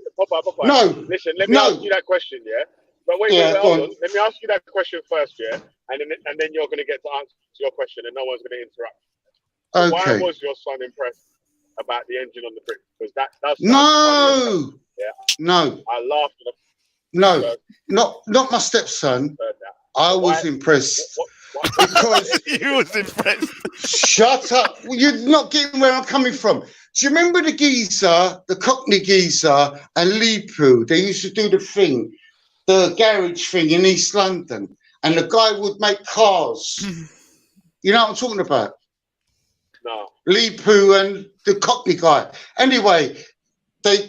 No. Listen, let me ask you that question, yeah? But wait, hold on. Let me ask you that question first, yeah? And then you're going to get to answer your question and no one's going to interrupt. So why was your son impressed about the engine on the brick? Because that does sound funny, yeah? No. I laughed at not my stepson. I was impressed. Because you was impressed. Shut up. You're not getting where I'm coming from. Do you remember the geezer, the Cockney geezer and Lipu? They used to do the garage thing in East London. And the guy would make cars. You know what I'm talking about? No. Lipu and the Cockney guy. Anyway,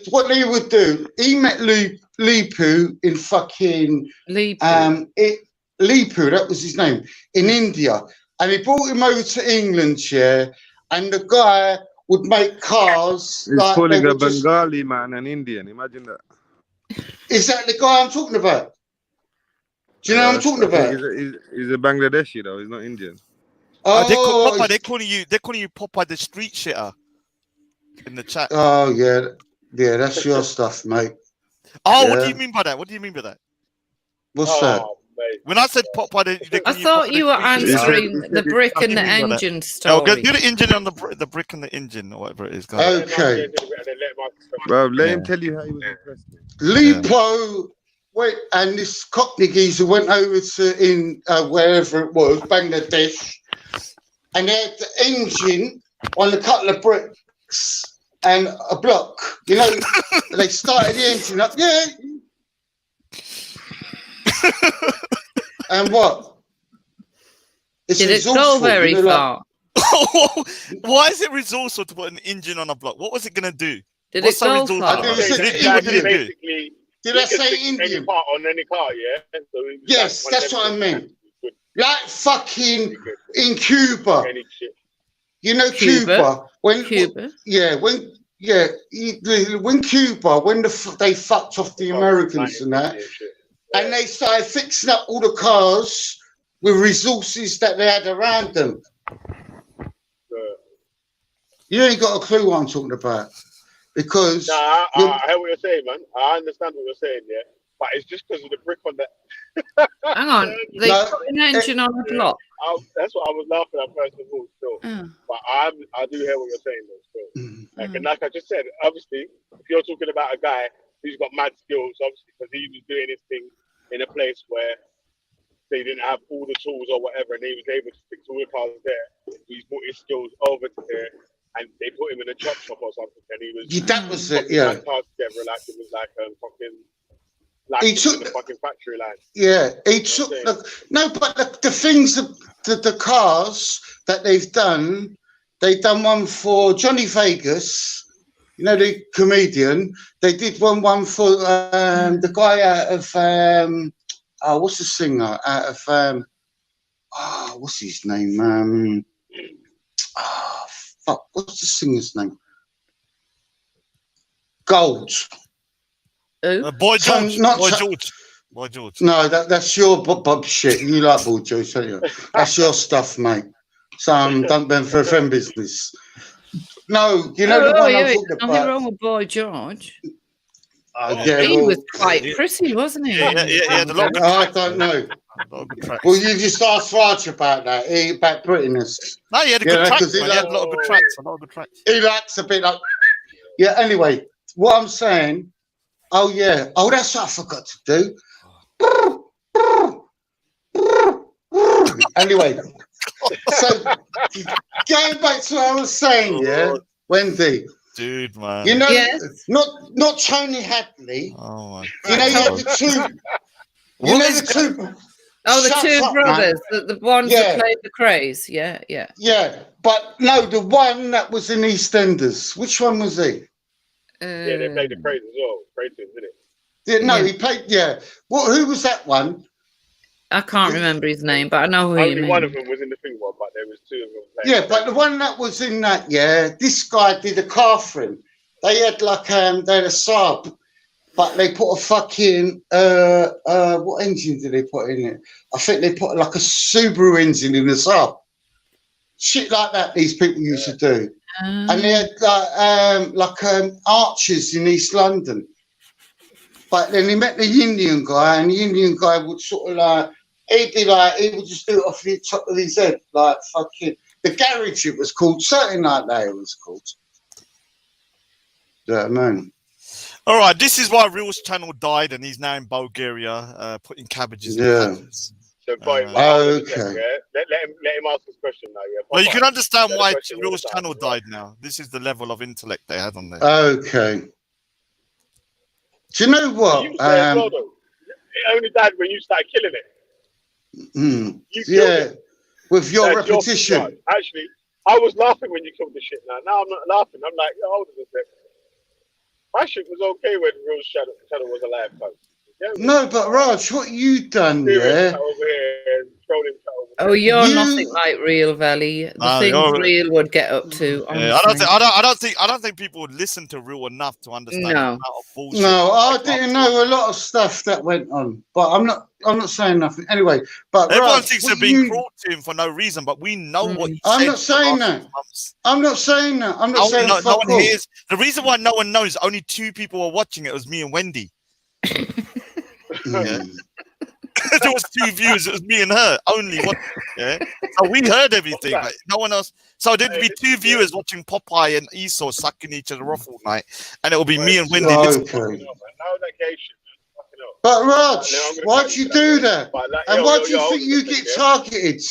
what they would do, he met Lipu in fucking... Lipu, that was his name, in India. And he brought him over to England, and the guy would make cars. He's calling a Bengali man an Indian. Imagine that. Is that the guy I'm talking about? Do you know what I'm talking about? He's a Bangladeshi, though. He's not Indian. They're calling you Popeye the street shitter in the chat. Oh, yeah. Yeah, that's your stuff, mate. Oh, yeah. What do you mean by that? What do you mean by that? What's that? When I said Popeye, I thought you were answering the brick and the engine story. Oh, do the engine on the brick and the engine, or whatever it is. Okay. Well, let him tell you how he was impressed. Lipo and this Cockney geezer went over to wherever it was, Bangladesh, and they had the engine on a couple of bricks and a block. You know, they started the engine up. Yeah. And what? Did it go very far? Why is it resourceful to put an engine on a block? What was it going to do? Did it go far? Did I say Indian? Part on any car, yeah? So yes, that's what I meant. Like fucking in Cuba. You know Cuba? When Cuba? When Cuba, when they fucked off the Americans and that, and they started fixing up all the cars with resources that they had around them. You ain't got a clue what I'm talking about. Because... I hear what you're saying, man. I understand what you're saying, yeah. But it's just because of the brick on that. Hang on. They put an engine on a block. That's what I was laughing at first of all, still. But I do hear what you're saying, though, still. And like I just said, obviously, if you're talking about a guy who's got mad skills, obviously, because he was doing his thing in a place where they didn't have all the tools or whatever, and he was able to fix all the cars there. He's brought his skills over to there, and they put him in a chop shop or something, and he was that was it, yeah. Cars together, like it was like fucking. Like he took the fucking factory line. Yeah, he took the things, the cars that they've done one for Johnny Vegas. You know, the comedian. They did one for the guy out of what's the singer out of what's his name? What's the singer's name? Gold. Boy George. Boy George. No, that's your Bob shit. You like Boy George, don't you? That's your stuff, mate. So don't bend for a friend business. No, you know the one I'm talking about. Nothing wrong with Boy George. He was quite pretty, wasn't he? Yeah. I don't know. Well, you just asked Raj about that. About prettiness. No, he had a good tracks. He had a lot of good tracks. He likes a bit like. Yeah. Anyway, what I'm saying. Oh yeah. Oh, that's what I forgot to do. Anyway, so going back to what I was saying, Wendy. Dude, man. You know, not Tony Hadley. Oh my God. You know, you have the two. You know the two. Oh, the two brothers, the ones that played the Craze. Yeah. Yeah, but no, the one that was in EastEnders. Which one was he? Yeah, they played the Craze as well. Craze, didn't it? Yeah, no, he played. Yeah. Well, who was that one? I can't remember his name, but I know who you mean. Only one of them was in the thing one, but there was two of them playing. Yeah, but the one that was in that, this guy did a car for him. They had like they had a Saab, but they put a fucking what engine did they put in it? I think they put like a Subaru engine in the Saab. Shit like that. These people used to do, and they had like archers in East London. But then he met the Indian guy, and the Indian guy would sort of like, he would just do it off the top of his head, like fucking, the garage it was called, something like that it was called. Yeah, man. All right, this is why Real's channel died, and he's now in Bulgaria, putting cabbages in patches. So, okay. Let him ask his question now. Yeah. Well, you can understand why Real's channel died now. This is the level of intellect they had on there. Okay. Do you know what? You say as well, though. It only died when you started killing it. Yeah, with your repetition. Actually, I was laughing when you killed the shit. Now I'm not laughing. I'm like, yo, hold on a second. My shit was okay when Real's channel was alive, folks. No, but Raj, what you done, yeah? Oh, you're nothing like Real Valley. The things Real would get up to. Yeah, I don't think people would listen to Real enough to understand the amount of bullshit. No, I didn't know a lot of stuff that went on, but I'm not saying nothing. Anyway, but everyone Raj, thinks they're being cruel to him for no reason, but we know what you I'm said not saying that. I'm not saying that. I'm not saying no one hears. The reason why no one knows, only 2 people were watching it. It was me and Wendy. Yeah. There was 2 viewers. It was me and her only. Yeah. So we heard everything, but no one else. So there'd be 2 viewers watching Popeye and Esau sucking each other off all night, and it will be me and Wendy. But Raj, why'd you do that? And why do you think you get targeted?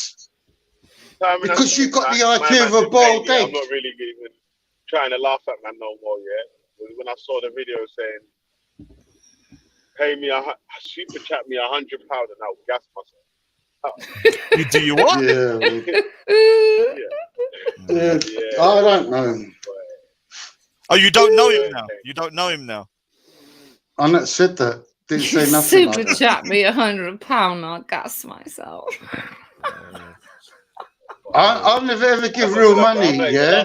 Because you've got the IQ of a boiled egg. I'm not really even trying to laugh at man no more. Yeah. When I saw the video saying, pay me super chat me £100 and I'll gas myself. You do you what? Yeah. I don't know. Oh, you don't know him now. You don't know him now. I not said that. Didn't say nothing. Super like that. chat me £100. I'll gas myself. I'll never ever give Real money. Yeah.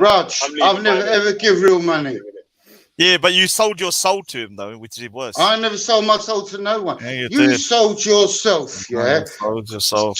Raj, I've never ever give Real money. Yeah, but you sold your soul to him, though, which is worse. I never sold my soul to no one. Yeah, you sold yourself, yeah? Sold your soul.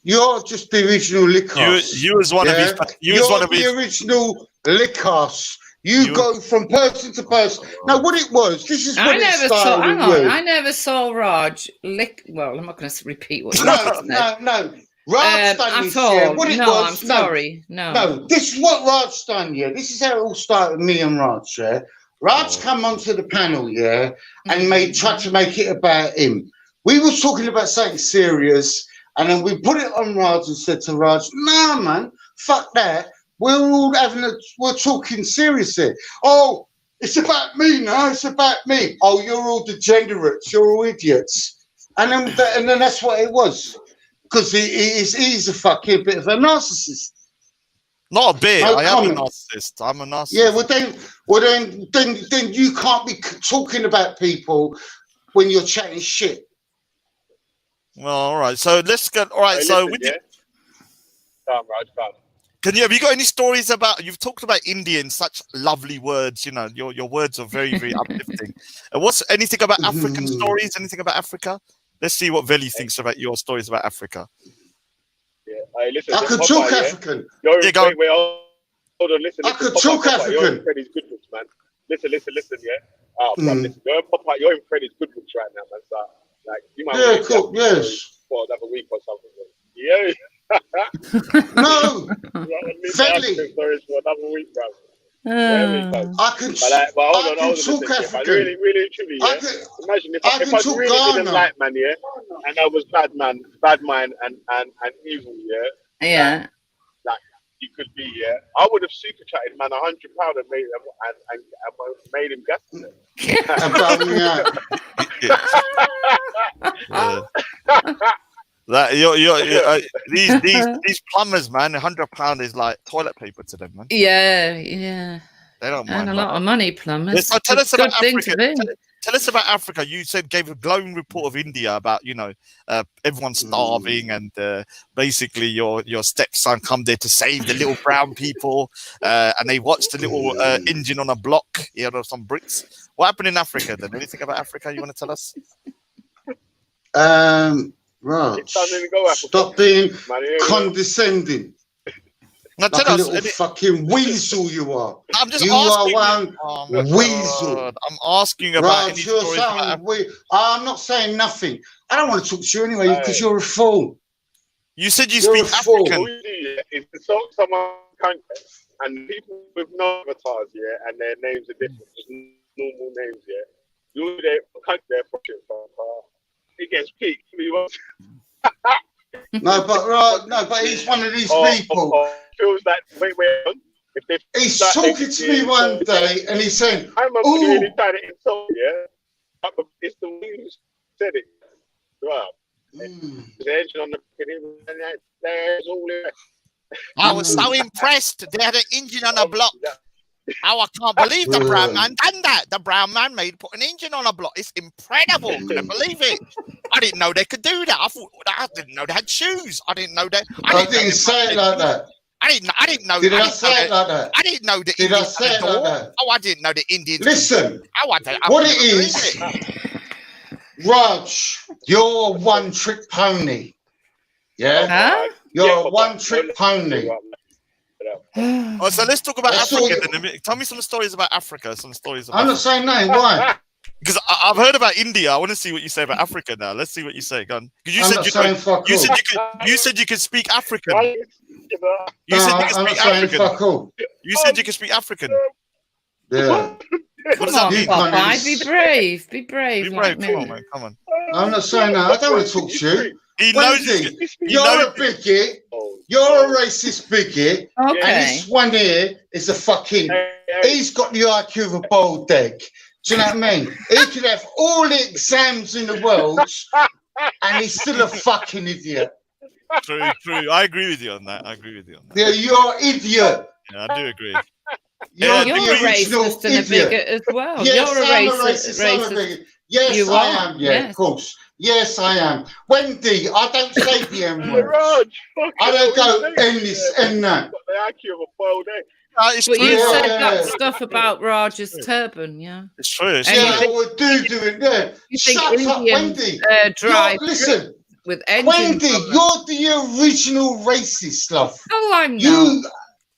You're just the original lickass. You was one of his... You're the original lickass. You go from person to person. Now, what it was, this is what it started with. I never saw Raj lick... Well, I'm not going to repeat what you said. No. Raj done this, yeah. What it was... I'm sorry. No, this is what Raj done, yeah. This is how it all started with me and Raj, yeah. Raj come onto the panel, yeah, and tried to make it about him. We was talking about something serious, and then we put it on Raj and said to Raj, "Nah, man, fuck that. We're talking seriously. Oh, it's about me now. It's about me. Oh, you're all degenerates. You're all idiots." And then that's what it was, because he's a fucking bit of a narcissist. Not a bit. I am a narcissist. I'm a narcissist. Yeah, then you can't be talking about people when you're chatting shit. Well, all right. So let's get. All right. Hey, so listen, have you got any stories about? You've talked about India in such lovely words. You know, your words are very, very uplifting. What's anything about African stories? Anything about Africa? Let's see what Veli thinks about your stories about Africa. Yeah. Hey, listen, I could talk African. Wait, hold on, listen. I could talk African. You're in Freddie's good books, man. Listen, yeah. Listen, you're in Freddie's good books right now, man. So, like, you might cool, yes. For another week or something. Yeah. No. Freddie. Stories for another week, bro. I can talk African. Really, truly, yeah. Imagine if I really didn't like, man, yeah, and I was bad mind, and evil, yeah. Yeah. Like you could be, yeah. I would have super chatted, man, £100 and made him gas it. These plumbers, man, £100 is like toilet paper to them, man. Yeah. They don't mind. And a lot of money, plumbers. So tell us about Africa. Tell us about Africa. You gave a glowing report of India about everyone starving and basically your stepson come there to save the little brown people and they watched the little engine on a block, some bricks. What happened in Africa then? Anything about Africa you want to tell us? Right. Stop being condescending. Now like tell a us. little fucking weasel you are. I'm just you asking. are one Oh my weasel. God. I'm asking about any Raj, you're stories about something I'm not saying nothing. I don't want to talk to you anyway because you're a fool. You said you You're speak a fool. African. All you do is insult someone's country and people with no avatars, yeah, and their names are different, just normal names, yeah. You're there, country there for shit, it gets peaked. No, but he's one of these people. Feels like wait. If they he's talking to me one day and he's saying, "I'm not really trying to insult, yeah." But it's the way you said it, right? There's on the there's all there. I was so impressed. They had an engine on a block. Oh, I can't believe the brown man done that. The brown man put an engine on a block. It's incredible. Couldn't believe it. I didn't know they could do that. I didn't know they had shoes. I didn't know that. I didn't say it like that. I didn't know. Did I say it like that? I didn't know the Did I Indians say had it a door. like that? Oh, I didn't know the Indians. Listen, I what it is, Raj, you're a one-trick pony. Yeah? Huh? You're a one-trick pony. Oh, so let's talk about That's Africa then. Tell me some stories about Africa. Some stories about I'm not saying no. Why? Because I've heard about India. I want to see what you say about Africa now. Let's see what you say. Go on. Because you I'm said not you saying could. fuck You all. said you could. You said you could speak African. You No, said you I'm could not speak saying African. fuck all. You said you could speak African. Yeah. What does that mean? Popeye, be brave. Be brave. Be like brave. Come on, me. man. Come on. I'm not saying that. I don't want to talk to you. He knows. Wendy, you're a bigot. You're a racist bigot. Okay. And this one here is a fucking. He's got the IQ of a boiled egg. Do you know what I mean? He could have all the exams in the world, and he's still a fucking idiot. True. I agree with you on that. Yeah, you're an idiot. Yeah, I do agree. You're You're the a original racist and a idiot. bigot as well. Yes, You're I'm a a racist. I'm a bigot. Yes, You I are, am. Yeah, yes. of course. Yes, I am. Wendy, I don't say the M word. Raj, I don't go in this and that. The IQ of a boiled egg. It's But true. you Yeah. said that stuff about Raj's turban, yeah. It's true. It's And true. you Yeah, think- well, do it there. You think Shut up, Indians Wendy. drive Listen, with engines? Wendy, you're the original racist, love. Oh, I'm not. You,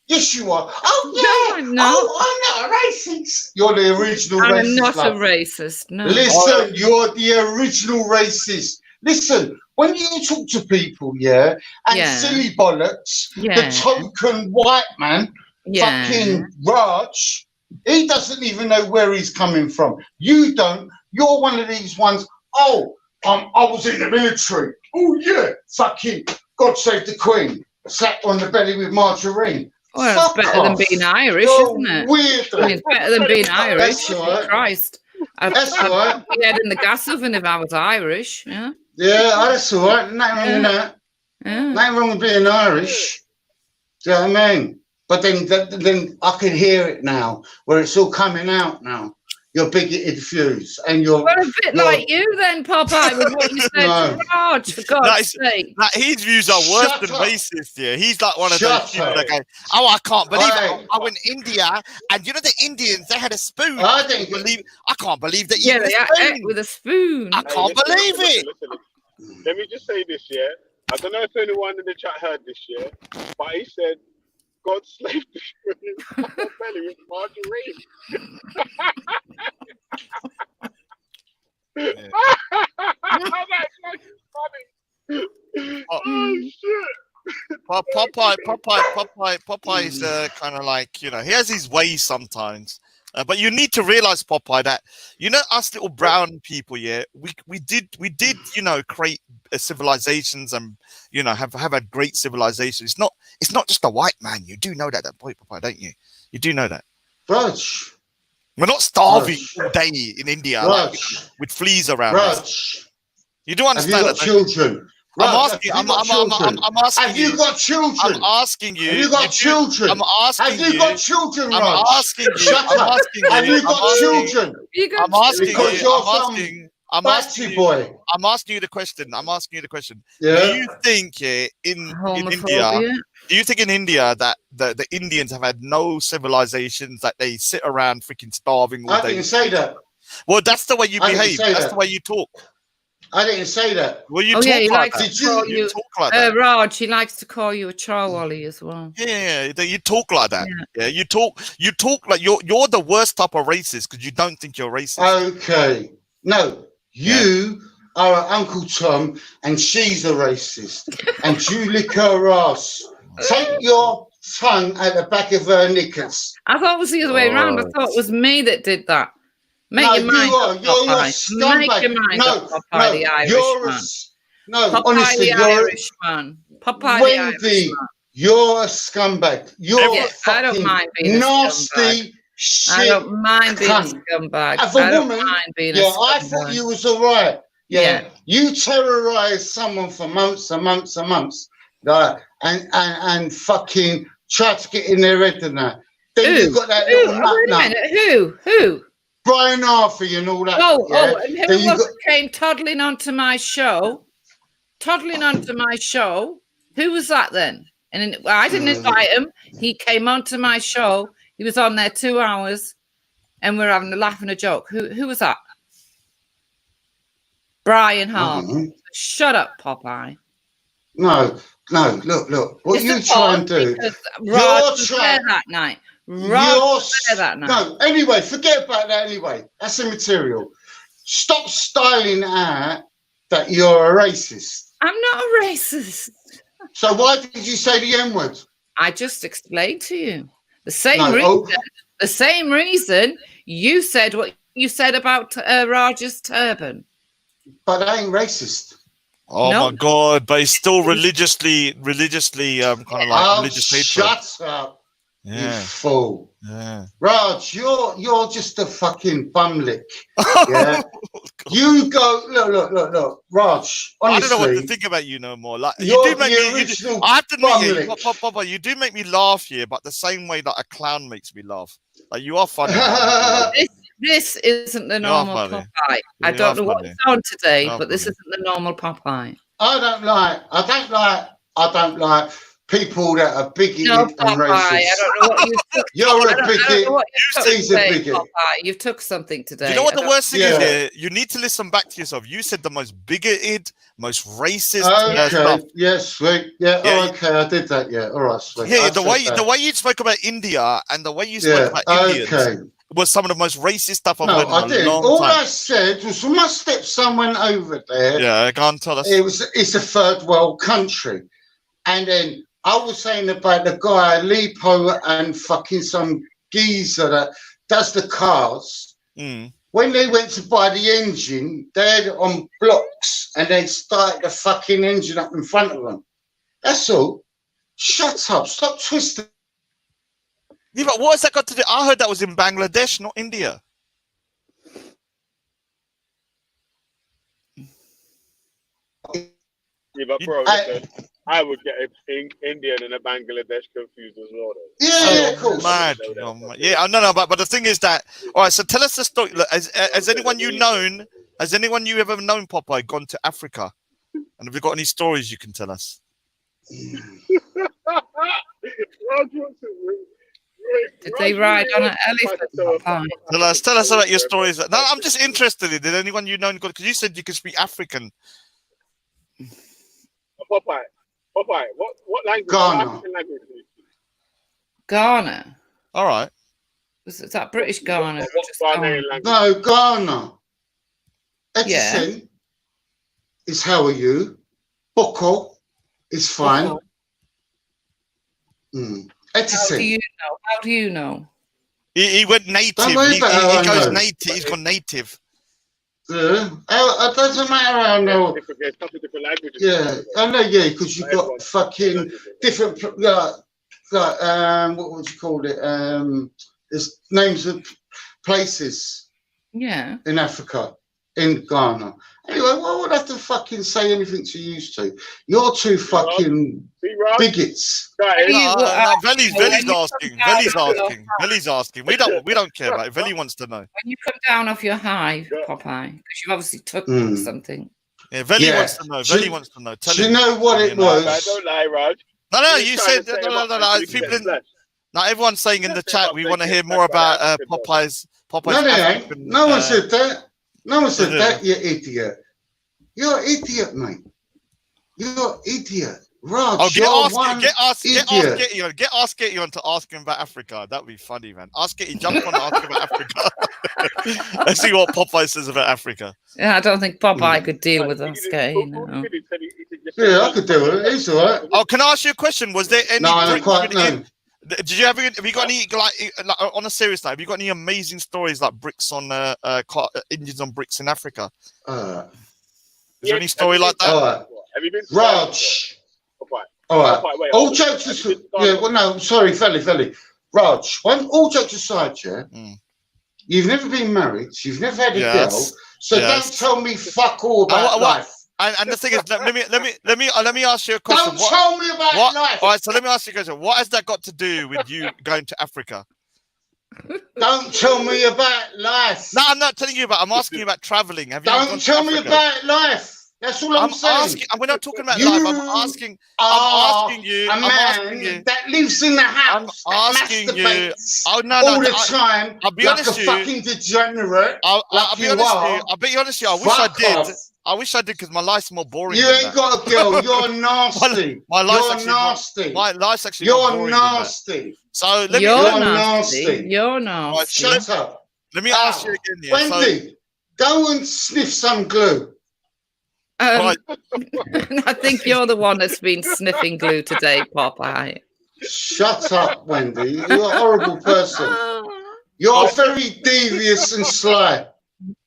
yes, you are. Oh, yeah. No, I'm not. Oh, I'm not a racist. You're the original racist, I'm not love. a racist. No. Listen, you're the original racist. Listen, when you talk to people, yeah, and Yeah. silly bollocks, Yeah. the token white man, Yeah. fucking Raj, he doesn't even know where he's coming from. You don't. You're one of these ones. Oh, I was in the military. Oh yeah, fucking God save the Queen. Slapped on the belly with margarine. Well, Fuck it's better than off. being Irish, You're isn't it? weird. I mean, it's better than being Irish. That's all right. Christ. That's all right. I'd be head in the gas oven if I was Irish. Yeah. Yeah, that's all right. Nothing wrong with that. Yeah. Nothing wrong with being Irish. Do you know what I mean? But then I can hear it now, where it's all coming out now. You're bigoted fuse, and you're. Well, a bit like you then, Popeye, with what you said No. to Raj, for God's sake. His views are worse Shut than up. racist. Yeah, he's like one of Shut those people up. that go, "Oh, I can't believe Hey. it. I went to India, and you know the Indians, they had a spoon. I I think- can't believe that Yeah, you they had a ate spoon. with a spoon. I can't believe it." Listen. Let me just say this, yeah. I don't know if anyone in the chat heard this, yeah, but he said, God save the Queen belly with margarine. That's fucking funny. Oh, shit. Popeye is kind of like, you know, he has his ways sometimes. But you need to realize, Popeye, that, you know, us little brown people, yeah, we did, you know, create civilizations and, you know, have had great civilizations. It's not just a white man. You do know that point, Popeye, don't you? You do know that. Raj. We're not starving Raj. all day in India Raj. like, with fleas around us. Raj. You do Have you understand got that, don't you? children? I'm Raj, asking. have you got children? I'm asking Have you got children? I'm asking you. Have you got children? I'm asking Have you got children, I'm Raj? asking you. Shut I'm up. asking you. Have you I'm got asking- children? I'm asking Because you. you're I'm some asking. I'm batty asking you. boy. I'm asking you the question. I'm asking you the question. Yeah. Do you think in India? Homophobia. Do you think in India that the Indians have had no civilizations, that they sit around freaking starving all I day? didn't say that. Well, that's the way you I didn't behave. say That's that. the way you talk. I didn't say that. Well, you Oh yeah, he talk like likes that. to call You you, talk like that. Raj. He likes to call you a Charwally as well. Yeah, you talk like that. Yeah. Yeah, you talk like you're the worst type of racist because you don't think you're racist. Okay. No, you are an Uncle Tom and she's a racist. And you lick her ass. Take your tongue at the back of her knickers. I thought it was the other way around. I thought it was me that did that. Make No, your mind you are. up, You're a Popeye. Make your scumbag. mind No, up, Popeye the you're Irishman. no, Popeye honestly, the you're Irishman. Popeye the Wendy, Irishman. you're a scumbag. You're Yeah, a I don't fucking mind being a nasty scumbag. shit. I don't mind being a cunt. scumbag. As I a don't woman, mind being a I scumbag. thought you was all right. Yeah. You terrorized someone for months and months and months, and fucking tried to get in their head and that. Then you got that little Wait a minute. Who? Brian Arthur and all that. Oh, and who Then you was it came toddling onto my show? Who was that then? And I didn't invite him. He came onto my show. He was on there 2 hours, and we're having a laugh and a joke. Who was that? Brian Hart. Shut up, Popeye. No, look. What It's you the try and fault do? because You're Rod was trying. there that night. Rod was there that night. No, anyway, forget about that anyway. That's immaterial. Stop styling out that you're a racist. I'm not a racist. So why did you say the N-word? I just explained to you. The same reason you said what you said about Raj's turban. But that ain't racist. Oh my God! But it's still religiously, kind of like religious hatred. Shut up, you fool. Yeah. Raj, you're just a fucking bumlick. Yeah. You go look, Raj. Honestly, I don't know what to think about you no more. Like you you're do make the me. original I have to admit, bumlick. Papa, you do make me laugh here, but the same way that a clown makes me laugh. Like you are funny. This isn't the normal Popeye. I don't know what it's on today, but this isn't the normal Popeye. I don't like people that are bigoted and racist. I don't know what you took. You're a bigot. I don't know what you took He's a today, bigot. Popeye. You took something today. You know what the worst thing is here? You need to listen back to yourself. You said the most bigoted, most racist stuff. Yes, sweet. Yeah. Oh, okay, I did that. Yeah. All right, sweet. Yeah, the way you spoke about India and the way you spoke about Indians was some of the most racist stuff I've heard in a long time. All I said was when my stepson went over there. Yeah, go on, tell us. It's a third world country, and then I was saying about the guy Lipo and fucking some geezer that does the cars. When they went to buy the engine, they had it on blocks and they started the fucking engine up in front of them. That's all. Shut up. Stop twisting. Yeah, but what has that got to do? I heard that was in Bangladesh, not India. Yeah, but bro, listen, I would get an Indian and a Bangladesh confused as well. Though. Yeah, of course. Mad. Yeah, no, but the thing is that. All right, so tell us the story. Look, has anyone you ever known, Popeye, gone to Africa? And have you got any stories you can tell us? Did they ride on an elephant? Tell us about your stories. No, I'm just interested in. Did anyone you know? Because you said you could speak African. Popeye, what language? Ghana. African language? Ghana. All right. Is that British Ghana? What Ghanaian language? No, Ghana. Edison is how are you? Boko is fine. Edison. How do you know? He went native. He goes native. He's gone native. It doesn't matter how I know. Yeah, I know. Yeah, because you've got fucking different. What would you call it? There's names of places. Yeah. In Africa, in Ghana. Anyway, why would I have to fucking say anything to you two? You're two fucking bigots. Veli's asking. We don't care about it. Veli wants to know. When you come down off your high, Popeye, because you obviously took something. Yeah, Veli wants to know. Veli wants to know. Do you know what it was? Don't lie, Raj. No. You said no. People now everyone's saying in the chat we want to hear more about Popeye's. No, they ain't. No one said that. No one said that, you idiot. You're an idiot, mate. You're an idiot. Raj, Oh, you're one idiot. get Ask Getty on to ask him about Africa. That'd be funny, man. Ask Getty, jump on and ask him about Africa. Let's see what Popeye says about Africa. Yeah, I don't think Popeye could deal with us, Getty. No. Yeah, I could do it. It's all right. Oh, can I ask you a question? Was there any? No, quite no. Did you have you got any like on a serious note? Have you got any amazing stories like bricks on Indians on bricks in Africa? Is there any story like that? All right. Have you been to Raj? All right. All jokes aside, yeah. Well, no, sorry, Felly. Raj, all jokes aside, yeah. You've never been married. You've never had a girl. So don't tell me fuck all about life. And the thing is, let me ask you a question. Don't tell me about life. All right, so let me ask you a question. What has that got to do with you going to Africa? Don't tell me about life. No, I'm not telling you about. I'm asking you about traveling. Have you Don't tell me about life. That's all I'm saying. We're not talking about life. I'm asking you. A man that lives in the house. I'm asking you. Oh no, all the time. I'll be like honest a fucking degenerate. I'll be honest with you. I wish I did. I wish I did because my life's more boring. You ain't got a girl. You're nasty. You're nasty. My life's actually You're nasty. So you're nasty. You're nasty. Right, shut up. Let me ask you again. Yeah, Wendy, go and sniff some glue. I think you're the one that's been sniffing glue today, Popeye. Shut up, Wendy. You're a horrible person. You're very devious and sly.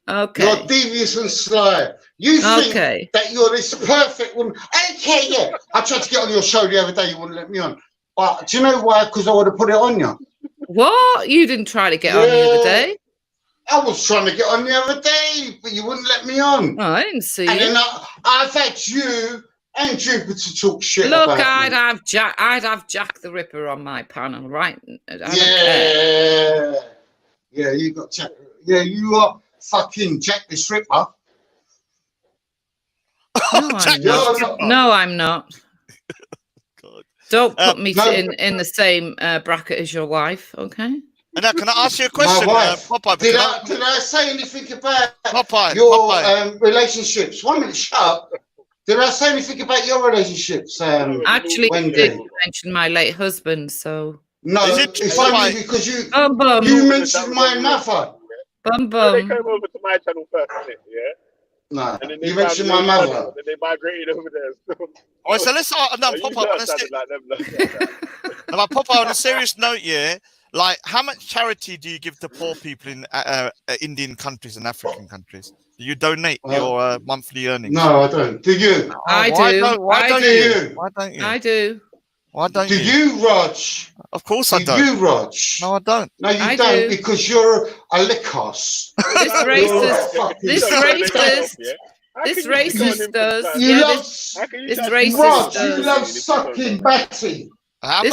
Okay. You're devious and sly. You think that you're this perfect woman. Okay, yeah. I tried to get on your show the other day. You wouldn't let me on. But do you know why? Because I would have put it on you. What? You didn't try to get on the other day? I was trying to get on the other day, but you wouldn't let me on. Oh, I didn't see and you. Then I've had you and Jupiter talk shit Look, about I'd me. have Jack the Ripper on my panel, right? Yeah, you got Jack. Yeah, you are fucking Jack the Ripper. No, I'm not. No, I'm not. Don't put me in the same bracket as your wife, okay? And now, can I ask you a question, Popeye? Did I say anything about your relationships? 1 minute, shut up. Did I say anything about your relationships? Actually, Wendy? you did mention my late husband, so... No, it's only because you mentioned my mother. Bum. They came over to my channel first, yeah? No, and then you mentioned my mother. And then they migrated over there. All right, so let's Popeye, on a serious note, yeah? Like, how much charity do you give to poor people in Indian countries and African countries? Do you donate your monthly earnings? No, I don't. Do you? I do. Why don't you? I do. Why don't you? Do you, Raj? Of course I don't. Do you, Raj? No, I don't. No, you don't because you're a licos. This racist does. You love this racist Raj, does. you love sucking Batty. You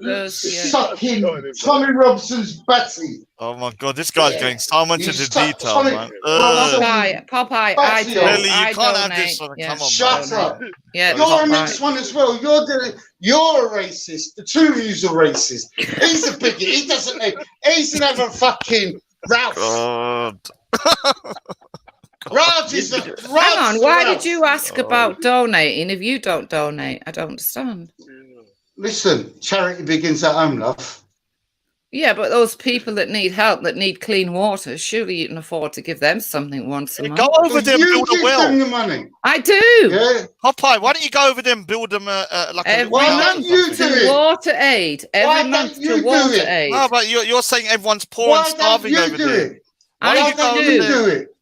love sucking Tommy Robson's Batty. Oh my god, this guy's going so much into detail, man. Popeye, I do. Really, you can't have this one. Yeah. Come on, Shut up. Yeah, you're a mixed one as well. You're a racist. The two of you's a racist. He's a bigot. He doesn't know. He's another fucking Ralph. God. Raj is a Hang on, why did you ask about donating if you don't donate? I don't understand. Listen, charity begins at home, love. Yeah, but those people that need help, that need clean water, surely you can afford to give them something once a month. Go over there and build a well. Them the money. I do. Yeah. Popeye, why don't you go over there and build them every month to water aid? Every month to water aid. No, but you're saying everyone's poor and starving over there. Why don't you do it?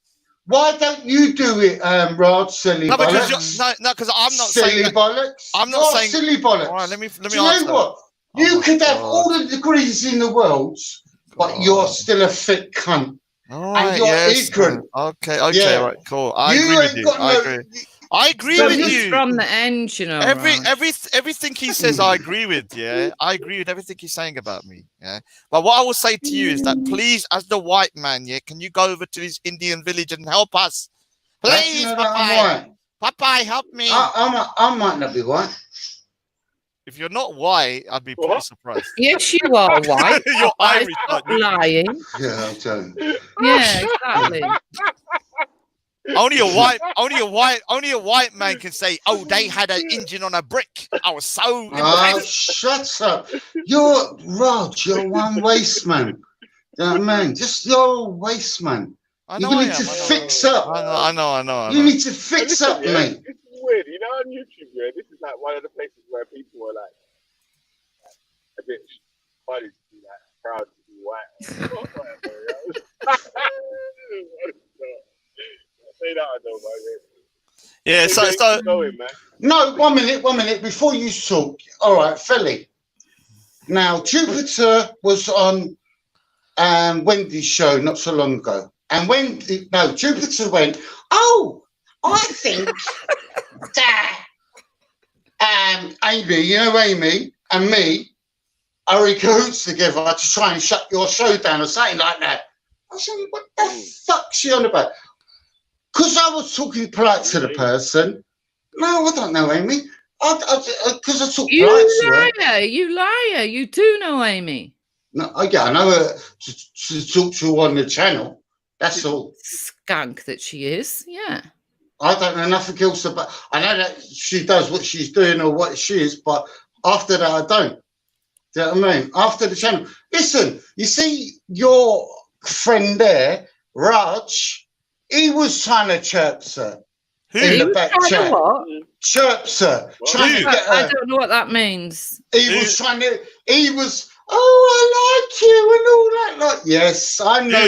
Why don't you do it, Rod? Silly bollocks. Because I'm not silly saying bollocks. I'm not saying silly bollocks. All right, let me do you know what? You could have all the degrees in the world, but you're still a fit cunt. And you're ignorant. Okay, right, cool. I agree with you. I agree with you. From the end, you know. Everything he says, I agree with. Yeah, I agree with everything he's saying about me. Yeah, but what I will say to you is that please, as the white man, yeah, can you go over to this Indian village and help us, please, Popeye? Popeye, help me. I might not be white. If you're not white, I'd be pretty surprised. Yes, you are white. You're Irish. Lying. Yeah, I'm telling you. Yeah, exactly. Only a white man can say, "Oh, they had an engine on a brick." I was so impressed. Shut up! You're one waste man. You know what I mean? Just you're a waste man. You need to fix up. I know. You need to fix up, mate. It's weird, you know, on YouTube, yeah. This is like one of the places where people are like a bit funny to be like proud to be white. Say that I know, man. Yeah, so going, man. No, 1 minute. Before you talk, all right, Philly. Now, Jupiter was on Wendy's show not so long ago, and Jupiter went, "Oh, I think that Amy, you know Amy and me are in cahoots together to try and shut your show down or something like that." I said, "What the fuck's she on about?" Because I was talking polite to the person. No, I don't know Amy. Because I talk polite to her. You liar. You do know Amy. No, yeah, I know her to talk to on the channel. That's all. Skunk that she is, yeah. I don't know nothing else about. I know that she does what she's doing or what she is, but after that, I don't. Do you know what I mean? After the channel. Listen, you see your friend there, Raj, he was trying to chirp her. In the back chat. Chirps her. Trying to get her. I don't know what that means. He was, "Oh, I like you and all that." Like, yes, I know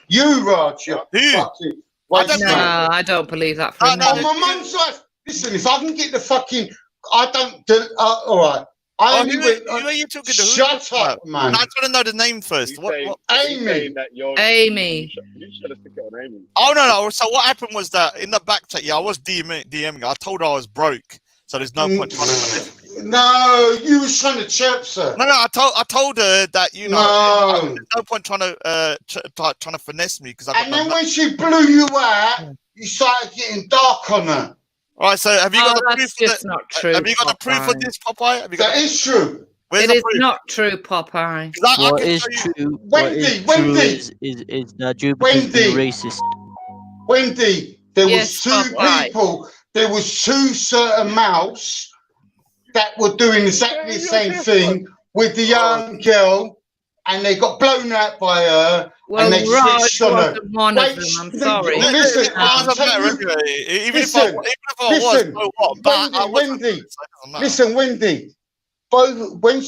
you, Raj. Fucking I don't believe that for a minute. On my mum's life. Listen, if I can get the fucking, I don't do. All right. Who are you talking to? Shut up, man. I just want to know the name first. What? Amy. Amy. You should have stick it on Amy. Oh no. So what happened was that in the back chat, I was DMing. I told her I was broke, so there's no point trying to. No, you was trying to chirp her. No. I told her that there's no point trying to finesse me because. And then when she blew you out, you started getting dark on her. All right, so have you got the proof? That's not true. Have you got the proof of this, Popeye? That is true. It is not true, Popeye. What is true? Wendy, is that Jupiter's being racist. Wendy, there was two people. There was two certain mouths that were doing exactly the same thing with the young girl, and they got blown out by her. Well, and they switched on her. One of them. I'm sorry. Listen, Wendy. Listen, Wendy. Once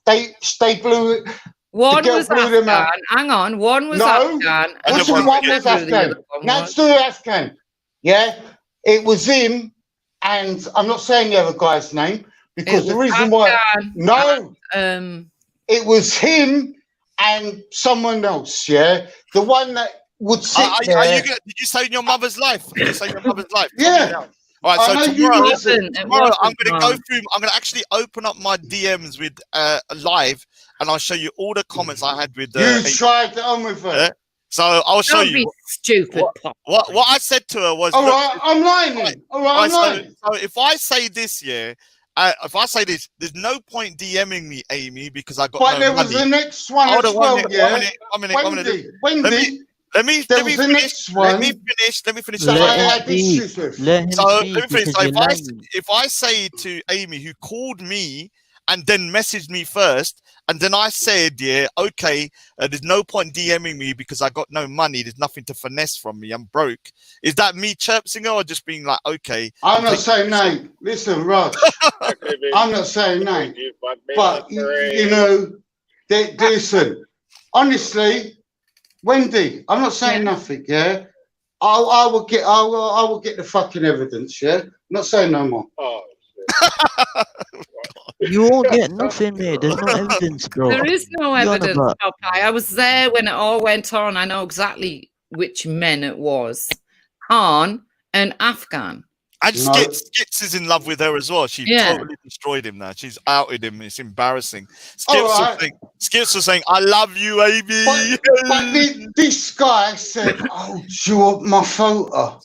they blew. One was Afghan. Hang on. One was Afghan. One was Afghan. That's the Afghan. Yeah, it was him, and I'm not saying the other guy's name because the reason why. No. It was him. And someone else, yeah, the one that would sit there. Did you say in your mother's life? Did you say in your mother's life? Yeah. All right. So tomorrow, I'm going to go through. I'm going to actually open up my DMs with live, and I'll show you all the comments I had with. You tried it on with her. So I'll show you. Don't be stupid. What I said to her was. All right, I'm lying. All right, I'm lying. So if I say this, if I say this, there's no point DMing me, Amy, because I got. But there was the next one as well. Wendy. Let me finish. Let me finish. If I say to Amy, who called me and then messaged me first, and then I said, okay, there's no point DMing me because I got no money. There's nothing to finesse from me. I'm broke. Is that me chirping her or just being like, okay? I'm not saying name. Listen, Raj. I'm not saying name. But, you know, listen, honestly, Wendy, I'm not saying nothing, yeah? I will get the fucking evidence, yeah? I'm not saying no more. Oh, You won't get nothing, mate. There's no evidence, bro. There is no evidence, Popeye. I was there when it all went on. I know exactly which men it was. Khan and Afghan. And Skits is in love with her as well. She totally destroyed him now. She's outed him. It's embarrassing. Skits was saying, "I love you, Amy." But this guy said, "Oh, do you want my photo?"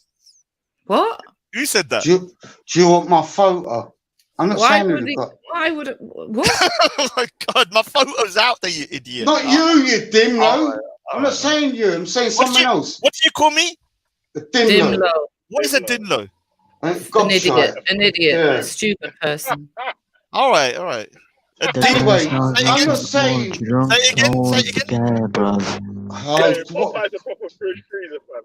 What? Who said that? Do you want my photo? I'm not saying it. Why would it? What? Oh my God, my photo's out there, you idiot. Not you dim, no. I'm not saying you. I'm saying someone else. What do you call me? Dimlo. What is a Dinlo? An idiot. An idiot. Yeah. Stupid person. All right. A Anyway, Say I'm again. not saying. Say again. Say again. bro. What? Popeye's a proper freezer, fam.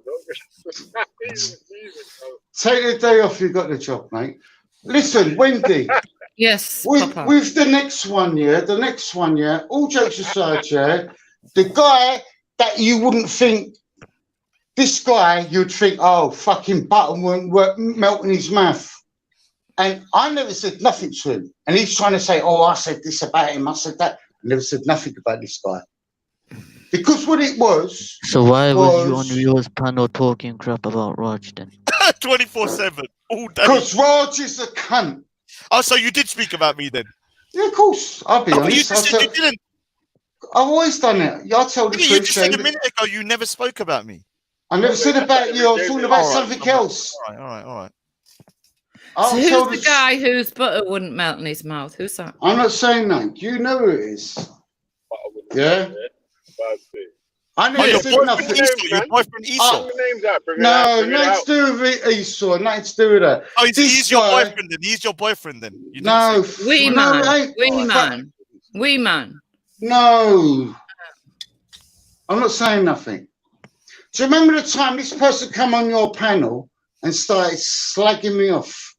Take the day off. You got the job, mate. Listen, Wendy. Yes. With the next one, all jokes aside, the guy that you wouldn't think, this guy, you'd think, oh, fucking butter won't work, melt in his mouth. And I never said nothing to him. And he's trying to say, oh, I said this about him, I said that. I never said nothing about this guy. Because what it was. So why was you on Rio's panel talking crap about Raj then? 24/7, all day. Because Raj is a cunt. Oh, so you did speak about me then? Yeah, of course. I'll be honest. You just said you didn't. I've always done it. I told the truth. You just said a minute ago you never spoke about me. I never said about you. I was talking about something else. All right. So who's the guy whose butter wouldn't melt in his mouth? Who's that? I'm not saying that. You know who it is. Yeah? I never said nothing. Your boyfriend Esau. No, nothing to do with Esau. Nothing to do with that. Oh, he's your boyfriend then. He's your boyfriend then. No. Wee man. No. I'm not saying nothing. Do you remember the time this person come on your panel and started slagging me off?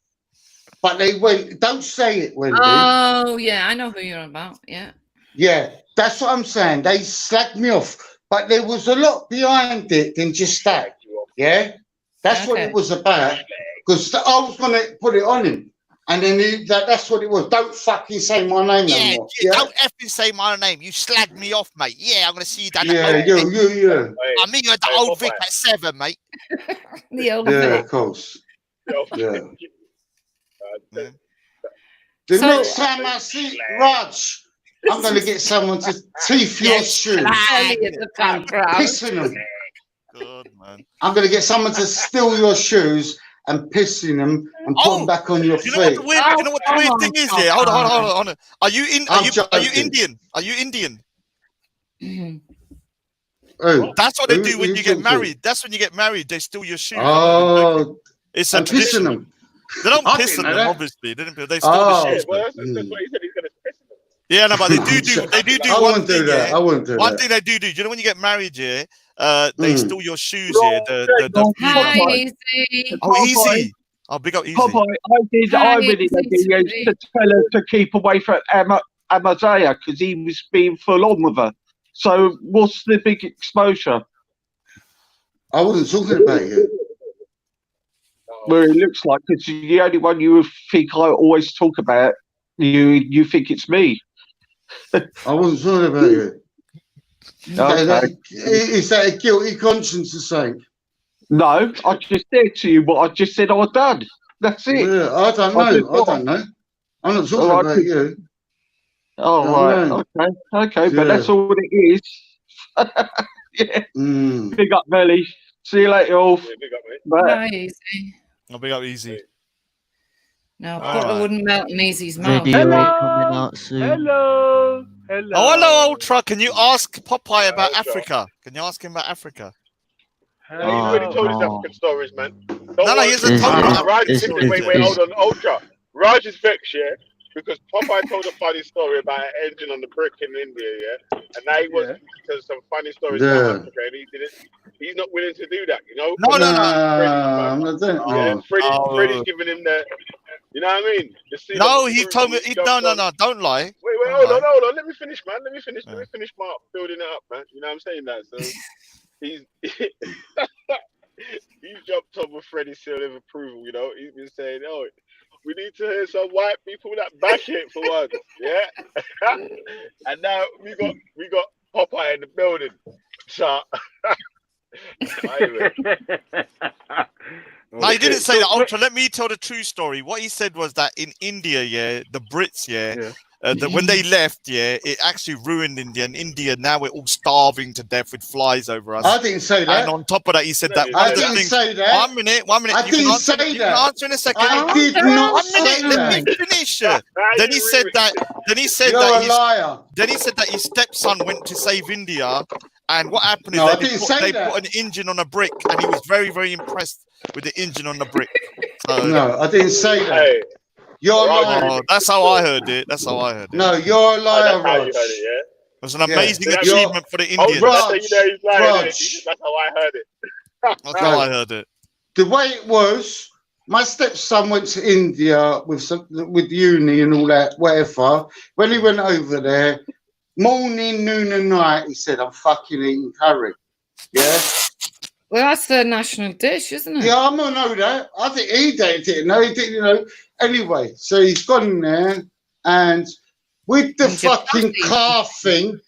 But they went, don't say it, Wendy. Oh, yeah, I know who you're about. Yeah. Yeah, that's what I'm saying. They slagged me off. But there was a lot behind it than just that. Yeah? That's what it was about. Because I was going to put it on him. And then that's what it was. Don't fucking say my name no more. Yeah, don't effing say my name. You slagged me off, mate. Yeah, I'm going to see you down Yeah, at yeah. I meet you at the old Vic at 7, mate. The old Yeah, Vic. of course. Yeah. The next time I see Raj, I'm going to get someone to teeth your shoes. Piss in them. Good, man. I'm going to get someone to steal your shoes and piss in them and put them back on your feet. You know what the weird thing is? Yeah, hold on. Are you Indian? Are you Indian? That's what they do when you get married. That's when you get married. They steal your shoes. Oh, it's a tradition. Them. They don't piss on them, obviously. They steal the shoes. That's what he said. He's going to piss in them. Yeah, no, but they do I one wouldn't thing. do that. Yeah. I wouldn't do one that. thing they do. You know when you get married, yeah, they steal your shoes, yeah. Hi, Easy. Oh, Easy. Oh, big up Easy. Popeye, I really think he used to tell her to keep away from Amaziah because he was being full on with her. So what's the big exposure? I wasn't talking about you. Well, it looks like it's the only one you would think I always talk about. You think it's me. I wasn't talking about you. Okay. Is that a guilty conscience to say? No, I just said to you what I just said I'd done. That's it. Yeah, I don't know. I'm not talking about you. Oh, right. Okay. But that's all it is. Yeah. Big up, Melly. See you later, all. Yeah, big up, mate. Bye. Hi, Easy. I'll big up Easy. No, butter wouldn't melt in Easy's mouth. Video coming out soon. Oh, hello, Ultra. Can you ask Popeye about Africa? Can you ask him about Africa? He's already told his African stories, man. No, he hasn't told me. Wait, hold on, Ultra. Raj is vexed, yeah, because Popeye told a funny story about an engine on the brick in India, yeah, and now he wants to tell some funny stories about Africa, and he's not willing to do that, you know. No. I'm not doing it. Yeah, Freddie's giving him the, you know what I mean? No, he told me. No, don't lie. Wait, hold on. Let me finish, man. Let me finish my building it up, man. You know what I'm saying? That so he's jumped on with Freddie's seal of approval. You know, he's been saying, "Oh, we need to hear some white people that back it for once." Yeah, and now we got Popeye in the building. So anyway. No, he didn't say that, Ultra. Let me tell the true story. What he said was that in India, the Brits, that when they left, yeah, it actually ruined India. And India, now we're all starving to death with flies over us. I didn't say that. And on top of that, he said that I didn't say that. 1 minute, 1 minute. I didn't say that. You can answer in a second. I did not say Let that. me finish. Then he said that. Then he said You're that. a liar. Then he said that his stepson went to save India, and what happened is No, I they, didn't put, say they that. put an engine on a brick, and he was very, very impressed with the engine on the brick. So, No, I didn't say that. You're lying. Oh, that's how I heard it. That's how I heard it. No, you're a liar, That's how you Rog. heard it, yeah? It was an amazing Yeah. achievement for the Oh, Indians. that's how you know he's lying, Rog. innit? That's how I heard it. That's how I heard it. The way it was, my stepson went to India with uni and all that, whatever. When he went over there, morning, noon, and night, he said, "I'm fucking eating curry." Yeah. Well, that's their national dish, isn't it? Yeah, I know that. I think he didn't know. He didn't know. Anyway, so he's gone in there, and with the fucking car thing,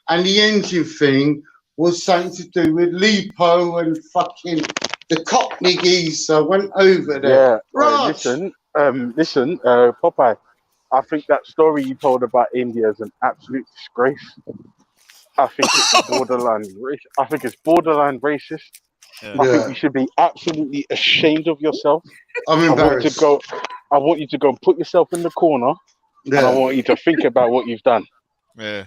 and the engine thing was something to do with lipo and fucking the Cockney geezer went over there. Yeah. Right. Listen, Popeye. I think that story you told about India is an absolute disgrace. I think it's borderline racist. Yeah. I think you should be absolutely ashamed of yourself. I'm embarrassed. I want you to go and put yourself in the corner, and I want you to think about what you've done. Yeah.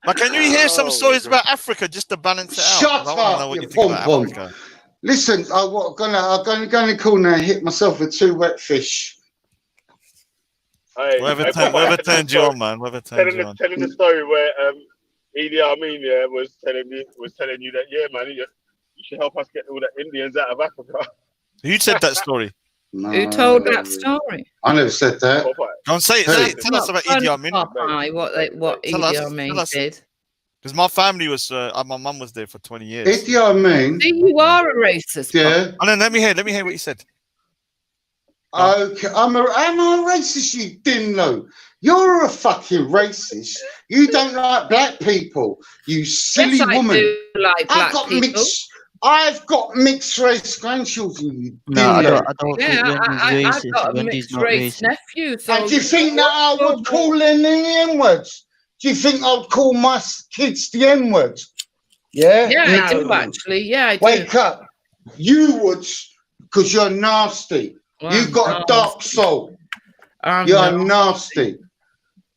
But can you hear some stories about Africa just to balance it out? Shut 'Cause I wanna know up, what you you think about pom-pom. Africa. Listen, I'm gonna go in the corner and hit myself with 2 wet fish. Hey, Whoever Popeye, turned you on, man. Whoever turned you on. telling the story where Idi Amin was telling you that, yeah, man, you should help us get all the Indians out of Africa. Who said that story? Who told that story? I never said that. Go on, say it. Tell us about Idi Amin. What Idi Amin did. Because my family was, my mum was there for 20 years. Idi Amin. See, you are a racist. Yeah. And then let me hear what you said. Okay, am I a racist? You didn't know. You're a fucking racist. You don't like black people. You silly Yes, I woman. do like black people. I've got mixed race grandchildren. You No, didn't know. I don't think Yeah, Wendy's I've racist. got a Wendy's mixed not race racist. nephew. So And do you think that I would call them the N-words? Do you think I would call my kids the N-words? Yeah? Yeah, I do actually. Yeah, I do. Wake up. You would, because you're nasty. Well, You've got a dark soul. You're nasty.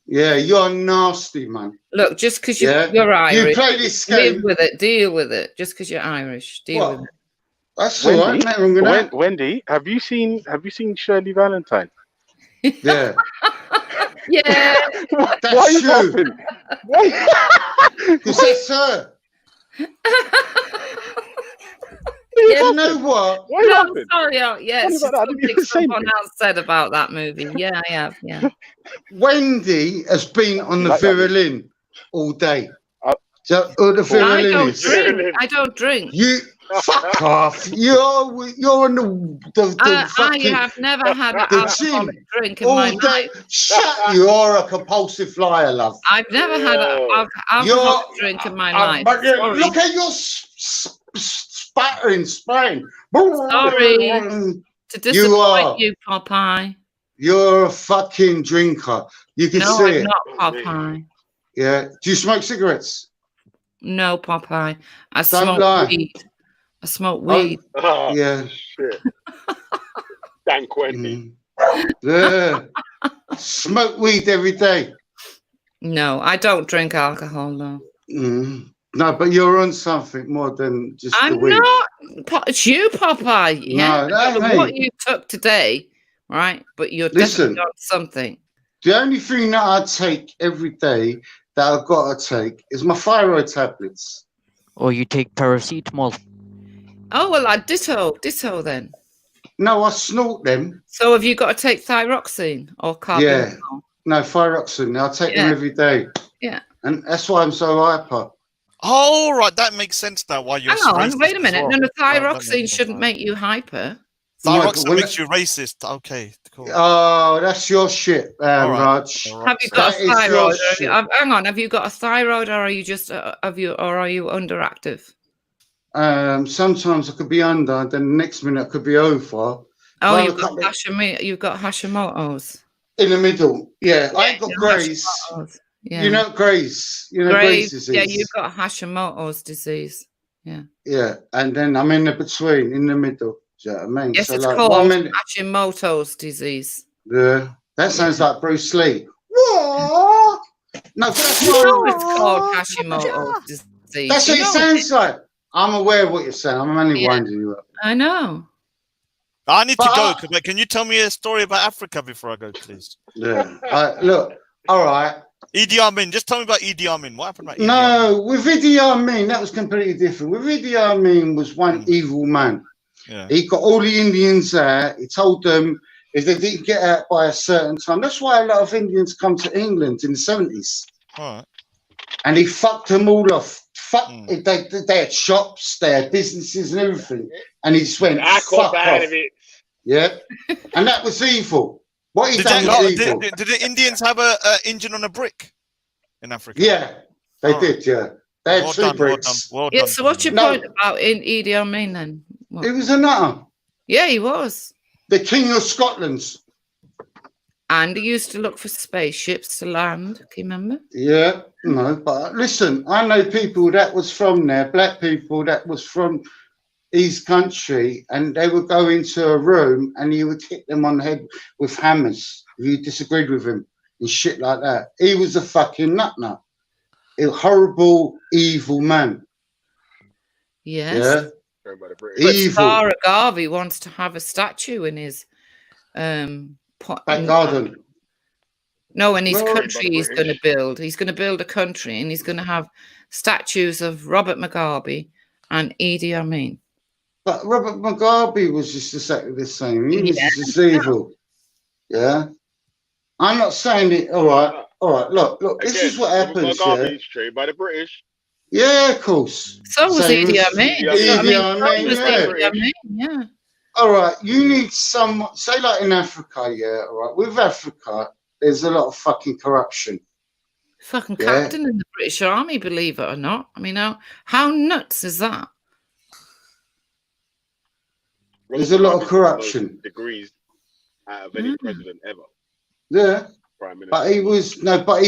Yeah, you're nasty, man. Look, just because you're You Irish, play this live game. with it, deal with it. Just because you're Irish, deal with it. That's all right. Nothing wrong with that. Wendy, have you seen Shirley Valentine? Yeah. Yeah. That's Why are you you. laughing? Because that's her. You know what? Why are you No, laughing? sorry. Yeah, Tell me it's about that. I just didn't even something say someone anything. else said about that movie. Yeah, I have. Yeah. Wendy has been on the Like that. Virulin all day. Uh, The I Virulin don't is. drink. I don't drink. You fuck off. You're on the I fucking have never had an the alcoholic gym drink in all my day. life. Shut. You're a compulsive liar, love. I've never had an alcoholic drink in my life. But Sorry. look at your spattering spine. Sorry to You disappoint are. you, Popeye. You're a fucking drinker. You can No, see I'm it. not Popeye. Yeah. Do you smoke cigarettes? No, Popeye. I Don't smoke lie. weed. I smoke weed. Oh, Yeah. shit. Dank Wendy. Yeah. Smoke weed every day. No, I don't drink alcohol, no. No, but you're on something more than just the I'm weed. not. It's you, Popeye. Yeah. No, I don't know that what ain't. you took today, right? But you're Listen. definitely on something. The only thing that I take every day that I've got to take is my thyroid tablets. Or you take paracetamol. Oh, well, I ditto then. No, I snort them. So have you got to take thyroxine or carbimazole? Yeah. No, thyroxine. I take them every day. Yeah. And that's why I'm so hyper. Oh, right, that makes sense now. Why you're Hang on, racist wait a as minute. well. No, the That thyroxine makes shouldn't make you hyper. Thyroxine when makes you racist. Okay, cool. Oh, that's your shit, All right. Raj. All right. Have you got That a is your thyroid? shit. Hang on, have you got a thyroid, or are you just are you underactive? Sometimes I could be under, then the next minute I could be over. Oh, you've got Hashimoto's. In the middle, yeah. I ain't got Grace. Yeah. You know Grace. You know Grace disease. Yeah, you've got Hashimoto's disease. Yeah. Yeah, and then I'm in the between, in the middle. Do you know what I mean? Yes, so it's like called 1 minute. Hashimoto's disease. Yeah, that sounds like Bruce Lee. What? No, that's you know it's called Hashimoto's disease. That's what it sounds like. I'm aware of what you're saying. I'm only winding you up. I know. I need to go. But can you tell me a story about Africa before I go, please? Yeah. Look, all right. Idi Amin. Just tell me about Idi Amin. What happened about Idi No, with Idi Amin, that was completely different. With Idi Amin was one evil man. Yeah. He got all the Indians out. He told them if they didn't get out by a certain time. That's why a lot of Indians come to England in the 70s. All right. And he fucked them all off. They had shops, they had businesses and everything. And he just went, fuck off. Yeah. And that was evil. What he done was evil. Did the Indians have an engine on a brick in Africa? Yeah, they did, yeah. They had two bricks. Well Yeah, done. so what's your point about Idi Amin then? What? He was a nutter. Yeah, he was. The King of Scotland. And he used to look for spaceships to land. Can you remember? Yeah, no, but listen, I know people that was from there, black people that was from East Country, and they would go into a room and he would hit them on the head with hammers if you disagreed with him and shit like that. He was a fucking nut. A horrible, evil man. Yes. Yeah. But Evil. Sarah Garvey wants to have a statue in his back garden. No, in his Well, country he's going to build. He's going to build a country and he's going to have statues of Robert Mugabe and Idi Amin. But Robert Mugabe was just exactly the same. He was just evil. Yeah. I'm not saying it. All right. Look. This Again, is what happens. Mugabe Yeah. is trained by the British. Yeah, of course. So was Idi Amin. Idi Amin, yeah. All right, you need some, say like in Africa, yeah, all right. With Africa, there's a lot of fucking corruption. Fucking captain in the British Army, believe it or not. I mean, how nuts is that? There's a lot of corruption. Degrees out of any president ever. Yeah. Prime Minister. But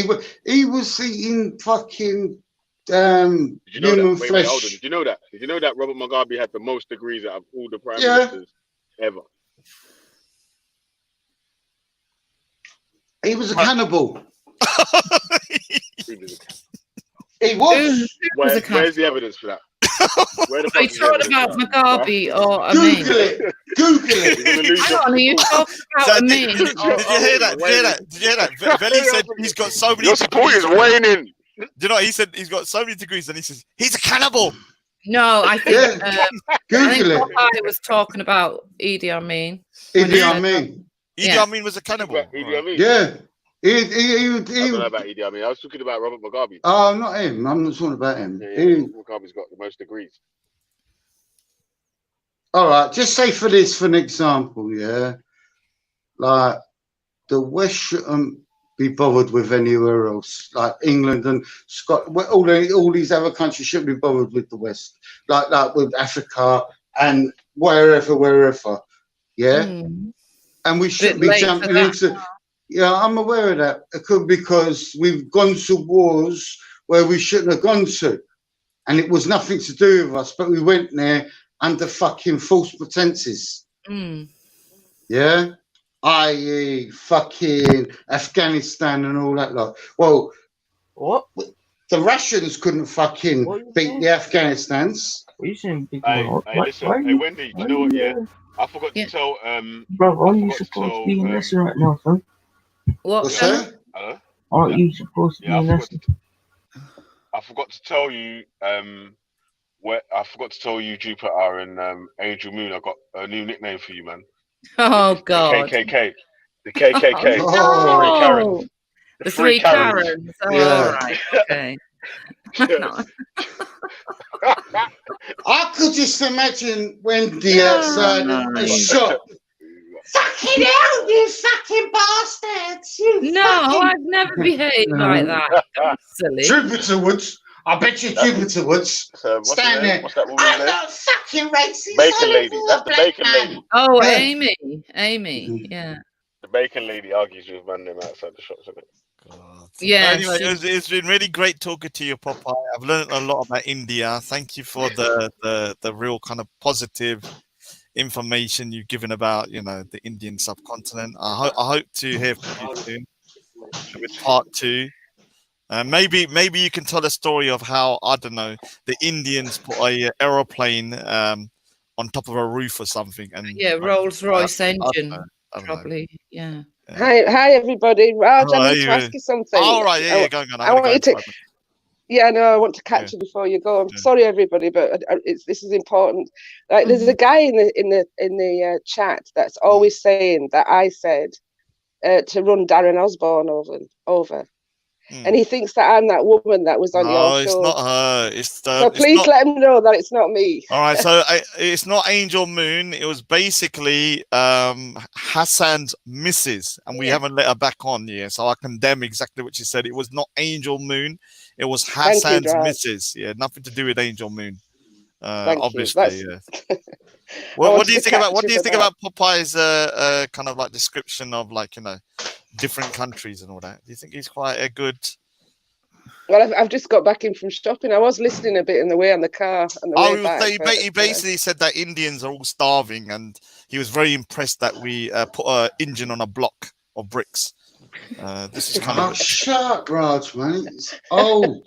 he was eating fucking Did you know human that? flesh. Hold on. Did you know that? Did you know that Robert Mugabe had the most degrees out of all the prime Yeah. ministers ever? He was a cannibal. He was. Where's the evidence for that? Where the Are you fuck is the talking evidence about for that? Mugabe or Amin? Google it. Hang on, are you talking about Amin? Did you hear that? Did you hear that? Veli said he's got so many. Your support is waning. Do you know what he said? He's got so many degrees, and he says he's a cannibal. No, I think Google it. I was talking about Idi Amin. Idi Amin. Idi Amin was a cannibal. Idi Amin. Yeah. I don't know about Idi Amin. I was talking about Robert Mugabe. Oh, not him. I'm not talking about him. Mugabe's got the most degrees. All right, just say for an example, yeah, like the West shouldn't be bothered with anywhere else, like England and Scotland. All these other countries shouldn't be bothered with the West, like with Africa and wherever, yeah. And we shouldn't be jumping into. Yeah, I'm aware of that. It could because we've gone to wars where we shouldn't have gone to, and it was nothing to do with us, but we went there under fucking false pretenses. Yeah, i.e., fucking Afghanistan and all that lot. Well, what? The Russians couldn't fucking beat the Afghanistans. What are you saying, big Hey, man? listen, hey Wendy, do you know what? Yeah, I forgot to tell. Bro, aren't you supposed to be in lesson right now, son? What's that? Hello? Aren't you supposed to be in lesson? I forgot to tell you. I forgot to tell you, Jupiter and Angel Moon. I got a new nickname for you, man. Oh God. The KKK. The KKK. Oh, the the three Karens. Oh, Yeah. right. Okay. I could just imagine Wendy outside a shop. Fucking hell, you fucking bastards! No, I've never behaved like that. Don't be silly. Jupiter would. I bet you Jupiter would stand there. What's that woman's I'm name? not fucking racist. Bacon I lady. live That's with the a black bacon man. lady. Oh, Yeah. Amy. Yeah. The bacon lady argues with man them outside the shops, isn't it? Yeah. Anyway, it's been really great talking to you, Popeye. I've learned a lot about India. Thank you for the real kind of positive information you've given about, you know, the Indian subcontinent. I hope to hear from you soon with part 2. Maybe you can tell a story of how, I don't know, the Indians put a aeroplane on top of a roof or something, and Yeah, Rolls-Royce I don't engine, know. probably. Yeah. Hi, everybody. Raj, I Oh, need to ask you something. all right, yeah, go on. I want you to. Yeah, no, I want to catch Yeah. you before you go. I'm sorry, everybody, but this is important. Like, there's a guy in the chat that's always saying that I said to run Darren Osborne over, and he thinks that I'm that woman that was on your No, show. it's not her. It's the. So it's please not... let him know that it's not me. All right, so it's not Angel Moon. It was basically Hassan's missus, and we haven't let her back on yet. So I condemn exactly what she said. It was not Angel Moon. It was Hassan's missus. Yeah, nothing to do with Angel Moon. Obviously, yeah. What do you think about Popeye's kind of like description of, like, you know, different countries and all that? Do you think he's quite a good? Well, I've just got back in from shopping. I was listening a bit in the way on the car on the way back. He basically said that Indians are all starving, and he was very impressed that we put an engine on a block of bricks. This is kind of. Shut up, Raj, man. It's old.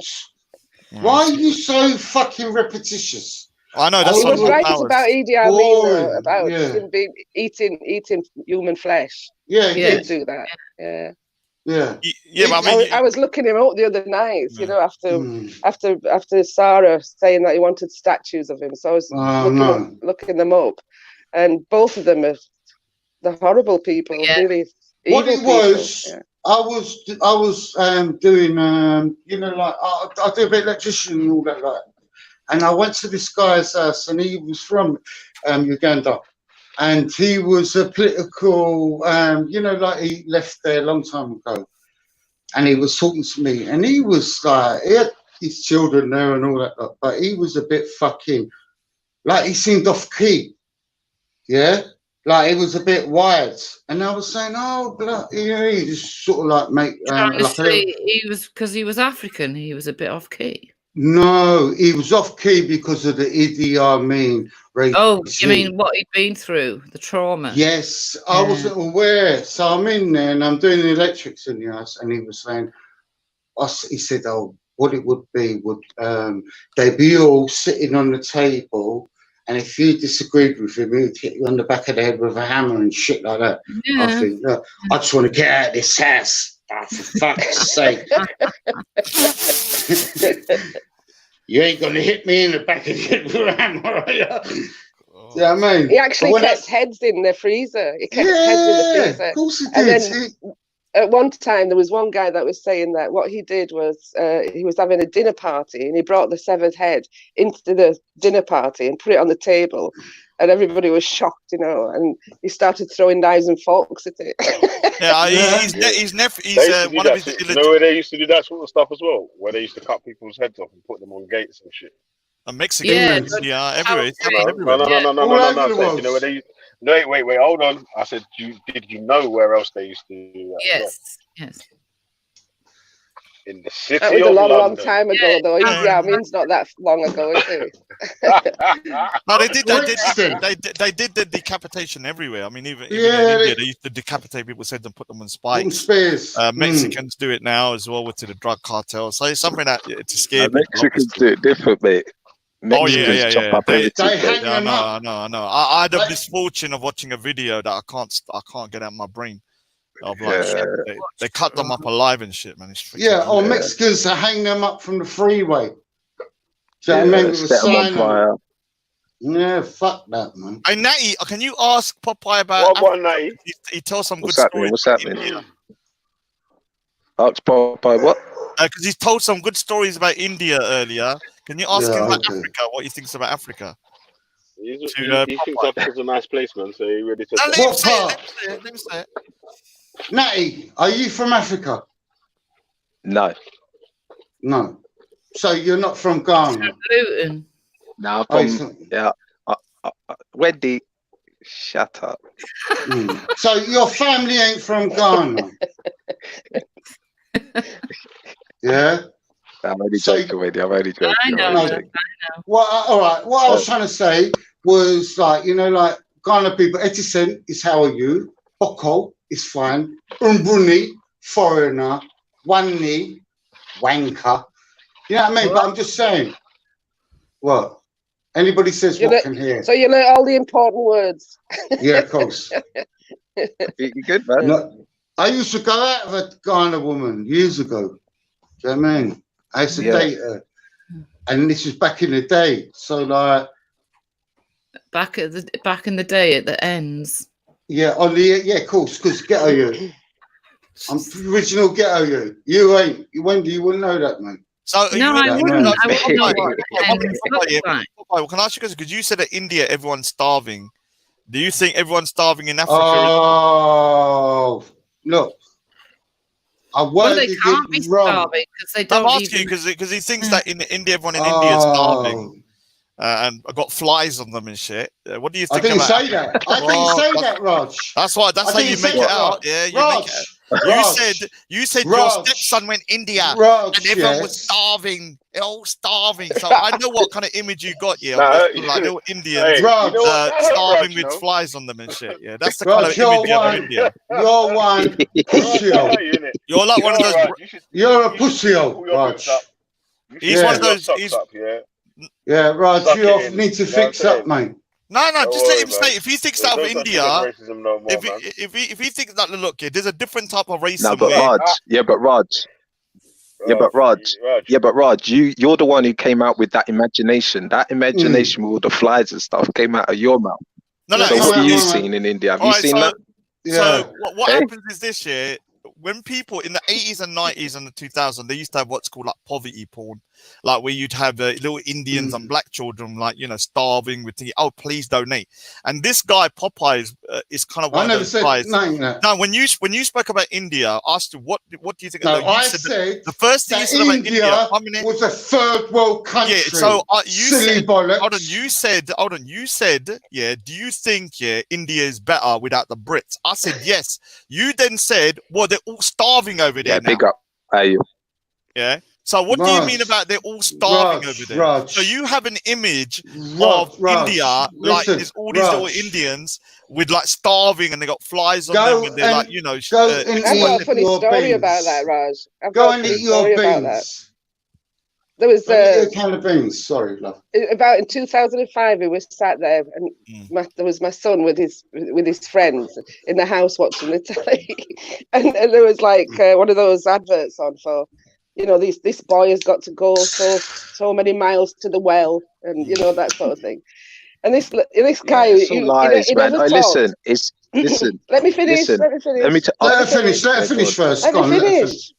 Why are you so fucking repetitious? I know He was right about Idi Amin, though, about him being eating human flesh. Yeah, he did do that. Yeah. Yeah, but I mean, I was looking him up the other night, you know, after Sarah saying that he wanted statues of him. So I was looking them up, and both of them are the horrible people, really evil what it people. was, I was doing, you know, like I do a bit of electrician and all that, like, and I went to this guy's house, and he was from Uganda. And he was a political, you know, like he left there a long time ago. And he was talking to me, and he was like, he had his children there and all that, but he was a bit fucking, like he seemed off key. Yeah? Like he was a bit wired. And I was saying, oh, yeah, he just sort of like make. He was, because he was African, he was a bit off key. No, he was off key because of the Idi Amin regime. Oh, you mean what he'd been through, the trauma? Yes, I wasn't aware. So I'm in there and I'm doing the electrics in the house, and he was saying, he said, oh, what it would be, would they'd be all sitting on the table, and if you disagreed with him, he'd hit you on the back of the head with a hammer and shit like that. Yeah. I think, look, I just want to get out of this house. Oh, for fuck's sake. You ain't gonna hit me in the back of the head with a hammer, are you? Yeah, I mean, he actually kept heads in the freezer. He kept heads in the freezer. Of course he did. And then at one time there was one guy that was saying that what he did was he was having a dinner party, and he brought the severed head into the dinner party and put it on the table, and everybody was shocked, you know, and he started throwing knives and forks at it. He's one of his. You know where they used to do that sort of stuff as well, where they used to cut people's heads off and put them on gates and shit. Mexican, everywhere. It's happened everywhere. No. You know where they? No, wait, hold on. I said, did you know where else they used to do that? Yes. In the city that was of a long London. time ago, though. Idi Amin's not that long ago, is it? No, they did the decapitation everywhere. I mean, even in India, they used to decapitate people's heads and put them on spikes. Mexicans do it now as well with the drug cartel. So it's something that to scare people. Mexicans do it different, mate. Mexicans chop up everything. I know. I had the misfortune of watching a video that I can't get out of my brain. Of like, they cut them up alive and shit, man. Mexicans hang them up from the freeway. Do you know what I mean? Set them on fire. Yeah, fuck that, man. Hey, Natty, can you ask Popeye about what Natty? He tells some What's good happening? stories. What's happening? Ask Popeye what? Because he's told some good stories about India earlier. Can you ask him about Africa? What he thinks about Africa? He thinks Africa's a nice place, man. So he really said. Let me say it. Natty, are you from Africa? No. No. So you're not from Ghana? Luton. Now Oh, from Wendy, shut up. So your family ain't from Ghana? Yeah. I'm only joking, Wendy. I'm only joking. I know. No. Well, all right. What I was trying to say was, like, you know, like Ghana people, Etison is how are you? Boko is fine. Umbruni, foreigner. Wanni, wanker. You know what I mean? But I'm just saying. What? Anybody says what can hear. So you know all the important words. Yeah, of course. You good, man? No, I used to go out with a Ghana woman years ago. Do you know what I mean? I used to date her. And this was back in the day. So like back in the day at the ends. Yeah, on the of course, because ghetto you. I'm original ghetto you. You ain't. Wendy, you wouldn't know that, man. So No, I wouldn't. I wouldn't know what Popeye, can I ask you guys? Because you said that India, everyone's starving. Do you think everyone's starving in Africa? Oh, look. Well, they can't be starving because they don't. I'm asking because he thinks that in India, everyone in India is starving. And I got flies on them and shit. What do you think? I didn't about say that. I didn't say that, Raj. That's why. That's how you make it out. Yeah, you make it out. You said your stepson went India and everyone was starving. They're all starving. So I know what kind of image you got. Yeah, like little Indians starving with flies on them and shit. Yeah, that's the kind of image you have of India. You're one pussy. You're like one of those. You're a pussy, Raj. He's one of those. Yeah, Raj, you need to fix up, mate. No, just let him say. If he thinks out of India, if he thinks that, look, there's a different type of racism. No, but Raj, you're the one who came out with that imagination. That imagination with all the flies and stuff came out of your mouth. No, so what have you seen in India? Have you seen that? So what happens is this year, when people in the 80s and 90s and the 2000s, they used to have what's called like poverty porn, like where you'd have little Indians and black children, like, you know, starving with thinking, oh, please donate. And this guy Popeye is kind of one of those guys. Now, when you spoke about India, I asked you what do you think? No, I said the first thing you said about India was a third world country. Yeah, so you silly bollocks. Hold on, you said, yeah, do you think India is better without the Brits? I said yes. You then said, well, they're all starving over there now. Big up. Yeah. So what do you mean about they're all starving over there? So you have an image of India, like there's all these little Indians with like starving and they got flies on them and they're like, you know. I've got a funny story about that, Raj. Go and eat your beans. There was a can of beans. Sorry, love. About in 2005, we was sat there, and there was my son with his friends in the house watching the telly, and there was like one of those adverts on for, you know, this boy has got to go so many miles to the well, and you know, that sort of thing. And this guy, he man. never Listen, listen. Let me finish. Listen, let her finish first. Let me finish.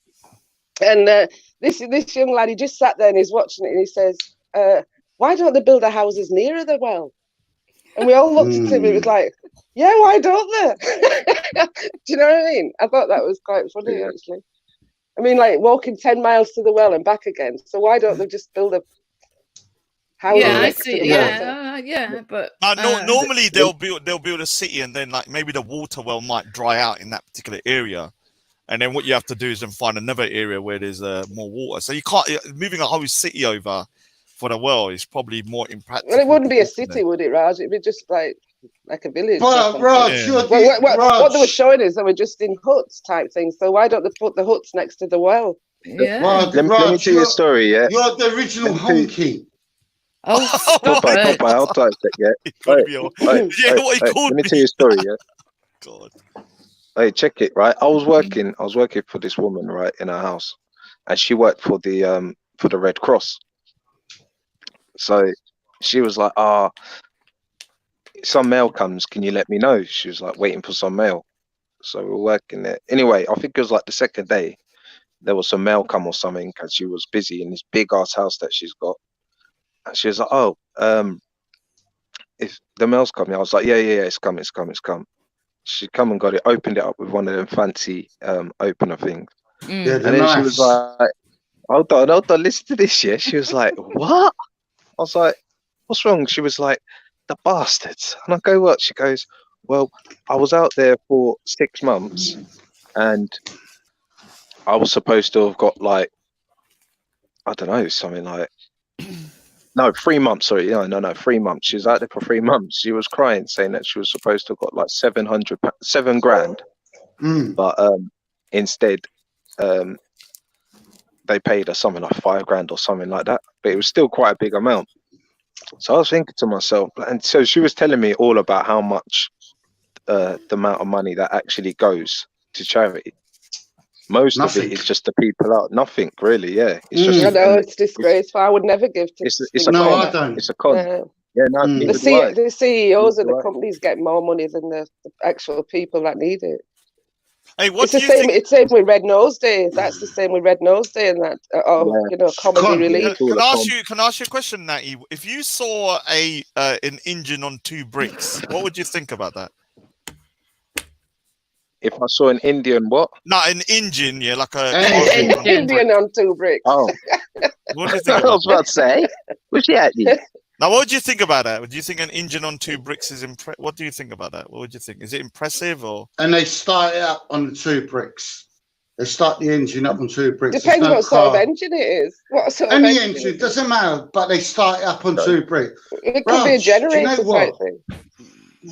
And this young lad, he just sat there and he's watching it, and he says, "Why don't they build their houses nearer the well?" And we all looked at him. It was like, "Yeah, why don't they?" Do you know what I mean? I thought that was quite funny, actually. I mean, like walking 10 miles to the well and back again. So why don't they just build a house? Yeah, I see. Yeah, but normally they'll build a city, and then like maybe the water well might dry out in that particular area, and then what you have to do is then find another area where there's more water. So you can't moving a whole city over for the well is probably more impractical. Well, it wouldn't be a city, would it, Raj? It'd be just like a village. But Raj, what they were showing is they were just in huts type things. So why don't they put the huts next to the well? Yeah. Let me tell you a story. Yeah, you're the original honky. Oh, stop it! I'll touch that. Yeah. Let me tell you a story. Yeah. God. Hey, check it. Right, I was working for this woman, right, in her house, and she worked for the Red Cross. So she was like, some mail comes, can you let me know? She was like waiting for some mail. So we're working there. Anyway, I think it was like the second day, there was some mail come or something, and she was busy in this big ass house that she's got. And she was like, if the mail's coming, I was like, yeah, it's come. She come and got it, opened it up with one of them fancy opener things. Yeah, and then she was like, hold on, listen to this, yeah. She was like, what? I was like, what's wrong? She was like, the bastards. And I go, what? She goes, well, I was out there for 6 months and I was supposed to have got like, I don't know, something like, no, 3 months, sorry. No, 3 months. She was out there for 3 months. She was crying, saying that she was supposed to have got like 7 grand. But instead, they paid her something like 5 grand or something like that. But it was still quite a big amount. So I was thinking to myself, and so she was telling me all about how much the amount of money that actually goes to charity. Most of it is just the people out. Nothing really, yeah. It's just. I know, it's disgraceful. I would never give to. It's a con. I don't. It's a con. Yeah, no, the, neither do I. the CEOs of the companies get more money than the actual people that need it. Hey, what it's the same. It's the same with Red Nose Day. That's the same with Red Nose Day and that. Comedy relief. Can I ask you a question, Natty? If you saw an engine on 2 bricks, what would you think about that? If I saw an Indian, what? Not an engine, yeah, like an Indian on 2 bricks. Oh, what do you think? I was about to say, what's that? Now, what would you think about that? Do you think an engine on 2 bricks is impressive? What do you think about that? What would you think? Is it impressive or? And they start it up on the 2 bricks. They start the engine up on 2 bricks. Depends what sort of engine it is. What sort Any of engine doesn't matter, but they start it up on 2 bricks. It could be a generator type thing.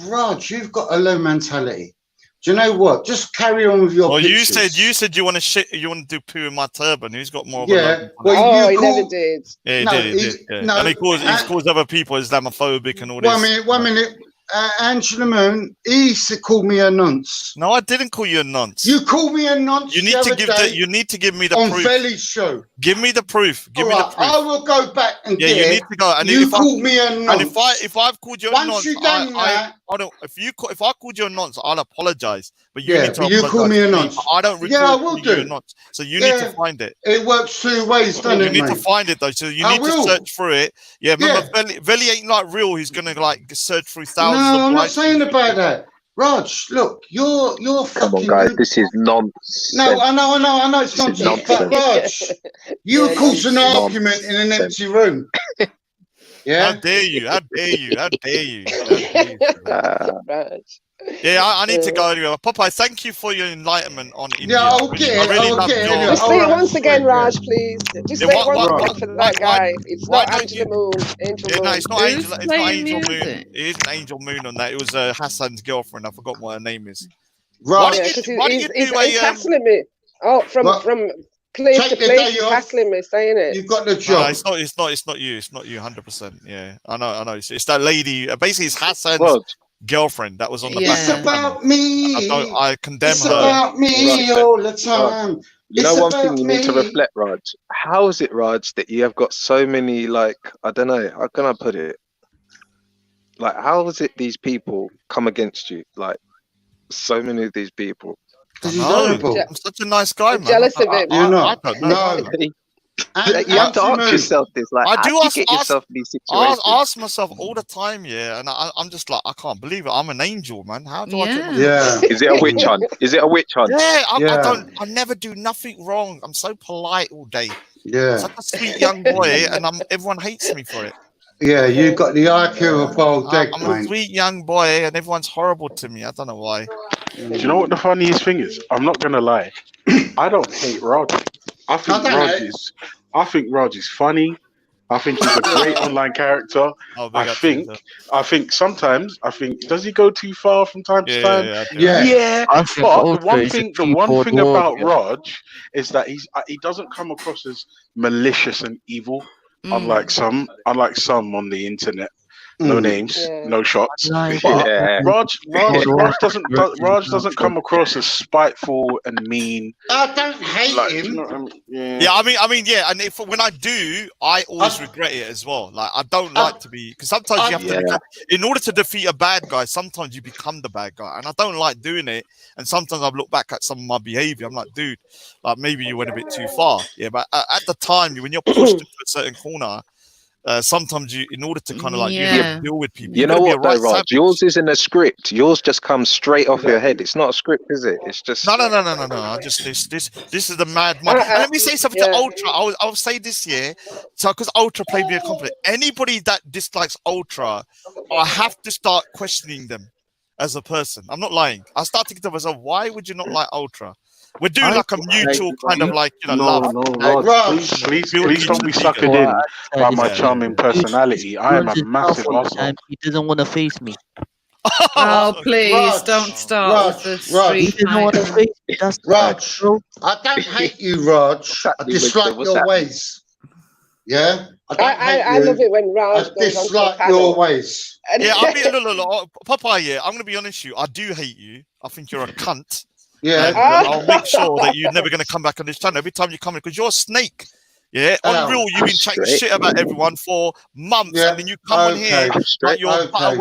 Raj, you've got a low mentality. Do you know what? Just carry on with your. Well, pictures. you said you want to shit. You want to do poo in my turban. Who's got more? Yeah. Well, he never did. Yeah, he did. Yeah. No, and he calls other people Islamophobic and all this. 1 minute. Angela Moon, he called me a nonce. No, I didn't call you a nonce. You called me a nonce. You need to give You need to give me the on proof. Veli's show. Give me the proof. Give me the proof. I will go back and get. You need to go. And you called me a nonce. And if I've called you a nonce, I don't. If I called you a nonce, I'll apologize. But you need to. You call me a nonce. I don't. I will do. You a nonce. So you need to find it. It works 2 ways, doesn't it? You need to find it though. So you need to search through it. Yeah, remember, Veli ain't like real. He's gonna like search through thousands. No, I'm not saying about that. Raj, look, you're Come on, guys, this is nonsense. No, I know it's nonsense. But Raj, you caused an argument in an empty room. Yeah. How dare you? How dare you? How dare you? Yeah, I need to go anyway. Popeye, thank you for your enlightenment on India. Yeah, I'll get it. Just say it once again, Raj, please. Just say it once again for that guy. It's not Angela Moon. Angel Moon. No, it's not Angel. It's not Angel Moon. It isn't Angel Moon on that. It was Hassan's girlfriend. I forgot what her name is. Right. He's hassling me. Oh, from place to place, he's hassling me, saying it. You've got the job. No, it's not you. It's not you. 100%. Yeah, I know. It's that lady. Basically, it's Hassan's girlfriend that was on the back. It's about me. I condemn it's her. It's about me all the time. You know, one thing you need to reflect, Raj. How is it, Raj, that you have got so many, like, I don't know, how can I put it? Like, how is it these people come against you? Like, so many of these people. Because he's horrible. I'm such a nice guy, man. Jealous of him. You're not. I don't know. No. You have to ask yourself this, like, I do get yourself in these situations? I ask myself all the time, yeah, and I'm just like, I can't believe it. I'm an angel, man. How do I get? Yeah. Is it a witch hunt? Is it a witch hunt? Yeah, I never do nothing wrong. I'm so polite all day. Yeah. Such a sweet young boy, and everyone hates me for it. Yeah, you got the IQ of Paul Deck, I'm a sweet young boy, and everyone's horrible to me. I don't know why. Do you know what the funniest thing is? I'm not gonna lie. I don't hate Raj. I think Raj is funny. I think he's a great online character. I think sometimes does he go too far from time to time? Yeah. But the one thing about Raj is that he doesn't come across as malicious and evil, unlike some on the internet. No names, no shots. But Raj doesn't come across as spiteful and mean. I don't hate him. I mean, and when I do, I always regret it as well. Like, I don't like to be, because sometimes you have to, in order to defeat a bad guy, sometimes you become the bad guy, and I don't like doing it. And sometimes I've looked back at some of my behavior. I'm like, dude, like maybe you went a bit too far. Yeah, but at the time, when you're pushed into a certain corner, sometimes you, in order to kind of like deal with people, You you've got know to be a what though, right Raj? savage. Yours isn't a script. Yours just comes straight off your head. It's not a script, is it? It's just No. I just this is the mad mind. And let me say something to Ultra. I'll say this here. So because Ultra played me a compliment. Anybody that dislikes Ultra, I have to start questioning them as a person. I'm not lying. I start thinking to myself, why would you not like Ultra? We're doing like a mutual kind of like love. Please don't be suckered in by my charming personality. I am a massive arsehole. He doesn't want to face me. Oh, please don't start with the street fighting. Raj, I don't hate you, Raj. I dislike your ways. Yeah? I love it when Raj goes on to a panel. your ways. Yeah, I'll be look, Popeye. Yeah, I'm gonna be honest with you. I do hate you. I think you're a cunt. Yeah, and I'll make sure that you're never gonna come back on this channel every time you come in because you're a snake. Yeah, on real, you've been chatting shit about everyone for months, and then you come on here, but butter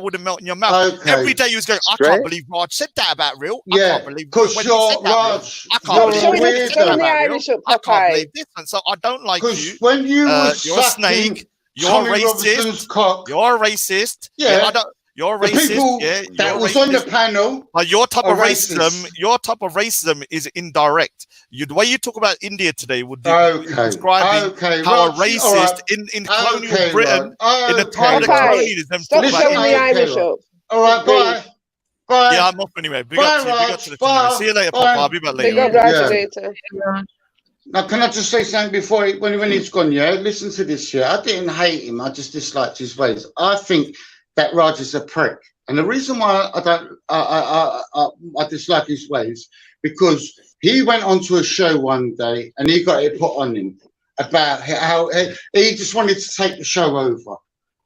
wouldn't melt in your mouth. Every day you was going, I can't believe Raj said that about real. I can't believe because you're Raj. I can't believe you said that about real. I can't believe this, and so I don't like you. When you you're a snake. You're racist. You're a racist. Yeah, I don't. You're racist. People that was on the panel. Your type of racism is indirect. The way you talk about India today would be describing how a racist in colonial Britain in the time of the colonialism. Stop showing the Irish up. All right, bye. Yeah, I'm off anyway. Big up to the channel. See you later, Papa. I'll be back later. Big up later. Now, can I just say something before when he's gone? Yeah, listen to this. Yeah, I didn't hate him. I just disliked his ways. I think that Raj is a prick, and the reason why I dislike his ways because he went onto a show one day and he got it put on him about how he just wanted to take the show over,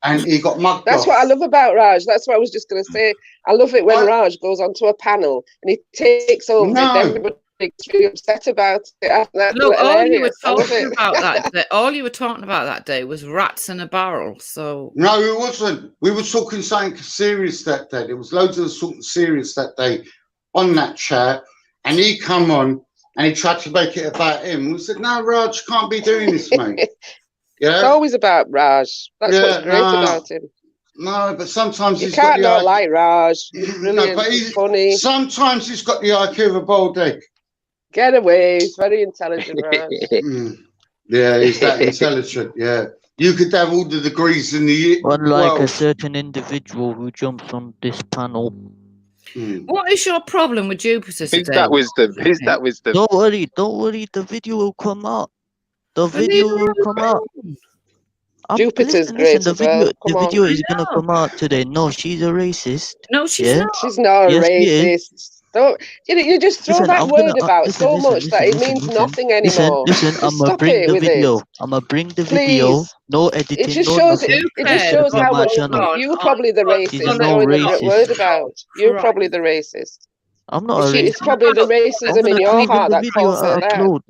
and he got mugged. That's what I love about Raj. That's what I was just going to say. I love it when Raj goes onto a panel and he takes over. Everybody gets really upset about it. Look, all you were talking about that day was rats in a barrel. So no, it wasn't. We were talking something serious that day. There was loads of something serious that day on that chat, and he come on and he tried to make it about him. We said, "No, Raj, you can't be doing this, mate." Yeah, it's always about Raj. That's what's great about him. No, but sometimes you can't not like Raj. He's brilliant. But he's funny. Sometimes he's got the IQ of a boiled egg. Get away. He's very intelligent, Raj. Yeah, he's that intelligent. Yeah. You could have all the degrees in the Unlike a certain individual who jumps on this panel. What is your problem with Jupiter today? Who's that wisdom? Don't worry. The video will come out. The video will come out. Jupiter's great as well. The video is gonna come out today. No, she's a racist. No, she's not. She's not a racist. Don't you just throw that word about so much that it means nothing anymore. Listen, I'm gonna bring the video. I'm gonna bring the video. No editing. It just shows how much you're probably the racist. Throwing that word about. You're probably the racist. I'm not a racist. It's probably the racism in your heart that calls her that.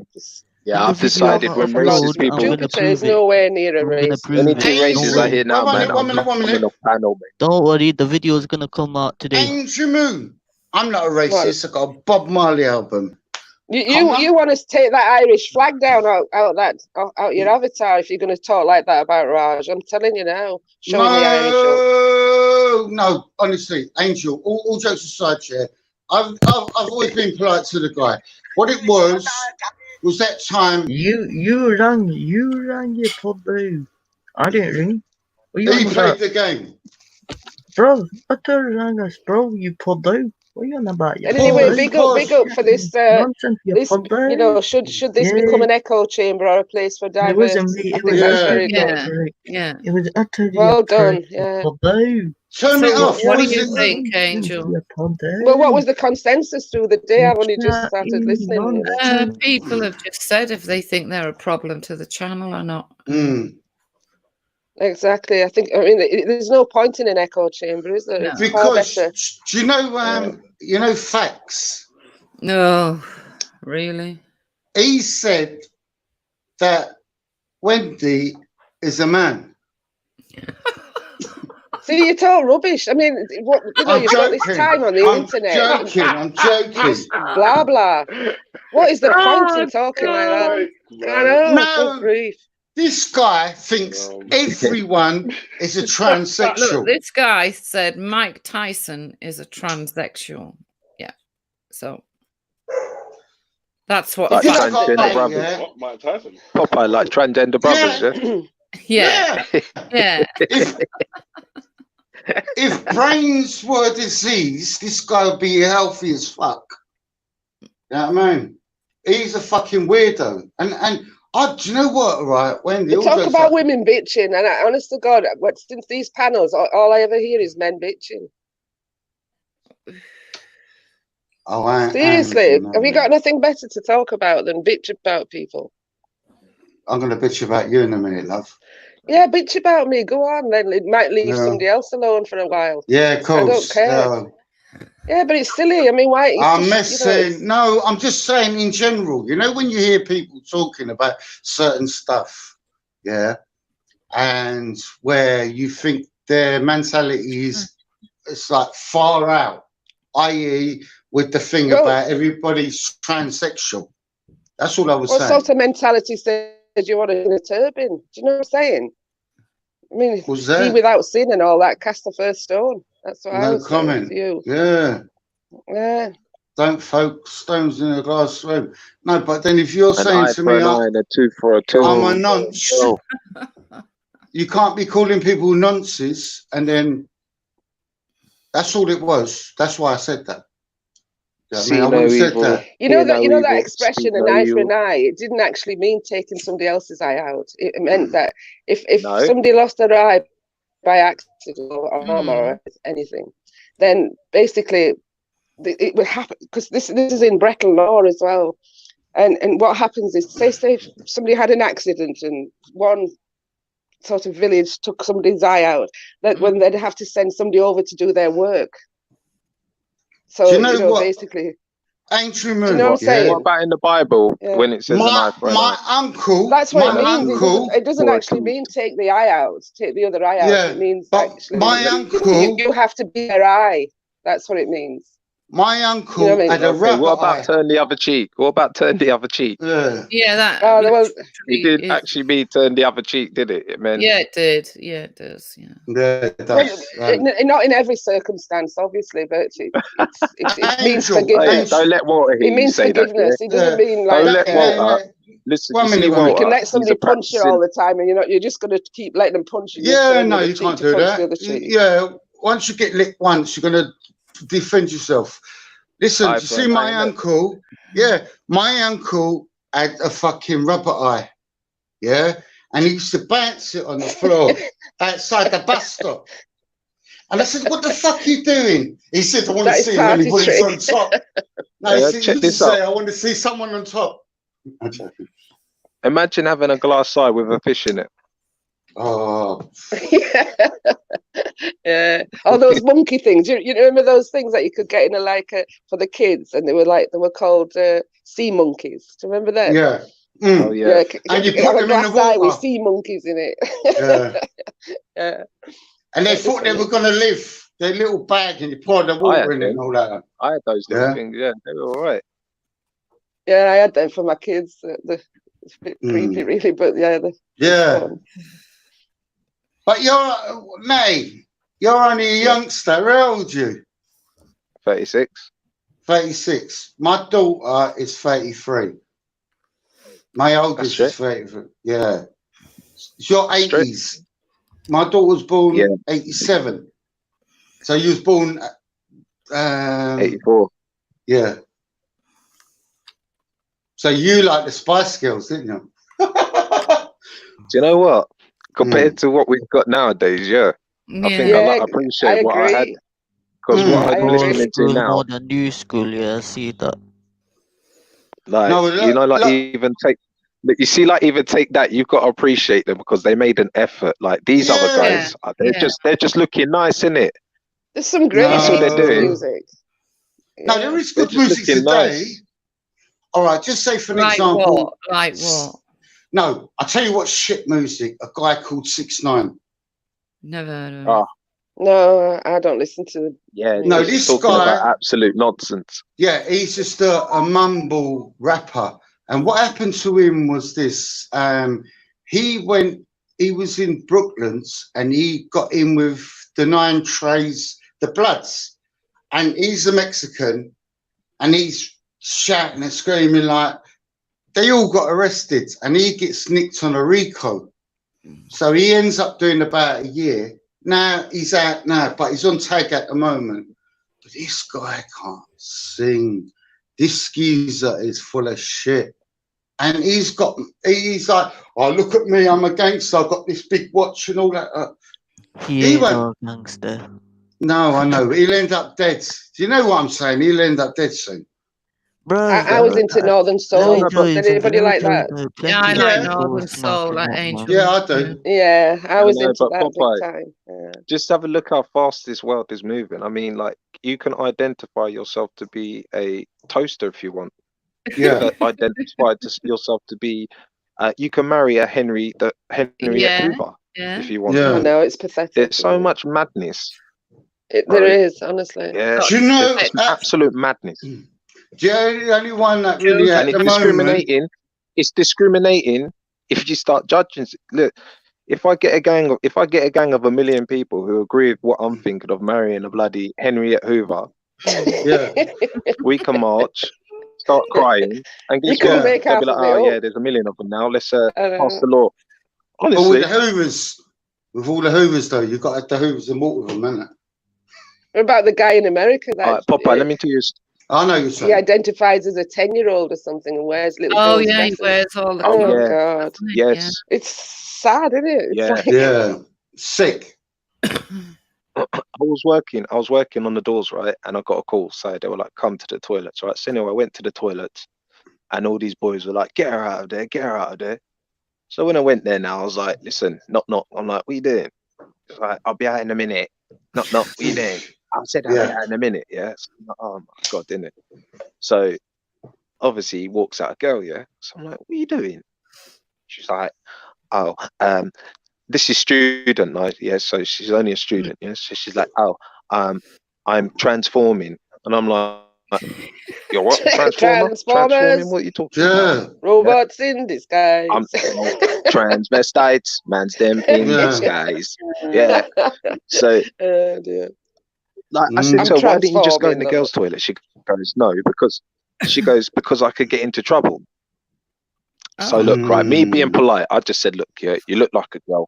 Yeah, I've decided when racist people. Jupiter is nowhere near a racist. Any two races I hear now, man. I'm on a panel, man. Don't worry, the video is gonna come out today. Angel Moon. I'm not a racist. I got a Bob Marley album. You want to take that Irish flag down out your avatar if you're going to talk like that about Raj. I'm telling you now. Showing the Irish up. No, honestly, Angel. All jokes aside, yeah. I've always been polite to the guy. What it was that time. You rang your pod though. I didn't ring. He played the game. Bro, I thought you rang us, bro. You pod though. What are you on about? Anyway, big up for this. Should this become an echo chamber or a place for diversity? It was very good. Yeah. It was utterly well done. Yeah. Turn it off. What do you think, Angel? Well, what was the consensus through the day? I've only just started listening. People have just said if they think they're a problem to the channel or not. Exactly. I mean, there's no point in an echo chamber, is there? No. Because do you know Facts? No, really. He said that Wendy is a man. See, you're all rubbish. I mean, you've got this time on the internet. I'm joking. Blah blah. What is the point in talking like that? I know. Good grief. This guy thinks everyone is a transsexual. Look, this guy said Mike Tyson is a transsexual. Yeah. So that's what like facts transgender say. brothers. Yeah. What, Mike Tyson? Popeye, like transgender brothers, Yeah. Yeah. If brains were disease, this guy would be healthy as fuck. You know what I mean? He's a fucking weirdo. And do you know what, right? When We talk about women bitching, and honest to God, since these panels, all I ever hear is men bitching. Oh, seriously, have you got nothing better to talk about than bitch about people? I'm going to bitch about you in a minute, love. Yeah, bitch about me. Go on, then it might leave somebody else alone for a while. Yeah, of course. I don't care. Yeah, but it's silly. I mean, why? I'm messing. No, I'm just saying in general. You know, when you hear people talking about certain stuff, yeah, and where you think their mentality is, it's like far out, i.e., with the thing about everybody's transsexual. That's all I was saying. What sort of mentality says you want to in a turban? Do you know what I'm saying? I mean, he without sin and all that, cast the first stone. That's what I was saying to you. Yeah. Yeah. Don't throw stones in a glass room. No, but then if you're saying to me, an eye and a tooth for a tooth. I'm a nonce. You can't be calling people nonces, and then that's all it was. That's why I said that. I mean, I would have said that. You know that expression, an eye for an eye. It didn't actually mean taking somebody else's eye out. It meant that if somebody lost their eye by accident or arm or anything, then basically it would happen, because this is in Breton law as well. And what happens is, say somebody had an accident and one sort of village took somebody's eye out, that when they'd have to send somebody over to do their work. So do you know what? Basically, ancient do you know what I'm saying? What about in the Bible when it says an eye for an eye? My uncle. That's what it means. Uncle, it doesn't actually mean take the eye out, take the other eye out. It means actually my uncle. You have to be their eye. That's what it means. My uncle had a rubber what about eye. turn the other cheek? What about turn the other cheek? Yeah, that. It did actually mean turn the other cheek, did it? It meant. Yeah, it did. Yeah, it does. Yeah. Yeah, it does. Not in every circumstance, obviously, but it means forgiveness. Don't let Walter hear It means you say forgiveness. that. It doesn't mean like. Don't let Walter. Listen, You can let somebody punch you all the time, and you're just going to keep letting them punch you. Yeah, no, you can't do that. Yeah, once you get licked once, you're going to defend yourself. Listen, you see my uncle? Yeah, my uncle had a fucking rubber eye. Yeah, and he used to bounce it on the floor outside the bus stop. And I said, "What the fuck are you doing?" He said, "I want to see him when he was on top." No, he used to say, "I want to see someone on top." Imagine having a glass eye with a fish in it. Oh. Yeah. All those monkey things. You remember those things that you could get in for the kids, and they were called sea monkeys. Do you remember that? Yeah. Oh yeah. And you put them in the water with sea monkeys in it. Yeah. Yeah. And they thought they were going to live. Their little bag, and you pour the water in it and all that. I had those little things. Yeah, they were all right. Yeah, I had them for my kids. It's a bit creepy, really, but yeah. But you're only a youngster. How old are you? 36. 36. My daughter is 33. My oldest is 33. Yeah. It's your 80s. My daughter was born 87. So you was born 84. Yeah. So you like the Spice Girls, didn't you? Do you know what? Compared to what we've got nowadays, I think I appreciate what I had. Because what I'm listening to now. More than new school, I see that. Even take. You see, even take that, you've got to appreciate them because they made an effort. Like these other guys, they're just looking nice, innit? There's some great music. No, there is good music today. Nice. All right, just say for an example. Like what? No, I'll tell you what shit music. A guy called 6ix9ine. Never heard of him. No, I don't listen to. Yeah, no, this guy about absolute nonsense. Yeah, he's just a mumble rapper. And what happened to him was this: He was in Brooklands and he got in with the 9 Trays, the Bloods. And he's a Mexican and he's shouting and screaming like, they all got arrested and he gets nicked on a RICO. So he ends up doing about a year. Now he's out now, but he's on tag at the moment. But this guy can't sing. This geezer is full of shit. And he's like, oh, look at me, I'm a gangster. I've got this big watch and all that. He ain't no gangster. No, I know, but he'll end up dead. Do you know what I'm saying? He'll end up dead soon. Bro, I was into Northern Soul. Did anybody like that? Yeah, I like Northern Soul, like Angel. Yeah, I do. Yeah, I was know, into but that Popeye, big time. Yeah. just have a look how fast this world is moving. I mean, like, you can identify yourself to be a toaster if you want. You Yeah. can identify yourself to be. You can marry a Henriette Hoover if you want. I know, it's pathetic. There's so much madness. There right? is, honestly. Yeah, Do you know it's absolute madness. The only one that really And at the it's discriminating. It's discriminating if you start judging. Look, if I get a gang of 1 million people who agree with what I'm thinking of marrying a bloody Henriette Hoover, yeah, we can march, start crying, and You guess couldn't what? make They'll half be like, of it oh yeah, up. there's 1 million of them now. Let's pass know. the law. But Honestly, with the Hoovers, with all the Hoovers though, you've got to have the Hoovers and walk with them, haven't it? What about the guy in America that Popeye, let me tell you. I know you're he saying. identifies as a 10-year-old or something and wears little Oh girls' yeah, he dresses. wears all the Oh yeah. God, Yes. it's sad, isn't it? It's Yeah. like, Yeah, sick. I was working on the doors, right? And I got a call. So they were like, come to the toilets, right? So anyway, I went to the toilets and all these boys were like, get her out of there, get her out of there. So when I went there now, I was like, listen, knock, knock. I'm like, what are you doing? It's like, I'll be out in a minute. Knock, knock, what are you doing? I said, I'll be out in a minute, yeah? So I'm like, oh my God, didn't it? So obviously he walks out a girl, yeah? So I'm like, what are you doing? She's like, oh, this is student night, yeah? So she's only a student, yeah? So she's like, oh, I'm transforming. And I'm like, you're what? Transformer? Transforming? What are you talking about? Robots in disguise. I'm transvestites, man's them in disguise. Yeah. So Oh dear. like I said I'm to her, why didn't you just go in the transforming, girls' toilet? She goes, no, because because I could get into trouble. So look, right, me being polite, I just said, look, yeah, you look like a girl.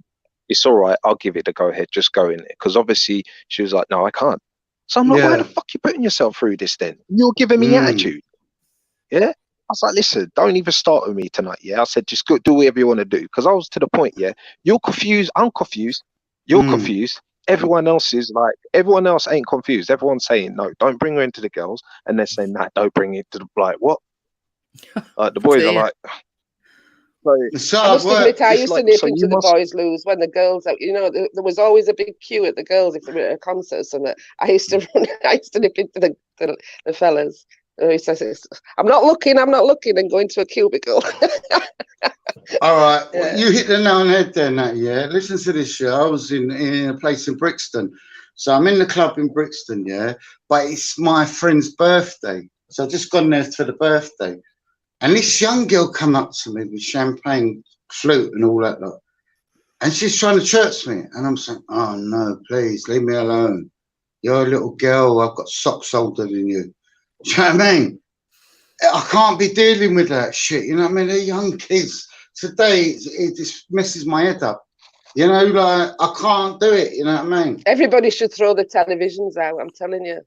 It's all right, I'll give it a go ahead, just go in it. Because obviously she was like, no, I can't. So I'm like, why the fuck you putting yourself through this then? You're giving me attitude. Yeah? I was like, listen, don't even start with me tonight, yeah? I said, just go do whatever you want to do. Because I was to the point, yeah, you're confused, I'm confused, you're confused. Everyone else ain't confused. Everyone's saying, no, don't bring her into the girls. And they're saying, nah, don't bring it to the, like, what? The boys are like, so, I must admit, I used to nip into the must- boys' loos when the girls, you know, there was always a big queue at the girls if they were at a concert or something. I used to nip into the fellas. And he says, I'm not looking, and go into a cubicle. All right, well, you hit the nail on the head there, Nat, yeah? Listen to this, yeah? I was in a place in Brixton. So I'm in the club in Brixton, yeah? But it's my friend's birthday. So I've just gone there for the birthday. And this young girl come up to me with champagne, flute and all that lot. And she's trying to church me. And I'm saying, oh, no, please, leave me alone. You're a little girl. I've got socks older than you. Do you know what I mean? I can't be dealing with that shit. You know what I mean? They're young kids. Today, it just messes my head up. You know, like, I can't do it. You know what I mean? Everybody should throw the televisions out, I'm telling you.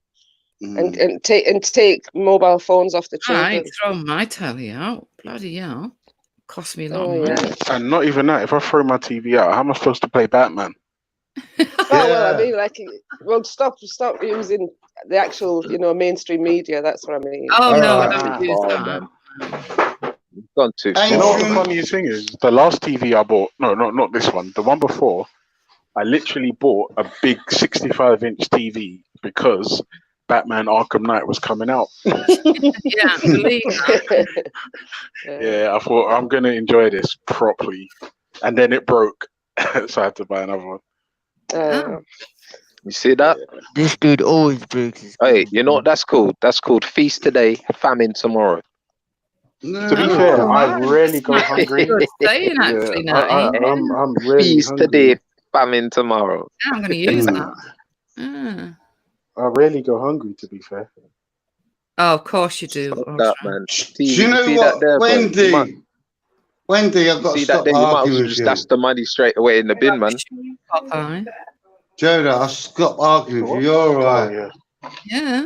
And take mobile phones off the I children. throw my telly out. Bloody hell. Cost me a lot Oh, of money. yeah. And not even that. If I throw my TV out, how am I supposed to play Batman? Oh, well, I mean, like, well, stop using the actual, you know, mainstream media. That's what I mean. Oh, no, don't use that. Gone too You know what the funniest thing is? The last TV I bought, no, not this one, the one before, I literally bought a big 65-inch TV because Batman Arkham Knight was coming out. Yeah, believe that. Yeah, I thought I'm going to enjoy this properly. And then it broke. So I had to buy another one. You see that? This dude always breaks his. Hey, you know what that's called? That's called feast today, famine tomorrow. To be fair, I rarely go That's hungry. good saying, actually, Natty. I'm really Feast hungry. today, famine tomorrow. I'm going to use that. Ah. I rarely go hungry, to be fair. Oh, of course you do. Stop Ultra. that, man. Do you know see what, that there, bro? Wendy, I've got to See that stop there? You might as arguing well with just you. dash the money straight away in the bin, man. Popeye. Joda, I stop arguing with you. You're all right. Yeah.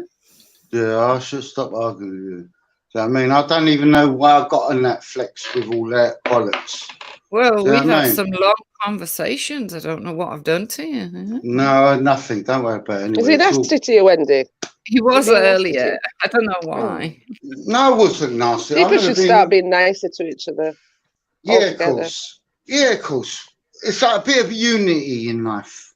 Yeah, I should stop arguing with you. Do you know what I mean? I don't even know why I got on that flex with all that bollocks. Well, Do you know we've what I had mean? some long conversations. I don't know what I've done to you. No, nothing. Don't worry about it. Anyway, Was he nasty to you, Wendy? He was being nasty to earlier. you? I don't know why. No, it wasn't nasty. I've People never should been... start being nicer to each other. Yeah, altogether. of course. Yeah, of course. It's like a bit of unity in life.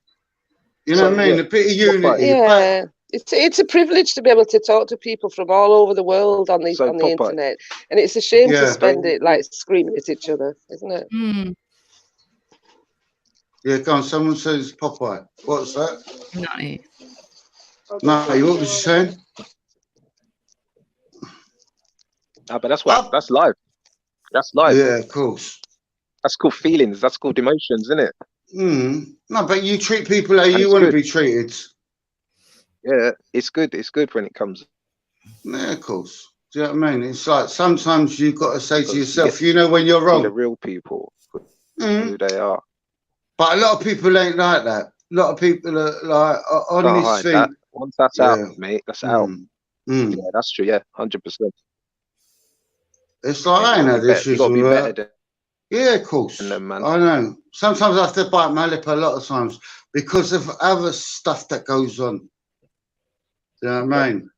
You know what I mean? A bit of unity. Yeah. It's a privilege to be able to talk to people from all over the world on the internet, and it's a shame to spend it like screaming at each other, isn't it? Mm. Yeah, go on. Someone says Popeye. What's that? Natty. Natty, what was you saying? But that's live. That's live. Yeah, of course. That's called feelings. That's called emotions, isn't it? No, but you treat people how you want to be treated. Yeah, it's good. It's good when it comes. Yeah, of course. Do you know what I mean? It's like sometimes you've got to say to yourself, you know when you're wrong. The real people, who they are. But a lot of people ain't like that. A lot of people are like on Can't this hide thing. that. Once that's out, mate, that's out. Yeah, that's true. Yeah, 100%. It's like I ain't had issues You got to be with better that. than Yeah, of course. them, man. I know. Sometimes I have to bite my lip a lot of times because of other stuff that goes on. Do you know what I mean?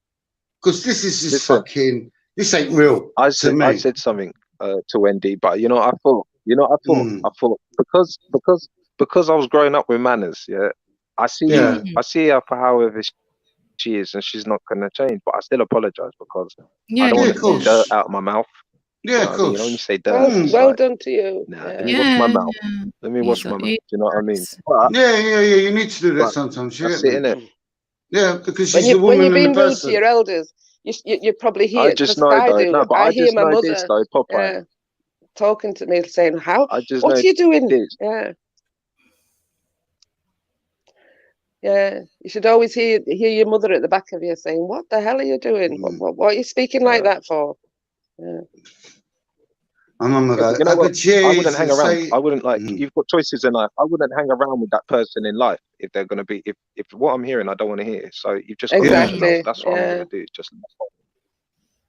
Because this is just fucking. This ain't real. I said something to Wendy, but you know, I thought because I was growing up with manners. Yeah, I see her for however she is, and she's not gonna change. But I still apologize because I don't want to put dirt out of my mouth. Yeah, of course. You know, when you say dirt, Well done to you. Nah, let me wash my mouth. Let me wash my mouth. Do you know what I mean? But, Yeah. You need to do that sometimes. You that's get it, me? innit? Yeah, because when she's the woman you're and being the rude person. to your elders, you probably hear. I just because know I though. do. No, but I I hear just my know mother. this though, Popeye. Talking to me, saying, "How? I just What know are you doing?" this. Yeah. You should always hear your mother at the back of you saying, "What the hell are you doing? What are you speaking like that for?" Yeah. My mum would go, You know what? I wouldn't hang around. say... I wouldn't like. You've got choices in life. I wouldn't hang around with that person in life if they're gonna be. If what I'm hearing, I don't want to hear. So you've just got to listen out. That's what I'm gonna do. Just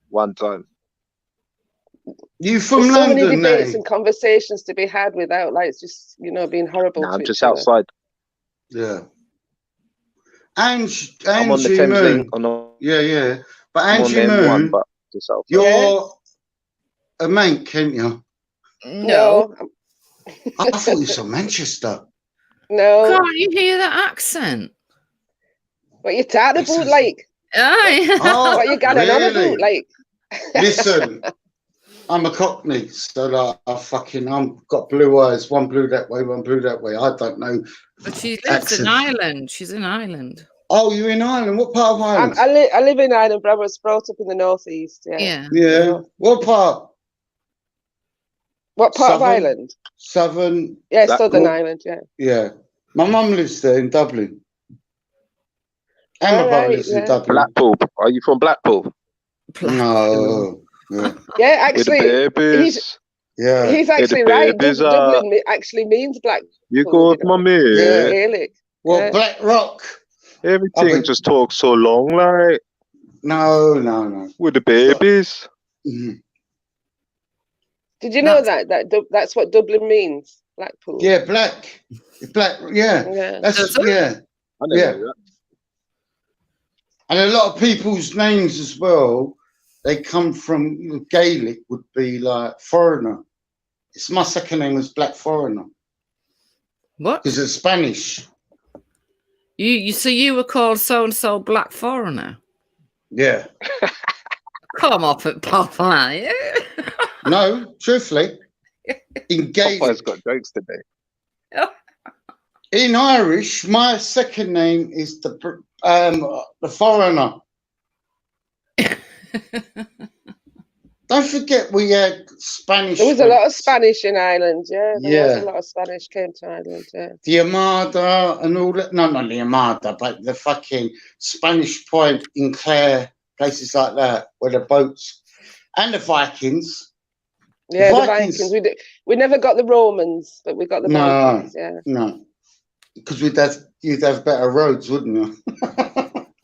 one time. You from There's so many London, debates eh? and conversations to be had without, like, just being horrible. Nah, to I'm each just other. outside. Yeah. Angie I'm on the Thames Moon. Link. Yeah. But I'm on Angie the M1, Moon, but just outside. you're a Manc, can't you? No. I thought you were from Manchester. No. Can't you hear that accent? What you talking about, like? Aye. Oh, what you got on really? about, like? Listen, I'm a Cockney, so like I've got blue eyes, one blue that way, one blue that way. I don't know. But she lives in Ireland. She's in Ireland. Oh, you're in Ireland? What part of Ireland? I live in Ireland, but I was brought up in the northeast. Yeah. Yeah. What part? What part of Southern? Ireland? Southern. Yeah, Southern Ireland. Yeah. Yeah. My mum lives there in Dublin. And my brother lives in Dublin. Blackpool. Are you from Blackpool? No. Yeah. Yeah, actually, he's actually right. Dublin actually means black. You go with my mate. Yeah. Gaelic. Well, Black Rock. Everything just talks so long, like. No. With the babies. Did you know that's what Dublin means? Blackpool. Yeah, black. Yeah. That's yeah. And a lot of people's names as well, they come from Gaelic, would be like foreigner. It's my second name was Black Foreigner. What? Because it's Spanish. So you were called so and so Black Foreigner? Yeah. Come off it, Popeye. No, truthfully. In Gaelic. Popeye's got jokes today. In Irish, my second name is the foreigner. Don't forget we had Spanish. There was a lot of Spanish in Ireland, yeah. There was Yeah. a lot of Spanish came to Ireland, yeah. The Armada and all that. No, not the Armada, but the fucking Spanish Point in Clare, places like that, where the boats and the Vikings. Yeah, the Vikings. We never got the Romans, but we got the Vikings, yeah. No. Because you'd have better roads, wouldn't you?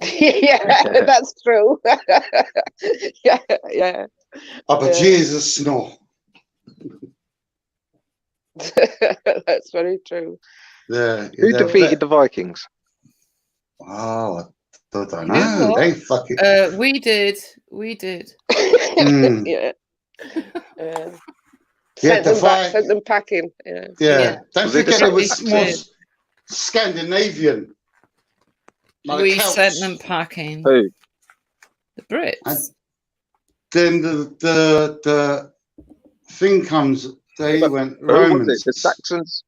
Yeah, that's true. yeah. Oh, but Jesus, no. That's very true. Yeah. Who defeated the Vikings? Oh, I don't You know know. what? They fucking. We did. Yeah. Sent them packing. Yeah. Don't forget there was more Scandinavian. We sent them packing. Who? The Brits. And then the thing comes. They went Romans. Was it? The Saxons.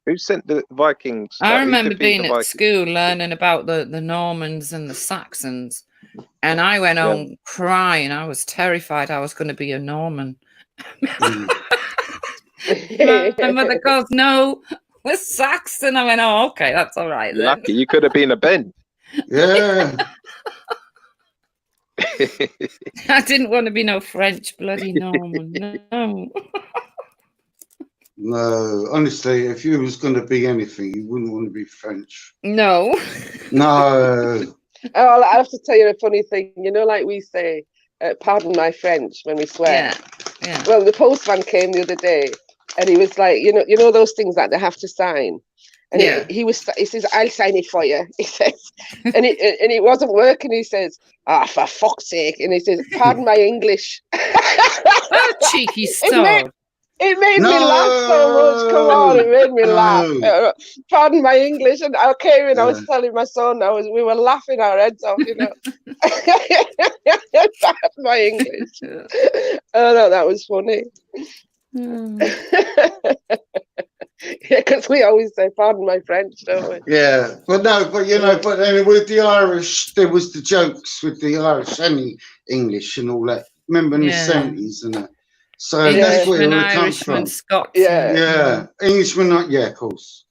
Who sent the Vikings? I remember being at school learning about the Normans and the Saxons, and I went home crying. I was terrified I was going to be a Norman. My mother goes, "No, we're Saxon." I went, "Oh, okay, that's all right then." Lucky you could have been a Ben. Yeah. I didn't want to be no French bloody Norman. No. No, honestly, if you was going to be anything, you wouldn't want to be French. No. No. Oh, I have to tell you a funny thing. You know, like we say, pardon my French when we swear. Yeah. Well, the postman came the other day, and he was like, you know those things that they have to sign. And he says, "I'll sign it for you." He says, and it wasn't working. He says, "Ah, for fuck's sake!" And he says, "Pardon my English." Oh, cheeky sod. It made me laugh so much. Come on, it made me laugh. Pardon my English. And I came in, I was telling my son, we were laughing our heads off, you know. Pardon my English. Oh no, that was funny. Yeah, because we always say, "Pardon my French," don't we? Yeah, but then with the Irish, there was the jokes with the Irish and the English and all that. Remember in the 70s and that. So that's where it would come from. Scots. Yeah. Englishmen, of course.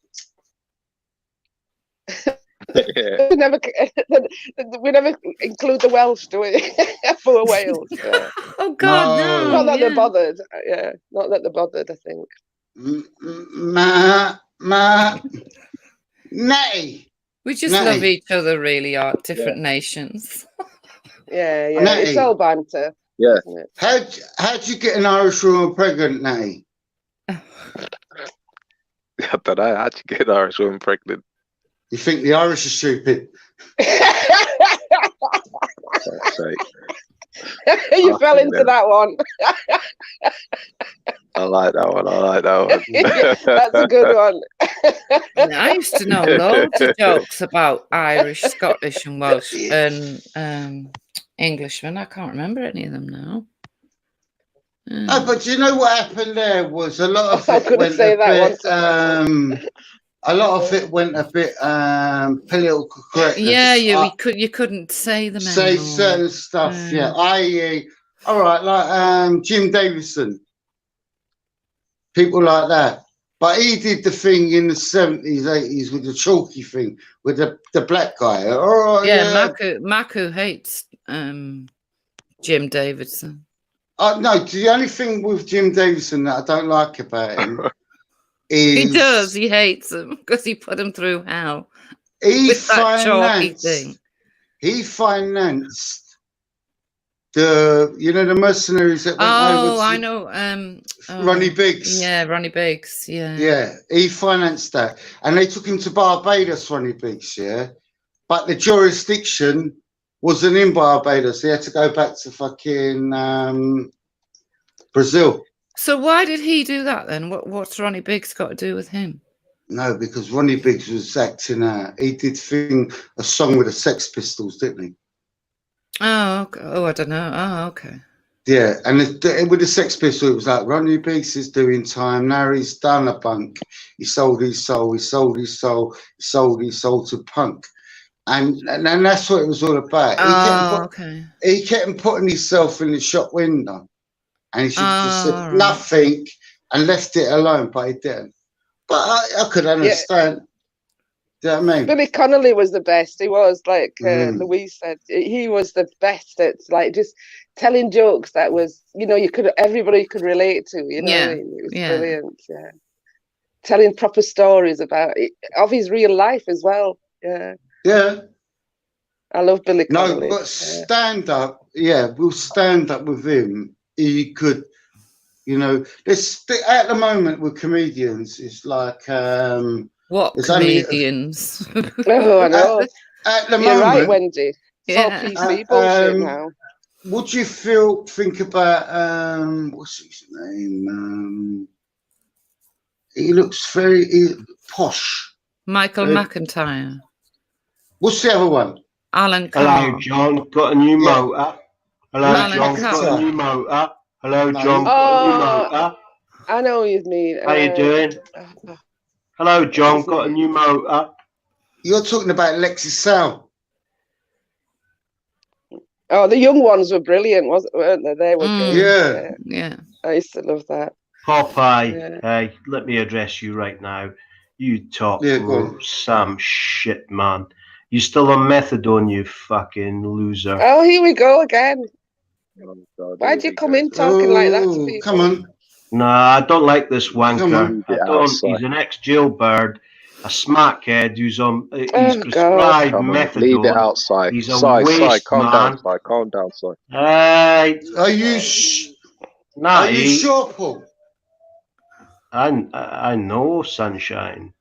we never include the Welsh, do we? For Wales. Yeah. Oh God, no. Not that they're bothered. Yeah, not that they're bothered. I think. Natty. We just love each other, really, our different nations. Yeah. Natty. It's all banter. Yeah. How'd you get an Irish woman pregnant, Natty? I don't know. How'd you get an Irish woman pregnant? You think the Irish are stupid? You fell into that one. I like that one. That's a good one. I used to know loads of jokes about Irish, Scottish, and Welsh, and Englishmen. I can't remember any of them now. Oh, but you know what happened there was a lot of it went a bit political correctness. Yeah, you couldn't say them anymore. Say certain stuff. Yeah, all right, like Jim Davison, people like that. But he did the thing in the 70s, 80s with the chalky thing with the black guy. Maku hates Jim Davidson. No, the only thing with Jim Davison that I don't like about him is he does. He hates him because he put him through hell. He financed the mercenaries that went over to I know. Ronnie Biggs. Yeah, Ronnie Biggs. Yeah. Yeah, he financed that. And they took him to Barbados, Ronnie Biggs, yeah. But the jurisdiction wasn't in Barbados. He had to go back to fucking Brazil. So why did he do that then? What's Ronnie Biggs got to do with him? No, because Ronnie Biggs was acting out. He did a song with the Sex Pistols, didn't he? Oh, okay. Oh, I don't know. Oh, okay. Yeah, and with the Sex Pistols, it was like Ronnie Biggs is doing time. Now he's done a bunk. He sold his soul. He sold his soul. He sold his soul to punk. And that's what it was all about. Okay. He kept putting himself in the shop window. and he should have just said nothing and left it alone, but he didn't. But I could understand. Do you know what I mean? Billy Connolly was the best. He was, like Louise said, he was the best at like just telling jokes that was, you know, everybody could relate to. You know what I mean? It was brilliant. Yeah, telling proper stories of his real life as well. Yeah. Yeah. I love Billy Connolly. No, but stand up. Yeah, we'll stand up with him. He could, you know. At the moment with comedians, it's like what comedians? Oh, I know. At the You're moment, right, Wendy. It's all PC bullshit now. What do you think about what's his name? He looks very posh. Michael McIntyre. What's the other one? Alan Carr. Hello, John. Got a new motor. Hello, Alan John. Carr. Got a new motor. Hello, John. Got a new motor. I know what you mean. How you doing? Hello, John. Got a new motor. You're talking about Lexi Sal. Oh, the young ones were brilliant, weren't they? They were good. Yeah. I used to love that. Popeye, hey, let me address you right now. You talk some shit, man. You still on methadone, you fucking loser. Oh, here we go again. Why'd you come in talking like that to people? Come on. Nah, I don't like this wanker. Get I don't. outside. He's an ex-jailbird, a smackhead who's on. He's prescribed Come on, methadone. leave it outside. He's a Si, waste calm man. down, Si. Calm down, Si. Hey, are you sure, Paul? I know, sunshine.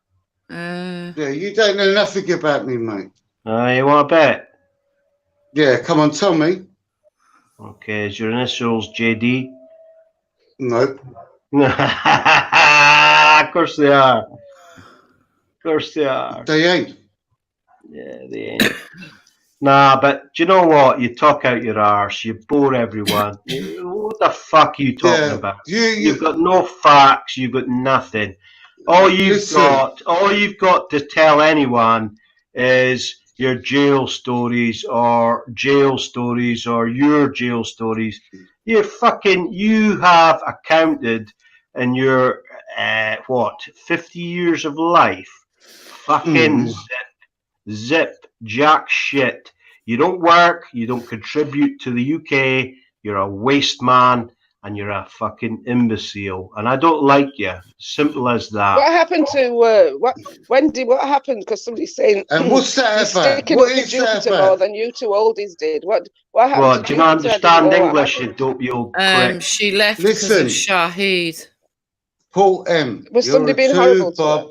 Yeah, you don't know nothing about me, mate. You want to bet? Yeah, come on, tell me. Okay, is your initials JD? Nope. Of course they are. Of course they are. They ain't. Yeah, they ain't. Nah, but do you know what? You talk out your arse. You bore everyone. What the fuck are you talking about? You've got no facts. You've got nothing. All you've got to tell anyone is your jail stories or your jail stories. You have accounted in your 50 years of life. Fucking zip jack shit. You don't work, you don't contribute to the UK, you're a waste man, and you're a fucking imbecile. And I don't like you. Simple as that. What happened to Wendy? What happened? Because somebody's saying and what's that he's about? sticking What up with is that Jupiter about? more than you two oldies did. What happened? What, to do you not Jupiter? understand English, you dope, you old prick? She left because of Shahid. Paul M. Was somebody being horrible to her?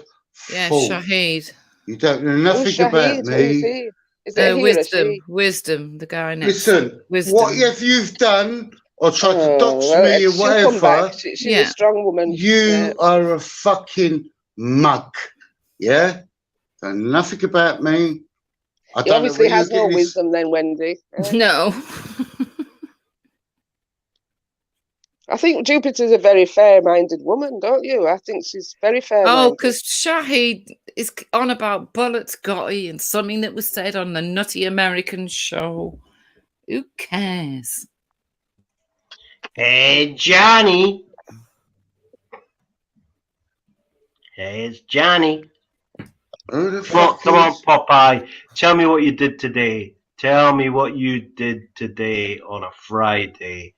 Yeah, Shahid. You don't know nothing about me. Who's he? Is it he or a she? Wisdom, the guy next. Listen, what have you done or tried to dox me or whatever? She's a strong woman. You are a fucking mug. Yeah? Don't know nothing about me. He obviously has no wisdom then, Wendy. No. I think Jupiter's a very fair-minded woman, don't you? I think she's very fair-minded. Oh, because Shahid is on about Bullets Gotti and something that was said on the Nutty American show. Who cares? Hey, Johnny. Hey, it's Johnny. Come on, Popeye. Tell me what you did today. Tell me what you did today on a Friday.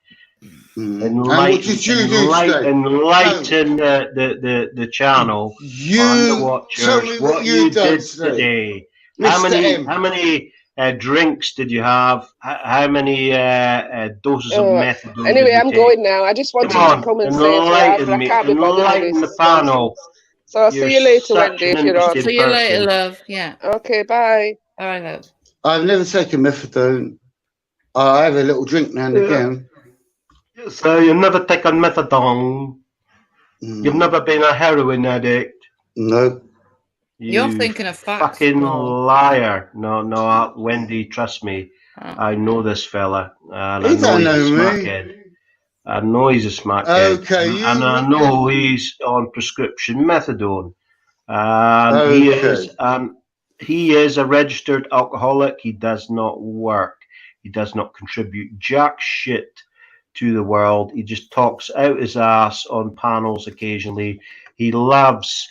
Enlighten the channel. Tell me what you did today. How many drinks did you have? How many doses of methadone? Anyway, I'm going now. I just wanted to come and say I can't be bothered with this panel. So I'll see you later, Wendy, if you're on. See you later, love. Yeah. Okay, bye. Bye, love. I've never taken methadone. I have a little drink now and again. So you've never taken methadone? You've never been a heroin addict? No. You're thinking of facts. Fucking liar. No, Wendy, trust me. I know this fella. And I know he's a smackhead. I know he's a smackhead. Okay. And I know he's on prescription methadone. And he is a registered alcoholic. He does not work. He does not contribute jack shit to the world. He just talks out his ass on panels occasionally. He loves.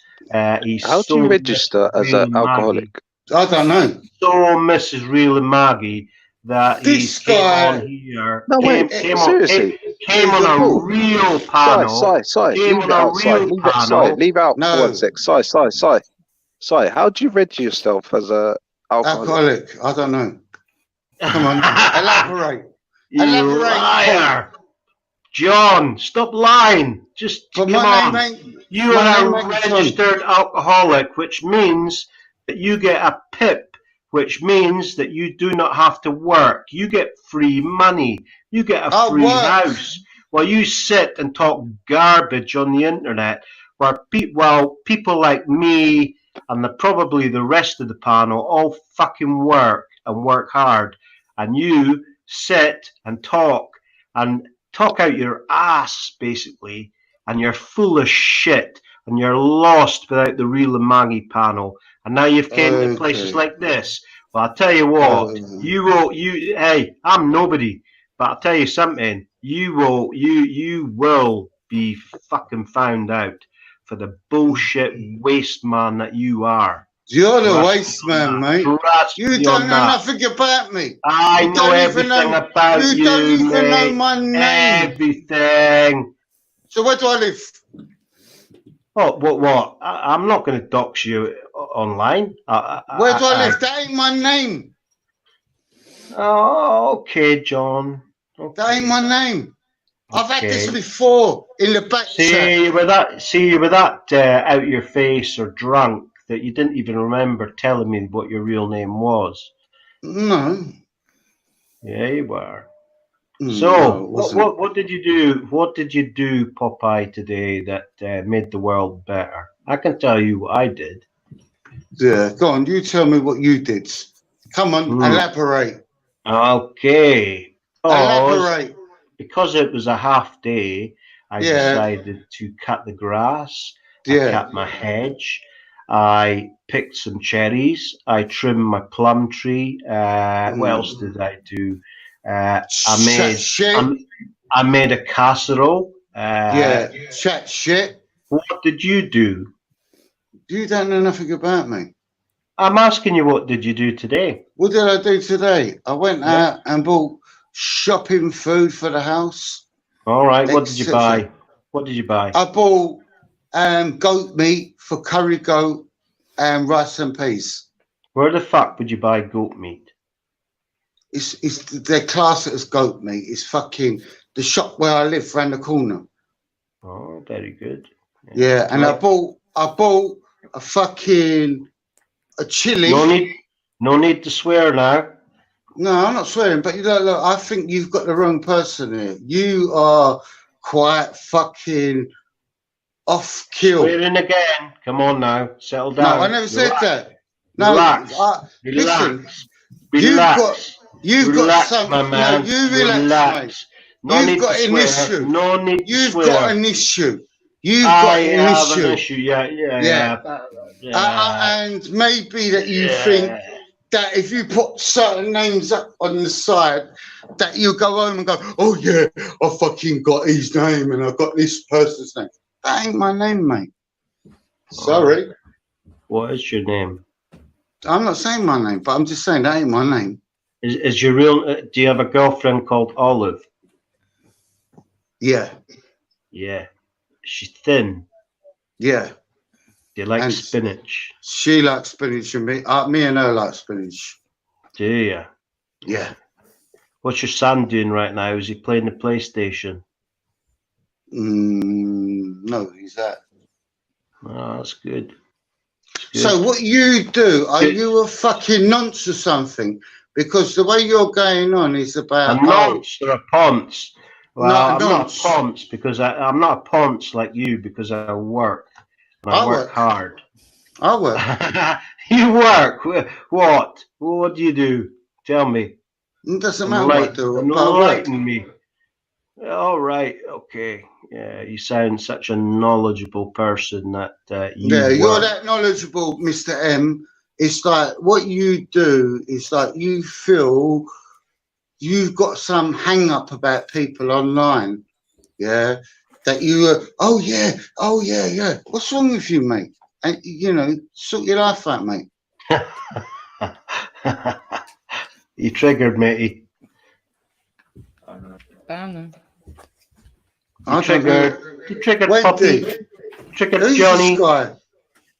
He's How do so you register as an alcoholic? I don't know. So Mrs. Real and Maggie that he came on here. No, wait, seriously. Came on a real panel. Sai, Came leave on it a out, Sai. real Leave it, Sai, panel. leave out for 1 sec. Sai, how do you register yourself as a alcoholic? I don't know. Come on, elaborate. You liar. John, stop lying. Just come on. You are a registered alcoholic, which means that you get a PIP, which means that you do not have to work. You get free money. You get a free house. While you sit and talk garbage on the internet, where people like me and probably the rest of the panel all fucking work and work hard, and you sit and talk out your ass, basically, and you're full of shit, and you're lost without the Real and Maggie panel, and now you've came to places like this. Well, I'll tell you what, hey, I'm nobody, but I'll tell you something, you will be fucking found out for the bullshit waste man that you are. You're the waste man, mate. You don't know nothing about me. I know everything about you. You don't even know my name. Everything. So where do I live? Oh, what? I'm not going to dox you online. Where do I live? That ain't my name. Oh, okay, John. Okay. That ain't my name. I've had this before in the back chat. You were that out your face or drunk that you didn't even remember telling me what your real name was. No. Yeah, you were. So, what did you do? What did you do, Popeye, today that made the world better? I can tell you what I did. Yeah, go on. You tell me what you did. Come on, elaborate. Okay. Elaborate. Because it was a half day, I decided to cut the grass. I cut my hedge. I picked some cherries. I trimmed my plum tree. What else did I do? I made a casserole. Chat shit. What did you do? You don't know nothing about me. I'm asking you, what did you do today? What did I do today? I went out and bought shopping food for the house. All right. What did you buy? What did you buy? I bought goat meat for curry goat and rice and peas. Where the fuck would you buy goat meat? They're classed as goat meat. It's fucking the shop where I live round the corner. Oh, very good. Yeah, and I bought a fucking chili. No need to swear now. No, I'm not swearing, but look, I think you've got the wrong person here. You are quite fucking off kill. Swearing again. Come on now, settle down. No, I never said that. No, relax. Listen. Relax. You've got some. My man. No, you relax, mate. You've got an issue. No need to You've swear. got an issue. You've got an issue. Yeah. And maybe that you think that if you put certain names up on the side, that you go home and go, oh yeah, I fucking got his name and I got this person's name. That ain't my name, mate. Sorry. What is your name? I'm not saying my name, but I'm just saying that ain't my name. Is your real? Do you have a girlfriend called Olive? Yeah. Yeah. She's thin. Yeah. Do you like spinach? She likes spinach, and me and her like spinach. Do you? Yeah. What's your son doing right now? Is he playing the PlayStation? No, he's that. Oh, that's good. So what you do, are you a fucking nonce or something? Because the way you're going on is about... A nonce or a ponce? Well, no, I'm not a ponce because I'm not a ponce like you because I work. And I work hard. I work. You work? What? What do you do? Tell me. It doesn't matter what I do. Enlighten me. All right. Okay. Yeah, you sound such a knowledgeable person that you're that knowledgeable, Mr. M. It's like what you do is like you feel you've got some hang up about people online, yeah, that you oh yeah. What's wrong with you, mate? And you know, sort your life out, mate. You triggered me. You triggered Puppy. You triggered Who's Johnny. this guy?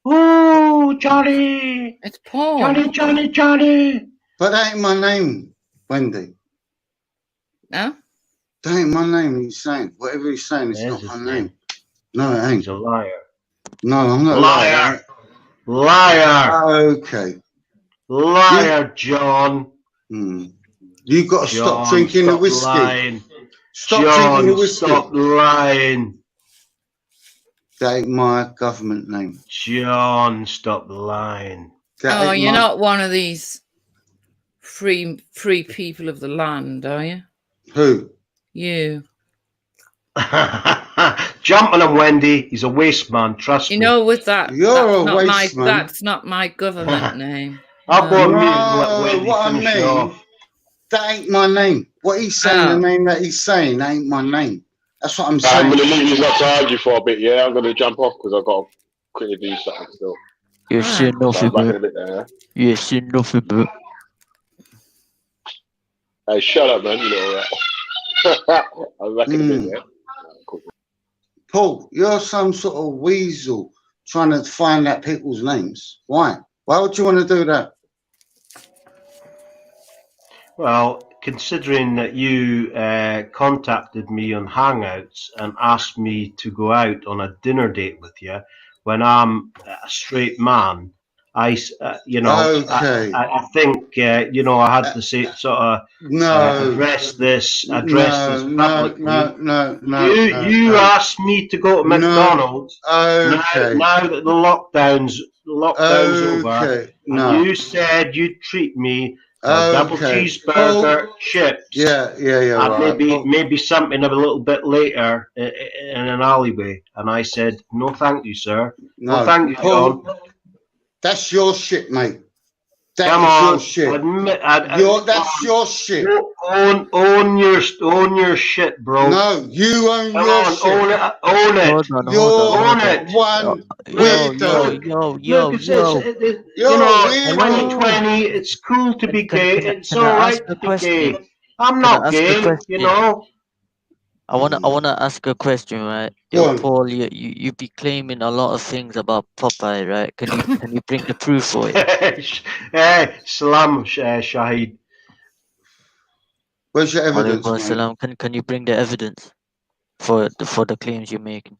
Oh, Johnny. It's Paul. Johnny. But that ain't my name, Wendy. No? That ain't my name, he's saying. Whatever he's saying, it's not my name. No, it ain't. He's a liar. No, I'm not a liar. Liar. Okay. Liar, John. You got to stop drinking the whiskey. Lying. Stop drinking the whiskey. Stop lying. That ain't my government name. John, stop lying. Oh, you're not one of these free people of the land, are you? Who? You. Jump on him, Wendy. He's a waste man. Trust me. You know, with that, You're a waste man. That's not my government name. I'll go on mute and No, let Wendy what I finish mean, off. that ain't my name. What he's saying, the name that he's saying, that ain't my name. That's what I'm saying. I'm going to leave you not to argue for a bit, yeah? I'm going to jump off because I've got to quickly do something still. You're saying So nothing, I'm back in bro. a bit there, yeah? You're saying nothing, bro. Hey, shut up, man. You know that. I'm back in a bit, yeah? Cool. Paul, you're some sort of weasel trying to find out people's names. Why? Why would you want to do that? Well, considering that you contacted me on Hangouts and asked me to go out on a dinner date with you when I'm a straight man, I think, I had to say, sort of address this publicly. No. You asked me to go to McDonald's. Okay. Now that the lockdown's over, No. and you said you'd treat me to a double cheeseburger, chips, and right. maybe something a little bit later in an alleyway. And I said, no, thank you, sir. No, thank you, John. That's your shit, mate. Come on, your shit. That's your shit. Own your shit, bro. No, you own Come your on, shit. Own it. Own it. One weirdo. Look, You're it's weirdo. 2020. It's cool to be gay. It's all right to be gay. I'm not gay, you know. I wanna ask a question, right? Yo, Paul, you be claiming a lot of things about Popeye, right? Can you bring the proof for it? Salam, Shahid. Where's your evidence, Walaikum mate? Salam. Can you bring the evidence for the claims you're making?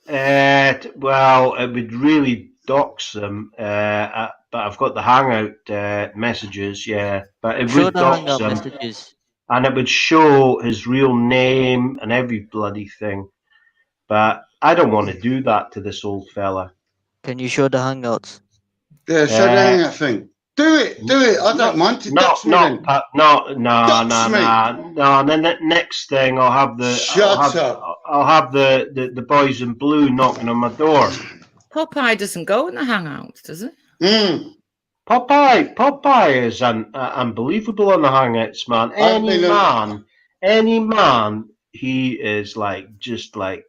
Well, it would really dox them, but I've got the Hangout messages, yeah. But it would dox them. Messages. And it would show his real name and every bloody thing. But I don't want to do that to this old fella. Can you show the Hangouts? Yeah, show the Hangout thing. Do it. I don't mind. Dox me then. No. And then the next thing, I'll have the boys in blue knocking on my door. Popeye doesn't go in the Hangouts, does it? Popeye is unbelievable on the Hangouts, man. Any man, he is just like,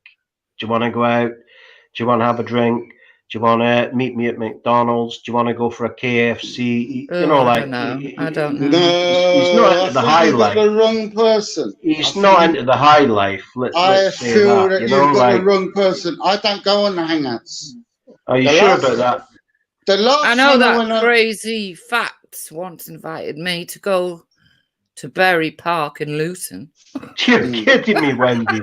do you want to go out? Do you want to have a drink? Do you want to meet me at McDonald's? Do you want to go for a KFC? I don't know. No, he's not into the high life. Got the wrong person. He's not into the high life. Let's say feel that. You've got the wrong person. I don't go on the Hangouts. Are you sure about that? I know that Crazy Facts once invited me to go to Berry Park in Luton. You're kidding me, Wendy.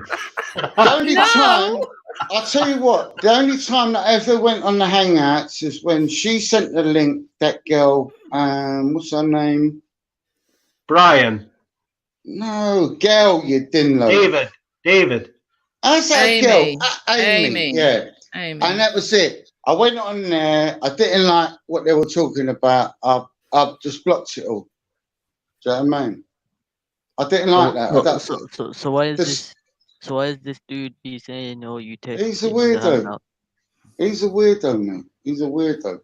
The only time, I'll tell you what, the only time that I ever went on the Hangouts is when she sent the link, that girl, what's her name? Brian. No, girl, you didn't know. David. I said girl. Amy. Yeah. Amy. And that was it. I went on there. I didn't like what they were talking about. I've just blocked it all. Do you know what I mean? I didn't like that. So why is this? So why is this dude be saying, "Oh, you take"? He's a weirdo. He's a weirdo, man. He's a weirdo.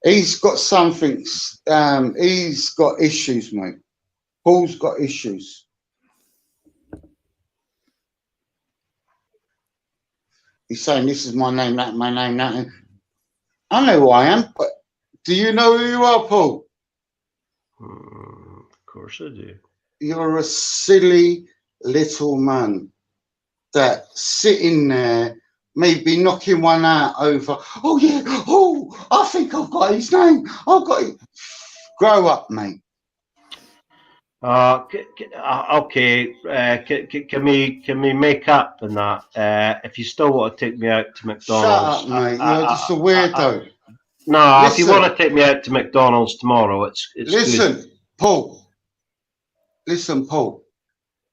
He's got something. He's got issues, mate. Paul's got issues. He's saying this is my name, that my name, that. I know who I am, but do you know who you are, Paul? Of course I do. You're a silly little man that's sitting there, maybe knocking one out over. Oh yeah, oh, I think I've got his name. I've got it. Grow up, mate. Okay. Can we make up on that? If you still want to take me out to McDonald's, shut up, mate. You're just a weirdo. No, Listen, if you want to take me out to McDonald's tomorrow, it's listen, good. Paul. Listen, Paul.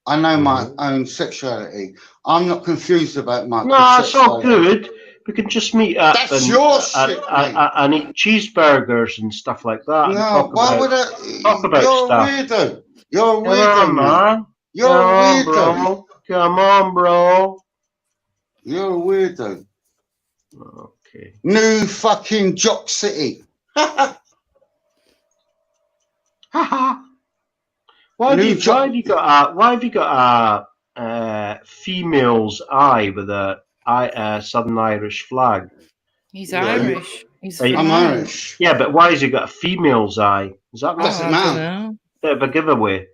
I know my own sexuality. I'm not confused about my No, it's all sexuality. good. We can just meet up That's your shit, mate. and eat cheeseburgers and stuff like that. And No, talk why about, would I? talk about You're stuff. a weirdo. You're a Come weirdo, on, mate. man. You're Come a on, weirdo. bro. Come on, bro. You're a weirdo. Okay. New fucking Jock City. Why have you got a female's eye with a Southern Irish flag? He's Irish. He's from I'm Ireland. Irish. Yeah, but why has he got a female's eye? Is that Does it I matter? don't know. bit of a giveaway?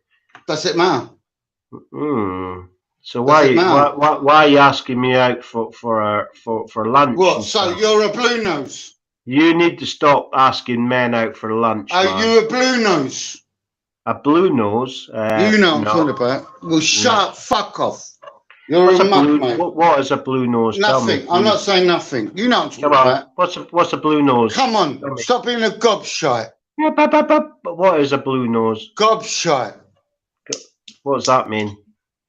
Does it matter? So Does it matter? why are you asking me out for lunch? What? and So stuff? you're a blue nose? You need to stop asking men out for lunch. Are man. you a blue nose? A blue nose? You know what I'm no. talking about. Well, shut up. Fuck off. You're What's a a muck, blue? mate. What is a blue nose? Tell me, Nothing. I'm not please. saying nothing. You know what I'm talking Come on. about. What's a blue nose? Come on. Tell me. Stop being a gobshite. Yeah, but what is a blue nose? Gobshite. What does that mean?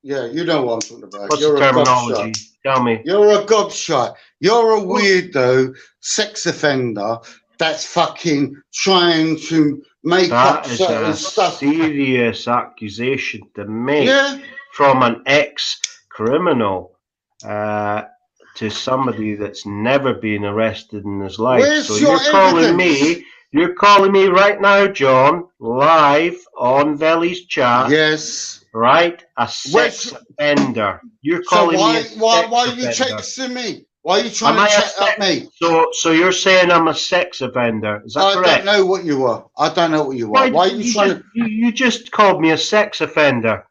Yeah, you know what I'm talking about. What's You're the a terminology? gobshite. Tell me. You're a gobshite. You're a weirdo sex offender that's fucking trying to make up That is certain a stuff. serious accusation to make Yeah. from an ex-criminal to somebody that's never been arrested in his life. Where's So your evidence? You're calling me right now, John, live on Veli's chat. Yes. Right? A sex offender. You're calling me a sex why are you offender. texting me? Why are you trying Am I to a chat up me? So you're saying I'm a sex offender? Is that I correct? don't know what you are. I don't know what you are. Why are you trying to? You just called me a sex offender.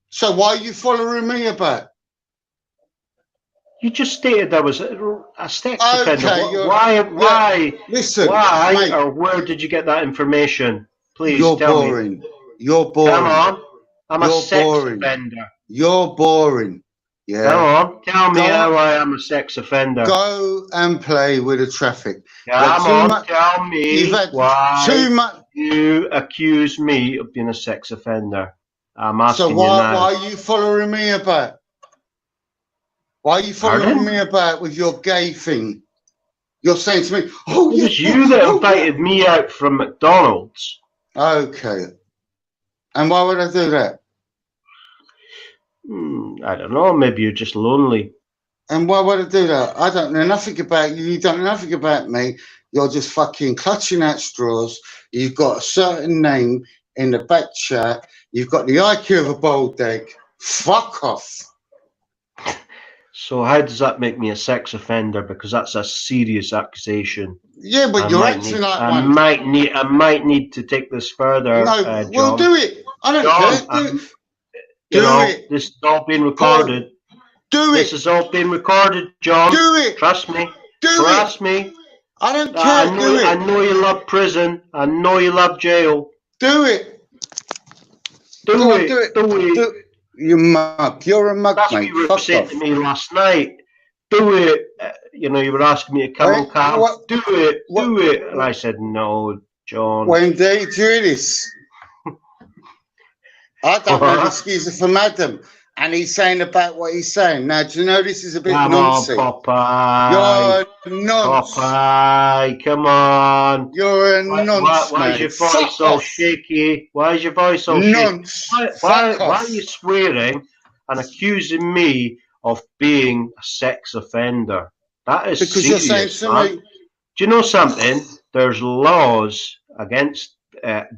So why are you following me about? You just stated I was a sex offender. Okay, Why? Listen, why mate, or where did you get that information? Please you're tell me. boring. You're boring. Come on. I'm a You're sex boring. offender. You're boring. Yeah. Come on. Tell me Go how on. I am a sex offender. Go and play with the traffic. Come on. Tell me You've had why too much. you accuse me of being a sex offender. I'm asking So you why now. are you following me about? Why are you following Pardon? me about with your gay thing? You're saying to me, "Oh, It was you that invited me out from McDonald's. Okay. And why would I do that? I don't know. Maybe you're just lonely. And why would I do that? I don't know nothing about you. You don't know nothing about me. You're just fucking clutching at straws. You've got a certain name in the back chat. You've got the IQ of a boiled egg. Fuck off. So how does that make me a sex offender? Because that's a serious accusation. Yeah, but you're acting like I one. might need to take this further. No, John. well, do it. I don't care. Do it. This is all being recorded. Do it. This is all being recorded, John. Do it. Trust me. Trust me. I don't care. Do it. I know you love prison. I know you love jail. Do it. Do it. You mug. You're a mug, That's mate. what you were Fuck saying off. to me last night. Do it. You were asking me to come on cam. Do it. Do it. And I said, no, John. When they do this, I don't know the excuse for madam. And he's saying about what he's saying. Now, do you know this is a bit nonsense? Come on, Popeye. You're a nonce. Popeye, come on. You're a nonce, Why is your voice so shaky? Why is your voice so Nonce. shaky? Why are you swearing and accusing me of being a sex offender? That is Because serious, you're saying to man. me. Do you know something? There's laws against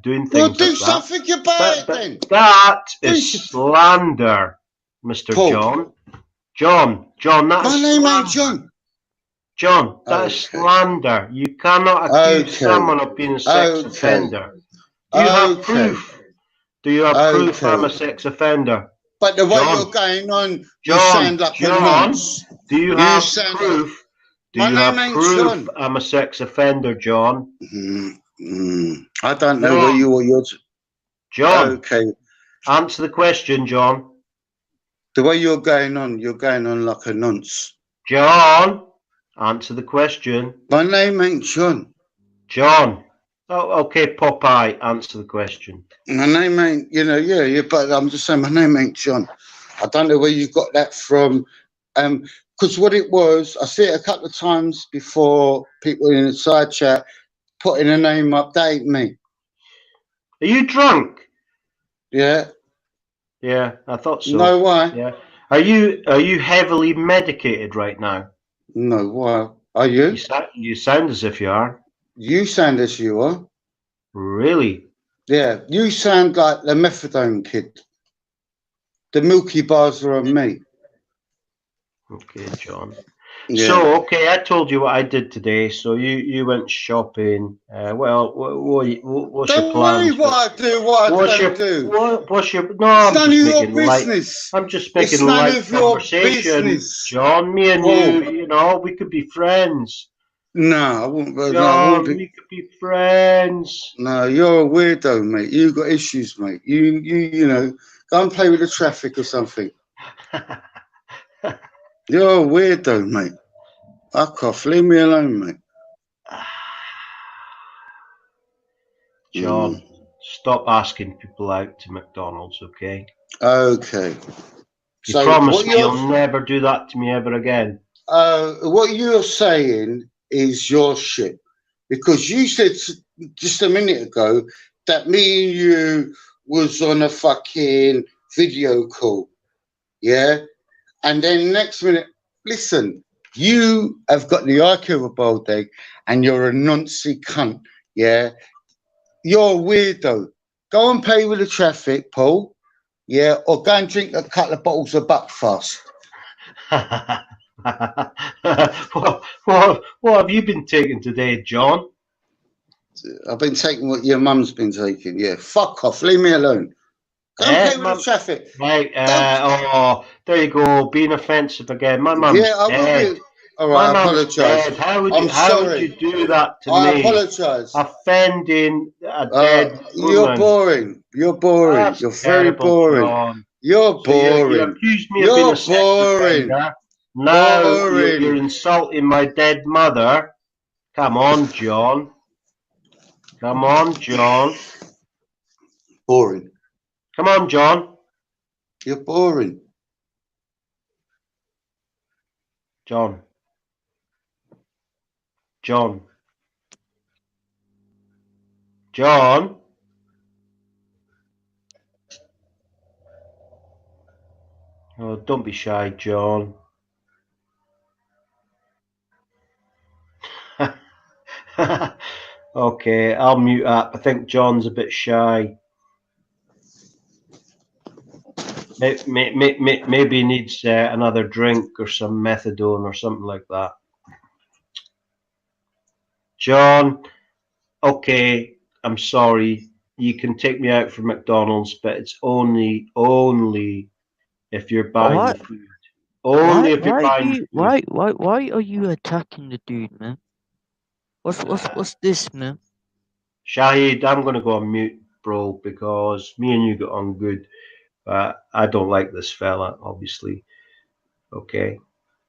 doing Well, things do like that. something about it then. That is slander, Mr. Paul. John, that My is name slander. ain't John. John, that is slander. You cannot accuse Okay. someone of being a sex offender. Do you have proof? Do you have proof I'm a sex offender? But the way John, you're going on, you John, sound like a John, nonce. do you have proof? Do My you name have ain't proof John. I'm a sex offender, John? I don't know where you're. John, Okay. Answer the question, John. The way you're going on like a nonce. John, answer the question. My name ain't John. John. Oh, okay, Popeye, answer the question. My name ain't, yeah, but I'm just saying my name ain't John. I don't know where you got that from. Because what it was, I see it a couple of times before, people in the side chat putting a name up. That ain't me. Are you drunk? Yeah. Yeah, I thought so. No, why? Yeah. Are you heavily medicated right now? No, why? Are you? You sound as if you are. You sound as you are. Really? Yeah, you sound like the methadone kid. The Milky Bars are on me. Okay, John. Yeah. So, okay, I told you what I did today. So you went shopping. Well, what's your Don't plans? worry what I do, what I don't do. What's your? No, It's I'm none just of your making light. business. I'm just It's making none light of your conversation, business. John. Me and you, we could be friends. No, I won't. John, No, I won't be. we could be friends. No, you're a weirdo, mate. You got issues, mate. You know, go and play with the traffic or something. You're a weirdo, mate. Fuck off. Leave me alone, mate. John, stop asking people out to McDonald's, okay? Okay. You So promise what me you'll never do that to me ever again. what you're saying is your shit, because you said just a minute ago that me and you was on a fucking video call, yeah, and then next minute, listen, you have got the IQ of a boiled egg, and you're a noncy cunt, yeah. You're a weirdo. Go and play with the traffic, Paul. Yeah, or go and drink a couple of bottles of Buckfast. What have you been taking today, John? I've been taking what your mum's been taking. Yeah, fuck off. Leave me alone. Go and play with the traffic. Right, oh, there you go, being offensive again. My mum's dead. All right, I apologise. How would you do that to me? I apologise. Offending a dead woman. You're boring. You're boring. That's you're very terrible, boring. John. You're boring. You accused me of being a sex offender. Now you're insulting my dead mother. Come on, John. Come on, John. Boring. Come on, John. You're boring. John. John. John. Oh, don't be shy, John. Okay, I'll mute up. I think John's a bit shy. Maybe he needs another drink or some methadone or something like that. John, okay, I'm sorry. You can take me out for McDonald's, but it's only if you're buying the food. Only if you're buying the food. Why are you attacking the dude, man? What's this, man? Shahid, I'm gonna go on mute, bro, because me and you got on good, but I don't like this fella, obviously. Okay,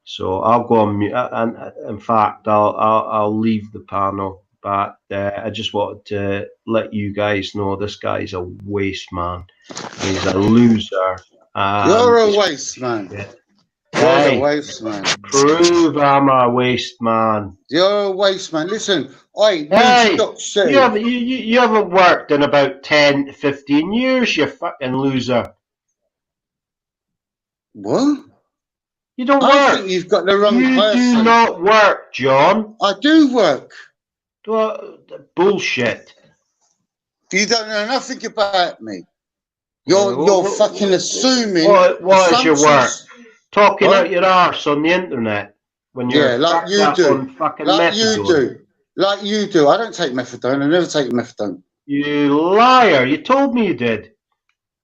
so I'll go on mute, and in fact, I'll leave the panel. But I just wanted to let you guys know this guy's a waste man. He's a loser. You're a waste man. Yeah. You're a waste man. Prove I'm a waste man. You're a waste man. Listen, Hey, you haven't worked in about 10, 15 years, you fucking loser. What? You don't work. I think you've got the wrong person. You do not work, John. I do work. Well, bullshit. You don't know nothing about me. You're fucking assuming. What is your work? Talking What? out your arse on the internet when you're like you up do. on fucking Like methadone. Like you do. I don't take methadone. I never take methadone. You liar! You told me you did.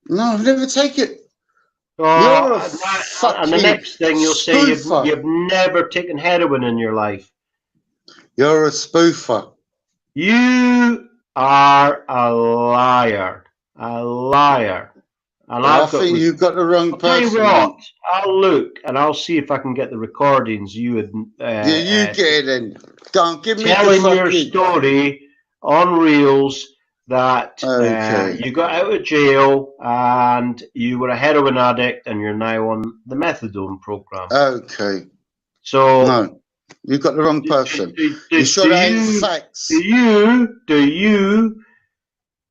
No, I've never taken it. Oh, You're a fucking and the next thing you'll say you've never taken heroin in your life. You're a spoofer. You are a liar. A liar. And Well, I've I think you've got the wrong person. I'll tell you what, I'll look and I'll see if I can get the recordings you would. Yeah, you get it then. Go on, give me telling the your story on Reels that you got out of jail and you were a heroin addict and you're now on the methadone program. Okay. So no, you got the wrong person. You sure that ain't facts? Do you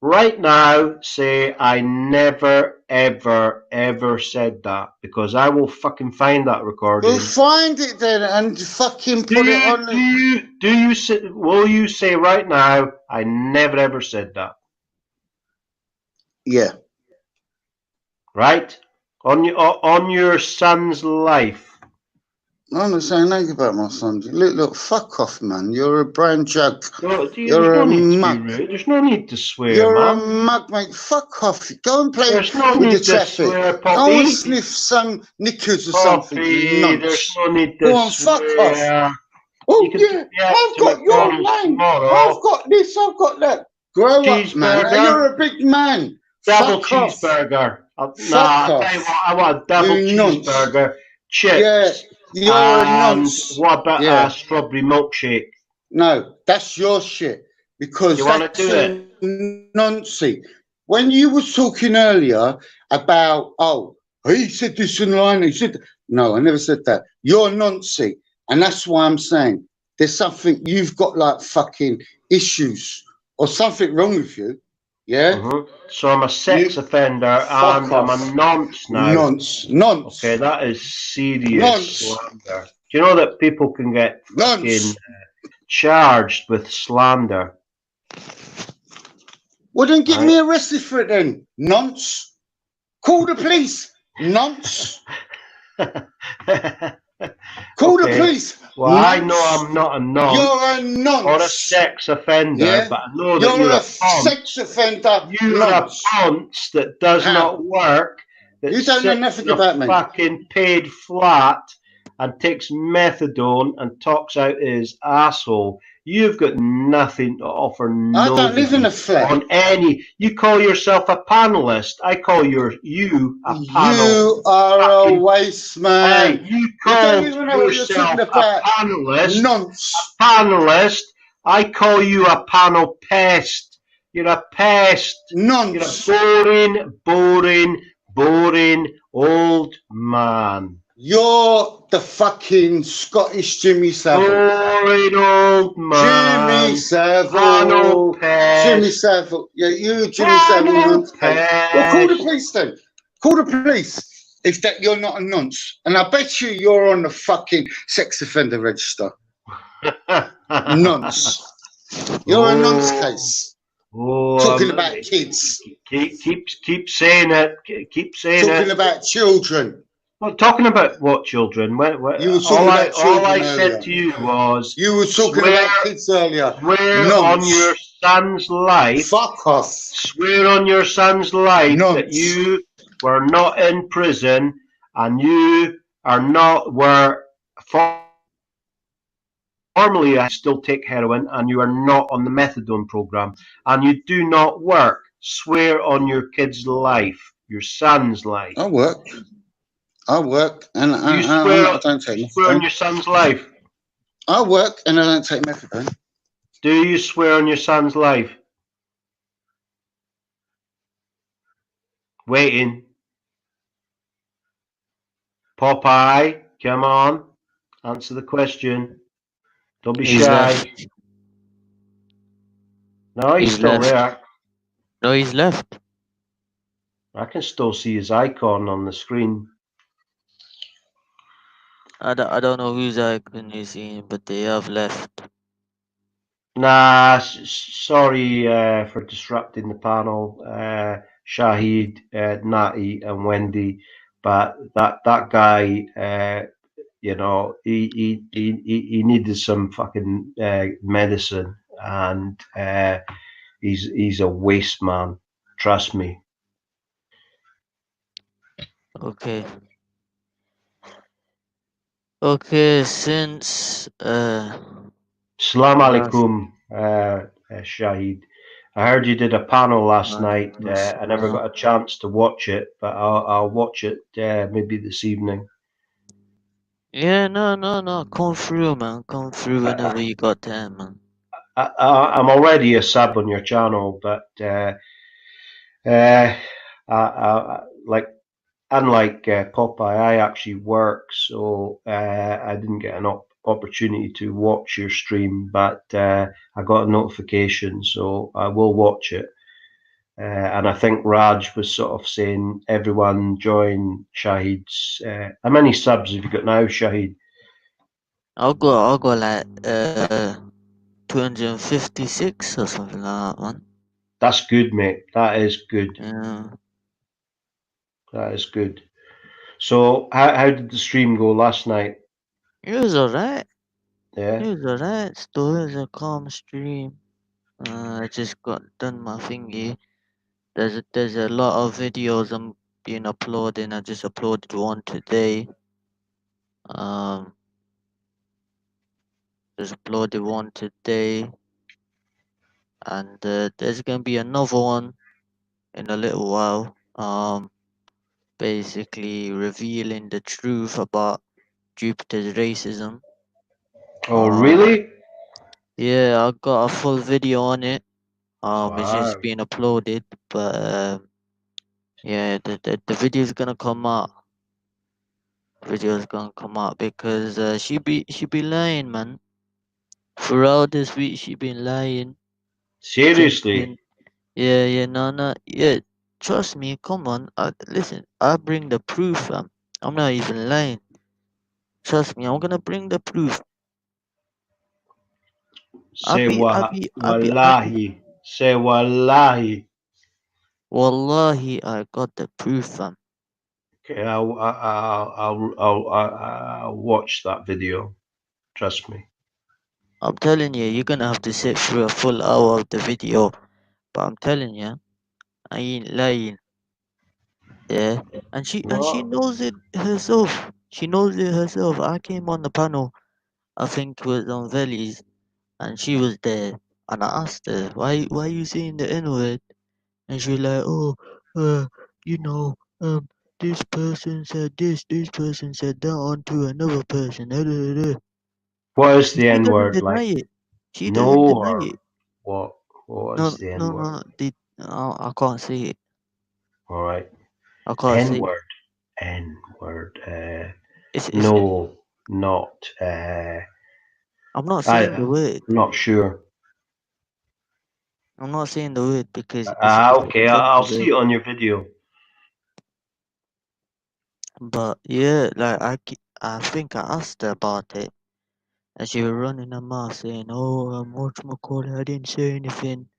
right now say I never ever ever said that? Because I will fucking find that recording. We'll find it then and fucking put it on. Will you say right now I never ever said that? Yeah. Right? On your son's life. I'm not saying anything about my son. Look, fuck off, man. You're a brown jug. You're a mug. There's no need to swear, You're man. a mug, mate. Fuck off. Go and play There's no with need the to traffic. swear, Go Poppy. and sniff some knickers or something. Poppy, Nonce. there's no need to Go on, swear. fuck off. Oh, yeah. I've got your name. I've got this. I've got that. Grow up, man. You're a big man. Double Fuck off. cheeseburger. Fuck I'll off. tell you what, I want a double You nonce. cheeseburger, chips, Yeah, you're a nonce. what about Yeah. a strawberry milkshake? No, that's your shit. Because You wanna that's do it? noncy. When you was talking earlier about, he said this online, he said... No, I never said that. You're noncy. And that's why I'm saying there's something, you've got like fucking issues or something wrong with you. Yeah? Mm-hmm. So I'm a sex offender and I'm a nonce now. Nonce. Okay, that is serious Nonce. slander. Do you know that people can get fucking charged with slander? Well, then get me arrested for it then. Nonce. Call the police. Nonce. Call the police. Well, nonce. I know I'm not a nonce. You're a nonce. Or a sex offender, Yeah? but I know that you're a sex offender. You're nonce. a ponce that does not work. That You don't know sits nothing in a about me. Fucking paid flat and takes methadone and talks out his asshole. You've got nothing to offer. I don't live in a flat. On any, you call yourself a panelist. I call you a panel. You are a waste man. Hey, you don't call even know what you're yourself talking about. a panelist. Nonce. A panelist. I call you a panel pest. You're a pest. Nonce. You're a boring old man. You're the fucking Scottish Jimmy Savile. Boring old man. Jimmy Savile. Panel pest. Jimmy Savile. Yeah, you Jimmy Savile. Well, call the police then. Call the police if that you're not a nonce. And I bet you're on the fucking sex offender register. Nonce. You're a nonce case. Talking about kids. Keep saying it. Keep saying Talking it. about children. Well, talking about what children? You were talking about children all I earlier. said to you was you were talking about kids earlier. Swear on your son's life. Fuck off. Swear on your son's life Nonce. that you were not in prison and you were formerly still take heroin and you are not on the methadone program and you do not work. Swear on your kid's life, your son's life. I work. And I don't take methadone. Swear on your son's life. I work and I don't take methadone. Do you swear on your son's life? Waiting. Popeye, come on. Answer the question. Don't be He's shy. left. No, he's still left. there. No, he's left. I can still see his icon on the screen. I don't know whose icon he's in, but they have left. No, Nah, sorry for disrupting the panel, Shahid, Natty, and Wendy. But that guy, you know, he needed some fucking medicine, and he's a waste man. Trust me. Okay. Okay, since Salam last alaikum, Shahid. I heard you did a panel last night. alaikum I never assalam. got a chance to watch it, but I'll watch it maybe this evening. Yeah, no. Come through, man. Come through whenever you got time, man. I'm already a sub on your channel, but uh, like unlike Popeye, I actually work, so I didn't get an opportunity to watch your stream, but I got a notification, so I will watch it. And I think Raj was sort of saying everyone join Shahid's. How many subs have you got now, Shahid? I'll go like 256 or something like that, man. That's good, mate. That is good. Yeah. That is good. So how did the stream go last night? It was alright. Yeah. It was alright. Still was a calm stream. I just got done my thingy. There's a lot of videos I'm being uploading. I just uploaded one today. Just uploaded one today, and there's gonna be another one in a little while. Basically revealing the truth about Jupiter's racism. Oh, really? Yeah, I got a full video on it. It's just Wow. being uploaded, but yeah, the video is gonna come out. Video is gonna come out because she be lying, man. Throughout this week, she been lying. Seriously? Yeah, no, yeah. Trust me, come on. Listen, I bring the proof, fam. I'm not even lying. Trust me, I'm gonna bring the proof. Say wallahi. Say wallahi. Wallahi, I got the proof, fam. Okay, I'll watch that video. Trust me. I'm telling you, you're gonna have to sit through a full hour of the video. But I'm telling you, I ain't lying. Yeah, and she knows it herself. She knows it herself. I came on the panel, I think it was on Veli's, and she was there. And I asked her, why you saying the N word? And she like, oh, you know, this person said this person said that onto another person. What is And the she N doesn't word deny like? it. She No doesn't deny or it. what? What No, is the N no, word? no. I can't say it. All right. I can't N say it. word. N word. It's No, not. I'm not saying the I'm word. not sure. I'm not saying the word because it's an Okay. I'll offensive see word. it on your video. But yeah, like I think I asked her about it, and she was running her mouth saying, "Oh, whatchamacallit, I didn't say anything."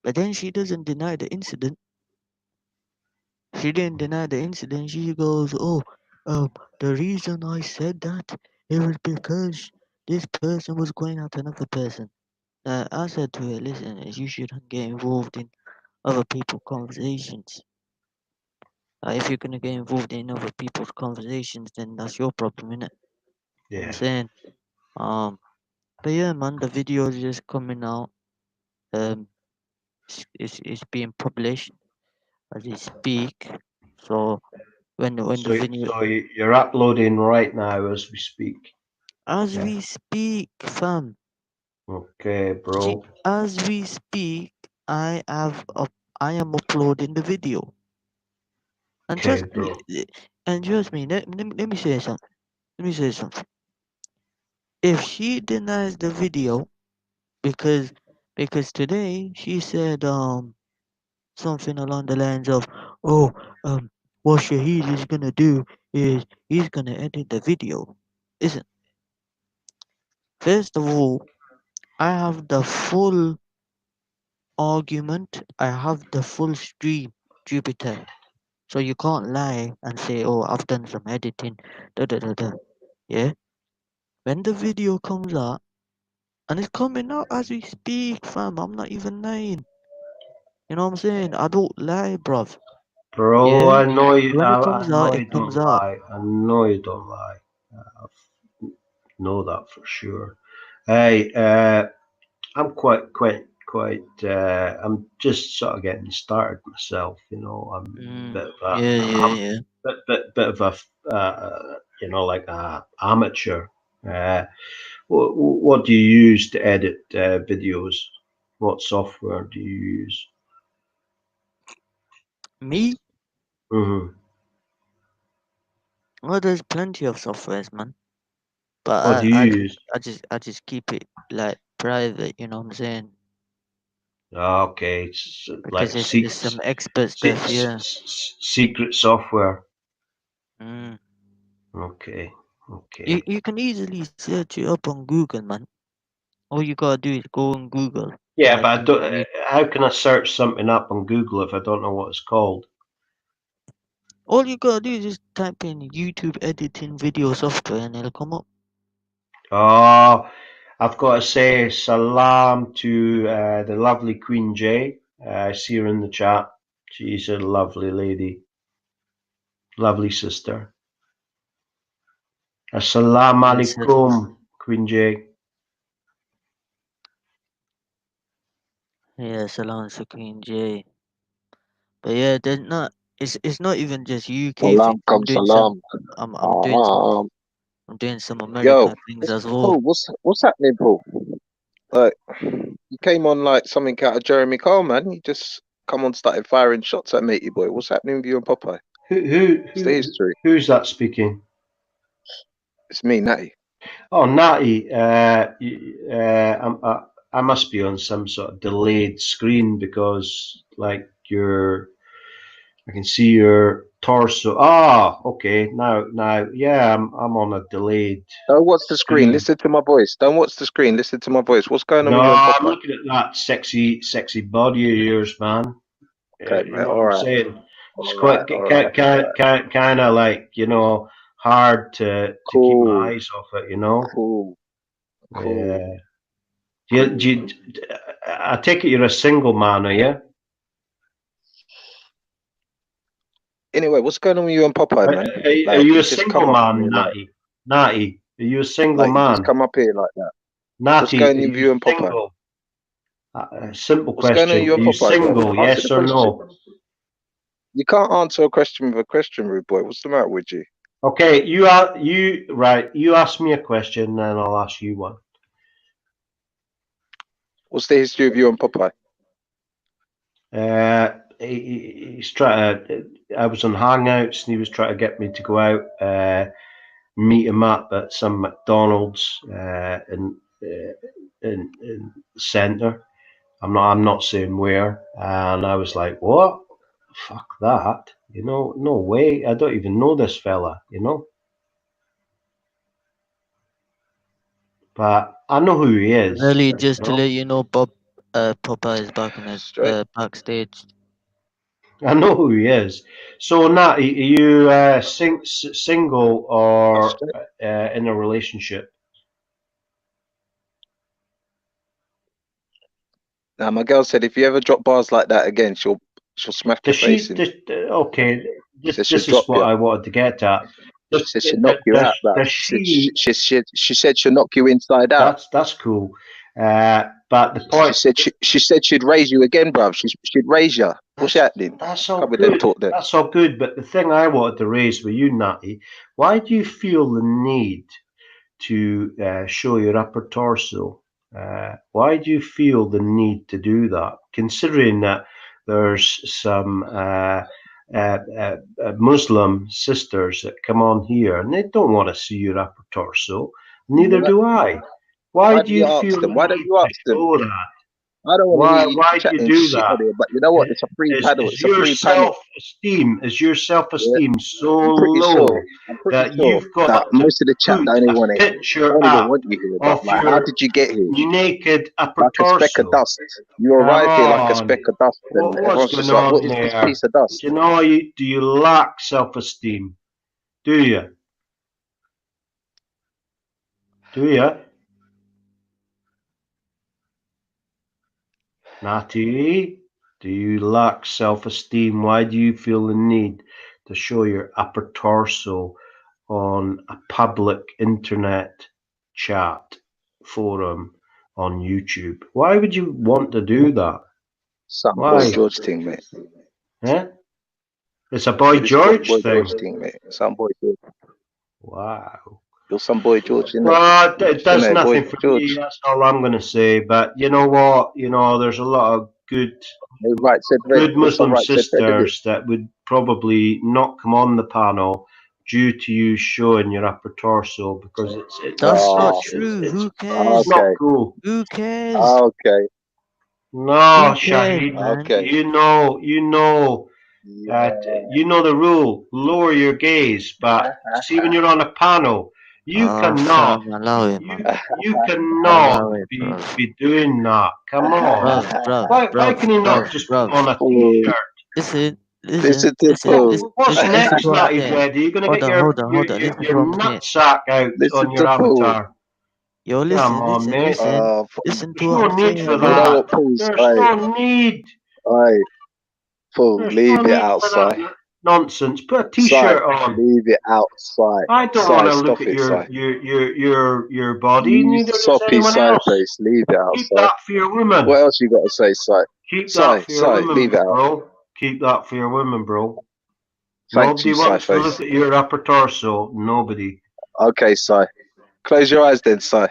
But then she doesn't deny the incident. She didn't deny the incident. She goes, "Oh, the reason I said that it was because this person was going at another person." I said to her, "Listen, you shouldn't get involved in other people's conversations. If you're gonna get involved in other people's conversations, then that's your problem, innit?" I'm Yeah. saying, but yeah, man, the video is just coming out. It's being published as we speak. So when the video, So you're uploading right now as we speak. as Yeah. we speak, fam. Okay, bro. As we speak, I am uploading the video. And Okay, trust me, bro. let me say something. Let me say something. If she denies the video, because today she said something along the lines of, oh, what Shahid is gonna do is he's gonna edit the video. Listen, first of all, I have the full argument. I have the full stream, Jupiter. So you can't lie and say, "Oh, I've done some editing." Da da da da. Yeah. When the video comes out, and it's coming out as we speak, fam. I'm not even lying. You know what I'm saying? I don't lie, bruv. Bro, Yeah. I know you. When it I comes out, know it you comes don't out. lie. I know you don't lie. I know that for sure. Hey, I'm quite. I'm just sort of getting started myself. You know, I'm a bit of a, Yeah, yeah, yeah. bit of a, you know, like a amateur. What do you use to edit videos? What software do you use? Me? Mm-hmm. Well, there's plenty of softwares, man. But What do you use? I just keep it like private. You know what I'm saying? Okay, it's Because like it's some expert stuff. Yeah. secret software. Mm. Okay, okay. You can easily search it up on Google, man. All you gotta do is go on Google and Yeah, then but I do don't, you. how can I search something up on Google if I don't know what it's called? All you gotta do is just type in YouTube editing video software and it'll come up. Oh, I've got to say salam to the lovely Queen J. I see her in the chat. She's a lovely lady, lovely sister. Assalamu Yes, yes. alaikum, Queen J. Yeah, Salam Supreme J. But yeah, there's not. It's not even just UK things. Salam, come salam. I'm doing some Yo, American things as well. Paul, what's happening, Paul? Like, you came on like something out of Jeremy Cole, man. You just come on, started firing shots at matey boy. What's happening with you and Popeye? What's the history? Who's that speaking? It's me, Natty. Oh, Natty, I must be on some sort of delayed screen because, like, I can see your torso. Ah, okay. Now, yeah, I'm on a delayed Don't watch the screen. screen. Listen to my voice. Don't watch the screen. Listen to my voice. What's going on No, with you and I'm Popeye? looking at that sexy body of yours, man. Okay, You man. know All what I'm right. saying? It's All right. quite All right. kind of like, you know, hard to keep my Cool. eyes off it. You know? Cool. Yeah. I take it you're a single man, are you? Anyway, what's going on with you and Popeye, man? Are Like, you a you just come single up man, here Natty? Natty, are you a single like you just man? come up here like that. What's Natty, going are on with you you and Popeye? single? Simple What's going on with question. you Are and you Popeye, bro? single? Answer Yes the or question. no? You can't answer a question with a question, rude boy. What's the matter with you? Okay, right. You ask me a question, then I'll ask you one. What's the history of you and Popeye? He's trying to. I was on Hangouts, and he was trying to get me to go out, meet him up at some McDonald's in the centre. I'm not saying where, and I was like, "What? Fuck that! You know, no way. I don't even know this fella. You know." But I know who he is. Really, You just to know? let you know, Popeye is back in the backstage. I know who he is. So, Nat, are you single or in a relationship? Now, my girl said if you ever drop bars like that again, she'll smack your Does face she? in. Okay, She said she'll this is drop what you. I wanted to get at. She said she'll knock you out, bruv. Does She she? said she'll knock you inside out. That's cool. But the point. She said she'd raise you again, bruv. She'd raise you. What's happening? That's all Come with them good. talk then. That's all good. But the thing I wanted to raise with you, Natty, why do you feel the need to show your upper torso? Why do you feel the need to do that? Considering that there's some Muslim sisters that come on here and they don't want to see your upper torso. Neither do I. Why Why do do you you ask feel them? the Why don't need you to ask them? show that? I don't want to hear you Why do you chatting do shit that? on here, but you know what? It's a free panel. Is It's a your free panel. Yeah, self-esteem so I'm pretty low sure. I'm pretty that sure you've that got to most of the chat put don't even a want to. picture Don't even up want you here. But of like, how your did you get here? naked upper Like a speck of torso? dust. You Come arrived here like a on. speck of dust, and What's everyone's going just like, "What on is this there? piece of dust?" Do you know do you lack self-esteem? Do you? Do you? Natty, do you lack self-esteem? Why do you feel the need to show your upper torso on a public internet chat forum on YouTube? Why would you want to do that? Some boy Why? George thing, mate. Eh? It's a Boy It's George boy thing. George thing, mate. Some boy George. Wow. You're some boy George, isn't it? Well, it does Isn't it, boy nothing for George? me. That's all I'm going to say. But you know what? You know, there's a lot of good Right said red. good Also Muslim right said red, is it? sisters that would probably not come on the panel due to you showing your upper torso because That's not Oh, true. Who it's cares? not okay. cool. Who cares? Okay. No, Who cares, Shahid, man? Okay. you know that you know the rule. Lower your gaze, but see when you're on a panel, you cannot Fam, allow it, man. you Allow cannot it, bro. be doing that. Come on. Why can you not just put on a t-shirt? Listen, Listen to What's listen next, to what I'm Natty saying. Dread? Are you going to Hold get on, hold on, hold on. Listen to your what I'm saying. nutsack out Listen on your to Paul. avatar? Yo, Come listen, on, mate. listen to There's what no I'm need saying, for You know that. what, Paul's There's right. no need. Right. Paul, There's leave no it need for outside. that nonsense. Put a Si, t-shirt on. leave it outside. I don't Si, want to look stop at it, Si. your body. You Neither does soppy anyone side else. face, leave it Keep outside. that for your women. What else you got to say, Si? Keep that for your Si, women, leave it out. bro. Keep that for your women, bro. Thanks Nobody you, wants Si to face. look at your upper torso. Nobody. Okay, Si. Close your eyes then, Si.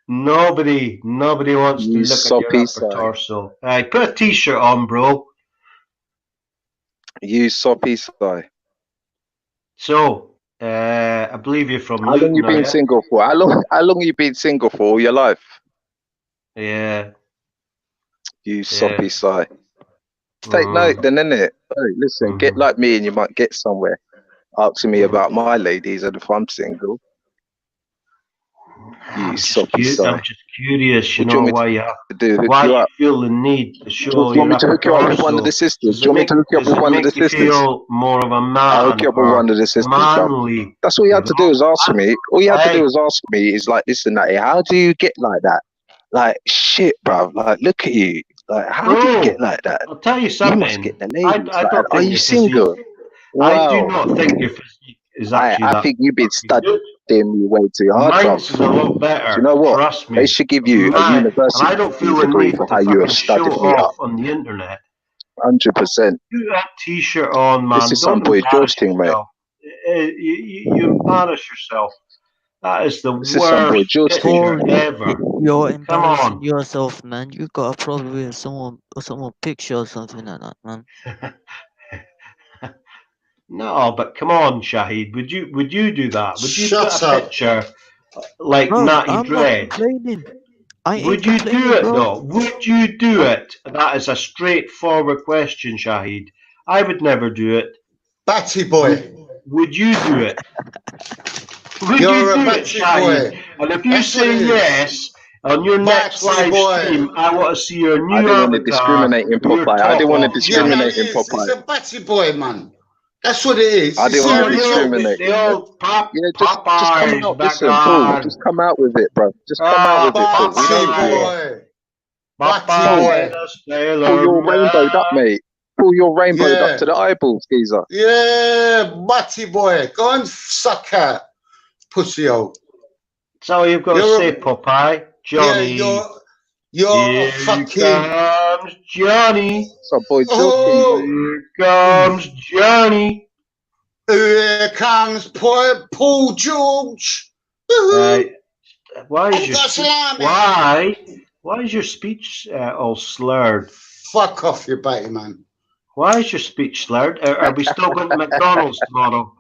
Nobody wants to You look at your soppy upper Si. torso. Hey, put a t-shirt on, bro. You soppy Si. So, I believe you're from How long you Luton, been are you? single for? How long you been single for all your life? Yeah. You soppy Si. Take Mm. note then, innit? Hey, listen, get like me and you might get somewhere. Asking me about my ladies and if I'm single. You soppy Si. I'm just curious, you What do you know, want me why you to do? Hook why you you up? feel the need to Do show you want your me to upper hook you up with one of the torso. sisters? Do you want me to hook you up Does with it one of the make you sisters? feel more of a I'll hook man you up with or one of the sisters, bruv. manly? That's all you had to do is ask me. All you had to do Hey, was ask me is like this and that. How do you get like that? Like shit, bruv. Like look at you. Like how do you get bro, like that? I'll tell you You must something. get the ladies. I Like, don't are think you your physique. single? I do Wow. not think your physique is actually I that think you've been fucking good. studying me way too hard, bruv. Mine's is a lot Do better. you know what? Trust They me. should give you a And I university don't feel the degree need for to how you have fucking show studied me off up. on the internet. 100%. Put that t-shirt on, This man. is some Don't boy George embarrass thing, mate. yourself. You embarrass yourself. That is the This is some boy worst George thing. Paul, picture ever. you're Come embarrassing on. yourself, man. You got a problem with someone picture or something like that, man. No, but come on, Shahid. Would you do that? Would you put Shut a up. picture like Bro, Natty I'm not Dread? complaining. I Would ain't you do complaining, it bro. though? Would you do it? That is a straightforward question, Shahid. I would never do it. Batty boy. Would you do it? Would You're you a do it, batty Shahid? boy. And if you That's what say it is. yes, on your next Batty live boy. stream, I want to see your I new didn't want to avatar discriminate in with your Popeye. I top didn't want to off, Yeah, no, discriminate it in is. It's Popeye. a batty boy, man. That's what it is. I You didn't see want how to he talks? discriminate. the old Yeah, just come Popeyes out. back Listen, Paul, on. just come out with it, bro. Just come out with it, Paul. We know Batty who you are. boy. Batty Popeye boy. the Paul, Sailor you're rainbowed up, Man. mate. Paul, you're rainbowed up Yeah. to the eyeballs, geezer. Yeah, batty boy. Go and suck out, pussy hole. So you've got to You're say a, Popeye, Johnny. you're a Here fucking. comes Johnny. Some boy joking. Oh, Here comes Johnny. here comes Paul George. Why is your Got speech? salami. Why is your speech all slurred? Fuck off, you batty man. Why is your speech slurred? Are we still going to McDonald's tomorrow?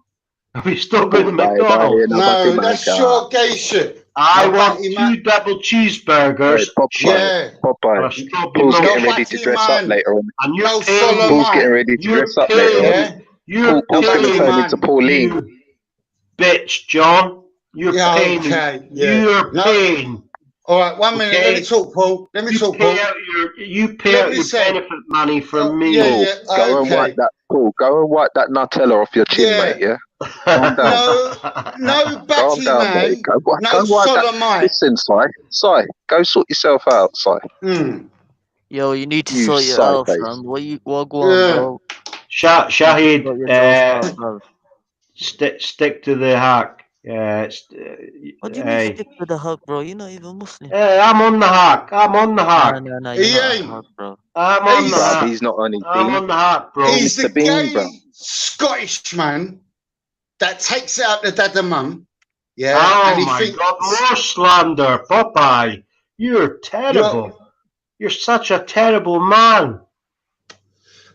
Are we still going to Bye, bye, McDonald's? now back in No, my that's car. your gay shit. I No want batty 2 man. double cheeseburgers, Hey, Popeye, Yeah. and Popeye. a strawberry Paul's getting milkshake. ready to dress up later on. And you're No paying. Paul's getting Solomite. ready to You're dress up later on. paying. You're Paul's going to Dirty turn paying. into man. Pauline. You bitch, John. You're Yeah, paying. okay. Yeah. You're No. paying. All right, 1 minute. Let me Okay. talk, Paul. Let me You talk, pay Paul. out Let me your say. benefit money from me. Yeah, Paul, yeah. go and wipe Okay. that. Paul, go and wipe that Nutella off your chin, Yeah. mate. Yeah. Calm down. No Calm batty down, mate. man. Go No wipe that. Solomite. Listen, Si, go sort yourself out, Si. Yo, you need to You sort your Si out, face. fam. What go on, bro? Shahid, Sort yourself out, bro. stick to the hack. What do you mean stick to the hug, bro? You're not even Muslim. I'm on the hack. I'm on the hack. No, He you're not on ain't. the hug, bro. I'm on the Bruv, hack. he's not on his I'm bean. on the hack, bro. He's the Mr. Bean, bro. gay Scottish man that takes it out the dad and mum. Yeah. Oh And he my thinks God, more slander, Popeye. You're terrible. You're such a terrible man.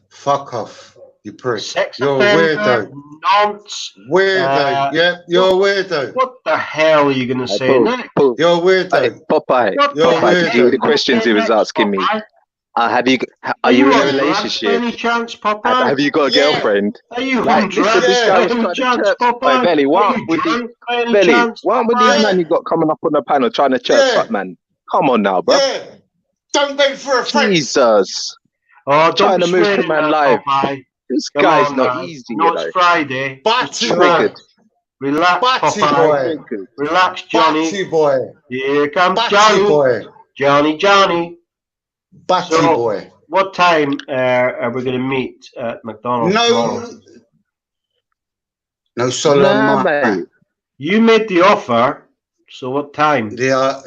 Fuck off, you prick. Sex You're a offender, weirdo. nonce. Weirdo. Yeah, you're a weirdo. What the hell are you going to Hey, say next? Paul. You're a weirdo. Hey, Popeye. What You're a the Popeye, did you hear the weirdo. questions he was asking me? Popeye? Are Are you you in a on drugs by relationship? any chance, Popeye? Have you got a Yeah. girlfriend? Are you Like, on listen, drugs this Yeah. guy by was any trying to chance, chirp. Hey, Popeye? Belly, Are what you with these drunk by any Belly? chance, What with these Popeye? man you got coming up on the panel trying to chirp Yeah. up, man? Come on now, bro. Yeah. Don't beg for a friend. Jesus. Oh, don't Trying be to move the swearing man now, live. Popeye. This Come guy's on not now. easy, No, you it's know. Friday. Batty Just boy. Triggered. relax, Batty Popeye. boy. Triggered. Relax, Johnny. Batty boy. Here comes Batty Johnny. boy. Johnny. Batty So, boy. what time are we going to meet at McDonald's tomorrow? No Nah, Solomon. mate. You made the offer, so what time? Yeah.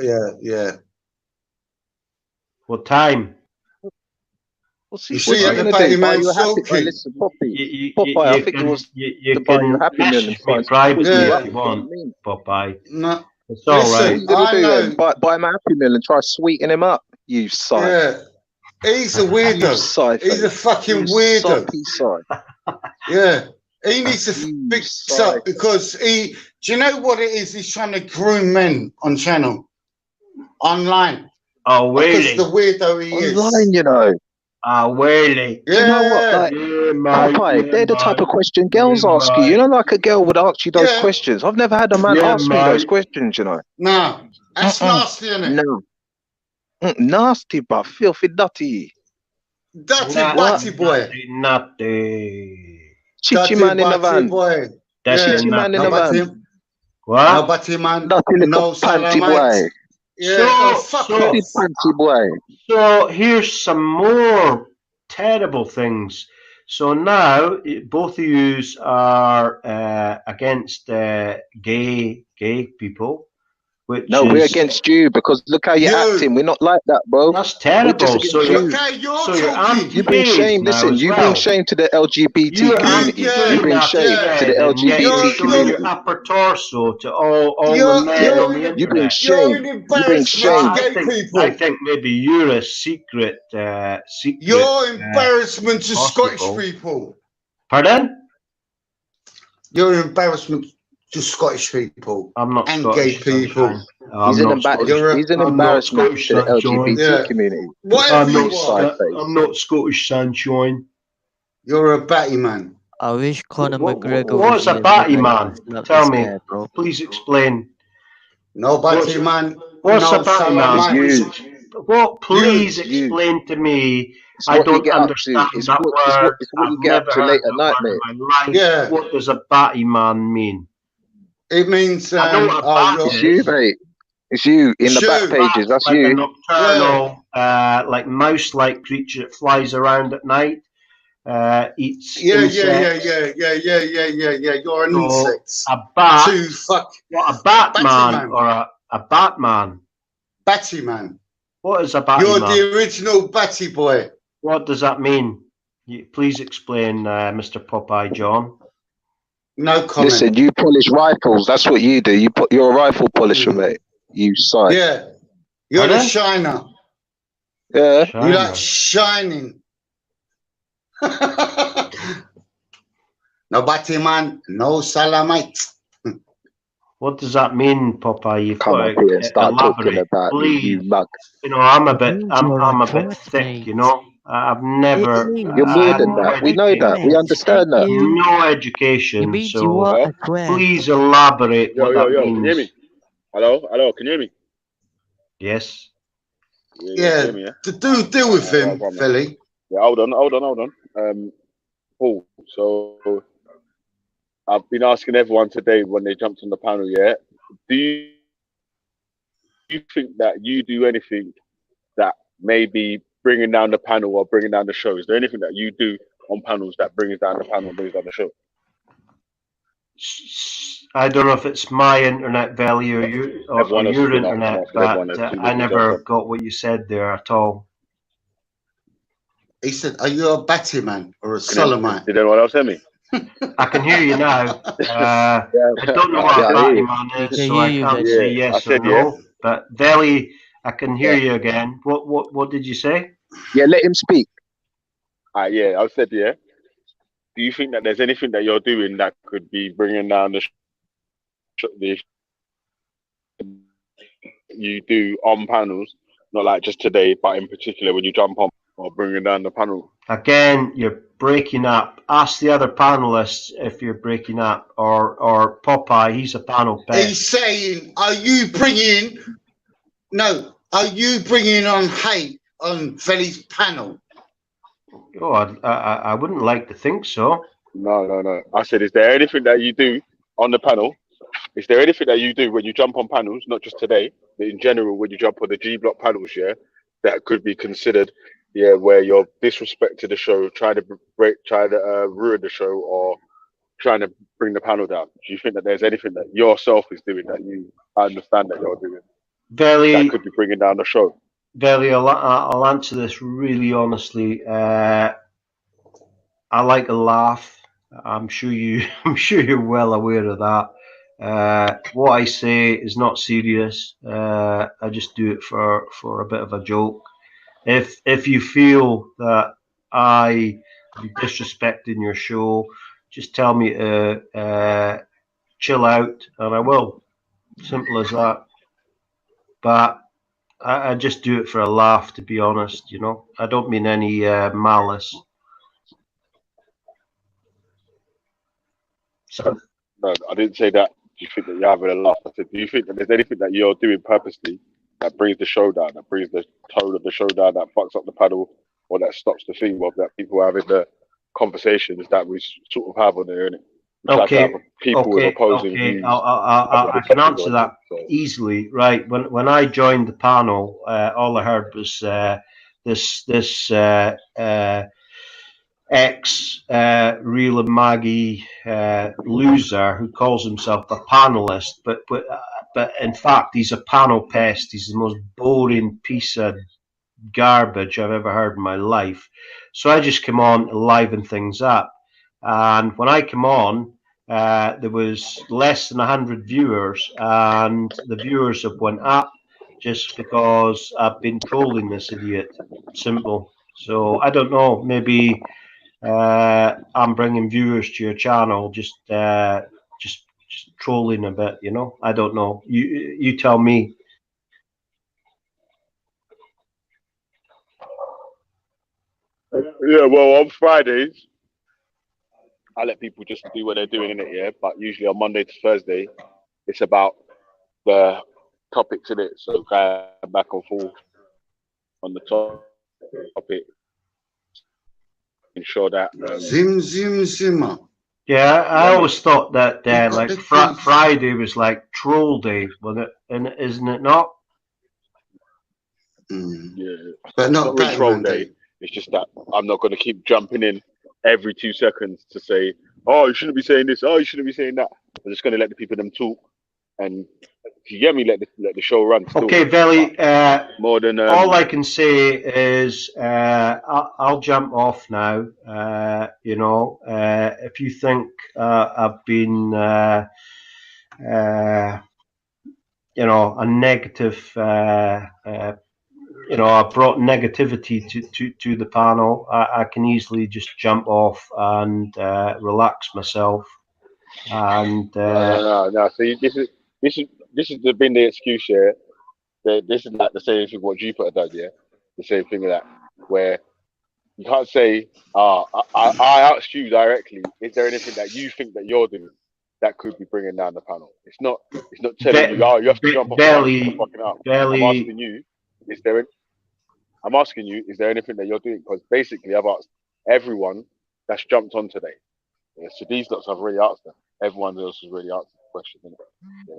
What time? What's You he see, gonna Batty do? Buy man you a happy? Hey, sulking. listen, Poppy. You Popeye, I think it was you to buy you a can happy meal and message me try and privately sweeten you Yeah. up. if you You know what I want, mean? Popeye. No. It's all What right. are you gonna I do know. then? Buy him a happy meal and try to sweeten him up. You sigh. Yeah. He's a You weirdo. sigh He's a face. fucking You weirdo. soppy sigh. Yeah. He needs to You fix sigh. up because do you know what it is? He's trying to groom men on channel, online. Oh, Because really? the weirdo he Online, is. you know. Ah, really? Do you know what? Yeah. Like, Yeah, mate. Popeye, they're the type of question girls Yeah, ask you. You mate. know, like a girl would ask you those Yeah. questions. I've never had a man Yeah, ask me those mate. questions, you know. No. That's nasty, isn't it? No. Nasty, but filthy dirty. Dirty What? batty boy. Nutty. Chichi Dirty man in the batty van. boy. That's Yeah. Chichi man in No the van. batty. What? No batty man. Dirty little No panty Salamite. boy. Yeah. Fuck off. Dirty panty boy. So here's some more terrible things. So now both of you are against gay people, which No, is we're against you because look how you're acting. We're not like that, bro. That's We're terrible. just against So you. Look how you're you're talking. You bring anti-gays shame. now Listen, as you well. bring shame to the LGBT You're community. You anti-gay bring now, shame to the Fred, and yet you're LGBT showing community. your upper torso to all the You're men on the an, You bring internet. you're an shame. You bring embarrassment to shame. gay I people. think maybe you're a secret You're embarrassment to Scottish possible. people. Pardon? You're an embarrassment to Scottish people. I'm not and Scottish, gay people. sunshine. I'm not Scottish. He's an I'm not embarrassment Scottish, to the sunshine. LGBT community. Whatever you I'm not Scottish, sunshine. You're a batty man. I wish Conor McGregor was What's a here batty so that I man? could slap Tell this me. guy, bro. Please explain. No batty man. What's no a batty man? Salamite. Please You. explain to me. It's I what you don't get up to. understand It's that word. what you I've get up never to heard late at that night, word mate. in my life. Yeah. What does a batty man mean? It means I know what a bat It's you, mate. It's you in the back pages. That's like you. a nocturnal, like mouse-like creature that flies around at night, eats insects. Yeah. You're an insect. A bat. What a Batman or a Batman? Batty man. What is a batty You're man? the original batty boy. What does that mean? Please explain, Mr. Popeye John. No comment. Listen, you polish rifles. That's what you do. You're a rifle polisher, mate. You sigh. Yeah. You're the shiner. Yeah. You like shining. No batty man, no Salamite. What does that mean, Popeye? You've Come got up here and to start talking elaborate, about me, you please. mug. You know, I'm a It bit, means you're I'm a a bit twat, thick. mate. You know, I've It never, You're means I more had than you're no that. a We know that. We education. twat. understand that. No It education. means you So are Hello? a twat. please elaborate Yo, what yo, that yo, can you hear means. me? Hello? Can you hear me? Yes. Yeah, can you hear me, yeah? Deal with him, Go on, man. Philly. Yeah, hold on. Paul, so I've been asking everyone today when they jumped on the panel, yeah? Do you think that you do anything that maybe bringing down the panel or bringing down the show? Is there anything that you do on panels that brings down the panel and brings down the show? I don't know if it's my internet value or, or Everyone else has your been asking. I'm internet, asking everyone but as soon I as you jumped never on. got what you said there at all. He said, "Are you a batty man or a Did Solomite?" anyone else hear me? I can hear you now. I don't know Yeah, what a I hear batty you. man We is, can so hear I you, can't Veli. say Yeah, I yes or said yeah. no. But Veli, I can hear Yeah. you again. What did you say? Yeah, let him speak. Yeah, I said yeah. Do you think that there's anything that you're doing that could be bringing down the you do on panels, not like just today, but in particular when you jump on or bringing down the panel? Again, you're breaking up. Ask the other panelists if you're breaking up, or Popeye. He's a panel pet. He's saying, "Are you bringing on hate on Veli's panel?" Oh, I wouldn't like to think so. No. I said, is there anything that you do on the panel? Is there anything that you do when you jump on panels, not just today, but in general when you jump on the G Block panels, yeah, that could be considered, yeah, where you're disrespecting the show, trying to ruin the show, or trying to bring the panel down? Do you think that there's anything that yourself is doing that you understand that you're doing that could be bringing down the show? Veli, I'll answer this really honestly. I like a laugh. I'm sure you're well aware of that. What I say is not serious. I just do it for a bit of a joke. If you feel that I am disrespecting your show, just tell me to chill out, and I will. Simple as that. But I just do it for a laugh, to be honest. You know, I don't mean any malice. So, No, I didn't say that. Do you think that you're having a laugh? I said, do you think that there's anything that you're doing purposely that brings the show down, that brings the tone of the show down, that fucks up the paddle, or that stops the theme of that people are having the conversations that we sort of have on there, innit? We try to have people with opposing views. I can answer that easily. Right, when I joined the panel, all I heard was this ex Real and Maggie loser who calls himself a panelist, but in fact he's a panel pest. He's the most boring piece of garbage I've ever heard in my life. So I just come on to liven things up. And when I come on, there was less than 100 viewers, and the viewers have went up just because I've been trolling this idiot. Simple. So I don't know. Maybe I'm bringing viewers to your channel, just trolling a bit. You know. I don't know. You tell me. Yeah, well, on Fridays, I let people just do what they're doing in it, yeah. But usually on Monday to Thursday, it's about the topics in it. So kind of back and forth on the topic, ensure that Zimmer. Yeah, I always thought that You got like the keys. Friday was like troll day, was it? And isn't it not? Yeah, But it's not not really Batman troll Day. day. It's just that I'm not going to keep jumping in every 2 seconds to say, "Oh, you shouldn't be saying this. Oh, you shouldn't be saying that." I'm just going to let the people them talk, and if you get me, let the show run. Still. Okay, Veli. More than all I can say is I'll jump off now. You know, if you think I've been, you know, a negative. You know, I brought negativity to the panel. I can easily just jump off and relax myself. And No. So this is been the excuse here. This is like the same thing what Jupiter does, yeah. The same thing that where you can't say, I asked you directly, is there anything that you think that you're doing that could be bringing down the panel? It's not telling you, you have to jump off the panel to fuck it up. I'm asking you, is there anything that you're doing? Because basically I've asked everyone that's jumped on today. Yeah, so these lots I've already asked them. Everyone else has already answered the question.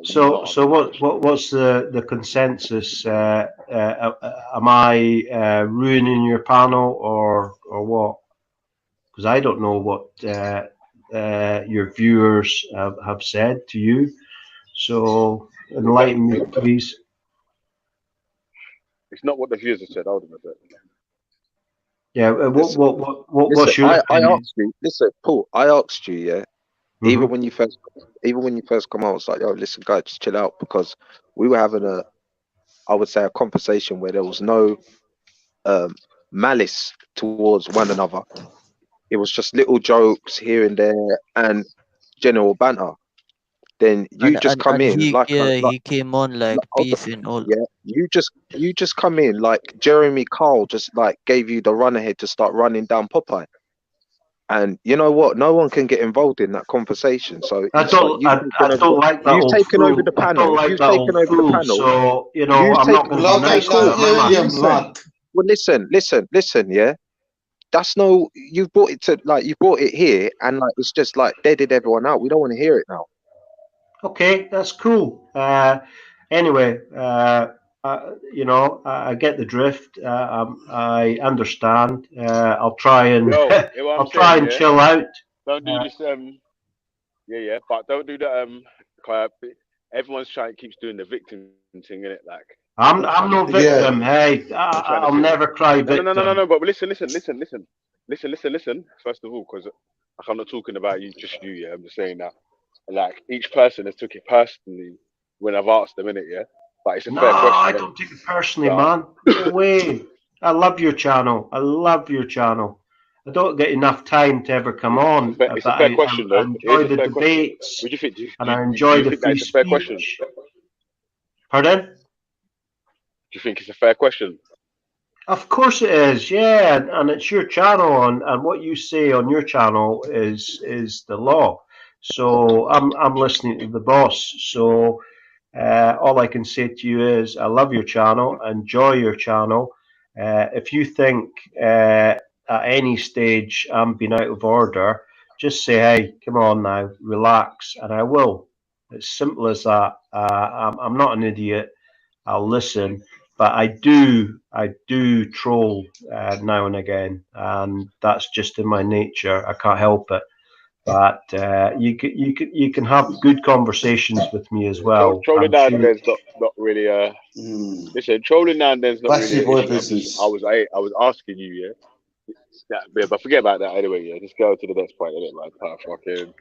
So what's the consensus? Am I ruining your panel or what? Because I don't know what your viewers have said to you. So enlighten me, please. It's not what the viewers have said. Hold on a second. Yeah. What's your opinion? I asked you. Listen, Paul. I asked you. Yeah. Even when you first come out, I was like, "Yo, listen, guys, just chill out," because we were having I would say, a conversation where there was no malice towards one another. It was just little jokes here and there and general banter. Then you just come in he came on like beefing all. Yeah, you just come in like Jeremy Kyle just like gave you the run ahead to start running down Popeye. And you know what? No one can get involved in that conversation. So I don't like that. You've taken over the panel. You've taken over the panel. So I'm not going to be nice to him. Well, listen. Yeah, that's no. You brought it here, and like it's just like deaded everyone out. We don't want to hear it now. Okay, that's cool. Anyway, I get the drift. I understand. I'll try and chill out. Don't do this. Yeah, but don't do that. Everyone's keeps doing the victim thing, innit? Like I'm no victim. Hey, I'll never cry victim. No. But listen. First of all, because I'm not talking about just you. Yeah, I'm just saying that. Like each person has took it personally when I've asked them, innit? Yeah, but it's a fair question. I don't take it personally, man. No way. I love your channel. I don't get enough time to ever come on. It's a fair question, though. I enjoy the debates. What do you think? And I enjoy the free speech. Pardon? Do you think it's a fair question? Of course it is, yeah. And it's your channel, and what you say on your channel is the law. So I'm listening to the boss. So all I can say to you is I love your channel, enjoy your channel. If you think at any stage I'm being out of order, just say, hey, come on now, relax, and I will. It's simple as that. I'm not an idiot. I'll listen, but I do troll now and again, and that's just in my nature. I can't help it. But you can have good conversations with me as well. Trolling now and then's not really listen. Trolling now and then's not really an issue. I was asking you, yeah, but forget about that anyway. Yeah, just go to the next point, innit, man? Fucking.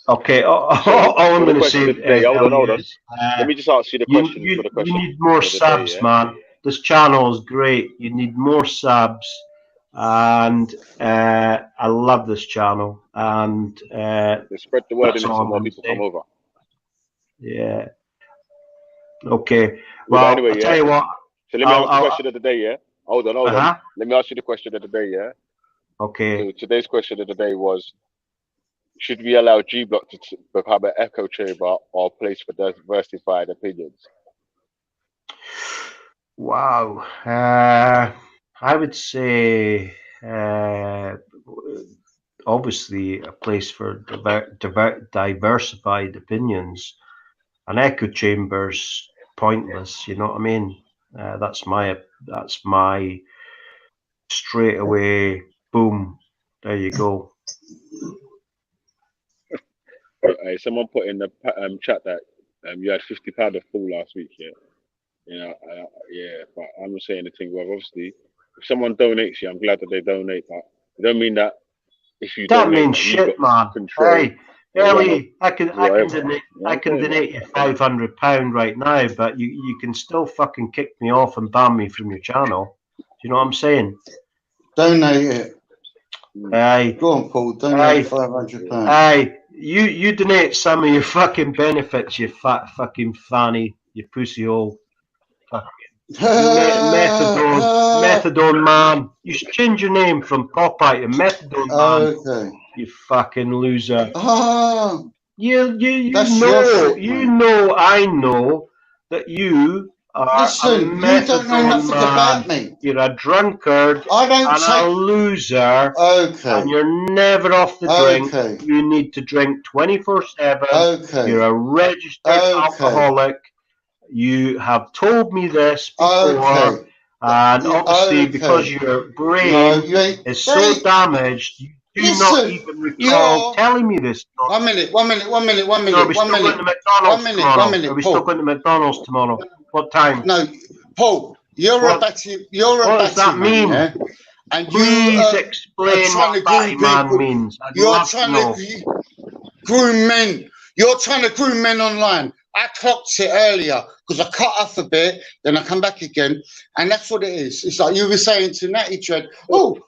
Okay. All I'm going to say, hold on. Let me just ask you the question. You need more subs, man. This channel is great. You need more subs. And I love this channel, and spread the word, and so more people come over. Yeah. Okay. Well, anyway, I'll tell you what. So let me ask the question of the day. Yeah. Hold on. Let me ask you the question of the day. Yeah. Okay. So today's question of the day was: should we allow G Block to become an echo chamber or a place for diversified opinions? Wow. I would say obviously a place for diversified opinions. An echo chamber's pointless, you know what I mean? That's my straight away boom. There you go. Someone put in the chat that you had £50 of fall last week, yeah. Yeah, but I'm not saying anything. Well, obviously, if someone donates you, I'm glad that they donate, but it don't mean that if you that donate, means shit, man. Hey, Ellie, I can donate you £500 right now, but you can still fucking kick me off and ban me from your channel. Do you know what I'm saying? Donate it. Hey, go on, Paul. Donate £500. Hey, You donate some of your fucking benefits, you fat fucking fanny, you pussy hole. Methadone man. You should change your name from Popeye to Methadone man. Okay. You fucking loser. You That's your fault, know, I know that you are a Listen, you don't know Methadone nothing man. about me. You're a drunkard I don't and a loser. Okay. And you're never off the drink. Okay. You need to drink 24/7. Okay. You're a registered alcoholic. You have told me this before. And obviously, because your brain is so damaged, you do not even recall telling me this. One minute. So are we still going to McDonald's tomorrow? Are we still going to McDonald's tomorrow? What time? No, Paul, you're a batty man, yeah? And Please you explain trying to what batty groom man people. means. I'd You're love trying to know. to groom men. You're trying to groom men online. I clocked it earlier because I cut off a bit, then I come back again, and that's what it is. It's like you were saying to Natty Dread, "Oh,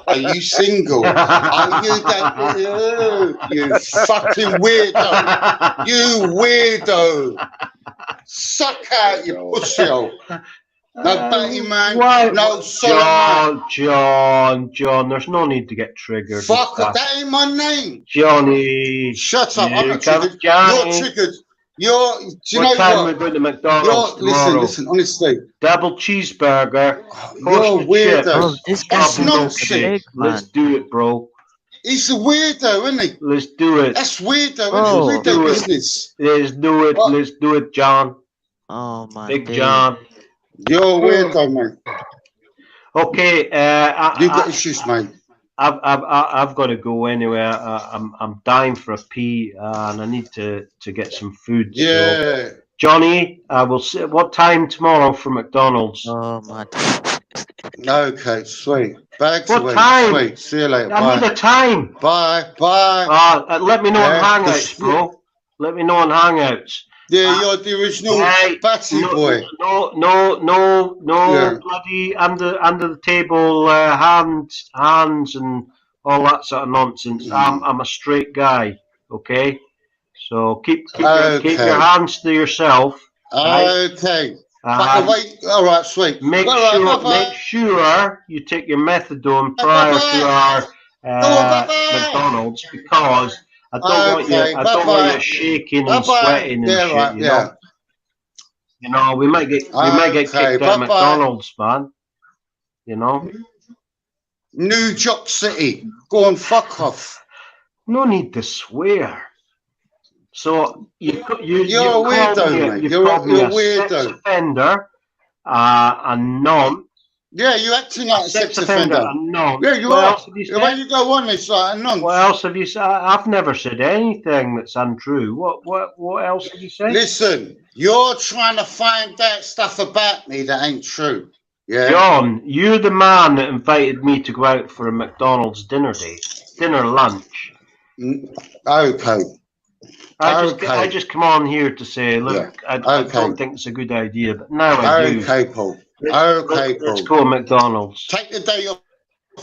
are you single? Are you that? You fucking weirdo! You weirdo! Suck out, you pussy hole! No batty man, no Solomon. John, there's no need to get triggered. Fuck it, that ain't my name. Johnny. Shut up, I'm not triggered. Johnny. You're triggered. Do you know What time what? we're going to McDonald's tomorrow? Listen, honestly. Double cheeseburger. You're weirdo. Bro, this That's guy's nonsense. Let's do it, bro. He's a weirdo, isn't he? Let's do it. That's weirdo, Bro. isn't it? Weirdo business. Let's do it. What? Let's do it, John. Oh my Big days. John. You're weirdo, man. Okay. You got issues, mate. I've got to go anyway. I'm dying for a pee, and I need to get some food. Yeah. So, Johnny, I will see. What time tomorrow for McDonald's? Oh my. Okay, sweet. Bags What away. time? Sweet. See you later. I Bye. need a time. Bye. Let me know on Yeah, Hangouts, bro. Let me know on Hangouts. Yeah, you're the original batty boy. No, Yeah. bloody under the table hands and all that sort of nonsense. I'm a straight guy, okay? So keep your hands to yourself. Right? Okay. By the way, all right, sweet. Make sure you take your methadone prior to our McDonald's, because I don't want you shaking and sweating and shit. You know? You know, we might get kicked out of McDonald's, man. You know. New York City. Go on, fuck off. No need to swear. So you're a weirdo, mate. You're a weirdo. Sex offender, a non. Yeah, you're acting like a sex offender. A non. Yeah, you are. When you go on, it's like a non. What else have you said? I've never said anything that's untrue. What else have you said? Listen, you're trying to find out stuff about me that ain't true. Yeah. John, you're the man that invited me to go out for a McDonald's dinner lunch. Okay. I just come on here to say, look, I don't think it's a good idea, but now I do. Okay, Paul. Let's go McDonald's. Take the day off.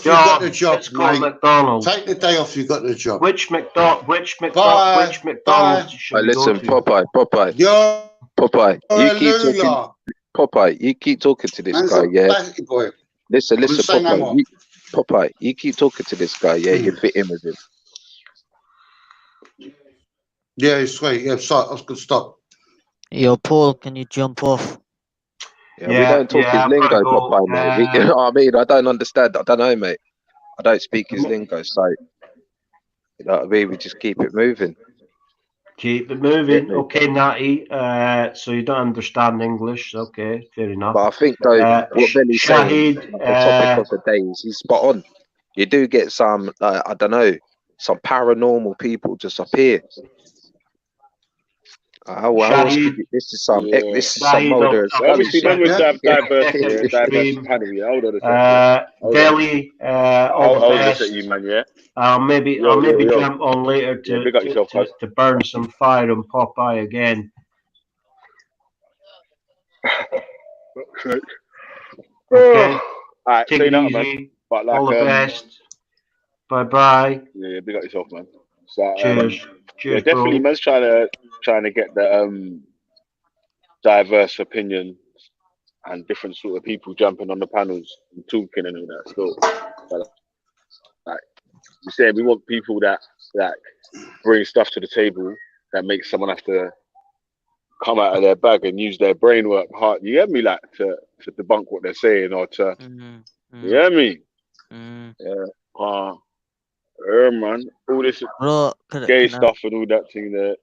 John, you got the job, let's go mate. McDonald's. Take the day off. You got the job. Which McDonald's should we listen, go to? Popeye. You keep talking to this guy, yeah. Listen, Popeye. You keep talking to this guy, yeah. You fit in with him. Yeah, it's sweet. Yeah, sorry, I was gonna stop. Yo, Paul, can you jump off? Yeah, we don't talk his lingo, Popeye, mate. You know what I mean? I don't understand. I don't know, mate. I don't speak his lingo, so you know what I mean. We just keep it moving. Keep it moving. Okay, Natty. So you don't understand English. Okay, fair enough. But I think though, what Benny's saying, the topic of the day is spot on. You do get some, I don't know, some paranormal people just appear. This is some older. Obviously, when we have diversity panel, hold on a second. Delhi, all the best. At you, man, yeah. I'll maybe jump on later to burn some fire and Popeye again. Okay. Okay. All right, take it easy. But all the best. Bye bye. Yeah, big up yourself, man. So Cheers. yeah, Cheers, definitely, bro. man's trying to get the diverse opinion and different sort of people jumping on the panels and talking and all that stuff. But like you said, we want people that bring stuff to the table that makes someone have to come out of their bag and use their brain work hard. You get me? Like to debunk what they're saying or to you get me? Yeah. Yeah, man. All this Bro, gay can I? stuff and all that thing there.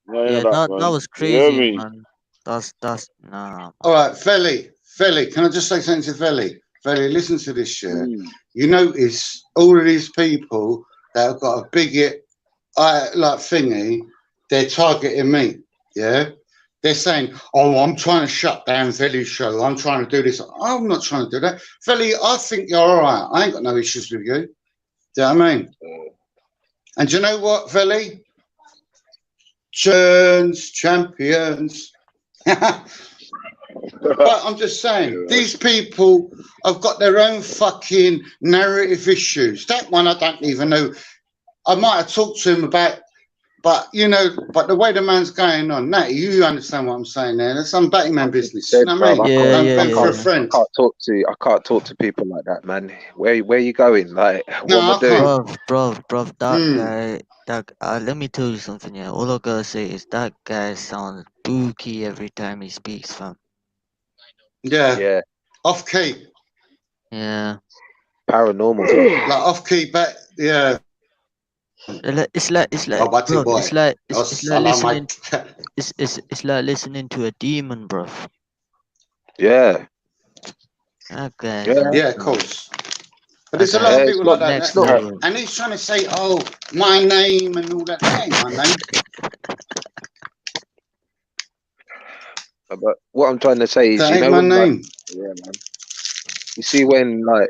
No, you know Yeah, that, that man. was You get crazy, me? man. That's nah. All right, Felly, can I just say something to Felly? Felly, listen to this shit. You notice all of these people that have got a bigot, like thingy, they're targeting me. Yeah, they're saying, "Oh, I'm trying to shut down Felly's show. I'm trying to do this." I'm not trying to do that, Felly. I think you're all right. I ain't got no issues with you. Do you know what I mean? And do you know what, Felly? Champions. But I'm just saying, these people have got their own fucking narrative issues. That one I don't even know. I might have talked to him about, but the way the man's going on, Natty, you understand what I'm saying there. That's some Batman business. You know what I mean? Don't for a friend. I can't talk to people like that, man. Where you going? Like, what am I doing? Bro, that guy, let me tell you something, yeah. All I gotta say is that guy sounds spooky every time he speaks, fam. Yeah. Off key. Yeah. Paranormal. Like off key, but yeah. It's like Oh, what's bro, it, boy? it's like Salam, listening it's like listening to a demon, bro. Yeah. That guy Yeah, of course. But there's a lot of people like that. next level. And he's trying to say, "Oh, my name and all that." That ain't my name. But what I'm trying to say is, That you ain't know, my when name. yeah, man. You see, when like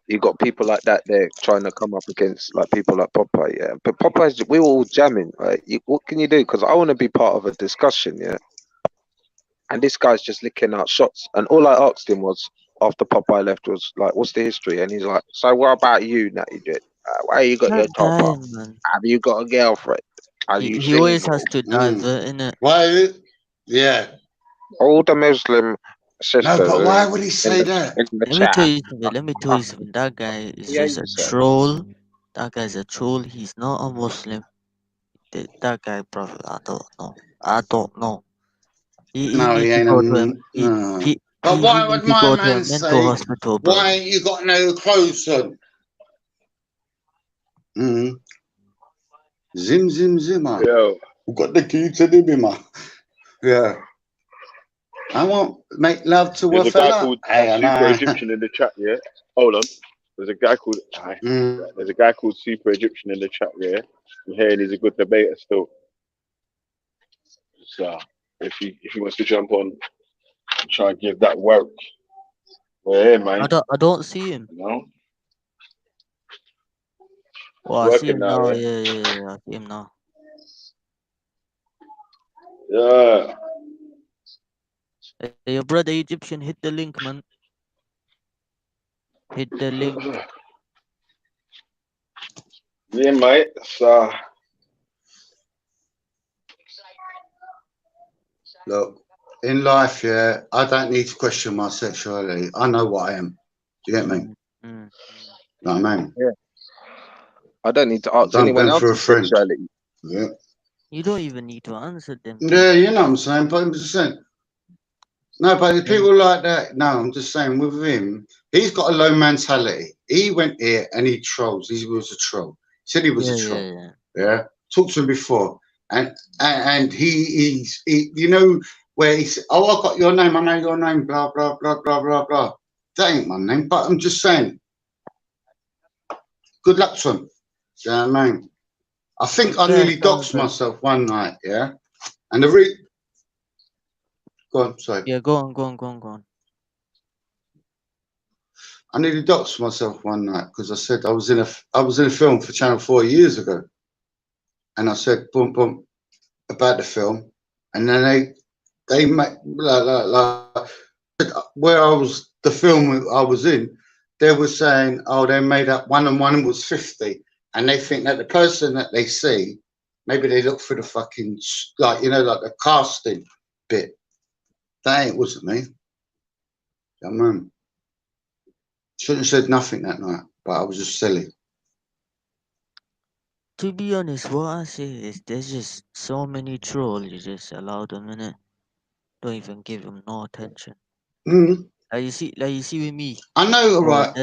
you got people like that, they're trying to come up against like people like Popeye, yeah. But Popeye's, we were all jamming. Like, what can you do? Because I want to be part of a discussion, yeah. And this guy's just licking out shots. And all I asked him was, after Popeye left, was like, "What's the history?" And he's like, "So what about you, Natty Jet? Why you got your That top guy, off? man. Have you got a girlfriend? Are you He always has single?" to divert, innit? Why? Yeah. All the Muslim sisters No, but why would he in say the, that? in the Let me tell chat. you something. Let me tell you something. That guy is He ain't just a yourself. troll. That guy's a troll. He's not a Muslim. That guy, bro. I don't know. He No, need he to ain't. go to him. No. He But why need would to my go to a man mental say, hospital, bro. "Why ain't you got no clothes on?" Zim, zim, zimmer. Yo. Who got the key to the bimmer? Yeah. I won't make love to There's a a guy fella. called Hey, Super nah. Egyptian in the chat, yeah. Hold on. There's a guy called there's a guy called Super Egyptian in the chat, yeah. I'm hearing he's a good debater still. So if he wants to jump on and try and give that work. Well, yeah, man. I don't see him. You know? Well, I see Working him now, now. yeah. Yeah. I see him now. Yeah. Hey, your brother Egyptian, hit the link, man. Hit the link. Yeah, mate. So Look, in life, yeah, I don't need to question my sexuality. I know what I am. Do you get me? Know what I mean? Yeah. I don't need to ask Don't anyone bend for a else's friend. sexuality. Yeah. You don't even need to answer them. Yeah, you know what I'm saying, but I'm just saying. No, but the people like that, no, I'm just saying with him, he's got a low mentality. He went here and he trolls. He was a troll. He said he was a troll. Yeah. Talked to him before. And he's you know, where he said, "Oh, I got your name, I know your name, blah, blah, blah, blah, blah, blah." That ain't my name, but I'm just saying, good luck to him. Do you know what I mean? I think I nearly doxed myself one night, yeah? And the go on, sorry. Yeah, go on. I nearly doxed myself one night because I said I was in a film for Channel 4 years ago, and I said boom boom about the film, and then they make like where I was, the film I was in, they were saying, "Oh, they made up one and one was 50." and they think that the person that they see, maybe they look for the fucking, like, you know, like the casting bit. That wasn't me. I mean, shouldn't have said nothing that night, but I was just silly. To be honest, what I say is there's just so many trolls you just allow them in it. Don't even give them no attention. Like you see with me. I know, right?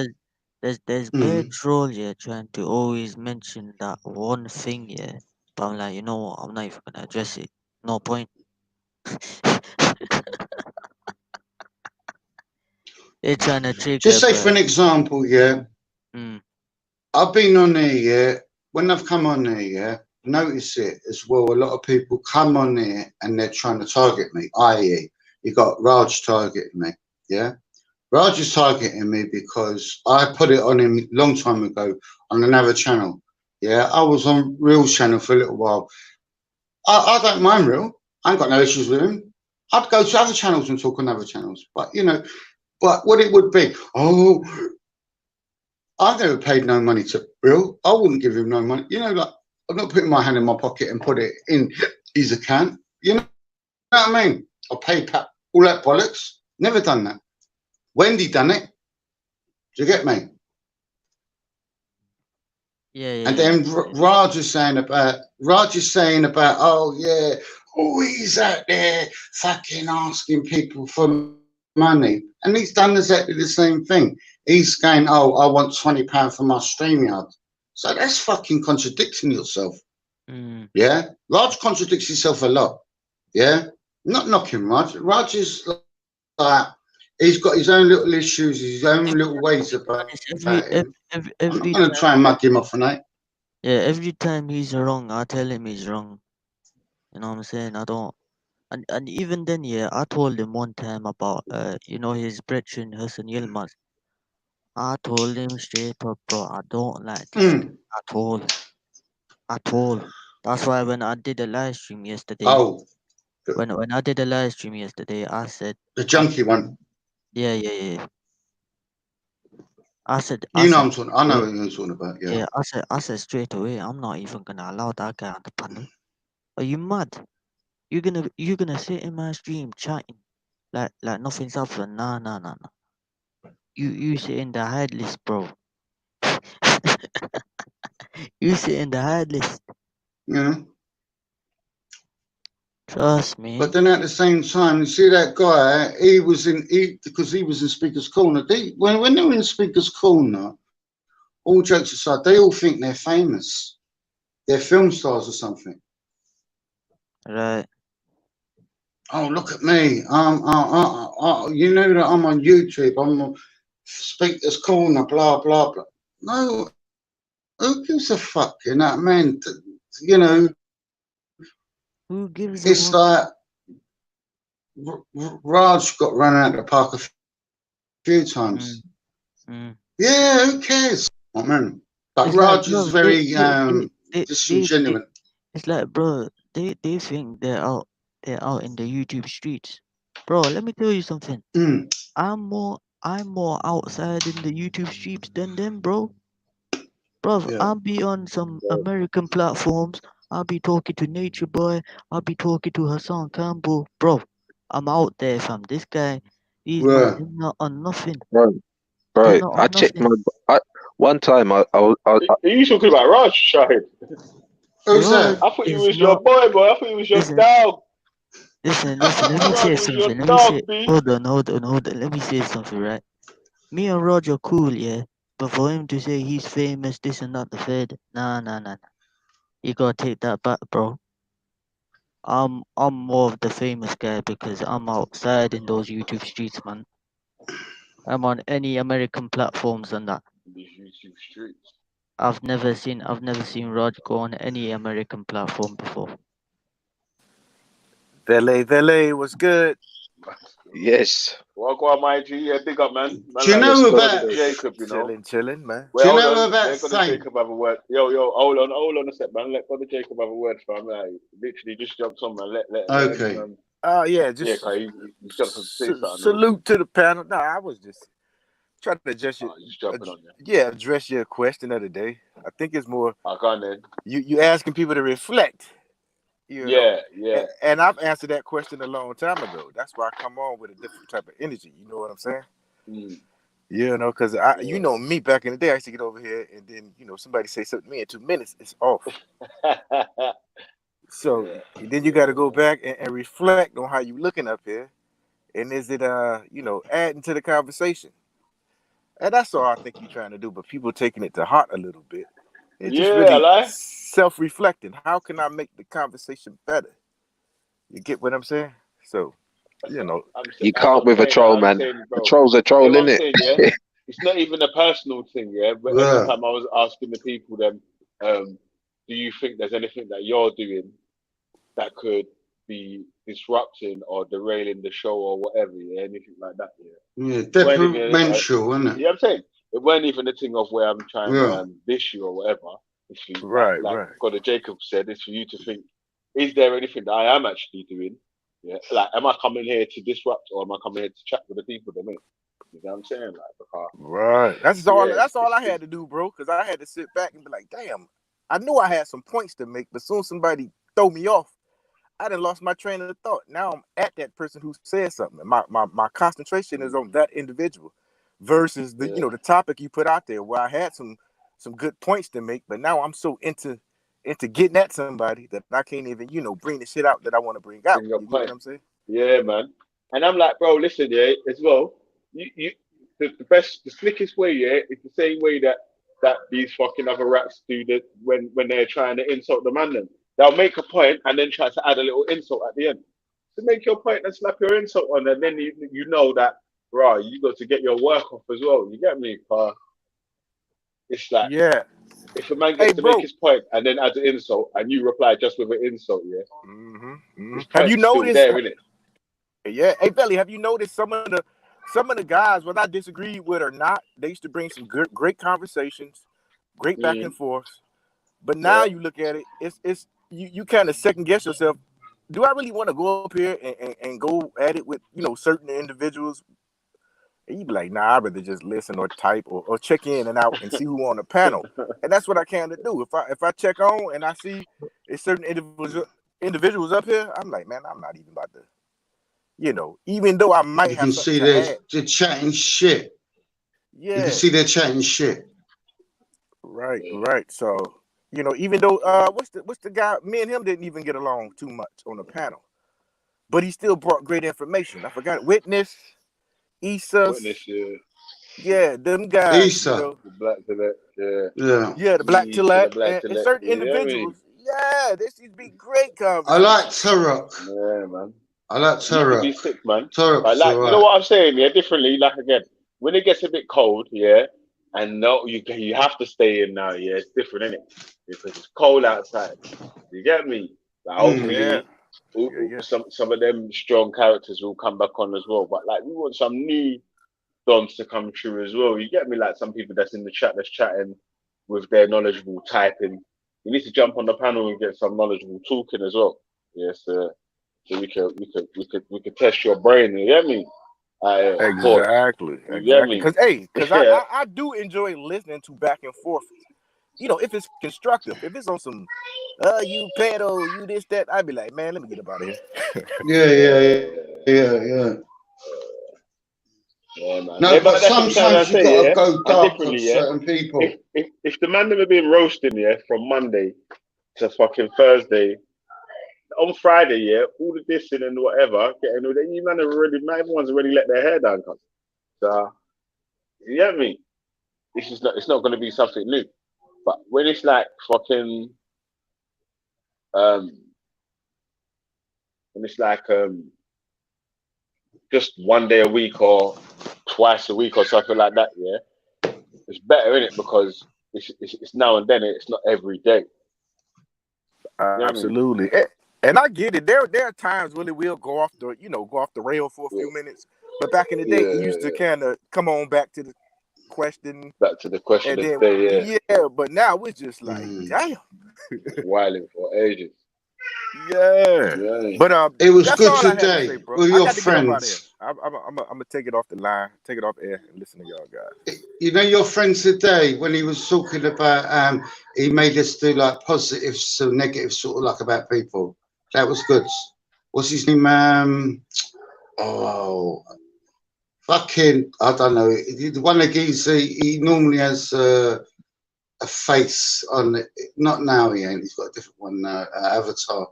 There's bare trolls here trying to always mention that one thing, yeah. But I'm like, you know what? I'm not even gonna address it. No point. They're trying to trigger. Just say for an example, yeah. I've been on there, yeah. When I've come on there, yeah, notice it as well. A lot of people come on there and they're trying to target me. I.e., you got Raj targeting me, yeah. Raj is targeting me because I put it on him a long time ago on another channel. Yeah, I was on Real's channel for a little while. I don't mind Real. I ain't got no issues with him. I'd go to other channels and talk on other channels. But, you know, but what it would be, oh, I never paid no money to Real. I wouldn't give him no money. You know, like, I'm not putting my hand in my pocket and put it in his account. You know what I mean? Or PayPal, all that bollocks. Never done that. Wendy done it. Do you get me? Yeah. And then Raj is saying about, oh yeah, oh, he's out there fucking asking people for money. And he's done exactly the same thing. He's going, oh, I want £20 for my StreamYard. So that's fucking contradicting yourself. Yeah? Raj contradicts himself a lot. Yeah? Not knocking Raj. Raj is like, he's got his own little issues, his own little ways about him. I'm not going to try and mug him off a night. Yeah, every time he's wrong, I tell him he's wrong. You know what I'm saying? I don't. And even then, yeah, I told him one time about, you know, his brethren, Hassan Yilmaz. I told him straight up, bro, I don't like this guy at all. At all. That's why when I did a live stream yesterday, when I did a live stream yesterday, I said the junkie one. Yeah. I said I know what you're talking about. Yeah. Yeah, I said straight away, I'm not even gonna allow that guy on the panel. Are you mad? You're gonna sit in my stream chatting like nothing's happened. Nah. You sit in the hide list, bro. You sit in the hide list. Yeah. Trust me. But then at the same time, you see that guy, because he was in Speaker's Corner. When they were in Speaker's Corner, all jokes aside, they all think they're famous. They're film stars or something. Right. Oh, look at me. You know that I'm on YouTube. I'm on Speaker's Corner, blah, blah, blah. No, who gives a fuck? You know what I mean? You know, who gives it's like Raj got run out of the park a few times. Yeah, who cares? I mean, but Raj is very disingenuous. It's like, bro, they think they're out in the YouTube streets. Bro, let me tell you something. I'm more outside in the YouTube streets than them, bro. Bro, I'll be on some American platforms. I'll be talking to Nature Boy. I'll be talking to Hassan Campbell. Bro, I'm out there, fam. This guy, he's not on nothing. Bro, I checked one time. I Are you talking about Raj, Shahid? Who's that? I thought you was your boy. I thought you was your dog. Listen. Let me say something. Hold on. Let me say something, right? Me and Roger cool, yeah. But for him to say he's famous, this and that, the third, nah. You gotta take that back, bro. I'm more of the famous guy because I'm outside in those YouTube streets, man. I'm on any American platforms and that. These YouTube streets. I've never seen Raj go on any American platform before. Vele, was good. Yes. Well, go on, my G. Yeah, big up, man. Do you know about Jacob? You know, chilling, man. Do you know about Jacob have a word? Yo, hold on a sec, man. Let Brother Jacob have a word, fam. Like, literally just jumped on, man. Okay. Oh yeah, just he jumped on to say something. Salute to the panel. No, I was just try to address your, just jumping on there. yeah, address your question of the day. I think it's more then. You asking people to reflect. You know, yeah. And I've answered that question a long time ago. That's why I come on with a different type of energy. You know what I'm saying? You know, because you know me, back in the day, I used to get over here and then, you know, somebody say something to me in 2 minutes, it's off. So then you got to go back and reflect on how you looking up here. And is it, you know, adding to the conversation? And that's all I think you're trying to do. But people taking it to heart a little bit. It's just really self-reflecting. How can I make the conversation better? You get what I'm saying? So, you know, you can't with a troll, man. A troll's a troll, isn't it? Yeah? It's not even a personal thing, yeah. But every time I was asking the people, then, do you think there's anything that you're doing that could be disrupting or derailing the show or whatever, yeah, anything like that, yeah, detrimental, isn't it? Yeah, I'm saying it weren't even a thing of where I'm trying to dish you or whatever. It's for you, like God Jacob said, it's for you to think: is there anything that I am actually doing? Yeah, like, am I coming here to disrupt or am I coming here to chat with the people that make? You know what I'm saying? Like, because, That's all. That's all I had to do, bro. Because I had to sit back and be like, damn, I knew I had some points to make, but soon somebody throw me off, I done lost my train of thought. Now I'm at that person who said something. My concentration is on that individual versus the you know the topic you put out there where I had some good points to make, but now I'm so into getting at somebody that I can't even, you know, bring the shit out that I want to bring out. You know what I'm saying? Yeah, man. And I'm like, bro, listen, yeah, as well. The slickest way, yeah, is the same way that these fucking other rats do that when they're trying to insult the man. Then they'll make a point and then try to add a little insult at the end to make your point and slap your insult on, and then you know that, bro, you got to get your work off as well. You get me? It's like, if a man gets to make his point and then adds an insult, and you reply just with an insult, Have you noticed? There, innit? Yeah. Hey, Belly, have you noticed some of the guys, whether I disagreed with or not, they used to bring some great conversations, great back and forth. But now you look at it, it's you kind of second guess yourself. Do I really want to go up here and go at it with, you know, certain individuals? And you be like, nah, I'd rather just listen or type or check in and out and see who on the panel. And that's what I kind of do. If I check on and I see a certain individuals up here, I'm like, man, I'm not even about to, you know, even though I might you have can something see to they're chatting shit. Yeah. You can see they're chatting shit. Right. So, you know, even though what's the guy, me and him didn't even get along too much on the panel, but he still brought great information. I forgot Witness, Issa. Yeah, them guys. Issa. You know, the black to that, the black to that, and certain individuals. Yeah, this used to be great conversation. I like Turok. Yeah, man. I like Turok. Be sick, man. Turok's like, you know what I'm saying? Yeah, differently. Like, again, when it gets a bit cold, and no, you have to stay in now. Yeah, it's different, isn't it? Because it's cold outside. You get me? Like, hopefully, some of them strong characters will come back on as well. But like, we want some new dons to come through as well. You get me? Like some people that's in the chat that's chatting with their knowledgeable typing. You need to jump on the panel and get some knowledgeable talking as well. Yes, so we could test your brain. You get me? Exactly. Because I do enjoy listening to back and forth. You know, if it's constructive, if it's on some, you pedo, you this, that, I'd be like, man, let me get up out of here. Yeah. Yeah, man. No, but sometimes you gotta go dark on certain people. If the man never been roasting, from Monday to fucking Thursday, on Friday, all the dissing and whatever, you man everyone's already let their hair down, cuz. So, you get me? It's not going to be something new. But when it's like fucking, when it's like just one day a week or twice a week or something like that, it's better, isn't it? Because it's now and then, it's not every day. Absolutely. And I get it. There are times when it will go off the rail for a few minutes. But back in the day, it used to kind of come on back to the question. Back to the question and of the day, Yeah, but now it's just like, damn. Wilding for ages. Yeah. But it was that's good all I had to say, today bro. with I your got to get up out of here. friends. I'm gonna take it off the line, take it off air, and listen to y'all guys. You know your friend today when he was talking about he made us do like positive so negative sort of like about people. That was good. What's his name? Oh fucking I don't know. The one of these he normally has a face on it. Not now he ain't. He's got a different one now. Avatar.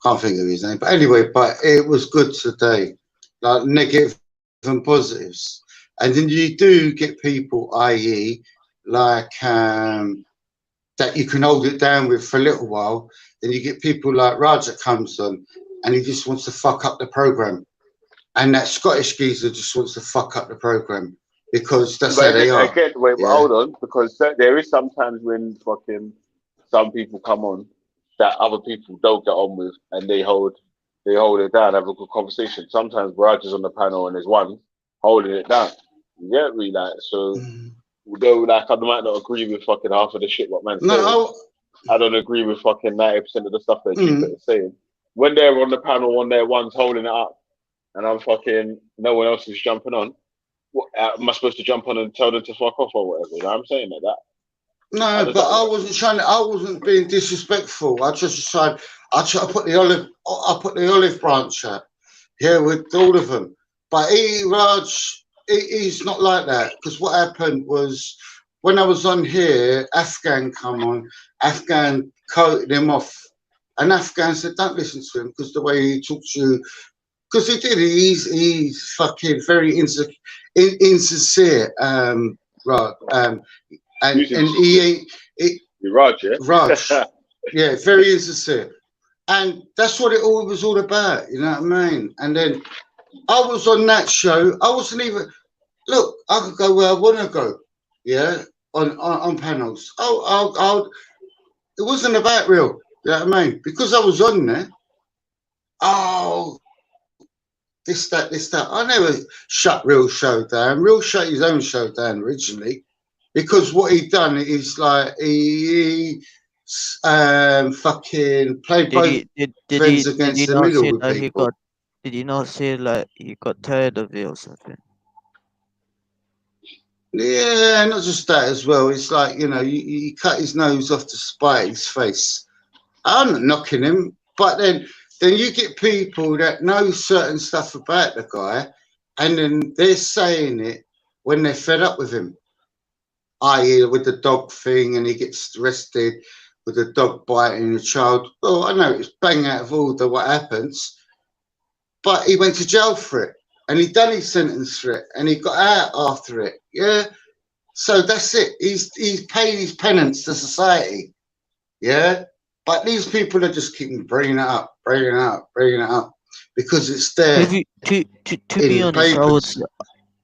Can't think of his name. But anyway, but it was good today. Like negative and positives. And then you do get people, i.e., like that you can hold it down with for a little while. Then you get people like Raj that comes on and he just wants to fuck up the program. And that Scottish geezer just wants to fuck up the program because that's how they are. Again, wait, Yeah. hold on, because there is sometimes when fucking some people come on that other people don't get on with, and they hold it down, have a good conversation. Sometimes Raj is on the panel and there's one holding it down. You get me, like so. Although like I might not agree with fucking half of the shit what man's saying, I don't agree with fucking 90% of the stuff that Jupiter is saying. When they're on the panel, when they're one's holding it up, and I'm fucking no one else is jumping on. What am I supposed to jump on and tell them to fuck off or whatever? You know what I'm saying like that. No, but I wasn't trying to. I wasn't being disrespectful. I just decided. I put the olive branch out. Yeah, with all of them. But Raj, he's not like that. Because what happened was when I was on here, Afghan come on. Afghan coated him off, and Afghan said, "Don't listen to him because the way he talks to you." Because he did. He's fucking very insincere. Right. And he ain't Raj, yeah? Raj, yeah, very insincere, and that's what it all was all about. You know what I mean? And then I was on that show. I wasn't even look. I could go where I want to go. Yeah, on panels. It wasn't about real. You know what I mean? Because I was on there. Oh, this that. I never shut Real show down. Real shut his own show down originally. Because what he done is like he fucking played both friends against the middle with people. Did he not say like he got tired of it or something? Yeah, not just that as well. It's like you cut his nose off to spite his face. I'm not knocking him, but then you get people that know certain stuff about the guy, and then they're saying it when they're fed up with him. I.e. with the dog thing, and he gets arrested with the dog biting the child. Well, I know it's bang out of order what happens, but he went to jail for it, and he done his sentence for it, and he got out after it. Yeah, so that's it. He's paid his penance to society. Yeah, but these people are just keeping bringing it up, because it's there. To be honest,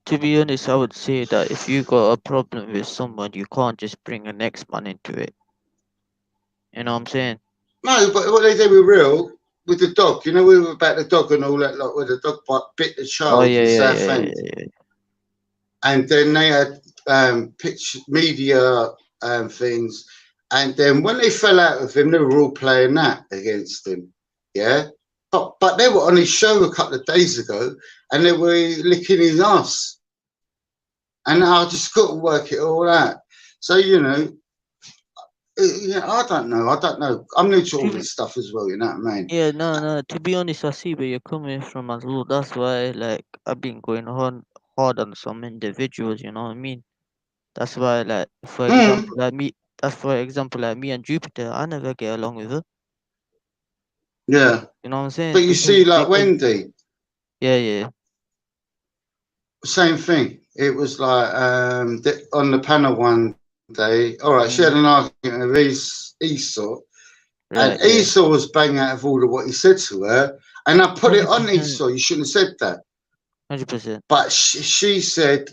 To be honest, I would say that if you got a problem with someone, you can't just bring the next man into it. You know what I'm saying? No, but what they did with Real, with the dog, we were about the dog and all that, like where the dog bit the child in Southend. And then they had pitch media things. And then when they fell out of him, they were all playing that against him. Yeah. But they were on his show a couple of days ago and they were licking his ass. And I just couldn't work it all out. So, I don't know. I'm new to all this stuff as well, you know what I mean? Yeah, no. To be honest, I see where you're coming from as well. That's why, like, I've been going hard on some individuals. You know what I mean? That's why, like, for example, like me and Jupiter, I never get along with her. Yeah. You know what I'm saying? But you see, like Wendy. Yeah. Same thing. It was like on the panel one day. All right, she had an argument with Esau, and Esau was banging out of order what he said to her, and I put 100%. It on Esau. You shouldn't have said that. 100%. But she said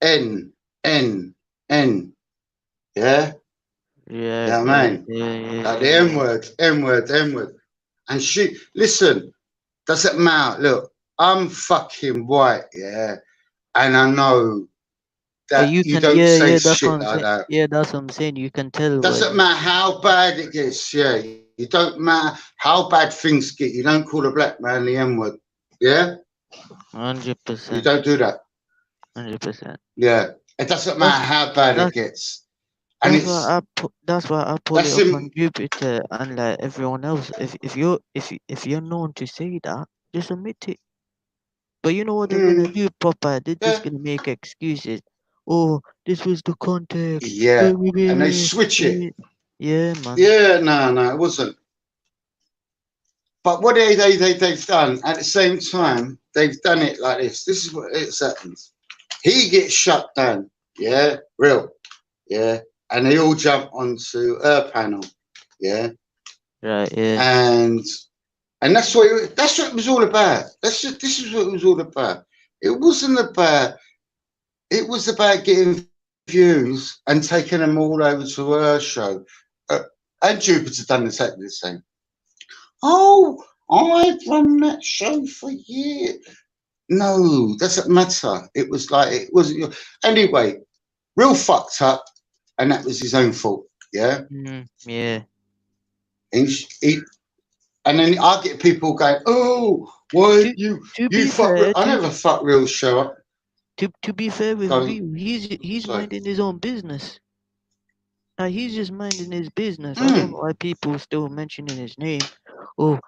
N. Yeah. Yeah. Man. Yeah. Like the N word. And she listen. Doesn't matter. Look, I'm fucking white. Yeah. And I know that you don't say shit like that. Yeah, that's what I'm saying. You can tell. Doesn't matter how bad it gets. Yeah, It don't matter how bad things get. You don't call a black man the N-word. Yeah? 100%. You don't do that. 100%. Yeah. It doesn't matter how bad it gets. And that's why I pull it up on Jupiter, unlike everyone else. If you're known to say that, just admit it. But you know what they're gonna do, Popeye? They're just gonna make excuses. Oh, this was the context. Yeah. And they switch it. Yeah, man. Yeah, no, it wasn't. But what they've done at the same time, they've done it like this. This is what it happens. He gets shut down. Yeah, real. Yeah. And they all jump onto her panel. Yeah. Right, yeah. And that's what it was all about. This is what it was all about. It wasn't about. It was about getting views and taking them all over to her show. And Jupiter done exactly the same. Oh, I've run that show for years. No, doesn't matter. It was like it wasn't. Anyway, real fucked up, and that was his own fault. Yeah. Yeah. And then I get people going, "Oh, why you fuck?" I never fuck real show up. To be fair with Real, he's minding his own business. He's just minding his business. I don't know why people are still mentioning his name. Oh,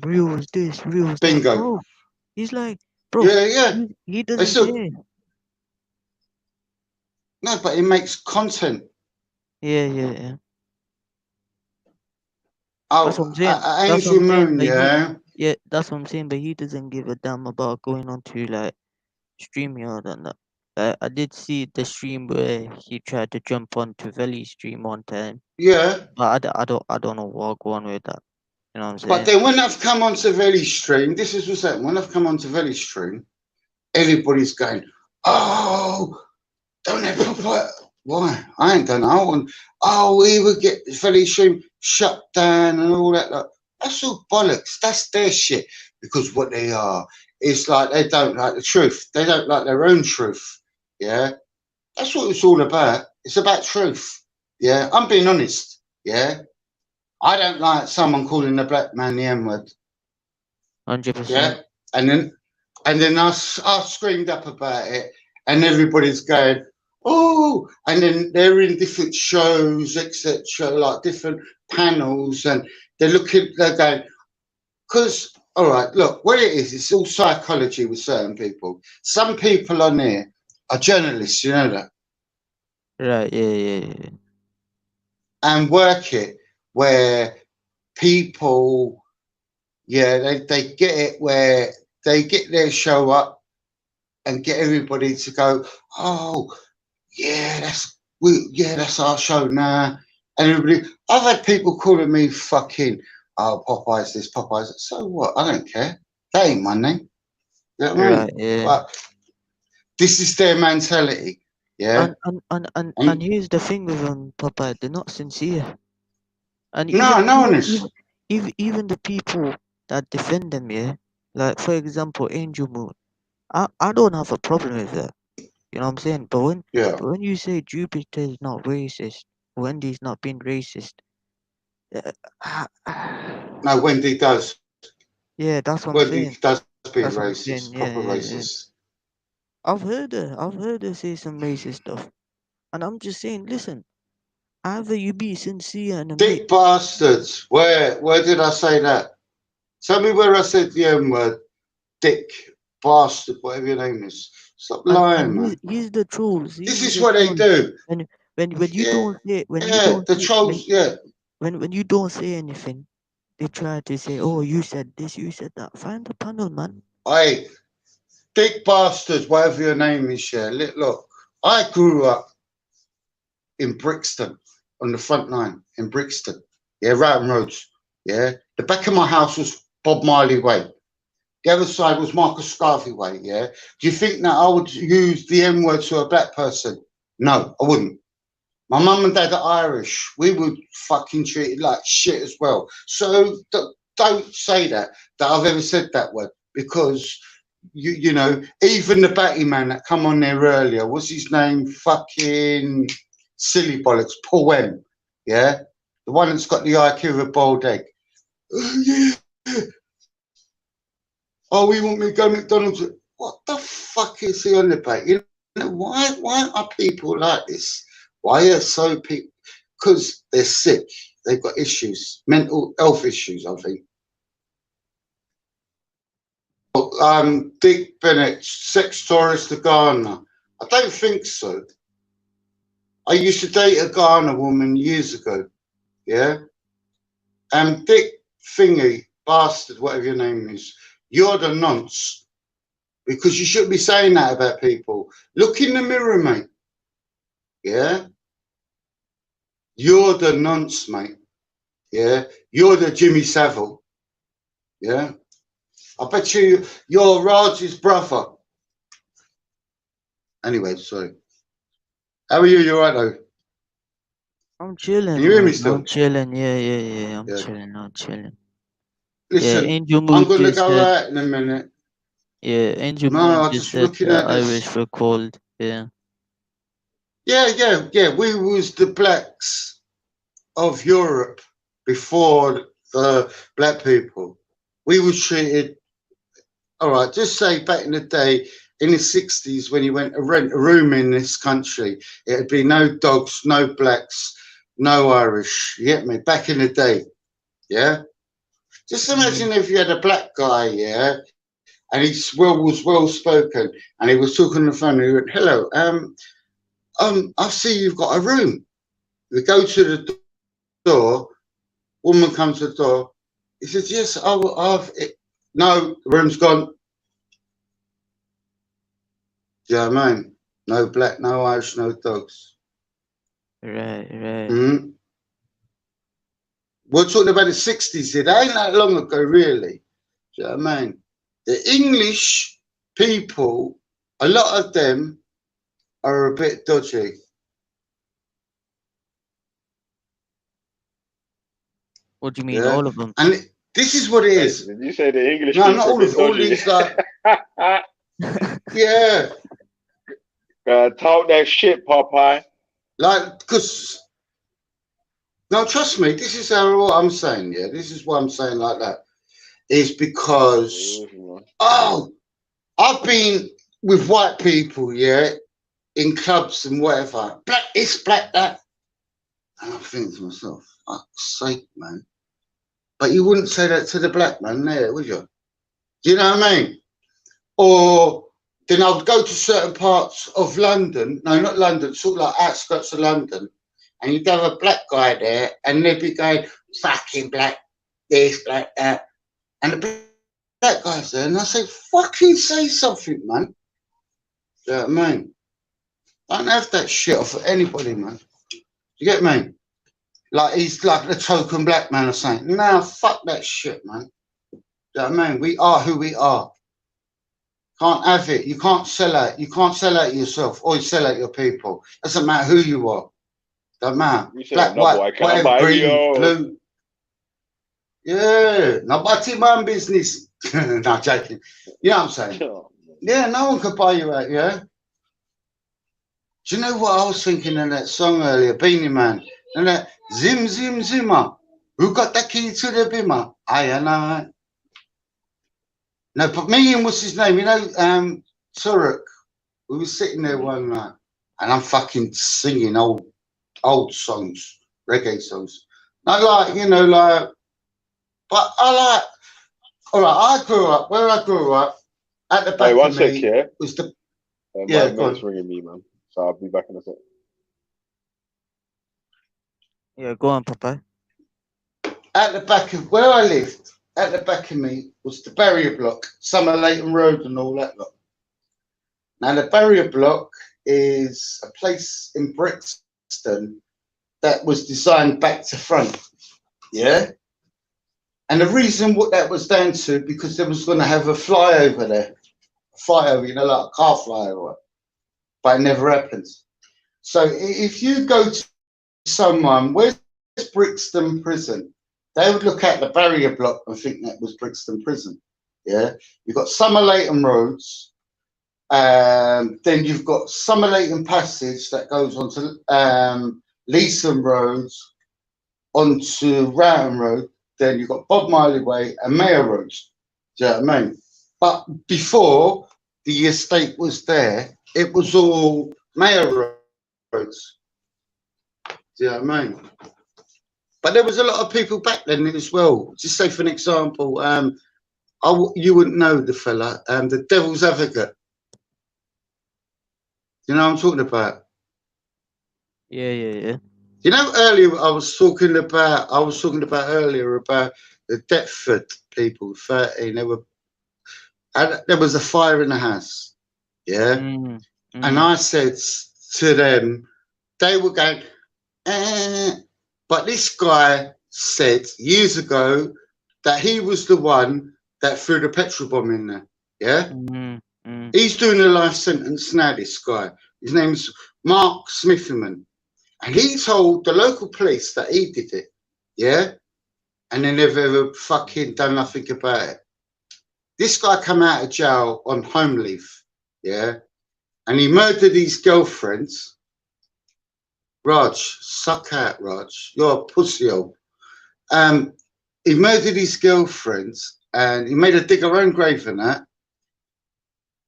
Real was this, Real was that. Bro, he's like, bro, yeah. He doesn't care. No, but it makes content. Yeah. Oh, that's what I'm saying. That's what I'm saying. Yeah, that's what I'm saying. But he doesn't give a damn about going on to like StreamYard and that. I did see the stream where he tried to jump onto Veli's stream one time. Yeah. But I don't know what go on with that. You know what I'm saying? But then when I've come onto Veli's stream, this is what's happening. When I've come onto Veli's stream, everybody's going, "Oh, don't ever why? I ain't done that. We would get Veli's stream shut down and all that. Like, that's all bollocks. That's their shit. Because what they are, it's like they don't like the truth. They don't like their own truth. Yeah. That's what it's all about. It's about truth. Yeah. I'm being honest. Yeah. I don't like someone calling a black man the N-word. 100%. Yeah. And then I screamed up about it, and everybody's going, "Oh!" And then they're in different shows, etc., like different panels, and they're going, because, all right, look, what it is, it's all psychology with certain people. Some people on there are journalists, you know that? Right, yeah. And work it where people, they get it where they get their show up and get everybody to go, "Oh, yeah, that's our show now." And everybody, I've had people calling me fucking, "Oh, Popeye's this, Popeye's that." So what? I don't care. That ain't my name. You know what I mean? Right, yeah. But this is their mentality. Yeah. And here's the thing with Popeye, they're not sincere. And no one is. Even the people that defend them, yeah. Like for example, Angel Moon. I don't have a problem with that. You know what I'm saying? But when you say Jupiter is not racist, Wendy's not being racist. No, Wendy does. Yeah, that's what I'm saying. Wendy does be That's racist, proper racist. I've heard her say some racist stuff. And I'm just saying, listen, either you be sincere and admit. Dick bastards. Where did I say that? Tell me where I said the N-word. Dick bastard, whatever your name is. Stop lying, man. Here's the trolls. This is what they do. When you don't say when you don't say anything, they try to say, "Oh, you said this, you said that." Find the panel, man. Hey, dick bastards, whatever your name is, yeah. Look, I grew up in Brixton, on the front line in Brixton. Yeah, Round Roads. Yeah. The back of my house was Bob Marley Way. The other side was Marcus Garvey Way, yeah? Do you think that I would use the N-word to a black person? No, I wouldn't. My mum and dad are Irish. We would fucking treat it like shit as well. So don't say that I've ever said that word, because, you know, even the Batty man that come on there earlier, what's his name? Fucking silly bollocks, Paul M, yeah? The one that's got the IQ of a bald egg. Oh, we want me to go to McDonald's. What the fuck is he on about? You know, why are people like this? Why are so people? Because they're sick. They've got issues, mental health issues, I think. Dick Bennett, sex tourist to Ghana. I don't think so. I used to date a Ghana woman years ago. Yeah. Dick Thingy, bastard, whatever your name is, you're the nonce. Because you shouldn't be saying that about people. Look in the mirror, mate. Yeah. You're the nonce, mate. Yeah. You're the Jimmy Savile. Yeah. I bet you're Raj's brother. Anyway, sorry. How are you? You alright though? I'm chilling. Can you hear me Man. still? I'm chilling. Yeah. I'm chilling. I'm chilling. Listen, Angel I'm Moon gonna just go said. out in a minute. Angel No, Moon I'm just just said looking at Irish this. were cold. Yeah. Yeah. We was the blacks of Europe before the black people. We was treated, all right, just say back in the day, in the 60s, when you went to rent a room in this country, it'd be no dogs, no blacks, no Irish. You get me? Back in the day, yeah? Just imagine if you had a black guy, yeah, and he was well spoken, and he was talking on the phone, and he went, hello, I see you've got a room. We go to the door, woman comes to the door, he says, yes, no, the room's gone. Do you know what I mean? No black, no Irish, no dogs. Right. Mm-hmm. We're talking about the 60s here. That ain't that long ago, really. Do you know what I mean? The English people, a lot of them are a bit dodgy. What do you mean, all of them? And this is what it is. Did you say the English no, people not are a all bit of all dodgy? these like yeah. Talk that shit, Popeye. Like, because no, trust me, this is what I'm saying, yeah. This is why I'm saying like that. Is because I've been with white people, yeah, in clubs and whatever. Black this, black that. And I think to myself, fuck's sake, man. But you wouldn't say that to the black man there, would you? Do you know what I mean? Or then I would go to certain parts of London, no, not London, sort of like outskirts of London, and you'd have a black guy there, and they'd be going, fucking black this, black that. And the black guy's there, and I say, fucking say something, man. Do you know what I mean? I don't have that shit off of anybody, man. Do you get me? Like he's like the token black man or something. Nah, fuck that shit, man. Do you know what I mean? We are who we are. Can't have it. You can't sell out. You can't sell out yourself or you sell out your people. Doesn't matter who you are. Don't matter. Black, white, whatever, green, blue. Yeah, nobody man business. No, joking. You know what I'm saying? Yeah, no one could buy you out, yeah? Do you know what I was thinking in that song earlier, Beanie Man? And that Zim Zim Zimmer. Who got the key to the bimmer? I and I. No, but me and what's his name? You know, Turek. We were sitting there one night and I'm fucking singing old songs, reggae songs. Not like, you know, like, but I like, all right, I grew up, where I grew up, at the back one of sec, me yeah? was the, My mate's ringing me, man. So I'll be back in a sec. Yeah, go on, Popeye. At the back of where I lived, at the back of me was the barrier block, Summer Leighton Road and all that lot. Now the barrier block is a place in Brixton that was designed back to front, yeah? And the reason what that was down to, because they was going to have a flyover there, you know, like a car flyover, but it never happened. So if you go to someone, where's Brixton Prison? They would look at the barrier block and think that was Brixton Prison. Yeah, you've got Summer Leighton Roads, then you've got Summer Leighton Passage that goes onto Leeson Roads, onto Rowton Road. then you've got Bob Marley Way and Mayor Roads. Do you know what I mean? But before the estate was there, it was all Mayor Roads. Do you know what I mean? But there was a lot of people back then as well. Just say, for an example, you wouldn't know the fella, the Devil's Advocate. You know what I'm talking about? Yeah. You know, earlier I was talking about earlier about the Deptford people, 13. There was a fire in the house. Yeah. And I said to them, they were going, but this guy said years ago that he was the one that threw the petrol bomb in there. Yeah. He's doing a life sentence now, this guy. His name's Mark Smitherman. And he told the local police that he did it. Yeah. And they never ever fucking done nothing about it. This guy come out of jail on home leave. Yeah. And he murdered his girlfriends. Raj, suck out, Raj. You're a pussy hole. He murdered his girlfriends and he made her dig her own grave and that.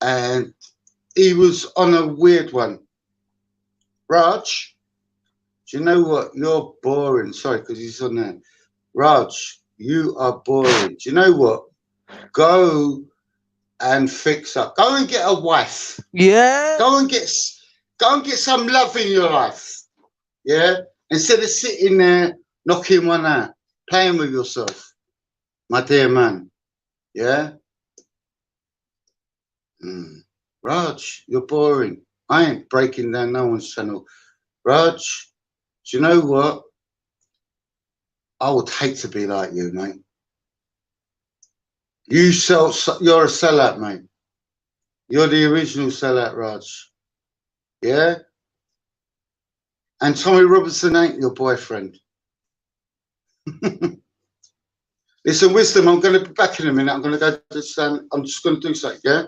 And he was on a weird one. Raj, do you know what? You're boring. Sorry, because he's on there. Raj, you are boring. Do you know what? Go and fix up. Go and get a wife. Yeah. Go and get some love in your life. Yeah. Instead of sitting there knocking one out, playing with yourself, my dear man. Yeah. Raj, you're boring. I ain't breaking down no one's channel. Raj, do you know what? I would hate to be like you, mate. You're a sellout, mate. You're the original sellout, Raj. Yeah? And Tommy Robertson ain't your boyfriend. Listen, Wisdom, I'm going to be back in a minute. I'm going to go to stand. I'm just going to do something, yeah?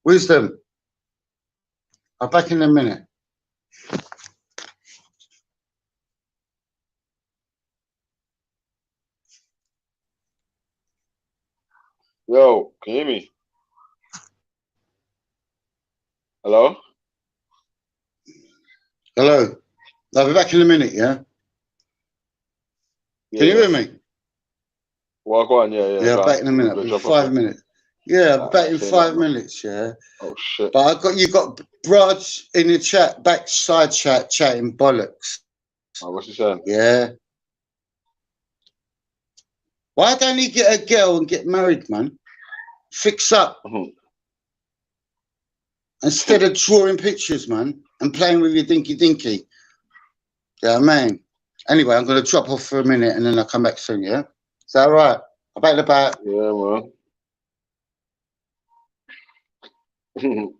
Wisdom, I'm back in a minute. Yo, can you hear me? Hello? Hello. I'll be back in a minute, yeah? Can you hear me? Well, go on, yeah. Yeah, back in a minute. I'll be 5 minutes. Yeah, I'll be back in 5 minutes, yeah. Oh shit. But you got Raj in the chat, backside chat, chatting bollocks. Oh, what's he saying? Yeah. Why don't you get a girl and get married, man? Fix up. Instead of drawing pictures, man, and playing with your dinky. Yeah, man. Anyway, I'm going to drop off for a minute and then I'll come back soon, yeah? Is that all right? I'm back in about. Yeah, man.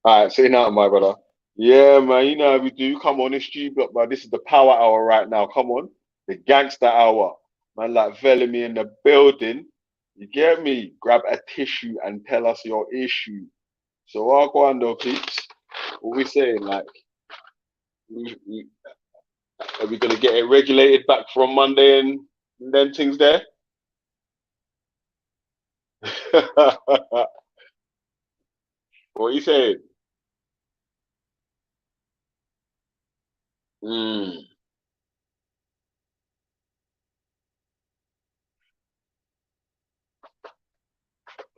All right, say now, my brother. Yeah, man, you know how we do. Come on, it's G-Block, man. This is the power hour right now. Come on. The gangster hour. Man, like Bellamy in the building. You get me? Grab a tissue and tell us your issue. So, I'll go on, though, peeps. What we saying? Like, are we going to get it regulated back from Monday and then things there? What are you saying?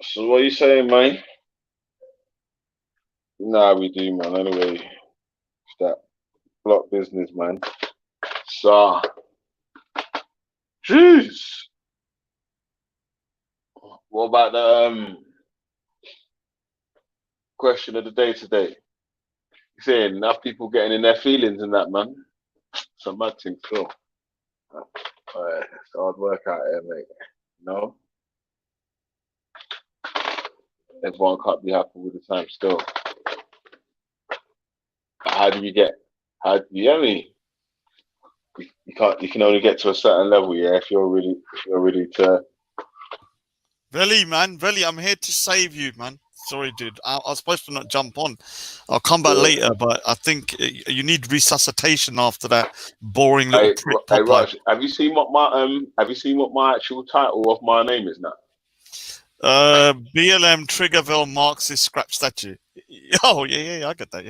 So what are you saying, man? Nah, we do, man. Anyway, it's that block business, man. So, jeez. What about the question of the day today? You saying enough people getting in their feelings and that, man. It's a mad thing still. It's hard work out here, mate. No? Everyone can't be happy with the time still. How do you get I mean, you can only get to a certain level, yeah, if you're really to Veli, man, Veli, I'm here to save you, man. Sorry, dude. I was supposed to not jump on. I'll come back later, but I think you need resuscitation after that boring little prick Hey, Popeye. Raj, have you seen what my actual title of my name is now? BLM Triggerville Marxist scrap statue. Oh yeah, I get that.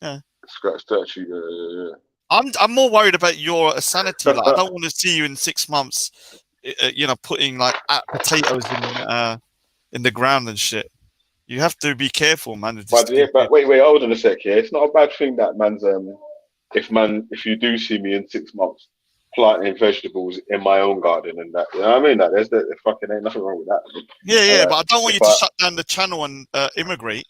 Yeah. Scrap statue. I'm more worried about your sanity. Like, I don't want to see you in 6 months, putting like potatoes in the ground and shit. You have to be careful, man. But wait, hold on a sec. Yeah, it's not a bad thing that man's if you do see me in 6 months planting vegetables in my own garden and that, you know what I mean? That there fucking ain't nothing wrong with that. Yeah, but I don't want you to shut down the channel and immigrate.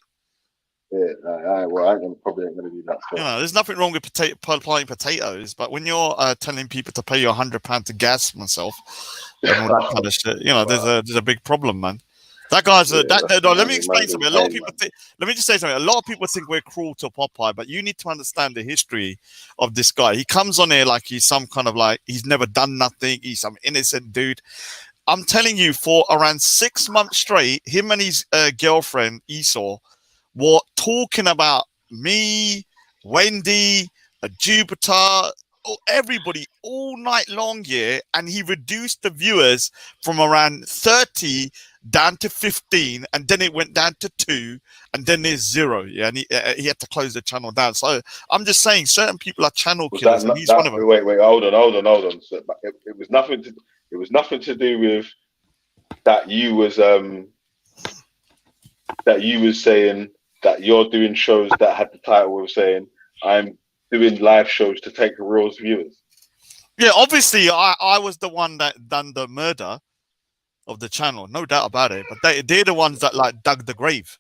Yeah, well, probably ain't gonna do that. So. There's nothing wrong with planting potatoes, but when you're telling people to pay you £100 to gas myself and all that kind of shit, there's a big problem, man. That guy's let me explain something. Let me just say something. A lot of people think we're cruel to Popeye, but you need to understand the history of this guy. He comes on here like he's some kind of like he's never done nothing. He's some innocent dude. I'm telling you, for around 6 months straight, him and his girlfriend Esau were talking about me, Wendy, Jupiter, everybody all night long, and he reduced the viewers from around 30 down to 15, and then it went down to 2, and then there's 0, and he had to close the channel down. So I'm just saying, certain people are channel killers, and he's one of them. Wait, hold on. So it was nothing to do with that you was saying that you're doing shows that had the title of saying I'm doing live shows to take real viewers. Yeah, obviously I was the one that done the murder of the channel, no doubt about it. But they're the ones that like dug the grave.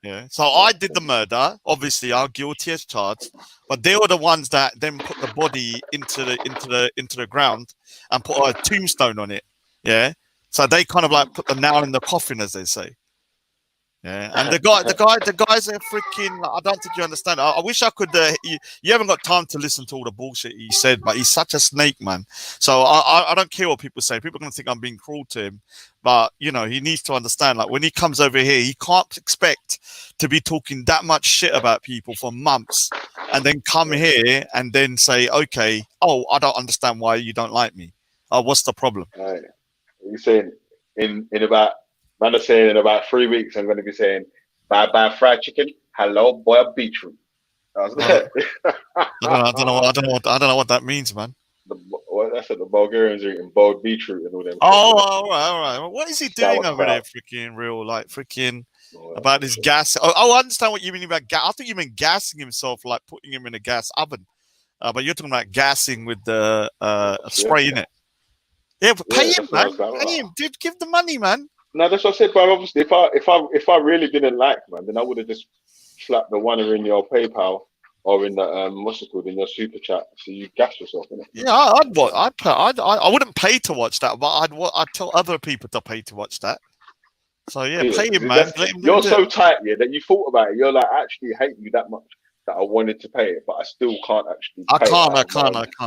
Yeah. So I did the murder. Obviously, I'm guilty as charged. But they were the ones that then put the body into the ground and put a tombstone on it. Yeah. So they kind of like put the nail in the coffin, as they say. Yeah, and the guys are freaking. I don't think you understand. I wish I could. You haven't got time to listen to all the bullshit he said, but he's such a snake, man. So I don't care what people say. People are gonna think I'm being cruel to him, but he needs to understand. Like when he comes over here, he can't expect to be talking that much shit about people for months, and then come here and then say, okay, I don't understand why you don't like me. What's the problem? Right. You're saying in about. Man are saying in about 3 weeks, I'm going to be saying, bye fried chicken, hello boiled beetroot. I don't know what that means, man. That's what the Bulgarians are eating, boiled beetroot and all them. All right. What is he doing over there? Freaking real, like freaking about his gas. I understand what you mean about gas. I think you mean gassing himself, like putting him in a gas oven. But you're talking about gassing with the spray in it. Yeah, but pay him, man. Pay him, dude. Give the money, man. No, that's what I said, but obviously, if I really didn't like, man, then I would have just slapped the one in your PayPal or in the what's it called, in your super chat, so you gas yourself, innit? Yeah, I wouldn't pay to watch that, but I'd tell other people to pay to watch that. So yeah, pay him, man. You're so tight, that you thought about it. You're like, I actually hate you that much that I wanted to pay it, but I still can't actually. I can't.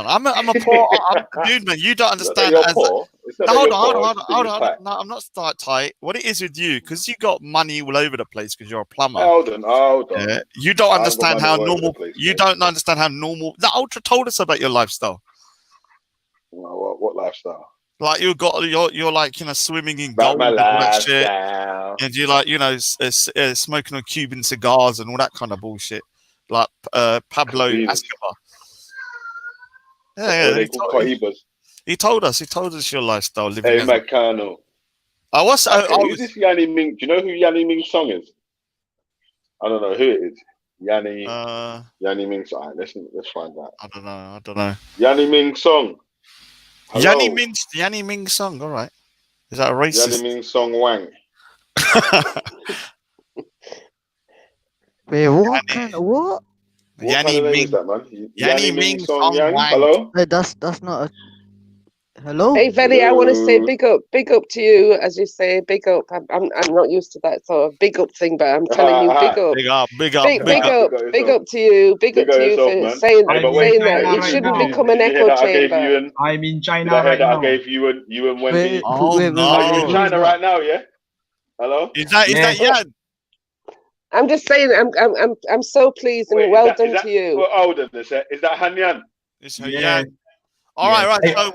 I'm a poor dude, man. You don't understand. You're poor. Hold on. No, I'm not start tight. What it is with you, because you got money all over the place because you're a plumber. Hold on. Yeah. You don't understand how normal. You don't understand how normal. The Ultra told us about your lifestyle. What lifestyle? Like you're like swimming in gold and all that shit, and you're like smoking on Cuban cigars and all that kind of bullshit. Like Pablo Escobar. He told us your lifestyle. Hey, Macano. Who's this Yanni Ming? Do you know who Yanni Ming's song is? I don't know who it is. Yanni Ming's song. Let's find out. I don't know. Yanni Ming's song. Yanni Ming's song. All right. Is that a racist? Yanni Ming's song Wang. Wait, what kind of what? Yanni Ming. Yanni Ming song Yang. Hello. Hey, that's not a. Hello. Hey, Veli, I want to say big up to you, as you say, big up. I'm not used to that sort of big up thing, but I'm telling you, big up to you, big up to you for saying that. It shouldn't become an echo chamber. I'm in China right now. I gave you and Wendy. Are you in China right now? Yeah. Hello? Is that Yan? I'm just saying, I'm so pleased and well done to you. Well, hold on a sec. Is that Hanyan? It's Yan. All right. So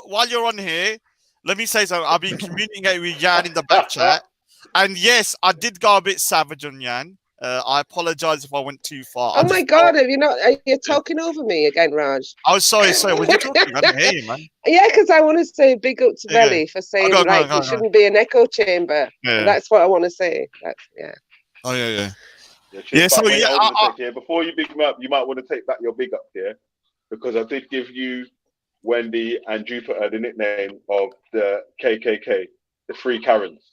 while you're on here, let me say something. I've been communicating with Yan in the back chat, and yes, I did go a bit savage on Yan. I apologize if I went too far. Oh my God, are you talking over me again, Raj? Oh, sorry. Was you talking? I didn't hear you, man. Yeah, because I want to say big up to Belly for saying it shouldn't be an echo chamber. Yeah. That's what I want to say. Oh yeah. Before you big him up, you might want to take back your big up here, because I did give you, Wendy and Jupiter, the nickname of the KKK, the Three Karens.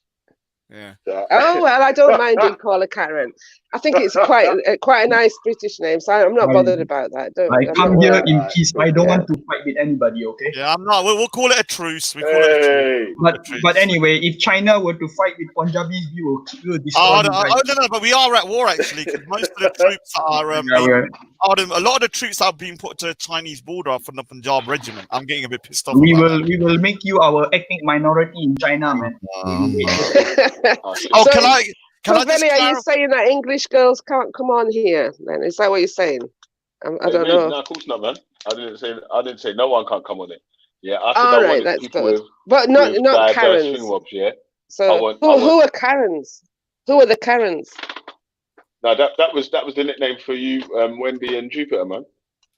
Yeah. Oh well, I don't mind being called a Karen. I think it's quite a nice British name, so I'm not bothered about that. I come here in peace. I don't want to fight with anybody. Okay. Yeah, I'm not. We'll call it a truce. But anyway, if China were to fight with Punjabis, we will destroy them. No, but we are at war actually, because most of the troops are. A lot of the troops that are being put to the Chinese border are from the Punjab regiment. I'm getting a bit pissed off. We will make you our ethnic minority in China, man. Can I Belly, are you saying that English girls can't come on here? Then is that what you're saying? I don't know. No, of course not, man. I didn't say no one can't come on it. Yeah, I said All I right, wanted that's people good. with, But not diverse Karens. thingwobs, yeah. So who are Karens? Who are the Karens? No, that was the nickname for you, Wendy and Jupiter, man.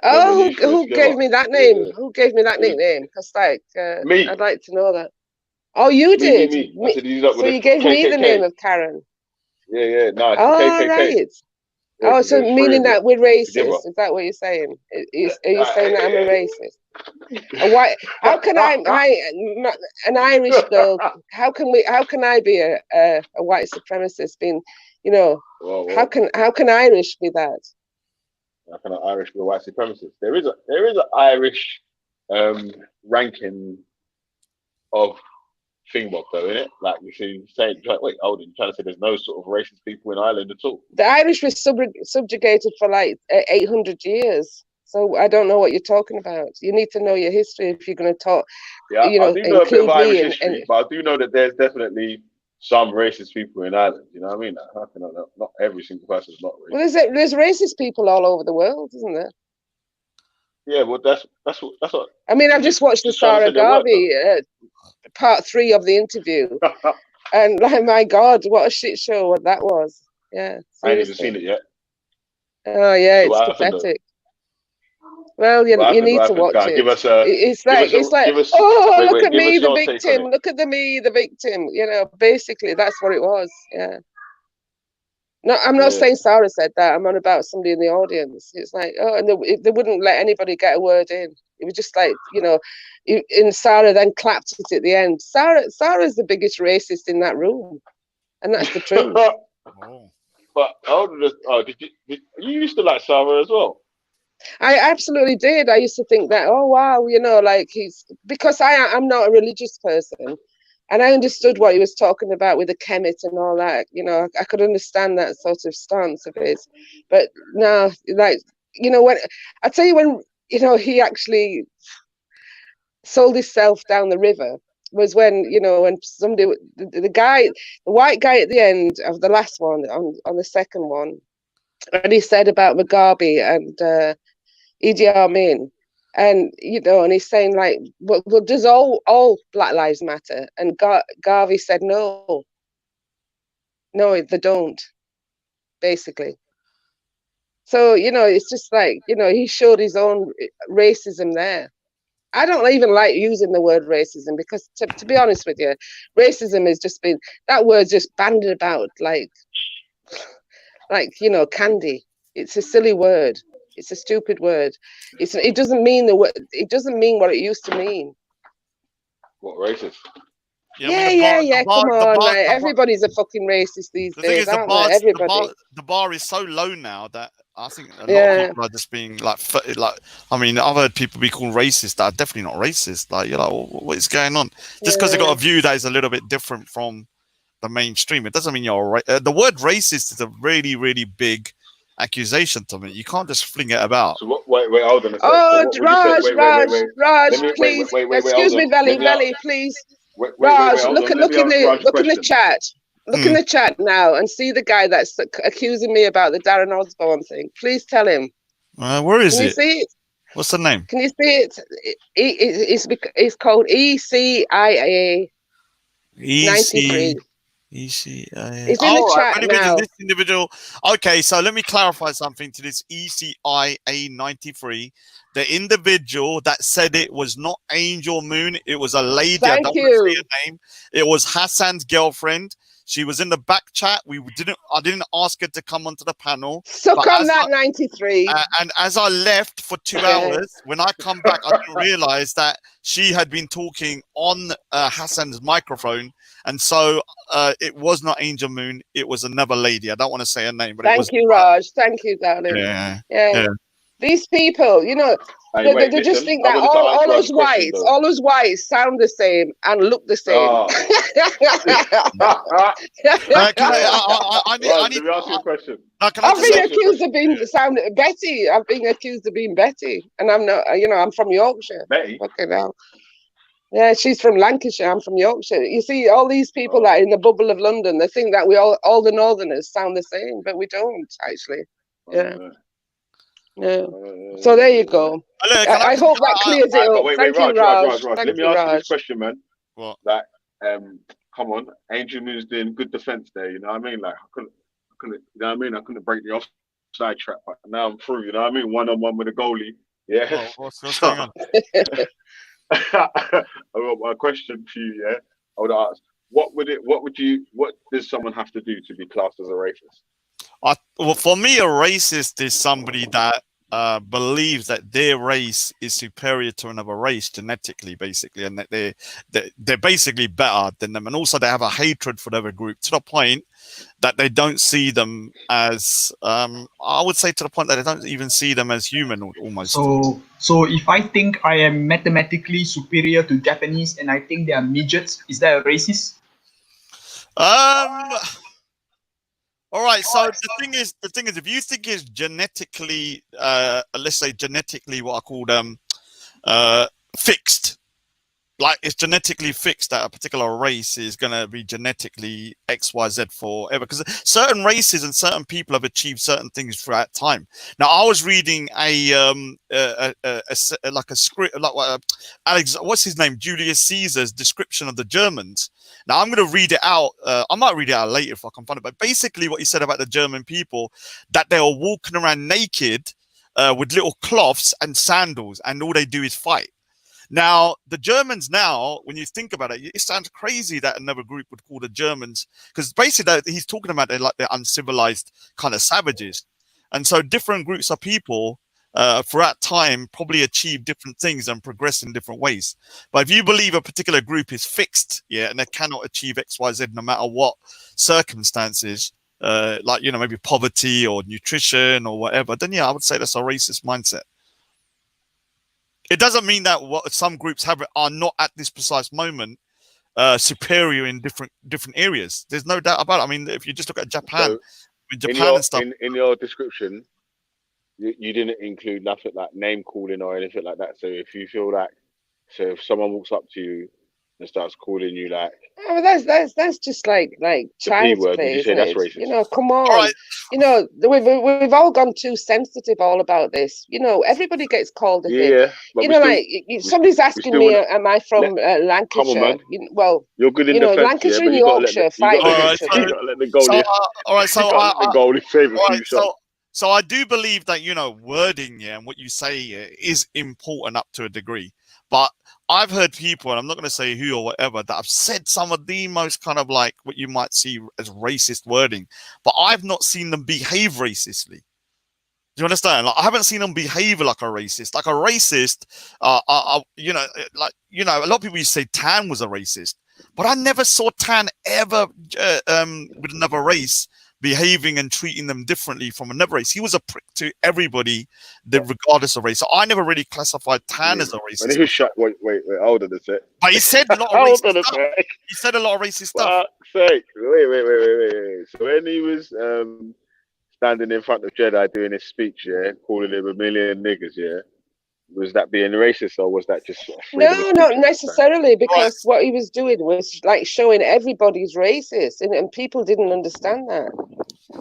Oh, who gave me that name? Yeah. Who gave me that nickname? Because me. I'd like to know that. Oh, you did. Me. I said he's up so with you gave KKK. me the name of Karen. Yeah, nice. Oh, KKK. right. Yeah, so meaning that we're racist? Is that what you're saying? Are you saying that I'm a racist? Why? How can an Irish girl? How can I be a white supremacist? Being, how can Irish be that? How can an Irish be a white supremacist? There is an Irish ranking of thingbob though, innit? Like you see, saying, wait, hold on, you're trying to say there's no sort of racist people in Ireland at all? The Irish were subjugated for like 800 years. So I don't know what you're talking about. You need to know your history if you're going to talk. Yeah, I do know a bit of Irish history, but I do know that there's definitely some racist people in Ireland. You know what I mean? How can I know? Not every single person is not racist. Well, there's racist people all over the world, isn't there? Yeah, well, that's what. I mean, I've just watched the Sarah Garvey part 3 of the interview, and like, my God, what a shit show what that was. Yeah, seriously. I ain't even seen it yet. Oh yeah, so it's pathetic. Well, you need to watch it. It's like, look at me, the victim. Look at me, the victim. Basically, that's what it was. Yeah. No, I'm not saying Sarah said that. I'm on about somebody in the audience. It's like, and they wouldn't let anybody get a word in. It was just like, and Sarah then clapped it at the end. Sarah's the biggest racist in that room, and that's the truth. But you used to like Sarah as well? I absolutely did. I used to think that, oh wow, like because I'm not a religious person. And I understood what he was talking about with the Kemet and all that. I could understand that sort of stance of his. But no, like, when I tell you, when he actually sold himself down the river was when when somebody, the white guy at the end of the last one on the second one, and he said about Mugabe and Idi Amin. And and he's saying like, well, does all Black Lives matter? And Garvey said no, they don't, basically. So it's just like he showed his own racism there. I don't even like using the word racism because, to be honest with you, racism has just been, that word's just bandied about like candy. It's a silly word. It's a stupid word. It doesn't mean it doesn't mean what it used to mean. What, racist? Yeah. Come on, everybody's a fucking racist these days, aren't they? Everybody. The bar is so low now that I think a lot of people are just being like. I mean, I've heard people be called racist that are definitely not racist. Like, you're like, what is going on? Just because they got a view that is a little bit different from the mainstream, it doesn't mean you're the word racist is a really, really big accusation to me. You can't just fling it about. So wait, hold on a second. Oh, so Raj, please. Excuse me, Valley, please. Raj, look in the chat. Look in the chat now and see the guy that's accusing me about the Darren Osborne thing. Please tell him. Where is Can you it? see it? What's the name? Can you see it? It's called ECIA 93. ECIA. It's in the All right, chat now. this individual. Okay, so let me clarify something to this ECIA 93. The individual that said it was not Angel Moon, it was a lady. Thank I don't you. want to say her name. It was Hassan's girlfriend. She was in the back chat. I didn't ask her to come onto the panel. Suck on that 93. And as I left for 2 hours, when I come back, I didn't realize that she had been talking on Hassan's microphone. And so it was not Angel Moon. It was another lady. I don't want to say her name, but it was. Thank you, Raj. Thank you, darling. Yeah. These people, you know, Hey, they just think that all us whites sound the same and look the same. Let me ask you a question. I've been accused of being Betty. I've been accused of being Betty, and I'm not. You know, I'm from Yorkshire. Betty. Okay, now. Yeah, she's from Lancashire. I'm from Yorkshire. You see, all these people that are in the bubble of London, they think that we all the Northerners sound the same, but we don't actually. Yeah. Yeah. So there you go. I hope that clears it up. Thank you, Raj. Let me ask you this question, man. What? Like, come on, Angel Moon's doing good defense there. You know what I mean? Like, I couldn't. You know what I mean? I couldn't break the offside trap, but now I'm through. You know what I mean? 1-on-1 with a goalie. Yeah. What's going on? I got my question to you. Yeah. I would ask, what does someone have to do to be classed as a racist? Well, for me, a racist is somebody that believes that their race is superior to another race genetically, basically, and that they're basically better than them, and also they have a hatred for the other group to the point that they don't see them as I would say to the point that they don't even see them as human almost. So if I think I am mathematically superior to Japanese and I think they are midgets, is that a racist? All right. So the thing is, if you think it's genetically, let's say genetically, what I call fixed, like it's genetically fixed that a particular race is going to be genetically XYZ forever, because certain races and certain people have achieved certain things throughout time. Now, I was reading what's his name, Julius Caesar's description of the Germans. Now, I'm going to read it out. I might read it out later if I can find it. But basically, what he said about the German people, that they were walking around naked with little cloths and sandals, and all they do is fight. Now, the Germans now, when you think about it, it sounds crazy that another group would call the Germans, because basically he's talking about they're uncivilized kind of savages. And so different groups of people throughout time probably achieve different things and progress in different ways. But if you believe a particular group is fixed, and they cannot achieve XYZ no matter what circumstances, like, maybe poverty or nutrition or whatever, then I would say that's a racist mindset. It doesn't mean that what some groups are not at this precise moment superior in different areas. There's no doubt about it. I mean, if you just look at Japan, and stuff. In your description, you didn't include nothing like name calling or anything like that. So if you feel like, if someone walks up to you and starts calling you like, oh, that's just like child's play, isn't it? That's racist. Come on. Right. We've all gone too sensitive all about this. Everybody gets called a thing. Somebody's asking me, am I from Lancashire? Well, you're good in defense, Lancashire and Yorkshire fight with each other. You gotta let the goalie. All right, so so I do believe that wording, and what you say is important up to a degree, but I've heard people, and I'm not going to say who or whatever, that have said some of the most kind of like what you might see as racist wording, but I've not seen them behave racistly. Do you understand? Like, I haven't seen them behave like a racist. Like a racist, a lot of people used to say Tan was a racist, but I never saw Tan ever with another race behaving and treating them differently from another race. He was a prick to everybody, regardless of race. So I never really classified Tan as a racist. Wait, hold on a sec. But he said a lot of racist stuff. He said a lot of racist stuff. Wait. So when he was standing in front of Jedi doing his speech, calling him a million niggas, was that being racist, or was that just freedom of No, speech not at that time? necessarily, because what he was doing was like showing everybody's racist, and people didn't understand that.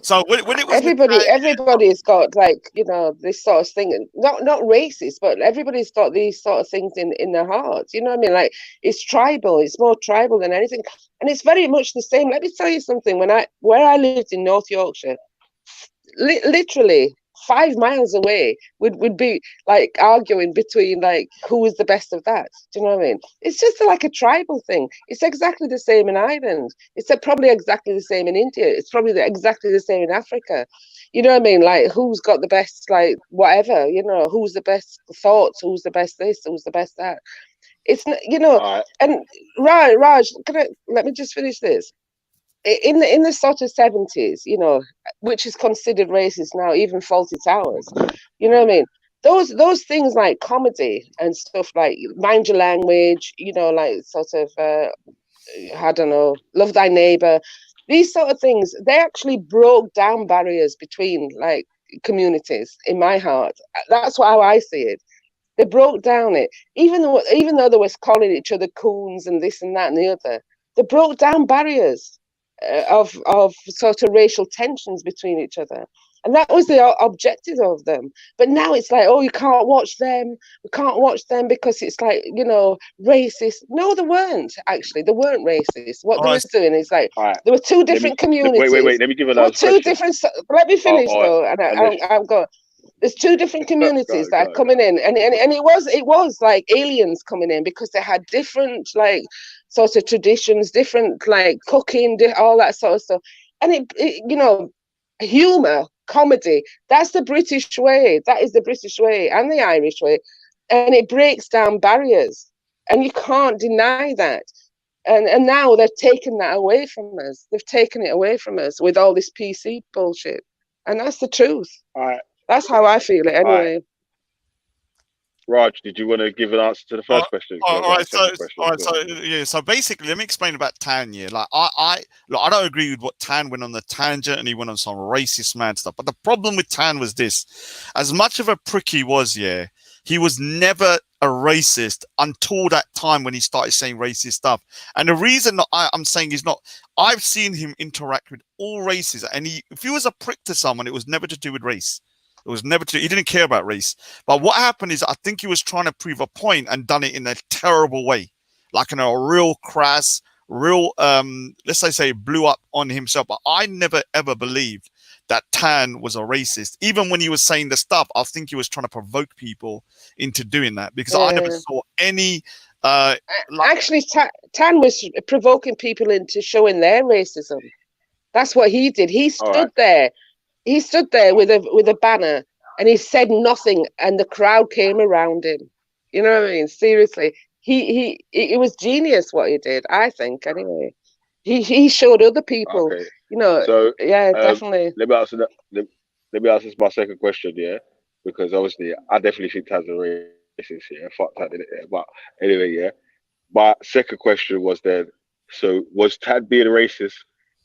So when it was Everybody's got like, you know, this sort of thing, not racist, but everybody's got these sort of things in their hearts. You know what I mean? Like, it's tribal. It's more tribal than anything, and it's very much the same. Let me tell you something. Where I lived in North Yorkshire, literally 5 miles away would be like arguing between like who was the best of that. Do you know what I mean? It's just like a tribal thing. It's exactly the same in Ireland. It's probably exactly the same in India. It's probably exactly the same in Africa. You know what I mean? Like, who's got the best, like, whatever, you know, who's the best thoughts, who's the best this, who's the best that. It's, you know, and Raj, let me just finish this. In the sort of 70s, you know, which is considered racist now, even Faulty Towers, you know what I mean? Those things like comedy and stuff like Mind Your Language, you know, like sort of, I don't know, Love Thy Neighbor, these sort of things, they actually broke down barriers between like communities in my heart. That's how I see it. They broke down it, even though they were calling each other coons and this and that and the other. They broke down barriers of sort of racial tensions between each other, and that was the objective of them. But now it's like, oh, you can't watch them. We can't watch them because it's like, you know, racist. No, they weren't actually. They weren't racist. What they were doing is like there were two different communities. Wait. Let me give There were another two question. different. Let me finish though, and Unless, I'm going. There's two different communities that are coming in, and it was like aliens coming in because they had different like sort of traditions, different like cooking, all that sort of stuff, and it you know, humor, comedy. That's the British way. That is the British way and the Irish way, and it breaks down barriers, and you can't deny that. And now they've taken that away from us. They've taken it away from us with all this PC bullshit, and that's the truth. That's how I feel it anyway. Raj, did you want to give an answer to the first question? All right, so basically, let me explain about Tan. Yeah, like I don't agree with what Tan went on the tangent, and he went on some racist mad stuff. But the problem with Tan was this: as much of a prick he was, yeah, he was never a racist until that time when he started saying racist stuff. And the reason that I'm saying he's not, I've seen him interact with all races, and if he was a prick to someone, it was never to do with race. It was never he didn't care about race. But what happened is I think he was trying to prove a point and done it in a terrible way, like in a real crass, real let's say blew up on himself. But I never ever believed that Tan was a racist. Even when he was saying the stuff, I think he was trying to provoke people into doing that, because I never saw any actually Tan was provoking people into showing their racism. That's what he did. He stood there. He stood there with a banner, and he said nothing, and the crowd came around him. You know what I mean? Seriously, it was genius what he did. I think anyway. He showed other people. Okay. You know. So definitely. Let me answer that. Let me answer my second question, yeah, because obviously I definitely think Tad's a racist. Yeah, fuck Tad in it. Yeah. But anyway, yeah. My second question was then: so was Tad being racist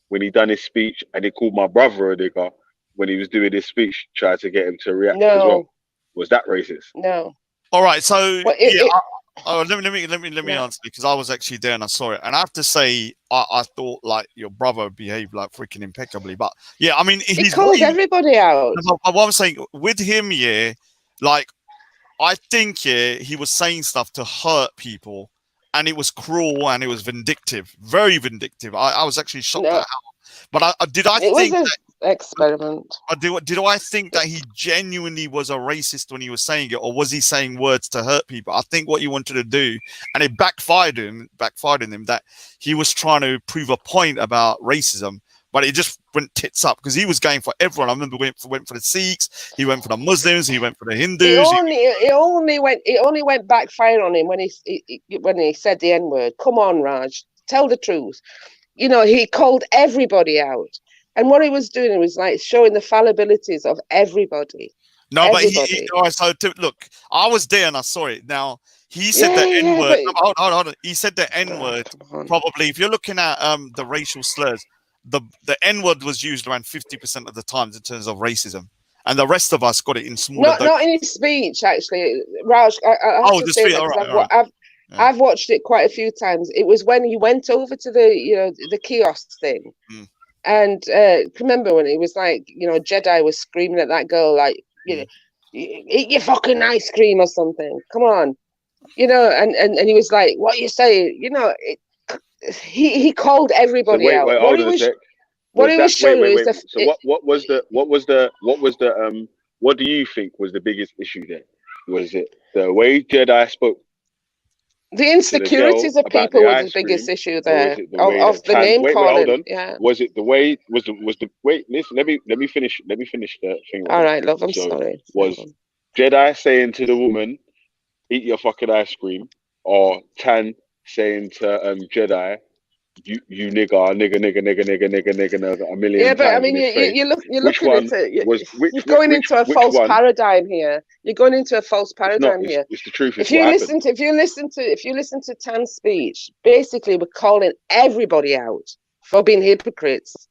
when he done his speech and he called my brother a nigger? When he was doing his speech, tried to get him to react as well. Was that racist? No. All right, so let me answer, because I was actually there and I saw it, and I have to say I thought like your brother behaved like freaking impeccably. But yeah, I mean he called everybody out. What I'm saying with him, yeah, like I think he was saying stuff to hurt people, and it was cruel and it was vindictive, very vindictive. I was actually shocked at how. But did I think that experiment? Did I think that he genuinely was a racist when he was saying it, or was he saying words to hurt people? I think what he wanted to do, and it backfired on him, that he was trying to prove a point about racism, but it just went tits up because he was going for everyone. I remember went for the Sikhs, he went for the Muslims, he went for the Hindus. It only went backfire on him when he said the N-word. Come on, Raj, tell the truth. You know, he called everybody out. And what he was doing was like showing the fallibilities of everybody. No, everybody. But look, I was there and I saw it. Now he said the N-word. Hold on. He said the N-word. Probably, if you're looking at the racial slurs, the N-word was used around 50% of the times in terms of racism. and the rest of us got it in smaller. Not in his speech, actually, Raj. I have to say that because I've watched it quite a few times. It was when he went over to the kiosk thing, and remember when it was like Jedi was screaming at that girl like eat your fucking ice cream or something. Come on, and he was like, what you say? He called everybody out. Hold on a sec. What he was showing is what do you think was the biggest issue there? Was it the way Jedi spoke? The insecurities of people was the biggest issue there. Of the name calling. Yeah. Was it the way? Wait? Listen. Let me finish. Let me finish the thing. All right, love. I'm sorry. Was Jedi saying to the woman, "Eat your fucking ice cream," or Tan saying to Jedi, "You nigga, a million yeah, but times I mean, in his face." you're looking at it. You're going into a false paradigm here. You're going into a false paradigm here. It's the truth. If you listen to Tan's speech, basically we're calling everybody out for being hypocrites.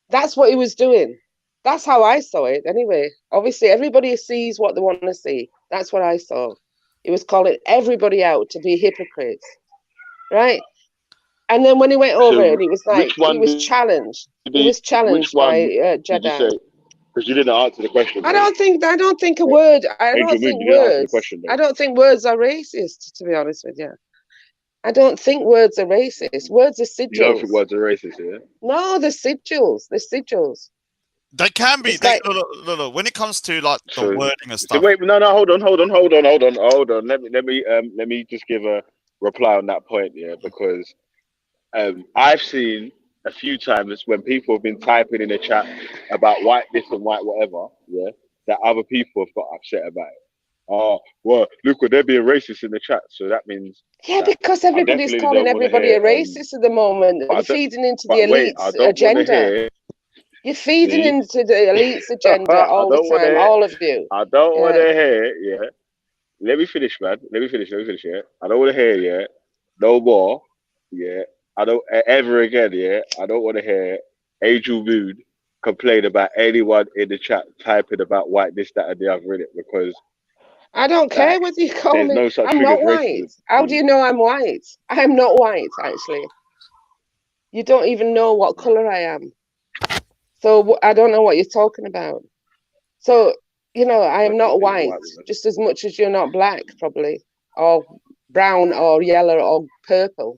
That's what he was doing. That's how I saw it. Anyway, obviously everybody sees what they want to see. That's what I saw. He was calling everybody out to be hypocrites, right? And then when he went over and he was like, he was challenged. He was challenged by Jedi. Because you didn't answer the question. I don't think a word. I don't think words are racist. To be honest with you, I don't think words are racist. Words are sigils. You don't think words are racist, yeah? No, they're sigils. They're sigils. They can be. No. When it comes to like the wording and stuff. So wait, no. Hold on. Let me just give a reply on that point, yeah, because I've seen a few times when people have been typing in the chat about white this and white whatever, yeah, that other people have got upset about it. Oh, well, look, they're being racist in the chat, so that means because everybody's calling everybody a racist at the moment. You're feeding into the elite's agenda. You're feeding into the elite's agenda all the time, all of you. I don't want to hear, yeah. Let me finish, man. Let me finish, yeah. I don't want to hear, yeah, no more, yeah. I don't ever again, yeah. I don't want to hear Angel Moon complain about anyone in the chat typing about white, this, that, and the other in it, because I don't care whether you call me. No such I'm thing not as white. racism. How do you know I'm white? I am not white, actually. You don't even know what color I am. So I don't know what you're talking about. So, I am not white, just as much as you're not black, probably, or brown, or yellow, or purple.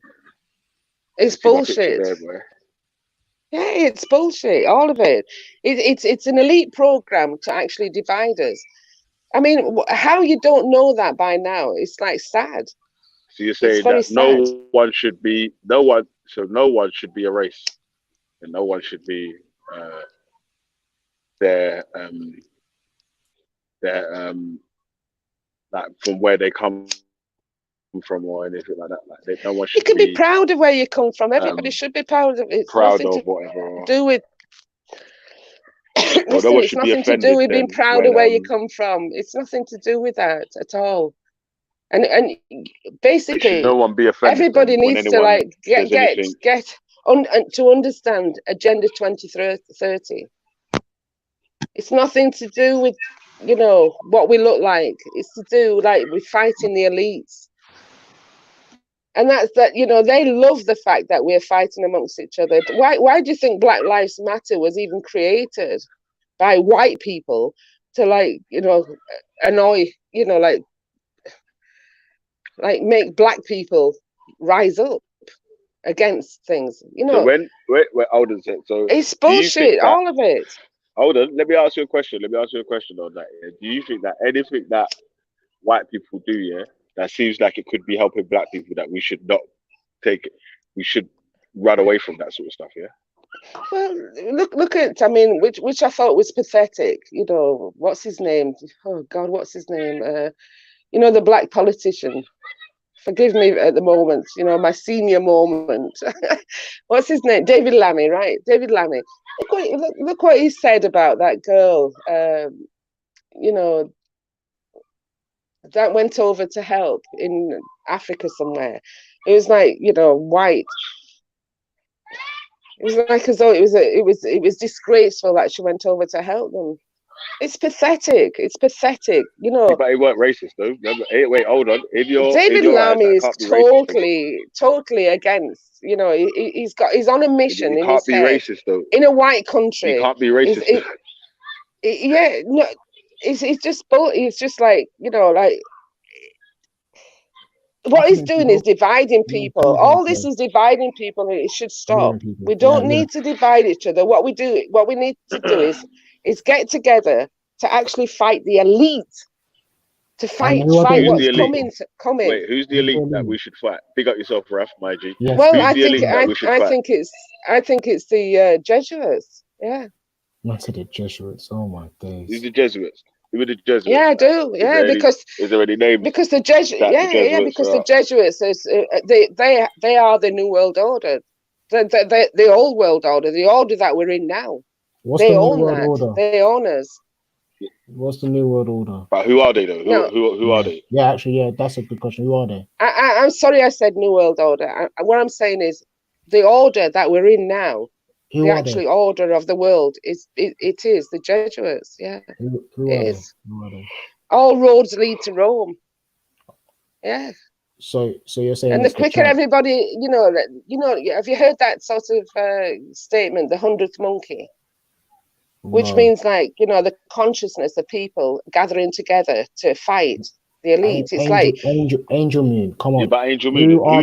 It's bullshit. Yeah, it's bullshit. All of it. It's an elite program to actually divide us. I mean, how you don't know that by now? It's like sad. So you're saying that no one should be a race, and no one should be like from where they come from or anything like that. Like no one should. You can be proud of where you come from. Everybody should be proud of it. It's proud nothing of whatever. To do with. Well, listen, it's nothing to do with being proud of where you come from. It's nothing to do with that at all. And basically, no one be offended. Everybody needs to like get to understand Agenda 2030. It's nothing to do with what we look like. It's to do with fighting the elites. And that's that, they love the fact that we're fighting amongst each other. Why do you think Black Lives Matter was even created by white people to annoy, make black people rise up against things, So when wait, hold on a sec. So it's bullshit, all of it. Hold on, let me ask you a question. On that. Yeah? Do you think that anything that white people do, yeah, that seems like it could be helping black people, that we should not take it, we should run away from that sort of stuff, yeah? Well, look at, I mean, which I thought was pathetic. What's his name? Oh God, what's his name? The black politician. Forgive me at the moment, my senior moment. What's his name? David Lammy, right? David Lammy. Look what he said about that girl. That went over to help in Africa somewhere. It was like, white. It was like as though it was disgraceful that she went over to help them. It's pathetic. It's pathetic. You know. But he weren't racist though. Remember? Hey, wait, hold on. In David your eyes, Lammy that is can't be racist. totally against. You know, he's on a mission He in can't his be head racist though. in a white country. He can't be racist. Yeah, no, it's just it's just like, you know, like what he's doing is dividing people. All this is dividing people, and it should stop. We don't need to divide each other. What we need to do is get together to actually fight the elite, to fight what's coming. Wait, who's the elite that we should fight? Big up yourself, Raf, my G. Well, who's I the elite that we should fight? think it's the Jesuits. Yeah. Not to the Jesuits. Oh my days. Who's the Jesuits? Who are the Jesuits? Yeah, I do. Yeah, is there any names? Because the Jesuits. Yeah, because the Jesuits is they are the New World Order, the old world order, the order that we're in now. What's they the own New World that. Order? They own us. What's the New World Order? But who are they though? Who are they? Yeah, actually, yeah, that's a good question. Who are they? I'm sorry, I said New World Order. What I'm saying is the order that we're in now. The actual order of the world is it is the Jesuits. Yeah, who it are is. Who are they? All roads lead to Rome. Yeah. So you're saying, and the quicker everybody, you know, have you heard that sort of statement, the 100th monkey? Which means, like, you know, the consciousness of people gathering together to fight the elite. It's like Angel Moon. Come on. Yeah, but Angel Moon. Who are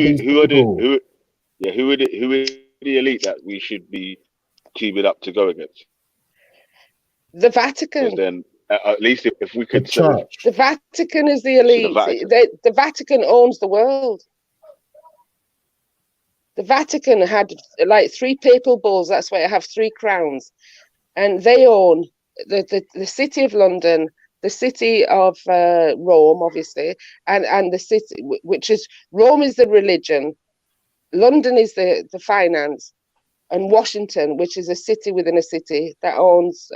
the elite that we should be teaming up to go against? The Vatican. Then at least if we could say the Vatican is the elite. The Vatican owns the world. The Vatican had like 3 papal bulls. That's why I have 3 crowns, and they own the city of London, the city of Rome, obviously, and the city, which is Rome is the religion, London is the finance, and Washington, which is a city within a city that owns,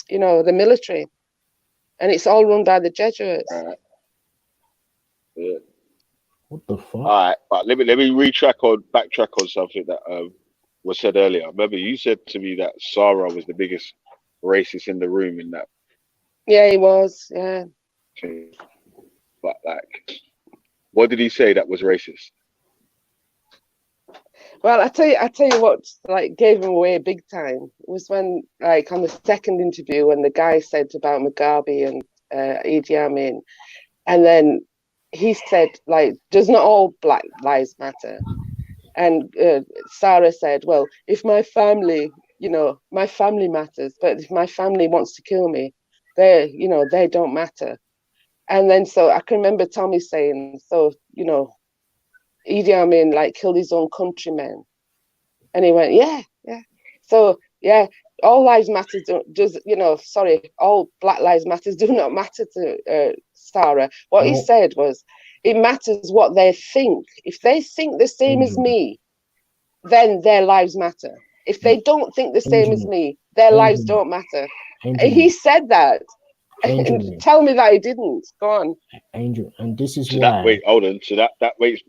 you know, the military, and it's all run by the Jesuits. Yeah. What the fuck? All right, but let me backtrack on something that was said earlier. Remember, you said to me that Sarah was the biggest racist in the room in that. Yeah, he was. Yeah. But like, what did he say that was racist? Well, I tell you what, like, gave him away big time was when, like, on the second interview, when the guy said about Mugabe and Idi Amin, and then he said, like, does not all Black lives matter? And Sarah said, well, if my family, you know, my family matters, but if my family wants to kill me, they don't matter. And then so I can remember Tommy saying, so, you know, Idi Amin like killed his own countrymen, and he went, yeah. So yeah, all lives matter. All Black lives matters do not matter to Sarah. What he said was, it matters what they think. If they think the same as me, then their lives matter. If they don't think the same as me, their lives don't matter. He said that. Tell me that he didn't. Go on. Angel, and this is so why. That, wait, hold on. So that makes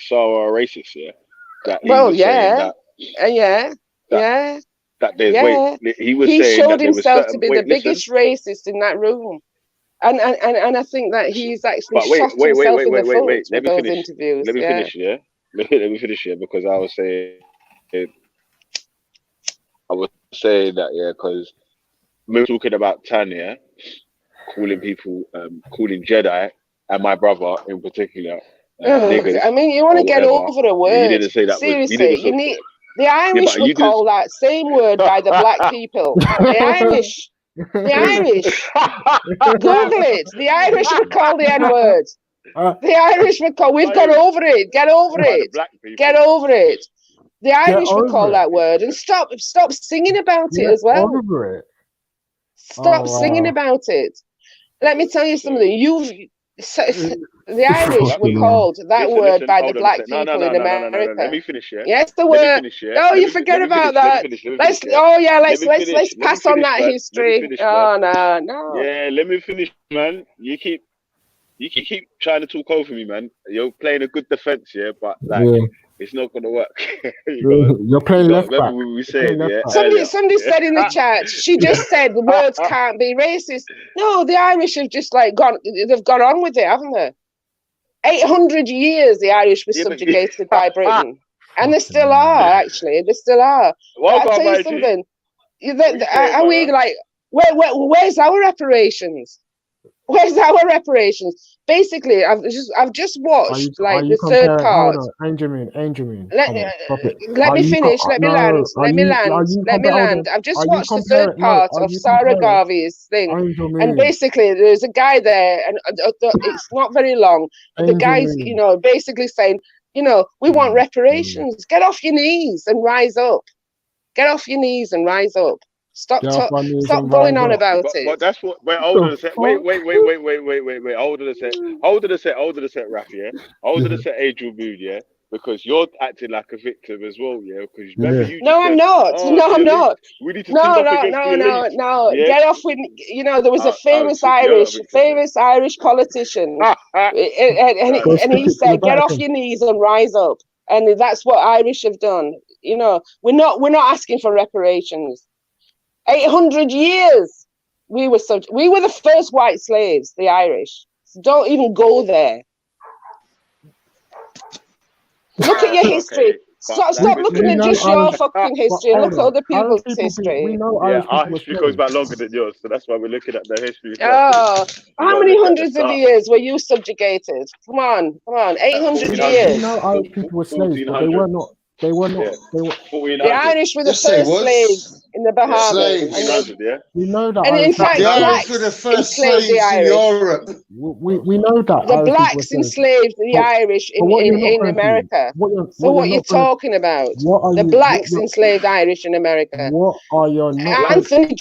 Sarah a racist, yeah? That he showed himself to be the biggest racist in that room, and I think that he's actually shot himself in the foot with those interviews. Let me finish, yeah. Let me finish here, because I was saying that, yeah, because we're talking about Tanya calling people, calling Jedi, and my brother in particular. Niggas, I mean, you want to get over a word. You didn't say that. Seriously, you need. The Irish would call that same word by the black people. The Irish. Google it. The Irish would call the N-word. The Irish would call. We've got over it. Get over it. Get over it. The Irish would call that word, and stop singing about it as well. Over it. Stop singing about it. Let me tell you something. The Irish were called that word by the black people in America. Let me finish, yeah? Yes, the word. No, you forget about that. Let's pass on that history. Oh, no. Yeah, let me finish, man. You keep You keep trying to talk over me, man. You're playing a good defense, yeah, but like Yeah. it's not gonna work. You're playing left remember back. we were You're saying, playing left yeah, back. Somebody earlier. said in the chat, she just said the words can't be racist. No, the Irish have just like they've gone on with it, haven't they? 800 years the Irish were subjugated by Britain. And they still are, actually. They still are. Well, I'll tell you something. Are we like, where's our reparations? Where's our reparations? Basically, I've just watched like the third comparing? part. Hold on, Anjamin. Let me finish. Let me land. Let me land. I've just watched the third part of Sarah Garvey's thing, and basically there's a guy there, and it's not very long. The guy's, basically saying, we want reparations. Get off your knees and rise up. Get off your knees and rise up. Stop going on about it. But that's what. Wait, hold on a sec. Wait. Hold on a sec. Hold on a sec, Raf. Yeah. Hold on a sec, Angel Moon. Yeah. Because you're acting like a victim as well, yeah. Because remember, you just I'm not. I'm not. We need to team up against the elite. No. Yeah? Get off with. There was a famous Irish politician, and he said, "Get off your knees and rise up." And that's what Irish have done. We're not asking for reparations. 800 years we were the first white slaves, the Irish. So don't even go there. Look at your history. Stop looking at just your fucking history and look at other people's history. Our history goes back longer than yours, so that's why we're looking at their history. Oh, how many hundreds of years were you subjugated? Come on, 800 years. We know Irish people were slaves, but they were not. They were not. The Irish were the first slaves in the Bahamas. We know that. And in fact, the Irish were the first slaves in Europe. We know that. The blacks enslaved the Irish in America. So what you're talking about? The blacks enslaved Irish in America. What are your Anthony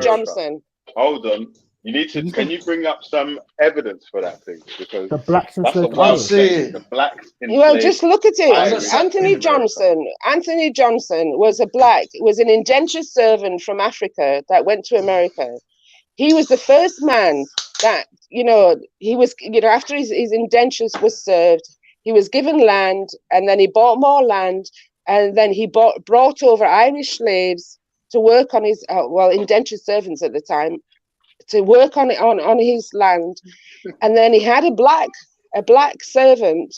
Johnson. Hold on. You need to. Can you bring up some evidence for that thing? Because the blacks enslaved Irish. The blacks enslaved. Well, just look at it. Irish Anthony Johnson was an indentured servant from Africa that went to America. He was the first man that, he was, after his indentures was served, he was given land, and then he bought more land, and then he brought over Irish slaves to work on his, indentured servants at the time, to work on his land. And then he had a black servant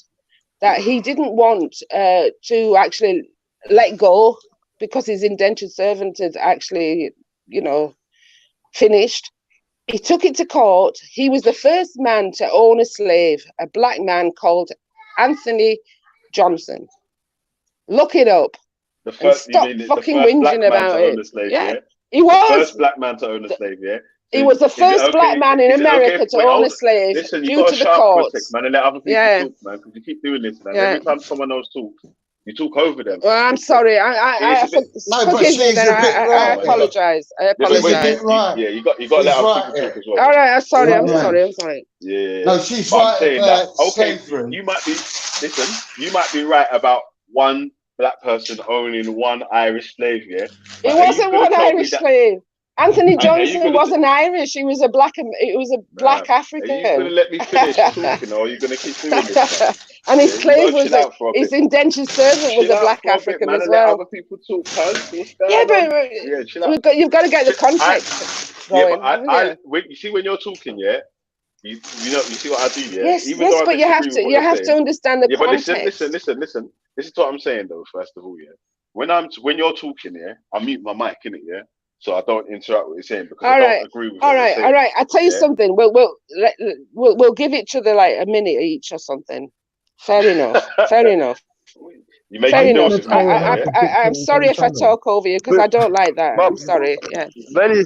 that he didn't want to actually let go because his indentured servant had actually, finished. He took it to court. He was the first man to own a slave, a black man called Anthony Johnson. Look it up. Stop fucking whinging about it. He was the first black man to own a slave. Yeah. He was the first black man in America to own a slave. Listen, you due got to to the shut up for a courts. sec, man, and let other people talk, man. Because you keep doing this, man. Every time someone else talks, you talk over them. Well, I'm sorry. I apologize. I apologize. Yeah, you got to let other people talk as well. All right, I'm sorry. Yeah. No, she's but right. I'm saying that. Okay, you might be right about one black person owning one Irish slave. Yeah, it wasn't one Irish slave. Anthony Johnson wasn't Irish. He was a black. It was a black African. Are you going to let me finish talking, or are you going to keep doing this? And his slave was his indentured servant was a black African as well. Let other people talk, you've got to get the context. You see when you're talking, yeah. You see what I do, yeah. Yes, but you have to understand the context. But listen. This is what I'm saying, though. First of all, yeah. When you're talking, yeah, I mute my mic, innit, yeah. So I don't interrupt what you're saying because I don't agree with what you're saying. All right. I'll tell you something. We'll give each other like a minute each or something. Fair enough. You make it enough. I'm sorry if I talk over you because I don't like that. I'm sorry. Yeah. Very.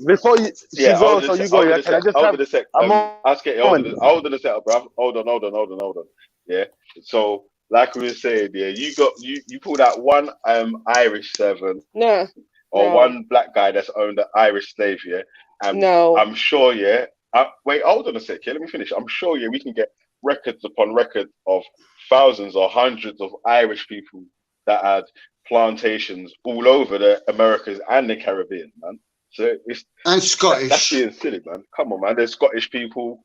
Before you, go, so you go. Yeah, can I just have? Hold on a sec, bro. Hold on. Yeah. So, like we were saying, yeah, you pulled out one Irish servant. No. Or one black guy that's owned an Irish slave, yeah? No. I'm sure, yeah. Wait, hold on a sec, yeah. Let me finish. I'm sure, yeah, we can get records upon records of thousands or hundreds of Irish people that had plantations all over the Americas and the Caribbean, man. So and Scottish. That's being silly, man. Come on, man. There's Scottish people.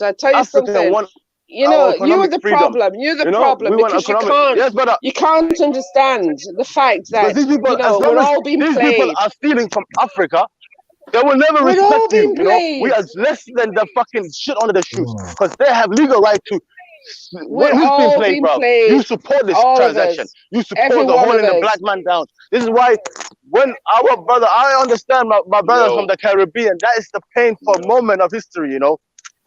Lord, I tell you something. You know, you're the problem. You're the problem because you can't understand the fact that these people, you know we're all being these played. people are stealing from Africa. They will never We're all respect you. being You know, we played. are less than the fucking shit under the shoes because they have legal right to. We're Who's being all played, being bro? played. You support this All of transaction. us. You support Every the one holding of the us. black man down. This is why when our brother, I understand my brothers from the Caribbean. That is the painful moment of history. You know,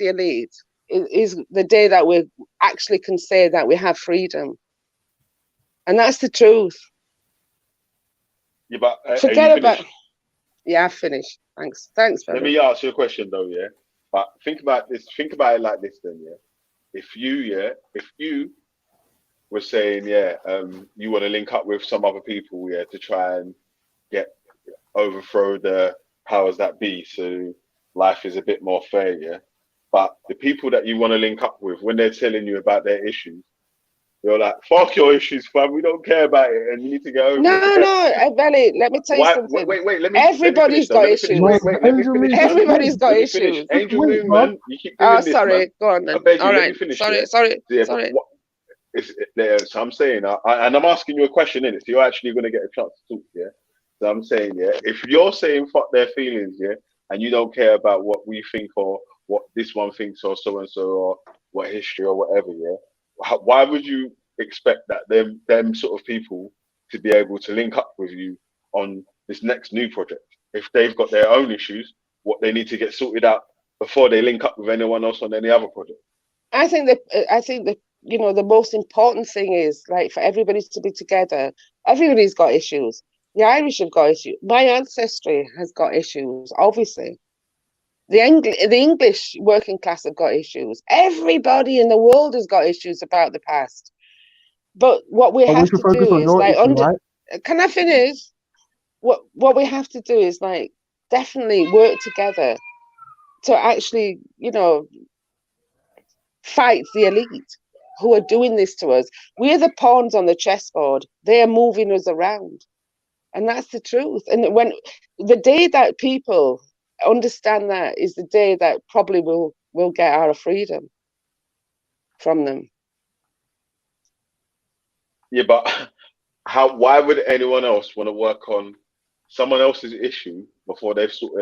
Dynasty Elite is the day that we're actually can say that we have freedom. And that's the truth. Yeah, but forget about. Yeah, I've finished. Thanks, Let me ask you a question though, yeah. But think about this. Think about it like this, then, yeah. If you were saying, yeah, you want to link up with some other people, yeah, to try and overthrow the powers that be, so life is a bit more fair, yeah. But the people that you want to link up with, when they're telling you about their issues, you're like, fuck your issues, fam. We don't care about it, and you need to get over it. No, Belly, let me tell you something. Wait, Everybody's got issues. Everybody's got issues. Angel Moon, man, you keep doing this, sorry. man. Go on then. I beg you, All let right. me finish. Sorry. Yeah, so I'm saying, and I'm asking you a question in it, so you're actually going to get a chance to talk, yeah? So I'm saying, yeah, if you're saying fuck their feelings, yeah, and you don't care about what we think or what this one thinks or so and so or what history or whatever, yeah, why would you expect that them sort of people to be able to link up with you on this next new project if they've got their own issues, what they need to get sorted out before they link up with anyone else on any other project? I think that the most important thing is like for everybody to be together. Everybody's got issues. The Irish have got issues. My ancestry has got issues, obviously. The English working class have got issues. Everybody in the world has got issues about the past. But what we have to do is like Can I finish? What we have to do is like definitely work together to actually, fight the elite who are doing this to us. We're the pawns on the chessboard. They are moving us around. And that's the truth. And when the day that people understand that is the day that probably we'll get our freedom from them. Yeah, but why would anyone else want to work on someone else's issue before they've sorted